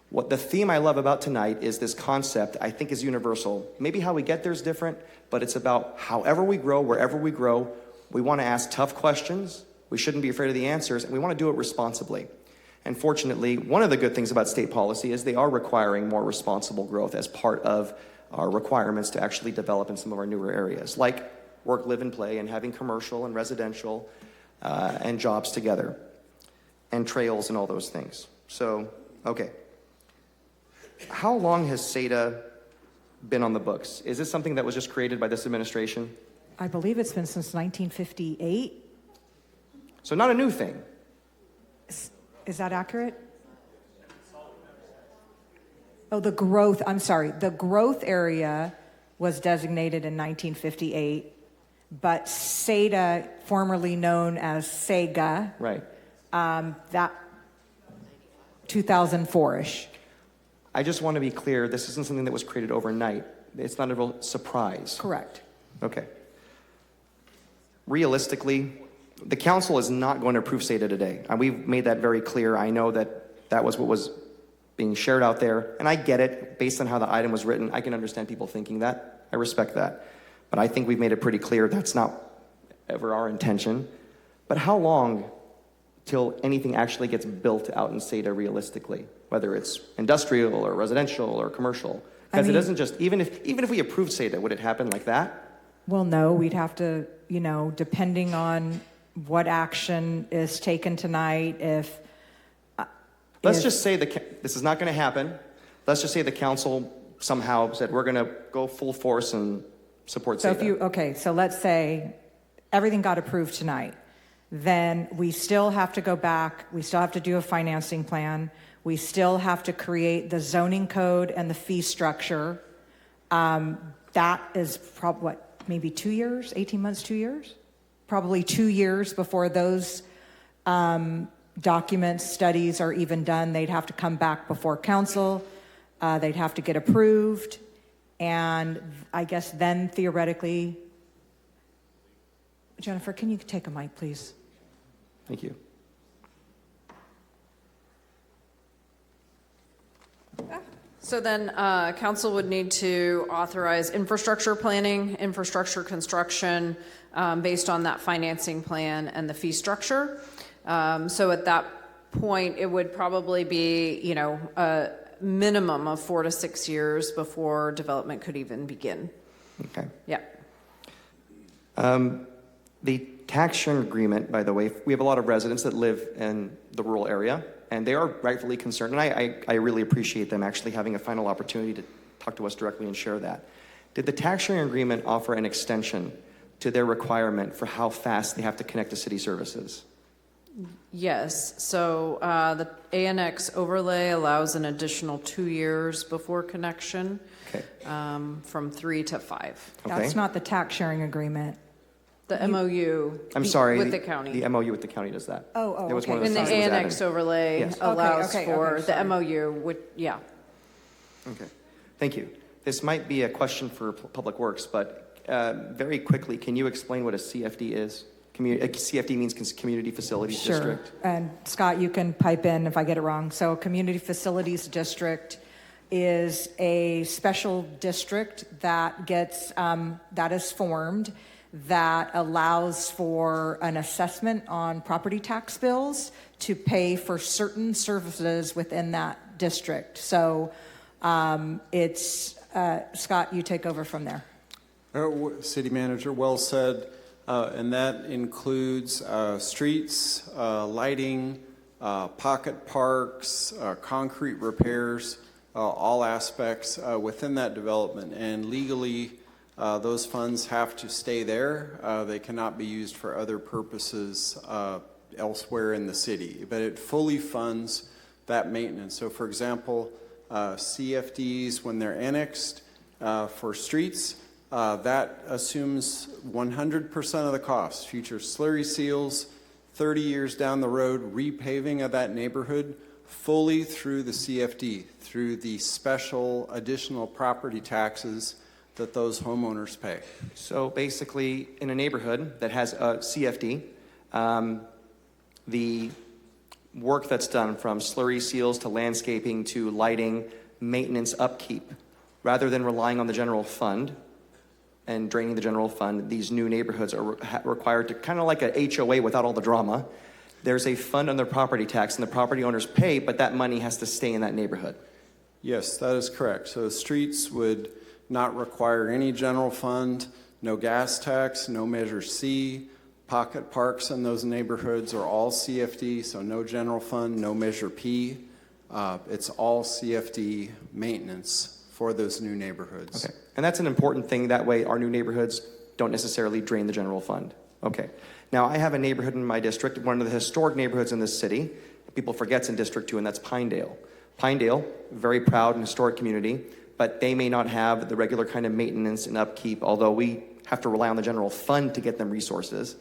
What the theme I love about tonight is this concept I think is universal. Maybe how we get there is different, but it's about however we grow, wherever we grow, we want to ask tough questions, we shouldn't be afraid of the answers, and we want to do it responsibly. And fortunately, one of the good things about state policy is they are requiring more responsible growth as part of our requirements to actually develop in some of our newer areas, like work, live, and play, and having commercial and residential and jobs together, and trails and all those things. So, okay. How long has SEDA been on the books? Is this something that was just created by this administration? I believe it's been since 1958. So not a new thing. Is that accurate? Oh, the growth, I'm sorry. The growth area was designated in 1958, but SEDA, formerly known as SEGA, right? That 2004-ish. I just want to be clear, this isn't something that was created overnight. It's not a real surprise. Correct. Okay. Realistically, the council is not going to approve SEDA today. And we've made that very clear. I know that that was what was being shared out there. And I get it. Based on how the item was written, I can understand people thinking that. I respect that. But I think we've made it pretty clear that's not ever our intention. But how long till anything actually gets built out in SEDA realistically? Whether it's industrial or residential or commercial? Because it doesn't just, even if we approved SEDA, would it happen like that? Well, no, we'd have to, depending on what action is taken tonight, Let's just say this is not going to happen. Let's just say the council somehow said we're going to go full force and support So SADA. so let's say everything got approved tonight. Then we still have to go back. We still have to do a financing plan. We still have to create the zoning code and the fee structure. That is probably, maybe 2 years, 18 months, 2 years? Probably 2 years before those documents, studies are even done. They'd have to come back before council. They'd have to get approved. And I guess then theoretically, Jennifer, can you take a mic, please? Thank you. So then council would need to authorize infrastructure planning, infrastructure construction based on that financing plan and the fee structure. So at that point, it would probably be, a minimum of 4 to 6 years before development could even begin. Okay. Yeah. The tax sharing agreement, by the way, we have a lot of residents that live in the rural area, and they are rightfully concerned, and I really appreciate them actually having a final opportunity to talk to us directly and share that. Did the tax sharing agreement offer an extension to their requirement for how fast they have to connect to city services? Yes. So the ANX overlay allows an additional 2 years before connection, from 3 to 5. That's not the tax sharing agreement. The MOU. I'm sorry. With the county. The MOU with the county does that. Oh, It was one of And the things that was ANX added. overlay Yes. allows for the sorry. MOU. Yeah. Okay, thank you. This might be a question for Public Works, but very quickly, can you explain what a CFD is? CFD means Community Facilities Sure. District. And Scott, you can pipe in if I get it wrong. So Community Facilities District is a special district that gets, that is formed that allows for an assessment on property tax bills to pay for certain services within that district. So Scott, you take over from there. City Manager, well said. And that includes streets, lighting, pocket parks, concrete repairs, all aspects within that development. And legally, those funds have to stay there. They cannot be used for other purposes elsewhere in the city. But it fully funds that maintenance. So for example, CFDs, when they're annexed for streets, that assumes 100% of the cost. Future slurry seals, 30 years down the road, repaving of that neighborhood, fully through the CFD, through the special additional property taxes that those homeowners pay. So basically, in a neighborhood that has a CFD, the work that's done from slurry seals to landscaping to lighting, maintenance, upkeep, rather than relying on the general fund and draining the general fund, these new neighborhoods are required to, kind of like a HOA without all the drama, there's a fund on their property tax and the property owners pay, but that money has to stay in that neighborhood. Yes, that is correct. So streets would not require any general fund, no gas tax, no Measure C. Pocket parks in those neighborhoods are all CFD, so no general fund, no Measure P. It's all CFD maintenance for those new neighborhoods. Okay, and that's an important thing. That way our new neighborhoods don't necessarily drain the general fund. Okay, now I have a neighborhood in my district, one of the historic neighborhoods in this city. People forget it's in District 2, and that's Pinedale. Pinedale, very proud and historic community, but they may not have the regular kind of maintenance and upkeep, although we have to rely on the general fund to get them resources,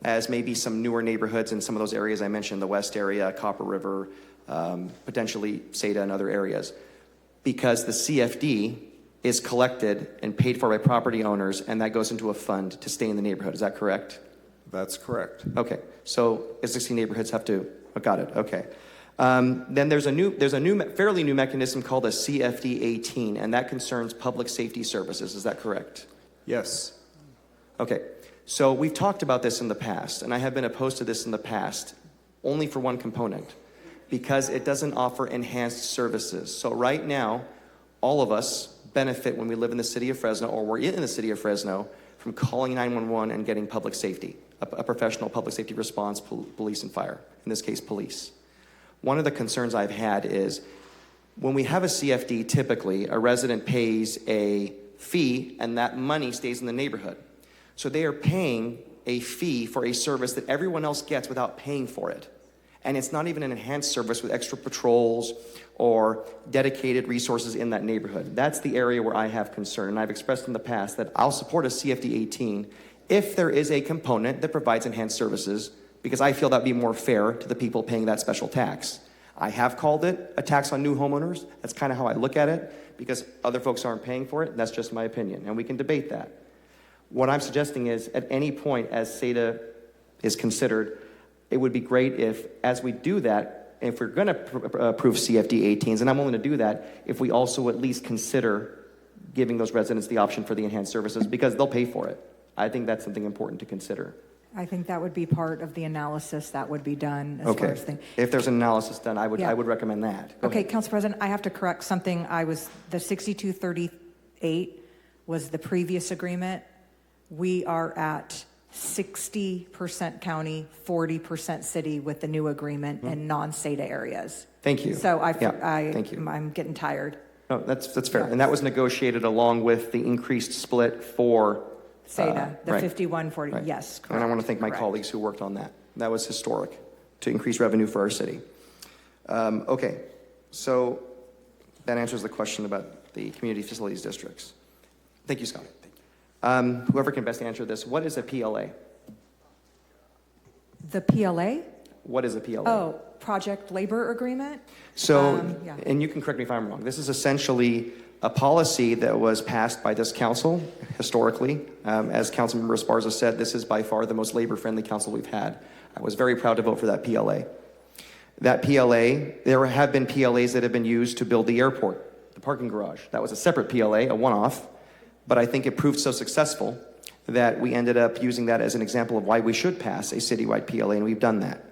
as maybe some newer neighborhoods in some of those areas I mentioned, the West area, Copper River, potentially SADA and other areas. Because the CFD is collected and paid for by property owners, and that goes into a fund to stay in the neighborhood. Is that correct? That's correct. Okay, so existing neighborhoods have to, got it, okay. Then there's a fairly new mechanism called a CFD 18, and that concerns public safety services. Is that correct? Yes. Okay, so we've talked about this in the past, and I have been opposed to this in the past, only for one component, because it doesn't offer enhanced services. So right now, all of us benefit when we live in the city of Fresno, or we're in the city of Fresno, from calling 911 and getting public safety, a professional public safety response, police and fire, in this case, police. One of the concerns I've had is when we have a CFD, typically a resident pays a fee and that money stays in the neighborhood. So they are paying a fee for a service that everyone else gets without paying for it. And it's not even an enhanced service with extra patrols or dedicated resources in that neighborhood. That's the area where I have concern. And I've expressed in the past that I'll support a CFD 18 if there is a component that provides enhanced services, because I feel that'd be more fair to the people paying that special tax. I have called it a tax on new homeowners. That's kind of how I look at it, because other folks aren't paying for it. That's just my opinion, and we can debate that. What I'm suggesting is, at any point as SADA is considered, it would be great if, as we do that, if we're going to approve CFD 18s, and I'm willing to do that, if we also at least consider giving those residents the option for the enhanced services, because they'll pay for it. I think that's something important to consider. I think that would be part of the analysis that would be done as far as things. If there's an analysis done, I would recommend that. Go Okay, ahead. Council President, I have to correct something. The 6238 was the previous agreement. We are at 60% county, 40% city with the new agreement in non-SADA areas. Thank you. So Thank you. I'm getting tired. No, that's fair. And that was negotiated along with the increased split for SADA, the right. 5140, Right. yes, correct. And I want to thank my correct. colleagues who worked on that. That was historic to increase revenue for our city. Okay, so that answers the question about the community facilities districts. Thank you, Scott. Whoever can best answer this, what is a PLA? The PLA? What is a PLA? Oh, Project Labor Agreement? So, yeah. and you can correct me if I'm wrong, this is essentially a policy that was passed by this council historically. As Councilmember Esparza said, this is by far the most labor-friendly council we've had. I was very proud to vote for that PLA. That PLA, there have been PLAs that have been used to build the airport, the parking garage. That was a separate PLA, a one-off, but I think it proved so successful that we ended up using that as an example of why we should pass a citywide PLA, and we've done that.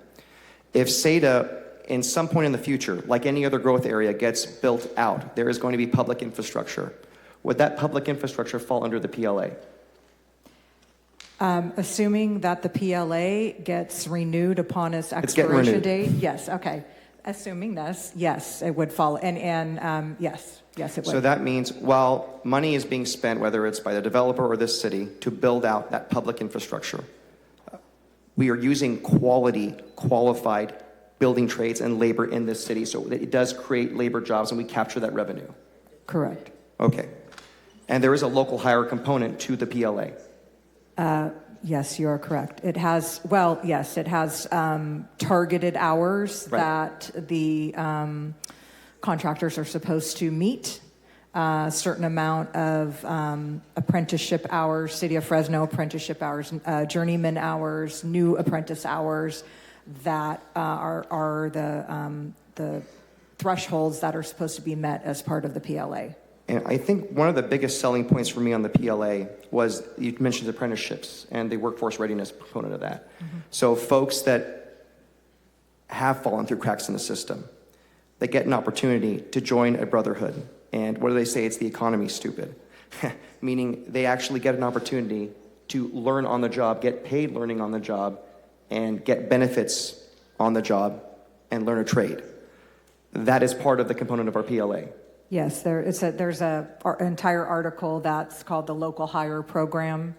If SADA, in some point in the future, like any other growth area, gets built out, there is going to be public infrastructure. Would that public infrastructure fall under the PLA? Assuming that the PLA gets renewed upon its It's getting expiration renewed. date? Yes, okay. Assuming this, yes, it would fall. And yes, it would. So that means while money is being spent, whether it's by the developer or this city, to build out that public infrastructure, we are using quality, qualified building trades and labor in this city, so that it does create labor jobs and we capture that revenue. Correct. Okay. And there is a local hire component to the PLA. Yes, you are correct. It has, it has targeted hours Right. that the contractors are supposed to meet. A certain amount of apprenticeship hours, City of Fresno apprenticeship hours, journeyman hours, new apprentice hours that are the thresholds that are supposed to be met as part of the PLA. And I think one of the biggest selling points for me on the PLA was, you mentioned apprenticeships and the workforce readiness component of that. So folks that have fallen through cracks in the system, they get an opportunity to join a brotherhood. And what do they say? It's the economy, stupid. Meaning they actually get an opportunity to learn on the job, get paid learning on the job, and get benefits on the job and learn a trade. That is part of the component of our PLA. Yes, there's an entire article that's called the Local Hire Program,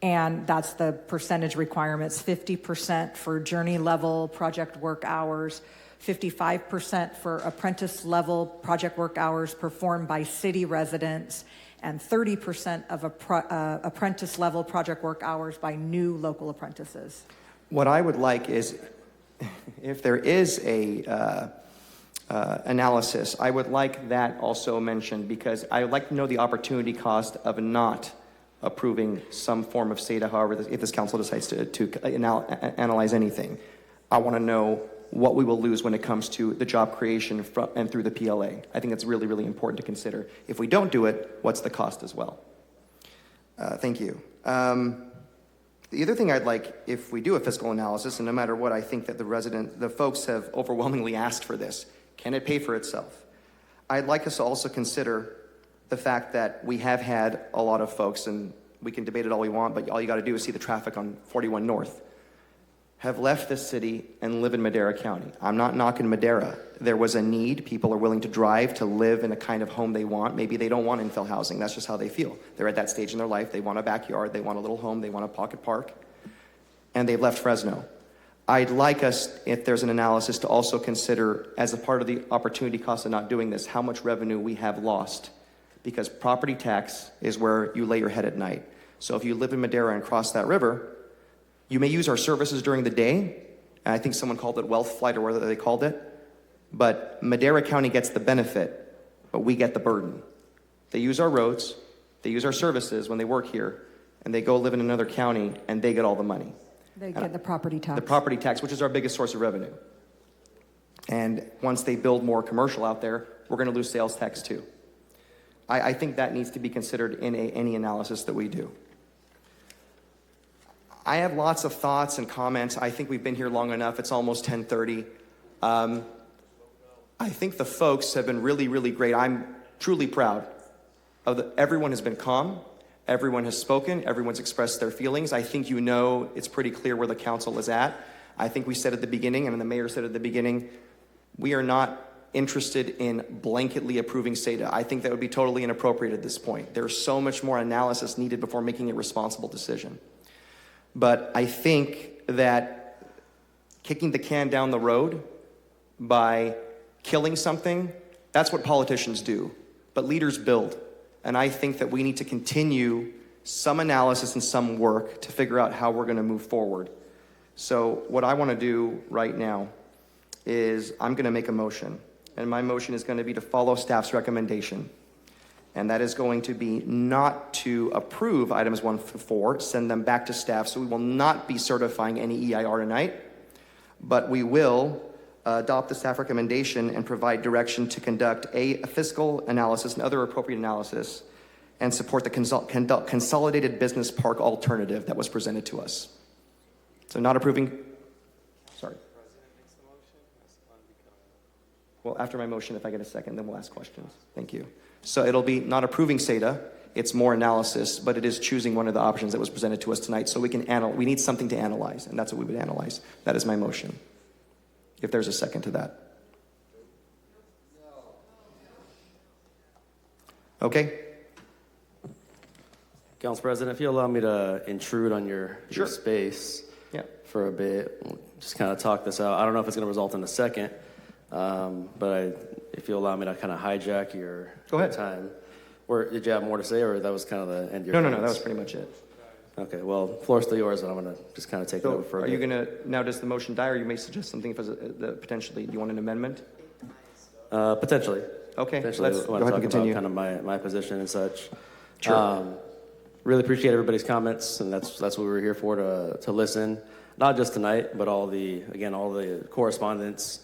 and that's the percentage requirements, 50% for journey level project work hours, 55% for apprentice level project work hours performed by city residents, and 30% of apprentice level project work hours by new local apprentices. What I would like is, if there is a analysis, I would like that also mentioned, because I would like to know the opportunity cost of not approving some form of SADA, however, if this council decides to analyze anything. I want to know what we will lose when it comes to the job creation and through the PLA. I think that's really, really important to consider. If we don't do it, what's the cost as well? Thank you. The other thing I'd like, if we do a fiscal analysis, and no matter what, I think that the folks have overwhelmingly asked for this. Can it pay for itself? I'd like us to also consider the fact that we have had a lot of folks, and we can debate it all we want, but all you got to do is see the traffic on 41 North, have left this city and live in Madera County. I'm not knocking Madera. There was a need. People are willing to drive to live in a kind of home they want. Maybe they don't want infill housing. That's just how they feel. They're at that stage in their life. They want a backyard. They want a little home. They want a pocket park. And they've left Fresno. I'd like us, if there's an analysis, to also consider, as a part of the opportunity cost of not doing this, how much revenue we have lost. Because property tax is where you lay your head at night. So if you live in Madera and cross that river, you may use our services during the day. And I think someone called it wealth flight or whatever they called it. But Madera County gets the benefit, but we get the burden. They use our roads, they use our services when they work here, and they go live in another county and they get all the money. They get the property tax. The property tax, which is our biggest source of revenue. And once they build more commercial out there, we're going to lose sales tax too. I think that needs to be considered in any analysis that we do. I have lots of thoughts and comments. I think we've been here long enough. It's almost 10:30. I think the folks have been really, really great. I'm truly proud of everyone has been calm. Everyone has spoken. Everyone's expressed their feelings. I think you know it's pretty clear where the council is at. I think we said at the beginning, and the mayor said at the beginning, we are not interested in blanketly approving SEDA. I think that would be totally inappropriate at this point. There's so much more analysis needed before making a responsible decision. But I think that kicking the can down the road by killing something, that's what politicians do. But leaders build. And I think that we need to continue some analysis and some work to figure out how we're going to move forward. So what I want to do right now is I'm going to make a motion. And my motion is going to be to follow staff's recommendation. And that is going to be not to approve items 1 through 4, send them back to staff. So we will not be certifying any EIR tonight, but we will adopt the staff recommendation and provide direction to conduct a fiscal analysis and other appropriate analysis and support the consolidated business park alternative that was presented to us. So not approving, sorry. Well, after my motion, if I get a second, then we'll ask questions. Thank you. So it'll be not approving SEDA, it's more analysis, but it is choosing one of the options that was presented to us tonight so we need something to analyze, and that's what we would analyze. That is my motion. If there's a second to that. Okay. Council President, if you allow me to intrude on your space for a bit, we'll just kind of talk this out. I don't know if it's going to result in a second, but if you allow me to kind of hijack your time. Or did you have more to say, or that was kind of the end of your comments? No, that was pretty much it. Okay, well, floor's still yours, and I'm going to just kind of take it over for a bit. Are you going to, now does the motion die, or you may suggest something for potentially, do you want an amendment? Potentially. Okay, Potentially, let's go I want to ahead talk and continue. about kind of my position and such. Sure. Really appreciate everybody's comments, and that's what we were here for, to listen. Not just tonight, but all the correspondence,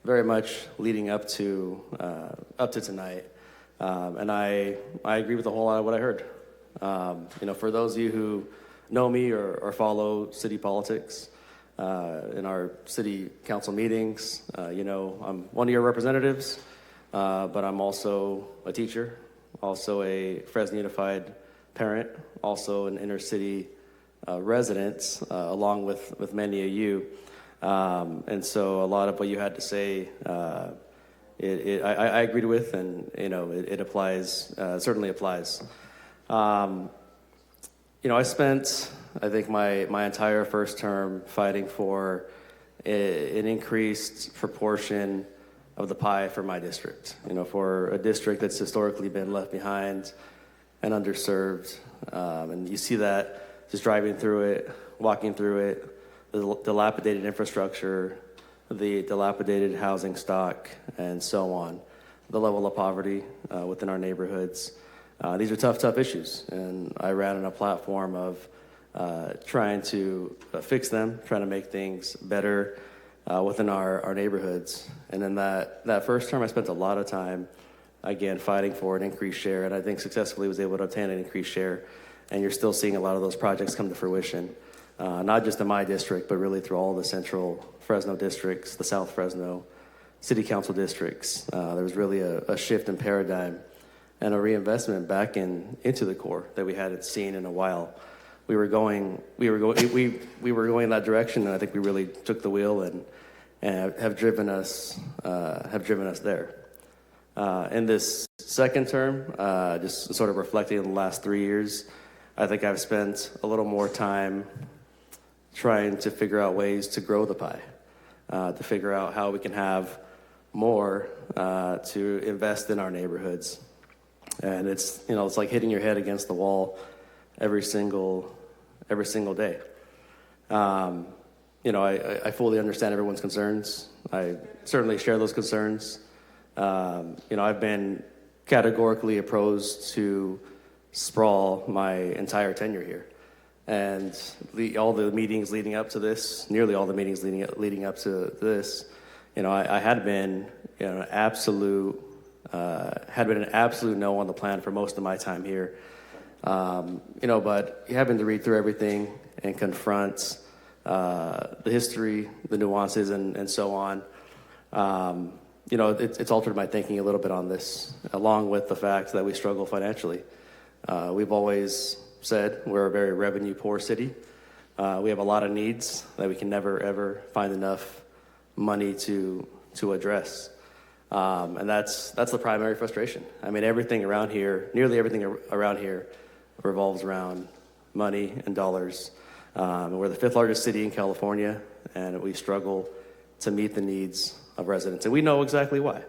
very much leading up to tonight. And I agree with a whole lot of what I heard. For those of you who know me or follow city politics, in our city council meetings, I'm one of your representatives, but I'm also a teacher, also a Fresno Unified parent, also an inner city resident, along with many of you. And so a lot of what you had to say, I agreed with, and it applies, certainly applies. I spent, I think, my entire first term fighting for an increased proportion of the pie for my district. For a district that's historically been left behind and underserved, and you see that just driving through it, walking through it, the dilapidated infrastructure, the dilapidated housing stock, and so on, the level of poverty within our neighborhoods. These are tough issues, and I ran on a platform of trying to fix them, trying to make things better within our neighborhoods. And in that first term, I spent a lot of time, again, fighting for an increased share, and I think successfully was able to obtain an increased share. And you're still seeing a lot of those projects come to fruition, not just in my district, but really through all the central Fresno districts, the South Fresno city council districts. There was really a shift in paradigm and a reinvestment back into the core that we hadn't seen in a while. We were going in that direction, and I think we really took the wheel and have driven us there. In this second term, just sort of reflecting on the last 3 years, I think I've spent a little more time trying to figure out ways to grow the pie, to figure out how we can have more to invest in our neighborhoods. And it's like hitting your head against the wall every single day. I fully understand everyone's concerns. I certainly share those concerns. I've been categorically opposed to sprawl my entire tenure here. And all the meetings leading up to this, nearly all the meetings leading up to this, I had been an absolute no on the plan for most of my time here. But having to read through everything and confront the history, the nuances, and so on, it's altered my thinking a little bit on this, along with the fact that we struggle financially. We've always said we're a very revenue poor city. We have a lot of needs that we can never ever find enough money to address. And that's the primary frustration. I mean, nearly everything around here revolves around money and dollars. We're the 5th largest city in California, and we struggle to meet the needs of residents. And we know exactly why.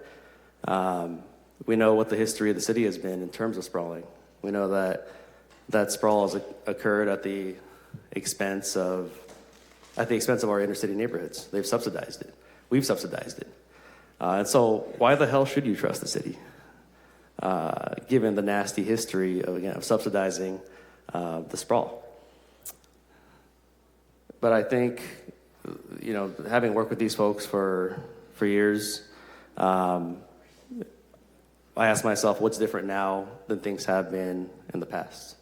We know what the history of the city has been in terms of sprawling. We know that sprawl has occurred at the expense of our inner city neighborhoods. They've subsidized it. We've subsidized it. And so why the hell should you trust the city, given the nasty history of subsidizing the sprawl? But I think, having worked with these folks for years, I ask myself, what's different now than things have been in the past?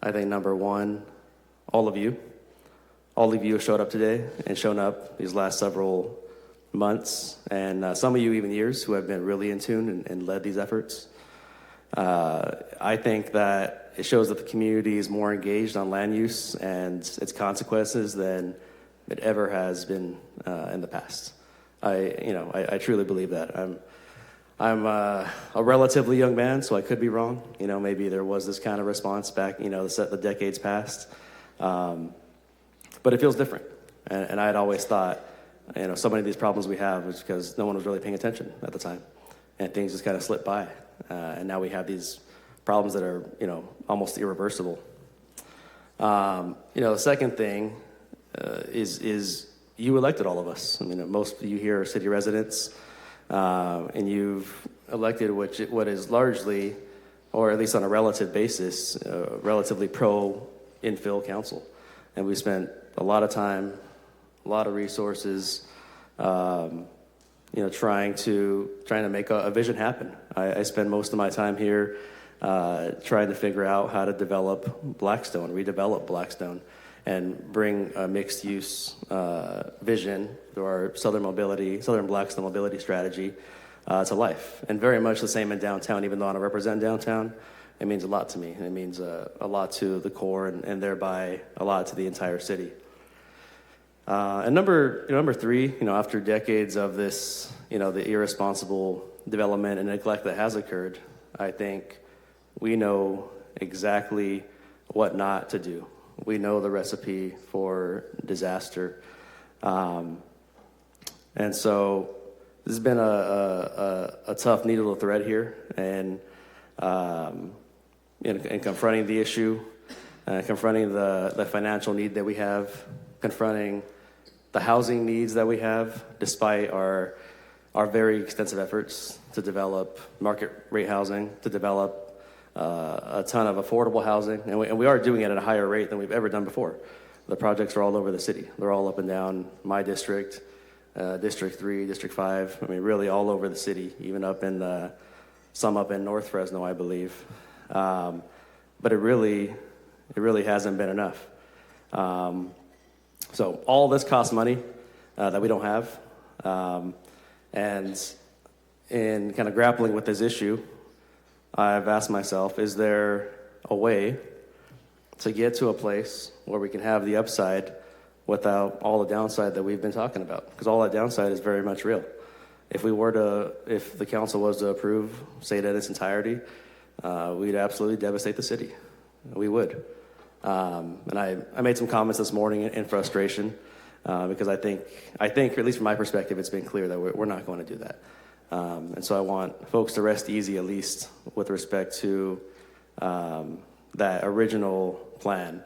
I think number one, all of you have showed up today and shown up these last several months, and some of you even years, who have been really in tune and led these efforts. I think that it shows that the community is more engaged on land use and its consequences than it ever has been in the past. I truly believe that. I'm a relatively young man, so I could be wrong. Maybe there was this kind of response back, the decades past. But it feels different. And I had always thought, so many of these problems we have is because no one was really paying attention at the time. And things just kind of slipped by. And now we have these problems that are, almost irreversible. The second thing is you elected all of us. Most of you here are city residents. And you've elected what is largely, or at least on a relative basis, relatively pro-infill council. And we spent a lot of time, a lot of resources, trying to make a vision happen. I spend most of my time here trying to figure out how to redevelop Blackstone, and bring a mixed-use vision through our Southern Blackstone mobility strategy to life. And very much the same in downtown. Even though I don't represent downtown, it means a lot to me. It means a lot to the core, and thereby a lot to the entire city. And number three, after decades of this, the irresponsible development and neglect that has occurred, I think we know exactly what not to do. We know the recipe for disaster. And so this has been a tough needle to thread here, and in confronting the issue, confronting the financial need that we have, confronting the housing needs that we have, despite our very extensive efforts to develop market rate housing, to develop a ton of affordable housing, and we are doing it at a higher rate than we've ever done before. The projects are all over the city. They're all up and down my district, District 3, District 5. Really all over the city, even some up in North Fresno, I believe. But it really hasn't been enough. So all this costs money that we don't have. And in kind of grappling with this issue, I've asked myself, is there a way to get to a place where we can have the upside without all the downside that we've been talking about? Because all that downside is very much real. If the council was to approve SADA in its entirety, we'd absolutely devastate the city. We would. And I made some comments this morning in frustration because I think, or at least from my perspective, it's been clear that we're not going to do that. And so I want folks to rest easy, at least with respect to that original plan.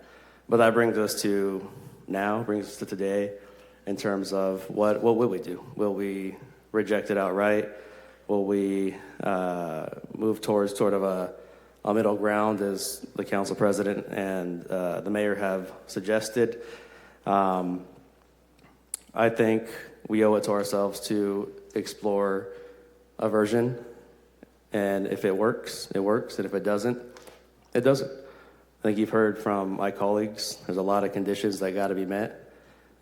But that brings us to today in terms of what will we do? Will we reject it outright? Will we move towards sort of a middle ground, as the council president and the mayor have suggested? I think we owe it to ourselves to explore a version, and if it works, it works, and if it doesn't, it doesn't. I think you've heard from my colleagues, there's a lot of conditions that got to be met.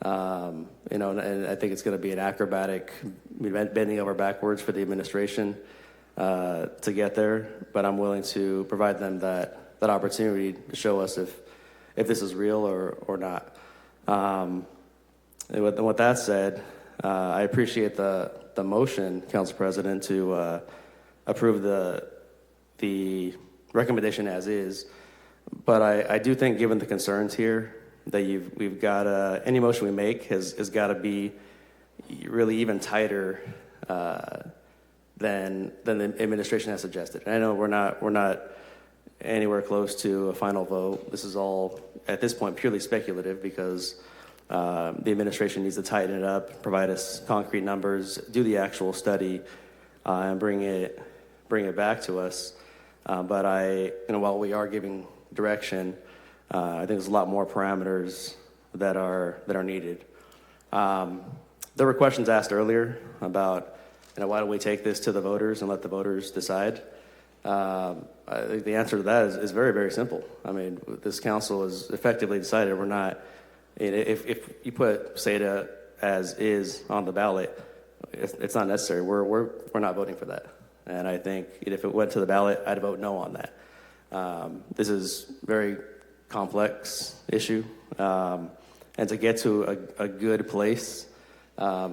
And I think it's going to be an acrobatic bending over backwards for the administration to get there, but I'm willing to provide them that opportunity to show us if this is real or not. And with that said, I appreciate the motion, Council President, to approve the recommendation as is, but I do think, given the concerns here, that we've got any motion we make has got to be really even tighter than the administration has suggested. And I know we're not anywhere close to a final vote. This is all at this point purely speculative because the administration needs to tighten it up, provide us concrete numbers, do the actual study, and bring it back to us. But while we are giving direction, I think there's a lot more parameters that are needed. There were questions asked earlier about, why don't we take this to the voters and let the voters decide? I think the answer to that is very, very simple. I mean, this council has effectively decided we're not. If you put SADA as is on the ballot, it's not necessary. We're not voting for that. And I think if it went to the ballot, I'd vote no on that. This is very complex issue, and to get to a good place, I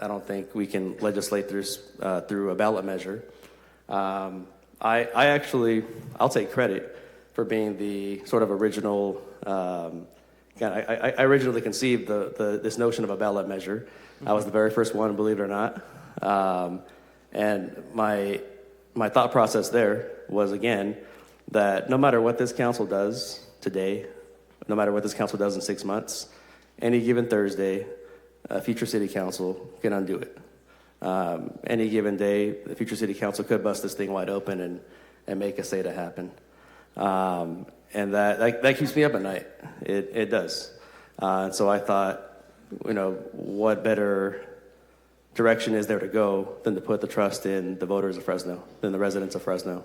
don't think we can legislate through a ballot measure. I'll take credit for being the sort of original. I originally conceived this notion of a ballot measure. I was the very first one, believe it or not. And my thought process there was, again, that no matter what this council does today, no matter what this council does in 6 months, any given Thursday, a future city council can undo it. Any given day, the future city council could bust this thing wide open and make a SADA happen. And that keeps me up at night. It does. And so I thought, what better direction is there to go than to put the trust in the voters of Fresno, than the residents of Fresno,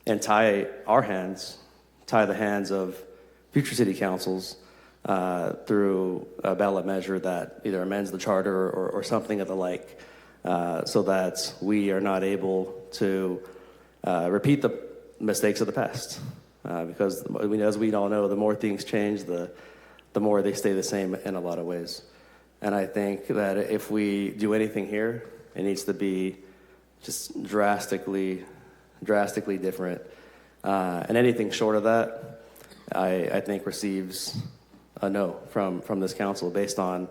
and tie the hands of future city councils through a ballot measure that either amends the charter or something of the like, so that we are not able to repeat the mistakes of the past. Because as we all know, the more things change, the more they stay the same in a lot of ways. And I think that if we do anything here, it needs to be just drastically different. And anything short of that, I think receives a no from this council based on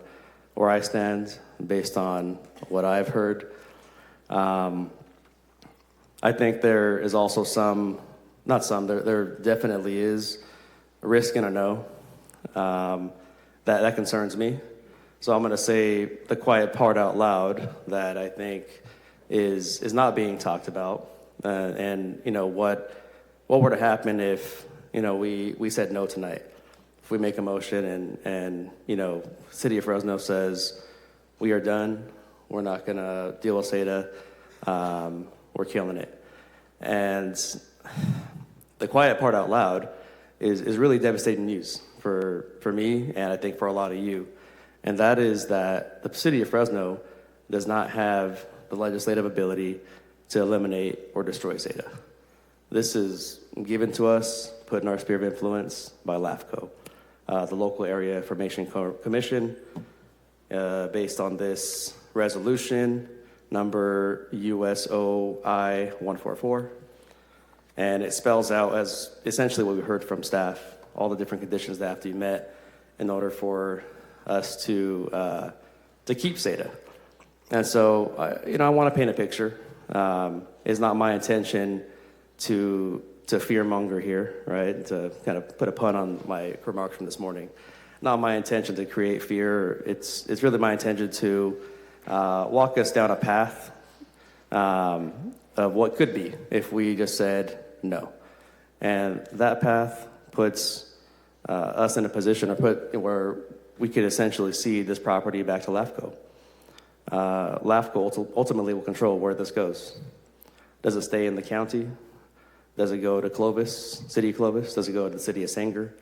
where I stand, based on what I've heard. I think there is also there definitely is risk in a no. That concerns me. So I'm going to say the quiet part out loud that I think is not being talked about. And what were to happen if we said no tonight? If we make a motion and City of Fresno says we are done, we're not going to deal with SADA, we're killing it. And the quiet part out loud is really devastating news for me, and I think for a lot of you. And that is that the City of Fresno does not have the legislative ability to eliminate or destroy SADA. This is given to us, put in our sphere of influence by LAFCO, the local area information commission, based on this resolution number USOI 144. And it spells out as essentially what we heard from staff, all the different conditions that have to be met in order for us to keep SADA. And so, I want to paint a picture. It's not my intention to fearmonger here, right? To kind of put a pun on my remarks from this morning. Not my intention to create fear. It's really my intention to walk us down a path of what could be if we just said no. And that path puts us in a position where we could essentially cede this property back to LAFCO. LAFCO ultimately will control where this goes. Does it stay in the county? Does it go to Clovis, City of Clovis? Does it go to the City of Sanger?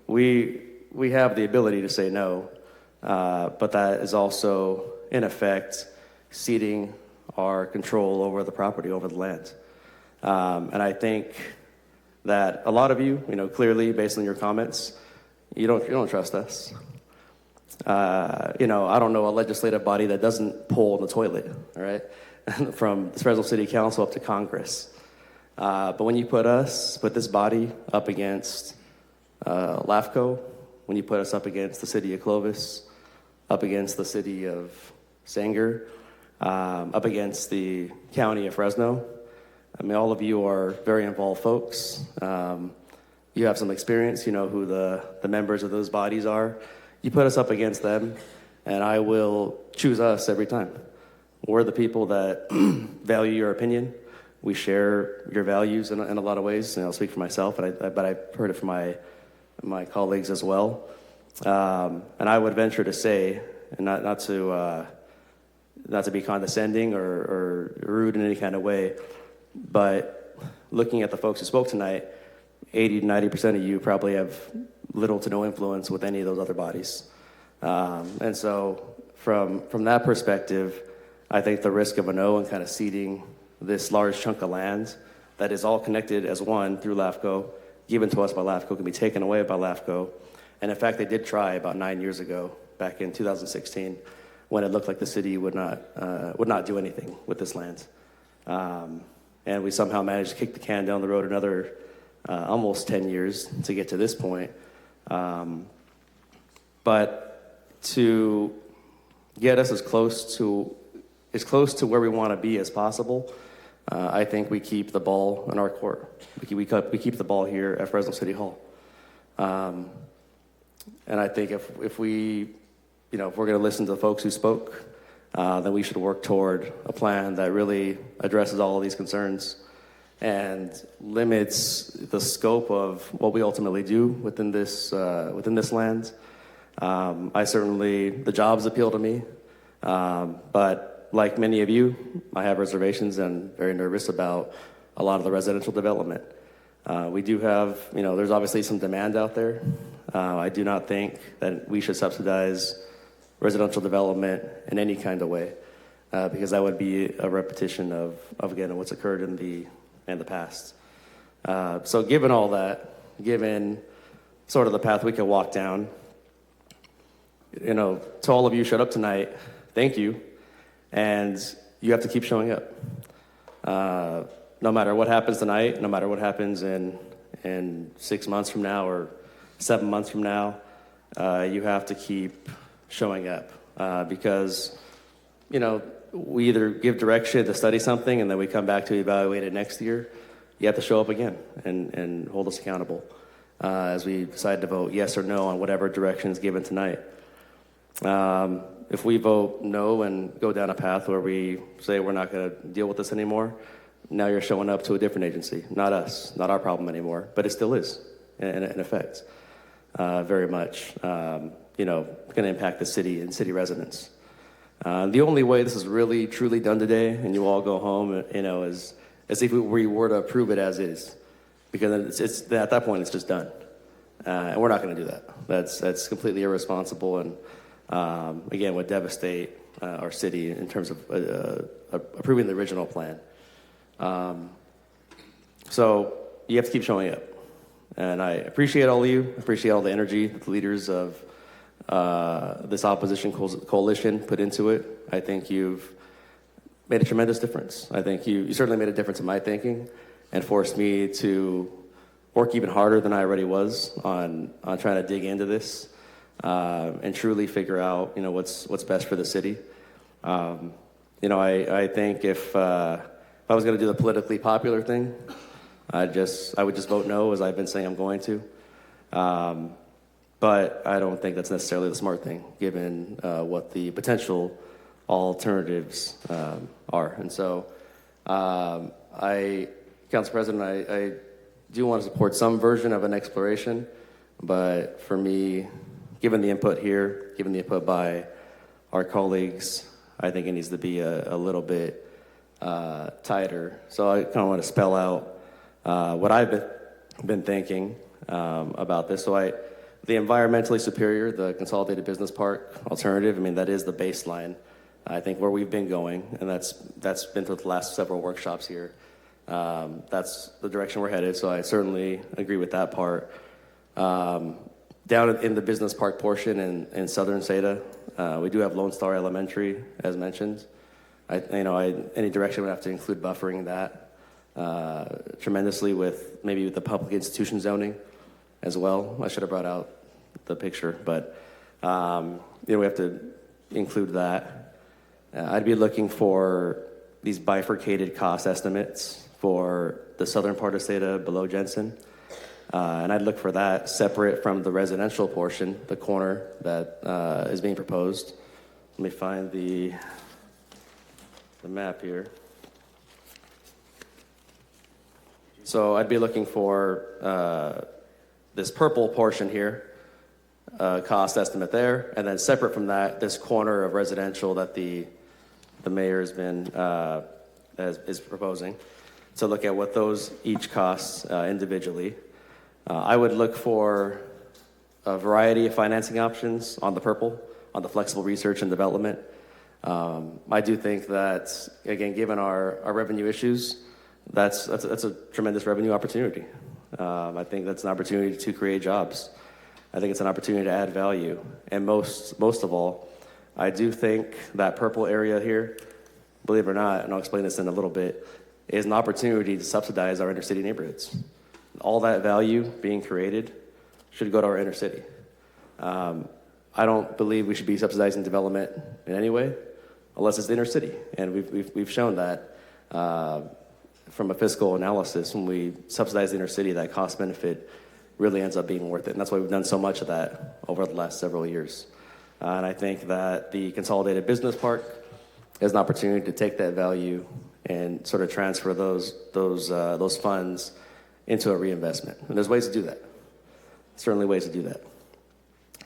We have the ability to say no, but that is also, in effect, ceding our control over the property, over the land. And I think that a lot of you, clearly, based on your comments, you don't trust us. I don't know a legislative body that doesn't poll in the toilet, all right? From the Fresno City Council up to Congress. But when you put this body up against LAFCO, when you put us up against the City of Clovis, up against the City of Sanger, up against the County of Fresno, all of you are very involved folks. You have some experience, you know who the members of those bodies are. You put us up against them, and I will choose us every time. We're the people that value your opinion. We share your values in a lot of ways, and I'll speak for myself, but I've heard it from my colleagues as well. And I would venture to say, and not to be condescending or rude in any kind of way, but looking at the folks who spoke tonight, 80 to 90% of you probably have little to no influence with any of those other bodies. And so from that perspective, I think the risk of a no and kind of ceding this large chunk of land that is all connected as one through LAFCO, given to us by LAFCO, can be taken away by LAFCO. And in fact, they did try about 9 years ago, back in 2016, when it looked like the city would not do anything with this land. And we somehow managed to kick the can down the road another almost 10 years to get to this point. But to get us as close to where we want to be as possible, I think we keep the ball in our court. We keep the ball here at Fresno City Hall. And I think if we're going to listen to the folks who spoke, then we should work toward a plan that really addresses all of these concerns and limits the scope of what we ultimately do within this land. The jobs appeal to me, but like many of you, I have reservations and very nervous about a lot of the residential development. We do have, there's obviously some demand out there. I do not think that we should subsidize residential development in any kind of way, because that would be a repetition of again, what's occurred in the past. So given all that, given sort of the path we could walk down, to all of you who showed up tonight, thank you. And you have to keep showing up. No matter what happens tonight, no matter what happens in 6 months from now or 7 months from now, you have to keep showing up. Because, we either give direction to study something and then we come back to evaluate it next year. You have to show up again and hold us accountable as we decide to vote yes or no on whatever direction is given tonight. If we vote no and go down a path where we say we're not going to deal with this anymore, now you're showing up to a different agency, not us, not our problem anymore, but it still is, in effect, very much, going to impact the city and city residents. The only way this is really, truly done today, and you all go home, is as if we were to approve it as is, because it's at that point, it's just done. And we're not going to do that. That's completely irresponsible and, again, would devastate our city in terms of approving the original plan. So you have to keep showing up. And I appreciate all of you, appreciate all the energy that the leaders of this opposition coalition put into it. I think you've made a tremendous difference. I think you certainly made a difference in my thinking and forced me to work even harder than I already was on trying to dig into this and truly figure out, what's best for the city. I think if I was going to do the politically popular thing, I would just vote no, as I've been saying I'm going to. But I don't think that's necessarily the smart thing, given what the potential alternatives are. And so, Council President, I do want to support some version of an exploration, but for me, given the input here, given the input by our colleagues, I think it needs to be a little bit tighter. So I kind of want to spell out what I've been thinking about this. So the environmentally superior, the consolidated business park alternative, that is the baseline, I think, where we've been going, and that's been through the last several workshops here. That's the direction we're headed, so I certainly agree with that part. Down in the business park portion in southern Seda, we do have Lone Star Elementary, as mentioned. Any direction would have to include buffering that tremendously with the public institution zoning as well. I should have brought out the picture, but we have to include that. I'd be looking for these bifurcated cost estimates for the southern part of Seda below Jensen. And I'd look for that separate from the residential portion, the corner that is being proposed. Let me find the map here. So I'd be looking for this purple portion here, cost estimate there, and then separate from that, this corner of residential that the mayor has been is proposing. So look at what those each costs individually. I would look for a variety of financing options on the purple, on the flexible research and development. I do think that, again, given our revenue issues, that's a tremendous revenue opportunity. I think that's an opportunity to create jobs. I think it's an opportunity to add value. And most of all, I do think that purple area here, believe it or not, and I'll explain this in a little bit, is an opportunity to subsidize our inner city neighborhoods. All that value being created should go to our inner city. I don't believe we should be subsidizing development in any way, unless it's the inner city. And we've shown that from a fiscal analysis, when we subsidize the inner city, that cost benefit really ends up being worth it. And that's why we've done so much of that over the last several years. And I think that the consolidated business park is an opportunity to take that value and sort of transfer those funds into a reinvestment. And there's ways to do that. Certainly ways to do that.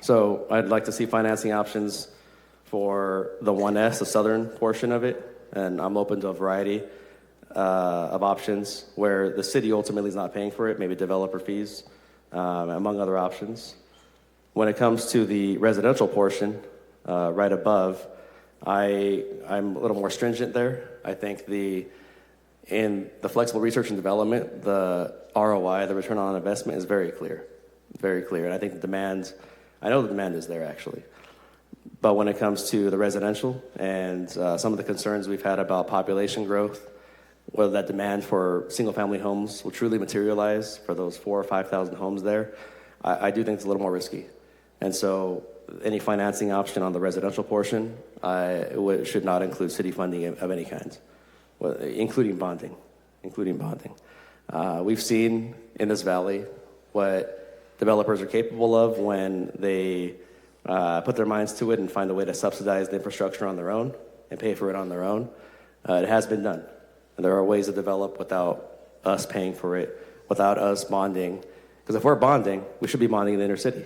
So I'd like to see financing options for the 1S, the southern portion of it, and I'm open to a variety of options where the city ultimately is not paying for it, maybe developer fees, among other options. When it comes to the residential portion, right above, I'm a little more stringent there. I think in the flexible research and development, the ROI, the return on investment, is very clear. Very clear. And I think I know the demand is there, actually. But when it comes to the residential and some of the concerns we've had about population growth, whether that demand for single-family homes will truly materialize for those 4,000 or 5,000 homes there, I do think it's a little more risky. And so any financing option on the residential portion should not include city funding of any kind, including bonding. We've seen in this valley what developers are capable of when they put their minds to it and find a way to subsidize the infrastructure on their own and pay for it on their own. It has been done. And there are ways to develop without us paying for it, without us bonding. Because if we're bonding, we should be bonding in the inner city.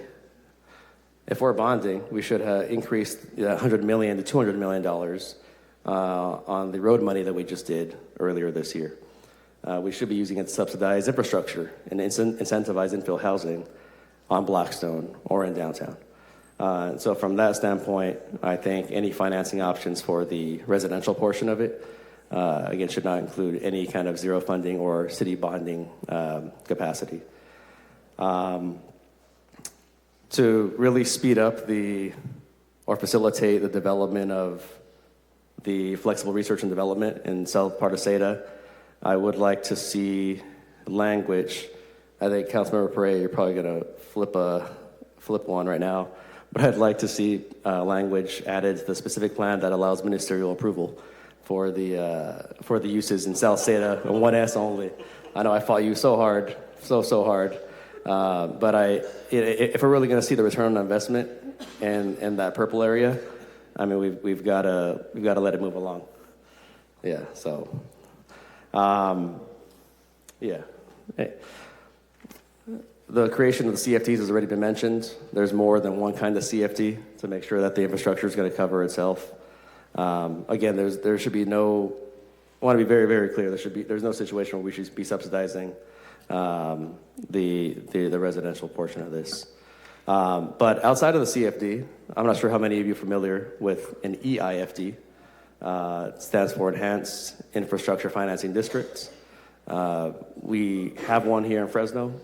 If we're bonding, we should increase $100 million to $200 million on the road money that we just did earlier this year. We should be using it to subsidize infrastructure and incentivize infill housing on Blackstone or in downtown. So from that standpoint, I think any financing options for the residential portion of it again, should not include any kind of zero funding or city bonding capacity. To really speed up or facilitate the development of the flexible research and development in south part of SADA, I would like to see language. I think Councilmember Pereira, you're probably going to flip one right now, but I'd like to see language added to the specific plan that allows ministerial approval for the uses in South SADA and 1S only. I know I fought you so hard, so hard, but if we're really going to see the return on investment in that purple area, I mean we've got to let it move along. Yeah. So, yeah. Hey. The creation of the CFTs has already been mentioned. There's more than one kind of CFT to make sure that the infrastructure is going to cover itself. Again, there should be no. I want to be very, very clear. There's no situation where we should be subsidizing the residential portion of this. But outside of the CFD, I'm not sure how many of you are familiar with an EIFD. It stands for Enhanced Infrastructure Financing District. We have one here in Fresno.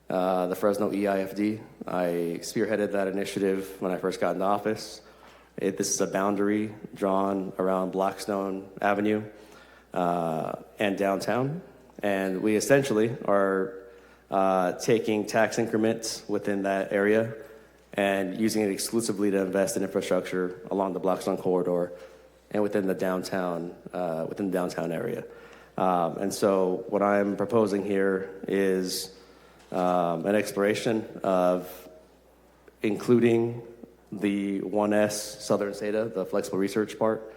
The Fresno EIFD. I spearheaded that initiative when I first got into office. This is a boundary drawn around Blackstone Avenue and downtown. And we essentially are taking tax increments within that area and using it exclusively to invest in infrastructure along the Blackstone corridor and within the downtown area. And so what I'm proposing here is an exploration of including the 1S Southern SADA, the flexible research part,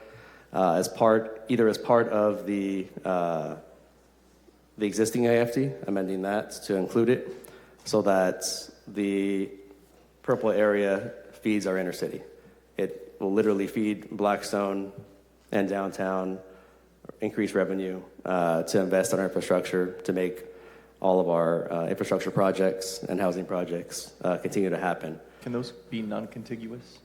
as part of the existing AFD, amending that to include it, so that the purple area feeds our inner city. It will literally feed Blackstone and downtown, increase revenue to invest in our infrastructure to make all of our infrastructure projects and housing projects continue to happen. Can those be non-contiguous?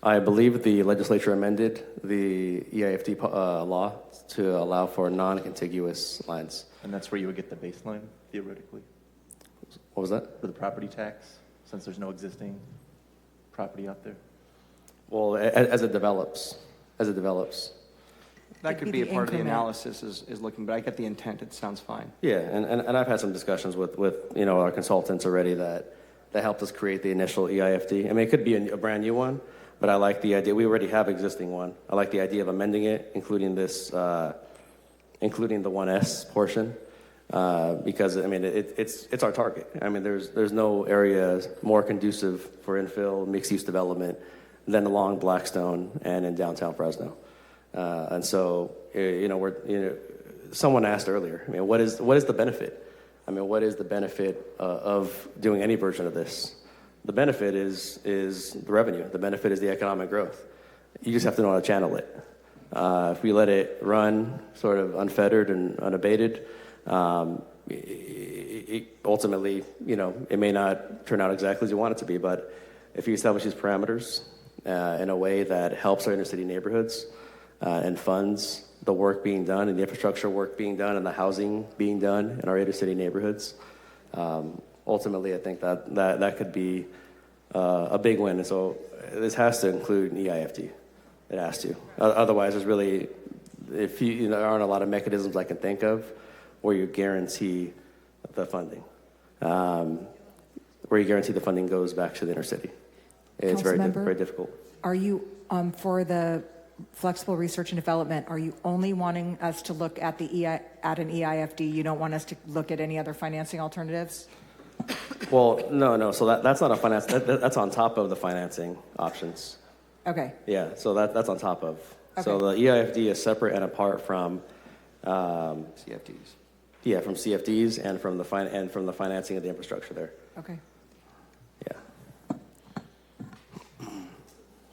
I believe the legislature amended the EIFD law to allow for non-contiguous lines. And that's where you would get the baseline, theoretically? What was that? For the property tax, since there's no existing property out there? Well, as it develops. That could be a part of the analysis is looking, but I get the intent. It sounds fine. Yeah, and I've had some discussions with our consultants already that helped us create the initial EIFD. I mean, it could be a brand new one, but I like the idea. We already have existing one. I like the idea of amending it, including this, including the 1S portion, because I mean it's our target. I mean, there's no area more conducive for infill mixed-use development than along Blackstone and in downtown Fresno. And so, someone asked earlier, I mean, what is the benefit? I mean, what is the benefit of doing any version of this? The benefit is the revenue. The benefit is the economic growth. You just have to know how to channel it. If we let it run sort of unfettered and unabated, ultimately, it may not turn out exactly as you want it to be, but if you establish these parameters in a way that helps our inner city neighborhoods, and funds the work being done and the infrastructure work being done and the housing being done in our inner city neighborhoods. Ultimately, I think that could be a big win. And so this has to include an EIFD. It has to. Otherwise, there aren't a lot of mechanisms I can think of where you guarantee the funding. Where you guarantee the funding goes back to the inner city. It's very difficult. Are you, for the flexible research and development, are you only wanting us to look at an EIFD? You don't want us to look at any other financing alternatives? Well, no. So that's not a finance. That's on top of the financing options. Okay. Yeah. So that's on top of. Okay. So the EIFD is separate and apart from CFDs. Yeah, from CFDs and from the financing of the infrastructure there. Okay. Yeah.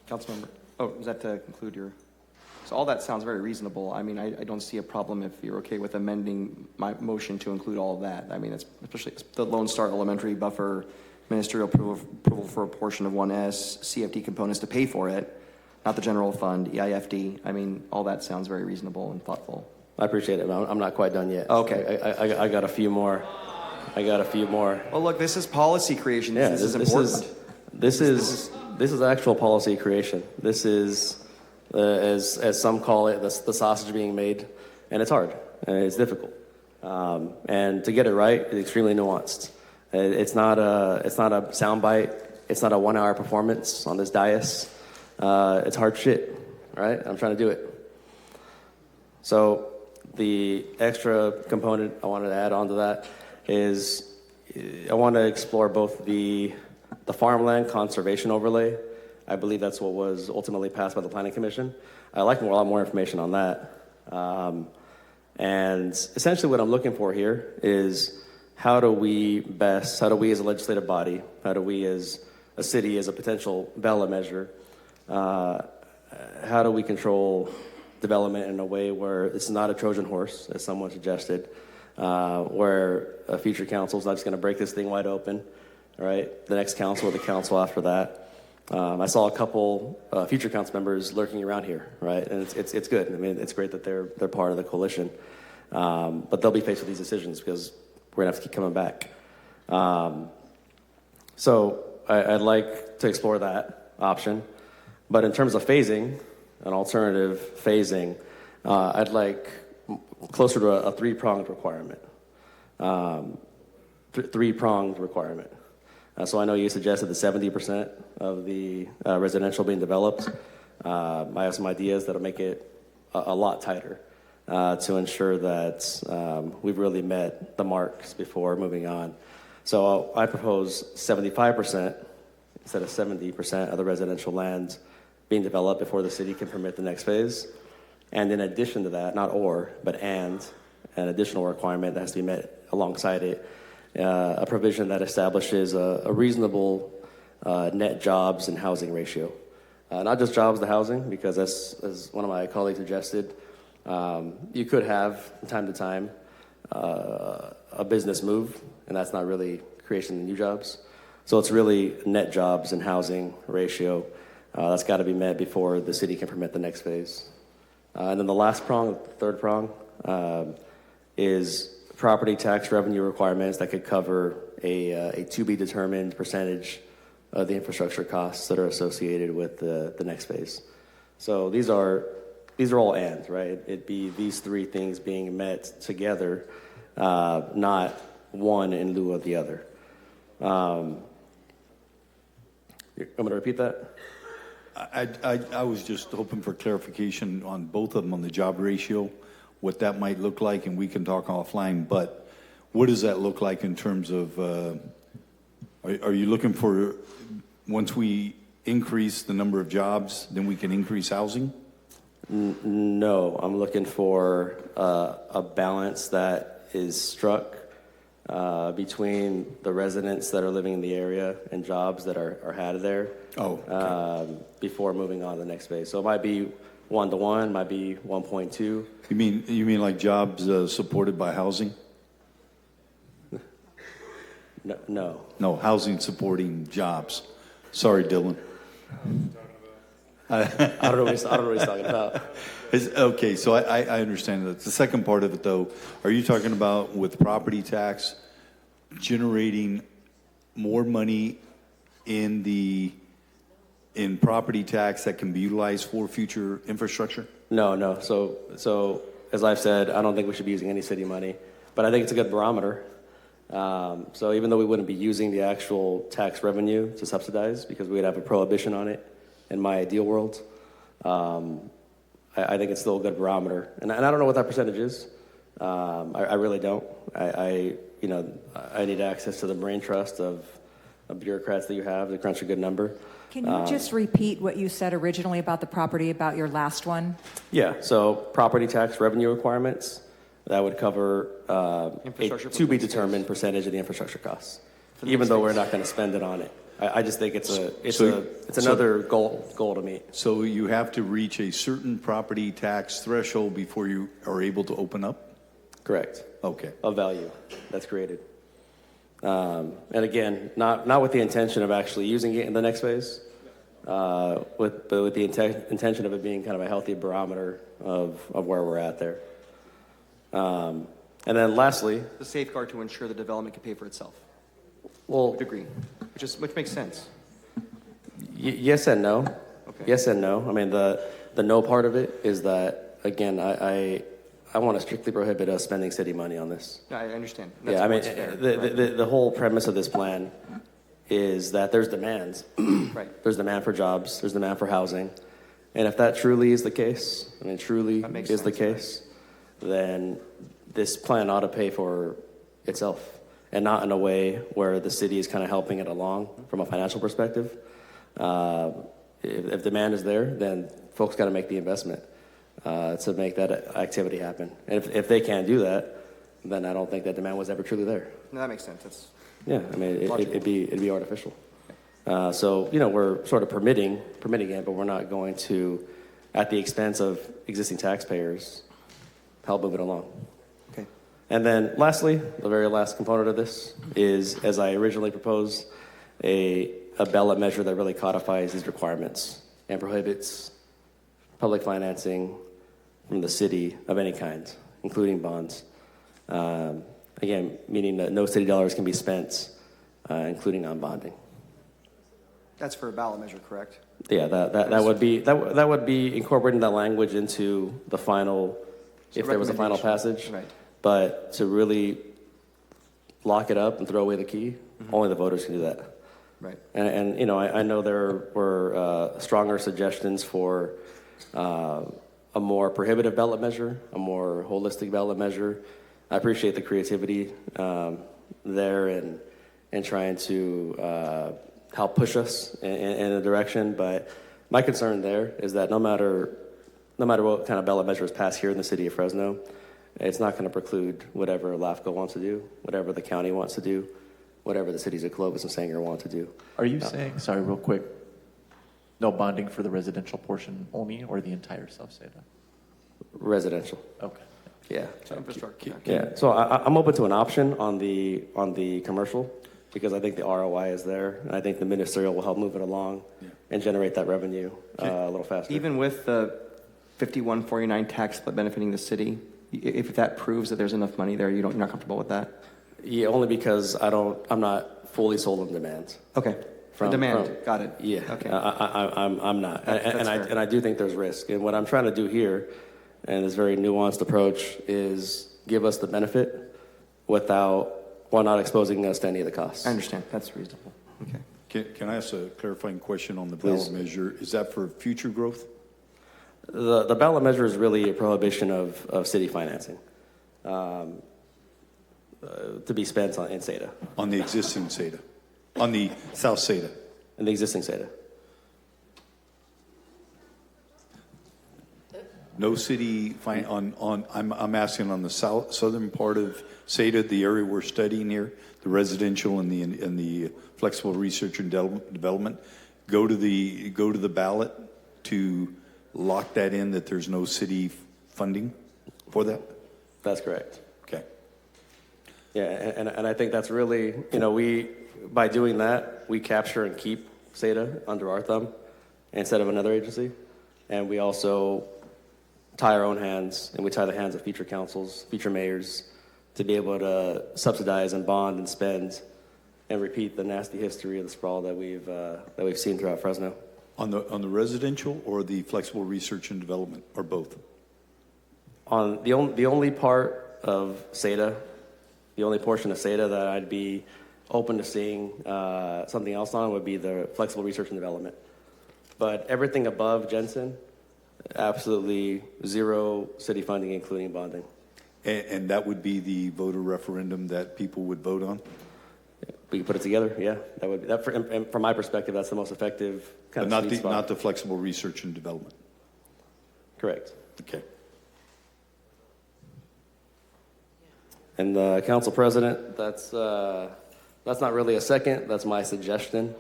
Councilmember. Oh, is that to conclude your? So all that sounds very reasonable. I mean, I don't see a problem if you're okay with amending my motion to include all of that. I mean, it's especially the Lone Star Elementary buffer, ministerial approval for a portion of 1S, CFD components to pay for it. not the general fund, EIFD. I mean, all that sounds very reasonable and thoughtful. I appreciate it, but I'm not quite done yet. Okay. I got a few more. Well, look, this is policy creation. Yeah, this is important. This is actual policy creation. This is, as some call it, the sausage being made, and it's hard and it's difficult. And to get it right is extremely nuanced. It's not a soundbite. It's not a 1 hour performance on this dais. It's hard shit, right? I'm trying to do it. So the extra component I wanted to add on to that is I want to explore both the farmland conservation overlay. I believe that's what was ultimately passed by the Planning Commission. I'd like a lot more information on that. And essentially what I'm looking for here is how do we as a legislative body, how do we as a city, as a potential ballot measure, how do we control development in a way where it's not a Trojan horse, as someone suggested, where a future council is not just going to break this thing wide open, right? The next council or the council after that. I saw a couple future council members lurking around here, right? And it's good. I mean, it's great that they're part of the coalition. But they'll be faced with these decisions because we're going to have to keep coming back. So I'd like to explore that option. But in terms of phasing, an alternative phasing, I'd like closer to a three-pronged requirement. Three-pronged requirement. So I know you suggested the 70% of the residential being developed. I have some ideas that'll make it a lot tighter to ensure that we've really met the marks before moving on. So I propose 75% instead of 70% of the residential land being developed before the city can permit the next phase. And in addition to that, not or, but and, an additional requirement that has to be met alongside it, a provision that establishes a reasonable net jobs and housing ratio. Not just jobs to housing, because as one of my colleagues suggested, you could have, from time to time, a business move, and that's not really creation of new jobs. So it's really net jobs and housing ratio that's got to be met before the city can permit the next phase. And then the last prong, third prong, is property tax revenue requirements that could cover a to-be-determined percentage of the infrastructure costs that are associated with the next phase. So these are all and, right? It'd be these three things being met together, not one in lieu of the other. I'm going to repeat that. I was just hoping for clarification on both of them on the job ratio, what that might look like, and we can talk offline, but what does that look like in terms of, are you looking for, once we increase the number of jobs, then we can increase housing? No, I'm looking for a balance that is struck between the residents that are living in the area and jobs that are had there. Before moving on to the next phase. So it might be 1-to-1, might be 1.2. You mean like jobs supported by housing? No. No, housing supporting jobs. Sorry, Dylan. I don't know what he's talking about. Okay, so I understand that. The second part of it, though, are you talking about with property tax generating more money in property tax that can be utilized for future infrastructure? No. So as I've said, I don't think we should be using any city money, but I think it's a good barometer. So even though we wouldn't be using the actual tax revenue to subsidize because we would have a prohibition on it in my ideal world, I think it's still a good barometer. And I don't know what that percentage is. I really don't. I need access to the brain trust of bureaucrats that you have to crunch a good number. Can you just repeat what you said originally about the property, about your last one? Yeah, so property tax revenue requirements, that would cover a to-be-determined percentage of the infrastructure costs, even though we're not going to spend it on it. I just think it's another goal to meet. So you have to reach a certain property tax threshold before you are able to open up? Correct. Okay. Of value that's created. And again, not with the intention of actually using it in the next phase, with the intention of it being kind of a healthy barometer of where we're at there. And then lastly, The safeguard to ensure the development can pay for itself. well, Would agree, which makes sense. yes and no. Okay. Yes and no. I mean, the no part of it is that, again, I want to strictly prohibit us spending city money on this. No, I understand. Yeah, I mean, what's fair. the whole premise of this plan is that there's demands. Right. There's demand for jobs. There's demand for housing. And if that truly is the case, I mean, truly That makes is the sense, case, then this plan ought to pay for itself, and not in a way where the city is kind of helping it along from a financial perspective. If demand is there, then folks got to make the investment to make that activity happen. And if they can't do that, then I don't think that demand was ever truly there. No, that makes sense. That's Yeah, I mean, logical. it'd be artificial. So, you know, we're sort of permitting it, but we're not going to, at the expense of existing taxpayers, help move it along. Okay. And then lastly, the very last component of this is, as I originally proposed, a ballot measure that really codifies these requirements and prohibits public financing from the city of any kind, including bonds. Again, meaning that no city dollars can be spent, including on bonding. That's for a ballot measure, correct? Yeah, that would be incorporating that language into the final, if there was a final passage. Right. But to really lock it up and throw away the key, only the voters can do that. Right. And you know, I know there were stronger suggestions for a more prohibitive ballot measure, a more holistic ballot measure. I appreciate the creativity there and trying to help push us in a direction. But my concern there is that no matter what kind of ballot measure is passed here in the city of Fresno, it's not going to preclude whatever LAFCO wants to do, whatever the county wants to do, whatever the cities of Clovis and Sanger want to do. Are you saying, sorry, real quick, no bonding for the residential portion only, or the entire South Seda? Residential. Okay. Yeah. Infrastructure. Yeah. So I'm open to an option on the commercial, because I think the ROI is there, and I think the ministerial will help move it along and generate that revenue a little faster. Even with the 5149 tax split benefiting the city, if that proves that there's enough money there, you're not comfortable with that? Yeah, only because I'm not fully sold on demand. Okay. Got it. Yeah. Okay. I'm not, That's fair. and I do think there's risk. And what I'm trying to do here, and this very nuanced approach, is give us the benefit without, while not exposing us to any of the costs. I understand. That's reasonable. Okay. Can I ask a clarifying question on the Please. ballot measure? Is that for future growth? The ballot measure is really a prohibition of city financing to be spent in SEDA. On the existing SEDA? On the South SEDA? In the existing SEDA. No city, I'm asking on the southern part of SEDA, the area we're studying here, the residential and the flexible research and development, go to the ballot to lock that in, that there's no city funding for that? That's correct. Okay. Yeah, and I think that's really, you know, by doing that, we capture and keep SEDA under our thumb instead of another agency. And we also tie our own hands, and we tie the hands of future councils, future mayors, to be able to subsidize and bond and spend and repeat the nasty history of the sprawl that we've seen throughout Fresno. On the residential or the flexible research and development, or both? On the only part of SEDA, the only portion of SEDA that I'd be open to seeing something else on would be the flexible research and development. But everything above Jensen, absolutely zero city funding, including bonding. And that would be the voter referendum that people would vote on? We can put it together, yeah. That would be, and from my perspective, that's the most effective kind But of sweet spot. not the flexible research and development? Correct. Okay. And Council President, that's not really a second, that's my suggestion.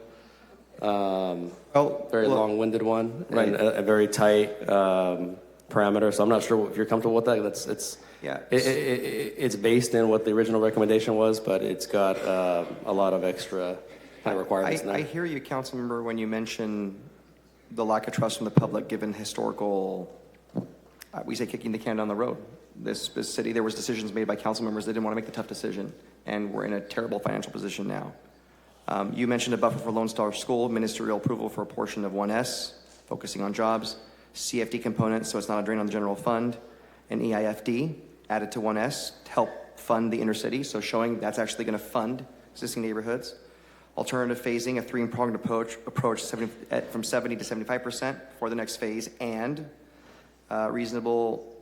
Very long-winded one, Right. and a very tight parameter, so I'm not sure if you're comfortable with that. It's based in what the original recommendation was, but it's got a lot of extra kind of requirements in there. I hear you, Councilmember, when you mention the lack of trust from the public given historical, we say kicking the can down the road. This city, there was decisions made by council members that didn't want to make the tough decision, and we're in a terrible financial position now. You mentioned a buffer for Lone Star School, ministerial approval for a portion of 1S, focusing on jobs, CFD component, so it's not a drain on the general fund, and EIFD added to 1S to help fund the inner city, so showing that's actually going to fund existing neighborhoods. Alternative phasing, a three-pronged approach from 70 to 75% for the next phase, and reasonable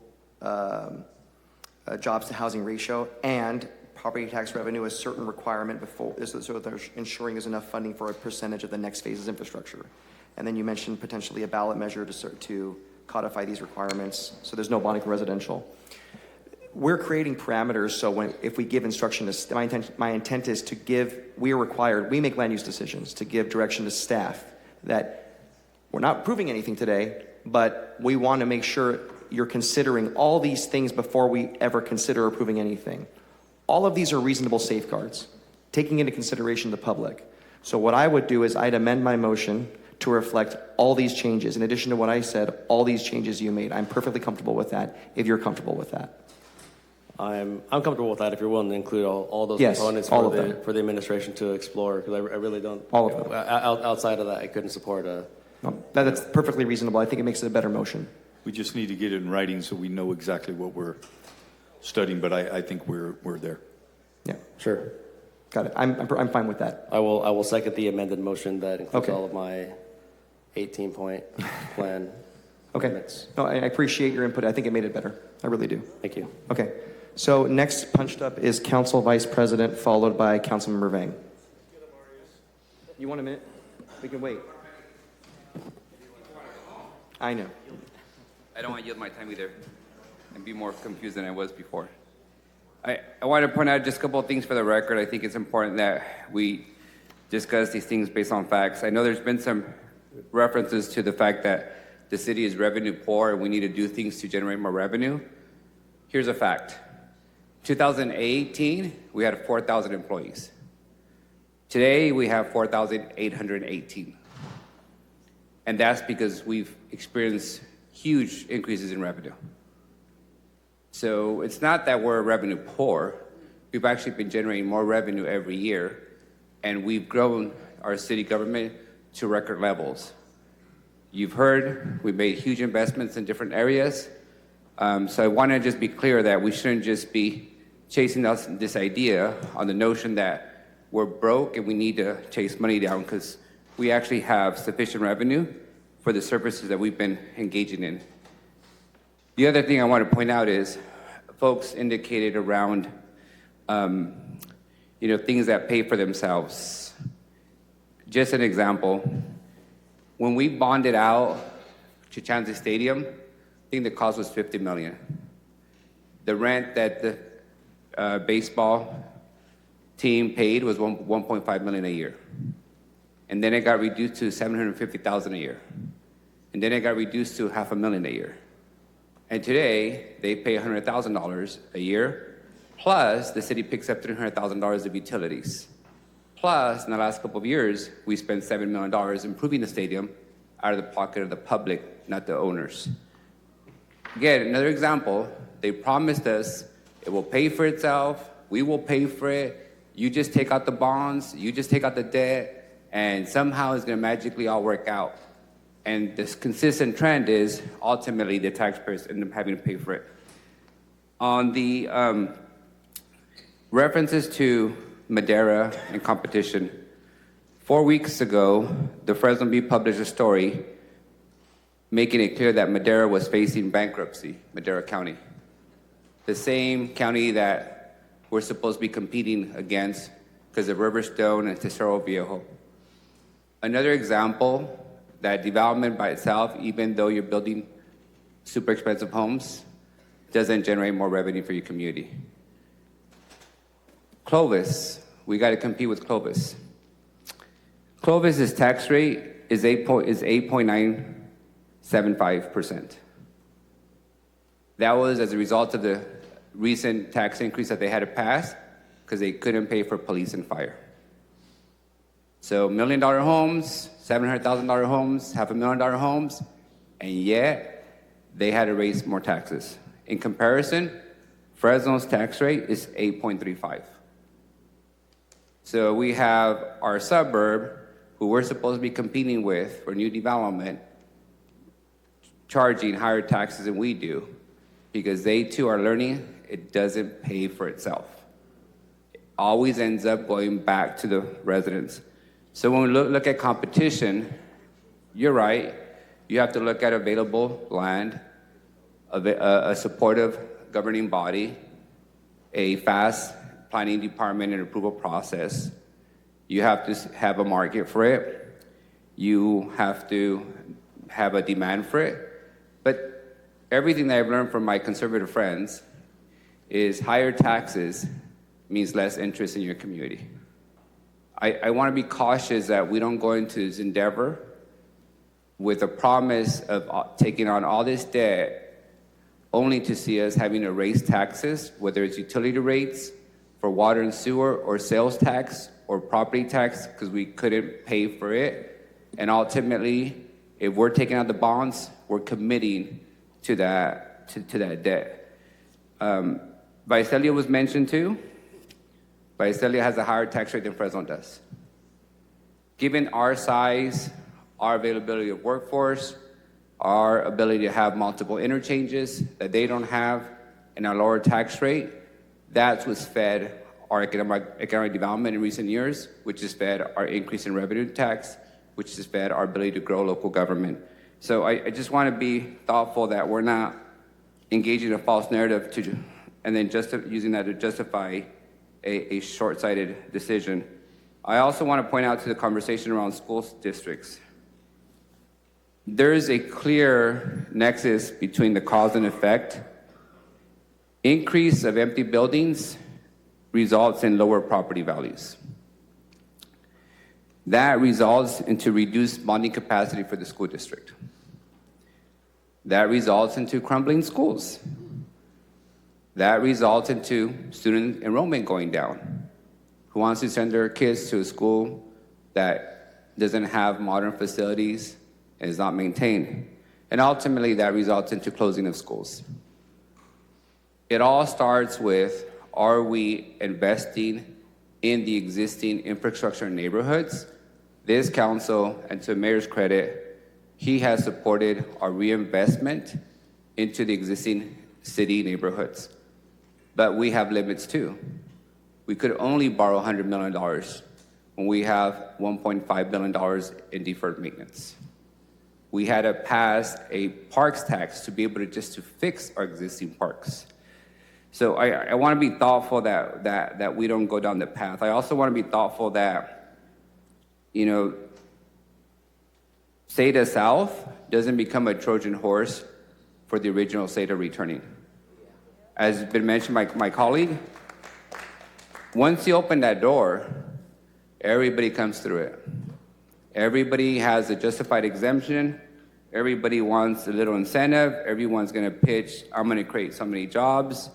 jobs to housing ratio, and property tax revenue, a certain requirement before, so they're ensuring there's enough funding for a percentage of the next phase's infrastructure. And then you mentioned potentially a ballot measure to codify these requirements, so there's no bonding for residential. We're creating parameters, so if we give instruction to, my intent is to give, we are required, we make land use decisions to give direction to staff that we're not proving anything today, but we want to make sure you're considering all these things before we ever consider approving anything. All of these are reasonable safeguards, taking into consideration the public. So what I would do is I'd amend my motion to reflect all these changes. In addition to what I said, all these changes you made. I'm perfectly comfortable with that, if you're comfortable with that. I'm comfortable with that if you're willing to include all those Yes, components all of them. for the administration to explore, because I really don't. All of them. Outside of that, I couldn't support a. No, that's perfectly reasonable. I think it makes it a better motion. We just need to get it in writing so we know exactly what we're studying, but I think we're there. Yeah, sure. Got it. I'm fine with that. I will second the amended motion that includes Okay. all of my 18-point plan. Okay. amendments. No, I appreciate your input. I think it made it better. I really do. Thank you. Okay. So next punched up is Council Vice President, followed by Councilmember Vang. You want a minute? We can wait. I know. I don't want to yield my time either and be more confused than I was before. I want to point out just a couple of things for the record. I think it's important that we discuss these things based on facts. I know there's been some references to the fact that the city is revenue poor and we need to do things to generate more revenue. Here's a fact. 2018, we had 4,000 employees. Today, we have 4,818. And that's because we've experienced huge increases in revenue. So it's not that we're revenue poor. We've actually been generating more revenue every year, and we've grown our city government to record levels. You've heard we made huge investments in different areas. So I want to just be clear that we shouldn't just be chasing this idea on the notion that we're broke and we need to chase money down, because we actually have sufficient revenue for the services that we've been engaging in. The other thing I want to point out is folks indicated around things that pay for themselves. Just an example, when we bonded out Chichanzi Stadium, I think the cost was $50 million. The rent that the baseball team paid was $1.5 million a year. And then it got reduced to $750,000 a year. And then it got reduced to $500,000 a year. And today, they pay $100,000 a year, plus the city picks up $300,000 of utilities. Plus, in the last couple of years, we spent $7 million improving the stadium out of the pocket of the public, not the owners. Again, another example, they promised us it will pay for itself, we will pay for it, you just take out the bonds, you just take out the debt, and somehow it's going to magically all work out. And this consistent trend is ultimately the taxpayers end up having to pay for it. On the references to Madera and competition, 4 weeks ago, the Fresno Bee published a story making it clear that Madera was facing bankruptcy, Madera County. The same county that we're supposed to be competing against because of Riverstone and Tesoro Viejo. Another example that development by itself, even though you're building super expensive homes, doesn't generate more revenue for your community. Clovis, we got to compete with Clovis. Clovis's tax rate is 8.975%. That was as a result of the recent tax increase that they had to pass because they couldn't pay for police and fire. So $1 million homes, $700,000 homes, $500,000 homes, and yet they had to raise more taxes. In comparison, Fresno's tax rate is 8.35. So we have our suburb, who we're supposed to be competing with for new development, charging higher taxes than we do, because they too are learning it doesn't pay for itself. It always ends up going back to the residents. So when we look at competition, you're right. You have to look at available land, a supportive governing body, a fast planning department and approval process. You have to have a market for it. You have to have a demand for it. But everything that I've learned from my conservative friends is higher taxes means less interest in your community. I want to be cautious that we don't go into this endeavor with a promise of taking on all this debt only to see us having to raise taxes, whether it's utility rates for water and sewer, or sales tax, or property tax, because we couldn't pay for it. And ultimately, if we're taking out the bonds, we're committing to that debt. Visalia was mentioned too. Visalia has a higher tax rate than Fresno does. Given our size, our availability of workforce, our ability to have multiple interchanges that they don't have, and our lower tax rate, that's what's fed our economic development in recent years, which has fed our increase in revenue tax, which has fed our ability to grow local government. So I just want to be thoughtful that we're not engaging in a false narrative and then just using that to justify a short-sighted decision. I also want to point out to the conversation around school districts. There is a clear nexus between the cause and effect. Increase of empty buildings results in lower property values. That results into reduced bonding capacity for the school district. That results into crumbling schools. That results into student enrollment going down. Who wants to send their kids to a school that doesn't have modern facilities and is not maintained? And ultimately, that results into closing of schools. It all starts with, are we investing in the existing infrastructure in neighborhoods? This council, and to the mayor's credit, he has supported our reinvestment into the existing city neighborhoods. But we have limits too. We could only borrow $100 million when we have $1.5 billion in deferred maintenance. We had to pass a parks tax to be able to fix our existing parks. So I want to be thoughtful that we don't go down the path. I also want to be thoughtful that, SEDA South doesn't become a Trojan horse for the original SEDA returning. As has been mentioned by my colleague, once you open that door, everybody comes through it. Everybody has a justified exemption. Everybody wants a little incentive. Everyone's going to pitch, I'm going to create so many jobs.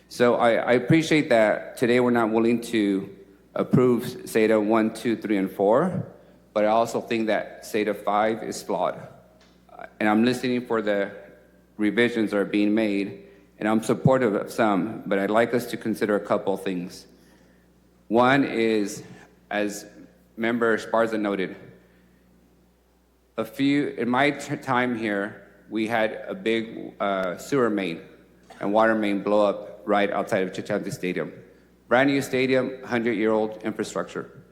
So I appreciate that today we're not willing to approve SEDA 1, 2, 3, and 4, but I also think that SEDA 5 is flawed. And I'm listening for the revisions that are being made, and I'm supportive of some, but I'd like us to consider a couple of things. One is, as Member Esparza noted, in my time here, we had a big sewer main and water main blow up right outside of Chichantes Stadium. Brand new stadium, 100-year-old infrastructure,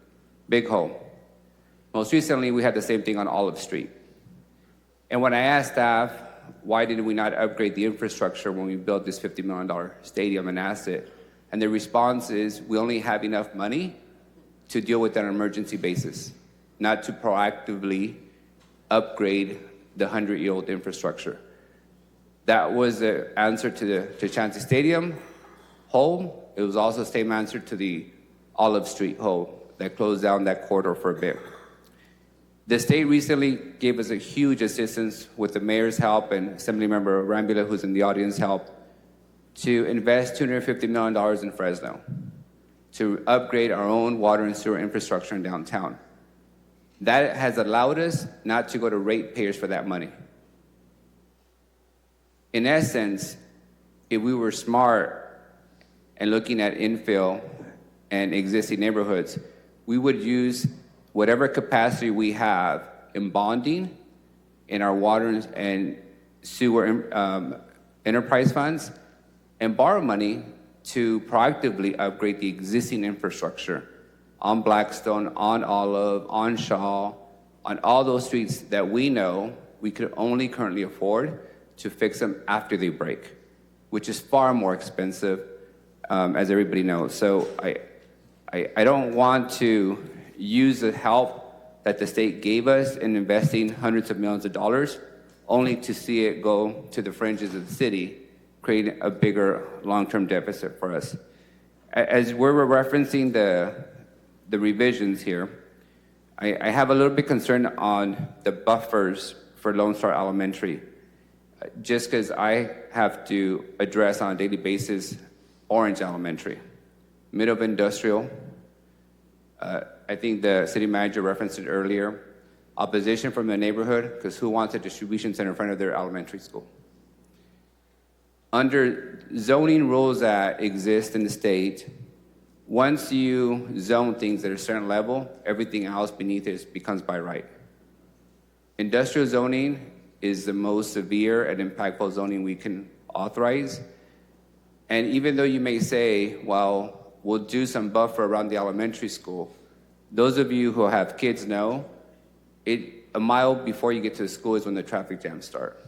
big hole. Most recently, we had the same thing on Olive Street. And when I asked staff, why did we not upgrade the infrastructure when we built this $50 million stadium and asset? And the response is, we only have enough money to deal with on an emergency basis, not to proactively upgrade the 100-year-old infrastructure. That was the answer to the Chichantes Stadium hole. It was also the same answer to the Olive Street hole that closed down that corridor for a bit. The state recently gave us a huge assistance with the mayor's help and Assemblymember Rambula, who's in the audience, help to invest $250 million in Fresno to upgrade our own water and sewer infrastructure in downtown. That has allowed us not to go to ratepayers for that money. In essence, if we were smart and looking at infill and existing neighborhoods, we would use whatever capacity we have in bonding in our water and sewer enterprise funds and borrow money to proactively upgrade the existing infrastructure on Blackstone, on Olive, on Shaw, on all those streets that we know we could only currently afford to fix them after they break, which is far more expensive, as everybody knows. So I don't want to use the help that the state gave us in investing hundreds of millions of dollars only to see it go to the fringes of the city, creating a bigger long-term deficit for us. As we're referencing the revisions here, I have a little bit concern on the buffers for Lone Star Elementary, just because I have to address on a daily basis Orange Elementary, middle of industrial. I think the city manager referenced it earlier. Opposition from the neighborhood, because who wants a distribution center in front of their elementary school? Under zoning rules that exist in the state, once you zone things at a certain level, everything else beneath it becomes by right. Industrial zoning is the most severe and impactful zoning we can authorize. And even though you may say, well, we'll do some buffer around the elementary school, those of you who have kids know, a mile before you get to the school is when the traffic jams start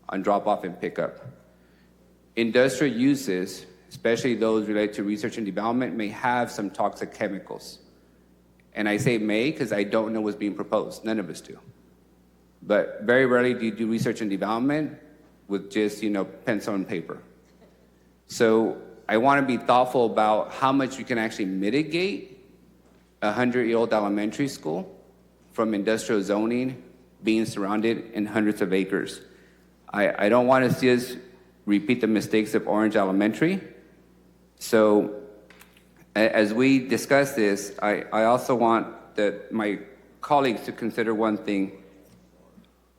on drop-off and pickup. Industrial uses, especially those related to research and development, may have some toxic chemicals. And I say may because I don't know what's being proposed. None of us do. But very rarely do you do research and development with just, pencil and paper. So I want to be thoughtful about how much we can actually mitigate a 100-year-old elementary school from industrial zoning being surrounded in hundreds of acres. I don't want to see us repeat the mistakes of Orange Elementary. So as we discuss this, I also want my colleagues to consider one thing.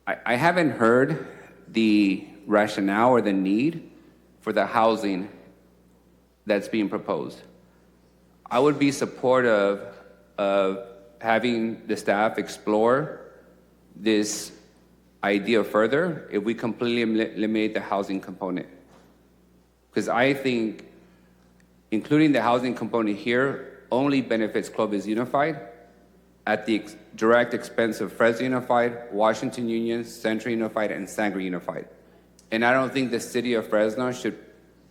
I haven't heard the rationale or the need for the housing that's being proposed. I would be supportive of having the staff explore this idea further if we completely eliminate the housing component. Because I think including the housing component here only benefits Clovis Unified at the direct expense of Fresno Unified, Washington Union, Central Unified, and Sangre Unified. And I don't think the city of Fresno should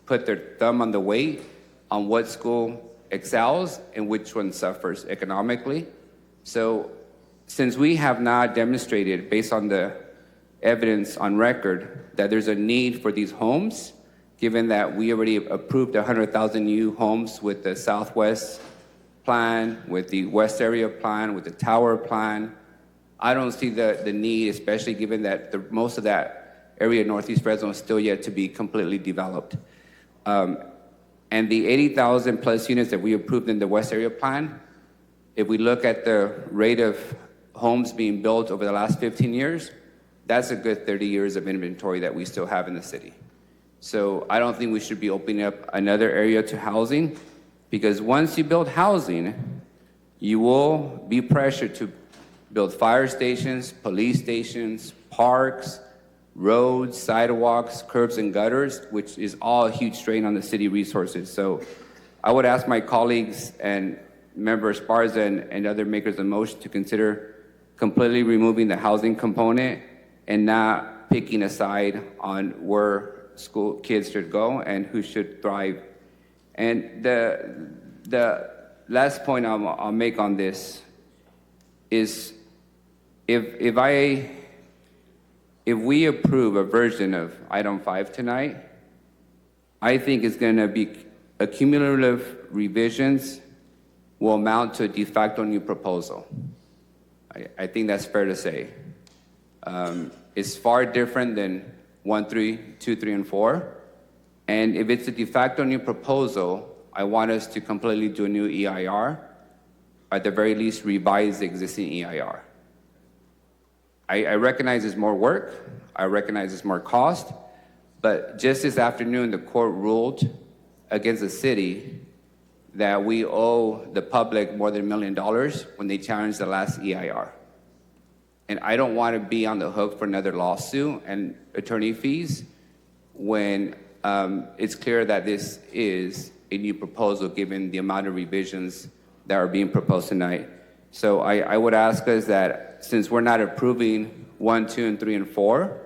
put their thumb on the weight on what school excels and which one suffers economically. So since we have not demonstrated, based on the evidence on record, that there's a need for these homes, given that we already approved 100,000 new homes with the Southwest plan, with the West Area plan, with the Tower plan, I don't see the need, especially given that most of that area of Northeast Fresno is still yet to be completely developed. And the 80,000 plus units that we approved in the West Area plan, if we look at the rate of homes being built over the last 15 years, that's a good 30 years of inventory that we still have in the city. So I don't think we should be opening up another area to housing, because once you build housing, you will be pressured to build fire stations, police stations, parks, roads, sidewalks, curbs, and gutters, which is all a huge strain on the city resources. So I would ask my colleagues and Member Esparza and other makers of motion to consider completely removing the housing component and not picking a side on where school kids should go and who should thrive. And the last point I'll make on this is if we approve a version of item 5 tonight, I think it's going to be cumulative revisions will amount to a de facto new proposal. I think that's fair to say. It's far different than 1, 3, 2, 3, and 4. And if it's a de facto new proposal, I want us to completely do a new EIR, at the very least revise the existing EIR. I recognize it's more work, I recognize it's more cost, but just this afternoon, the court ruled against the city that we owe the public more than $1 million when they challenged the last EIR. And I don't want to be on the hook for another lawsuit and attorney fees when it's clear that this is a new proposal given the amount of revisions that are being proposed tonight. So I would ask us that since we're not approving 1, 2, and 3, and 4,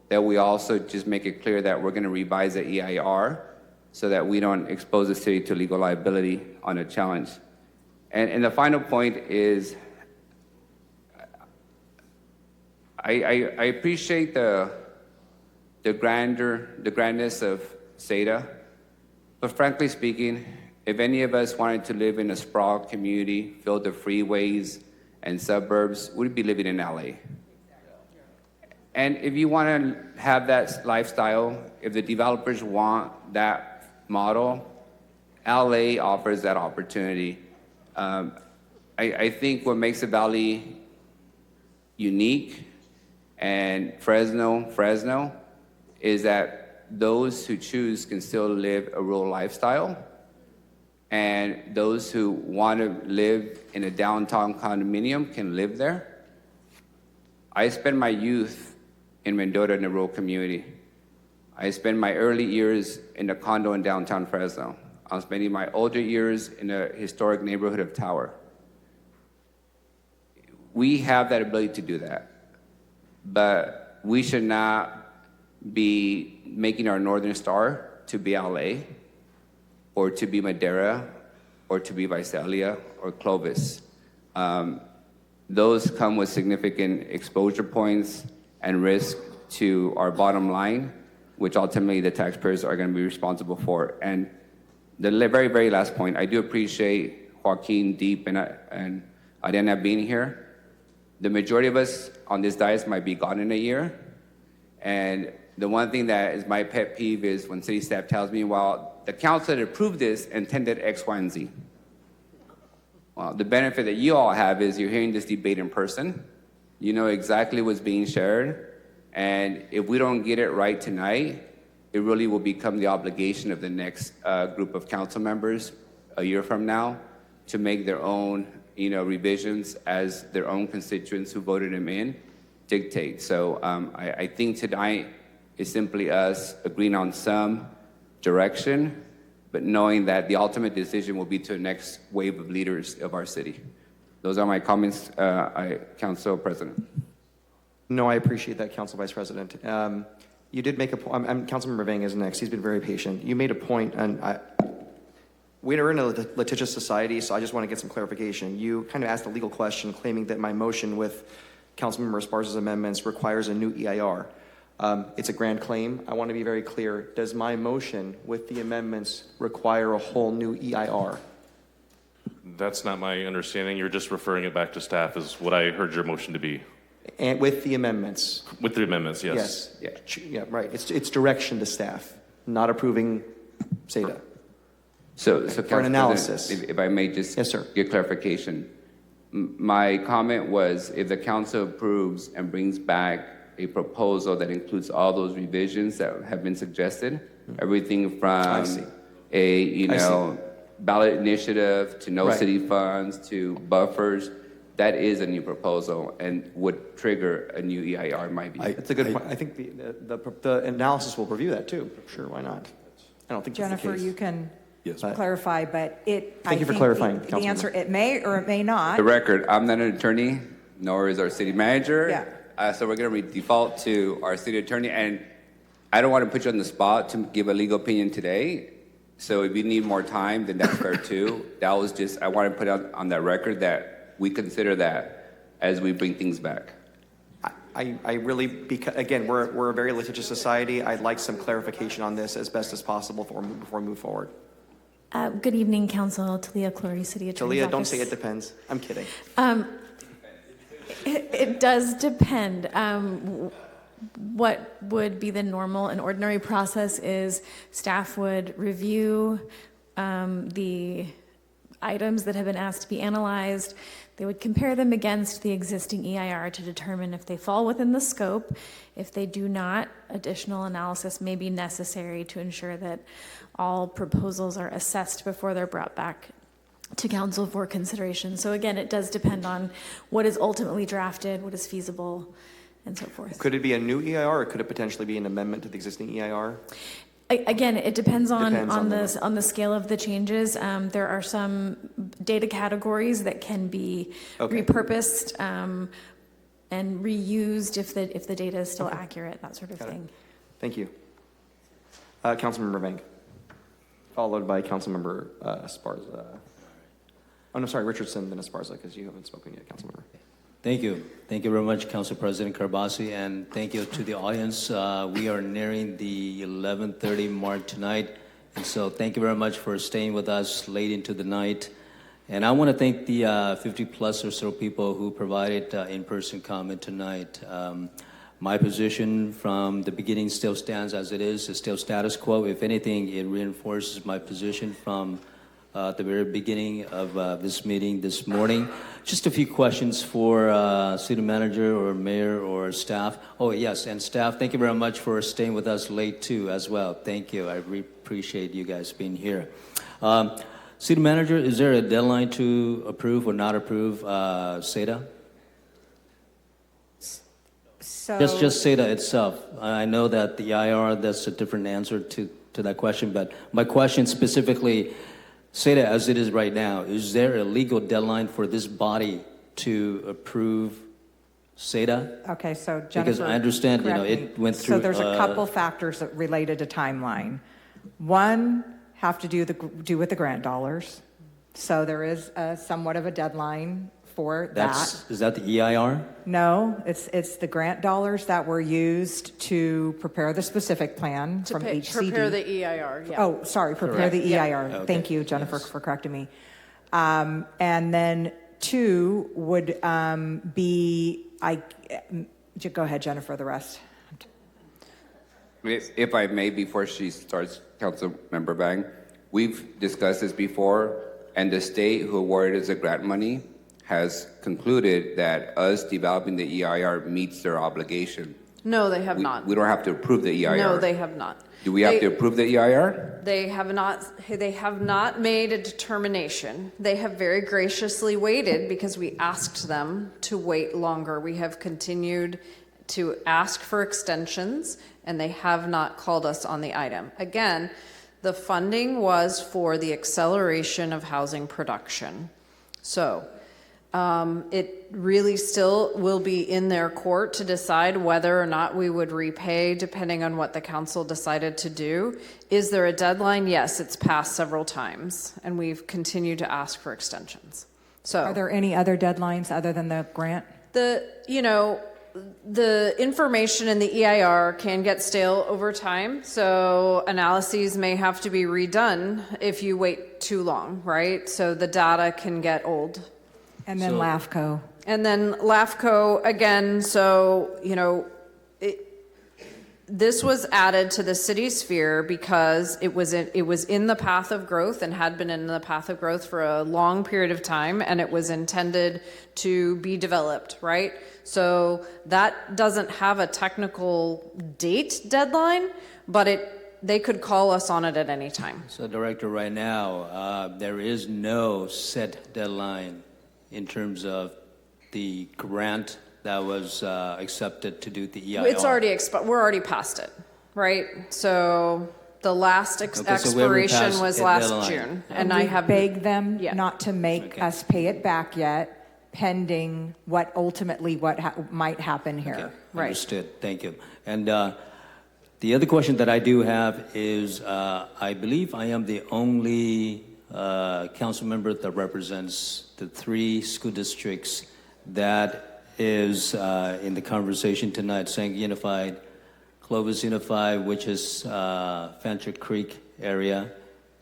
that we also just make it clear that we're going to revise the EIR so that we don't expose the city to legal liability on a challenge. And the final point is, I appreciate the grandness of SEDA, but frankly speaking, if any of us wanted to live in a sprawled community filled with freeways and suburbs, we'd be living in LA. And if you want to have that lifestyle, if the developers want that model, LA offers that opportunity. I think what makes the Valley unique and Fresno is that those who choose can still live a rural lifestyle, and those who want to live in a downtown condominium can live there. I spent my youth in Mendota in a rural community. I spent my early years in a condo in downtown Fresno. I'm spending my older years in a historic neighborhood of Tower. We have that ability to do that, but we should not be making our Northern Star to be LA, or to be Madera, or to be Visalia, or Clovis. Those come with significant exposure points and risk to our bottom line, which ultimately the taxpayers are going to be responsible for. And the very, very last point, I do appreciate Joaquin, Deep, and Ariana being here. The majority of us on this dais might be gone in a year. And the one thing that is my pet peeve is when city staff tells me, well, the council that approved this intended X, Y, and Z. Well, the benefit that you all have is you're hearing this debate in person. You know exactly what's being shared. And if we don't get it right tonight, it really will become the obligation of the next group of council members a year from now to make their own revisions as their own constituents who voted them in dictate. So I think tonight is simply us agreeing on some direction, but knowing that the ultimate decision will be to the next wave of leaders of our city. Those are my comments, Council President. No, I appreciate that, Council Vice President. You did make a point. Councilmember Vang is next. He's been very patient. You made a point, and we're in a litigious society, so I just want to get some clarification. You kind of asked a legal question, claiming that my motion with Councilmember Esparza's amendments requires a new EIR. It's a grand claim. I want to be very clear. Does my motion with the amendments require a whole new EIR? That's not my understanding. You're just referring it back to staff is what I heard your motion to be. And with the amendments? With the amendments, yes. Yeah, right. It's direction to staff, not approving SEDA. So for an analysis. If I may just get clarification. My comment was if the council approves and brings back a proposal that includes all those revisions that have been suggested, everything from ballot initiative to no city funds to buffers, that is a new proposal and would trigger a new EIR in my view. That's a good point. I think the analysis will review that too. Sure, why not? I don't think Jennifer, that's the case. you can Yes. clarify, but Thank you for clarifying, the answer, it may or it may not. The record, I'm not an attorney, nor is our city manager. Yeah. So we're going to default to our city attorney, and I don't want to put you on the spot to give a legal opinion today. So if you need more time, then that's fair too. That was just, I want to put out on that record that we consider that as we bring things back. I really, because again, we're a very litigious society. I'd like some clarification on this as best as possible before we move forward. Good evening, Council. Talia Clory, City Attorney's Talia, don't Office. say it depends. I'm kidding. It does depend. What would be the normal and ordinary process is staff would review the items that have been asked to be analyzed. They would compare them against the existing EIR to determine if they fall within the scope. If they do not, additional analysis may be necessary to ensure that all proposals are assessed before they're brought back to council for consideration. So again, it does depend on what is ultimately drafted, what is feasible, and so forth. Could it be a new EIR, or could it potentially be an amendment to the existing EIR? Again, it depends on the the scale of the changes. There are some data categories that can be repurposed and reused if the data is still accurate, that sort of thing. Thank you. Councilmember Bank, followed by Councilmember Esparza. Oh, no, sorry, Richardson, then Esparza, because you haven't spoken yet, Councilmember. Thank you. Thank you very much, Council President Karbasi, and thank you to the audience. We are nearing the 11:30 mark tonight, and so thank you very much for staying with us late into the night. And I want to thank the 50-plus or so people who provided in-person comment tonight. My position from the beginning still stands as it is. It's still status quo. If anything, it reinforces my position from the very beginning of this meeting this morning. Just a few questions for city manager or mayor or staff. Oh, yes, and staff, thank you very much for staying with us late too as well. Thank you. I really appreciate you guys being here. City manager, is there a deadline to approve or not approve SEDA? So Just SEDA itself. I know that the IR, that's a different answer to that question, but my question specifically, SEDA as it is right now, is there a legal deadline for this body to approve SEDA? Okay, so Jennifer, Because I understand, correct me. it went through. So there's a couple factors that related to timeline. One have to do with the grant dollars. So there is somewhat of a deadline for that. Is that the EIR? No, it's the grant dollars that were used to prepare the specific plan from HCD. Prepare the EIR, yeah. Oh, sorry, prepare the EIR. Thank you, Jennifer, for correcting me. And then two would be, go ahead, Jennifer, the rest. If I may, before she starts, Councilmember Bang, we've discussed this before, and the state who awarded us the grant money has concluded that us developing the EIR meets their obligation. No, they have not. We don't have to approve the EIR. No, they have not. Do we have to approve the EIR? They have not made a determination. They have very graciously waited because we asked them to wait longer. We have continued to ask for extensions, and they have not called us on the item. Again, the funding was for the acceleration of housing production. So it really still will be in their court to decide whether or not we would repay, depending on what the council decided to do. Is there a deadline? Yes, it's passed several times, and we've continued to ask for extensions. So, Are there any other deadlines other than the grant? The information in the EIR can get stale over time, so analyses may have to be redone if you wait too long, right? So the data can get old. And then LAFCO. And then LAFCO again, so, this was added to the city sphere because it was in the path of growth and had been in the path of growth for a long period of time, and it was intended to be developed, right? So that doesn't have a technical date deadline, but they could call us on it at any time. So, Director, right now, there is no set deadline in terms of the grant that was accepted to do the EIR. It's already we're already past it, right? So the last expiration was last June, and I have begged them not to make us pay it back yet, pending what ultimately might happen here. Okay. Right. Understood. Thank you. And the other question that I do have is, I believe I am the only council member that represents the 3 school districts that is in the conversation tonight: Sangamon Unified, Clovis Unified, which is Fancher Creek area,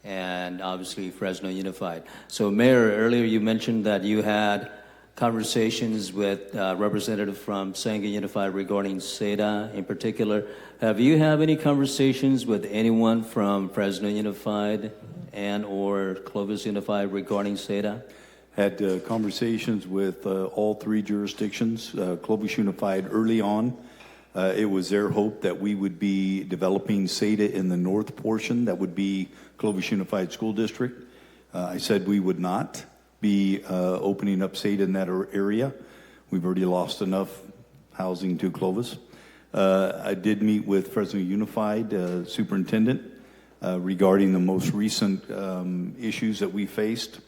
and obviously Fresno Unified. So, Mayor, earlier you mentioned that you had conversations with representative from Sangamon Unified regarding SEDA in particular. Have you had any conversations with anyone from Fresno Unified and/or Clovis Unified regarding SEDA? Had conversations with all three jurisdictions, Clovis Unified early on. It was their hope that we would be developing SEDA in the north portion, that would be Clovis Unified School District. I said we would not be opening up SEDA in that area. We've already lost enough housing to Clovis. I did meet with Fresno Unified superintendent regarding the most recent issues that we faced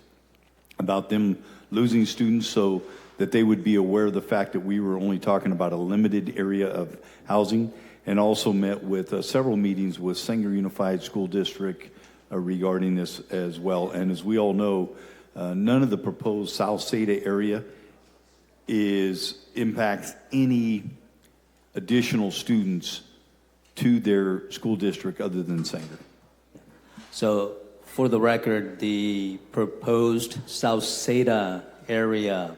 about them losing students, so that they would be aware of the fact that we were only talking about a limited area of housing, and also met with several meetings with Sanger Unified School District regarding this as well. And as we all know, none of the proposed South SEDA area impacts any additional students to their school district other than Sanger. So, for the record, the proposed South SEDA area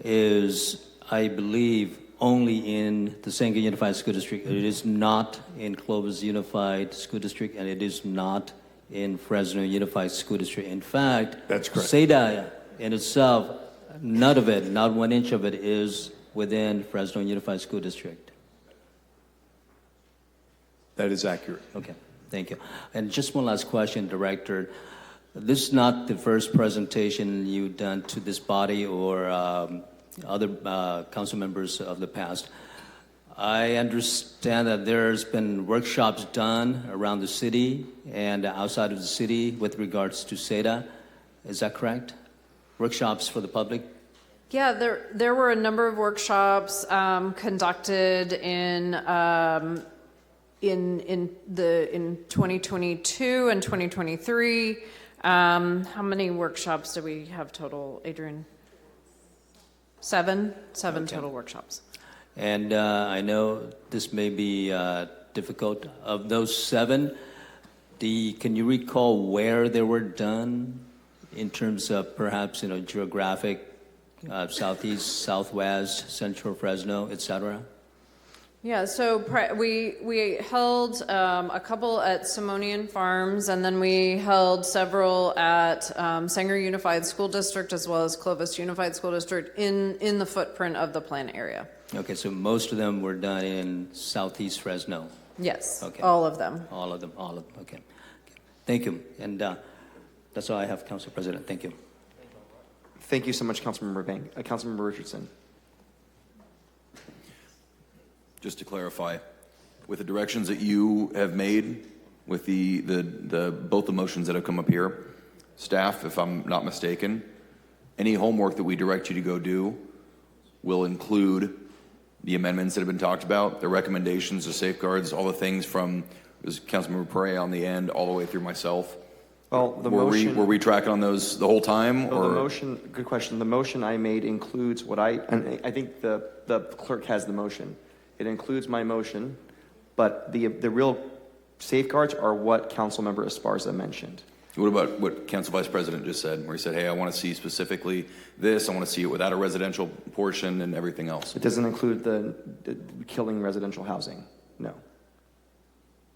is, I believe, only in the Sanger Unified School District. It is not in Clovis Unified School District, and it is not in Fresno Unified School District. In fact, that's correct. SEDA in itself, none of it, not 1 inch of it, is within Fresno Unified School District. That is accurate. Okay, thank you. And just one last question, Director. This is not the first presentation you've done to this body or other council members of the past. I understand that there's been workshops done around the city and outside of the city with regards to SEDA. Is that correct? Workshops for the public? Yeah, there were a number of workshops conducted in 2022 and 2023. How many workshops do we have total, Adrian? Seven Okay. total workshops. And I know this may be difficult. Of those 7, can you recall where they were done in terms of perhaps geographic, southeast, southwest, central Fresno, etc.? Yeah, so we held a couple at Simonian Farms, and then we held several at Sanger Unified School District as well as Clovis Unified School District in the footprint of the plan area. Okay, so most of them were done in southeast Fresno. Yes, Okay. all of them. All of them. Okay. Thank you. And that's all I have, Council President. Thank you. Thank you so much, Councilmember Councilmember Richardson. Just to clarify, with the directions that you have made, with both the motions that have come up here, staff, if I'm not mistaken, any homework that we direct you to go do will include the amendments that have been talked about, the recommendations, the safeguards, all the things from Councilmember Perea on the end, all the way through myself. Well, were we tracking on those the whole time? Well, or? the motion, good question. The motion I made includes and I think the clerk has the motion. It includes my motion, but the real safeguards are what Councilmember Esparza mentioned. What about what Council Vice President just said, where he said, hey, I want to see specifically this, I want to see it without a residential portion and everything else? It doesn't include the killing residential housing, no.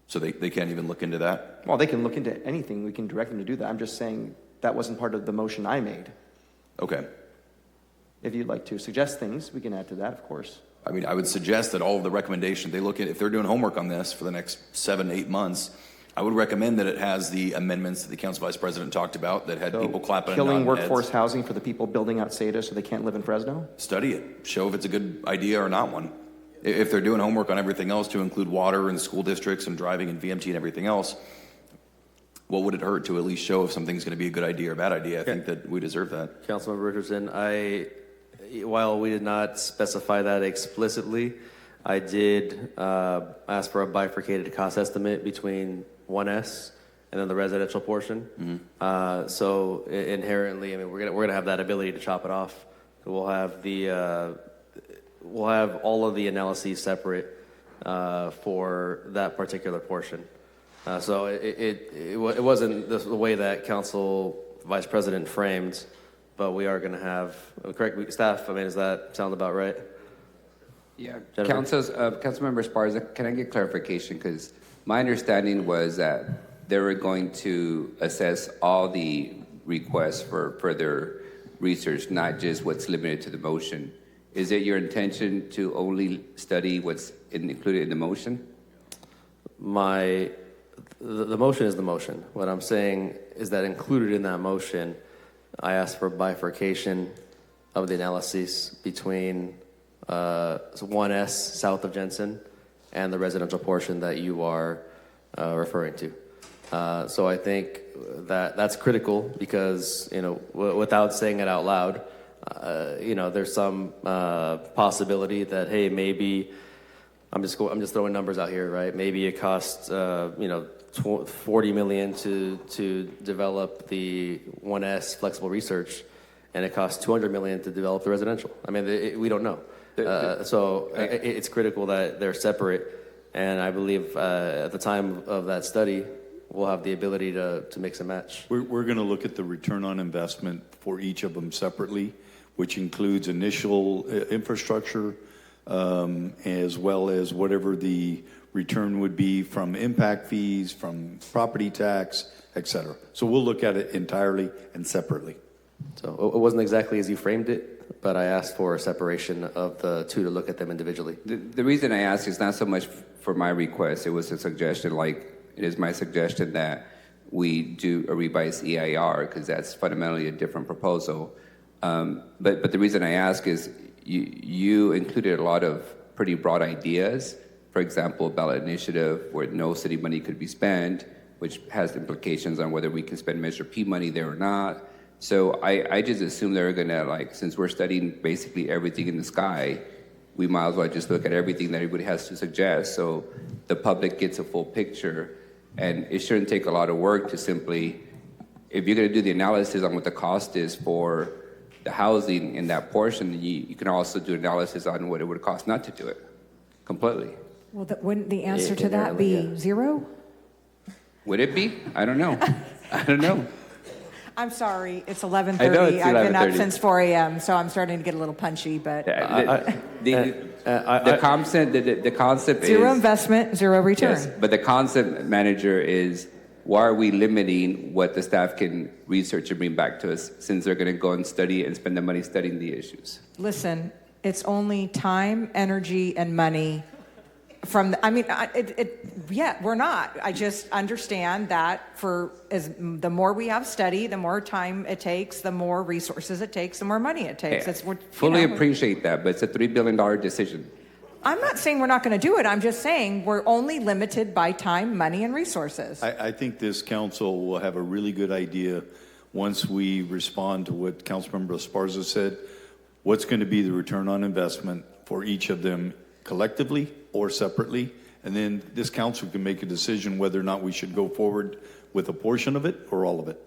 So they can't even look into that? Well, they can look into anything. We can direct them to do that. I'm just saying that wasn't part of the motion I made. Okay. If you'd like to suggest things, we can add to that, of course. I mean, I would suggest that all of the recommendations, they look at, if they're doing homework on this for the next 7-8 months, I would recommend that it has the amendments that the Council Vice President talked about that had people clapping and Killing nodding heads. workforce housing for the people building out SEDA so they can't live in Fresno? Study it. Show if it's a good idea or not one. If they're doing homework on everything else to include water and school districts and driving and VMT and everything else, what would it hurt to at least show if something's going to be a good idea or bad idea? I think that we deserve that. Councilmember Richardson, while we did not specify that explicitly, I did ask for a bifurcated cost estimate between 1S and then the residential portion. So inherently, I mean, we're gonna have that ability to chop it off. We'll have we'll have all of the analyses separate for that particular portion. So it wasn't the way that Council Vice President framed, but we are going to have, correct staff, I mean, does that sound about right? Yeah, Jennifer? Councilmember Esparza, can I get clarification? Because my understanding was that they were going to assess all the requests for further research, not just what's limited to the motion. Is it your intention to only study what's included in the motion? The motion is the motion. What I'm saying is that included in that motion, I asked for bifurcation of the analysis between 1S south of Jensen and the residential portion that you are referring to. So I think that that's critical because, without saying it out loud, there's some possibility that, hey, maybe I'm just throwing numbers out here, right? Maybe it costs, $40 million to develop the 1S flexible research, and it costs $200 million to develop the residential. I mean, we don't know. So it's critical that they're separate, and I believe at the time of that study, we'll have the ability to mix and match. We're going to look at the return on investment for each of them separately, which includes initial infrastructure, as well as whatever the return would be from impact fees, from property tax, et cetera. So we'll look at it entirely and separately. So it wasn't exactly as you framed it, but I asked for a separation of the two to look at them individually. The reason I ask is not so much for my request. It was a suggestion, like it is my suggestion that we do a revised EIR because that's fundamentally a different proposal. But the reason I ask is you included a lot of pretty broad ideas. For example, a ballot initiative where no city money could be spent, which has implications on whether we can spend Measure P money there or not. So I just assume they're gonna, since we're studying basically everything in the sky, we might as well just look at everything that everybody has to suggest so the public gets a full picture. And it shouldn't take a lot of work to simply, if you're gonna do the analysis on what the cost is for the housing in that portion, you can also do analysis on what it would cost not to do it completely. Well, wouldn't the answer to that be zero? Would it be? I don't know. I don't know. I'm sorry, it's 11:30. I know it's I've been up 11:30. since 4 a.m., so I'm starting to get a little punchy, but The concept is zero investment, zero return. Yes, but the concept, manager, is why are we limiting what the staff can research and bring back to us since they're going to go and study and spend the money studying the issues? Listen, it's only time, energy, and money from, we're not. I just understand that the more we have study, the more time it takes, the more resources it takes, the more money it takes. Fully appreciate that, but it's a $3 billion decision. I'm not saying we're not going to do it. I'm just saying we're only limited by time, money, and resources. I think this council will have a really good idea once we respond to what Councilmember Esparza said. What's going to be the return on investment for each of them collectively or separately? And then this council can make a decision whether or not we should go forward with a portion of it or all of it.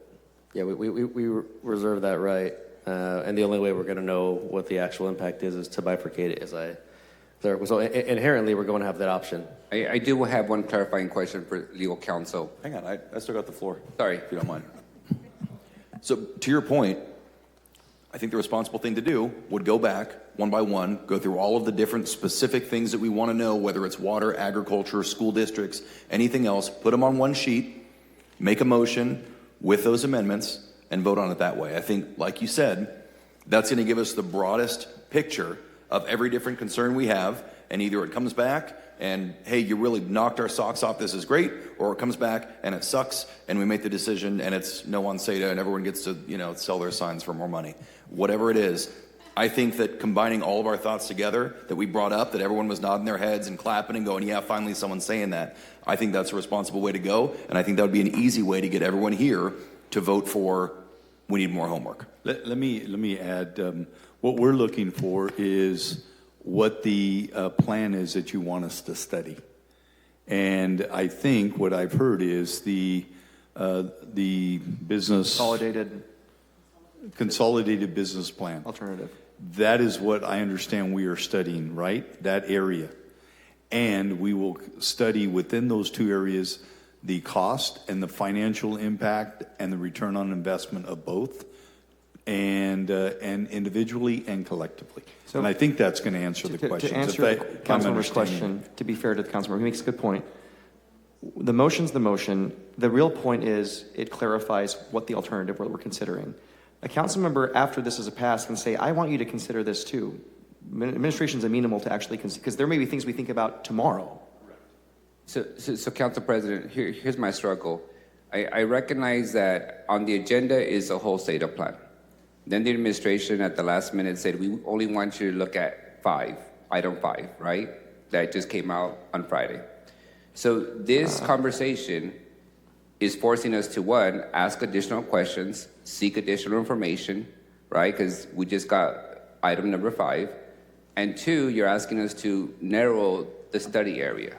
Yeah, we reserve that right. And the only way we're going to know what the actual impact is to bifurcate it. So inherently, we're going to have that option. I do have one clarifying question for legal counsel. Hang on, I still got the floor. Sorry. If you don't mind. So to your point, I think the responsible thing to do would go back one by one, go through all of the different specific things that we want to know, whether it's water, agriculture, school districts, anything else, put them on one sheet, make a motion with those amendments, and vote on it that way. I think, like you said, that's going to give us the broadest picture of every different concern we have, and either it comes back and, hey, you really knocked our socks off, this is great, or it comes back and it sucks, and we make the decision and it's no on SEDA and everyone gets to, sell their signs for more money. Whatever it is, I think that combining all of our thoughts together that we brought up, that everyone was nodding their heads and clapping and going, yeah, finally someone's saying that, I think that's a responsible way to go, and I think that would be an easy way to get everyone here to vote for we need more homework. Let me add, what we're looking for is what the plan is that you want us to study. And I think what I've heard is the business... Consolidated business plan. Alternative. That is what I understand we are studying, right? That area. And we will study within those two areas the cost and the financial impact and the return on investment of both, and individually and collectively. So and I think that's going to answer the question. To answer the councilmember's question, to be fair to the councilmember, he makes a good point. The motion's the motion. The real point is it clarifies what the alternative we're considering. A council member, after this is passed, can say, I want you to consider this too. Administration's amenable to actually consider, because there may be things we think about tomorrow. So Council President, here's my struggle. I recognize that on the agenda is a whole SADA plan. Then the administration at the last minute said, we only want you to look at item 5, right? That just came out on Friday. So this conversation is forcing us to, one, ask additional questions, seek additional information, right? Because we just got item number 5. And 2, you're asking us to narrow the study area.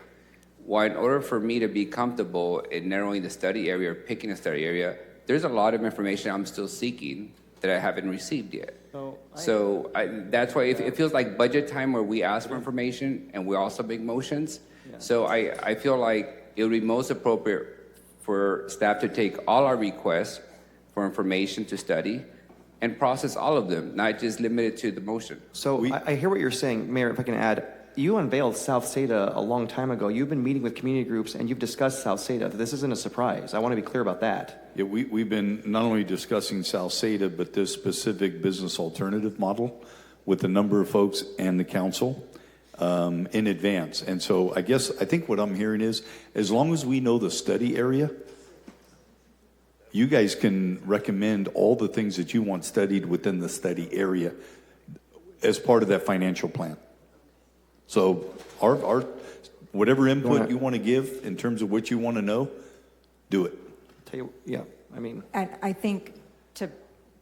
Well, in order for me to be comfortable in narrowing the study area or picking a study area, there's a lot of information I'm still seeking that I haven't received yet. So that's why it feels like budget time where we ask for information and we also make motions. So I feel like it would be most appropriate for staff to take all our requests for information to study and process all of them, not just limited to the motion. So I hear what you're saying, Mayor, if I can add. You unveiled South SADA a long time ago. You've been meeting with community groups and you've discussed South SADA. This isn't a surprise. I want to be clear about that. Yeah, we've been not only discussing South SADA, but this specific business alternative model with a number of folks and the council in advance. And so I think what I'm hearing is, as long as we know the study area, you guys can recommend all the things that you want studied within the study area as part of that financial plan. So our whatever input you want to give in terms of what you want to know, do it. Tell you, yeah, I mean. And I think to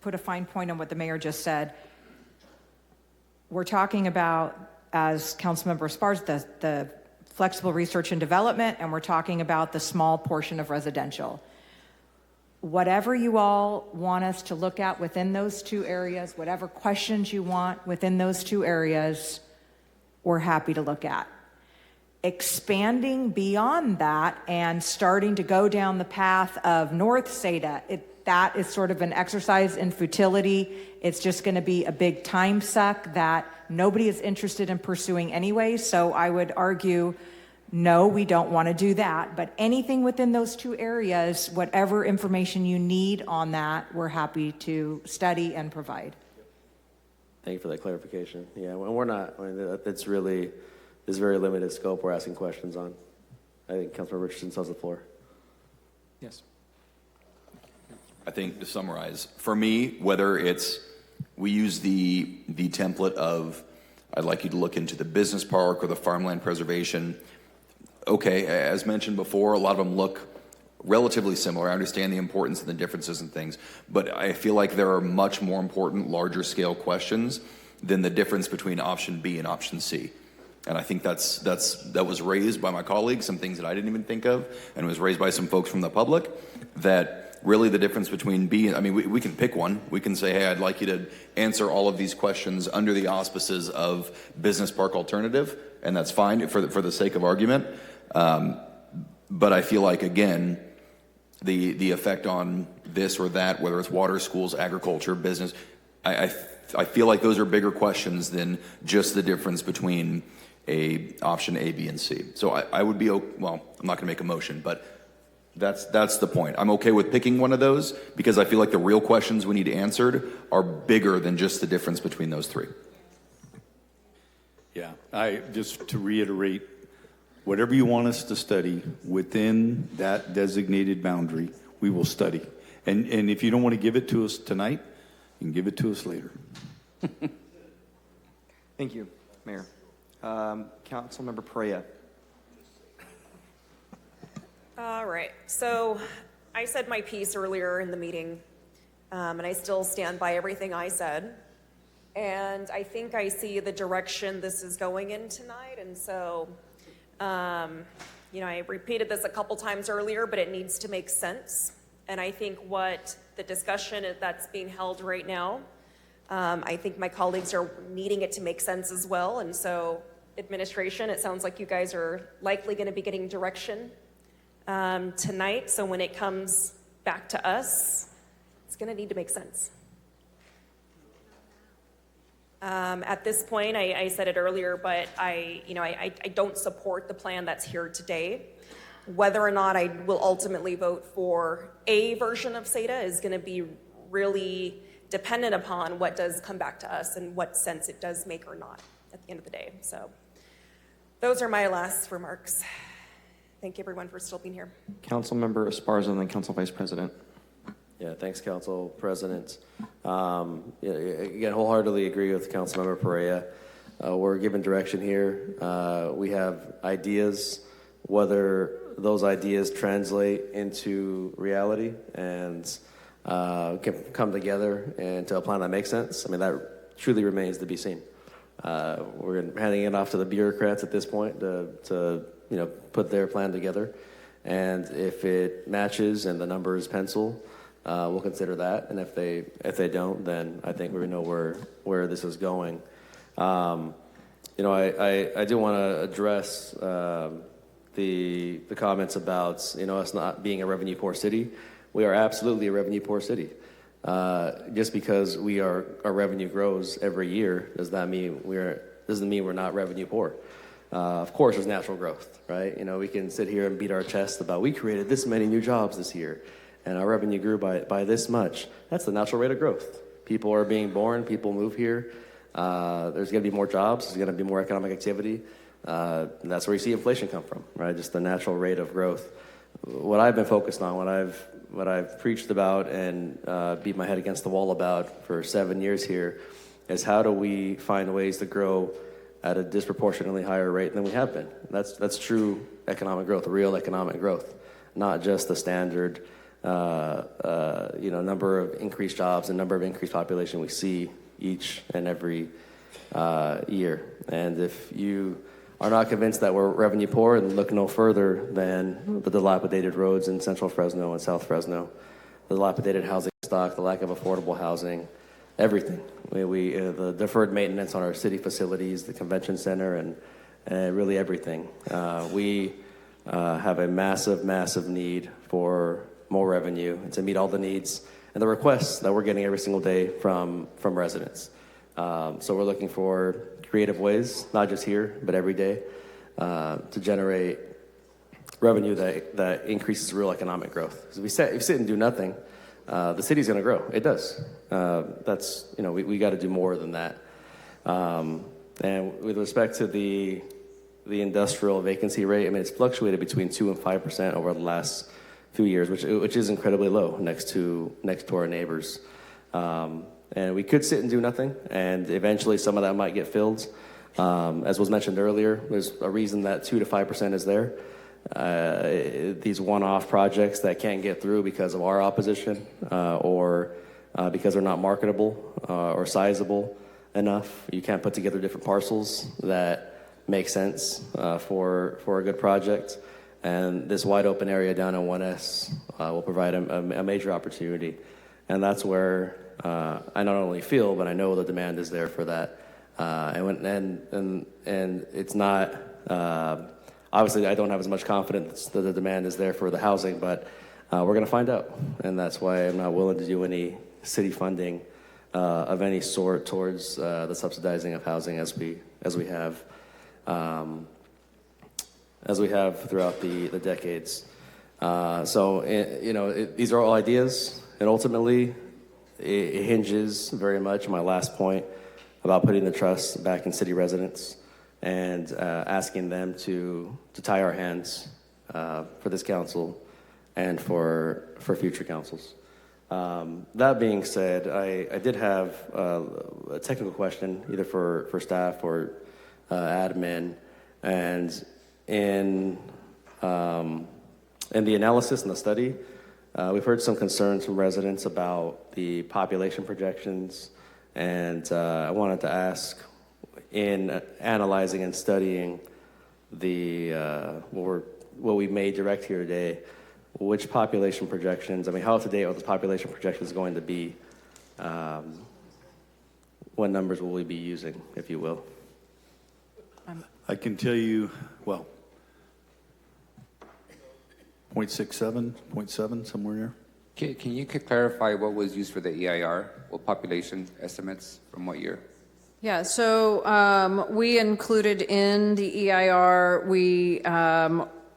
put a fine point on what the mayor just said, we're talking about, as Councilmember Esparza, the flexible research and development, and we're talking about the small portion of residential. Whatever you all want us to look at within those two areas, whatever questions you want within those two areas, we're happy to look at. Expanding beyond that and starting to go down the path of North SADA, that is sort of an exercise in futility. It's just going to be a big time suck that nobody is interested in pursuing anyway. So I would argue, no, we don't want to do that. But anything within those two areas, whatever information you need on that, we're happy to study and provide. Thank you for that clarification. Yeah, and we're not, it's really, this very limited scope we're asking questions on. I think Councilmember Richardson still has the floor. Yes. I think to summarize, for me, whether it's, we use the template of, I'd like you to look into the business park or the farmland preservation. Okay, as mentioned before, a lot of them look relatively similar. I understand the importance and the differences and things, but I feel like there are much more important, larger scale questions than the difference between option B and option C. And I think that was raised by my colleagues, some things that I didn't even think of, and it was raised by some folks from the public, that really the difference between B and, I mean, we can pick one. We can say, hey, I'd like you to answer all of these questions under the auspices of business park alternative, and that's fine for the sake of argument. But I feel like, again, the effect on this or that, whether it's water, schools, agriculture, business, I feel like those are bigger questions than just the difference between option A, B, and C. So I would be, well, I'm not going to make a motion, but that's the point. I'm okay with picking one of those because I feel like the real questions we need answered are bigger than just the difference between those three. Yeah, just to reiterate, whatever you want us to study within that designated boundary, we will study. And if you don't want to give it to us tonight, you can give it to us later. Thank you, Mayor. Councilmember Perea. All right. So I said my piece earlier in the meeting, and I still stand by everything I said. And I think I see the direction this is going in tonight. And so, I repeated this a couple times earlier, but it needs to make sense. And I think what the discussion that's being held right now, I think my colleagues are needing it to make sense as well. And so, administration, it sounds like you guys are likely going to be getting direction tonight. So when it comes back to us, it's going to need to make sense. At this point, I said it earlier, but I don't support the plan that's here today. Whether or not I will ultimately vote for a version of SETA is going to be really dependent upon what does come back to us and what sense it does make or not at the end of the day. So those are my last remarks. Thank you everyone for still being here. Councilmember Esparza and then Council Vice President. Yeah, thanks, Council President. Yeah, again, wholeheartedly agree with Councilmember Perea. We're given direction here. We have ideas, whether those ideas translate into reality and can come together into a plan that makes sense. I mean, that truly remains to be seen. We're handing it off to the bureaucrats at this point to put their plan together. And if it matches and the numbers pencil, we'll consider that. And if they don't, then I think we know where this is going. I do want to address the comments about us not being a revenue poor city. We are absolutely a revenue poor city. Just because our revenue grows every year doesn't mean we're not revenue poor. Of course, there's natural growth, right? We can sit here and beat our chest about we created this many new jobs this year, and our revenue grew by this much. That's the natural rate of growth. People are being born. People move here. There's going to be more jobs. There's going to be more economic activity. And that's where you see inflation come from, right? Just the natural rate of growth. What I've been focused on, what I've preached about and beat my head against the wall about for 7 years here is how do we find ways to grow at a disproportionately higher rate than we have been. That's true economic growth, real economic growth, not just the standard number of increased jobs and number of increased population we see each and every year. And if you are not convinced that we're revenue poor, then look no further than the dilapidated roads in Central Fresno and South Fresno, the dilapidated housing stock, the lack of affordable housing, everything. The deferred maintenance on our city facilities, the convention center, and really everything. We have a massive, massive need for more revenue and to meet all the needs and the requests that we're getting every single day from residents. So we're looking for creative ways, not just here, but every day, to generate revenue that increases real economic growth. Because if you sit and do nothing, the city's going to grow. It does. We got to do more than that. And with respect to the industrial vacancy rate, I mean, it's fluctuated between 2% and 5% over the last few years, which is incredibly low next to our neighbors. And we could sit and do nothing, and eventually some of that might get filled. As was mentioned earlier, there's a reason that 2 to 5% is there. These one-off projects that can't get through because of our opposition or because they're not marketable or sizable enough. You can't put together different parcels that make sense for a good project. And this wide open area down in 1S will provide a major opportunity. And that's where I not only feel, but I know the demand is there for that. And it's not, obviously I don't have as much confidence that the demand is there for the housing, but we're going to find out. And that's why I'm not willing to do any city funding of any sort towards the subsidizing of housing as we have throughout the decades. These are all ideas, and ultimately it hinges very much, my last point, about putting the trust back in city residents and asking them to tie our hands for this council and for future councils. That being said, I did have a technical question, either for staff or admin, and in the analysis and the study, we've heard some concerns from residents about the population projections, and I wanted to ask, in analyzing and studying what we may direct here today, which population projections, how up to date are the population projections going to be? What numbers will we be using, if you will? I can tell you, 0.67, 0.7, somewhere there. Can you clarify what was used for the EIR? What population estimates from what year? Yeah, so we included in the EIR, we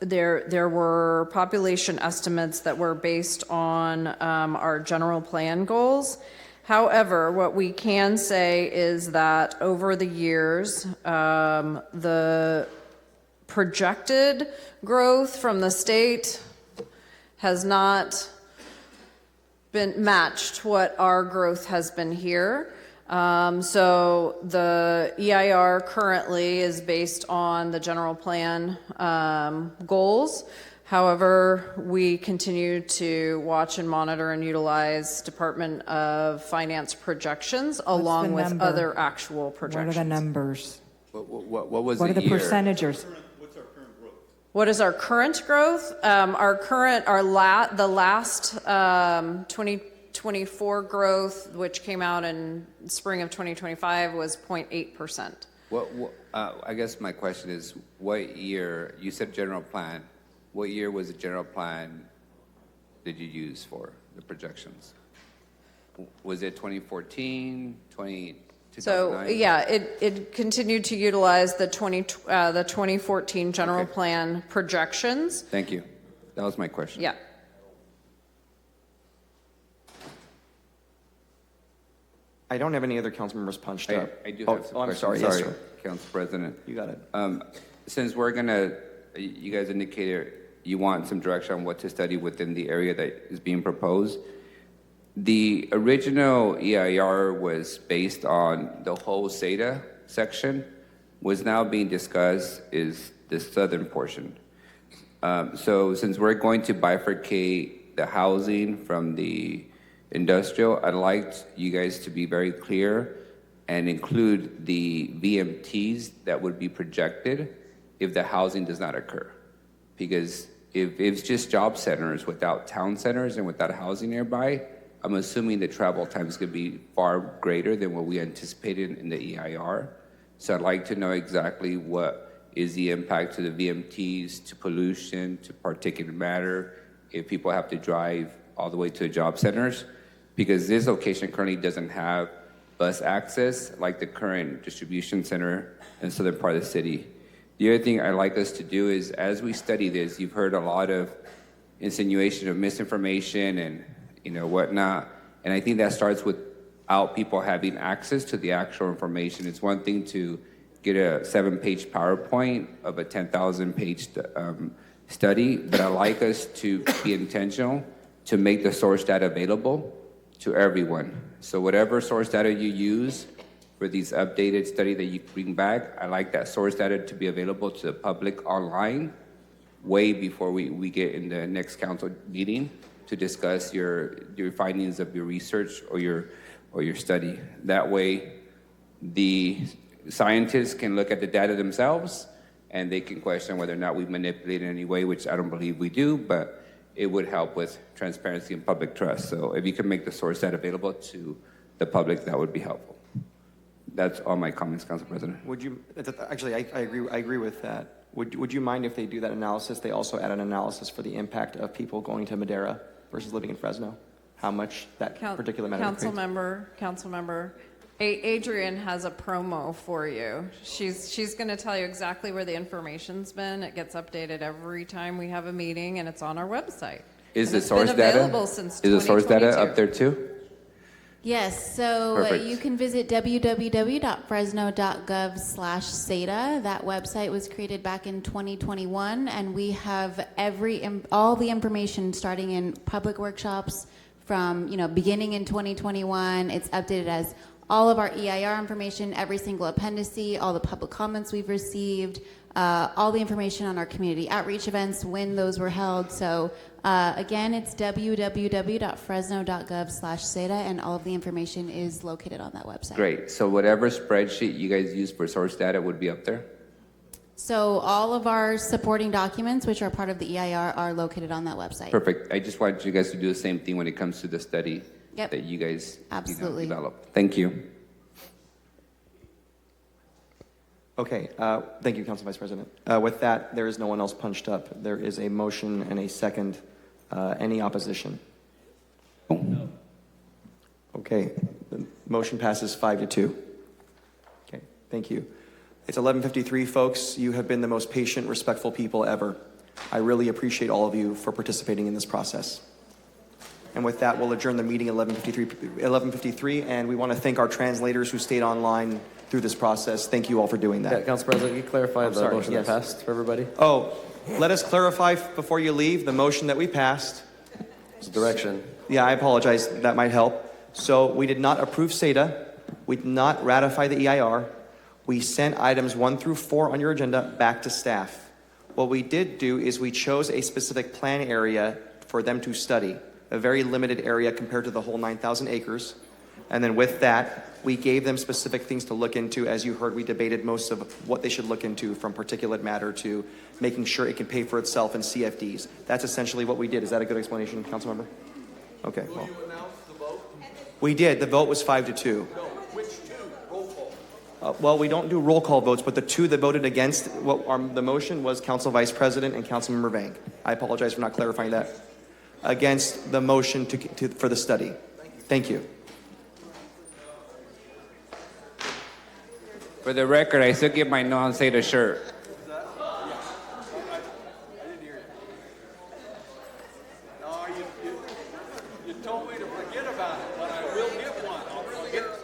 there were population estimates that were based on our general plan goals. However, what we can say is that over the years, the projected growth from the state has not been matched what our growth has been here. So the EIR currently is based on the general plan goals. However, we continue to watch and monitor and utilize Department of Finance projections along with number? other actual projections. What are the numbers? What was What are the year? percentages? What is our current growth? The last 2024 growth, which came out in spring of 2025, was 0.8%. I guess my question is, what year, you said general plan, what year was the general plan did you use for the projections? Was it 2014, 2009? So yeah, it continued to utilize the 2014 general plan projections. Thank you. That was my question. Yeah. I don't have any other council members punched up. I do have some I'm questions. sorry. Yes, sir. Council President. You got it. Since you guys indicated you want some direction on what to study within the area that is being proposed. The original EIR was based on the whole SEDA section. What's now being discussed is the southern portion. So since we're going to bifurcate the housing from the industrial, I'd like you guys to be very clear and include the VMTs that would be projected if the housing does not occur. Because if it's just job centers without town centers and without housing nearby, I'm assuming the travel time is going to be far greater than what we anticipated in the EIR. So I'd like to know exactly what is the impact to the VMTs, to pollution, to particulate matter, if people have to drive all the way to the job centers. Because this location currently doesn't have bus access like the current distribution center in the southern part of the city. The other thing I'd like us to do is, as we study this, you've heard a lot of insinuation of misinformation and whatnot. And I think that starts without people having access to the actual information. It's one thing to get a 7-page PowerPoint of a 10,000-page study, but I'd like us to be intentional to make the source data available to everyone. So whatever source data you use for these updated study that you bring back, I like that source data to be available to the public online way before we get in the next council meeting to discuss your findings of your research or your study. That way, the scientists can look at the data themselves and they can question whether or not we manipulate in any way, which I don't believe we do, but it would help with transparency and public trust. So if you can make the source data available to the public, that would be helpful. That's all my comments, Council President. Would you, actually, I agree with that. Would you mind if they do that analysis, they also add an analysis for the impact of people going to Madera versus living in Fresno? How much that particular matter Council member, Adrian has a promo for you. She's going to tell you exactly where the information's been. It gets updated every time we have a meeting, and it's on our website. Is the source data up there too? Yes, so Perfect. you can visit www.fresno.gov/SEDA. That website was created back in 2021, and we have all the information starting in public workshops from beginning in 2021. It's updated as all of our EIR information, every single appendice, all the public comments we've received, all the information on our community outreach events, when those were held. So again, it's www.fresno.gov/SEDA, and all of the information is located on that website. Great. So whatever spreadsheet you guys use for source data would be up there? So all of our supporting documents, which are part of the EIR, are located on that website. Perfect. I just wanted you guys to do the same thing when it comes to the study that you guys Absolutely. developed. Thank you. Okay, thank you, Council Vice President. With that, there is no one else punched up. There is a motion and a second. Any opposition? No. Okay, the motion passes 5-2. Okay, thank you. It's 11:53, folks. You have been the most patient, respectful people ever. I really appreciate all of you for participating in this process. And with that, we'll adjourn the meeting at 11:53, and we want to thank our translators who stayed online through this process. Thank you all for doing that. Yeah, Council President, can you clarify the sorry, motion yes. that passed for everybody? Oh, let us clarify before you leave the motion that we passed. It's direction. Yeah, I apologize. That might help. So we did not approve SADA. We did not ratify the EIR. We sent items 1 through 4 on your agenda back to staff. What we did do is we chose a specific plan area for them to study, a very limited area compared to the whole 9,000 acres. And then with that, we gave them specific things to look into. As you heard, we debated most of what they should look into, from particulate matter to making sure it can pay for itself and CFDs. That's essentially what we did. Is that a good explanation, Councilmember? Okay. Well. We did. The vote was 5-2. Which two? Roll call. Well, we don't do roll call votes, but the two that voted against the motion was Council Vice President and Councilmember Vang. I apologize for not clarifying that. Against the motion for the study. Thank you. For the record, I still get my non-SADA shirt. No, you told me to forget about it, but I will get one. I'll forget